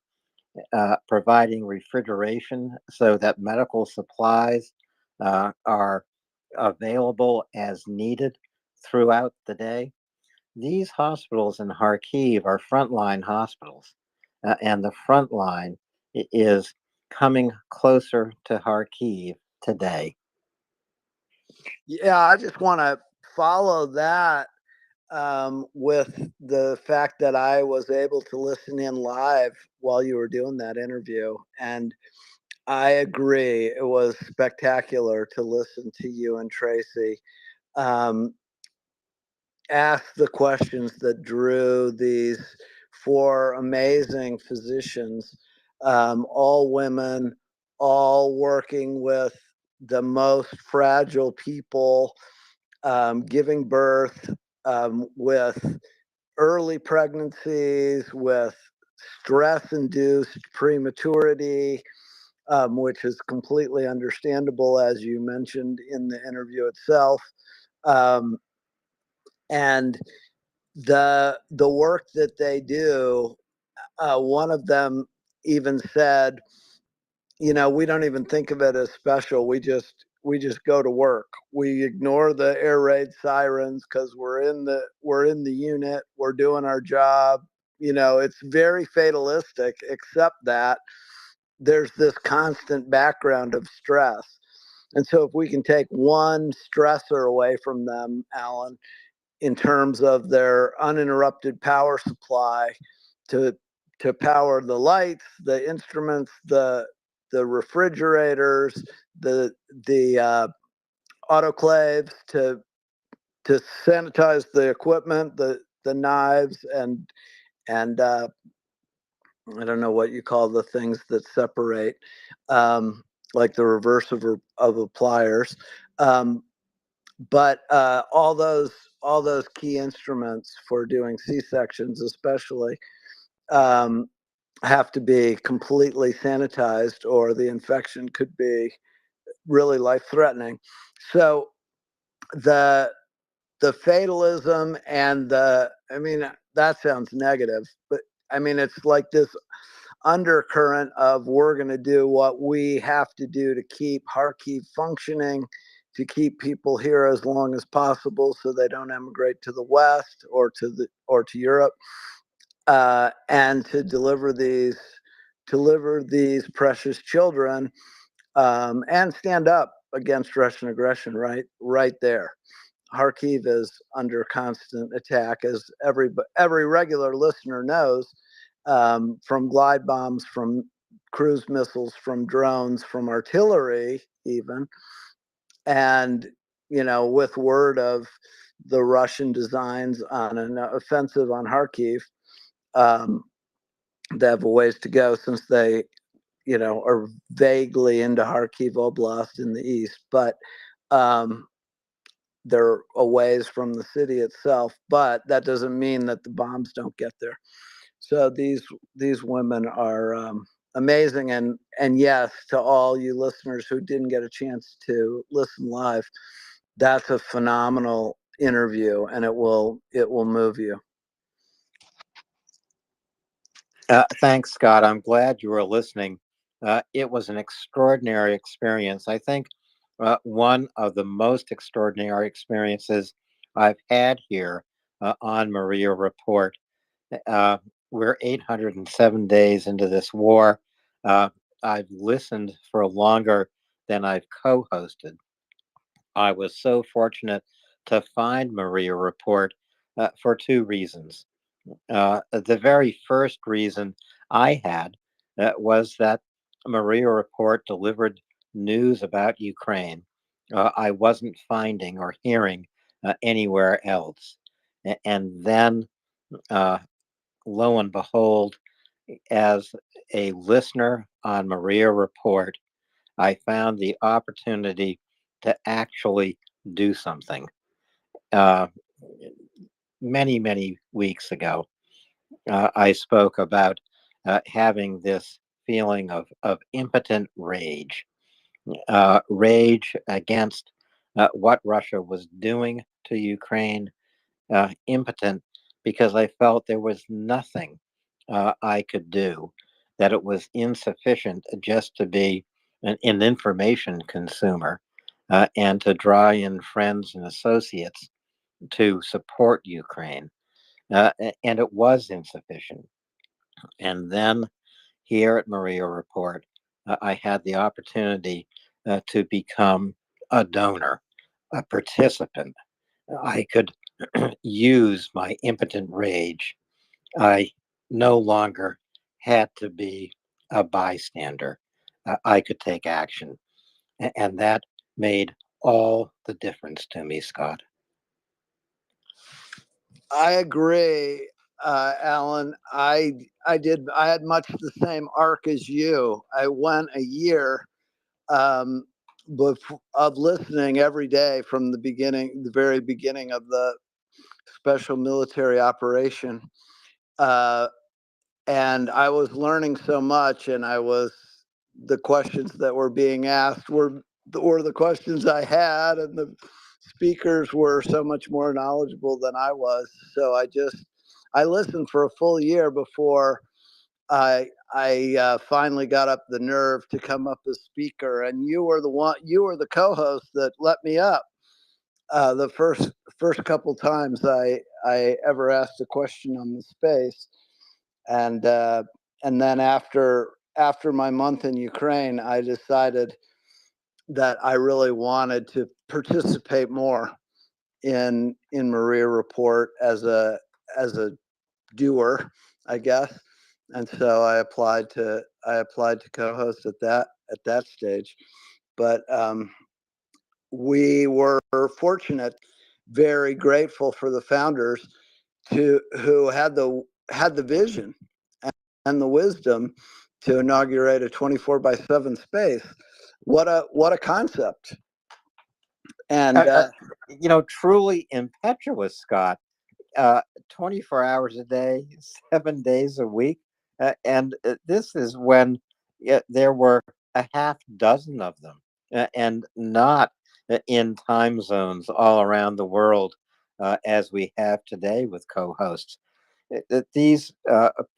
providing refrigeration so that medical supplies are available as needed throughout the day. These hospitals in Kharkiv are frontline hospitals, and the front line is coming closer to Kharkiv today. Yeah, I just want to follow that with the fact that I was able to listen in live while you were doing that interview. And I agree. It was spectacular to listen to you and Tracy. asked the questions that drew these four amazing physicians, all women, all working with the most fragile people, giving birth with early pregnancies, with stress-induced prematurity, which is completely understandable, as you mentioned in the interview itself. And the work that they do, one of them even said, you know, we don't even think of it as special. We just go to work. We ignore the air raid sirens because we're in the unit. We're doing our job. You know, it's very fatalistic, except that there's this constant background of stress. And so if we can take one stressor away from them, Alan, in terms of their uninterrupted power supply to power the lights, the instruments, the refrigerators, the autoclaves, to sanitize the equipment, the knives, and I don't know what you call the things that separate, like the reverse of pliers. But all those key instruments for doing C-sections, especially, have to be completely sanitized, or the infection could be really life-threatening. So the fatalism and I mean, that sounds negative, but I mean, it's like this undercurrent of, we're going to do what we have to do to keep Kharkiv functioning, to keep people here as long as possible so they don't emigrate to the West or to Europe, and to deliver these precious children, and stand up against Russian aggression right there. Kharkiv is under constant attack, as every regular listener knows, from glide bombs, from cruise missiles, from drones, from artillery even. And, you know, with word of the Russian designs on an offensive on Kharkiv, they have a ways to go, since they, you know, are vaguely into Kharkiv Oblast in the east, but they're a ways from the city itself. But that doesn't mean that the bombs don't get there. So these women are amazing, and yes, to all you listeners who didn't get a chance to listen live, that's a phenomenal interview, and it will move you. Thanks, Scott. I'm glad you were listening. It was an extraordinary experience. I think one of the most extraordinary experiences I've had here on MriyaReport. We're 807 days into this war. I've listened for longer than I've co-hosted. I was so fortunate to find MriyaReport for two reasons. The very first reason I had was that MriyaReport delivered news about Ukraine I wasn't finding or hearing anywhere else. And then, lo and behold, as a listener on MriyaReport, I found the opportunity to actually do something. Many weeks ago, I spoke about having this feeling of impotent rage, rage against what Russia was doing to Ukraine, impotent because I felt there was nothing I could do, that it was insufficient just to be an information consumer and to draw in friends and associates to support Ukraine. And it was insufficient. And then here at MriyaReport, I had the opportunity to become a donor, a participant. I could use my impotent rage. I no longer had to be a bystander. I could take action. And that made all the difference to me, Scott. I agree, Alan. I had much the same arc as you. I went a year um, of listening every day from the beginning, the very beginning of the special military operation. And I was learning so much, and the questions that were being asked were the questions I had, and the speakers were so much more knowledgeable than I was. So I listened for a full year before I finally got up the nerve to come up as speaker. And you were the co-host that let me up. The first couple times I ever asked a question on the space, and then after my month in Ukraine, I decided that I really wanted to participate more in MriyaReport as a doer, I guess. And so I applied to co-host at that stage. But we were fortunate, very grateful for the founders who had the vision and the wisdom to inaugurate a 24/7 space. What a concept. And truly impetuous, Scott. 24 hours a day, 7 days a week. And this is when there were a half dozen of them, and not in time zones all around the world as we have today with co-hosts. These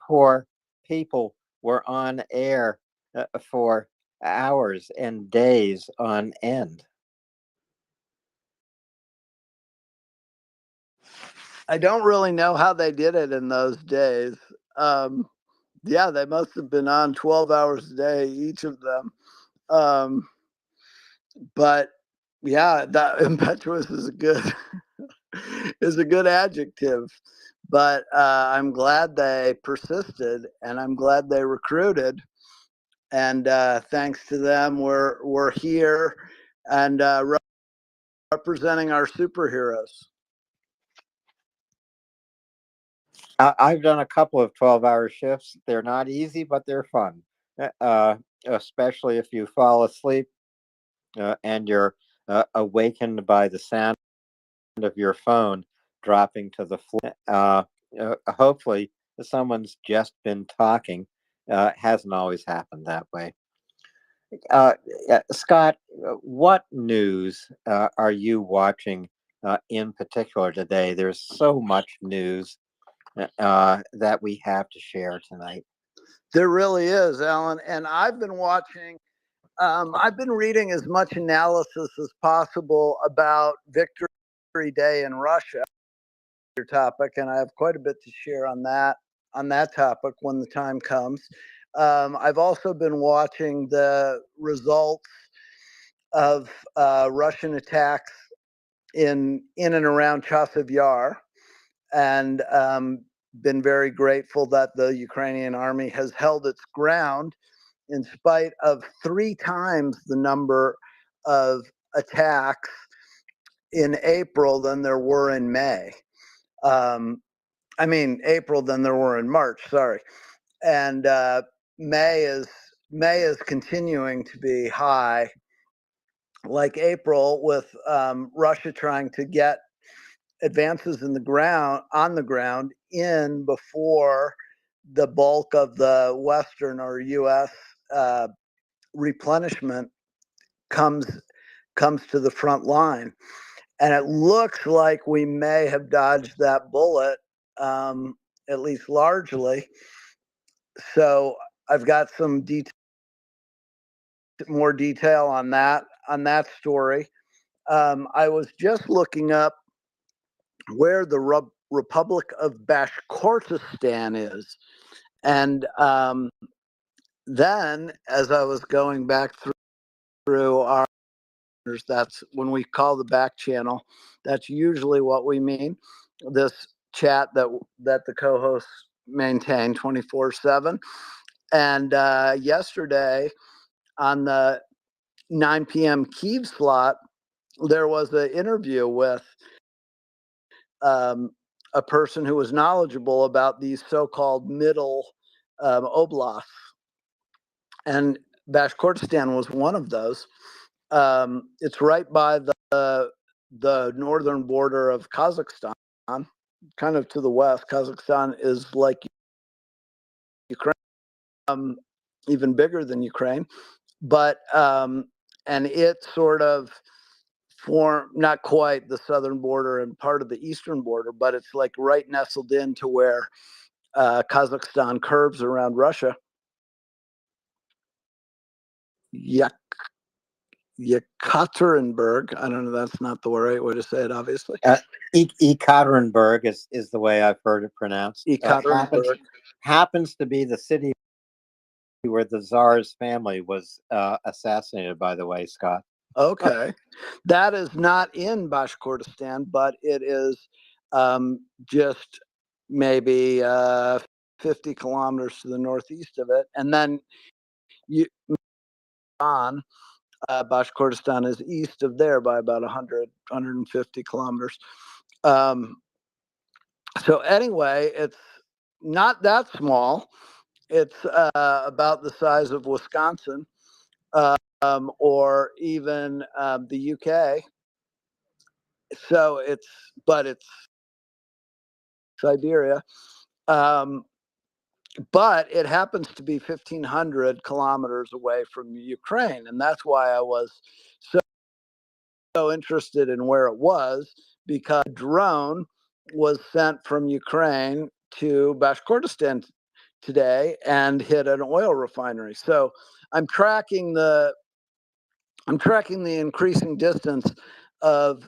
poor people were on air for hours and days on end. I don't really know how they did it in those days. Yeah, they must have been on 12 hours a day, each of them. But yeah, that impetuous is a good adjective. But I'm glad they persisted, and I'm glad they recruited. And thanks to them, we're here and representing our superheroes. I've done a couple of 12-hour shifts. They're not easy, but they're fun, especially if you fall asleep and you're awakened by the sound of your phone dropping to the floor. Hopefully, someone's just been talking. Hasn't always happened that way. Scott, what news are you watching in particular today? There's so much news that we have to share tonight. There really is, Alan. And I've been watching, I've been reading as much analysis as possible about Victory Day in Russia, your topic, and I have quite a bit to share on that topic when the time comes. I've also been watching the results of Russian attacks in and around Chasiv Yar, and been very grateful that the Ukrainian army has held its ground in spite of 3 times the number of attacks in April than there were in May. April than there were in March, sorry. And May is continuing to be high, like April, with Russia trying to get advances on the ground in before the bulk of the Western or U.S. Replenishment comes to the front line. And it looks like we may have dodged that bullet, at least largely. So I've got some more detail on that story. I was just looking up where the Republic of Bashkortostan is. And then, as I was going back through our, that's when we call the back channel, that's usually what we mean. This chat that the co-hosts maintain 24/7. And yesterday on the 9 p.m. Kyiv slot, there was an interview with a a person who was knowledgeable about these so-called middle oblasts, and Bashkortostan was one of those. It's right by the northern border of Kazakhstan, kind of to the west. Kazakhstan is like Ukraine, even bigger than Ukraine, but and it sort of form not quite the southern border and part of the eastern border, but it's like right nestled into where Kazakhstan curves around Russia. Yekaterinburg. I don't know. That's not the right way to say it, obviously. Ekaterinburg is the way I've heard it pronounced. Ekaterinburg happens to be the city where the Tsar's family was assassinated, by the way, Scott. Okay. That is not in Bashkortostan, but it is just maybe 50 kilometers to the northeast of it. And then Bashkortostan is east of there by about 100, 150 kilometers. So anyway, it's not that small. It's about the size of Wisconsin, or even the UK. So it's Siberia. But it happens to be 1,500 kilometers away from Ukraine. And that's why I was so interested in where it was, because a drone was sent from Ukraine to Bashkortostan today and hit an oil refinery. So I'm tracking the increasing distance of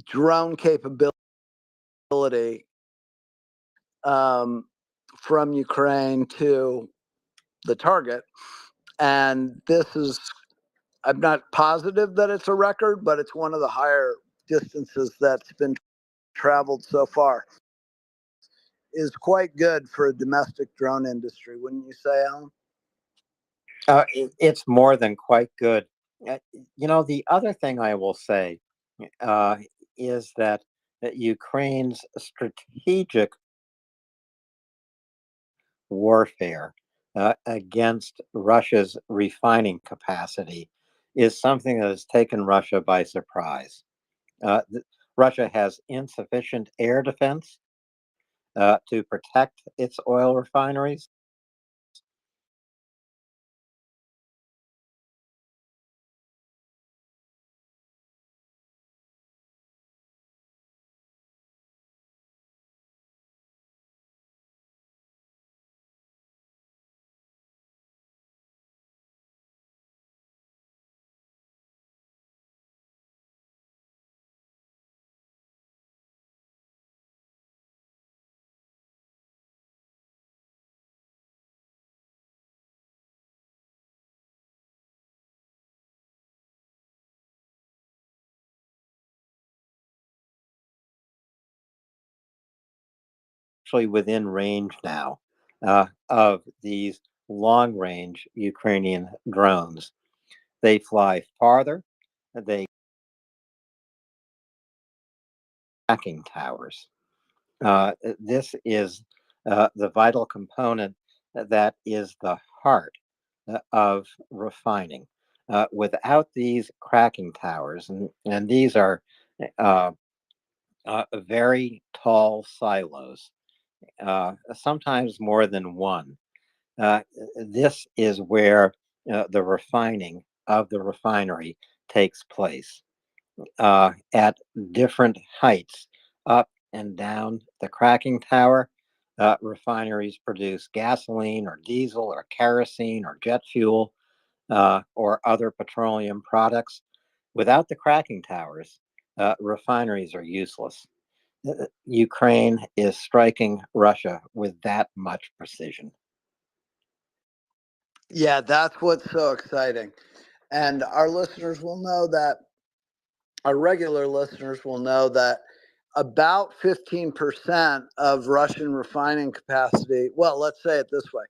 drone capability from Ukraine to the target. And this is, I'm not positive that it's a record, but it's one of the higher distances that's been traveled so far. Is quite good for a domestic drone industry, wouldn't you say, Alan? It's more than quite good. The other thing I will say is that Ukraine's strategic warfare against Russia's refining capacity is something that has taken Russia by surprise. Russia has insufficient air defense to protect its oil refineries. Actually within range now of these long-range Ukrainian drones. They fly farther. They tracking towers. This is the vital component that is the heart of refining. Without these cracking towers, and these are very tall silos, sometimes more than one. This is where the refining of the refinery takes place at different heights, up and down the cracking tower. Refineries produce gasoline or diesel or kerosene or jet fuel or other petroleum products. Without the cracking towers, refineries are useless. Ukraine is striking Russia with that much precision. Yeah, that's what's so exciting. And our listeners will know that, our regular listeners will know that about 15% of Russian refining capacity, well, let's say it this way,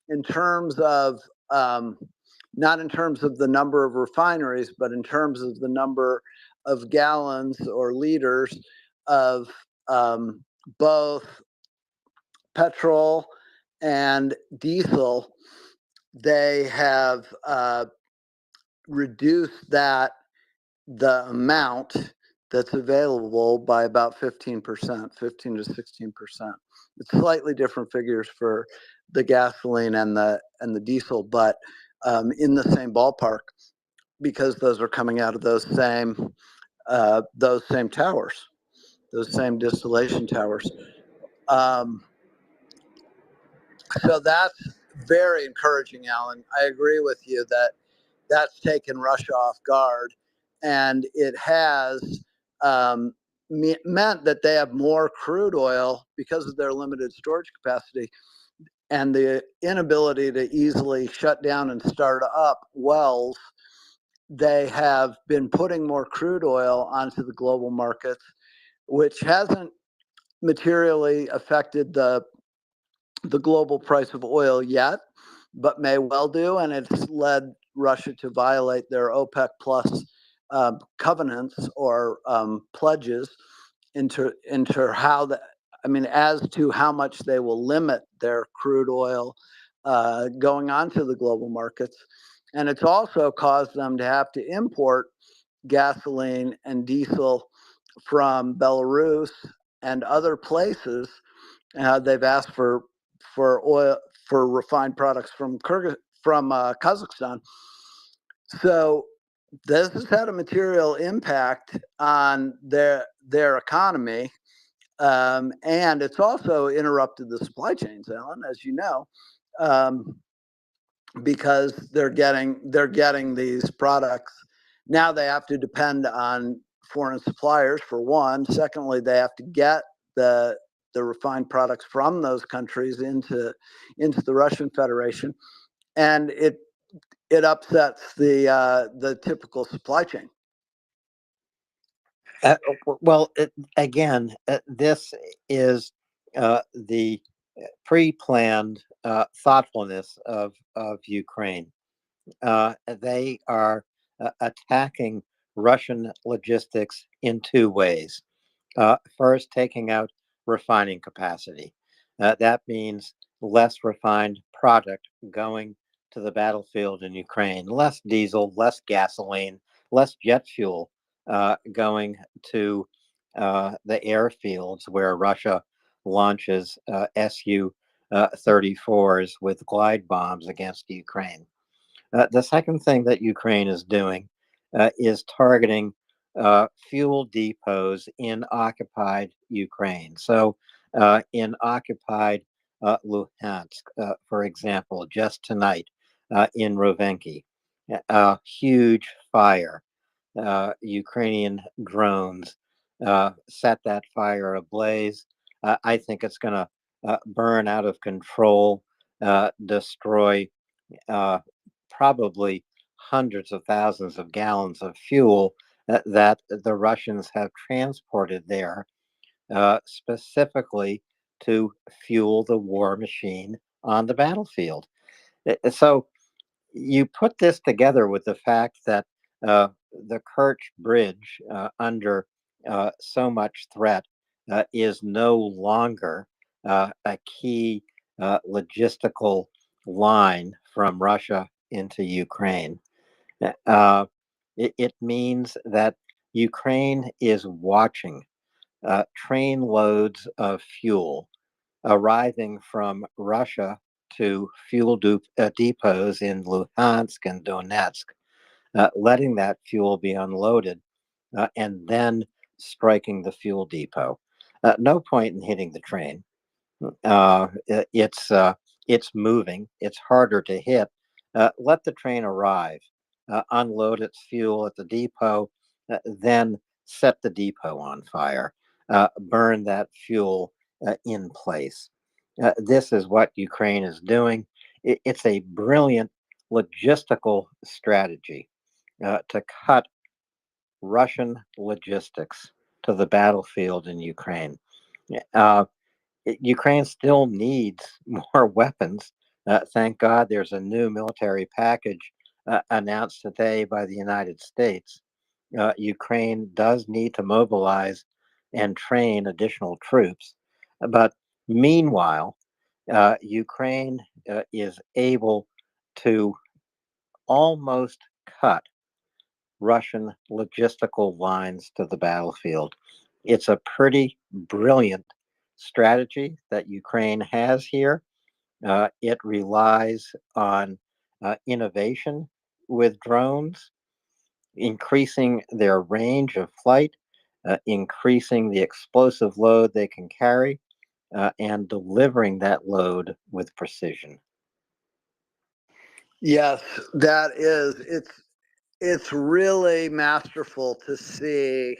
in terms of, not in terms of the number of refineries, but in terms of the number of gallons or liters of both petrol and diesel, they have reduced the amount that's available by about 15%, 15 to 16%. It's slightly different figures for the gasoline and the diesel, but in the same ballpark, because those are coming out of those same towers, those same distillation towers. So that's very encouraging, Alan. I agree with you that that's taken Russia off guard, and it has meant that they have more crude oil because of their limited storage capacity and the inability to easily shut down and start up wells. They have been putting more crude oil onto the global markets, which hasn't materially affected the global price of oil yet, but may well do, and it's led Russia to violate their OPEC plus covenants or pledges into how as to how much they will limit their crude oil going onto the global markets. And it's also caused them to have to import gasoline and diesel from Belarus and other places. They've asked for oil, for refined products from Kazakhstan. So this has had a material impact on their economy, and it's also interrupted the supply chains, Alan, as you know, because they're getting these products. Now they have to depend on foreign suppliers for one. Secondly, they have to get the refined products from those countries into the Russian Federation, and it upsets the typical supply chain. Well, again, this is the pre-planned thoughtfulness of Ukraine. They are attacking Russian logistics in two ways. First, taking out refining capacity. That means less refined product going to the battlefield in Ukraine, less diesel, less gasoline, less jet fuel going to the airfields where Russia launches Su-34s with glide bombs against Ukraine. The second thing that Ukraine is doing is targeting fuel depots in occupied Ukraine. So, in occupied Luhansk, for example, just tonight in Rovenki, a huge fire. Ukrainian drones set that fire ablaze. I think it's going to burn out of control, destroy probably hundreds of thousands of gallons of fuel that the Russians have transported there specifically to fuel the war machine on the battlefield. So you put this together with the fact that the Kerch Bridge, under so much threat, is no longer a key logistical line from Russia into Ukraine. It means that Ukraine is watching train loads of fuel arriving from Russia to fuel depots in Luhansk and Donetsk, letting that fuel be unloaded and then striking the fuel depot. No point in hitting the train. It's moving. It's harder to hit. Let the train arrive, unload its fuel at the depot, then set the depot on fire, burn that fuel in place. This is what Ukraine is doing. It's a brilliant logistical strategy to cut Russian logistics to the battlefield in Ukraine. Ukraine still needs more weapons. Thank God there's a new military package announced today by the United States. Ukraine does need to mobilize and train additional troops, But meanwhile, Ukraine is able to almost cut Russian logistical lines to the battlefield. It's a pretty brilliant strategy that Ukraine has here. It relies on innovation with drones, increasing their range of flight, increasing the explosive load they can carry, and delivering that load with precision. Yes, that is. It's really masterful to see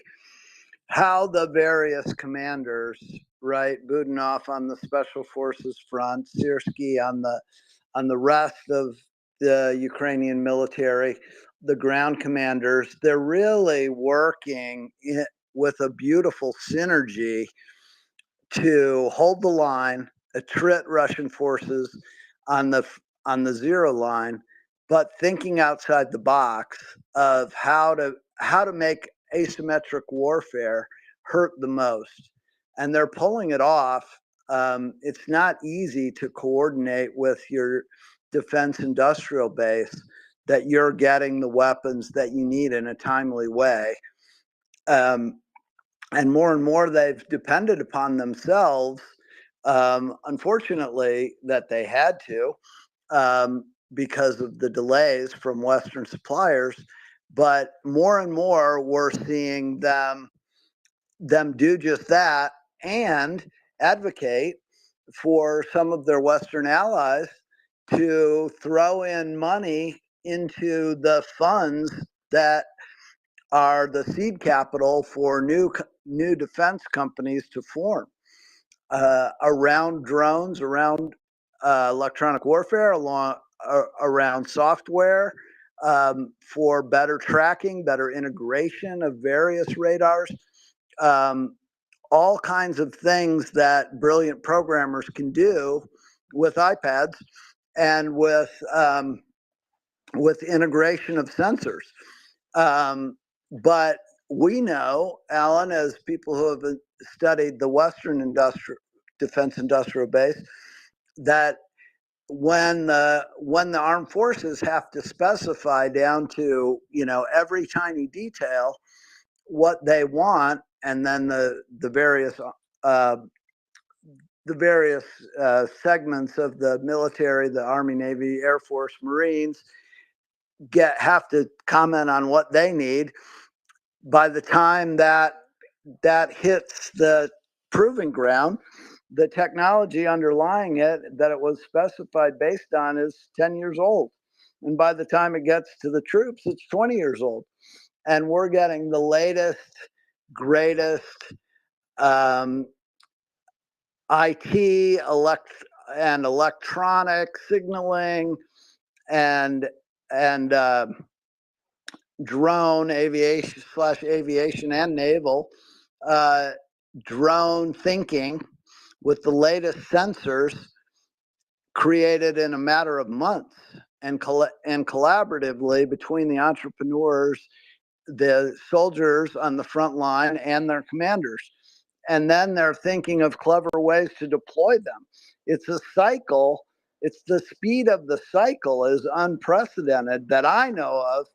how the various commanders, right, Budanov on the Special Forces front, Syrskyi on the rest of the Ukrainian military, the ground commanders, they're really working with a beautiful synergy to hold the line, attrit Russian forces on the zero line, but thinking outside the box of how to make asymmetric warfare hurt the most. And they're pulling it off. It's not easy to coordinate with your defense industrial base that you're getting the weapons that you need in a timely way. And more they've depended upon themselves, unfortunately, that they had to because of the delays from Western suppliers. But more and more, we're seeing them do just that and advocate for some of their Western allies to throw in money into the funds that are the seed capital for new defense companies to form around drones, around electronic warfare, around software, for better tracking, better integration of various radars, all kinds of things that brilliant programmers can do with iPads and with integration of sensors. But we know, Alan, as people who have studied the Western defense industrial base, that when the armed forces have to specify down to every tiny detail what they want, and then the various segments of the military, the Army, Navy, Air Force, Marines have to comment on what they need. By the time that hits the proving ground, the technology underlying it that it was specified based on is 10 years old. And by the time it gets to the troops, it's 20 years old. And we're getting the latest, greatest IT, and electronic signaling and drone aviation and naval drone thinking with the latest sensors created in a matter of months and collaboratively between the entrepreneurs, the soldiers on the front line, and their commanders. And then they're thinking of clever ways to deploy them. It's a cycle. It's the speed of the cycle is unprecedented that I know of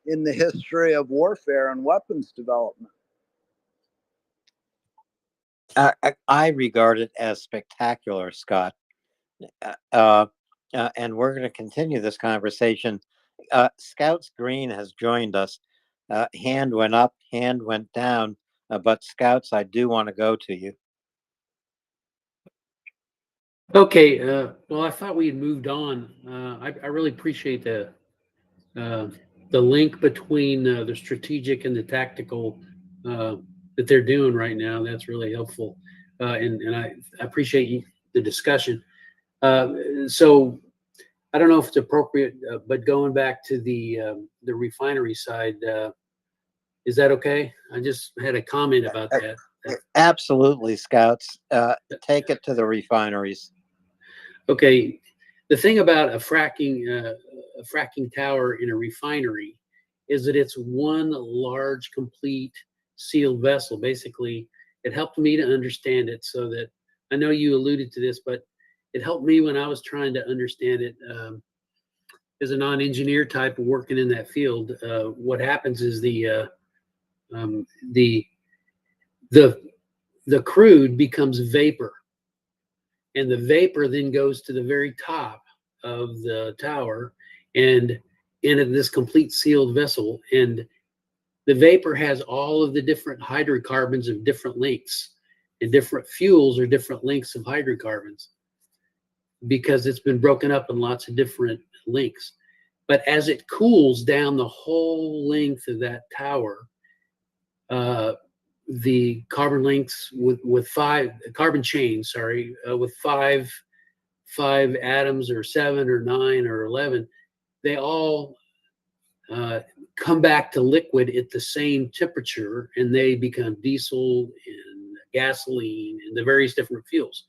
in the history of warfare and weapons development. I regard it as spectacular, Scott. And we're going to continue this conversation. Scouts Green has joined us. Hand went up, hand went down. But Scouts, I do want to go to you. Okay. Well, I thought we had moved on. I really appreciate the link between the strategic and the tactical that they're doing right now. That's really helpful, and I appreciate the discussion. So I don't know if it's appropriate, but going back to the refinery side, is that okay? I just had a comment about that. Absolutely, Scouts. Take it to the refineries. Okay. The thing about a fracking tower in a refinery is that it's one large, complete sealed vessel. Basically, it helped me to understand it so that I know you alluded to this, but it helped me when I was trying to understand it. As a non-engineer type of working in that field, what happens is the crude becomes vapor, and the vapor then goes to the very top of the tower and into this complete sealed vessel. And the vapor has all of the different hydrocarbons of different lengths, and different fuels are different lengths of hydrocarbons because it's been broken up in lots of different lengths. But as it cools down the whole length of that tower, the carbon links with five carbon chains, with five atoms, or 7 or 9 or 11, they all come back to liquid at the same temperature, and they become diesel and gasoline and the various different fuels.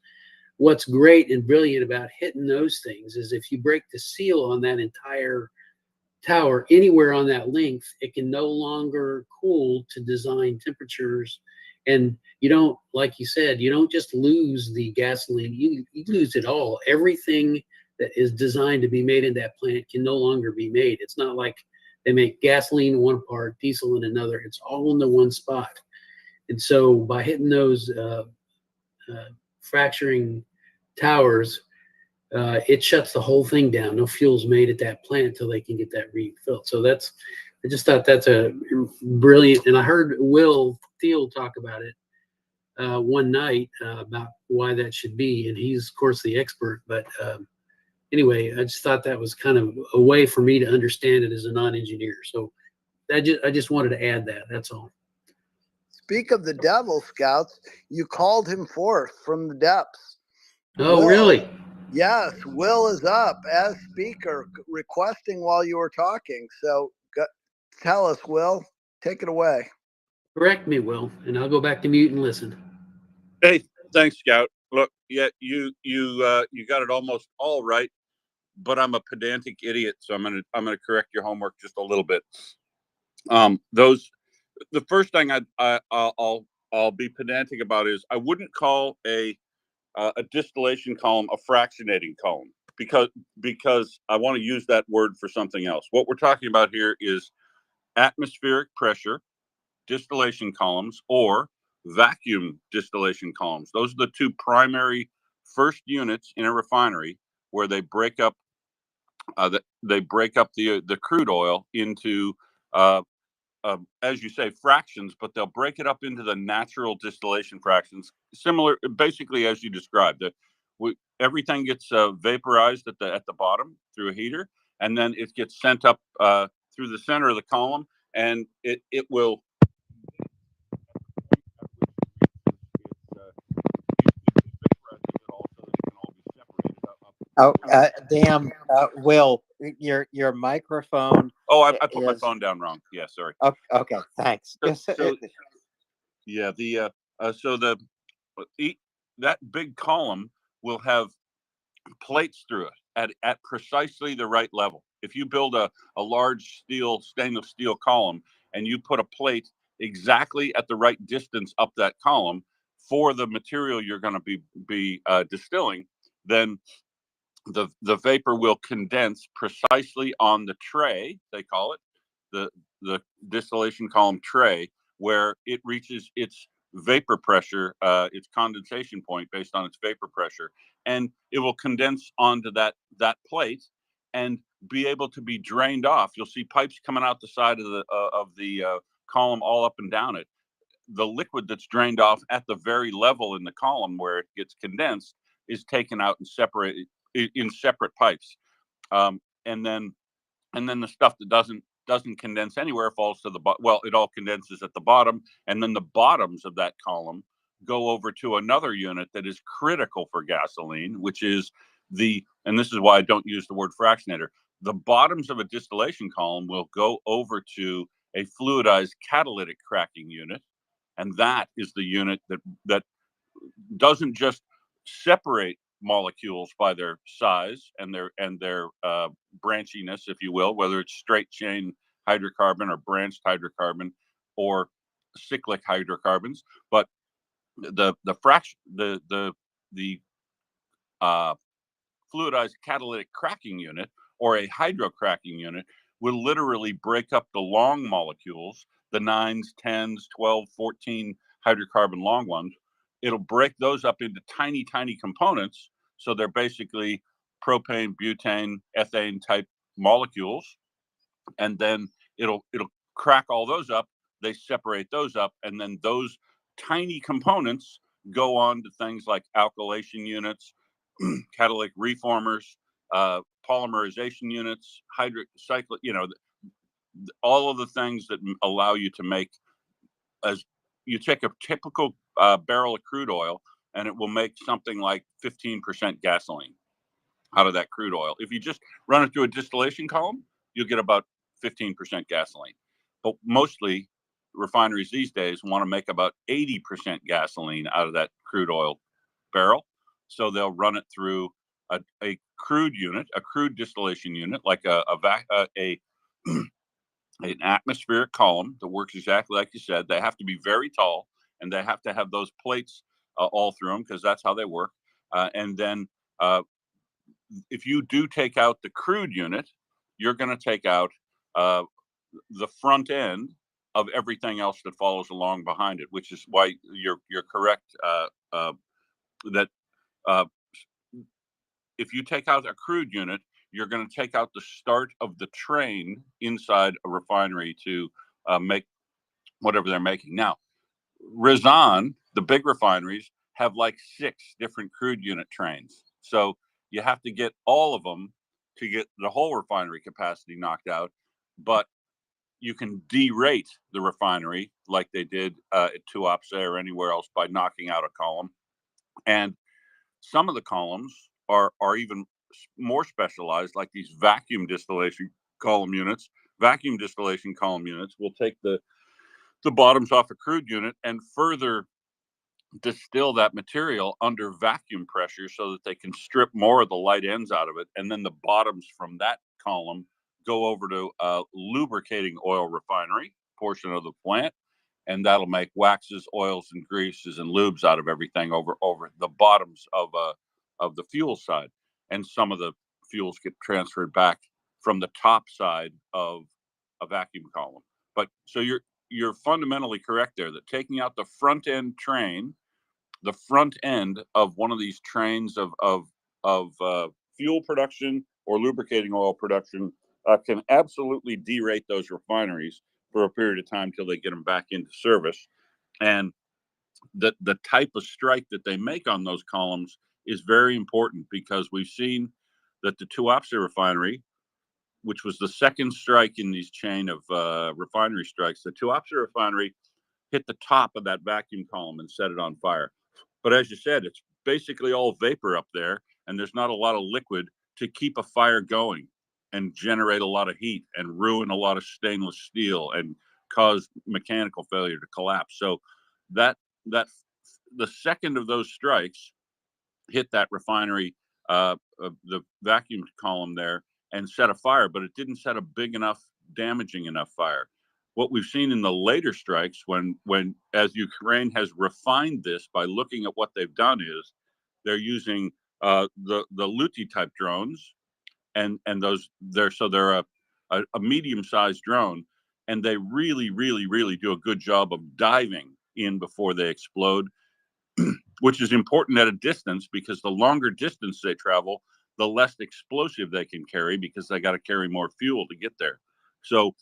What's great and brilliant about hitting those things is if you break the seal on that entire tower anywhere on that length, it can no longer cool to design temperatures. And you don't, like you said, you don't just lose the gasoline, you lose it all. Everything that is designed to be made in that plant can no longer be made. It's not like they make gasoline in one part, diesel in another. It's all in the one spot. And so by hitting those fracturing towers, it shuts the whole thing down. No fuel's made at that plant until they can get that refilled. So I just thought that's a brilliant, and I heard Will Thiel talk about it one night about why that should be, and he's of course the expert. But anyway, I just thought that was kind of a way for me to understand it as a non-engineer. So I just wanted to add that. That's all. Speak of the devil, Scouts, you called him forth from the depths. Oh, Will, really? yes, Will is up as speaker, requesting while you were talking. So tell us, Will, take it away. Correct me, Will, and I'll go back to mute and listen. Hey, thanks, Scout. Look, yeah, you got it almost all right, but I'm a pedantic idiot, so I'm gonna correct your homework just a little bit. The first thing I'll be pedantic about is I wouldn't call a distillation column a fractionating column because I want to use that word for something else. What we're talking about here is atmospheric pressure distillation columns or vacuum distillation columns. Those are the two primary first units in a refinery where they break up the crude oil into as you say, fractions, but they'll break it up into the natural distillation fractions, similar, basically as you described. Everything gets vaporized at the bottom through a heater, and then it gets sent up through the center of the column, and it will. Oh, damn, Will, your microphone. Oh, I put my phone down wrong. Yeah, sorry. Okay, thanks. So yeah, that big column will have plates through it at precisely the right level. If you build a large stainless steel column and you put a plate exactly at the right distance up that column for the material you're going to be distilling, then the vapor will condense precisely on the tray, they call it, the distillation column tray, where it reaches its vapor pressure, its condensation point based on its vapor pressure, and it will condense onto that plate and be able to be drained off. You'll see pipes coming out the side of the column all up and down it. The liquid that's drained off at the very level in the column where it gets condensed is taken out and separated in separate pipes, and then the stuff that doesn't condense anywhere falls to the bottom. Well, it all condenses at the bottom, and then the bottoms of that column go over to another unit that is critical for gasoline, which is and this is why I don't use the word fractionator. The bottoms of a distillation column will go over to a fluidized catalytic cracking unit, and that is the unit that doesn't just separate molecules by their size and their branchiness, if you will, whether it's straight chain hydrocarbon or branched hydrocarbon or cyclic hydrocarbons, but the the fluidized catalytic cracking unit or a hydrocracking unit will literally break up the long molecules, the 9s, 10s, 12, 14 hydrocarbon long ones. It'll break those up into tiny, tiny components. So they're basically propane, butane, ethane type molecules. And then it'll crack all those up. They separate those up, and then those tiny components go on to things like alkylation units, catalytic reformers, polymerization units, hydrocyclic, all of the things that allow you to make, as you take a typical barrel of crude oil, and it will make something like 15% gasoline out of that crude oil. If you just run it through a distillation column, you'll get about 15% gasoline. But mostly refineries these days want to make about 80% gasoline out of that crude oil barrel. So they'll run it through a crude unit, a crude distillation unit, like an atmospheric column that works exactly like you said. They have to be very tall, and they have to have those plates all through them, because that's how they work. And then if you do take out the crude unit, you're going to take out the front end of everything else that follows along behind it, which is why you're correct that if you take out a crude unit, you're going to take out the start of the train inside a refinery to make whatever they're making. Now, Rizan, the big refineries, have like 6 different crude unit trains. So you have to get all of them to get the whole refinery capacity knocked out. But you can derate the refinery like they did at Tuapse or anywhere else by knocking out a column. And some of the columns are even more specialized, like these vacuum distillation column units. Vacuum distillation column units will take the bottoms off a crude unit and further distill that material under vacuum pressure so that they can strip more of the light ends out of it. And then the bottoms from that column go over to a lubricating oil refinery portion of the plant, and that'll make waxes, oils, and greases and lubes out of everything over the bottoms of the fuel side. And some of the fuels get transferred back from the top side of a vacuum column. But so you're fundamentally correct there, that taking out the front end train, the front end of one of these trains of fuel production or lubricating oil production can absolutely derate those refineries for a period of time till they get them back into service. And the type of strike that they make on those columns is very important, because we've seen that the Tuapse refinery, which was the second strike in these chain of refinery strikes, the Tuapse refinery hit the top of that vacuum column and set it on fire. But as you said, it's basically all vapor up there, and there's not a lot of liquid to keep a fire going and generate a lot of heat and ruin a lot of stainless steel and cause mechanical failure to collapse. So that the second of those strikes hit that refinery, the vacuum column there, and set a fire, but it didn't set a big enough, damaging enough fire. What we've seen in the later strikes, when as Ukraine has refined this by looking at what they've done, is they're using the Luti type drones, and those they're a medium-sized drone, and they really do a good job of diving in before they explode, which is important at a distance, because the longer distance they travel, the less explosive they can carry, because they got to carry more fuel to get there. So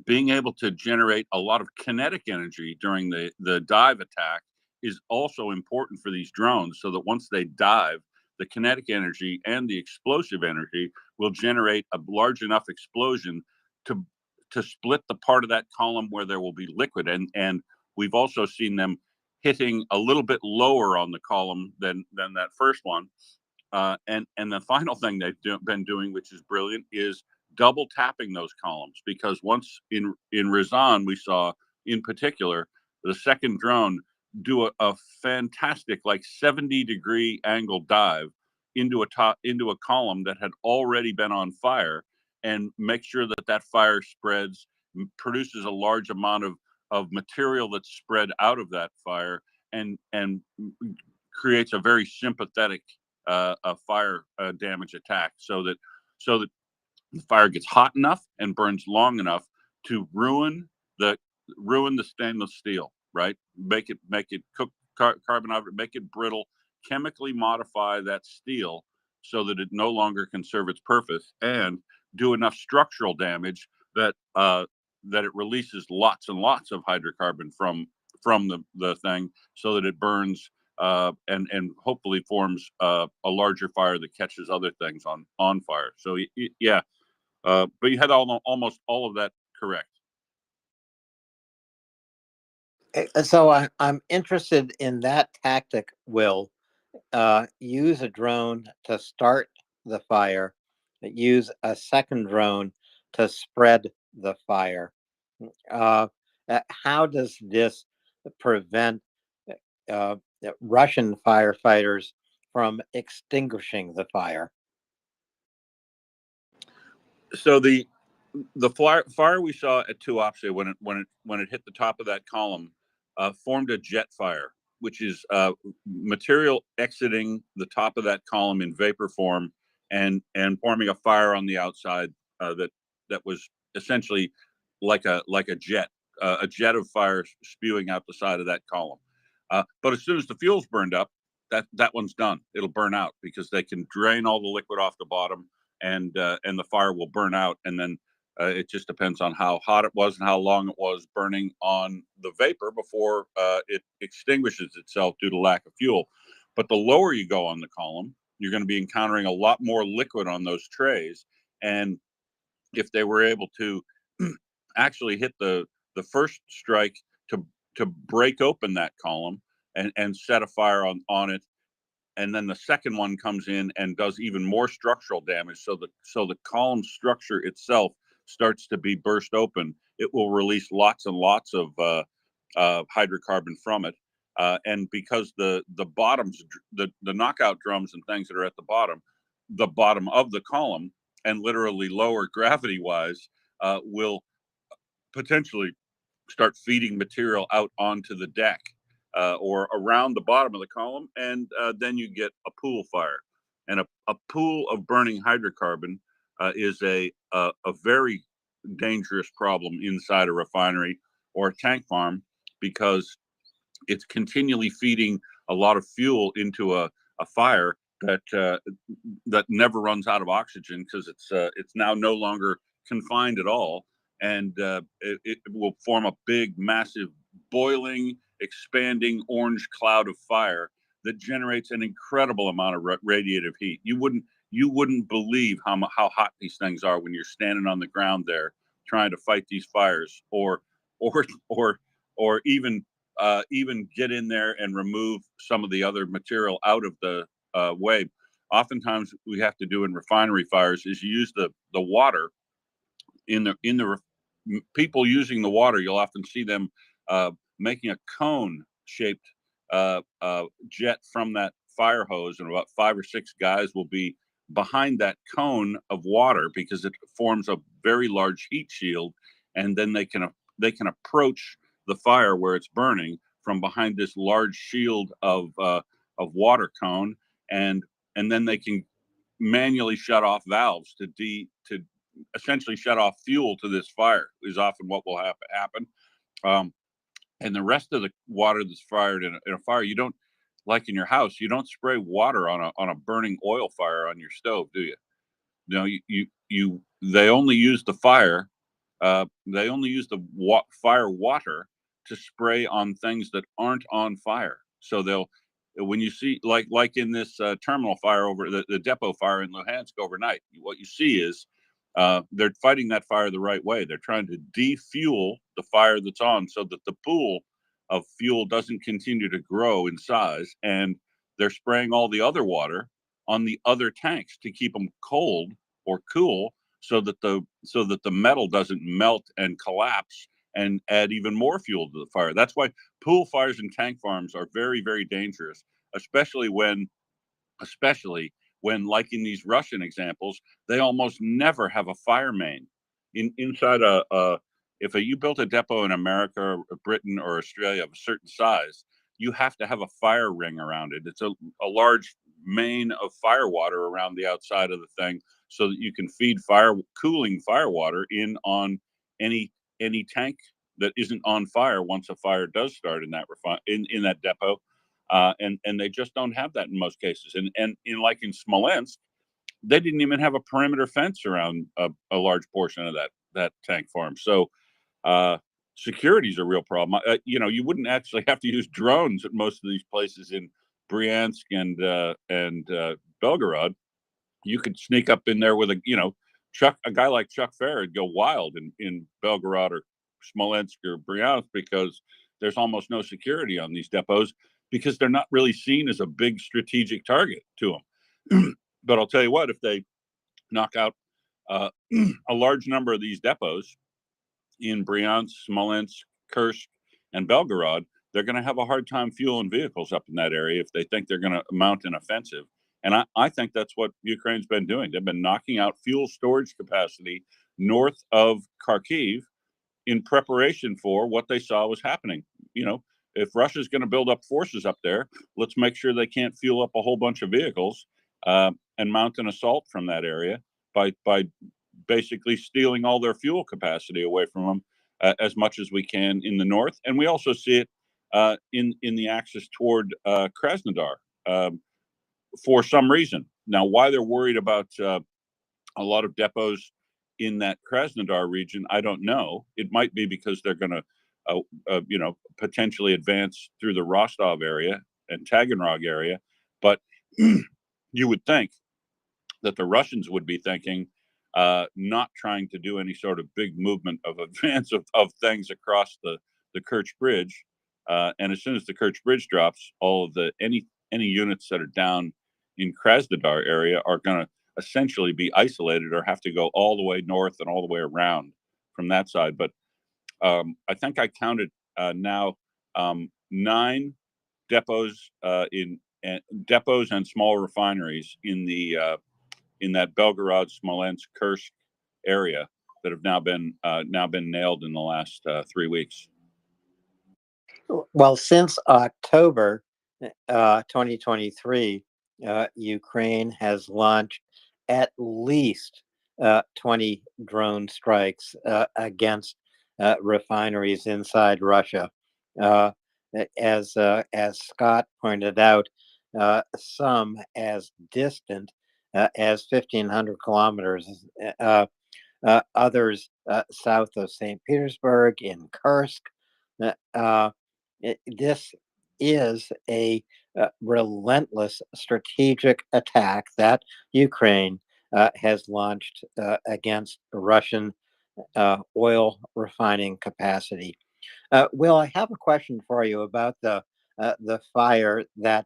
being able to generate a lot of kinetic energy during the dive attack is also important for these drones, so that once they dive, the kinetic energy and the explosive energy will generate a large enough explosion to split the part of that column where there will be liquid. And we've also seen them hitting a little bit lower on the column than that first one. And the final thing they've been doing, which is brilliant, is double tapping those columns, because once in Rizan, we saw in particular the second drone do a fantastic, like 70-degree angle dive into a column that had already been on fire, and make sure that fire spreads, produces a large amount of material that's spread out of that fire, and creates a very sympathetic fire damage attack, so that the fire gets hot enough and burns long enough to ruin the stainless steel, right? Make it cook carbon, make it brittle, chemically modify that steel so that it no longer can serve its purpose, and do enough structural damage that that it releases lots and lots of hydrocarbon from the thing, so that it burns and hopefully forms a larger fire that catches other things on fire. So yeah, but you had almost all of that correct. So I'm interested in that tactic, Will. Use a drone to start the fire, use a second drone to spread the fire. How does this prevent Russian firefighters from extinguishing the fire? So the fire we saw at Tuapse, when it hit the top of that column, formed a jet fire, which is material exiting the top of that column in vapor form and forming a fire on the outside that was essentially like a jet of fire spewing out the side of that column. But as soon as the fuel's burned up, that one's done. It'll burn out because they can drain all the liquid off the bottom, and the fire will burn out, and then it just depends on how hot it was and how long it was burning on the vapor before it extinguishes itself due to lack of fuel. But the lower you go on the column, you're going to be encountering a lot more liquid on those trays, and if they were able to actually hit the first strike to break open that column and set a fire on it, and then the second one comes in and does even more structural damage, so the column structure itself starts to be burst open, it will release lots and lots of hydrocarbon from it, and because the bottoms, the knockout drums and things that are at the bottom of the column, and literally lower gravity wise, will potentially start feeding material out onto the deck or around the bottom of the column, and then you get a pool fire. And a pool of burning hydrocarbon is a very dangerous problem inside a refinery or a tank farm, because it's continually feeding a lot of fuel into a fire that never runs out of oxygen, because it's now no longer confined at all, and it will form a big, massive, boiling, expanding orange cloud of fire that generates an incredible amount of radiative heat. You wouldn't believe how hot these things are when you're standing on the ground there trying to fight these fires, or even get in there and remove some of the other material out of the way. Oftentimes, we have to do in refinery fires is use the water in the people using the water. You'll often see them making a cone shaped jet from that fire hose, and about 5 or 6 guys will be behind that cone of water because it forms a very large heat shield, and then they can approach the fire where it's burning from behind this large shield of water cone, and then they can manually shut off valves to essentially shut off fuel to this fire, is often what will happen. And the rest of the water that's fired in a fire, you don't, like in your house, you don't spray water on a burning oil fire on your stove, do you? No, they only use the fire. They only use the fire water to spray on things that aren't on fire. So when you see like in this terminal fire over the depot fire in Luhansk overnight, what you see is they're fighting that fire the right way. They're trying to defuel the fire that's on, so that the pool of fuel doesn't continue to grow in size, and they're spraying all the other water on the other tanks to keep them cold or cool, so that the metal doesn't melt and collapse and add even more fuel to the fire. That's why pool fires and tank farms are very, very dangerous, especially when, like in these Russian examples, they almost never have a fire main inside if you built a depot in America or Britain or Australia of a certain size, you have to have a fire ring around it. It's a large main of fire water around the outside of the thing, so that you can feed cooling fire water in on any tank that isn't on fire once a fire does start in that in that depot. And they just don't have that in most cases. And in Smolensk, they didn't even have a perimeter fence around a large portion of that tank farm. So security is a real problem. You wouldn't actually have to use drones at most of these places in Bryansk and Belgorod. You could sneak up in there with a guy like Chuck Fair would go wild in Belgorod or Smolensk or Bryansk, because there's almost no security on these depots, because they're not really seen as a big strategic target to them. But I'll tell you what, if they knock out a large number of these depots in Bryansk, Smolensk, Kursk, and Belgorod, they're going to have a hard time fueling vehicles up in that area if they think they're going to mount an offensive. And I think that's what Ukraine's been doing. They've been knocking out fuel storage capacity north of Kharkiv in preparation for what they saw was happening. If Russia's going to build up forces up there, let's make sure they can't fuel up a whole bunch of vehicles and mount an assault from that area by basically stealing all their fuel capacity away from them as much as we can in the north. And we also see it in the axis toward Krasnodar for some reason. Now, why they're worried about a lot of depots in that Krasnodar region, I don't know. It might be because they're going to, potentially advance through the Rostov area and Taganrog area. But you would think that the Russians would be thinking, not trying to do any sort of big movement of advance of things across the Kerch Bridge. And as soon as the Kerch Bridge drops, all of any units that are down in Krasnodar area are going to essentially be isolated or have to go all the way north and all the way around from that side. But I think I counted now 9 depots depots and small refineries in that Belgorod, Smolensk, Kursk area that have now been nailed in the last 3 weeks. Well, since October 2023, Ukraine has launched at least 20 drone strikes against refineries inside Russia. As Scott pointed out, some as distant as 1,500 kilometers, others south of St. Petersburg in Kursk. This is a relentless strategic attack that Ukraine has launched against Russian oil refining capacity. Will, I have a question for you about the fire that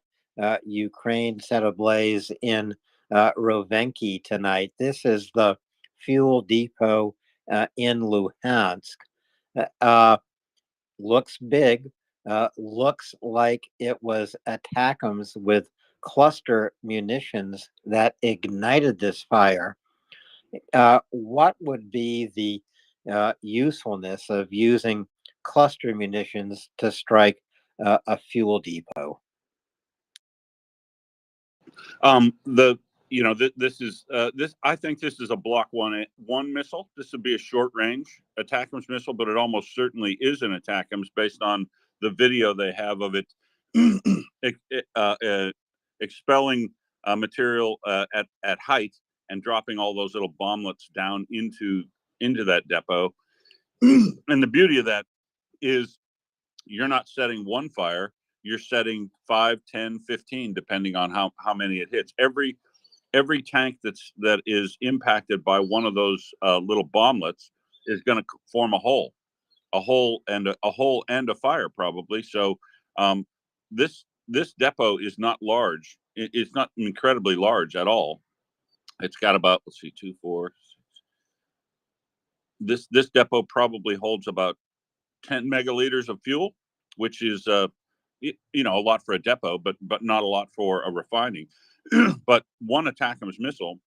Ukraine set ablaze in Rovenki tonight. This is the fuel depot in Luhansk. Looks big. Looks like it was ATACMS with cluster munitions that ignited this fire. What would be the usefulness of using cluster munitions to strike a fuel depot? I think this is a Block 1 missile. This would be a short range ATACMS missile, but it almost certainly is an ATACMS based on the video they have of it expelling material at height and dropping all those little bomblets down into that depot. And the beauty of that is you're not setting one fire, you're setting 5, 10, 15, depending on how many it hits. Every tank that is impacted by one of those little bomblets is going to form a hole and a fire probably. So this depot is not large. It's not incredibly large at all. It's got about, let's see, 2, 4, 6. This depot probably holds about 10 megaliters of fuel, which is a lot for a depot, but not a lot for a refining. But one ATACMS missile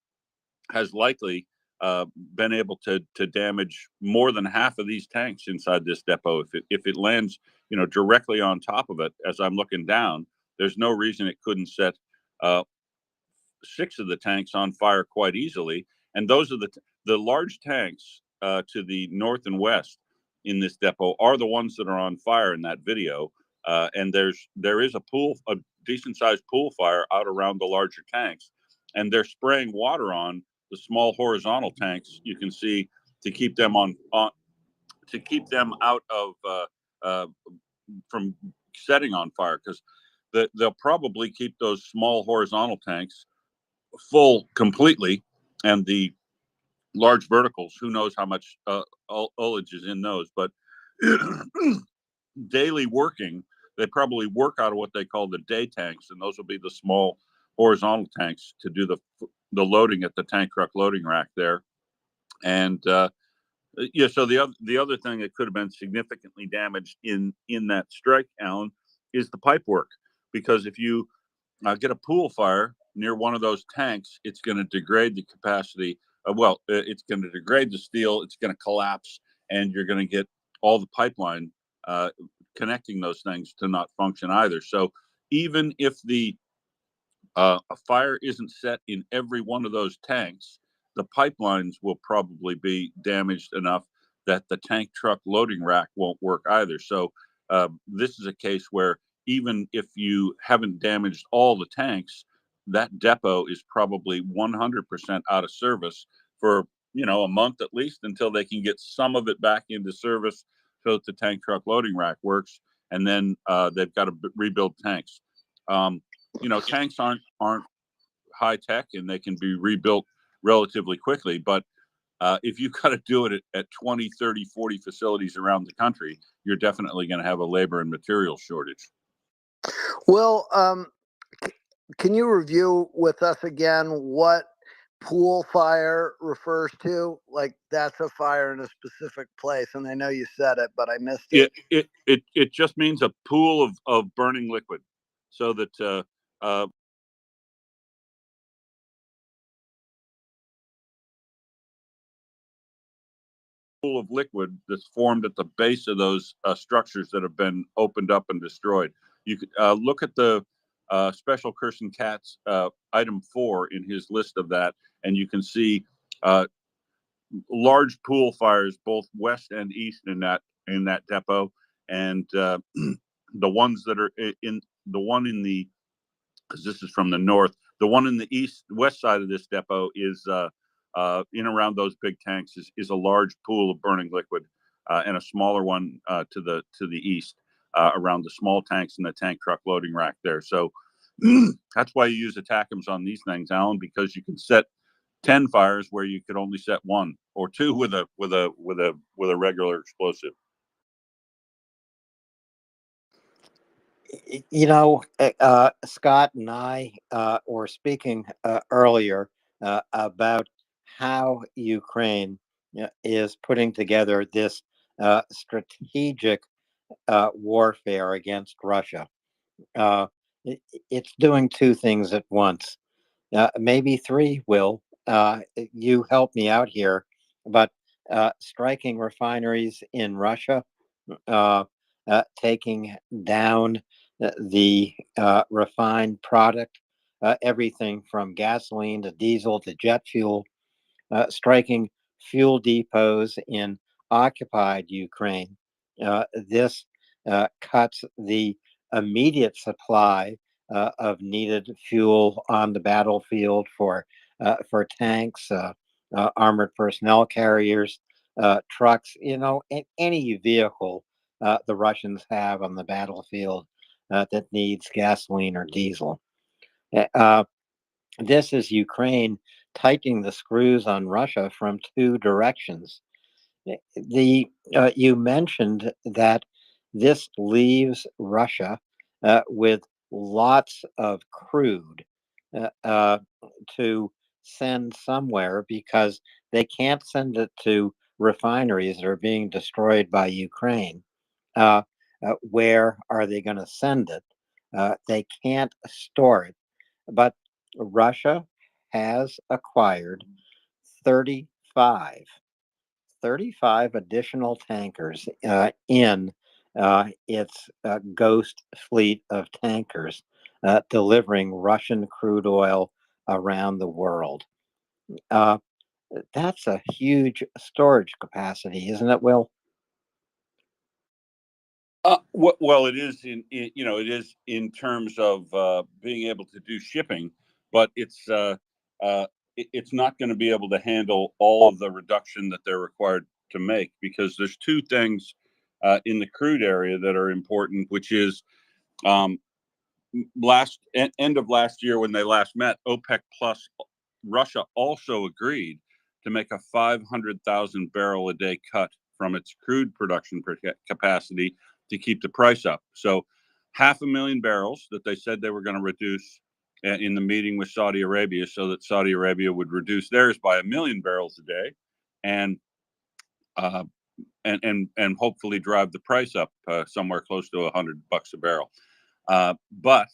has likely been able to damage more than half of these tanks inside this depot. If it lands, directly on top of it, as I'm looking down, there's no reason it couldn't set 6 of the tanks on fire quite easily. And those are the large tanks to the north and west in this depot are the ones that are on fire in that video. And there is a decent sized pool fire out around the larger tanks, and they're spraying water on the small horizontal tanks. You can see to keep them to keep them out of from setting on fire, because they'll probably keep those small horizontal tanks full completely, and the large verticals, who knows how much ullage is in those, but daily working, they probably work out of what they call the day tanks, and those will be the small horizontal tanks to do the loading at the tank truck loading rack there. And yeah, so the other thing that could have been significantly damaged in that strike, Alan, is the pipe work, because if you get a pool fire near one of those tanks, it's going to degrade the capacity. It's going to degrade the steel. It's going to collapse, and you're going to get all the pipeline connecting those things to not function either. So even if a fire isn't set in every one of those tanks, the pipelines will probably be damaged enough that the tank truck loading rack won't work either. So this is a case where even if you haven't damaged all the tanks, that depot is probably 100% out of service for a month at least, until they can get some of it back into service so that the tank truck loading rack works, and then they've got to rebuild tanks. Tanks aren't high tech, and they can be rebuilt relatively quickly, but if you've got to do it at 20, 30, 40 facilities around the country, you're definitely going to have a labor and material shortage. Will, can you review with us again what pool fire refers to? Like, that's a fire in a specific place, and I know you said it, but I missed it. It just means a pool of burning liquid, so that pool of liquid that's formed at the base of those structures that have been opened up and destroyed. You could look at the Special Kirsten Katz item 4 in his list of that, and you can see large pool fires both west and east in that depot, and the ones that are in the one in the, because this is from the north, the one in the west side of this depot is in around those big tanks is a large pool of burning liquid, and a smaller one to the east around the small tanks and the tank truck loading rack there. So that's why you use ATACMs on these things, Alan, because you can set 10 fires where you could only set 1 or 2 with a regular explosive. Scott and I were speaking earlier about how Ukraine is putting together this strategic warfare against Russia. It's doing 2 things at once, maybe 3. Will, you help me out here, but striking refineries in Russia, taking down the refined product, everything from gasoline to diesel to jet fuel, striking fuel depots in occupied Ukraine. This cuts the immediate supply of needed fuel on the battlefield for tanks, armored personnel carriers, trucks, any vehicle the Russians have on the battlefield that needs gasoline or diesel. This is Ukraine tightening the screws on Russia from 2 directions. You mentioned that this leaves Russia with lots of crude to send somewhere, because they can't send it to refineries that are being destroyed by Ukraine. Where are they going to send it? They can't store it. But Russia has acquired 35 additional tankers in its ghost fleet of tankers delivering Russian crude oil around the world. That's a huge storage capacity, isn't it, Will? Well, it is it is in terms of being able to do shipping, but it's not going to be able to handle all of the reduction that they're required to make, because there's two things in the crude area that are important, which is end of last year when they last met, OPEC plus Russia also agreed to make a 500,000 barrel a day cut from its crude production capacity to keep the price up. So 500,000 barrels that they said they were going to reduce in the meeting with Saudi Arabia, so that Saudi Arabia would reduce theirs by 1 million barrels a day, and hopefully drive the price up somewhere close to $100 a barrel. But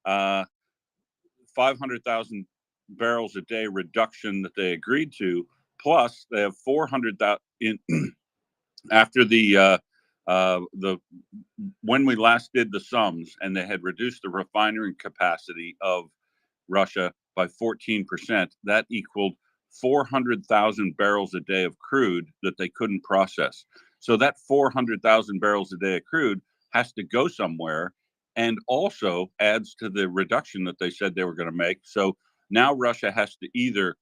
500,000 barrels a day reduction that they agreed to, plus they have 400,000 in after the when we last did the sums, and they had reduced the refinery capacity of Russia by 14%. That equaled 400,000 barrels a day of crude that they couldn't process. So that 400,000 barrels a day of crude has to go somewhere, and also adds to the reduction that they said they were going to make. So now Russia has to either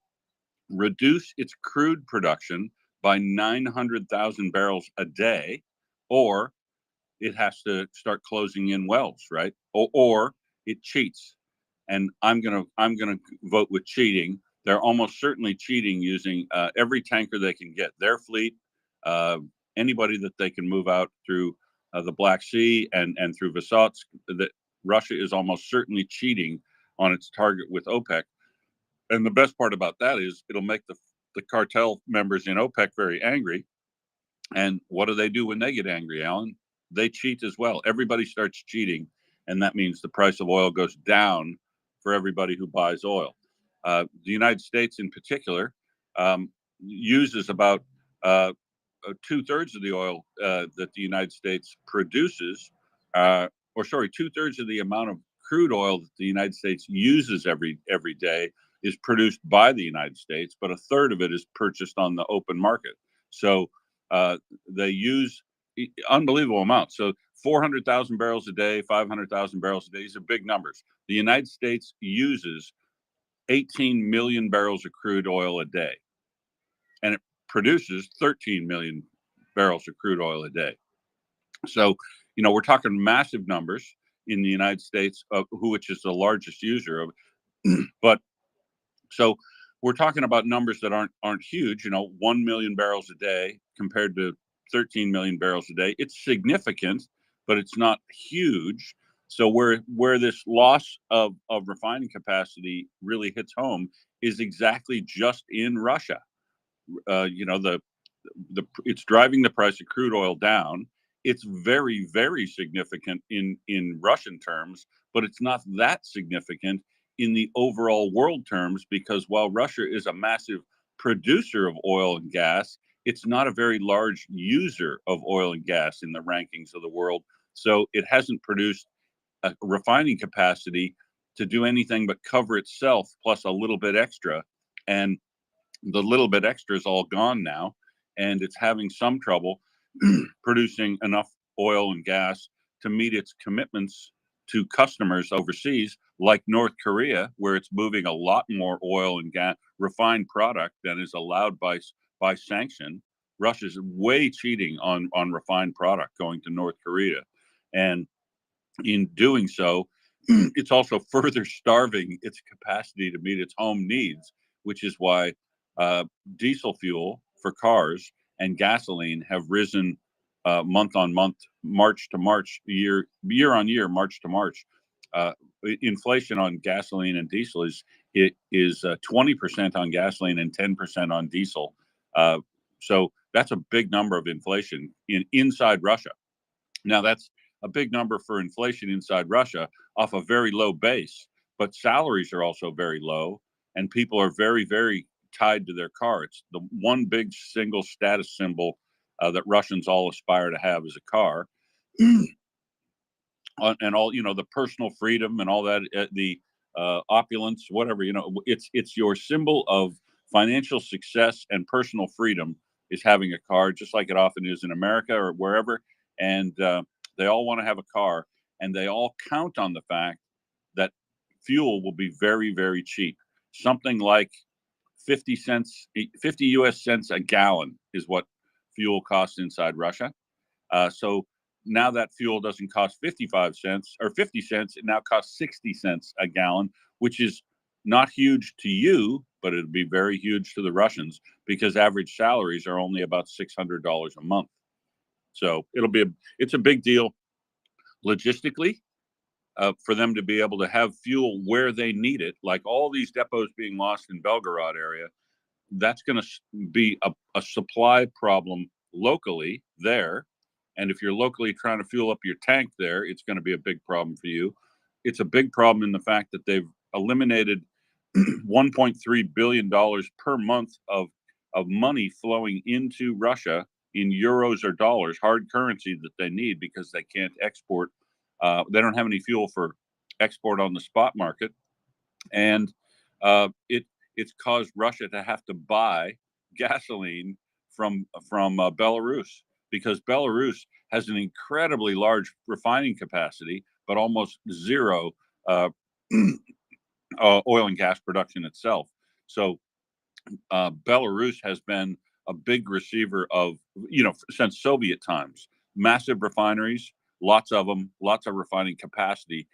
reduce its crude production by 900,000 barrels a day, or it has to start closing in wells, right? Or it cheats. And I'm gonna vote with cheating. They're almost certainly cheating, using every tanker they can get, their fleet, anybody that they can move out through the Black Sea and through Vysotsk. That Russia is almost certainly cheating on its target with OPEC. And the best part about that is it'll make the cartel members in OPEC very angry. And what do they do when they get angry, Alan? They cheat as well. Everybody starts cheating, and that means the price of oil goes down for everybody who buys oil. The United States, in particular, uses about 2/3 of the oil that the United States produces, or sorry, 2/3 of the amount of crude oil that the United States uses every day is produced by the United States, but 1/3 of it is purchased on the open market. So they use unbelievable amounts. So 400,000 barrels a day, 500,000 barrels a day, these are big numbers. The United States uses 18 million barrels of crude oil a day, and it produces 13 million barrels of crude oil a day. So, we're talking massive numbers in the United States, which is the largest user of it. But so we're talking about numbers that aren't huge. 1 million barrels a day compared to 13 million barrels a day. It's significant, but it's not huge. So where this loss of refining capacity really hits home is exactly just in Russia. It's driving the price of crude oil down. It's very, very significant in Russian terms, but it's not that significant in the overall world terms, because while Russia is a massive producer of oil and gas, it's not a very large user of oil and gas in the rankings of the world. So it hasn't produced a refining capacity to do anything but cover itself plus a little bit extra. And the little bit extra is all gone now, and it's having some trouble producing enough oil and gas to meet its commitments to customers overseas, like North Korea, where it's moving a lot more oil and gas refined product than is allowed by sanction. Russia's way cheating on refined product going to North Korea, and in doing so, it's also further starving its capacity to meet its home needs, which is why diesel fuel for cars and gasoline have risen month on month, March to March, year on year, March to March. Inflation on gasoline and diesel is 20% on gasoline and 10% on diesel. So that's a big number of inflation inside Russia. Now, that's a big number for inflation inside Russia off a very low base, but salaries are also very low, and people are very, very tied to their car. It's the one big single status symbol that Russians all aspire to have is a car. And all, the personal freedom and all that, the opulence, whatever, it's your symbol of financial success and personal freedom is having a car, just like it often is in America or wherever. And they all want to have a car, and they all count on the fact that fuel will be very, very cheap. Something like 50 US cents a gallon is what fuel costs inside Russia. So now that fuel doesn't cost 55 cents or 50 cents, it now costs 60 cents a gallon, which is not huge to you, but it'll be very huge to the Russians because average salaries are only about $600 a month. So it's a big deal logistically for them to be able to have fuel where they need it, like all these depots being lost in Belgorod area. That's going to be a supply problem locally there. And if you're locally trying to fuel up your tank there, it's going to be a big problem for you. It's a big problem in the fact that they've eliminated $1.3 billion per month of money flowing into Russia in euros or dollars, hard currency that they need because they can't export. They don't have any fuel for export on the spot market. And it's caused Russia to have to buy gasoline from Belarus, because Belarus has an incredibly large refining capacity, but almost zero oil and gas production itself. So Belarus has been a big receiver of, since Soviet times, massive refineries, lots of them, lots of refining capacity.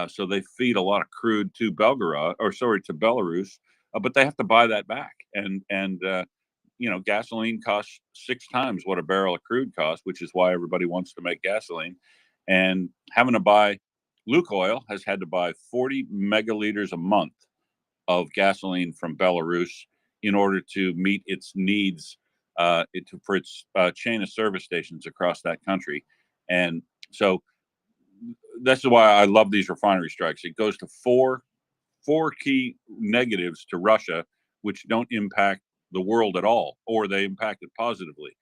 So they feed a lot of crude to Belarus, but they have to buy that back. And gasoline costs 6 times what a barrel of crude costs, which is why everybody wants to make gasoline. And having to buy, Lukoil has had to buy 40 megaliters a month of gasoline from Belarus in order to meet its needs for its chain of service stations across that country. And so that's why I love these refinery strikes. It goes to four key negatives to Russia, which don't impact the world at all, or they impact it positively.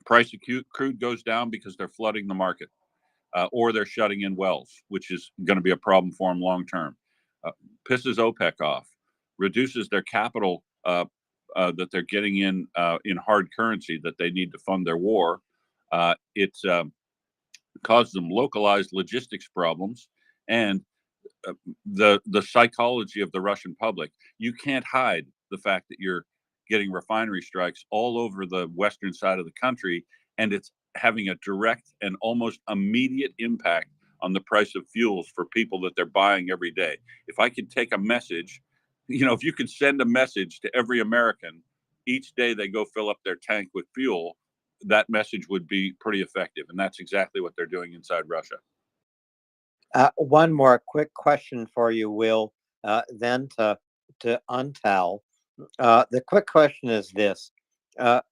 Price of crude goes down because they're flooding the market, or they're shutting in wells, which is going to be a problem for them long term. Pisses OPEC off, reduces their capital that they're getting in hard currency that they need to fund their war. It causes them localized logistics problems, and the psychology of the Russian public. You can't hide the fact that you're getting refinery strikes all over the western side of the country, and it's having a direct and almost immediate impact on the price of fuels for people that they're buying every day. If I could take a message, if you could send a message to every American each day they go fill up their tank with fuel, that message would be pretty effective. And that's exactly what they're doing inside Russia. One more quick question for you, Will, then to Untal. The quick question is this.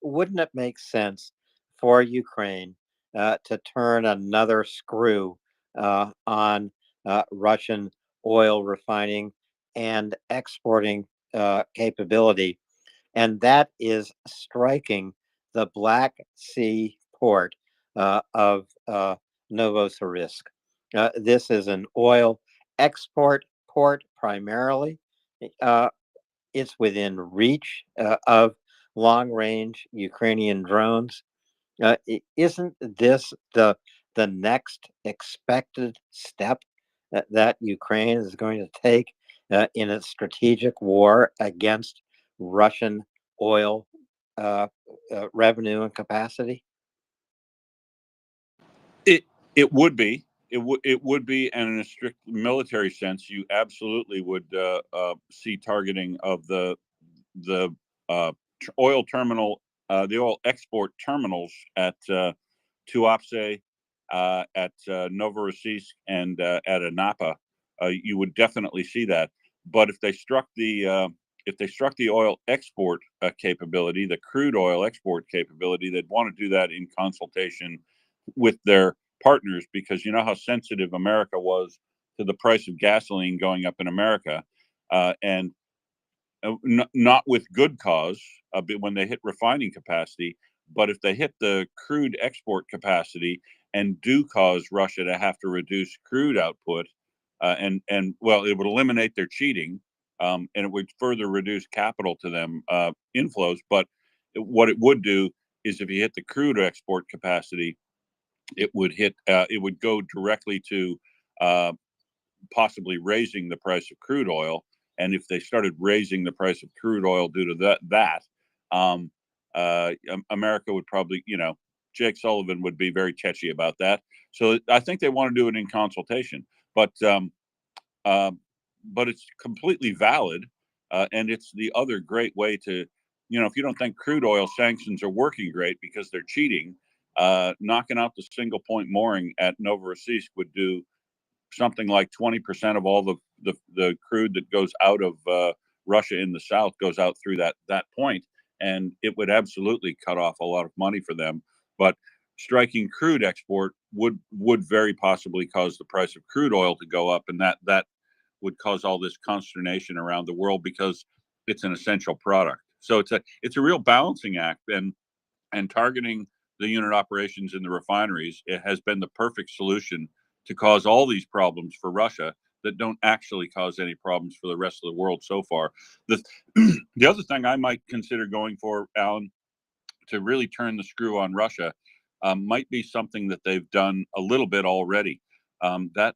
Wouldn't it make sense for Ukraine to turn another screw on Russian oil refining and exporting capability? And that is striking the Black Sea port of Novosibirsk. This is an oil export port primarily. It's within reach of long-range Ukrainian drones. Isn't this the next expected step that Ukraine is going to take in its strategic war against Russian oil revenue and capacity? It would be. It would be, and in a strict military sense, you absolutely would see targeting of the oil terminal, the oil export terminals at Tuapse, at Novorossiysk, and at Anapa. You would definitely see that. But if they struck the oil export capability, the crude oil export capability, they'd want to do that in consultation with their partners, because you know how sensitive America was to the price of gasoline going up in America, and not with good cause when they hit refining capacity, but if they hit the crude export capacity and do cause Russia to have to reduce crude output, and well, it would eliminate their cheating, and it would further reduce capital to them inflows. But what it would do is, if you hit the crude export capacity, it would go directly to possibly raising the price of crude oil. And if they started raising the price of crude oil due to that, America would probably, Jake Sullivan would be very touchy about that. So I think they want to do it in consultation, but it's completely valid, and it's the other great way to, if you don't think crude oil sanctions are working great because they're cheating, knocking out the single point mooring at Novorossiysk would do something like 20% of all the crude that goes out of Russia in the south goes out through that point, and it would absolutely cut off a lot of money for them. But striking crude export would very possibly cause the price of crude oil to go up, and that would cause all this consternation around the world because it's an essential product. So it's a real balancing act, and targeting the unit operations in the refineries, it has been the perfect solution to cause all these problems for Russia that don't actually cause any problems for the rest of the world so far. The other thing I might consider going for, Alan, to really turn the screw on Russia, might be something that they've done a little bit already. That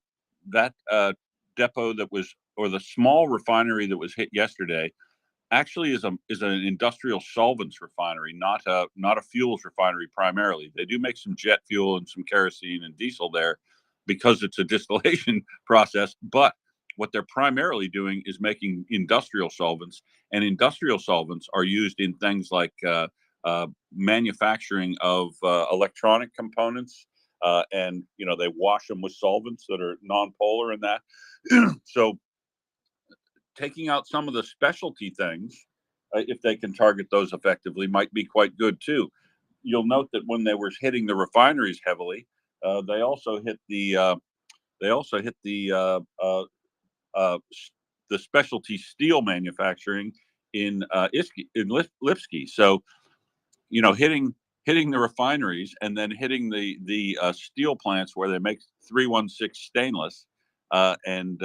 depot or the small refinery that was hit yesterday, actually is an industrial solvents refinery, not a fuels refinery primarily. They do make some jet fuel and some kerosene and diesel there because it's a distillation process, but what they're primarily doing is making industrial solvents, and industrial solvents are used in things like manufacturing of electronic components, and they wash them with solvents that are non-polar and that. So taking out some of the specialty things, if they can target those effectively, might be quite good too. You'll note that when they were hitting the refineries heavily, they also hit the specialty steel manufacturing in Lipsky. So hitting the refineries and then hitting the steel plants where they make 316 stainless, and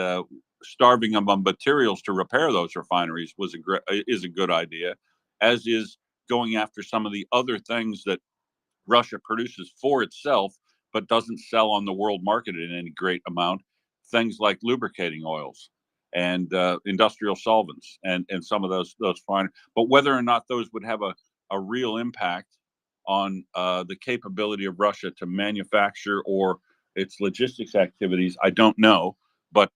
starving them on materials to repair those refineries is a good idea, as is going after some of the other things that Russia produces for itself but doesn't sell on the world market in any great amount, things like lubricating oils and industrial solvents and some of those fine. But whether or not those would have a real impact on the capability of Russia to manufacture or its logistics activities, I don't know. But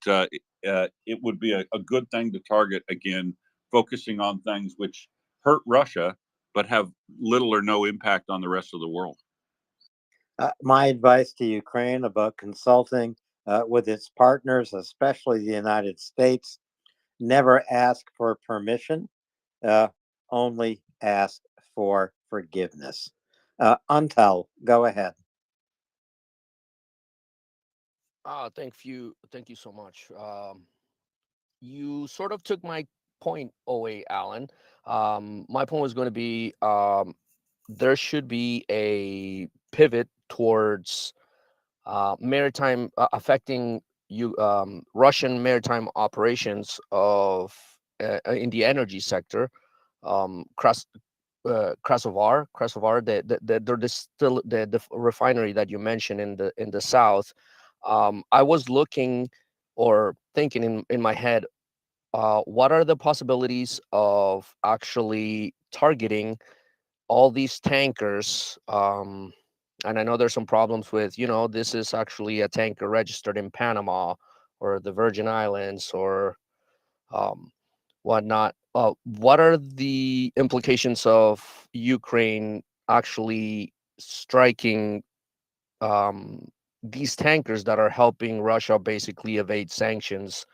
it would be a good thing to target, again, focusing on things which hurt Russia but have little or no impact on the rest of the world. My advice to Ukraine about consulting with its partners, especially the United States: never ask for permission, only ask for forgiveness. Antal, go ahead. Thank you so much. You sort of took my point away, Alan. My point was going to be, there should be a pivot towards maritime affecting Russian maritime operations of in the energy sector. Krasovar, the refinery that you mentioned in the south. I was looking or thinking in my head, what are the possibilities of actually targeting all these tankers? And I know there's some problems with, this is actually a tanker registered in Panama or the Virgin Islands or whatnot. What are the implications of Ukraine actually striking these tankers that are helping Russia basically evade sanctions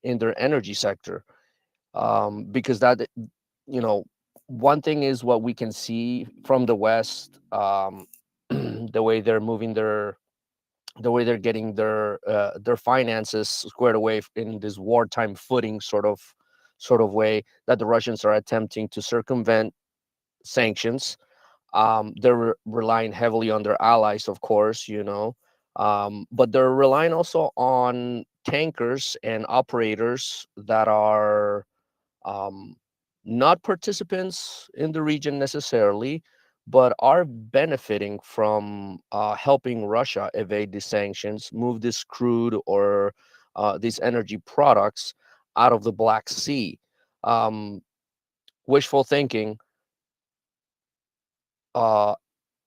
in their energy sector? Because that, one thing is what we can see from the West, the way they're moving the way they're getting their finances squared away in this wartime footing sort of sort of way that the Russians are attempting to circumvent sanctions. They're relying heavily on their allies, of course, but they're relying also on tankers and operators that are um, not participants in the region necessarily, but are benefiting from helping Russia evade the sanctions, move this crude or these energy products out of the Black Sea. Wishful thinking.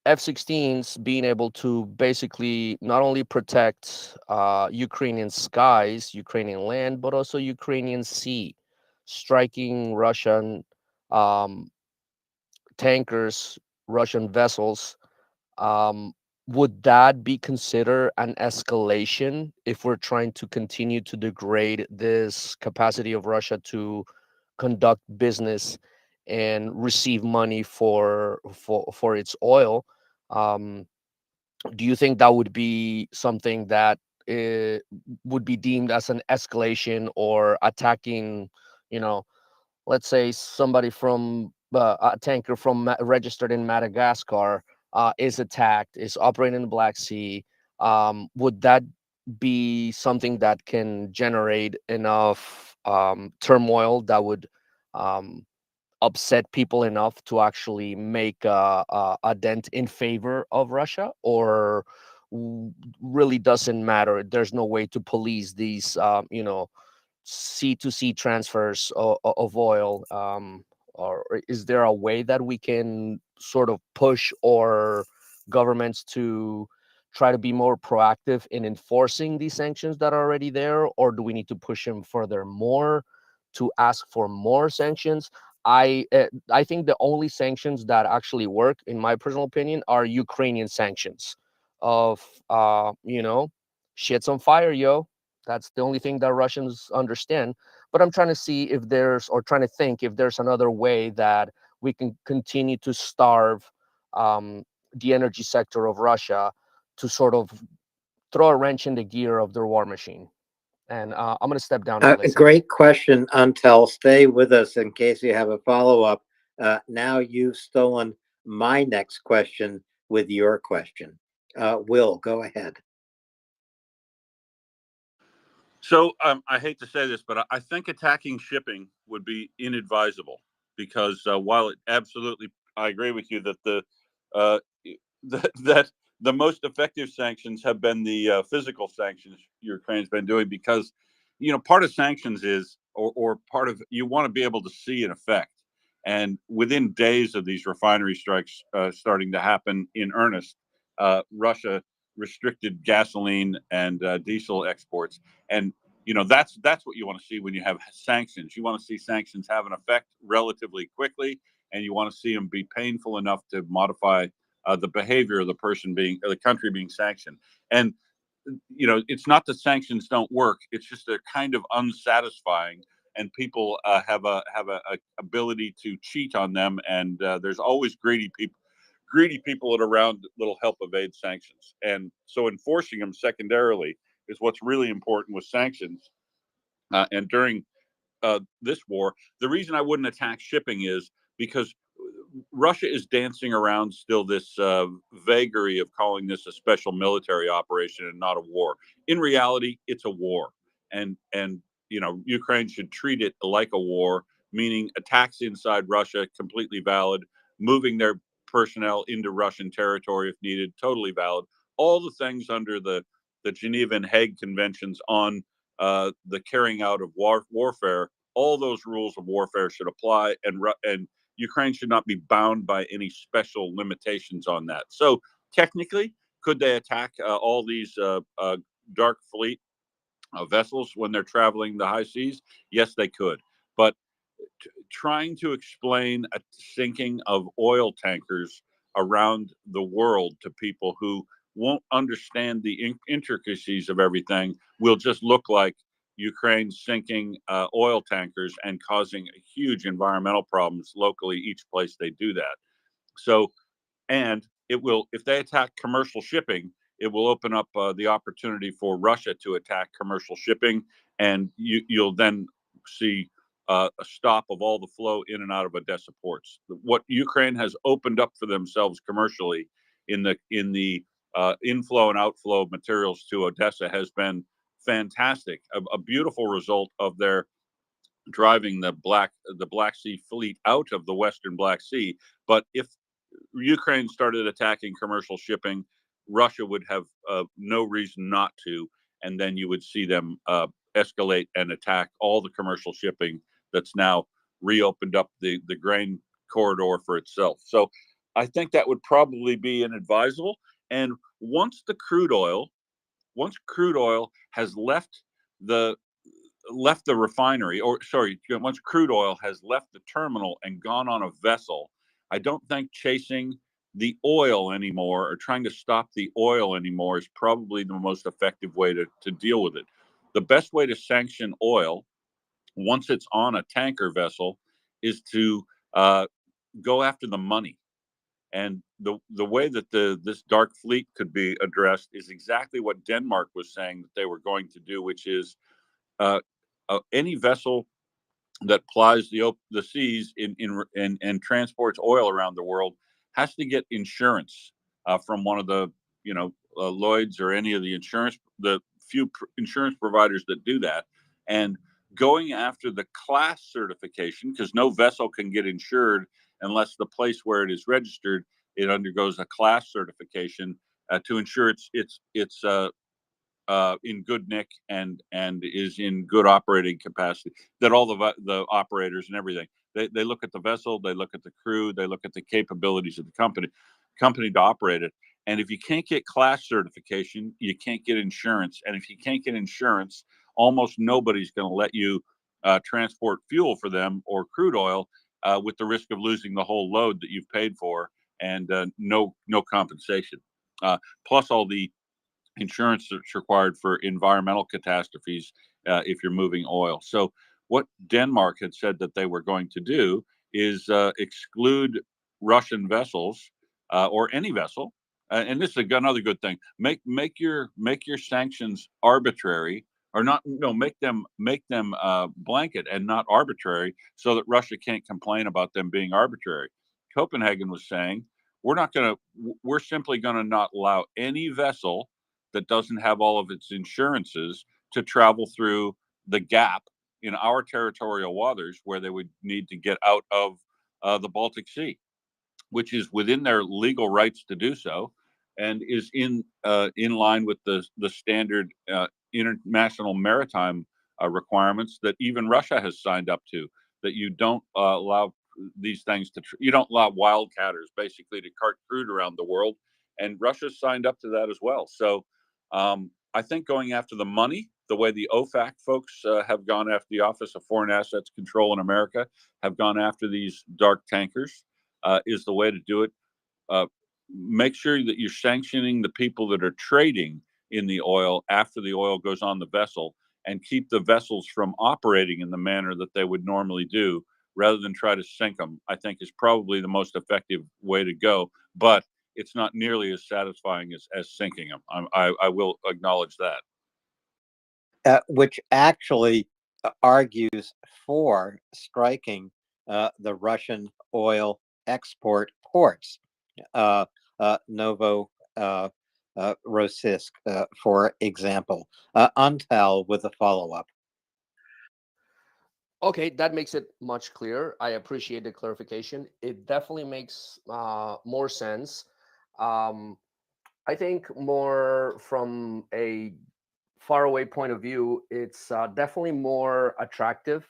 F-16s being able to basically not only protect Ukrainian skies, Ukrainian land, but also Ukrainian sea, striking Russian um, tankers, Russian vessels. Um, would that be considered an escalation if we're trying to continue to degrade this capacity of Russia to conduct business and receive money for its oil? Um, do you think that would be something that uh, would be deemed as an escalation or attacking, you know, let's say somebody from a tanker from registered in Madagascar is attacked, is operating in the Black Sea? Would that be something that can generate enough turmoil that would um, upset people enough to actually make a dent in favor of Russia, or really doesn't matter? There's no way to police these, sea to sea transfers of oil, or is there a way that we can sort of push or governments to try to be more proactive in enforcing these sanctions that are already there, or do we need to push them further more to ask for more sanctions? I think the only sanctions that actually work, in my personal opinion, are Ukrainian sanctions of shit's on fire, yo. That's the only thing that Russians understand. But I'm trying to see if there's, or trying to think if there's another way that we can continue to starve the energy sector of Russia to sort of throw a wrench in the gear of their war machine. And I'm going to step down and A listen. great question, Untel. Stay with us in case you have a follow-up. Now you've stolen my next question with your question. Will, go ahead. So I hate to say this, but I think attacking shipping would be inadvisable because while it absolutely, I agree with you that uh, that the most effective sanctions have been the physical sanctions Ukraine's been doing, because part of sanctions is, or part of, you want to be able to see an effect, and within days of these refinery strikes starting to happen in earnest, Russia restricted gasoline and diesel exports. And that's what you want to see when you have sanctions. You want to see sanctions have an effect relatively quickly, and you want to see them be painful enough to modify the behavior of the person being, or the country being sanctioned. And it's not that sanctions don't work; it's just they're kind of unsatisfying, and people have a ability to cheat on them. And there's always greedy people that are around that'll help evade sanctions. And so enforcing them secondarily is what's really important with sanctions. And during this war, the reason I wouldn't attack shipping is because Russia is dancing around still this vagary of calling this a special military operation and not a war. In reality, it's a war, and Ukraine should treat it like a war, meaning attacks inside Russia completely valid, moving their personnel into Russian territory if needed, totally valid. All the things under the Geneva and Hague conventions on the carrying out of warfare, all those rules of warfare should apply, and Ukraine should not be bound by any special limitations on that. So technically, could they attack all these dark fleet vessels when they're traveling the high seas? Yes, they could. But trying to explain a sinking of oil tankers around the world to people who won't understand the intricacies of everything will just look like Ukraine sinking oil tankers and causing huge environmental problems locally each place they do that. So, and it will, if they attack commercial shipping, it will open up the opportunity for Russia to attack commercial shipping, and you'll then see a stop of all the flow in and out of Odessa ports. What Ukraine has opened up for themselves commercially in the inflow and outflow of materials to Odessa has been fantastic. A beautiful result of their driving the Black Sea fleet out of the Western Black Sea. But if Ukraine started attacking commercial shipping, Russia would have no reason not to, and then you would see them escalate and attack all the commercial shipping that's now reopened up the grain corridor for itself. So I think that would probably be inadvisable. And once crude oil has left the refinery, or sorry, once crude oil has left the terminal and gone on a vessel, I don't think chasing the oil anymore or trying to stop the oil anymore is probably the most effective way to deal with it. The best way to sanction oil once it's on a tanker vessel is to go after the money. And the way that this dark fleet could be addressed is exactly what Denmark was saying that they were going to do, which is any vessel that plies the seas and transports oil around the world has to get insurance from one of the Lloyd's or any of the few insurance providers that do that, and going after the class certification, because no vessel can get insured unless the place where it is registered, it undergoes a class certification to ensure it's in good nick and is in good operating capacity, that all the operators and everything, they look at the vessel, they look at the crew, they look at the capabilities of the company to operate it. And if you can't get class certification, you can't get insurance. And if you can't get insurance, almost nobody's going to let you transport fuel for them or crude oil with the risk of losing the whole load that you've paid for and no compensation. Plus all the insurance that's required for environmental catastrophes if you're moving oil. So what Denmark had said that they were going to do is exclude Russian vessels or any vessel. And this is another good thing. Make your sanctions arbitrary, or not. No, make them blanket and not arbitrary, so that Russia can't complain about them being arbitrary. Copenhagen was saying we're simply going to not allow any vessel that doesn't have all of its insurances to travel through the gap in our territorial waters where they would need to get out of the Baltic Sea, which is within their legal rights to do so, and is in line with the standard international maritime requirements that even Russia has signed up to. That you don't allow these things you don't allow wildcatters basically to cart crude around the world, and Russia signed up to that as well. So I think going after the money, the way the OFAC folks have gone after the Office of Foreign Assets Control in America, have gone after these dark tankers, is the way to do it. Make sure that you're sanctioning the people that are trading in the oil after the oil goes on the vessel, and keep the vessels from operating in the manner that they would normally do, rather than try to sink them, I think is probably the most effective way to go. But it's not nearly as satisfying as sinking them. I will acknowledge that. Which actually argues for striking the Russian oil export ports, Novo Rossiysk, for example. Untel with a follow-up. Okay, that makes it much clearer. I appreciate the clarification. It definitely makes more sense. I think more from a faraway point of view, it's definitely more attractive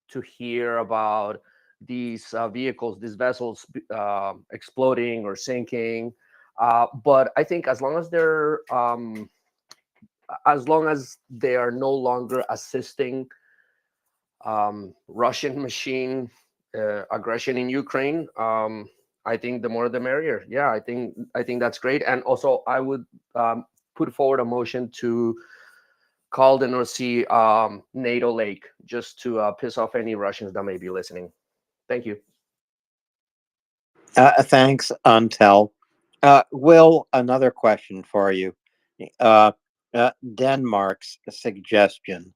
to hear about these vehicles, these vessels exploding or sinking. But I think as long as they are no longer assisting Russian machine aggression in Ukraine, I think the more the merrier. Yeah, I think that's great. And also, I would put forward a motion to call the North Sea NATO lake, just to piss off any Russians that may be listening. Thank you. Thanks, Untel. Will, another question for you. Denmark's suggestion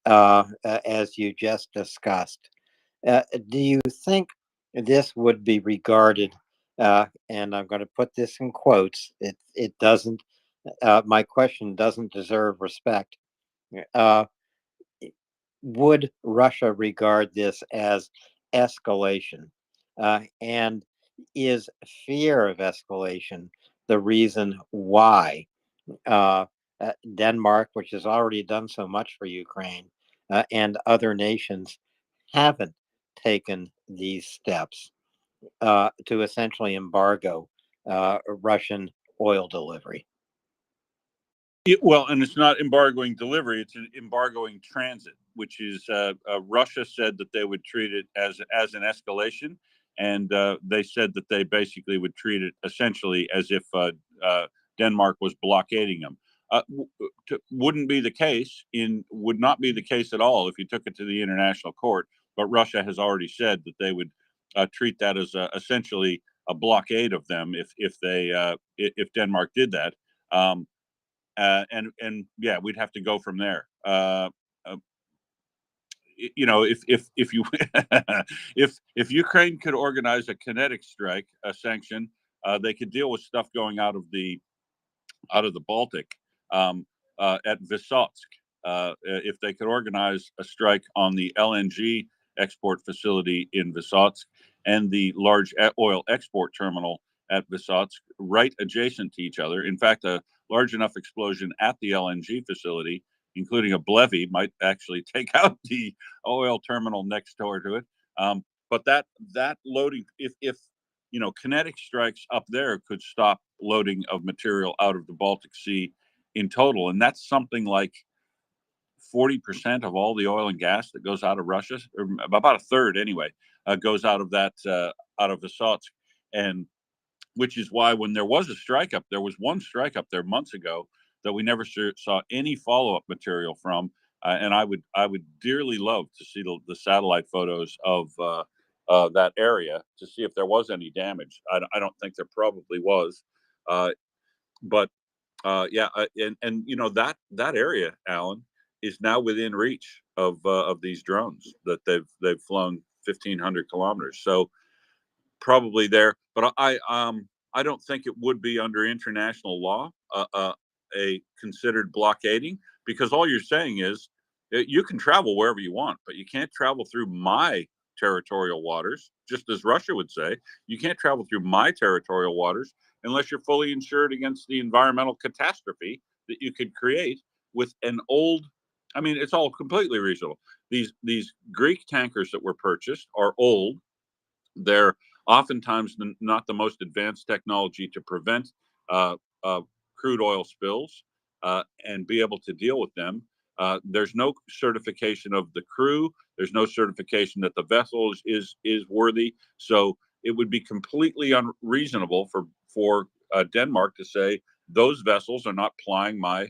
as you just discussed. Do you think this would be regarded, and I'm going to put this in quotes, it doesn't, my question doesn't deserve respect. Uh, would Russia regard this as escalation? And is fear of escalation the reason why Denmark, which has already done so much for Ukraine, and other nations haven't taken these steps to essentially embargo Russian oil delivery? Well, and it's not embargoing delivery; it's embargoing transit, which is Russia said that they would treat it as an escalation, and they said that they basically would treat it essentially as if Denmark was blockading them. Wouldn't be the case would not be the case at all if you took it to the international court. But Russia has already said that they would treat that as essentially a blockade of them if Denmark did that. And yeah, we'd have to go from there. You know, if you if Ukraine could organize a kinetic strike, a sanction, they could deal with stuff going out of the Baltic at Vysotsk. If they could organize a strike on the LNG export facility in Vysotsk and the large oil export terminal at Vysotsk, right adjacent to each other. In fact, a large enough explosion at the LNG facility, including a levee, might actually take out the oil terminal next door to it. But that loading, if you know, kinetic strikes up there could stop loading of material out of the Baltic Sea in total, and that's something like 40% of all the oil and gas that goes out of Russia, or about a third anyway, goes out of that out of Vysotsk, and which is why when there was a strike up, there was one strike up there months ago that we never saw any follow-up material from, and I would dearly love to see the satellite photos of that area to see if there was any damage. I don't think there probably was, but yeah, and you know that area, Alan, is now within reach of these drones that they've flown 1,500 kilometers. So probably there, but I don't think it would be under international law a considered blockading, because all you're saying is you can travel wherever you want, but you can't travel through my territorial waters. Just as Russia would say, you can't travel through my territorial waters unless you're fully insured against the environmental catastrophe that you could create with an old. I mean, it's all completely reasonable. These Greek tankers that were purchased are old. They're oftentimes not the most advanced technology to prevent uh, crude oil spills and be able to deal with them. There's no certification of the crew. There's no certification that the vessel is worthy. So it would be completely unreasonable for Denmark to say those vessels are not plying my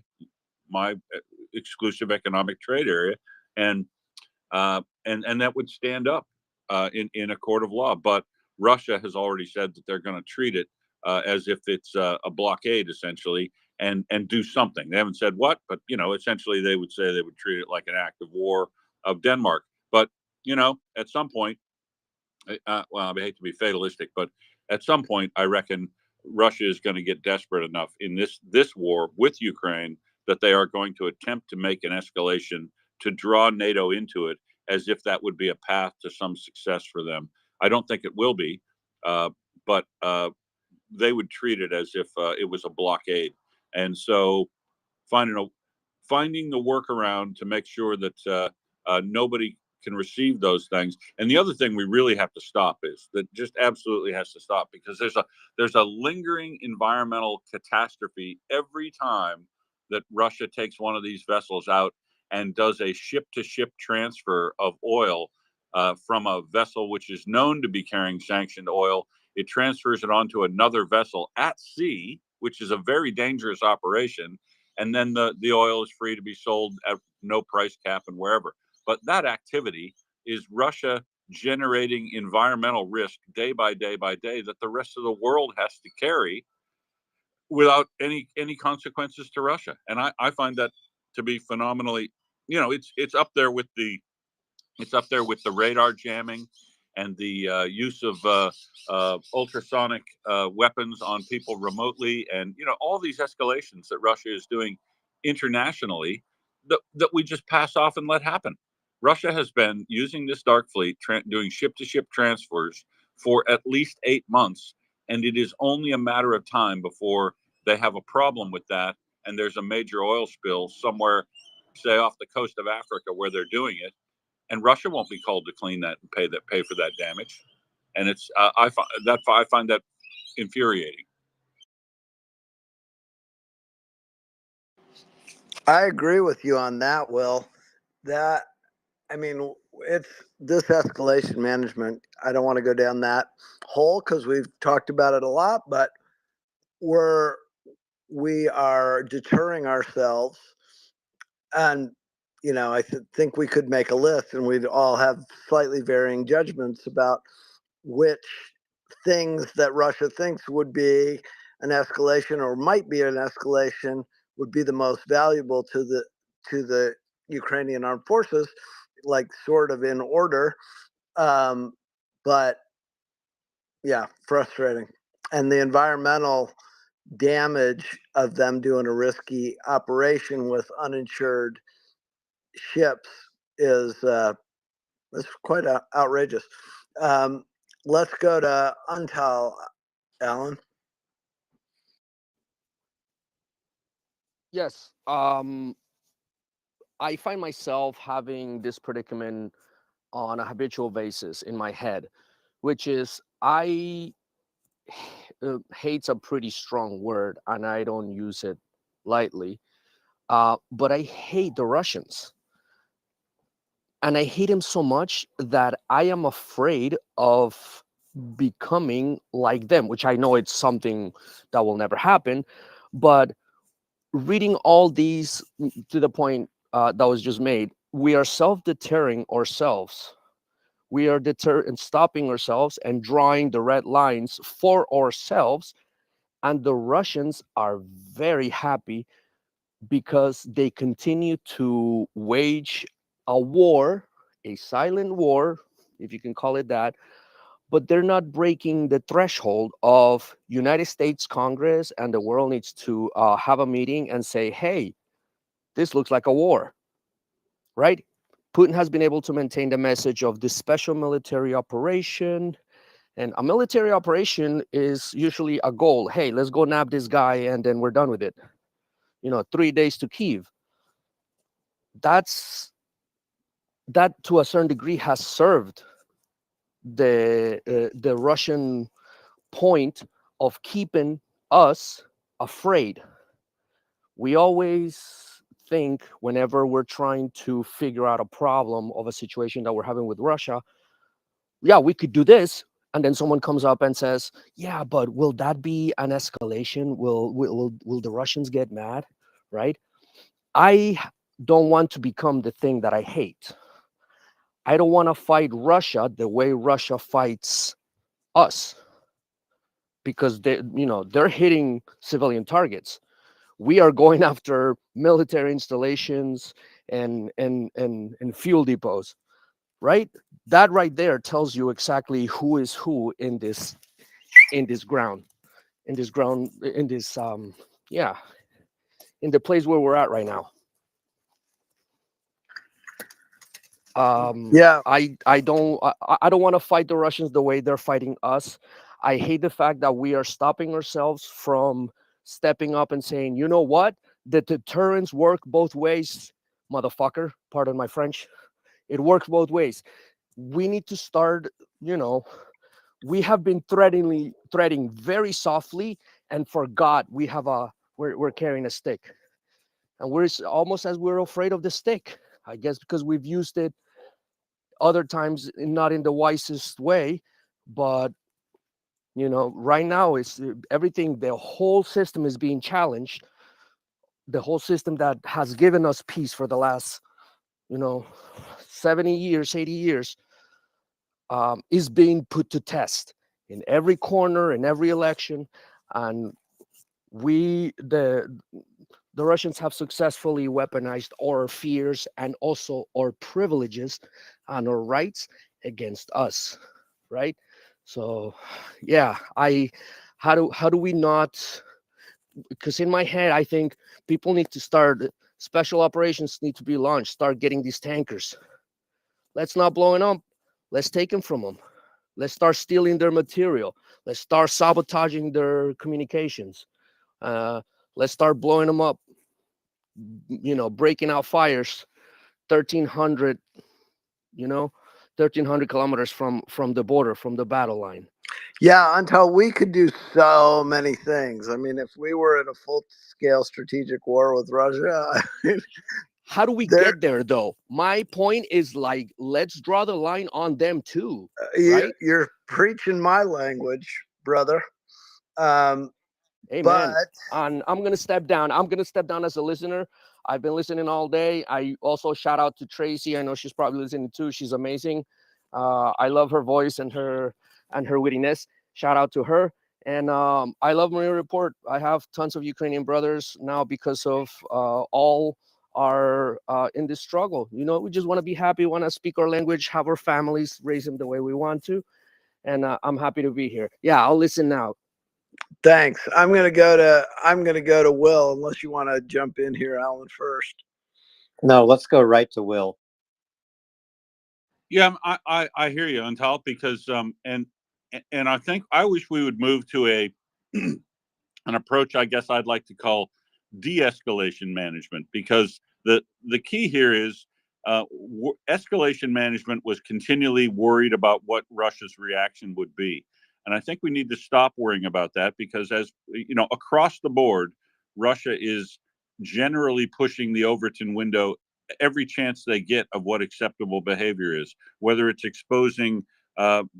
exclusive economic trade area, and that would stand up in a court of law. But Russia has already said that they're going to treat it as if it's a blockade, essentially, and do something. They haven't said what, but you know, essentially, they would say they would treat it like an act of war of Denmark. But you know, at some point, well, I hate to be fatalistic, but at some point, I reckon Russia is going to get desperate enough in this war with Ukraine that they are going to attempt to make an escalation to draw NATO into it, as if that would be a path to some success for them. I don't think it will be, but they would treat it as if it was a blockade, and so finding the workaround to make sure that nobody can receive those things. And the other thing we really have to stop is that just absolutely has to stop, because there's a lingering environmental catastrophe every time that Russia takes one of these vessels out and does a ship-to-ship transfer of oil from a vessel which is known to be carrying sanctioned oil. It transfers it onto another vessel at sea, which is a very dangerous operation, and then the oil is free to be sold at no price cap and wherever. But that activity is Russia generating environmental risk day by day by day that the rest of the world has to carry without any consequences to Russia. And I find that to be phenomenally you know, it's up there with the radar jamming and the use of ultrasonic weapons on people remotely, and you know, all these escalations that Russia is doing internationally that we just pass off and let happen. Russia has been using this dark fleet, doing ship-to-ship transfers for at least 8 months, and it is only a matter of time before they have a problem with that, and there's a major oil spill somewhere, say off the coast of Africa, where they're doing it, and Russia won't be called to clean that and pay for that damage. And it's I find that infuriating. I agree with you on that, Will. That, I mean, it's this escalation management. I don't want to go down that hole because we've talked about it a lot, but we are deterring ourselves. And, you know, I think we could make a list and we'd all have slightly varying judgments about which things that Russia thinks would be an escalation or might be an escalation would be the most valuable to the Ukrainian armed forces, like sort of in order. But yeah, frustrating. And the environmental damage of them doing a risky operation with uninsured ships is quite outrageous. Let's go to Untal, Alan. Yes. I find myself having this predicament on a habitual basis in my head, which is hate's a pretty strong word and I don't use it lightly. But I hate the Russians. And I hate them so much that I am afraid of becoming like them, which I know it's something that will never happen. But reading all these to the point that was just made, we are self-deterring ourselves. We are stopping ourselves and drawing the red lines for ourselves. And the Russians are very happy because they continue to wage a war, a silent war, if you can call it that, but they're not breaking the threshold of United States Congress, and the world needs to have a meeting and say, hey, this looks like a war, right? Putin has been able to maintain the message of this special military operation. And a military operation is usually a goal. Hey, let's go nab this guy and then we're done with it. 3 days to Kyiv. That to a certain degree has served the Russian point of keeping us afraid. We always think whenever we're trying to figure out a problem of a situation that we're having with Russia, yeah, we could do this. And then someone comes up and says, yeah, but will that be an escalation? Will the Russians get mad? Right? I don't want to become the thing that I hate. I don't want to fight Russia the way Russia fights us, because they're hitting civilian targets. We are going after military installations and fuel depots, right? That right there tells you exactly who is who in this ground, in this in the place where we're at right now. Yeah. I don't want to fight the Russians the way they're fighting us. I hate the fact that we are stopping ourselves from stepping up and saying, you know what? The deterrents work both ways, motherfucker. Pardon my French. It works both ways. We need to start, we have been threading very softly and forgot we're carrying a stick. And we're almost as we're afraid of the stick, I guess, because we've used it other times not in the wisest way. But right now it's everything, the whole system is being challenged. The whole system that has given us peace for the last 70 years, 80 years, is being put to test in every corner, in every election. And the the Russians have successfully weaponized our fears and also our privileges and our rights against us, right? So, yeah, how do we not? Because in my head, I think people need to start. Special operations need to be launched. Start getting these tankers. Let's not blow them up. Let's take them from them. Let's start stealing their material. Let's start sabotaging their communications. Let's start blowing them up. Breaking out fires 1,300, 1,300 kilometers from the border, from the battle line. Yeah, until we could do so many things. I mean, if we were in a full-scale strategic war with Russia, how do we get there, though? My point is, like, let's draw the line on them too, right? You're preaching my language, brother. Amen. But I'm gonna step down. I'm gonna step down as a listener. I've been listening all day. I also shout out to Tracy. I know she's probably listening too. She's amazing. I love her voice and her wittiness. Shout out to her. And I love MriyaReport. I have tons of Ukrainian brothers now because of all are in this struggle. We just want to be happy, want to speak our language, have our families, raise them the way we want to. And I'm happy to be here. Yeah, I'll listen now. Thanks. I'm gonna go to Will, unless you want to jump in here, Alan, first. No, let's go right to Will. Yeah, I hear you, Antal, because and I think I wish we would move to an approach I guess I'd like to call de-escalation management, because the key here is escalation management was continually worried about what Russia's reaction would be. And I think we need to stop worrying about that, because, as you know, across the board, Russia is generally pushing the Overton window every chance they get of what acceptable behavior is, whether it's exposing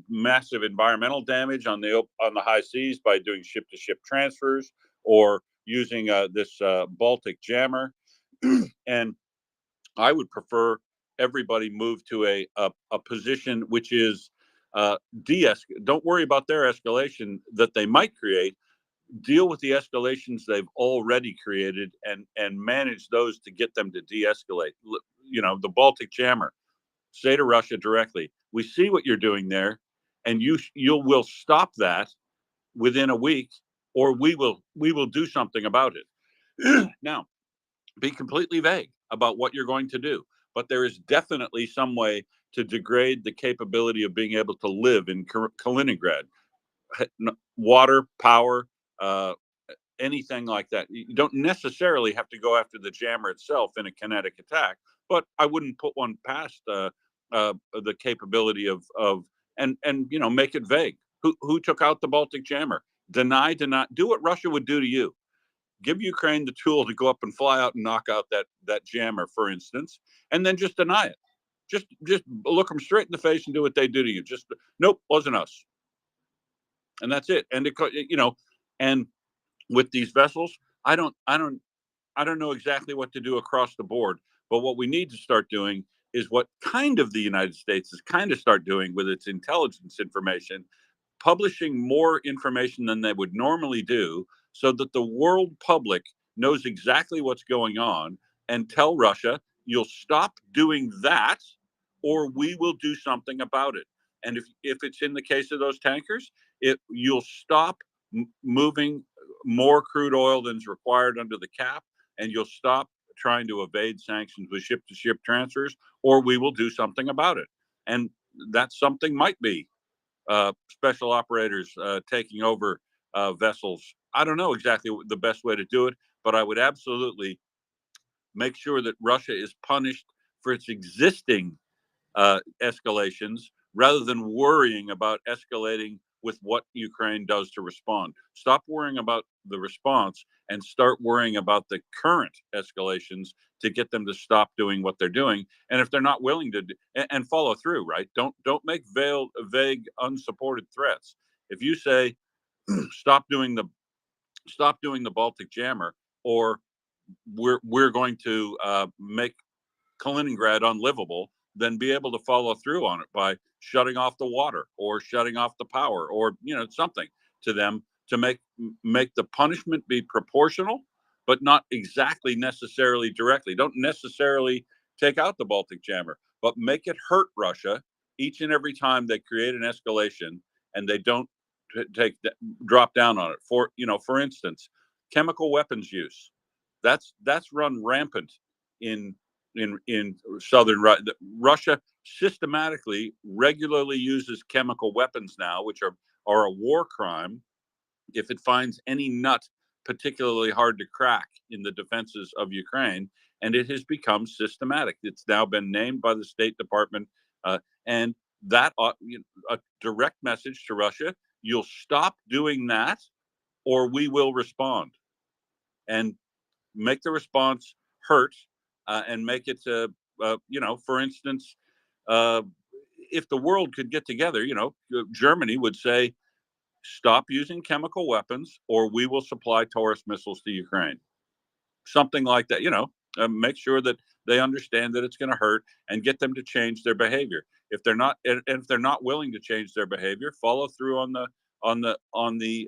massive environmental damage on the high seas by doing ship-to-ship transfers, or using this Baltic jammer. And I would prefer everybody move to a position which is don't worry about their escalation that they might create. Deal with the escalations they've already created and manage those to get them to de-escalate. The Baltic jammer. Say to Russia directly, we see what you're doing there, and you will stop that within a week, or we will do something about it. Now, be completely vague about what you're going to do, but there is definitely some way to degrade the capability of being able to live in Kaliningrad. Water, power, anything like that. You don't necessarily have to go after the jammer itself in a kinetic attack, but I wouldn't put one past the capability of and make it vague. Who took out the Baltic jammer? Deny, do what Russia would do to you. Give Ukraine the tool to go up and fly out and knock out that jammer, for instance, and then just deny it. Just look them straight in the face and do what they do to you. Just nope, wasn't us, and that's it. And and with these vessels, I don't know exactly what to do across the board. But what we need to start doing is what kind of the United States is kind of start doing with its intelligence information, publishing more information than they would normally do, so that the world public knows exactly what's going on, and tell Russia, you'll stop doing that, or we will do something about it. And if it's in the case of those tankers, you'll stop moving more crude oil than is required under the cap, and you'll stop trying to evade sanctions with ship-to-ship transfers, or we will do something about it. And that something might be special operators taking over vessels. I don't know exactly the best way to do it, but I would absolutely make sure that Russia is punished for its existing escalations, rather than worrying about escalating with what Ukraine does to respond. Stop worrying about the response and start worrying about the current escalations to get them to stop doing what they're doing. And if they're not willing to and follow through, right? Don't make vague, unsupported threats. If you say stop doing the Baltic jammer, or we're going to make Kaliningrad unlivable, then be able to follow through on it by shutting off the water or shutting off the power, or something to them to make the punishment be proportional, but not exactly necessarily directly. Don't necessarily take out the Baltic jammer, but make it hurt Russia each and every time they create an escalation and they don't drop down on it. For instance, chemical weapons use. That's run rampant in southern Russia. Russia systematically, regularly uses chemical weapons now, which are a war crime if it finds any nut particularly hard to crack in the defenses of Ukraine. And it has become systematic. It's now been named by the State Department, and that a direct message to Russia: you'll stop doing that, or we will respond, and make the response hurt, and make it, for instance, if the world could get together, Germany would say, stop using chemical weapons or we will supply Taurus missiles to Ukraine. Something like that, make sure that they understand that it's going to hurt and get them to change their behavior. If they're not, and if they're not willing to change their behavior, follow through on the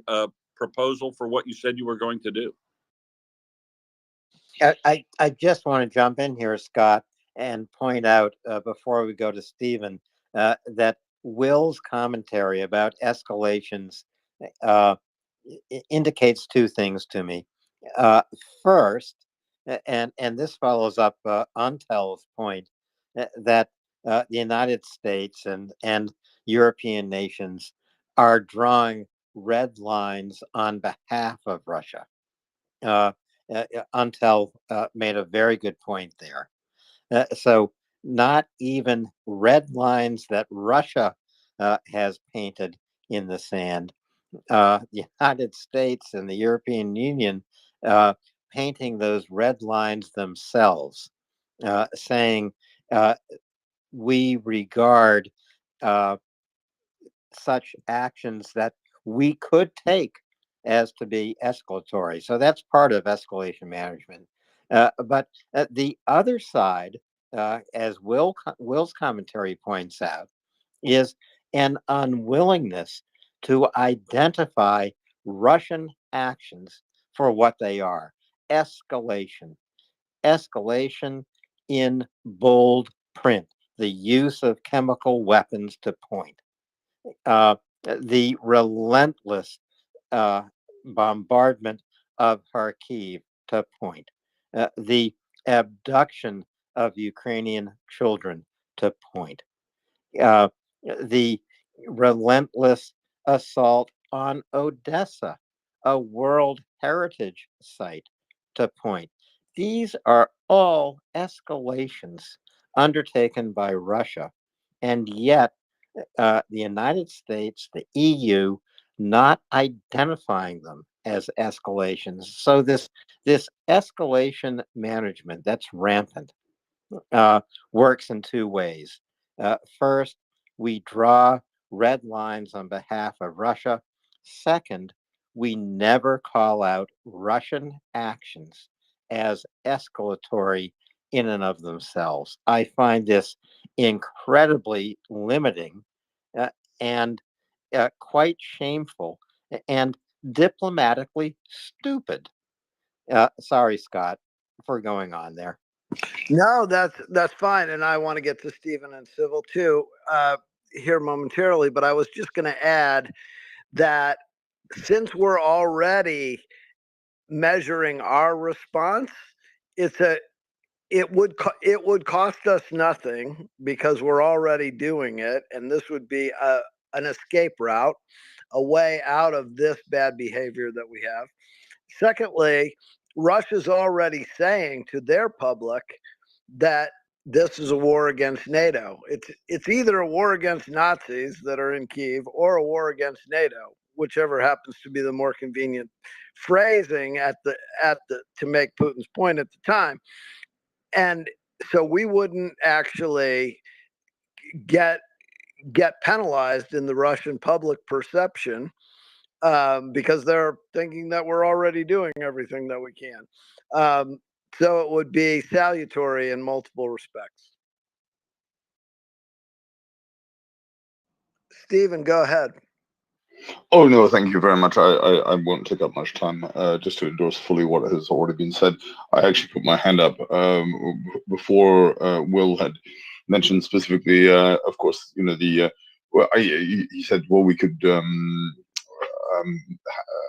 proposal for what you said you were going to do. I just want to jump in here, Scott, and point out before we go to Stephen that Will's commentary about escalations indicates two things to me. First, and this follows up Antel's point that the United States and European nations are drawing red lines on behalf of Russia. Antel made a very good point there. So not even red lines that Russia has painted in the sand. The United States and the European Union painting those red lines themselves, saying we regard such actions that we could take as to be escalatory. So that's part of escalation management. But the other side, as Will's commentary points out, is an unwillingness to identify Russian actions for what they are: escalation. Escalation in bold print, the use of chemical weapons to point. The relentless bombardment of Kharkiv to point, the abduction of Ukrainian children to point, the relentless assault on Odessa, a World Heritage Site, to point. These are all escalations undertaken by Russia, and yet the United States, the EU, not identifying them as escalations. So this escalation management that's rampant works in two ways. First, we draw red lines on behalf of Russia. Second, we never call out Russian actions as escalatory in and of themselves. I find this incredibly limiting and quite shameful and diplomatically stupid. Sorry, Scott, for going on there. No, that's fine, and I want to get to Stephen and Civil too here momentarily. But I was just going to add that since we're already measuring our response, it would cost us nothing because we're already doing it, and this would be an escape route, a way out of this bad behavior that we have. Secondly, Russia's already saying to their public that this is a war against NATO. It's either a war against Nazis that are in Kyiv or a war against NATO, whichever happens to be the more convenient phrasing to make Putin's point at the time. And so we wouldn't actually get penalized in the Russian public perception because they're thinking that we're already doing everything that we can. So it would be salutary in multiple respects. Stephen, go ahead. Oh no, thank you very much. I won't take up much time. Just to endorse fully what has already been said. I actually put my hand up before Will had mentioned specifically. Of course, you know the. Well, he said, well, we could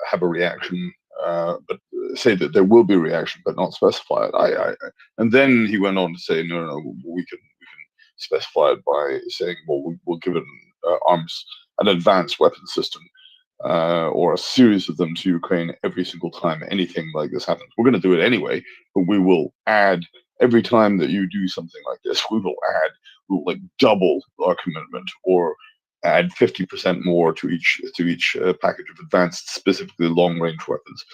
have a reaction, but say that there will be a reaction, but not specify it. And then he went on to say, no, we can specify it by saying, well, we'll give it an advanced weapon system or a series of them to Ukraine every single time anything like this happens. We're going to do it anyway, but we will add every time that you do something like this. We'll like double our commitment or add 50% more to each package of advanced, specifically long range weapons.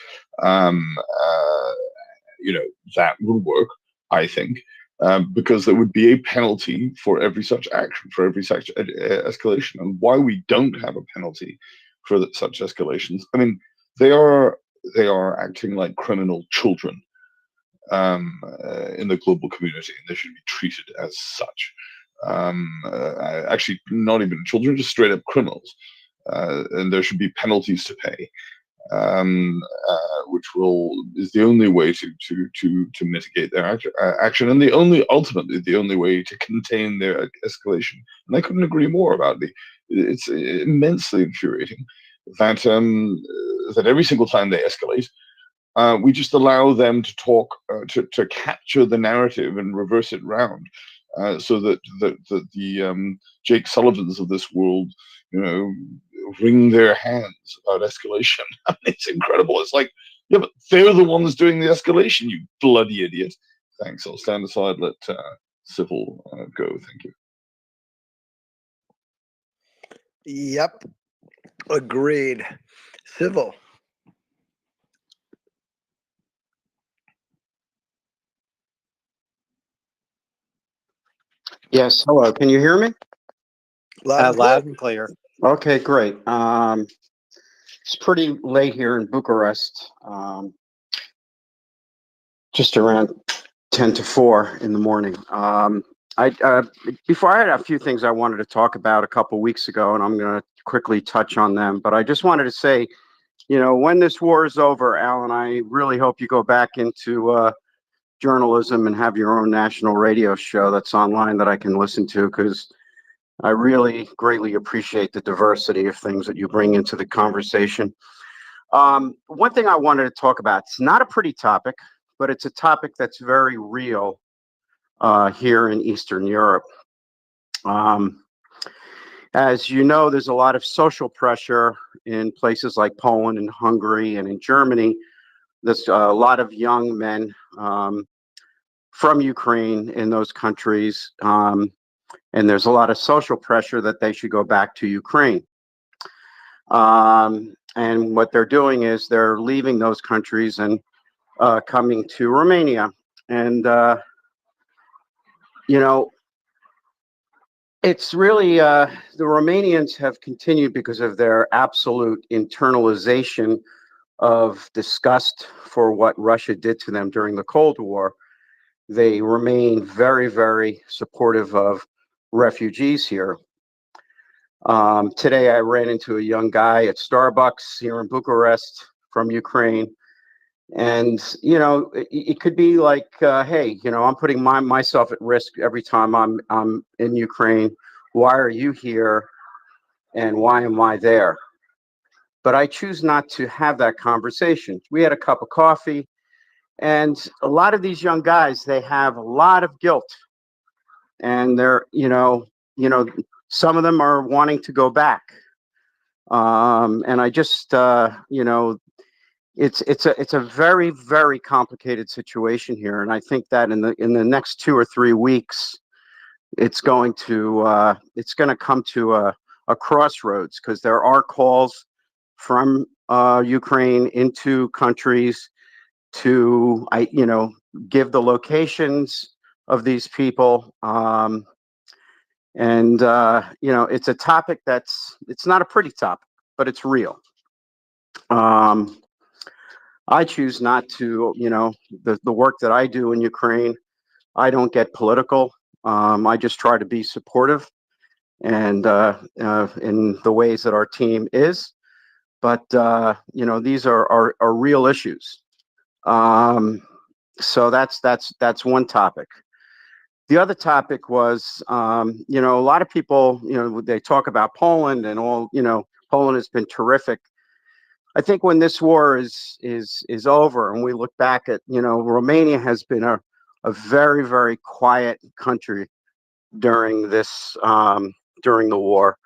You know, that will work, I think. Because there would be a penalty for every such action, for every such escalation. And why we don't have a penalty for such escalations? I mean, they are acting like criminal children in the global community, and they should be treated as such. Actually, not even children, just straight up criminals, and there should be penalties to pay. Which is the only way to mitigate their action, and ultimately the only way to contain their escalation. And I couldn't agree more about it's immensely infuriating that that every single time they escalate, we just allow them to talk, to capture the narrative and reverse it round, so that the Jake Sullivans of this world, you know, wring their hands about escalation. I mean, it's incredible. It's like, yeah, but they're the ones doing the escalation, you bloody idiot. Thanks. I'll stand aside, let Civil go. Thank you. Yep. Agreed. Civil. Yes, hello. Can you hear me? Loud and clear. Okay, great. It's pretty late here in Bucharest. Just around 10 to 4 in the morning. Before I had a few things I wanted to talk about a couple weeks ago, and I'm going to quickly touch on them. But I just wanted to say, you know, when this war is over, Alan, I really hope you go back into journalism and have your own national radio show that's online that I can listen to, because I really greatly appreciate the diversity of things that you bring into the conversation. One thing I wanted to talk about, it's not a pretty topic, but it's a topic that's very real here in Eastern Europe. As you know, there's a lot of social pressure in places like Poland and Hungary and in Germany. There's a lot of young men from Ukraine in those countries, and there's a lot of social pressure that they should go back to Ukraine. And what they're doing is they're leaving those countries and coming to Romania. And, you know, it's really, the Romanians have continued because of their absolute internalization of disgust for what Russia did to them during the Cold War. They remain very, very supportive of refugees here. Today, I ran into a young guy at Starbucks here in Bucharest from Ukraine. And, you know, it could be like, hey, you know, I'm putting myself at risk every time I'm in Ukraine. Why are you here? And why am I there? But I choose not to have that conversation. We had a cup of coffee, and a lot of these young guys, they have a lot of guilt. And they're, you know, some of them are wanting to go back. And I just, you know, it's a very, very complicated situation here. And I think that in the next 2 or 3 weeks, it's going to come to a crossroads, because there are calls from Ukraine into countries to, you know, give the locations of these people. And, you know, it's a topic it's not a pretty topic, but it's real. I choose not to, you know, the work that I do in Ukraine, I don't get political. I just try to be supportive and in the ways that our team is. but these are real issues. So that's one topic. The other topic was, a lot of people, they talk about Poland and all. Poland has been terrific. I think when this war is over and we look back at, Romania has been a very, very quiet country during this during the war,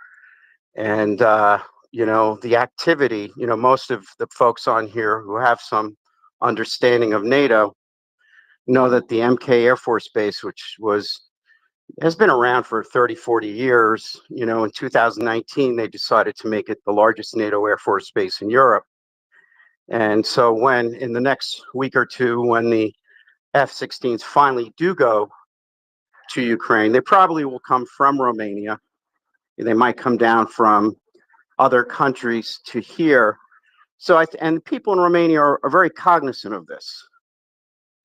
and the activity. Most of the folks on here who have some understanding of NATO know that the MK Air Force Base, which has been around for 30, 40 years. In 2019, they decided to make it the largest NATO Air Force base in Europe. And so when in the next week or two, when the F-16s finally do go to Ukraine, they probably will come from Romania. They might come down from other countries to here. So and people in Romania are very cognizant of this.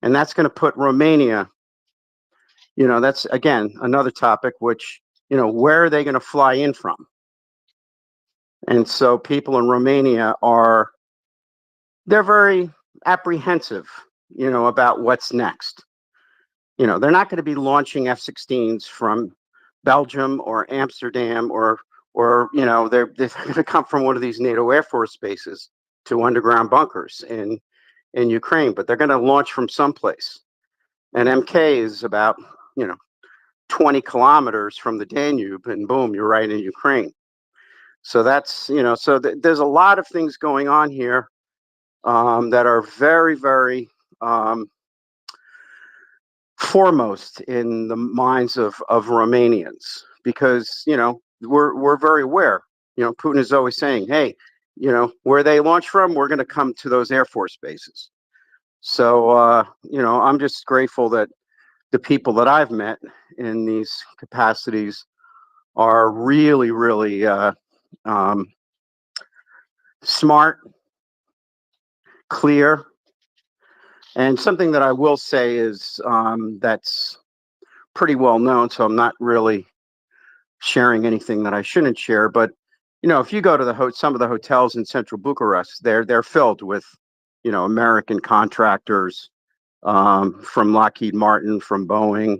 And that's going to put Romania, that's, again, another topic, which, where are they going to fly in from? And so people in Romania they're very apprehensive, about what's next. They're not going to be launching F-16s from Belgium or Amsterdam or they're going to come from one of these NATO Air Force bases to underground bunkers in Ukraine, but they're going to launch from someplace. And MK is about, 20 kilometers from the Danube, and boom, you're right in Ukraine. So that's, there's a lot of things going on here that are very, very foremost in the minds of Romanians, because, we're very aware. Putin is always saying, hey, where they launch from, we're going to come to those Air Force bases. So, I'm just grateful that the people that I've met in these capacities are really, really smart, clear. And something that I will say is that's pretty well known, so I'm not really sharing anything that I shouldn't share. But if you go to some of the hotels in central Bucharest, they're filled with American contractors, from Lockheed Martin, from Boeing.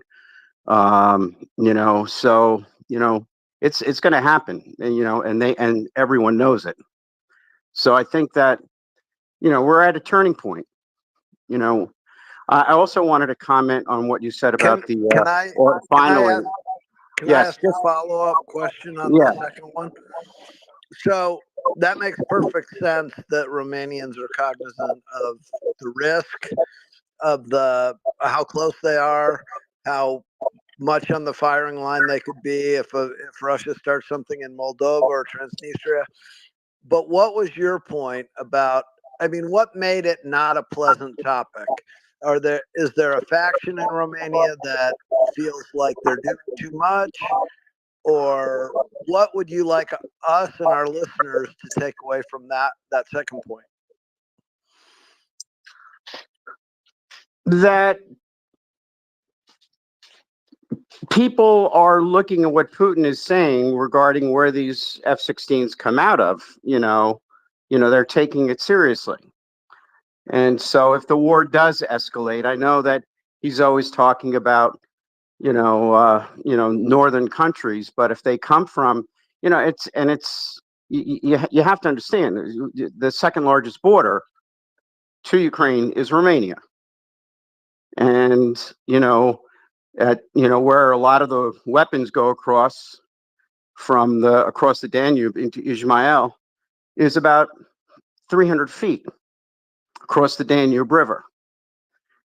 So it's going to happen, and everyone knows it. So I think that we're at a turning point. I also wanted to comment on what you said about or finally. Can I ask a follow-up question on the second one? So that makes perfect sense that Romanians are cognizant of the risk of how close they are, how much on the firing line they could be if Russia starts something in Moldova or Transnistria. But what was your point about? I mean, what made it not a pleasant topic? Is there a faction in Romania that feels like they're doing too much? Or what would you like us and our listeners to take away from that second point? That people are looking at what Putin is saying regarding where these F-16s come out of. They're taking it seriously. And so if the war does escalate, I know that he's always talking about, northern countries, but if they come from, you have to understand the second largest border to Ukraine is Romania. And, where a lot of the weapons go across the Danube into Izmail is about 300 feet across the Danube River.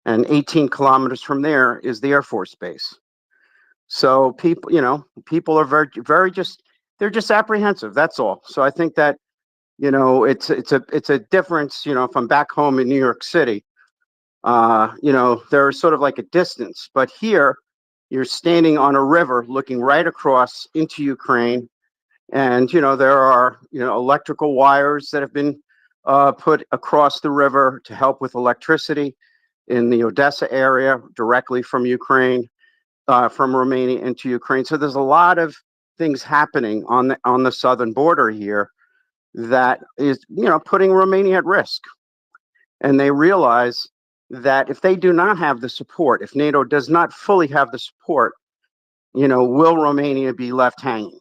And 18 kilometers from there is the Air Force Base. So people are very, very they're just apprehensive. That's all. So I think that, it's a difference. If I'm back home in New York City, there's sort of like a distance, but here you're standing on a river looking right across into Ukraine. And, there are, electrical wires that have been put across the river to help with electricity in the Odessa area directly from Ukraine, from Romania into Ukraine. So there's a lot of things happening on the southern border here that is, putting Romania at risk. And they realize that if they do not have the support, if NATO does not fully have the support, will Romania be left hanging?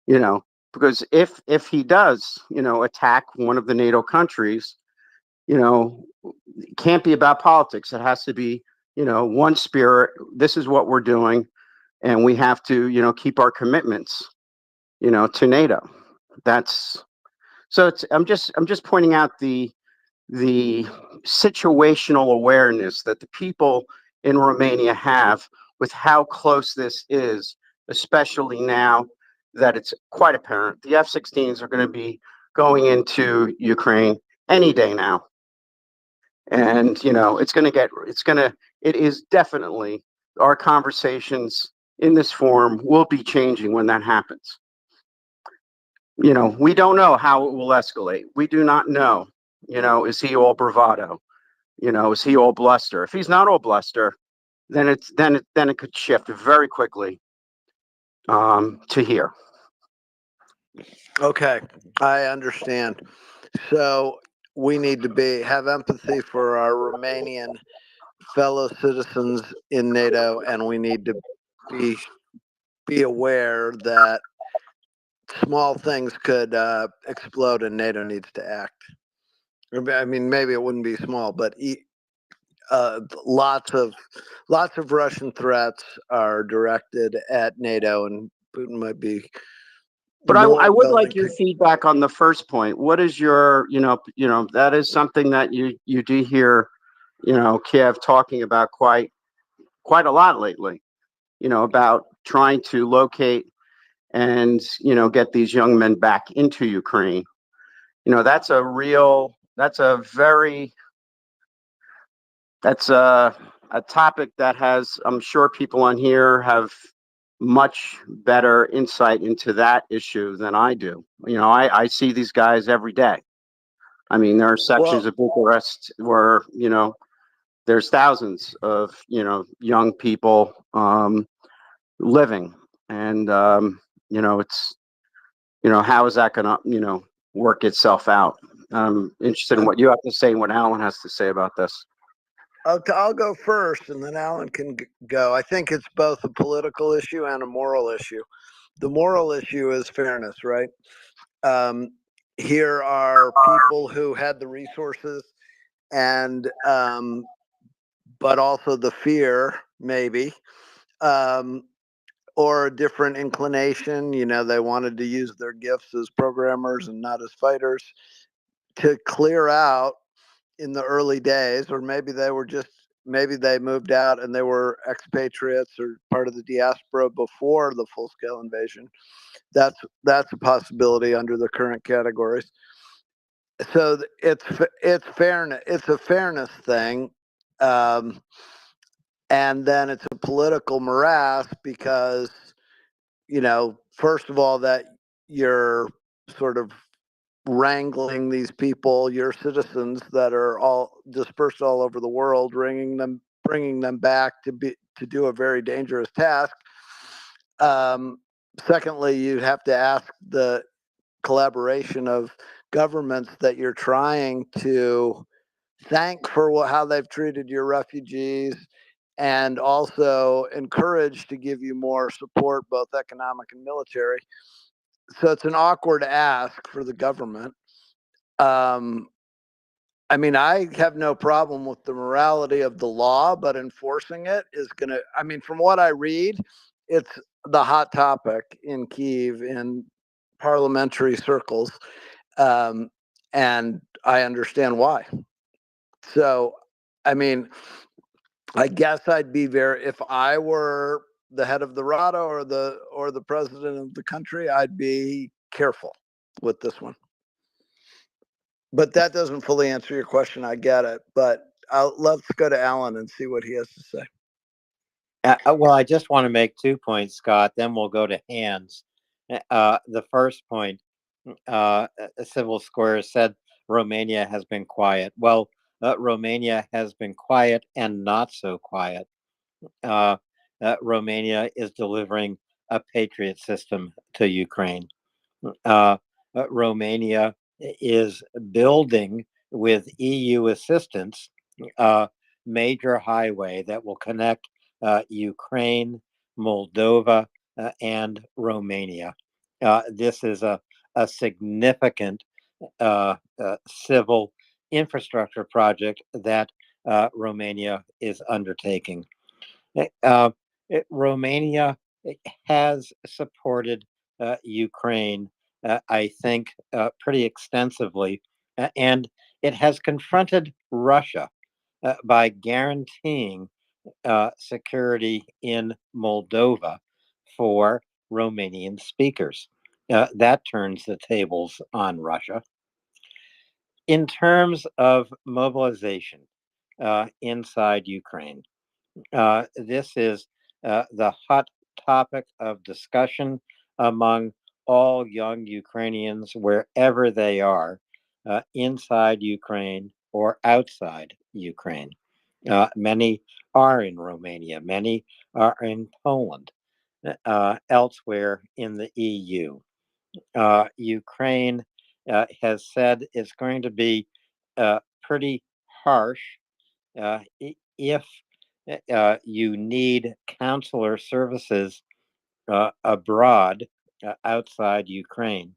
Because if he does, attack one of the NATO countries, it can't be about politics. It has to be, one spirit. This is what we're doing, and we have to, keep our commitments, to NATO. That's so. I'm just pointing out the situational awareness that the people in Romania have with how close this is, especially now that it's quite apparent the F-16s are going to be going into Ukraine any day now. And, it is definitely, our conversations in this forum will be changing when that happens. We don't know how it will escalate. We do not know. Is he all bravado? Is he all bluster? If he's not all bluster, then it could shift very quickly to here. Okay, I understand. So we need to have empathy for our Romanian fellow citizens in NATO, and we need to be aware that small things could explode, and NATO needs to act. I mean, maybe it wouldn't be small, but lots of Russian threats are directed at NATO, and Putin might be. But I would like your feedback on the first point. What is your, that is something that you do hear, Kiev talking about quite a lot lately, about trying to locate and, get these young men back into Ukraine. That's a topic that has, I'm sure people on here have much better insight into that issue than I do. I see these guys every day. I mean, there are sections of Bucharest where, there's thousands of, young people living. And, it's, how is that going to, work itself out? I'm interested in what you have to say and what Alan has to say about this. I'll go first, and then Alan can go. I think it's both a political issue and a moral issue. The moral issue is fairness, right? Here are people who had the resources and but also the fear, maybe, or a different inclination. They wanted to use their gifts as programmers and not as fighters to clear out in the early days, or maybe they moved out and they were expatriates or part of the diaspora before the full-scale invasion. That's a possibility under the current categories. So it's fairness. It's a fairness thing, and then it's a political morass because first of all, that you're sort of wrangling these people, your citizens that are all dispersed all over the world, bringing them back to do a very dangerous task. Secondly, you have to ask the collaboration of governments that you're trying to thank for how they've treated your refugees, and also encourage to give you more support, both economic and military. So it's an awkward ask for the government. I mean, I have no problem with the morality of the law, but enforcing it is from what I read, it's the hot topic in Kyiv in parliamentary circles. And I understand why. So, I guess I'd be if I were the head of the RADA or the president of the country, I'd be careful with this one. But that doesn't fully answer your question. I get it. But let's go to Alan and see what he has to say. Well, I just want to make 2 points, Scott. Then we'll go to Hans. The first point, Civil Square said Romania has been quiet. Well, Romania has been quiet and not so quiet. Romania is delivering a Patriot system to Ukraine. Romania is building, with EU assistance, a major highway that will connect Ukraine, Moldova, and Romania. This is a significant civil infrastructure project that Romania is undertaking. Uh, Romania has supported Ukraine, I think, pretty extensively, and it has confronted Russia by guaranteeing security in Moldova for Romanian speakers. That turns the tables on Russia. In terms of mobilization inside Ukraine, this is the hot topic of discussion among all young Ukrainians, wherever they are, inside Ukraine or outside Ukraine. Many are in Romania, many are in Poland, elsewhere in the EU. Ukraine has said it's going to be pretty harsh if you need counselor services abroad, outside Ukraine,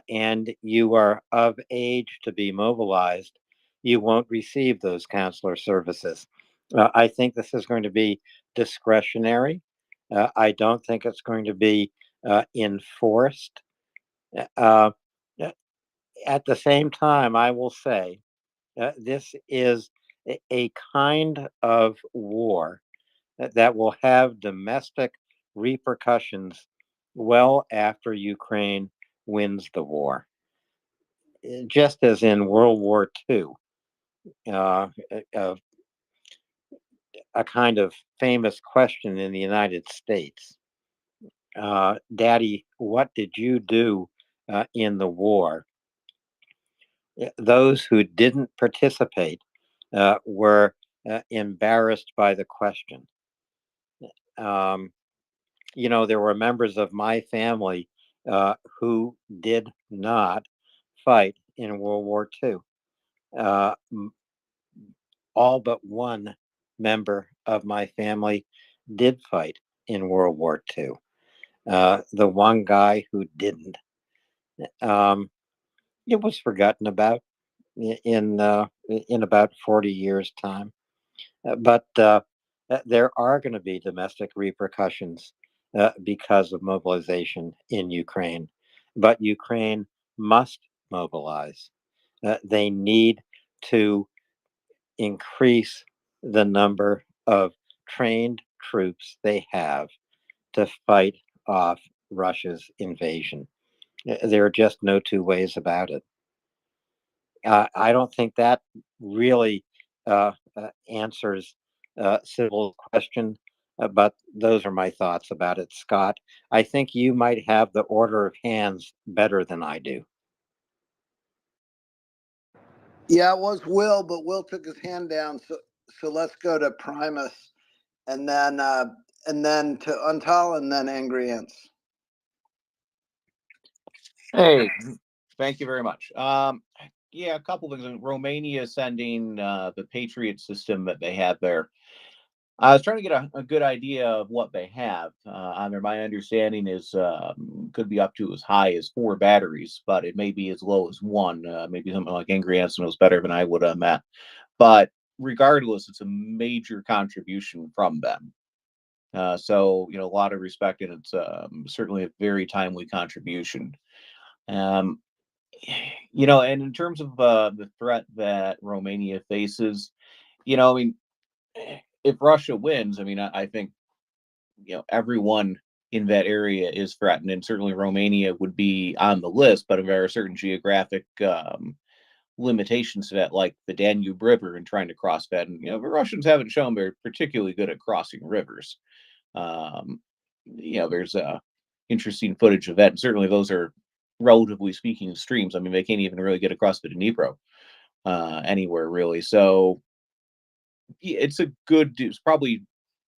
and you are of age to be mobilized, you won't receive those counselor services. I think this is going to be discretionary. I don't think it's going to be enforced. Uh, at the same time, I will say this is a kind of war that will have domestic repercussions well after Ukraine wins the war. Just as in World War II, uh, a, a kind of famous question in the United States: Daddy, what did you do in the war? Those who didn't participate were embarrassed by the question. Um, there were members of my family who did not fight in World War II. All but one member of my family did fight in World War II. The one guy who didn't, it was forgotten about in about 40 years' time. But there are going to be domestic repercussions because of mobilization in Ukraine. But Ukraine must mobilize. They need to increase the number of trained troops they have to fight off Russia's invasion. There are just no two ways about it. I don't think that really answers Sybil's question, but those are my thoughts about it, Scott. I think you might have the order of hands better than I do. Yeah, it was Will, but Will took his hand down. So let's go to Primus, and then to Untal, and then Angry Ants. Hey, thank you very much. Yeah, a couple things. Romania sending the Patriot system that they have there. I was trying to get a good idea of what they have on there. My understanding is could be up to as high as 4 batteries, but it may be as low as 1. Maybe something like Angry Ants knows better than I would on that. But regardless, it's a major contribution from them. So, a lot of respect, and it's certainly a very timely contribution. Um, and in terms of the threat that Romania faces, I mean, if Russia wins, I mean, I think, everyone in that area is threatened, and certainly Romania would be on the list, but there are certain geographic limitations to that, like the Danube River and trying to cross that. And, the Russians haven't shown they're particularly good at crossing rivers. Um, there's interesting footage of that, and certainly those are, relatively speaking, streams. I mean, they can't even really get across the Dnipro anywhere really. So it's probably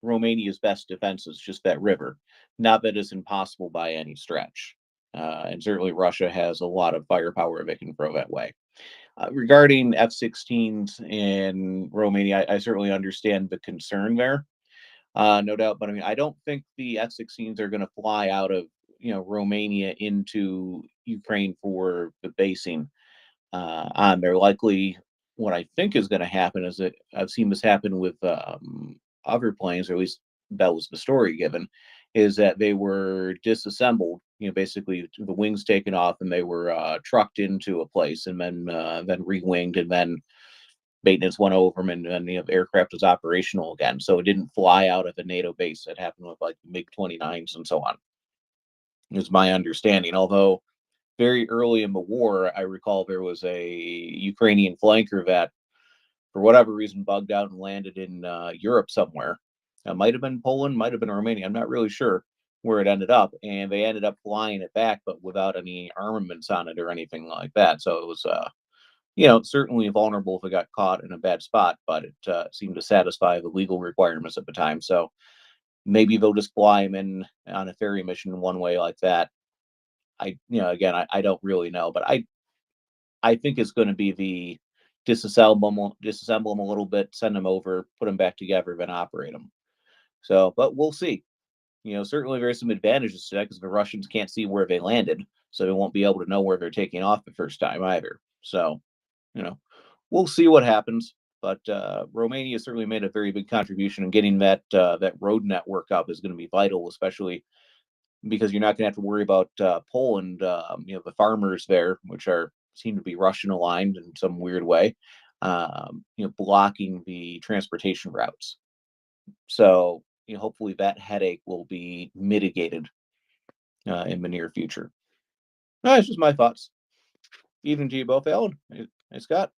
Romania's best defense is just that river. Not that it's impossible by any stretch. and certainly Russia has a lot of firepower they can throw that way. Regarding F-16s in Romania, I certainly understand the concern there, no doubt. But I mean, I don't think the F-16s are going to fly out of Romania into Ukraine for the basing. On there, likely what I think is going to happen is that I've seen this happen with other planes, or at least that was the story given, is that they were disassembled. Basically the wings taken off, and they were trucked into a place, and then re-winged, and then maintenance went over them, and then the aircraft was operational again. So it didn't fly out of a NATO base. That happened with like MiG-29s and so on. Is my understanding. Although very early in the war, I recall there was a Ukrainian flanker that, for whatever reason, bugged out and landed in Europe somewhere. It might have been Poland, might have been Romania. I'm not really sure where it ended up, and they ended up flying it back, but without any armaments on it or anything like that. So it was, certainly vulnerable if it got caught in a bad spot, but it seemed to satisfy the legal requirements at the time. So maybe they'll just fly him in on a ferry mission in one way like that. Again, I don't really know, but I think it's going to be the disassemble them a little bit, send them over, put them back together, then operate them. So, but we'll see. Certainly there's some advantages to that, because the Russians can't see where they landed, so they won't be able to know where they're taking off the first time either. So, we'll see what happens. But Romania certainly made a very big contribution, and getting that road network up is going to be vital, especially because you're not going to have to worry about Poland. The farmers there, which seem to be Russian aligned in some weird way, blocking the transportation routes. So hopefully that headache will be mitigated in the near future. That's just my thoughts. Evening to you both, Alan. Hey, Scott.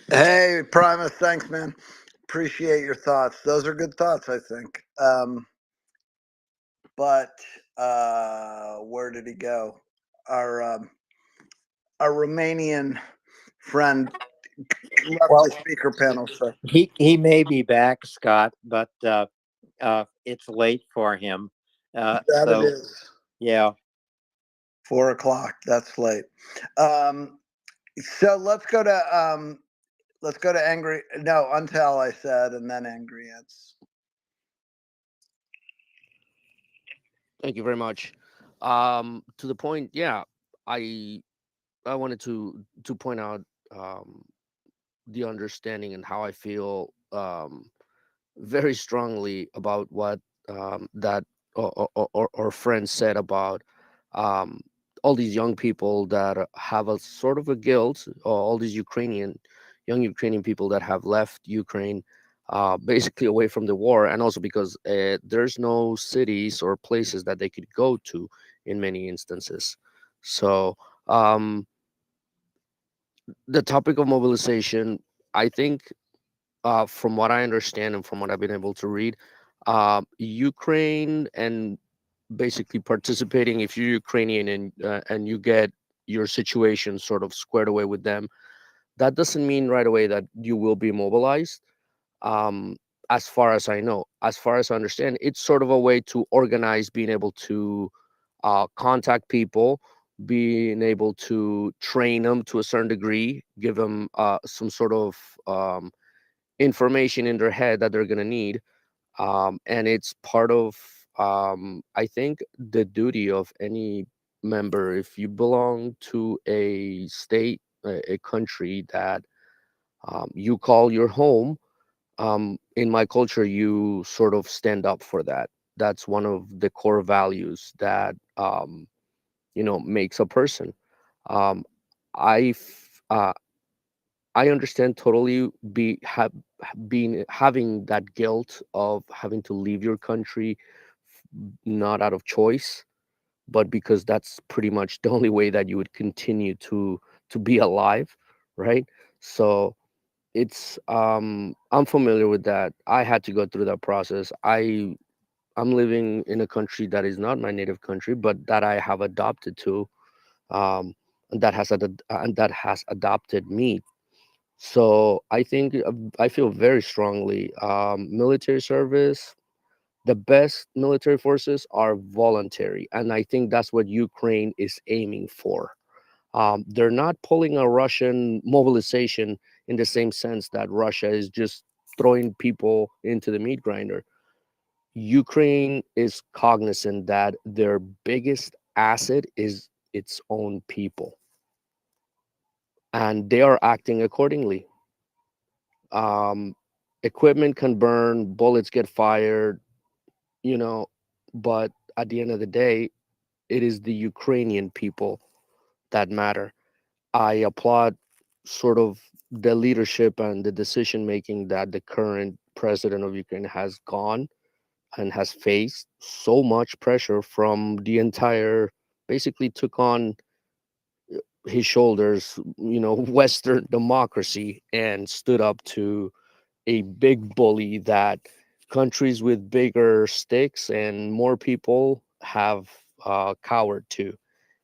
Hey, Primus, thanks, man. Appreciate your thoughts. Those are good thoughts, I think. But where did he go? Our Romanian friend left Well, the speaker panel, so he may be back, Scott, but it's late for him. that it So is. yeah. 4 o'clock. That's late. So let's go to angry. No, until I said, and then angry ants. Thank you very much. To the point, yeah, I wanted to point out the understanding and how I feel very strongly about what that or friends said about um, all these young people that have a sort of a guilt, or all these young Ukrainian people that have left Ukraine basically away from the war, and also because there's no cities or places that they could go to in many instances. So the topic of mobilization, I think, from what I understand and from what I've been able to read, Ukraine and basically participating, if you're Ukrainian and you get your situation sort of squared away with them, that doesn't mean right away that you will be mobilized. Um, as far as I know, as far as I understand, it's sort of a way to organize, being able to contact people, being able to train them to a certain degree, give them some sort of information in their head that they're going to need. And it's part of, I think, the duty of any member. If you belong to a state, a country that you call your home, in my culture, you sort of stand up for that. That's one of the core values that, makes a person. Um, I f- uh, I understand totally being having that guilt of having to leave your country, not out of choice, but because that's pretty much the only way that you would continue to be alive, right? So I'm familiar with that. I had to go through that process. I'm living in a country that is not my native country, but that I have adopted to, and that has adopted me. So I think I feel very strongly. Military service, The best military forces are voluntary, and I think that's what Ukraine is aiming for. They're not pulling a Russian mobilization in the same sense that Russia is just throwing people into the meat grinder. Ukraine is cognizant that their biggest asset is its own people, and they are acting accordingly. Um, Equipment can burn, bullets get fired, you know, but at the end of the day, it is the Ukrainian people that matter. I applaud sort of the leadership and the decision making that the current president of Ukraine has gone and has faced so much pressure from the entire, basically took on his shoulders, Western democracy and stood up to a big bully that countries with bigger stakes and more people have cowered to.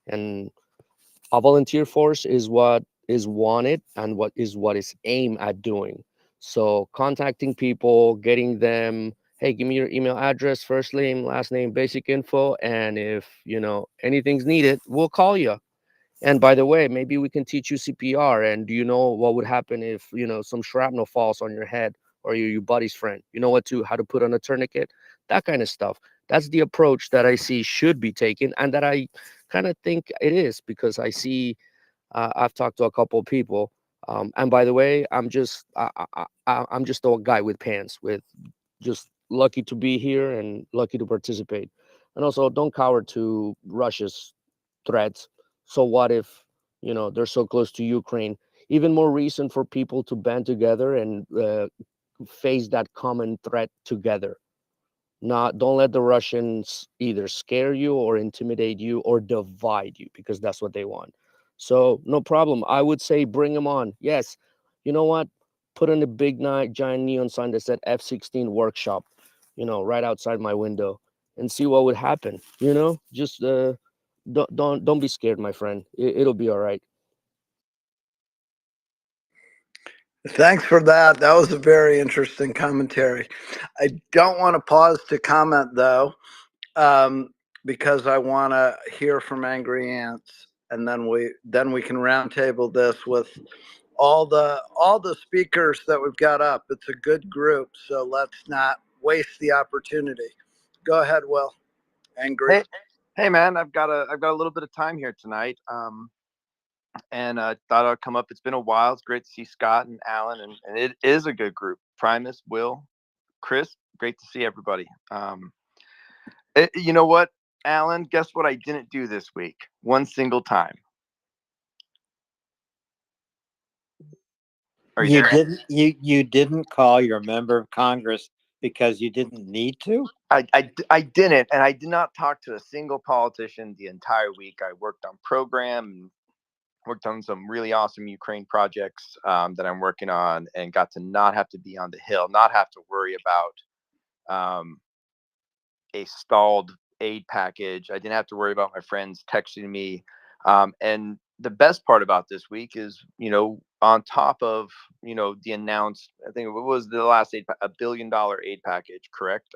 And a volunteer force is what is wanted and what is aimed at doing. So contacting people, getting them, hey, give me your email address, first name, last name, basic info, and if anything's needed, we'll call you. And by the way, maybe we can teach you CPR. And do you know what would happen if some shrapnel falls on your head, or you're your buddy's friend? You know how to put on a tourniquet, that kind of stuff. That's the approach that I see should be taken, and that I kind of think it is, because I see I've talked to a couple of people, and by the way, I'm just a guy with pants, with just lucky to be here and lucky to participate. And also, don't cower to Russia's threats. So what if they're so close to Ukraine? Even more reason for people to band together and face that common threat together. Not Don't let the Russians either scare you or intimidate you or divide you, because that's what they want. So no problem. I would say bring them on. Yes. You know what? Put in a big giant neon sign that said F-16 workshop, right outside my window, and see what would happen. Just don't be scared, my friend. It'll be all right. Thanks for that. That was a very interesting commentary. I don't want to pause to comment though, because I want to hear from Angry Ants, and then we can roundtable this with all the speakers that we've got up. It's a good group, so let's not waste the opportunity. Go ahead, Will. Angry. Hey, man, I've got a little bit of time here tonight. And I thought I'd come up. It's been a while. It's great to see Scott and Alan, and it is a good group. Primus, Will, Chris, great to see everybody. You know what, Alan? Guess what I didn't do this week? One single time. Are you there? You didn't call your member of Congress because you didn't need to? I didn't, and I did not talk to a single politician the entire week. I worked on program, worked on some really awesome Ukraine projects that I'm working on, and got to not have to be on the Hill, not have to worry about a stalled aid package. I didn't have to worry about my friends texting me. And the best part about this week is, on top of, the announced, I think it was the last $1 billion aid package, correct?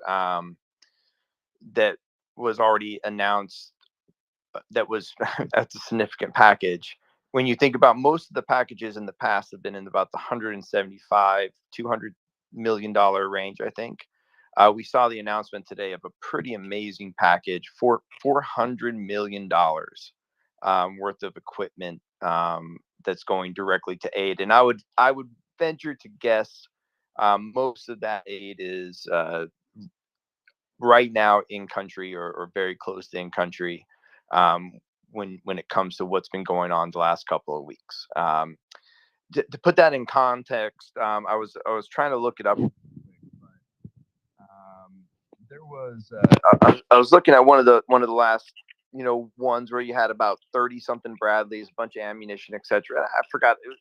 That was already announced. That's a significant package. When you think about most of the packages in the past have been in about the 175, $200 million range, I think. We saw the announcement today of a pretty amazing package for $400 million worth of equipment that's going directly to aid. And I would venture to guess most of that aid is right now in country or very close to in country. When it comes to what's been going on the last couple of weeks. To put that in context, I was trying to look it up. There was I was looking at one of the last ones where you had about 30 something Bradleys, a bunch of ammunition, etc. I forgot, it was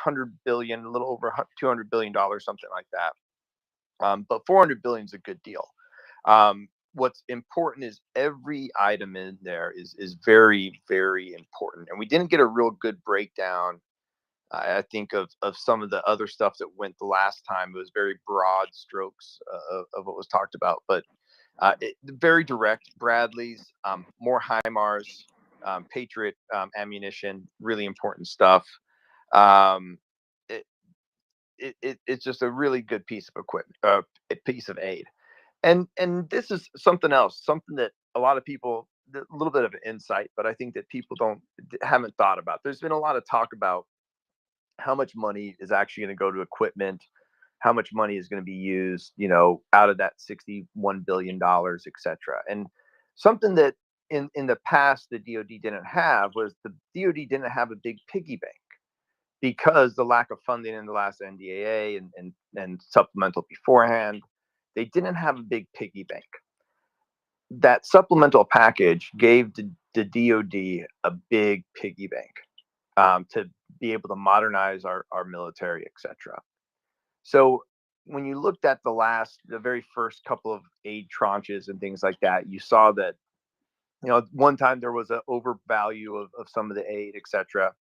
100 billion, a little over $200 billion, something like that. But 400 billion is a good deal. What's important is every item in there is very, very important. And we didn't get a real good breakdown, I think, of some of the other stuff that went the last time. It was very broad strokes of what was talked about. But Very direct. Bradleys, more HIMARS, Patriot ammunition, really important stuff. Um, it, it's just a really good piece of equipment, a piece of aid. And this is something else, something that a lot of people, a little bit of an insight, but I think that people haven't thought about. There's been a lot of talk about how much money is actually going to go to equipment, how much money is going to be used, out of that $61 billion, et cetera. And something that in the past the DoD didn't have was the DoD didn't have a big piggy bank because the lack of funding in the last NDAA and supplemental beforehand. They didn't have a big piggy bank. That supplemental package gave the DoD a big piggy bank to be able to modernize our military, et cetera. So when you looked at the very first couple of aid tranches and things like that, you saw that, one time there was an overvalue of some of the aid, et cetera.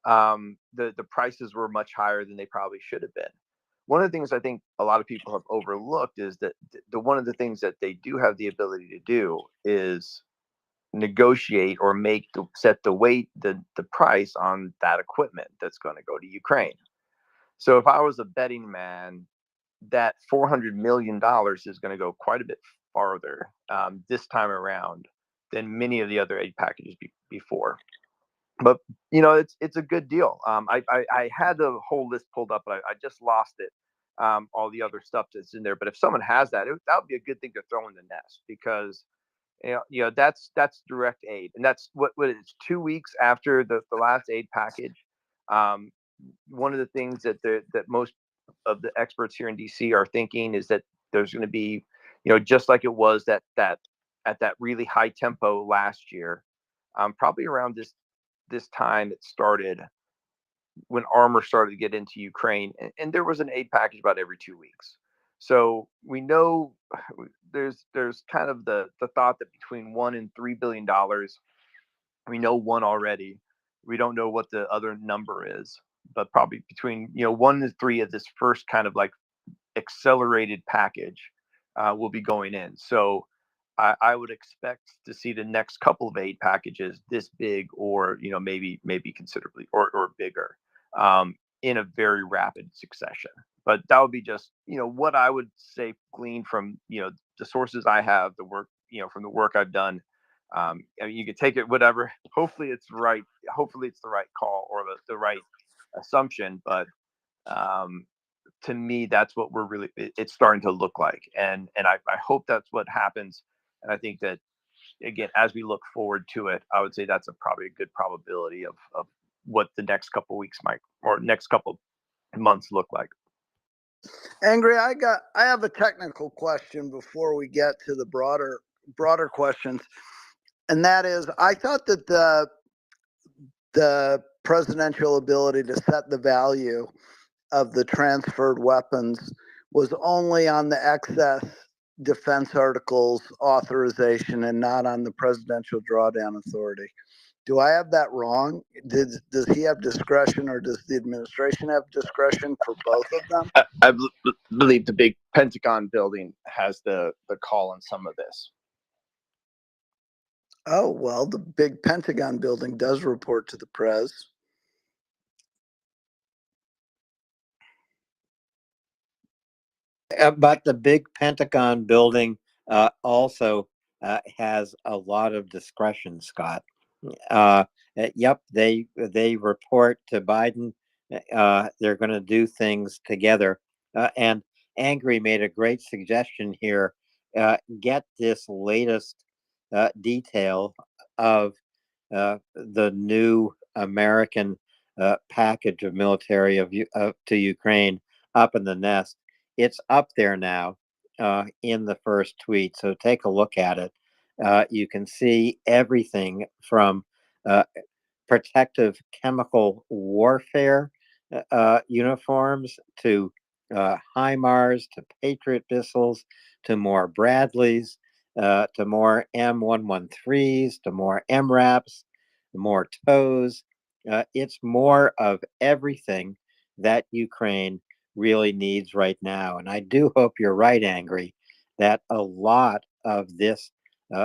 The prices were much higher than they probably should have been. One of the things I think a lot of people have overlooked is that one of the things that they do have the ability to do is negotiate or set the price on that equipment that's going to go to Ukraine. So if I was a betting man, that $400 million is going to go quite a bit farther this time around than many of the other aid packages before. But it's a good deal. I had the whole list pulled up, but I just lost it. All the other stuff that's in there. But if someone has that, that would be a good thing to throw in the nest because that's direct aid, and that's what it's 2 weeks after the last aid package. One of the things that most of the experts here in DC are thinking is that there's going to be, just like it was that at that really high tempo last year, probably around this time it started when armor started to get into Ukraine, and there was an aid package about every 2 weeks. So we know there's kind of the thought that between $1 and $3 billion, we know one already. We don't know what the other number is, but probably between 1 and 3 of this first kind of like accelerated package will be going in. So I would expect to see the next couple of aid packages this big, or maybe considerably or bigger, in a very rapid succession. But that would be just what I would say gleaned from the sources I have, the work from the work I've done. I mean, you could take it whatever. Hopefully it's right. Hopefully it's the right call or the right assumption. But to me, that's what it's starting to look like, and I hope that's what happens. And I think that, again, as we look forward to it, I would say that's probably a good probability of what the next couple of weeks or next couple of months look like. Angry, I have a technical question before we get to the broader questions, and that is, I thought that the presidential ability to set the value of the transferred weapons was only on the excess defense articles authorization and not on the presidential drawdown authority. Do I have that wrong? Does he have discretion, or does the administration have discretion for both of them? I believe the big Pentagon building has the call on some of this. Oh, well, the big Pentagon building does report to the prez. But the big Pentagon building also has a lot of discretion, Scott. Yep, they report to Biden. They're going to do things together. And Angry made a great suggestion here. Get this latest detail of the new American package of military to Ukraine up in the nest. It's up there now in the first tweet, so take a look at it. You can see everything from protective chemical warfare uniforms to HIMARS to Patriot missiles to more Bradleys to more M113s to more MRAPs, more TOWs. It's more of everything that Ukraine really needs right now. And I do hope you're right, Angry, that a lot of this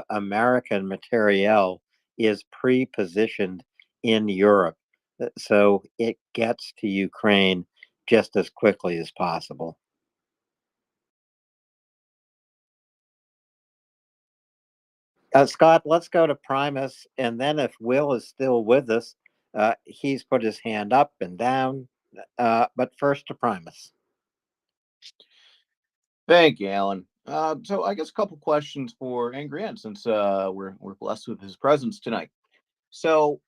American materiel is pre-positioned in Europe, so it gets to Ukraine just as quickly as possible. Scott, let's go to Primus, and then if Will is still with us, he's put his hand up and down, but first to Primus. Thank you, Alan. So I guess a couple questions for Angry Ant, since we're blessed with his presence tonight. So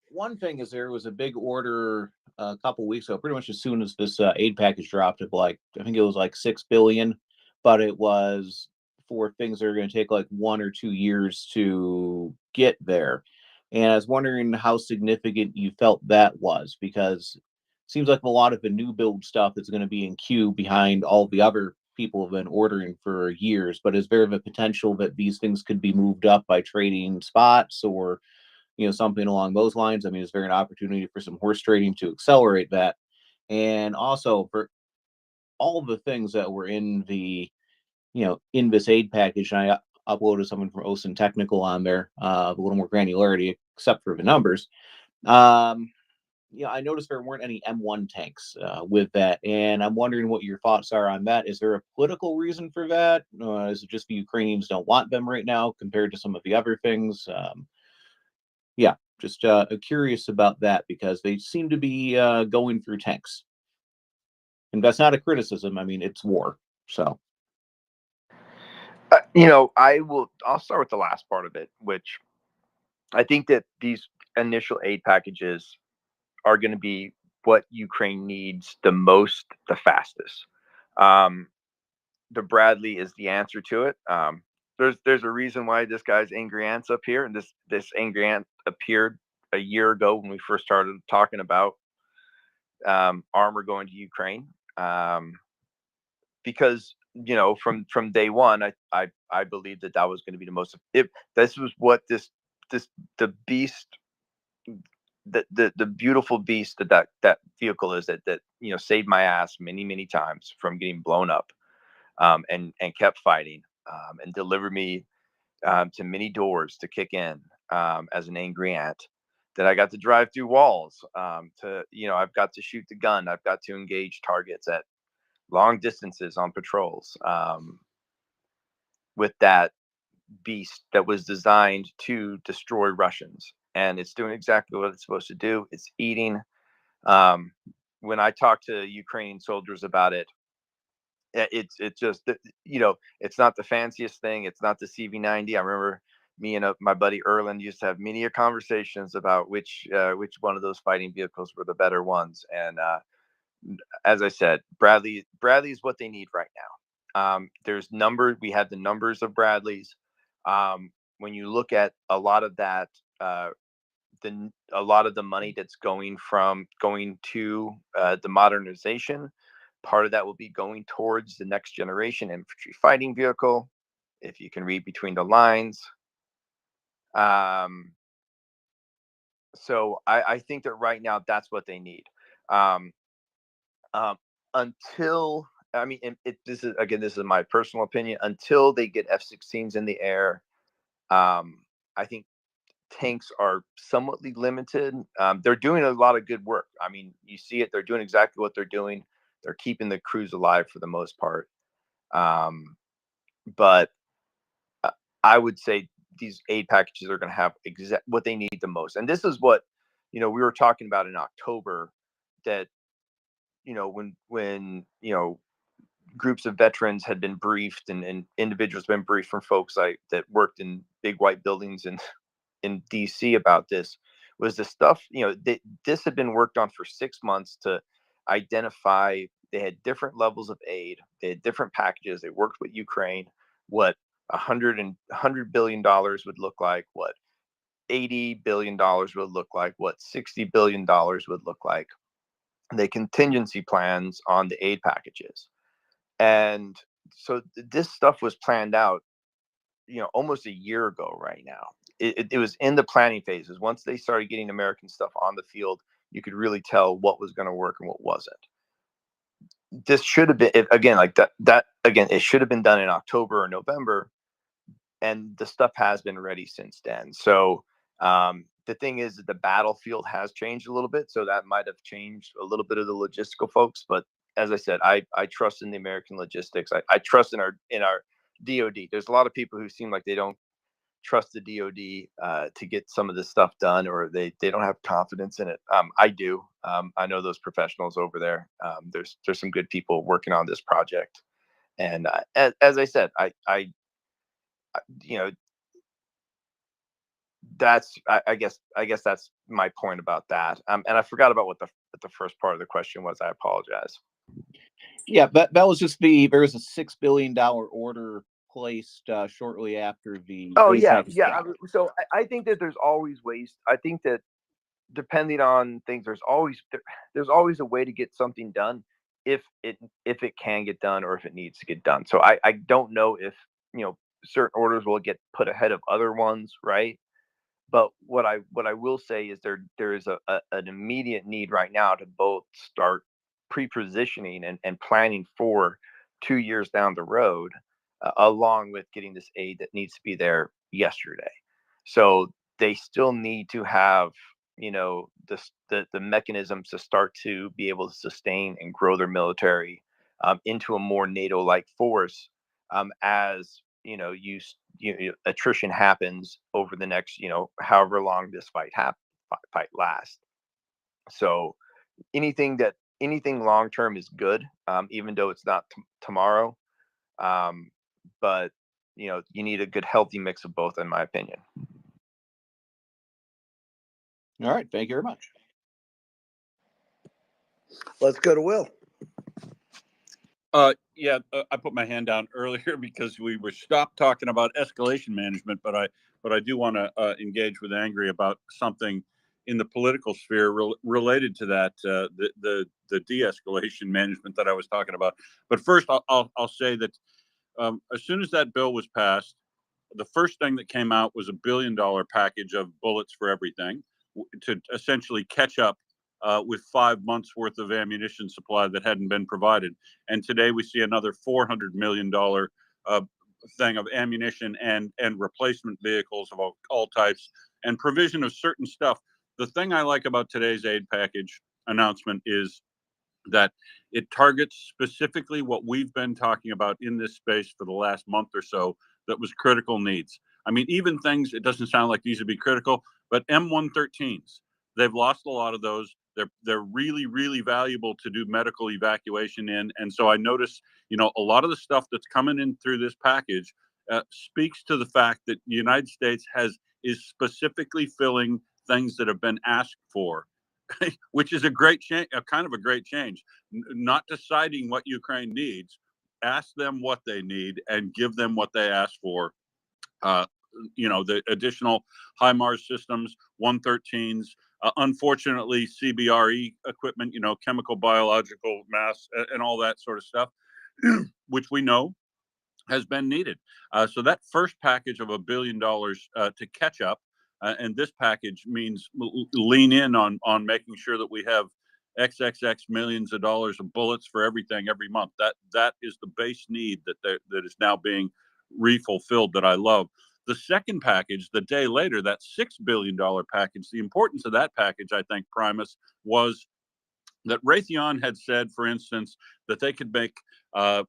one thing is, there was a big order a couple weeks ago, pretty much as soon as this aid package dropped, of like, I think it was like 6 billion, but it was for things that are going to take like 1 or 2 years to get there. And I was wondering how significant you felt that was, because it seems like a lot of the new build stuff is going to be in queue behind all the other people have been ordering for years. But is there a potential that these things could be moved up by trading spots, or something along those lines? I mean, is there an opportunity for some horse trading to accelerate that? And also, for all the things that were in the, in this aid package, and I uploaded something from OSIN Technical on there, a little more granularity, except for the numbers. I noticed there weren't any M1 tanks with that, and I'm wondering what your thoughts are on that. Is there a political reason for that? Is it just the Ukrainians don't want them right now compared to some of the other things? Yeah, just curious about that, because they seem to be going through tanks. And that's not a criticism. I mean, it's war. So, I'll start with the last part of it, which I think that these initial aid packages are going to be what Ukraine needs the most, the fastest. The Bradley is the answer to it. There's a reason why this guy's Angry Ant's up here, and this Angry Ant appeared a year ago when we first started talking about armor going to Ukraine, because from day one, I believed that was going to be the most. This was what the beast, the beautiful beast that vehicle is, that saved my ass many times from getting blown up, and kept fighting, and delivered me to many doors to kick in, as an Angry Ant. That I got to drive through walls, I've got to shoot the gun, I've got to engage targets at long distances on patrols, with that beast that was designed to destroy Russians, and it's doing exactly what it's supposed to do. It's eating. When I talk to Ukrainian soldiers about it, it's just it's not the fanciest thing. It's not the CV90. I remember me and my buddy Erland used to have many conversations about which one of those fighting vehicles were the better ones. And as I said, Bradley is what they need right now. We have the numbers of Bradleys. When you look at a lot of that, a lot of the money that's going to the modernization, part of that will be going towards the next generation infantry fighting vehicle, if you can read between the lines. So I think that right now that's what they need. Until, I mean, this is my personal opinion. Until they get F-16s in the air, I think tanks are somewhat limited. They're doing a lot of good work. I mean, you see it. They're doing exactly what they're doing. They're keeping the crews alive for the most part. But I would say these aid packages are going to have what they need the most. And this is what, we were talking about in October, that, when groups of veterans had been briefed, and individuals been briefed from folks that worked in big white buildings in DC about this, was the stuff, this had been worked on for 6 months to identify. They had different levels of aid. They had different packages. They worked with Ukraine, what $100 billion would look like, what $80 billion would look like, what $60 billion would look like. The contingency plans on the aid packages. And so this stuff was planned out, almost a year ago right now. It was in the planning phases. Once they started getting American stuff on the field, you could really tell what was going to work and what wasn't. This should have been, again, like that again, it should have been done in October or November, and the stuff has been ready since then. So the thing is that the battlefield has changed a little bit, so that might have changed a little bit of the logistical folks. But as I said, I trust in the American logistics. I trust in our DoD. There's a lot of people who seem like they don't trust the DoD to get some of this stuff done, or they don't have confidence in it. I do. I know those professionals over there. There's some good people working on this project, and as I said, I you know, that's I guess that's my point about that. And I forgot about what the first part of the question was. I apologize. Yeah, but that was just there was a $6 billion order placed shortly after the Oh yeah, APEC yeah. So I think that there's always ways. I think that depending on things, there's always a way to get something done if it can get done or if it needs to get done. So I don't know if certain orders will get put ahead of other ones, right? But what I will say is there is an immediate need right now to both start pre-positioning and planning for 2 years down the road, along with getting this aid that needs to be there yesterday. So they still need to have the mechanisms to start to be able to sustain and grow their military into a more NATO-like force as attrition happens over the next however long this fight lasts. So anything long term is good, even though it's not tomorrow. But you need a good healthy mix of both, in my opinion. All right, thank you very much. Let's go to Will. Yeah, I put my hand down earlier because we were stopped talking about escalation management, but I do want to engage with Angry about something in the political sphere related to that, the de-escalation management that I was talking about. But first, I'll say that as soon as that bill was passed, the first thing that came out was $1 billion package of bullets for everything to essentially catch up with 5 months worth of ammunition supply that hadn't been provided. And today we see another $400 million thing of ammunition and replacement vehicles of all types and provision of certain stuff. The thing I like about today's aid package announcement is that it targets specifically what we've been talking about in this space for the last month or so, that was critical needs. I mean, even things, it doesn't sound like these would be critical, but M113s, they've lost a lot of those. They're really, really valuable to do medical evacuation in. And so I notice, a lot of the stuff that's coming in through this package speaks to the fact that the United States is specifically filling things that have been asked for, which is a great change, kind of a great change. Not deciding what Ukraine needs, ask them what they need and give them what they ask for. The additional HIMARS systems, 113s, unfortunately, CBRE equipment, chemical, biological, mass, and all that sort of stuff, which we know has been needed. So that first package of $1 billion to catch up, and this package means lean in on making sure that we have XXX millions of dollars of bullets for everything every month. That is the base need that is now being refulfilled, that I love. The second package, the day later, that $6 billion package, the importance of that package, I think, Primus, was that Raytheon had said, for instance, that they could make a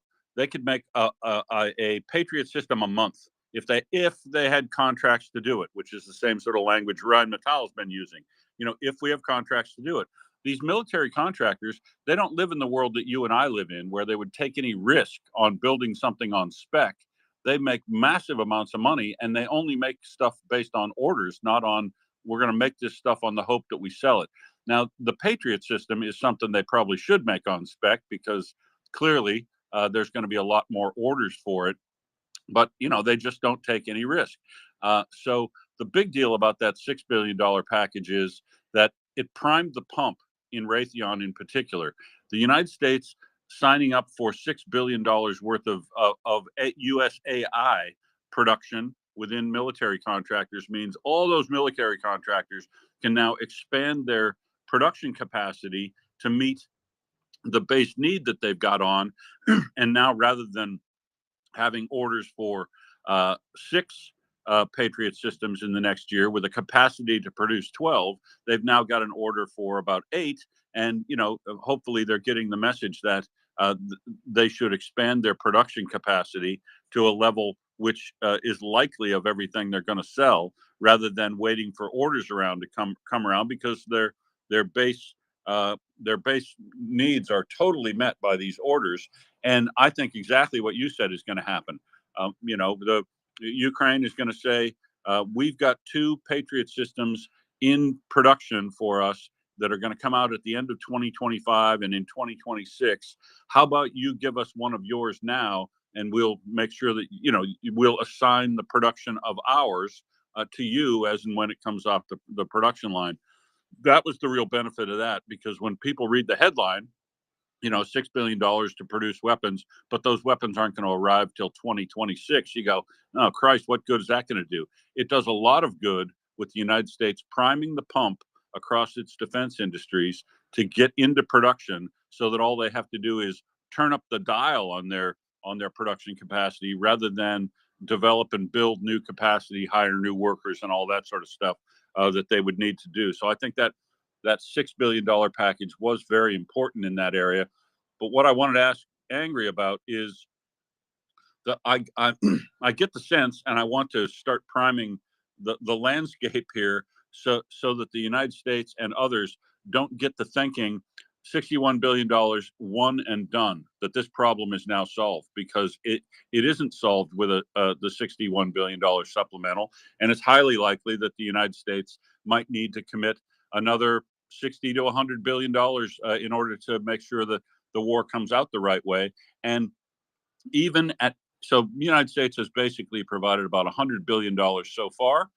Patriot system a month if they had contracts to do it, which is the same sort of language Rheinmetall has been using. If we have contracts to do it. These military contractors, they don't live in the world that you and I live in, where they would take any risk on building something on spec. They make massive amounts of money, and they only make stuff based on orders, not on, we're going to make this stuff on the hope that we sell it. Now, the Patriot system is something they probably should make on spec, because clearly there's going to be a lot more orders for it. But, they just don't take any risk. So the big deal about that $6 billion package is that it primed the pump in Raytheon in particular. The United States signing up for $6 billion worth of USAI production within military contractors means all those military contractors can now expand their production capacity to meet the base need that they've got on. And now, rather than having orders for 6 Patriot systems in the next year with a capacity to produce 12. They've now got an order for about 8. And, hopefully they're getting the message that they should expand their production capacity to a level which is likely of everything they're going to sell, rather than waiting for orders around to come around, because their base needs are totally met by these orders. And I think exactly what you said is going to happen. The Ukraine is going to say, we've got 2 Patriot systems in production for us that are going to come out at the end of 2025 and in 2026. How about you give us one of yours now, and we'll make sure that, we'll assign the production of ours to you as and when it comes off the production line. That was the real benefit of that, because when people read the headline, $6 billion to produce weapons, but those weapons aren't going to arrive till 2026. You go, oh, Christ, what good is that going to do? It does a lot of good with the United States priming the pump across its defense industries to get into production, so that all they have to do is turn up the dial on their production capacity, rather than develop and build new capacity, hire new workers, and all that sort of stuff that they would need to do. So I think that $6 billion package was very important in that area. But what I wanted to ask Angry about is that I get the sense, and I want to start priming the landscape here, so that the United States and others don't get to thinking $61 billion, one and done, that this problem is now solved, because it isn't solved with the $61 billion supplemental. And it's highly likely that the United States might need to commit another $60 to $100 billion in order to make sure that the war comes out the right way. And so the United States has basically provided about $100 billion so far.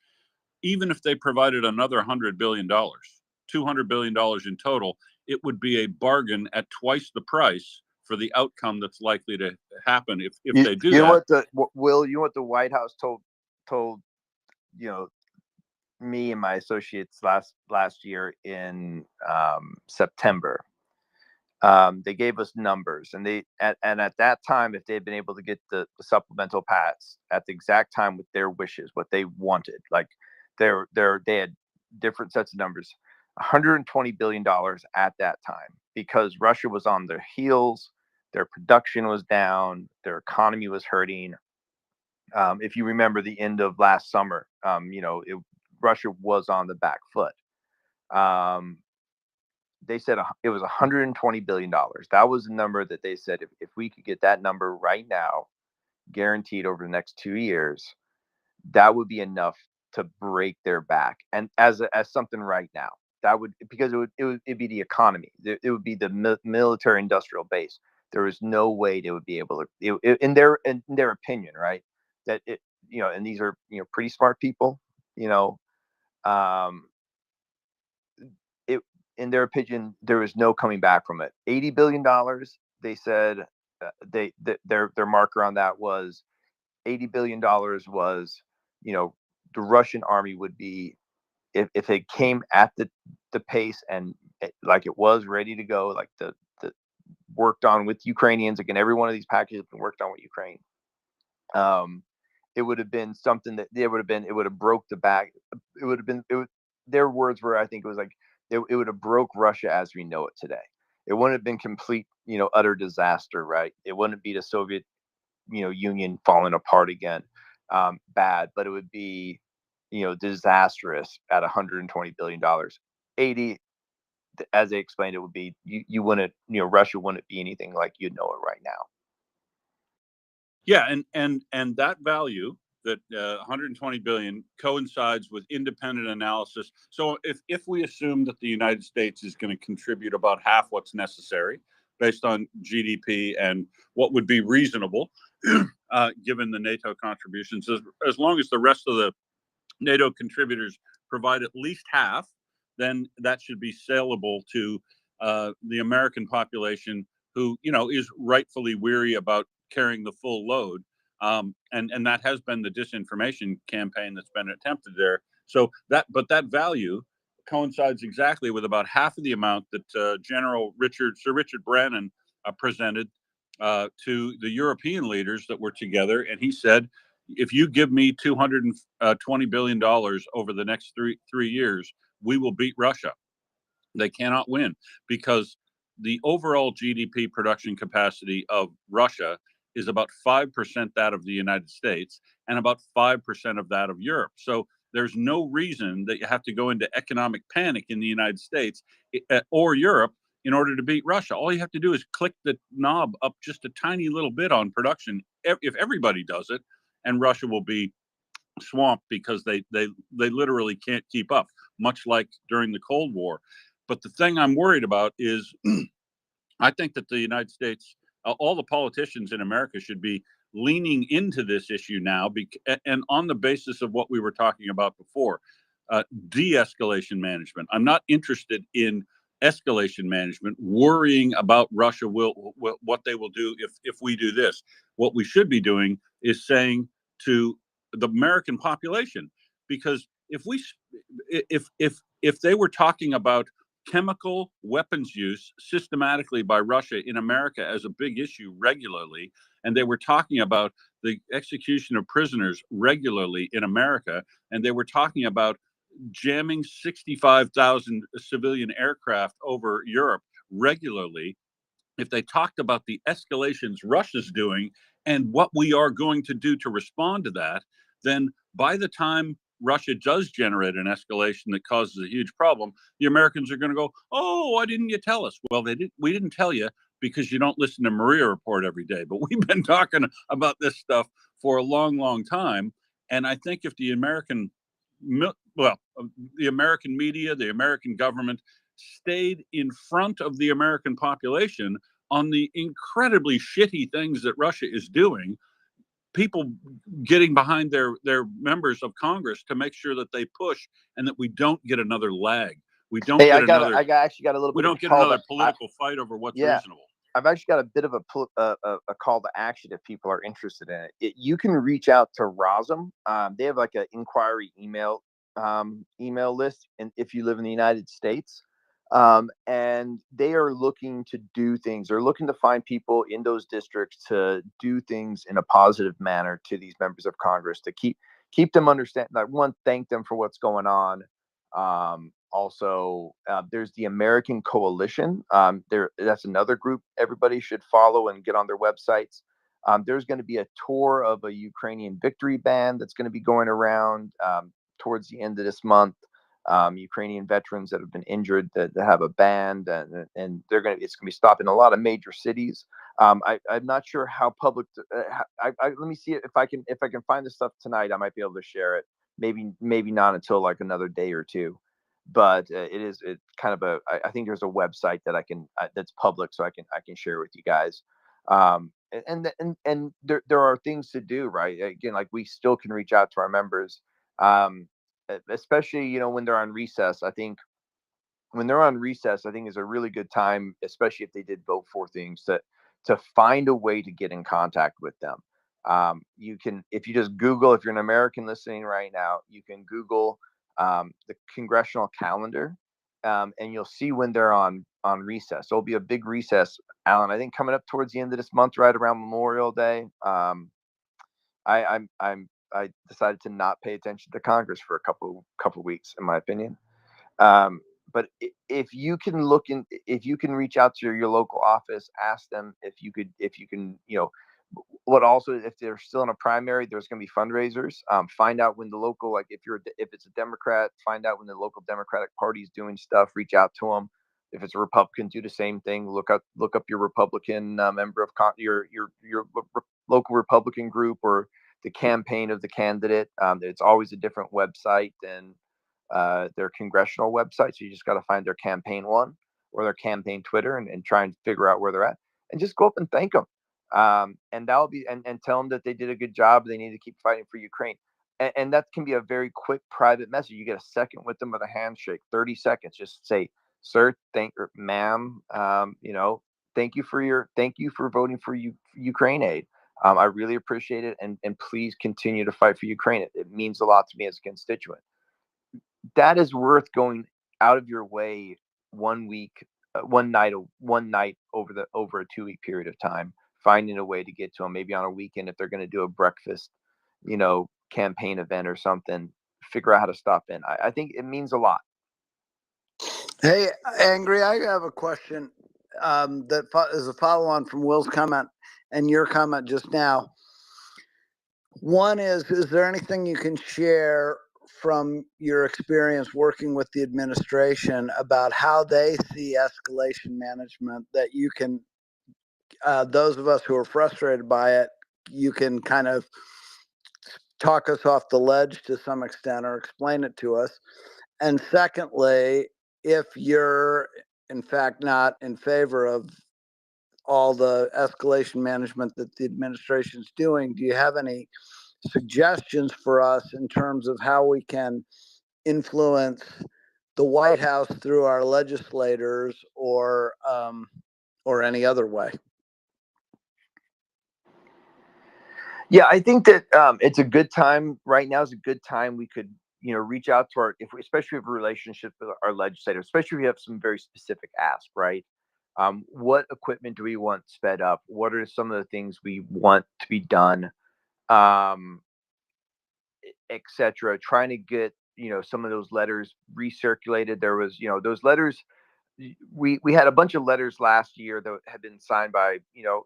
Even if they provided another $100 billion, $200 billion in total, it would be a bargain at twice the price for the outcome that's likely to happen if they do that. Will, you know what the White House told me and my associates last year in September. They gave us numbers, and at that time, if they had been able to get the supplemental passed at the exact time with their wishes, what they wanted, like they had different sets of numbers, $120 billion at that time, because Russia was on their heels, their production was down, their economy was hurting. If you remember the end of last summer, Russia was on the back foot. They said it was $120 billion. That was the number that they said, if we could get that number right now, guaranteed over the next 2 years, that would be enough to break their back. And as something right now, that would, because it'd be the economy. It would be the military industrial base. There is no way they would be able to, in their opinion, right? That and these are, pretty smart people, in their opinion, there is no coming back from it. $80 billion, they said, their marker on that was $80 billion was, the Russian army would be, if it came at the pace and like it was ready to go, like the worked on with Ukrainians. Again, every one of these packages have been worked on with Ukraine. It would have been something that it would have broke the back. Their words were, I think it was like, it would have broke Russia as we know it today. It wouldn't have been complete, utter disaster, right? It wouldn't be the Soviet, Union falling apart again, bad, but it would be, disastrous at $120 billion. 80, as they explained, it would be, you wouldn't, Russia wouldn't be anything like you know it right now. Yeah, and that value, that 120 billion, coincides with independent analysis. So if we assume that the United States is going to contribute about half what's necessary based on GDP and what would be reasonable, given the NATO contributions, as long as the rest of the NATO contributors provide at least half, then that should be saleable to the American population, who is rightfully weary about carrying the full load. And that has been the disinformation campaign that's been attempted there. So that value coincides exactly with about half of the amount that Sir Richard Brannon presented to the European leaders that were together, and he said, if you give me $220 billion over the next three years, we will beat Russia. They cannot win because the overall GDP production capacity of Russia is about 5% that of the United States and about 5% of that of Europe. So there's no reason that you have to go into economic panic in the United States or Europe in order to beat Russia. All you have to do is click the knob up just a tiny little bit on production. If everybody does it, and Russia will be swamped because they literally can't keep up, much like during the Cold War. But the thing I'm worried about is I think that the United States, all the politicians in America should be leaning into this issue now, and on the basis of what we were talking about before, de-escalation management. I'm not interested in escalation management, worrying about Russia what they will do if we do this. What we should be doing is saying to the American population, because if they were talking about chemical weapons use systematically by Russia in America as a big issue regularly, and they were talking about the execution of prisoners regularly in America, and they were talking about jamming 65,000 civilian aircraft over Europe regularly, if they talked about the escalations Russia's doing and what we are going to do to respond to that, then by the time Russia does generate an escalation that causes a huge problem, the Americans are going to go, "Oh, why didn't you tell us?" Well, we didn't tell you because you don't listen to MriyaReport every day. But we've been talking about this stuff for a long, long time. And I think if the American media, the American government stayed in front of the American population on the incredibly shitty things that Russia is doing, people getting behind their members of Congress to make sure that they push and that we don't get another lag. We don't Hey, get actually got a little we bit of don't get call another to, political fight over what's yeah. reasonable. I've actually got a bit of a call to action if people are interested in it. You can reach out to Rosm. They have like an inquiry email list, and if you live in the United States, and they are looking to do things. They're looking to find people in those districts to do things in a positive manner to these members of Congress to keep them understand. Like, one, thank them for what's going on. Also, there's the American Coalition. That's another group everybody should follow and get on their websites. There's going to be a tour of a Ukrainian victory band that's going to be going around towards the end of this month. Ukrainian veterans that have been injured that have a band, and it's going to be stopping a lot of major cities. I'm not sure how public. Let me see if I can find this stuff tonight. I might be able to share it. Maybe not until like another day or two. But it's kind of I think there's a website that I can that's public, so I can share with you guys. And there are things to do, right? Again, like, we still can reach out to our members, especially when they're on recess. I think when they're on recess, I think is a really good time, especially if they did vote for things, to find a way to get in contact with them. You can, if you just Google, if you're an American listening right now, you can Google the congressional calendar, and you'll see when they're on recess. There'll be a big recess, Alan, I think coming up towards the end of this month, right around Memorial Day. I decided to not pay attention to Congress for a couple weeks, in my opinion. But if you can if you can reach out to your local office, ask them if you can, what also, if they're still in a primary, there's going to be fundraisers. Find out when the local, like, if it's a Democrat, find out when the local Democratic Party is doing stuff. Reach out to them. If it's a Republican, do the same thing. Look up your Republican member of your local Republican group, or the campaign of the candidate. It's always a different website than their congressional website. So you just got to find their campaign one or their campaign Twitter, and try and figure out where they're at, and just go up and thank them. And that'll be, and tell them that they did a good job. They need to keep fighting for Ukraine. And that can be a very quick private message. You get a second with them with a handshake, 30 seconds. Just say, "Sir, ma'am, thank you for voting for Ukraine aid. I really appreciate it. And please continue to fight for Ukraine. It means a lot to me as a constituent." That is worth going out of your way one night over a 2-week period of time, finding a way to get to them, maybe on a weekend if they're going to do a breakfast campaign event or something, figure out how to stop in. I think it means a lot. Hey, Angry, I have a question that is a follow-on from Will's comment and your comment just now. One is there anything you can share from your experience working with the administration about how they see escalation management that you can, those of us who are frustrated by it, you can kind of talk us off the ledge to some extent or explain it to us? And secondly, if you're in fact not in favor of all the escalation management that the administration is doing, do you have any suggestions for us in terms of how we can influence the White House through our legislators or any other way? Yeah, I think that it's a good time. Right now is a good time. We could, reach out to especially if we have a relationship with our legislators, especially if we have some very specific asks, right? What equipment do we want sped up? What are some of the things we want to be done, etc. Trying to get, some of those letters recirculated. There was, those letters. We had a bunch of letters last year that had been signed by, a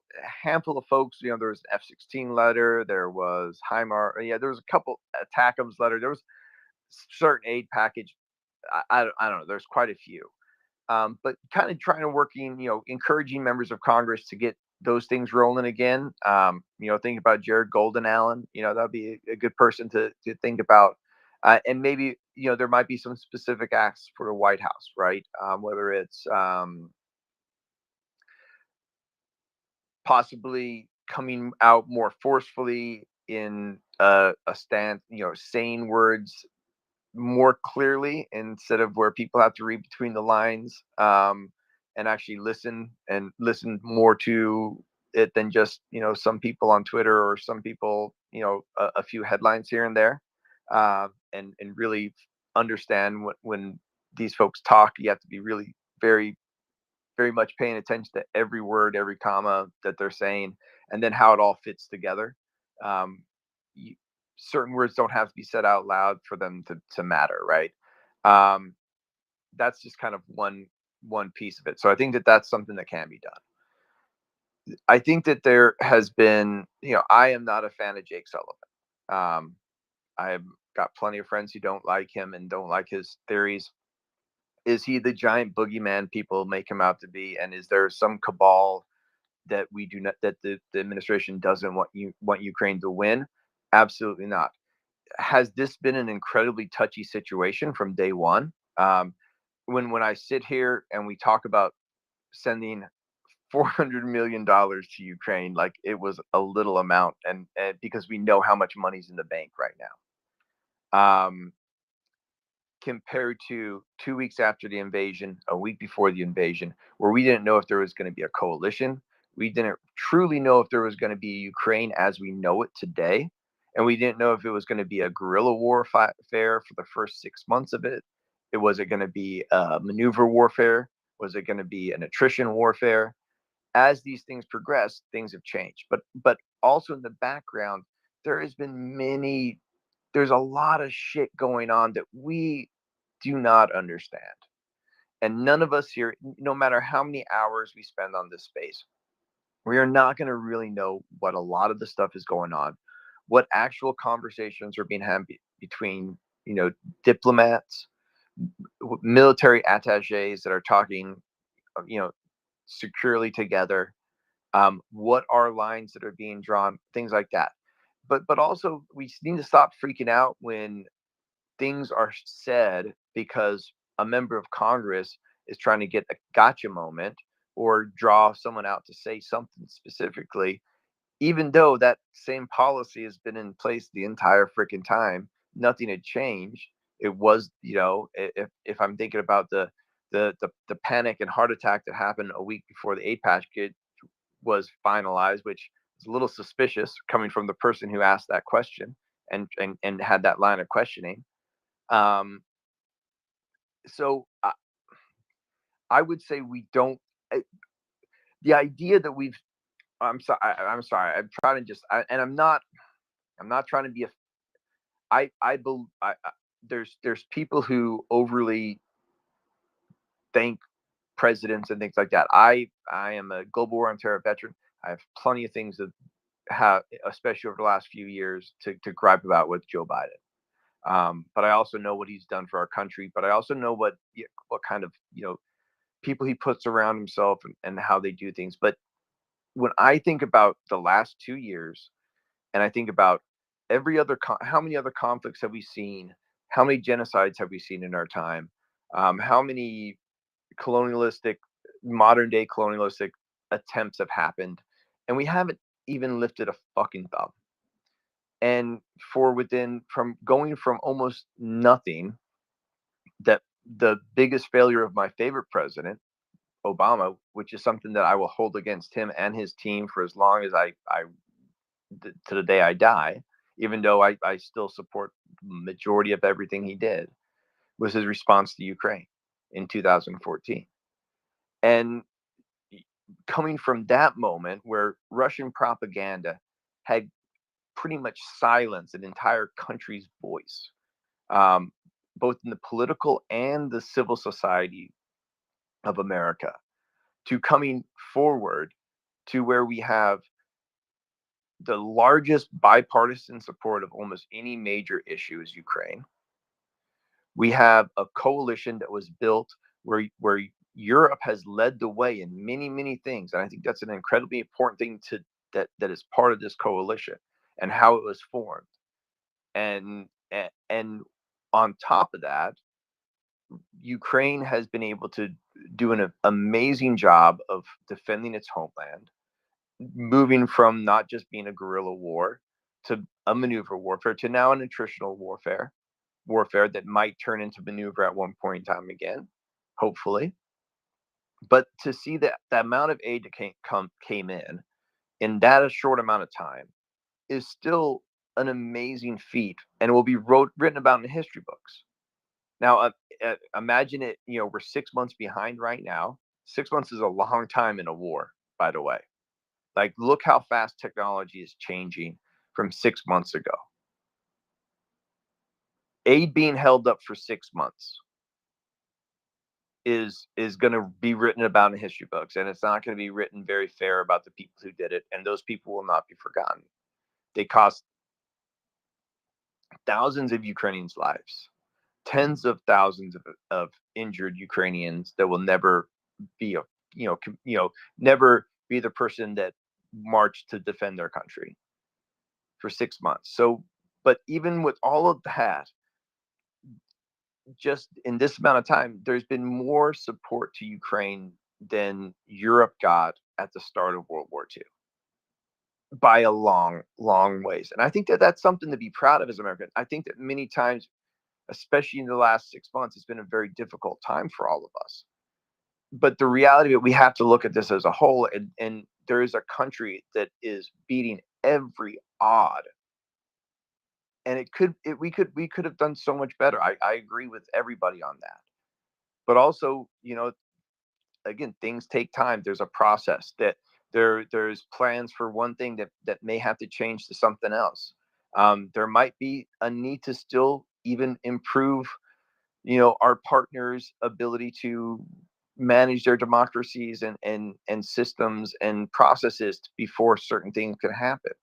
handful of folks. There was an F-16 letter. There was HIMAR. Yeah, there was a couple ATACMS letter. There was certain aid package. I don't know. There's quite a few. But kind of trying to encouraging members of Congress to get those things rolling again. Think about Jared Golden Allen. That'd be a good person to think about. And maybe, there might be some specific acts for the White House, right? Whether it's possibly coming out more forcefully in a stand, saying words more clearly instead of where people have to read between the lines, and actually listen more to it than just, some people on Twitter or some people, a few headlines here and there. And really understand when these folks talk, you have to be really very, very much paying attention to every word, every comma that they're saying, and then how it all fits together. Certain words don't have to be said out loud for them to matter, right? That's just kind of one piece of it. So I think that that's something that can be done. I think that there has been, I am not a fan of Jake Sullivan. I've got plenty of friends who don't like him and don't like his theories. Is he the giant boogeyman people make him out to be? And is there some cabal that we do not, that the administration doesn't want Ukraine to win? Absolutely not. Has this been an incredibly touchy situation from day one? When I sit here and we talk about sending $400 million to Ukraine, like it was a little amount, and because we know how much money's in the bank right now. Compared to 2 weeks after the invasion, a week before the invasion, where we didn't know if there was going to be a coalition. We didn't truly know if there was going to be Ukraine as we know it today. And we didn't know if it was going to be a guerrilla warfare for the first 6 months of it. Was it going to be maneuver warfare? Was it going to be an attrition warfare? As these things progress, things have changed. But also in the background, there's a lot of shit going on that we do not understand. And none of us here, no matter how many hours we spend on this space, we are not going to really know what a lot of the stuff is going on, what actual conversations are being had between, diplomats, military attaches that are talking, securely together, what are lines that are being drawn, things like that. But also we need to stop freaking out when things are said because a member of Congress is trying to get a gotcha moment or draw someone out to say something specifically, even though that same policy has been in place the entire freaking time. Nothing had changed. It was, if I'm thinking about the panic and heart attack that happened a week before the aid package was finalized, which is a little suspicious coming from the person who asked that question and had that line of questioning. So I would say we don't. The idea that I'm sorry. I'm trying to just, and I'm not I'm not trying to be a. There's people who overly thank presidents and things like that. I am a global war on terror veteran. I have plenty of things that have, especially over the last few years, to gripe about with Joe Biden. But I also know what he's done for our country. But I also know what kind of people he puts around himself and how they do things. But when I think about the last 2 years, and I think about every other how many other conflicts have we seen? How many genocides have we seen in our time? How many modern day colonialistic attempts have happened, and we haven't even lifted a fucking thumb. And from going from almost nothing, that the biggest failure of my favorite president, Obama, which is something that I will hold against him and his team for as long as I to the day I die, even though I still support majority of everything he did, was his response to Ukraine in 2014. And coming from that moment where Russian propaganda had pretty much silenced an entire country's voice, both in the political and the civil society of America, to coming forward to where we have the largest bipartisan support of almost any major issue is Ukraine. We have a coalition that was built where Europe has led the way in many, many things. And I think that's an incredibly important thing that is part of this coalition and how it was formed. And on top of that, Ukraine has been able to do an amazing job of defending its homeland, moving from not just being a guerrilla war to a maneuver warfare to now an attritional warfare that might turn into maneuver at one point in time again, hopefully. But to see that the amount of aid that came in that a short amount of time is still an amazing feat, and will be written about in the history books. Now, imagine it. We're 6 months behind right now. 6 months is a long time in a war, by the way. Like, look how fast technology is changing from 6 months ago. Aid being held up for 6 months is going to be written about in history books, and it's not going to be written very fair about the people who did it, and those people will not be forgotten. They cost thousands of Ukrainians' lives, tens of thousands of injured Ukrainians that will never be never be the person that marched to defend their country for 6 months. So, but even with all of that, just in this amount of time, there's been more support to Ukraine than Europe got at the start of World War II by a long, long ways. And I think that that's something to be proud of as Americans. I think that many times, especially in the last 6 months, it's been a very difficult time for all of us. But the reality of it, we have to look at this as a whole. And there is a country that is beating every odd. And we could have done so much better. I agree with everybody on that. But also, again, things take time. There's a process that there's plans for one thing that may have to change to something else. There might be a need to still even improve, our partners' ability to manage their democracies and systems and processes before certain things can happen.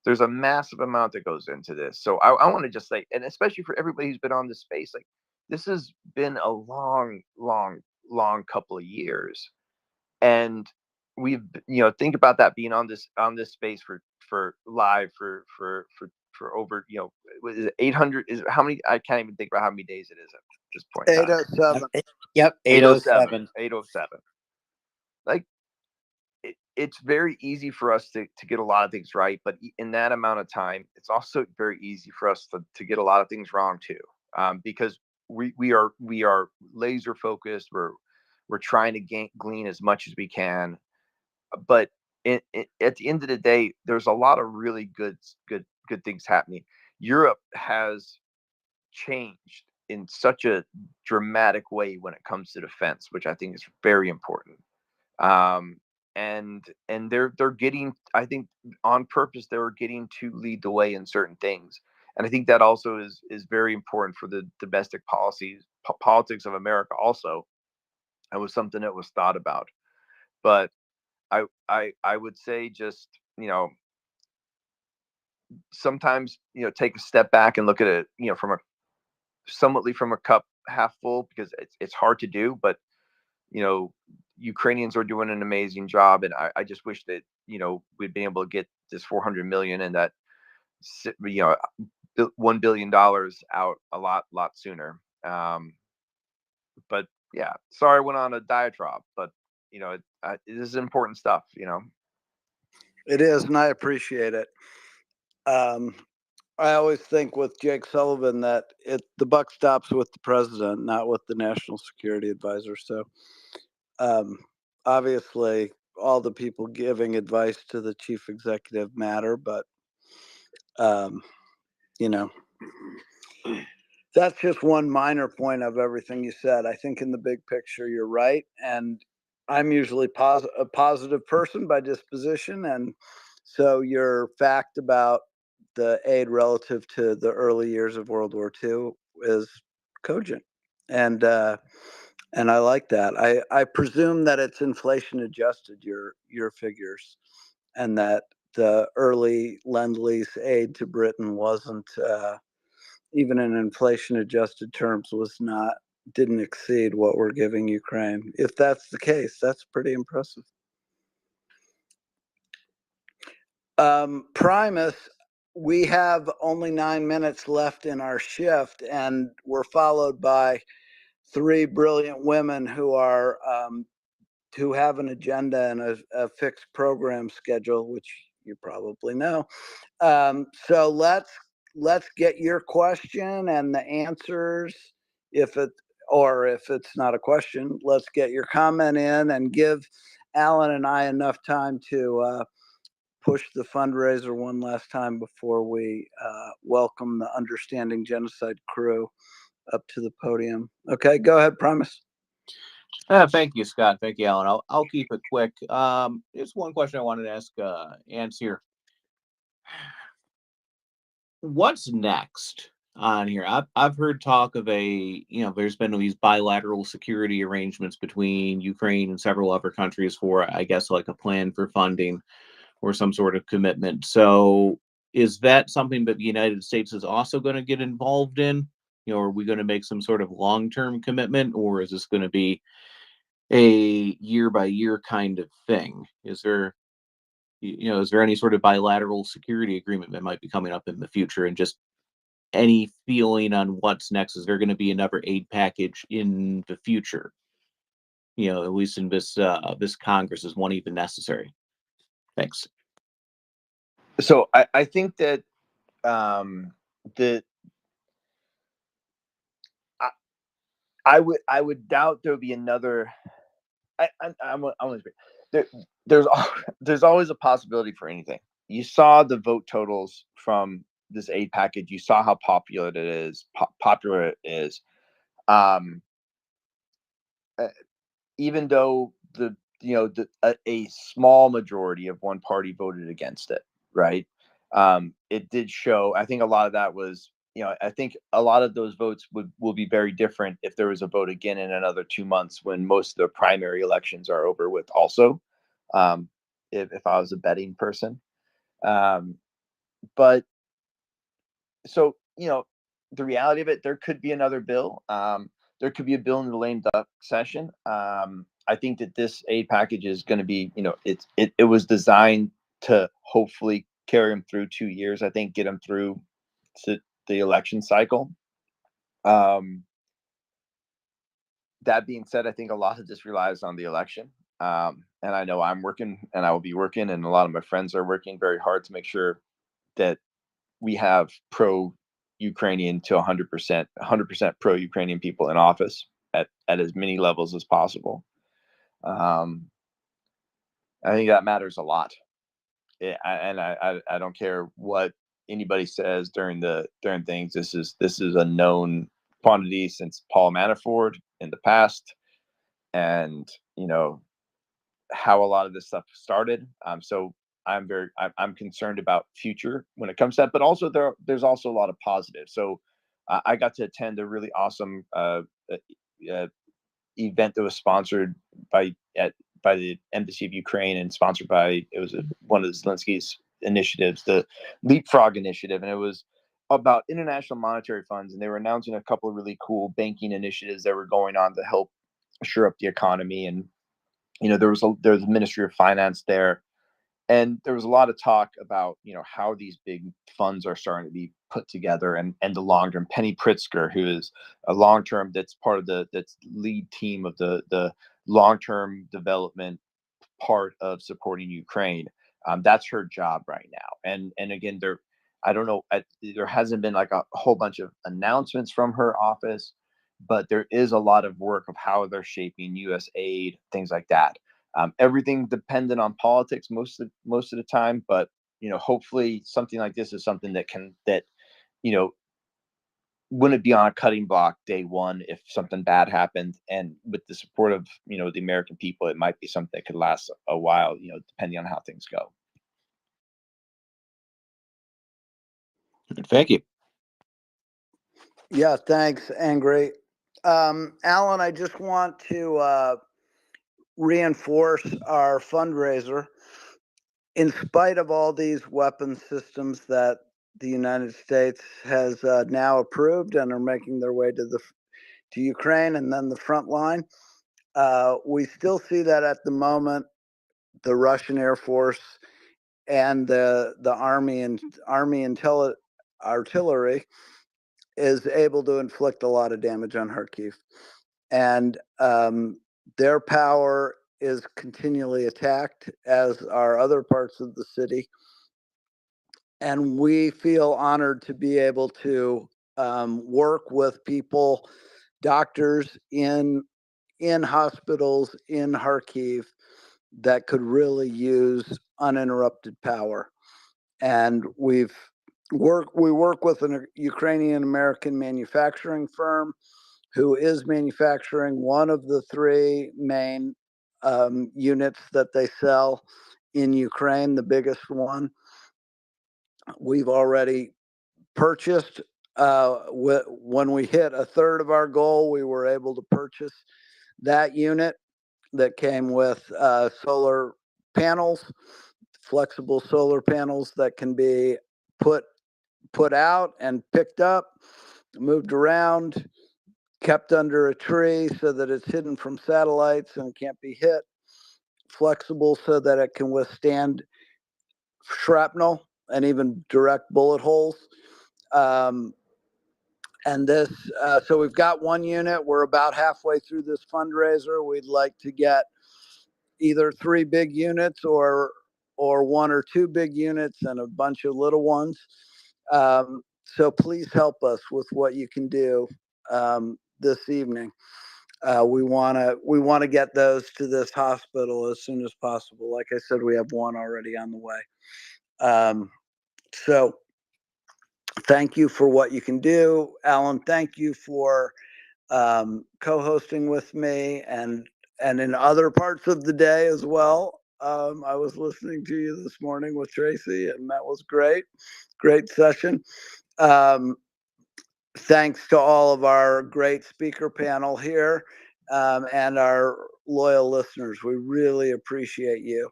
There's a massive amount that goes into this. So I want to just say, and especially for everybody who's been on this space, like, this has been a long, long, long couple of years. And we've, think about that, being on this space for live for over, what is it, 800 is how many? I can't even think about how many days it is at this point in time. 807. Yep, 807. 807. Like, it's very easy for us to get a lot of things right, but in that amount of time, it's also very easy for us to get a lot of things wrong too, because we are laser focused. We're trying to glean as much as we can, but at the end of the day, there's a lot of really good things happening. Europe has changed in such a dramatic way when it comes to defense, which I think is very important. they're getting, I think on purpose, they were getting to lead the way in certain things. And I think that also is very important for the domestic politics of America also. It was something that was thought about. But I would say just, sometimes, take a step back and look at it, somewhatly from a cup half full, because it's hard to do, but Ukrainians are doing an amazing job, and I just wish that we'd been able to get this 400 million and that $1 billion out a lot sooner. But yeah, sorry I went on a diatribe, but it is important stuff. It is, and I appreciate it. I always think with Jake Sullivan that the buck stops with the president, not with the national security advisor. So obviously all the people giving advice to the chief executive matter, but that's just one minor point of everything you said. I think in the big picture, you're right. And I'm usually a positive person by disposition. And so your fact about the aid relative to the early years of World War II is cogent. And I like that. I presume that it's inflation adjusted, your figures, and that the early Lend-Lease aid to Britain wasn't, even in inflation adjusted terms, didn't exceed what we're giving Ukraine. If that's the case, that's pretty impressive. Primus, we have only 9 minutes left in our shift, and we're followed by 3 brilliant women who have an agenda and a fixed program schedule, which you probably know. So let's get your question and the answers. If it's not a question, let's get your comment in and give Alan and I enough time to push the fundraiser one last time before we welcome the Understanding Genocide crew up to the podium. Okay, go ahead, Primus. Thank you, Scott. Thank you, Alan. I'll keep it quick. Just one question I wanted to ask Ants here. What's next on here? I've heard talk of there's been these bilateral security arrangements between Ukraine and several other countries for, I guess, like a plan for funding or some sort of commitment. So is that something that the United States is also going to get involved in? Are we going to make some sort of long-term commitment, or is this going to be a year-by-year kind of thing? Is there any sort of bilateral security agreement that might be coming up in the future? And just any feeling on what's next? Is there going to be another aid package in the future? At least in this Congress, is one even necessary? Thanks. So I think that I would doubt there would be another. There's always a possibility for anything. You saw the vote totals from this aid package. You saw how popular it is. Even though a small majority of one party voted against it, right? It did show. I think a lot of that was. I think a lot of those votes will be very different if there was a vote again in another 2 months when most of the primary elections are over with also, if I was a betting person. But so, the reality of it, there could be another bill. There could be a bill in the lame duck session. I think that this aid package is going to be, it was designed to hopefully carry them through 2 years. I think get them through to the election cycle. That being said, I think a lot of this relies on the election. And I know I'm working, and I will be working, and a lot of my friends are working very hard to make sure that we have pro-Ukrainian to 100% pro-Ukrainian people in office at as many levels as possible. I think that matters a lot. I don't care what anybody says during things. This is a known quantity since Paul Manafort in the past, and how a lot of this stuff started. So I'm concerned about future when it comes to that, but also there's also a lot of positives. So I got to attend a really awesome event that was sponsored by the Embassy of Ukraine and sponsored by, it was one of Zelensky's initiatives, the Leapfrog Initiative, and it was about international monetary funds, and they were announcing a couple of really cool banking initiatives that were going on to help shore up the economy. And there was a Ministry of Finance there, and there was a lot of talk about how these big funds are starting to be put together, and the long term. Penny Pritzker, who is a long term, that's part of that's lead team of the long term development part of supporting Ukraine. That's her job right now. And again, I don't know, there hasn't been like a whole bunch of announcements from her office, but there is a lot of work of how they're shaping U.S. aid, things like that. Everything dependent on politics most of the time, but hopefully something like this is something that wouldn't be on a cutting block day one if something bad happened. And with the support of the American people, it might be something that could last a while, depending on how things go. Thank you. Yeah, thanks, Angry. Alan, I just want to reinforce our fundraiser. In spite of all these weapon systems that the United States has now approved and are making their way to Ukraine and then the front line, we still see that at the moment the Russian Air Force and the Army and artillery is able to inflict a lot of damage on Kharkiv, and their power is continually attacked, as are other parts of the city. And we feel honored to be able to work with people, doctors in hospitals in Kharkiv that could really use uninterrupted power. And we work with a Ukrainian American manufacturing firm who is manufacturing one of the three main units that they sell in Ukraine, the biggest one. We've already purchased, when we hit a third of our goal, we were able to purchase that unit that came with solar panels, flexible solar panels that can be put out and picked up, moved around, kept under a tree so that it's hidden from satellites and can't be hit, flexible so that it can withstand shrapnel and even direct bullet holes. And this, so we've got one unit. We're about halfway through this fundraiser. We'd like to get either 3 big units or 1 or 2 big units and a bunch of little ones. So please help us with what you can do this evening. We want to get those to this hospital as soon as possible. Like I said, we have one already on the way. So thank you for what you can do. Alan, thank you for co-hosting with me and in other parts of the day as well. I was listening to you this morning with Tracy, and that was great. Great session. Thanks to all of our great speaker panel here and our loyal listeners. We really appreciate you.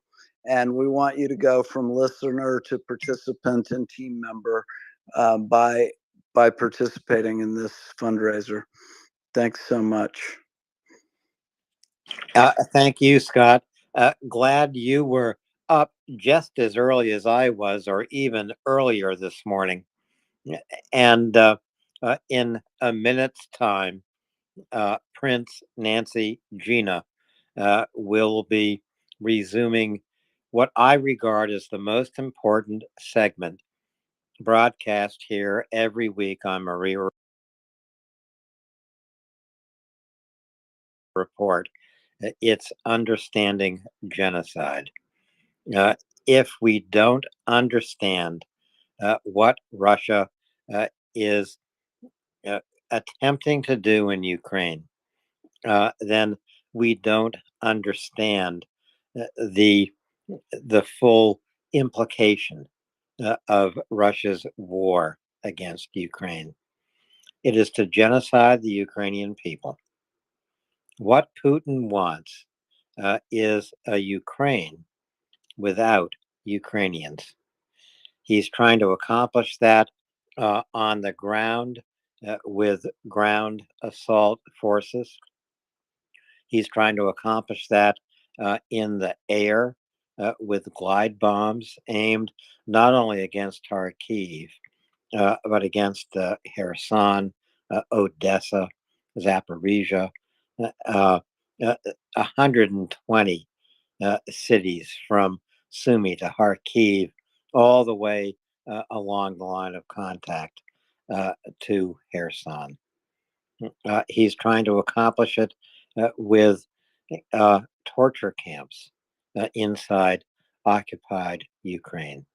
And we want you to go from listener to participant and team member by participating in this fundraiser. Thanks so much. Thank you, Scott. Glad you were up just as early as I was, or even earlier this morning. And in a minute's time, Prince, Nancy, Gina will be resuming what I regard as the most important segment broadcast here every week on MriyaReport. It's understanding genocide. If we don't understand what Russia is attempting to do in Ukraine, then we don't understand the full implication of Russia's war against Ukraine. It is to genocide the Ukrainian people. What Putin wants is a Ukraine without Ukrainians. He's trying to accomplish that on the ground with ground assault forces. He's trying to accomplish that in the air with glide bombs aimed not only against Kharkiv, but against Kherson, Odessa, Zaporizhia, 120 cities from Sumy to Kharkiv, all the way along the line of contact to Kherson. He's trying to accomplish it with torture camps inside occupied Ukraine,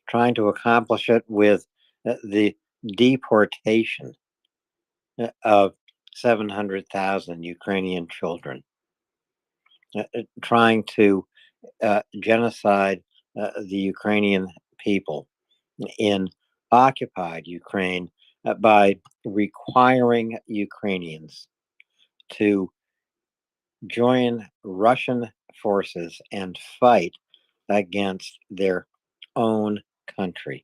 trying to accomplish it with the deportation of 700,000 Ukrainian children, trying to genocide the Ukrainian people in occupied Ukraine by requiring Ukrainians to join Russian forces and fight against their own country.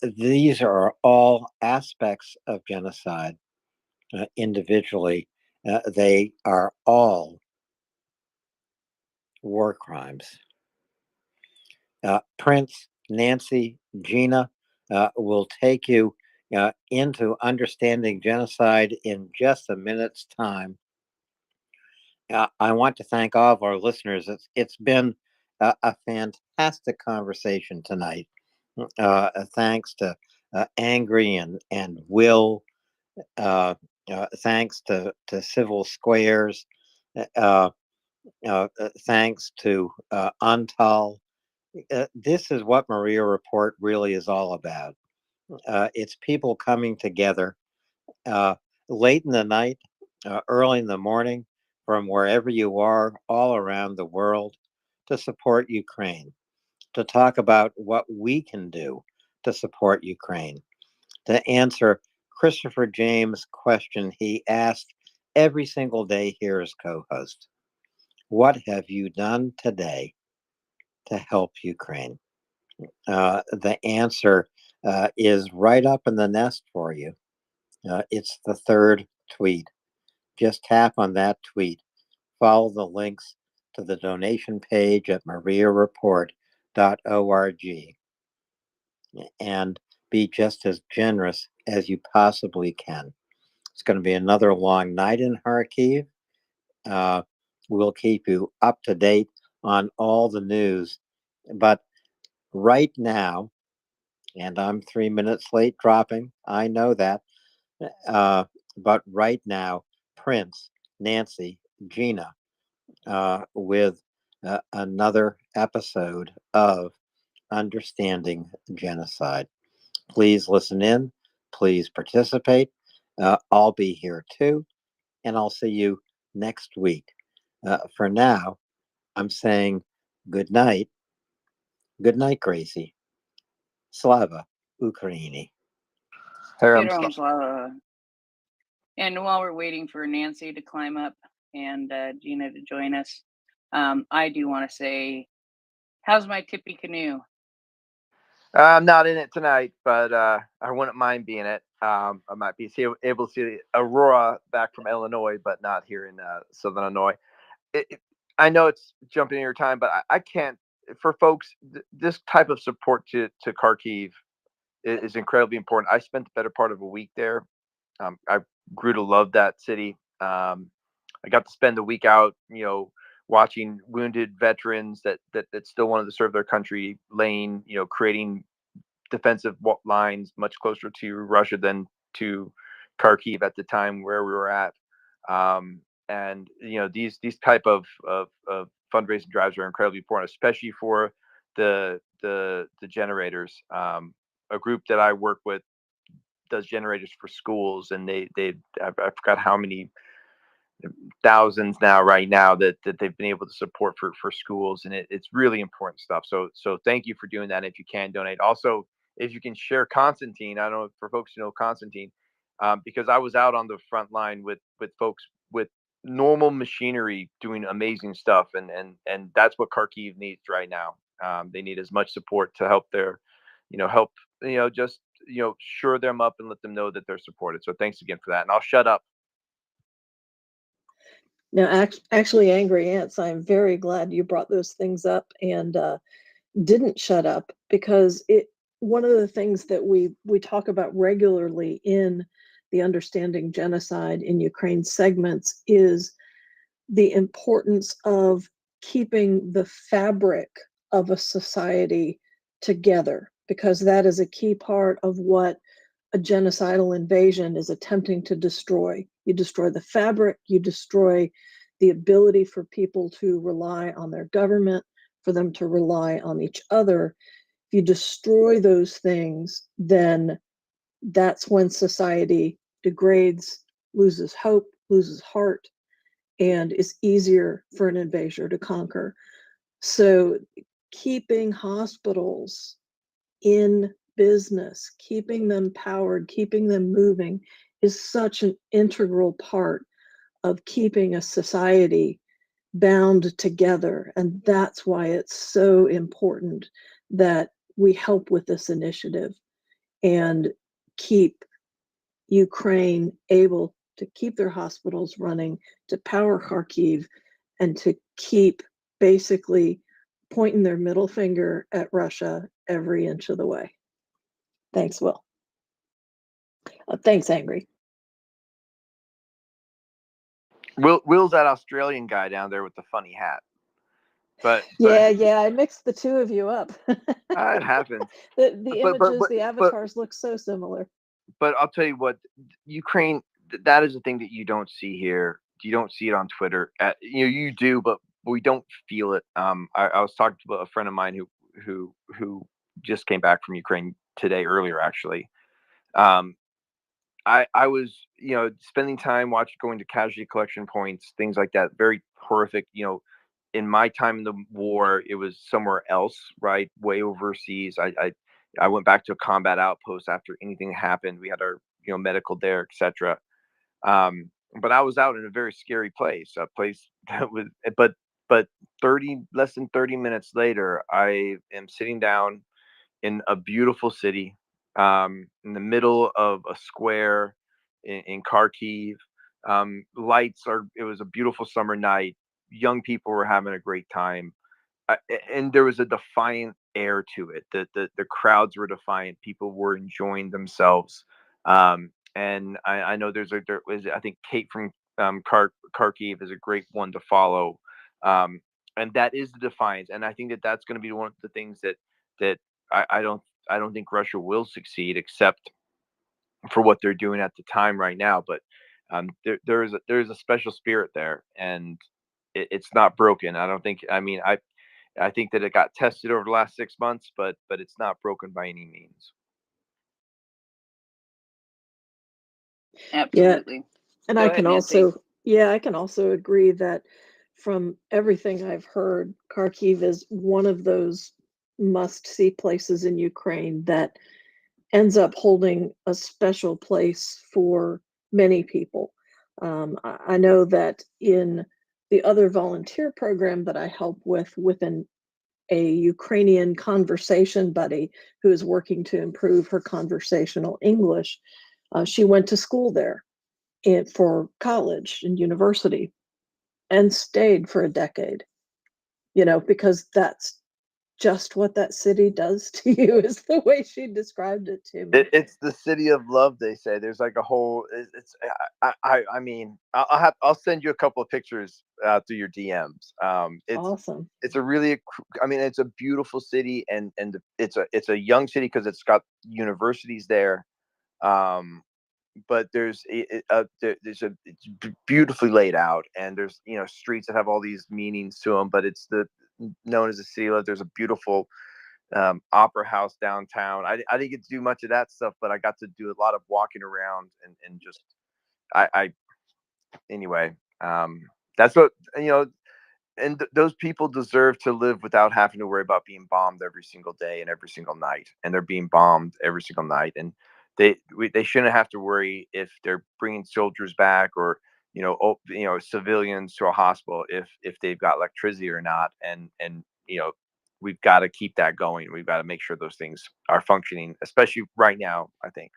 These are all aspects of genocide. Individually, they are all war crimes. Prince, Nancy, Gina will take you into understanding genocide in just a minute's time. I want to thank all of our listeners. It's been a fantastic conversation tonight. Thanks to Angry and Will. Thanks to Civil Squares. Thanks to Antal. This is what MriyaReport really is all about. It's people coming together late in the night, early in the morning, from wherever you are, all around the world, to support Ukraine, to talk about what we can do to support Ukraine, to answer Christopher James' question he asked every single day here as co-host. What have you done today to help Ukraine? The answer is right up in the nest for you. It's the third tweet. Just tap on that tweet. Follow the links to the donation page at MriyaReport.org and be just as generous as you possibly can. It's going to be another long night in Kharkiv. We'll keep you up to date on all the news. But right now, and I'm 3 minutes late dropping, I know that. But right now, Prince, Nancy, Gina, with another episode of Understanding Genocide. Please listen in. Please participate. I'll be here too. And I'll see you next week. For now, I'm saying good night. Good night, Gracie. Slava Ukraini. Heroes, and while we're waiting for Nancy to climb up and Gina to join us, I do want to say, how's my tippy canoe? I'm not in it tonight, but I wouldn't mind being it. I might be able to see Aurora back from Illinois, but not here in Southern Illinois. I know it's jumping in your time, but I can't. For folks, this type of support to Kharkiv is incredibly important. I spent the better part of a week there. I grew to love that city. I got to spend the week out, watching wounded veterans that still wanted to serve their country, laying, creating defensive lines much closer to Russia than to Kharkiv at the time where we were at. And these type of fundraising drives are incredibly important, especially for the generators. A group that I work with does generators for schools, and I forgot how many thousands now right now that they've been able to support for schools, and it's really important stuff. So thank you for doing that. If you can donate, also if you can share Constantine. I don't know, for folks who know Constantine, because I was out on the front line with folks with normal machinery doing amazing stuff, and that's what Kharkiv needs right now. They need as much support to help their, help, just shore them up and let them know that they're supported. So thanks again for that, and I'll shut up. Now, actually, Angry Ants, I'm very glad you brought those things up and didn't shut up, because one of the things that we talk about regularly in the Understanding Genocide in Ukraine segments is the importance of keeping the fabric of a society together, because that is a key part of what a genocidal invasion is attempting to destroy. You destroy the fabric, you destroy the ability for people to rely on their government, for them to rely on each other. If you destroy those things, then that's when society degrades, loses hope, loses heart, and is easier for an invader to conquer. So keeping hospitals in business, keeping them powered, keeping them moving is such an integral part of keeping a society bound together. And that's why it's so important that we help with this initiative and keep Ukraine able to keep their hospitals running, to power Kharkiv, and to keep basically pointing their middle finger at Russia every inch of the way. Thanks, Will. Thanks, Angry. Will's that Australian guy down there with the funny hat. But Yeah, I mixed the two of you up. it happens. The images, the avatars look so similar. But I'll tell you what, Ukraine, that is the thing that you don't see here. You don't see it on Twitter. You do, but we don't feel it. I was talking to a friend of mine who just came back from Ukraine earlier, actually. I was, spending time going to casualty collection points, things like that. Very horrific. In my time in the war, it was somewhere else, right? Way overseas. I went back to a combat outpost after anything happened. We had our, medical there, etc. But I was out in a very scary place, a place that was, but less than 30 minutes later, I am sitting down in a beautiful city, in the middle of a square in Kharkiv. It was a beautiful summer night. Young people were having a great time. And there was a defiant air to it. The crowds were defiant. People were enjoying themselves. And I know there was, I think Kate from Kharkiv is a great one to follow. And that is the defiance. And I think that's going to be one of the things that I don't think Russia will succeed, except for what they're doing at the time right now. But there is a special spirit there, and it's not broken. I don't think. I mean, I think that it got tested over the last 6 months, but it's not broken by any means. Absolutely. Yeah. And Go I ahead, can Nancy. I can also agree that from everything I've heard, Kharkiv is one of those must-see places in Ukraine that ends up holding a special place for many people. I know that in the other volunteer program that I help with a Ukrainian conversation buddy who is working to improve her conversational English, she went to school there for college and university and stayed for a decade, because that's just what that city does to you, is the way she described it to me. It's the city of love, they say. There's like a whole. I mean, I'll send you a couple of pictures through your DMs. It's awesome. It's a really, I mean, it's a beautiful city, and it's a young city because it's got universities there. But it's beautifully laid out, and there's streets that have all these meanings to them. But it's known as the city of love. There's a beautiful opera house downtown. I didn't get to do much of that stuff, but I got to do a lot of walking around and just I anyway. That's what, you know, and those people deserve to live without having to worry about being bombed every single day and every single night. And they're being bombed every single night. And they shouldn't have to worry if they're bringing soldiers back or, civilians to a hospital if they've got electricity or not. And we've got to keep that going. We've got to make sure those things are functioning, especially right now, I think.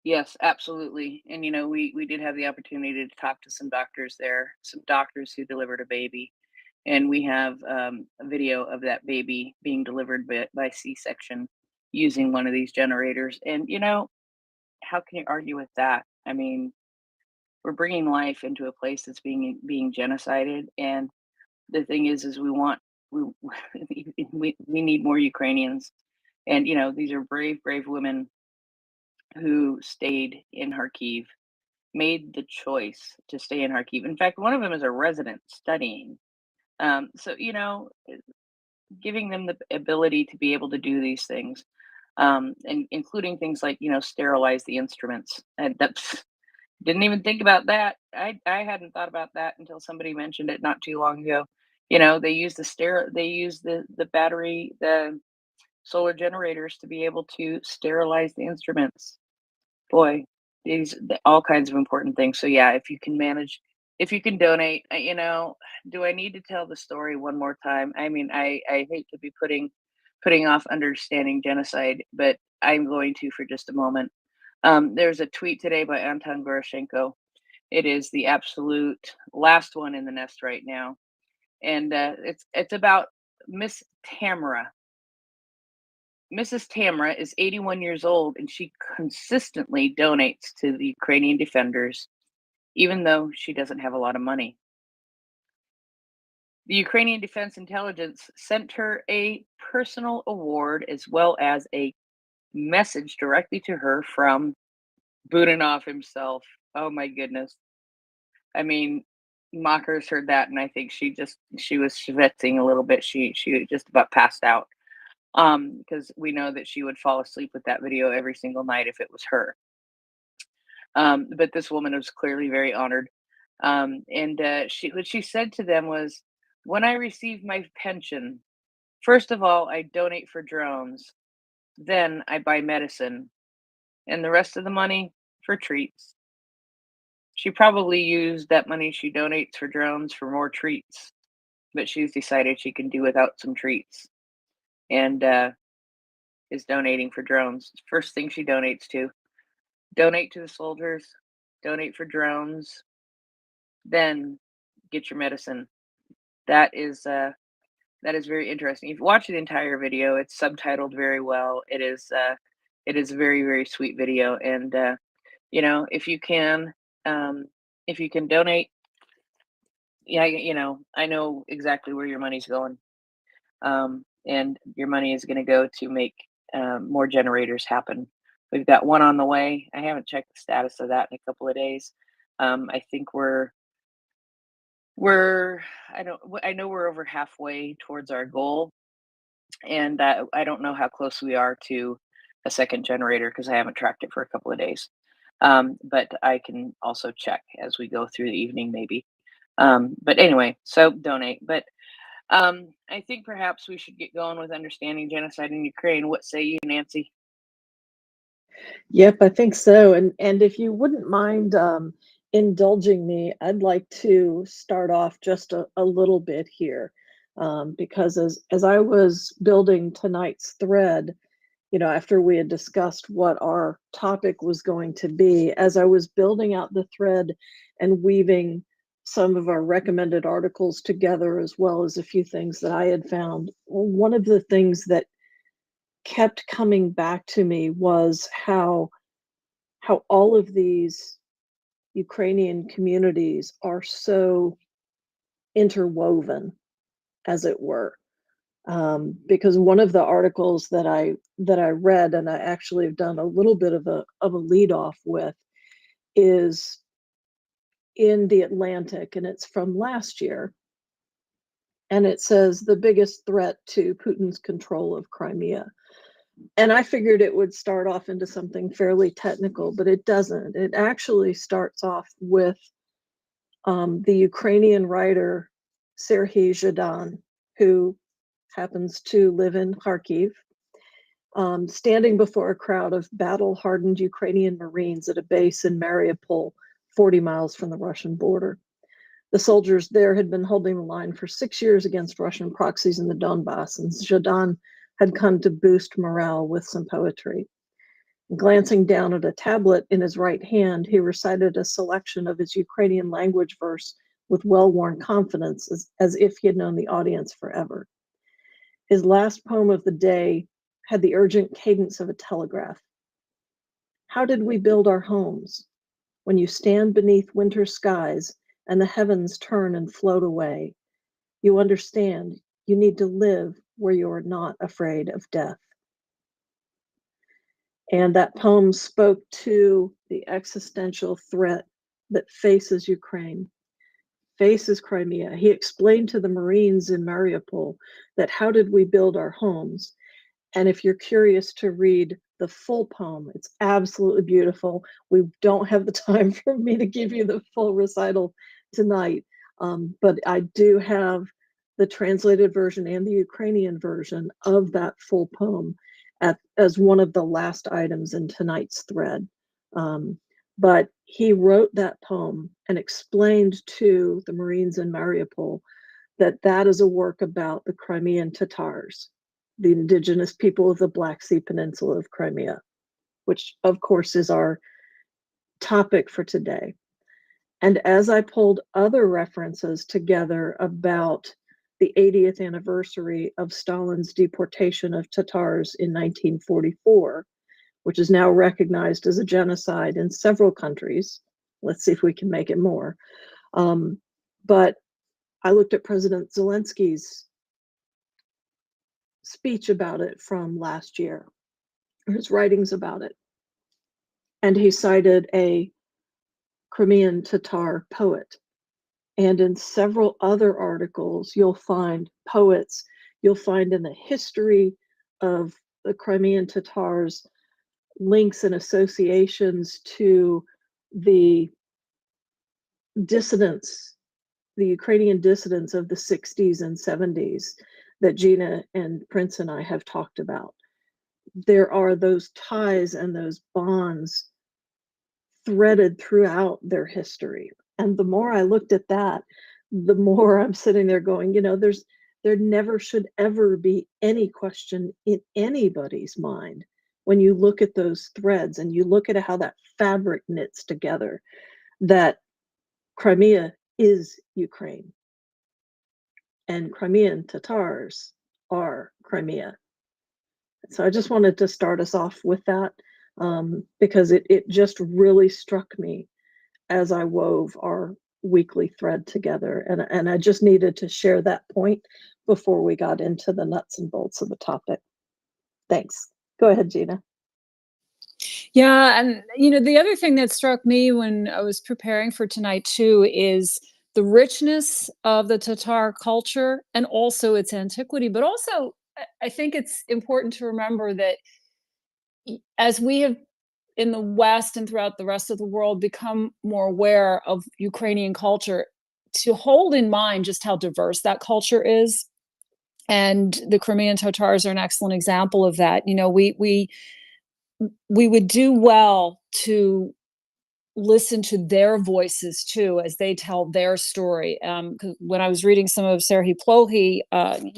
Yes, absolutely. And we did have the opportunity to talk to some doctors there, some doctors who delivered a baby, and we have a video of that baby being delivered by C-section using one of these generators. And how can you argue with that? I mean, we're bringing life into a place that's being genocided, and the thing is we we need more Ukrainians, and these are brave women who stayed in Kharkiv, made the choice to stay in Kharkiv. In fact, one of them is a resident studying. So, giving them the ability to be able to do these things, and including things like, sterilize the instruments. And that's didn't even think about that. I hadn't thought about that until somebody mentioned it not too long ago. They use the battery, the solar generators to be able to sterilize the instruments. Boy, all kinds of important things. So yeah, if you can manage, if you can donate, do I need to tell the story one more time? I mean, I hate to be putting off understanding genocide, but I'm going to for just a moment. There's a tweet today by Anton Goroshenko. It is the absolute last one in the nest right now, and it's about Miss Tamara. Mrs. Tamara is 81 years old, and she consistently donates to the Ukrainian defenders, even though she doesn't have a lot of money. The Ukrainian Defense Intelligence sent her a personal award as well as a message directly to her from Budanov himself. Oh my goodness. I mean, Mockers heard that, and I think she was schwitzing a little bit. She just about passed out. Because we know that she would fall asleep with that video every single night if it was her. But this woman was clearly very honored. And what she said to them was, when I receive my pension, first of all, I donate for drones. Then I buy medicine. And the rest of the money for treats. She probably used that money she donates for drones for more treats. But she's decided she can do without some treats. And is donating for drones. First thing she donates to. Donate to the soldiers, donate for drones, then get your medicine. That is very interesting. If you watch the entire video, it's subtitled very well. It is a very, very sweet video. And if you can donate, yeah, I know exactly where your money's going. And your money is going to go to make more generators happen. We've got one on the way. I haven't checked the status of that in a couple of days. I think I know we're over halfway towards our goal, and I don't know how close we are to a second generator because I haven't tracked it for a couple of days. But I can also check as we go through the evening, maybe. But anyway, so donate. But I think perhaps we should get going with understanding genocide in Ukraine. What say you, Nancy? Yep, I think so. And if you wouldn't mind indulging me, I'd like to start off just a little bit here. Because as I was building tonight's thread, after we had discussed what our topic was going to be, as I was building out the thread and weaving some of our recommended articles together, as well as a few things that I had found, one of the things that kept coming back to me was how all of these Ukrainian communities are so interwoven, as it were. Because one of the articles that I read, and I actually have done a little bit of a lead off with, is in the Atlantic, and it's from last year. And it says the biggest threat to Putin's control of Crimea. And I figured it would start off into something fairly technical, but it doesn't. It actually starts off with the Ukrainian writer Serhiy Zhadan, who happens to live in Kharkiv, standing before a crowd of battle-hardened Ukrainian Marines at a base in Mariupol, 40 miles from the Russian border. The soldiers there had been holding the line for 6 years against Russian proxies in the Donbass, and Zhadan had come to boost morale with some poetry. Glancing down at a tablet in his right hand, he recited a selection of his Ukrainian language verse with well-worn confidence, as if he had known the audience forever. His last poem of the day had the urgent cadence of a telegraph. How did we build our homes? When you stand beneath winter skies and the heavens turn and float away, you understand you need to live where you are not afraid of death. And that poem spoke to the existential threat that faces Ukraine, faces Crimea. He explained to the Marines in Mariupol that how did we build our homes? And if you're curious to read the full poem, it's absolutely beautiful. We don't have the time for me to give you the full recital tonight, but I do have the translated version and the Ukrainian version of that full poem as one of the last items in tonight's thread. But he wrote that poem and explained to the Marines in Mariupol that that is a work about the Crimean Tatars, the indigenous people of the Black Sea Peninsula of Crimea, which of course is our topic for today. And as I pulled other references together about the 80th anniversary of Stalin's deportation of Tatars in 1944, which is now recognized as a genocide in several countries. Let's see if we can make it more. But I looked at President Zelensky's speech about it from last year, his writings about it. And he cited a Crimean Tatar poet. And in several other articles, you'll find poets, you'll find in the history of the Crimean Tatars links and associations to the dissidents, the Ukrainian dissidents of the 60s and 70s that Gina and Prince and I have talked about. There are those ties and those bonds threaded throughout their history. And the more I looked at that, the more I'm sitting there going, you know, there never should ever be any question in anybody's mind when you look at those threads and you look at how that fabric knits together, that Crimea is Ukraine and Crimean Tatars are Crimea. So I just wanted to start us off with that because it just really struck me as I wove our weekly thread together. And I just needed to share that point before we got into the nuts and bolts of the topic. Thanks. Go ahead, Gina. Yeah, and you know, the other thing that struck me when I was preparing for tonight too is the richness of the Tatar culture and also its antiquity, but also I think it's important to remember that as we have in the West and throughout the rest of the world become more aware of Ukrainian culture, to hold in mind just how diverse that culture is. And the Crimean Tatars are an excellent example of that. You know, we would do well to listen to their voices too as they tell their story. 'Cause when I was reading some of Serhiy Plohi,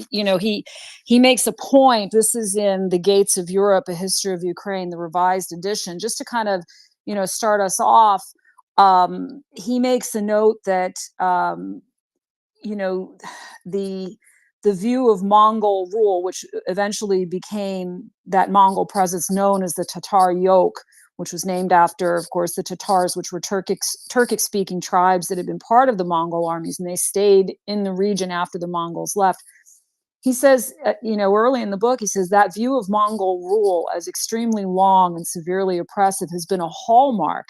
you know, he makes a point. This is in The Gates of Europe: A History of Ukraine, the revised edition, just to kind of, you know, start us off. He makes a note that you know, the view of Mongol rule, which eventually became that Mongol presence known as the Tatar yoke, which was named after, of course, the Tatars, which were Turkic-speaking tribes that had been part of the Mongol armies, and they stayed in the region after the Mongols left. He says, you know, early in the book, he says that view of Mongol rule as extremely long and severely oppressive has been a hallmark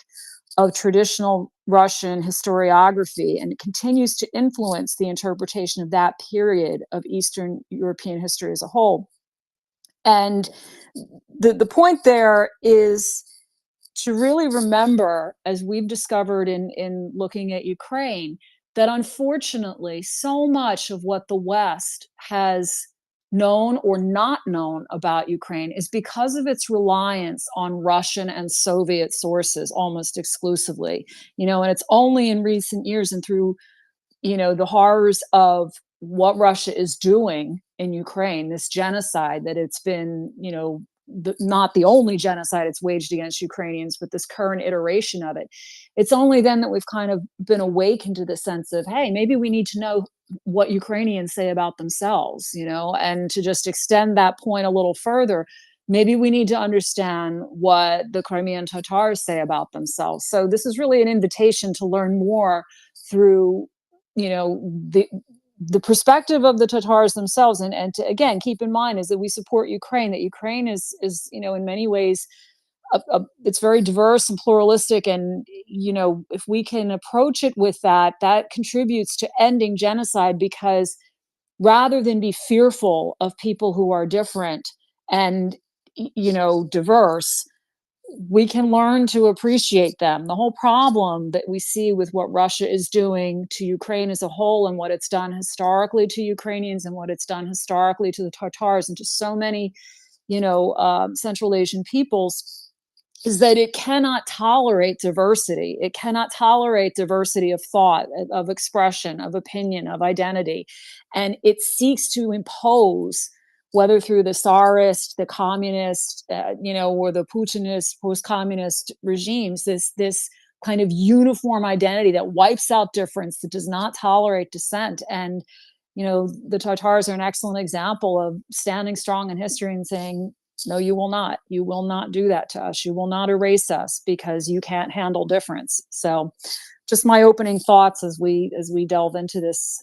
of traditional Russian historiography, and it continues to influence the interpretation of that period of Eastern European history as a whole. And the point there is to really remember, as we've discovered in looking at Ukraine, that unfortunately so much of what the West has known or not known about Ukraine is because of its reliance on Russian and Soviet sources almost exclusively. And it's only in recent years and through the horrors of what Russia is doing in Ukraine, this genocide that it's been, not the only genocide it's waged against Ukrainians, but this current iteration of it. It's only then that we've kind of been awakened to the sense of, hey, maybe we need to know what Ukrainians say about themselves, and to just extend that point a little further. Maybe we need to understand what the Crimean Tatars say about themselves. So this is really an invitation to learn more through the perspective of the Tatars themselves, and to again keep in mind is that we support Ukraine. That Ukraine is in many ways it's very diverse and pluralistic, and if we can approach it with that contributes to ending genocide, because rather than be fearful of people who are different and diverse, we can learn to appreciate them. The whole problem that we see with what Russia is doing to Ukraine as a whole, and what it's done historically to Ukrainians, and what it's done historically to the Tatars and to so many, Central Asian peoples, is that it cannot tolerate diversity. It cannot tolerate diversity of thought, of expression, of opinion, of identity. And it seeks to impose, whether through the Tsarist, the communist, or the Putinist, post-communist regimes, this kind of uniform identity that wipes out difference, that does not tolerate dissent. And, the Tatars are an excellent example of standing strong in history and saying, no, you will not. You will not do that to us. You will not erase us because you can't handle difference. So just my opening thoughts as we delve into this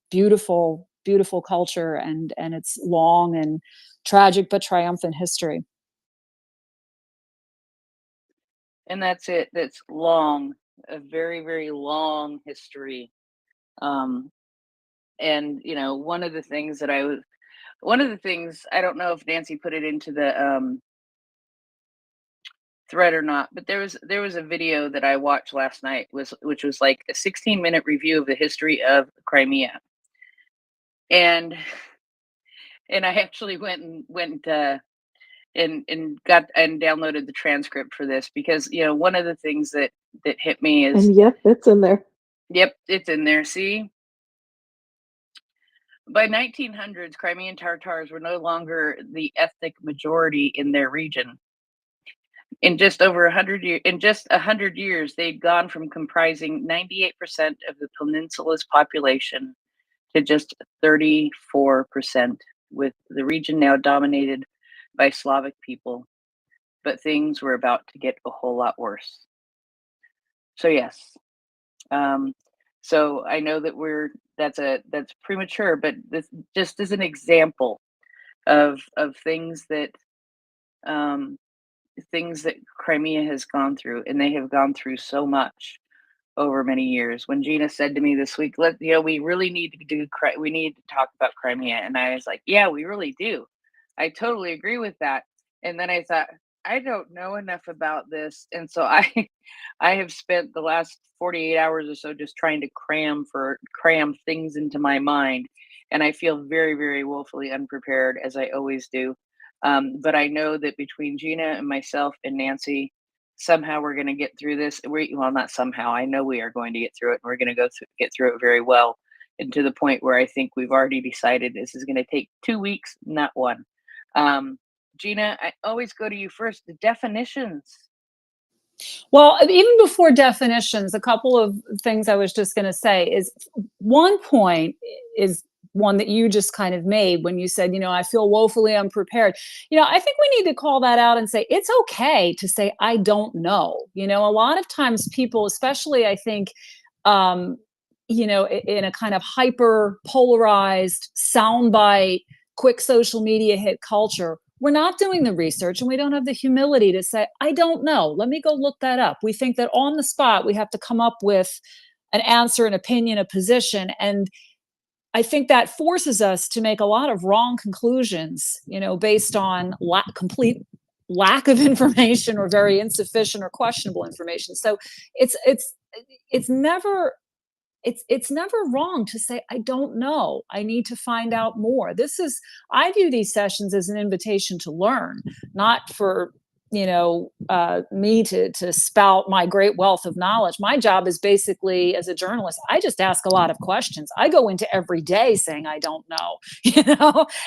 beautiful, beautiful culture and its long and tragic but triumphant history. And that's it. That's long, a very, very long history. And one of the things I don't know if Nancy put it into the thread or not, but there was a video that I watched last night, which was like a 16-minute review of the history of Crimea. And I actually went and got and downloaded the transcript for this, because one of the things that hit me is, And yep, it's in there. Yep, it's in there. See, by 1900s, Crimean Tatars were no longer the ethnic majority in their region. In just 100 years, they'd gone from comprising 98% of the peninsula's population to just 34%, with the region now dominated by Slavic people. But things were about to get a whole lot worse. So yes, so I know that that's premature, but this just is an example of things that Crimea has gone through, and they have gone through so much over many years. When Gina said to me this week, we really need we need to talk about Crimea, and I was like, yeah, we really do. I totally agree with that. And then I thought, I don't know enough about this, and so I have spent the last 48 hours or so just trying to cram things into my mind, and I feel very, very woefully unprepared, as I always do. But I know that between Gina and myself and Nancy, somehow we're going to get through this. Well, not somehow. I know we are going to get through it. And we're going to get through it very well, and to the point where I think we've already decided this is going to take 2 weeks, not one. Gina, I always go to you first. The definitions. Well, even before definitions, a couple of things I was just going to say is, one point is one that you just kind of made when you said, I feel woefully unprepared. I think we need to call that out and say, it's okay to say, I don't know. A lot of times people, especially I think, in a kind of hyper polarized soundbite, quick social media hit culture, we're not doing the research, and we don't have the humility to say, I don't know. Let me go look that up. We think that on the spot, we have to come up with an answer, an opinion, a position. And I think that forces us to make a lot of wrong conclusions, based on complete lack of information or very insufficient or questionable information. So it's never it's never wrong to say, I don't know, I need to find out more. I view these sessions as an invitation to learn, not for me to spout my great wealth of knowledge. My job is basically, as a journalist, I just ask a lot of questions. I go into every day saying I don't know,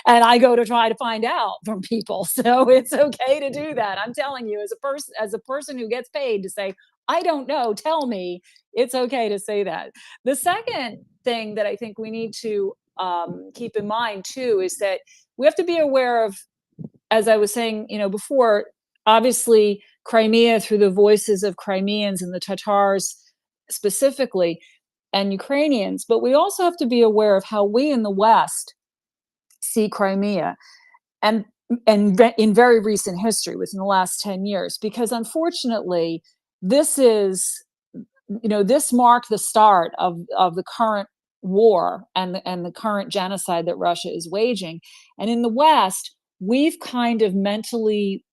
and I go to try to find out from people. So it's okay to do that. I'm telling you, as a person who gets paid to say, I don't know, tell me, it's okay to say that. The second thing that I think we need to keep in mind too is that we have to be aware of, as I was saying, before, obviously Crimea through the voices of Crimeans and the Tatars specifically, and Ukrainians, but we also have to be aware of how we in the West see Crimea, and in very recent history, within the last 10 years, because unfortunately this marked the start of the current war and the current genocide that Russia is waging. And in the West, we've kind of mentally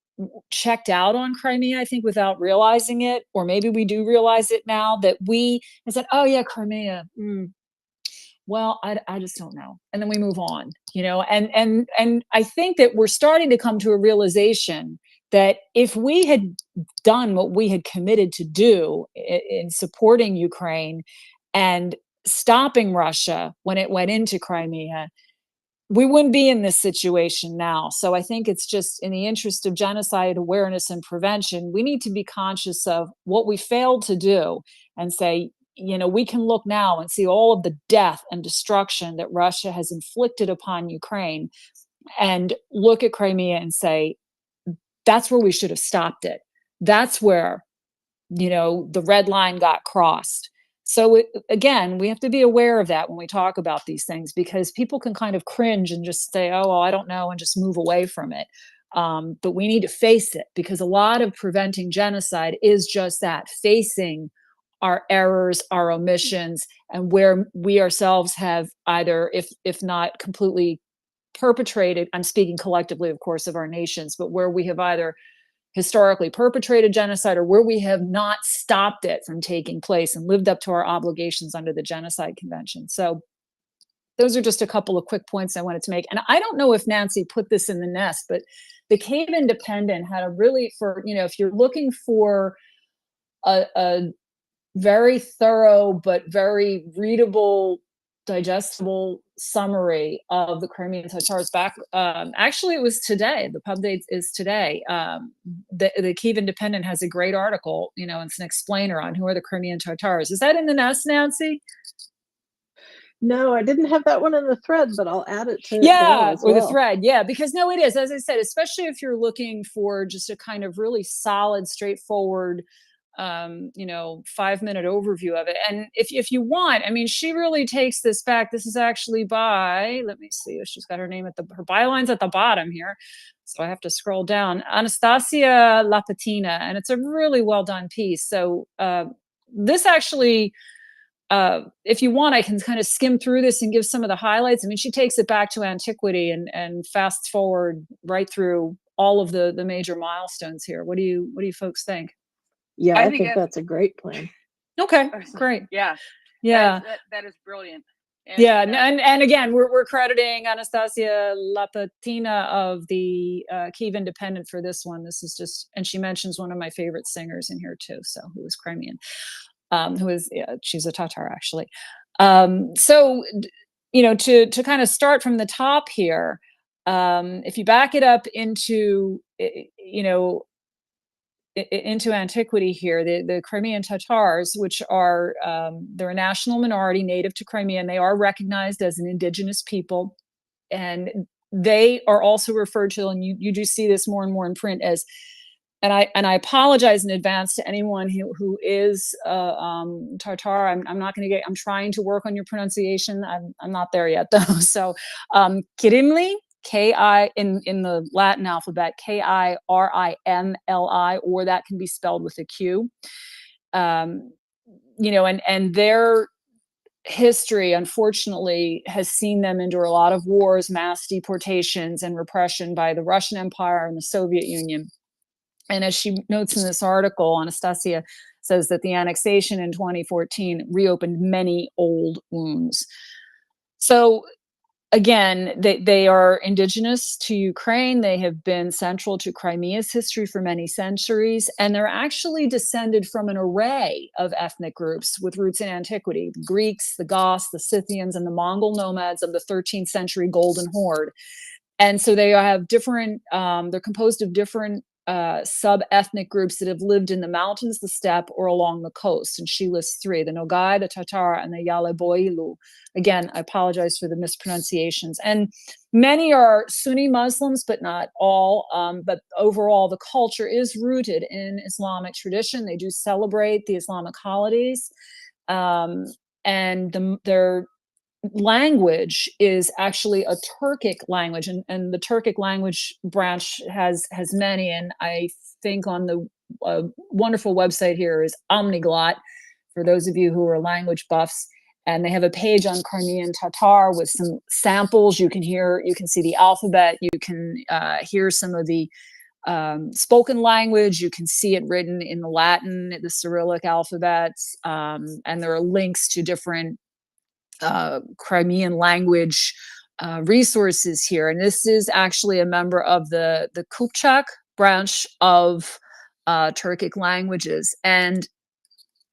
checked out on Crimea, I think, without realizing it, or maybe we do realize it now, that we said, oh yeah, Crimea. Well, I just don't know. And then we move on, and I think that we're starting to come to a realization that if we had done what we had committed to do in supporting Ukraine and stopping Russia when it went into Crimea, we wouldn't be in this situation now. So I think it's just in the interest of genocide awareness and prevention, we need to be conscious of what we failed to do and say, we can look now and see all of the death and destruction that Russia has inflicted upon Ukraine, and look at Crimea and say, that's where we should have stopped it. That's where, the red line got crossed. So again, we have to be aware of that when we talk about these things, because people can kind of cringe and just say, oh, well, I don't know, and just move away from it. But we need to face it, because a lot of preventing genocide is just that, facing our errors, our omissions, and where we ourselves have either, if not completely perpetrated, I'm speaking collectively, of course, of our nations, but where we have either historically perpetrated genocide or where we have not stopped it from taking place and lived up to our obligations under the Genocide Convention. So those are just a couple of quick points I wanted to make. And I don't know if Nancy put this in the nest, but the Cave Independent had a really, if you're looking for a very thorough but very readable, digestible summary of the Crimean Tatars back. Actually, it was today. The pub date is today. The Kyiv Independent has a great article, it's an explainer on who are the Crimean Tatars. Is that in the nest, Nancy? No, I didn't have that one in the thread, but I'll add it to Yeah, as or the well. thread. Yeah, because no, it is. As I said, especially if you're looking for just a kind of really solid, straightforward 5-minute overview of it. And if you want, I mean, she really takes this back. This is actually by, let me see, she's got her name her byline's at the bottom here, so I have to scroll down. Anastasia Lapatina, and it's a really well done piece. So this actually, if you want, I can kind of skim through this and give some of the highlights. I mean, she takes it back to antiquity and fast forward right through all of the major milestones here. What do you folks think? Yeah, I think that's a great plan. Okay, great. Yeah. Yeah. That is brilliant. Yeah, and again, we're crediting Anastasia Lapatina of the Kyiv Independent for this one. This is just, and she mentions one of my favorite singers in here too, so who is Crimean, she's a Tatar actually. So, to kind of start from the top here, if you back it up into, into antiquity here, the Crimean Tatars, which are, they're a national minority native to Crimea, and they are recognized as an indigenous people. And they are also referred to, and you do see this more and more in print, as, and I apologize in advance to anyone who is Tatar. I'm not going to I'm trying to work on your pronunciation. I'm not there yet though. So Kirimli, in the Latin alphabet, Kirimli, or that can be spelled with a Q. And they're history, unfortunately, has seen them endure a lot of wars, mass deportations, and repression by the Russian Empire and the Soviet Union. And as she notes in this article, Anastasia says that the annexation in 2014 reopened many old wounds. So again, they are indigenous to Ukraine. They have been central to Crimea's history for many centuries, and they're actually descended from an array of ethnic groups with roots in antiquity: the Greeks, the Goths, the Scythians, and the Mongol nomads of the 13th century Golden Horde. And so they have different, they're composed of different sub-ethnic groups that have lived in the mountains, the steppe, or along the coast. And she lists three: the Nogai, the Tatar, and the Yaleboilu. Again, I apologize for the mispronunciations. And many are Sunni Muslims, but not all. But overall, the culture is rooted in Islamic tradition. They do celebrate the Islamic holidays. And their language is actually a Turkic language, and the Turkic language branch has many. And I think on the wonderful website here is Omniglot, for those of you who are language buffs. And they have a page on Crimean Tatar with some samples. You can see the alphabet. You can hear some of the spoken language. You can see it written in the Latin, the Cyrillic alphabets, and there are links to different Crimean language resources here. And this is actually a member of the Kupchak branch of Turkic languages. And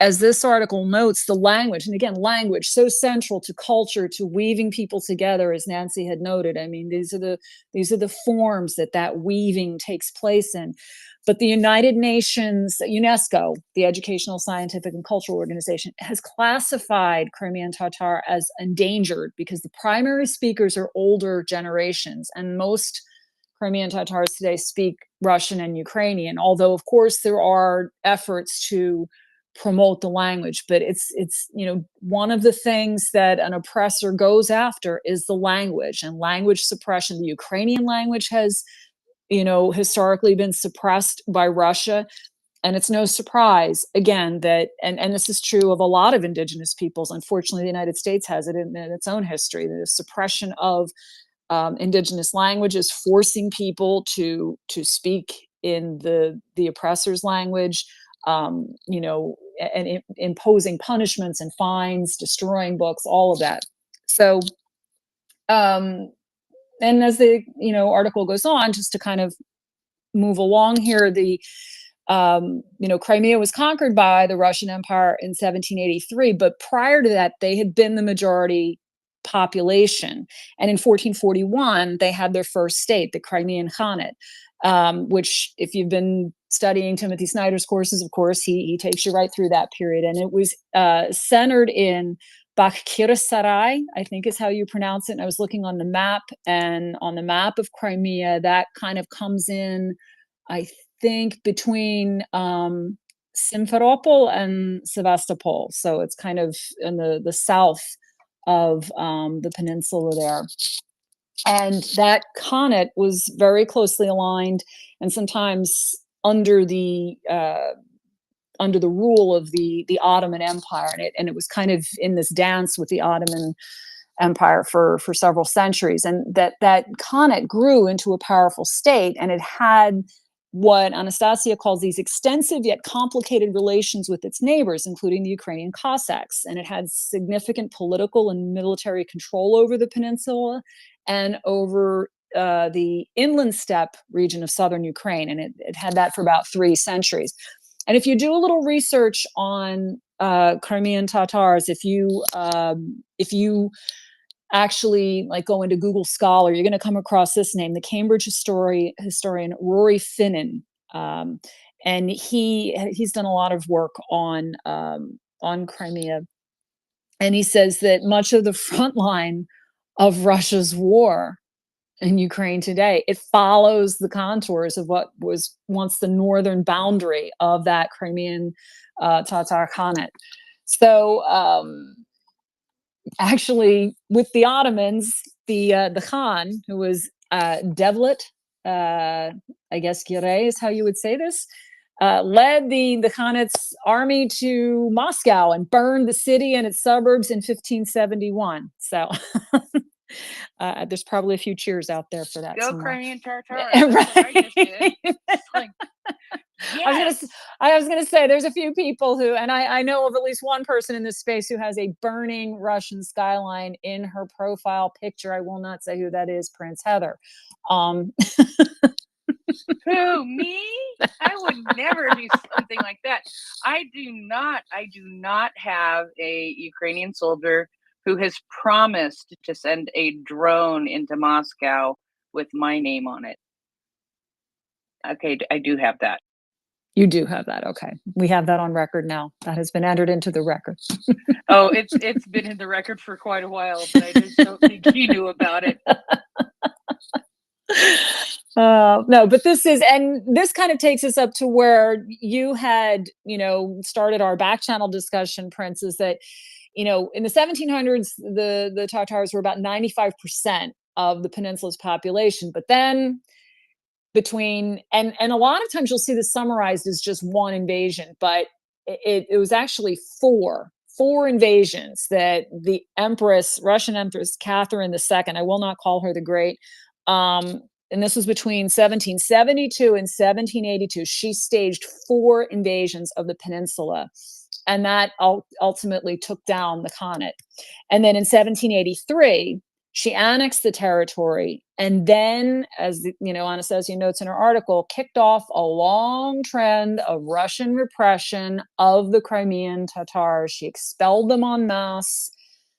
as this article notes, the language, and again, language so central to culture, to weaving people together, as Nancy had noted. I mean, these are the forms that weaving takes place in. But the United Nations, UNESCO, the Educational, Scientific, and Cultural Organization, has classified Crimean Tatar as endangered because the primary speakers are older generations, and most Crimean Tatars today speak Russian and Ukrainian, although of course there are efforts to promote the language. But it's one of the things that an oppressor goes after is the language and language suppression. The Ukrainian language has historically been suppressed by Russia. And it's no surprise, again, that, and this is true of a lot of indigenous peoples. Unfortunately, the United States has it in its own history, the suppression of indigenous languages, forcing people to speak in the oppressor's language, and imposing punishments and fines, destroying books, all of that. So, and as the article goes on, just to kind of move along here, Crimea was conquered by the Russian Empire in 1783, but prior to that, they had been the majority population. And in 1441, they had their first state, the Crimean Khanate, which, if you've been studying Timothy Snyder's courses, of course, he takes you right through that period. And it was centered in Bakhkirasaray, I think is how you pronounce it. And I was looking on the map, and on the map of Crimea, that kind of comes in, I think, between Simferopol and Sevastopol. So it's kind of in the south of the peninsula there. And that Khanate was very closely aligned, and sometimes under the rule of the Ottoman Empire, and it was kind of in this dance with the Ottoman Empire for several centuries. And that Khanate grew into a powerful state, and it had what Anastasia calls these extensive yet complicated relations with its neighbors, including the Ukrainian Cossacks. And it had significant political and military control over the peninsula and over the inland steppe region of southern Ukraine. And it had that for about 3 centuries. And if you do a little research on Crimean Tatars, if you actually go into Google Scholar, you're going to come across this name, the Cambridge historian Rory Finnan, and he's done a lot of work on Crimea, and he says that much of the front line of Russia's war in Ukraine today, it follows the contours of what was once the northern boundary of that Crimean Tatar Khanate. So actually, with the Ottomans, the Khan, who was Devlet, I guess Girey is how you would say this, led the Khanate's army to Moscow and burned the city and its suburbs in 1571. So there's probably a few cheers out there for that Go somewhere. Crimean Tartars. That's what I just did. It's like, yes. I was gonna say there's a few people who, and I know of at least one person in this space who has a burning Russian skyline in her profile picture. I will not say who that is, Prince Heather. Who, me? I would never do something like that. I do not have a Ukrainian soldier who has promised to send a drone into Moscow with my name on it. Okay, I do have that. You do have that. Okay. We have that on record now. That has been entered into the record. Oh, it's been in the record for quite a while, but I just don't think he knew about it. No, but this kind of takes us up to where you had, started our back channel discussion, Prince, is that, in the 1700s, the Tatars were about 95% of the peninsula's population. But then and a lot of times you'll see this summarized as just one invasion, but it was actually four invasions that the Russian Empress Catherine II, I will not call her the Great, and this was between 1772 and 1782. She staged 4 invasions of the peninsula, and that ultimately took down the Khanate. And then in 1783, she annexed the territory, and then, as Anastasia notes in her article, kicked off a long trend of Russian repression of the Crimean Tatars. She expelled them en masse.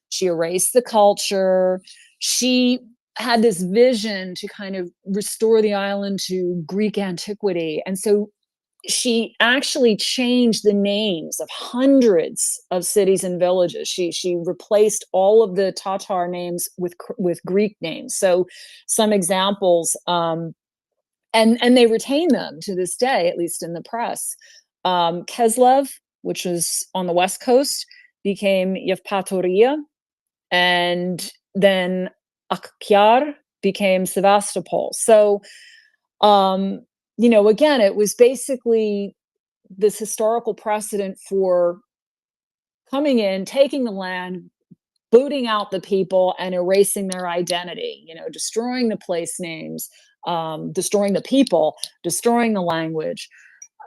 She erased the culture. She had this vision to kind of restore the island to Greek antiquity. And so she actually changed the names of hundreds of cities and villages. She replaced all of the Tatar names with Greek names. So some examples, and they retain them to this day, at least in the press. Keslev, which was on the west coast, became Yevpatoria, and then Akkyar became Sevastopol. So, again, it was basically this historical precedent for coming in, taking the land, booting out the people, and erasing their identity, destroying the place names, destroying the people, destroying the language.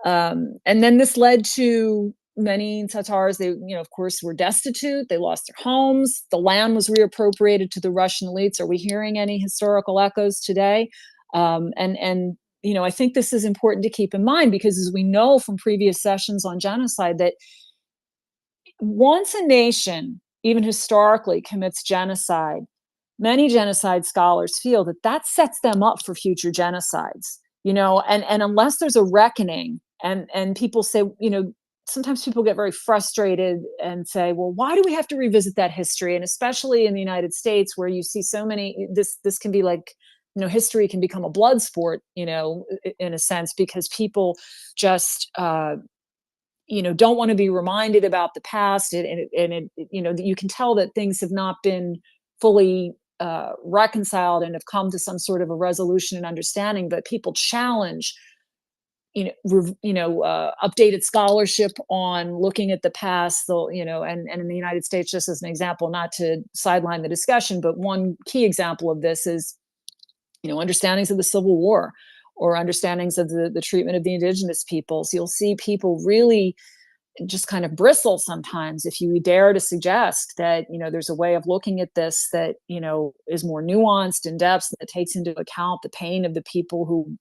And then this led to many Tatars, they, of course, were destitute. They lost their homes. The land was reappropriated to the Russian elites. Are we hearing any historical echoes today? I think this is important to keep in mind, because as we know from previous sessions on genocide, that once a nation, even historically, commits genocide, many genocide scholars feel that sets them up for future genocides, and unless there's a reckoning, and people say, sometimes people get very frustrated and say, well, why do we have to revisit that history? And especially in the United States, where you see so many, this can be like, history can become a blood sport, in a sense, because people just, don't want to be reminded about the past. And you can tell that things have not been fully reconciled and have come to some sort of a resolution and understanding, but people challenge updated scholarship on looking at the past. And in the United States, just as an example, not to sideline the discussion, but one key example of this is, understandings of the Civil War, or understandings of the treatment of the indigenous peoples. You'll see people really just kind of bristle sometimes if you dare to suggest that, there's a way of looking at this that, is more nuanced, in depth, that takes into account the pain of the people who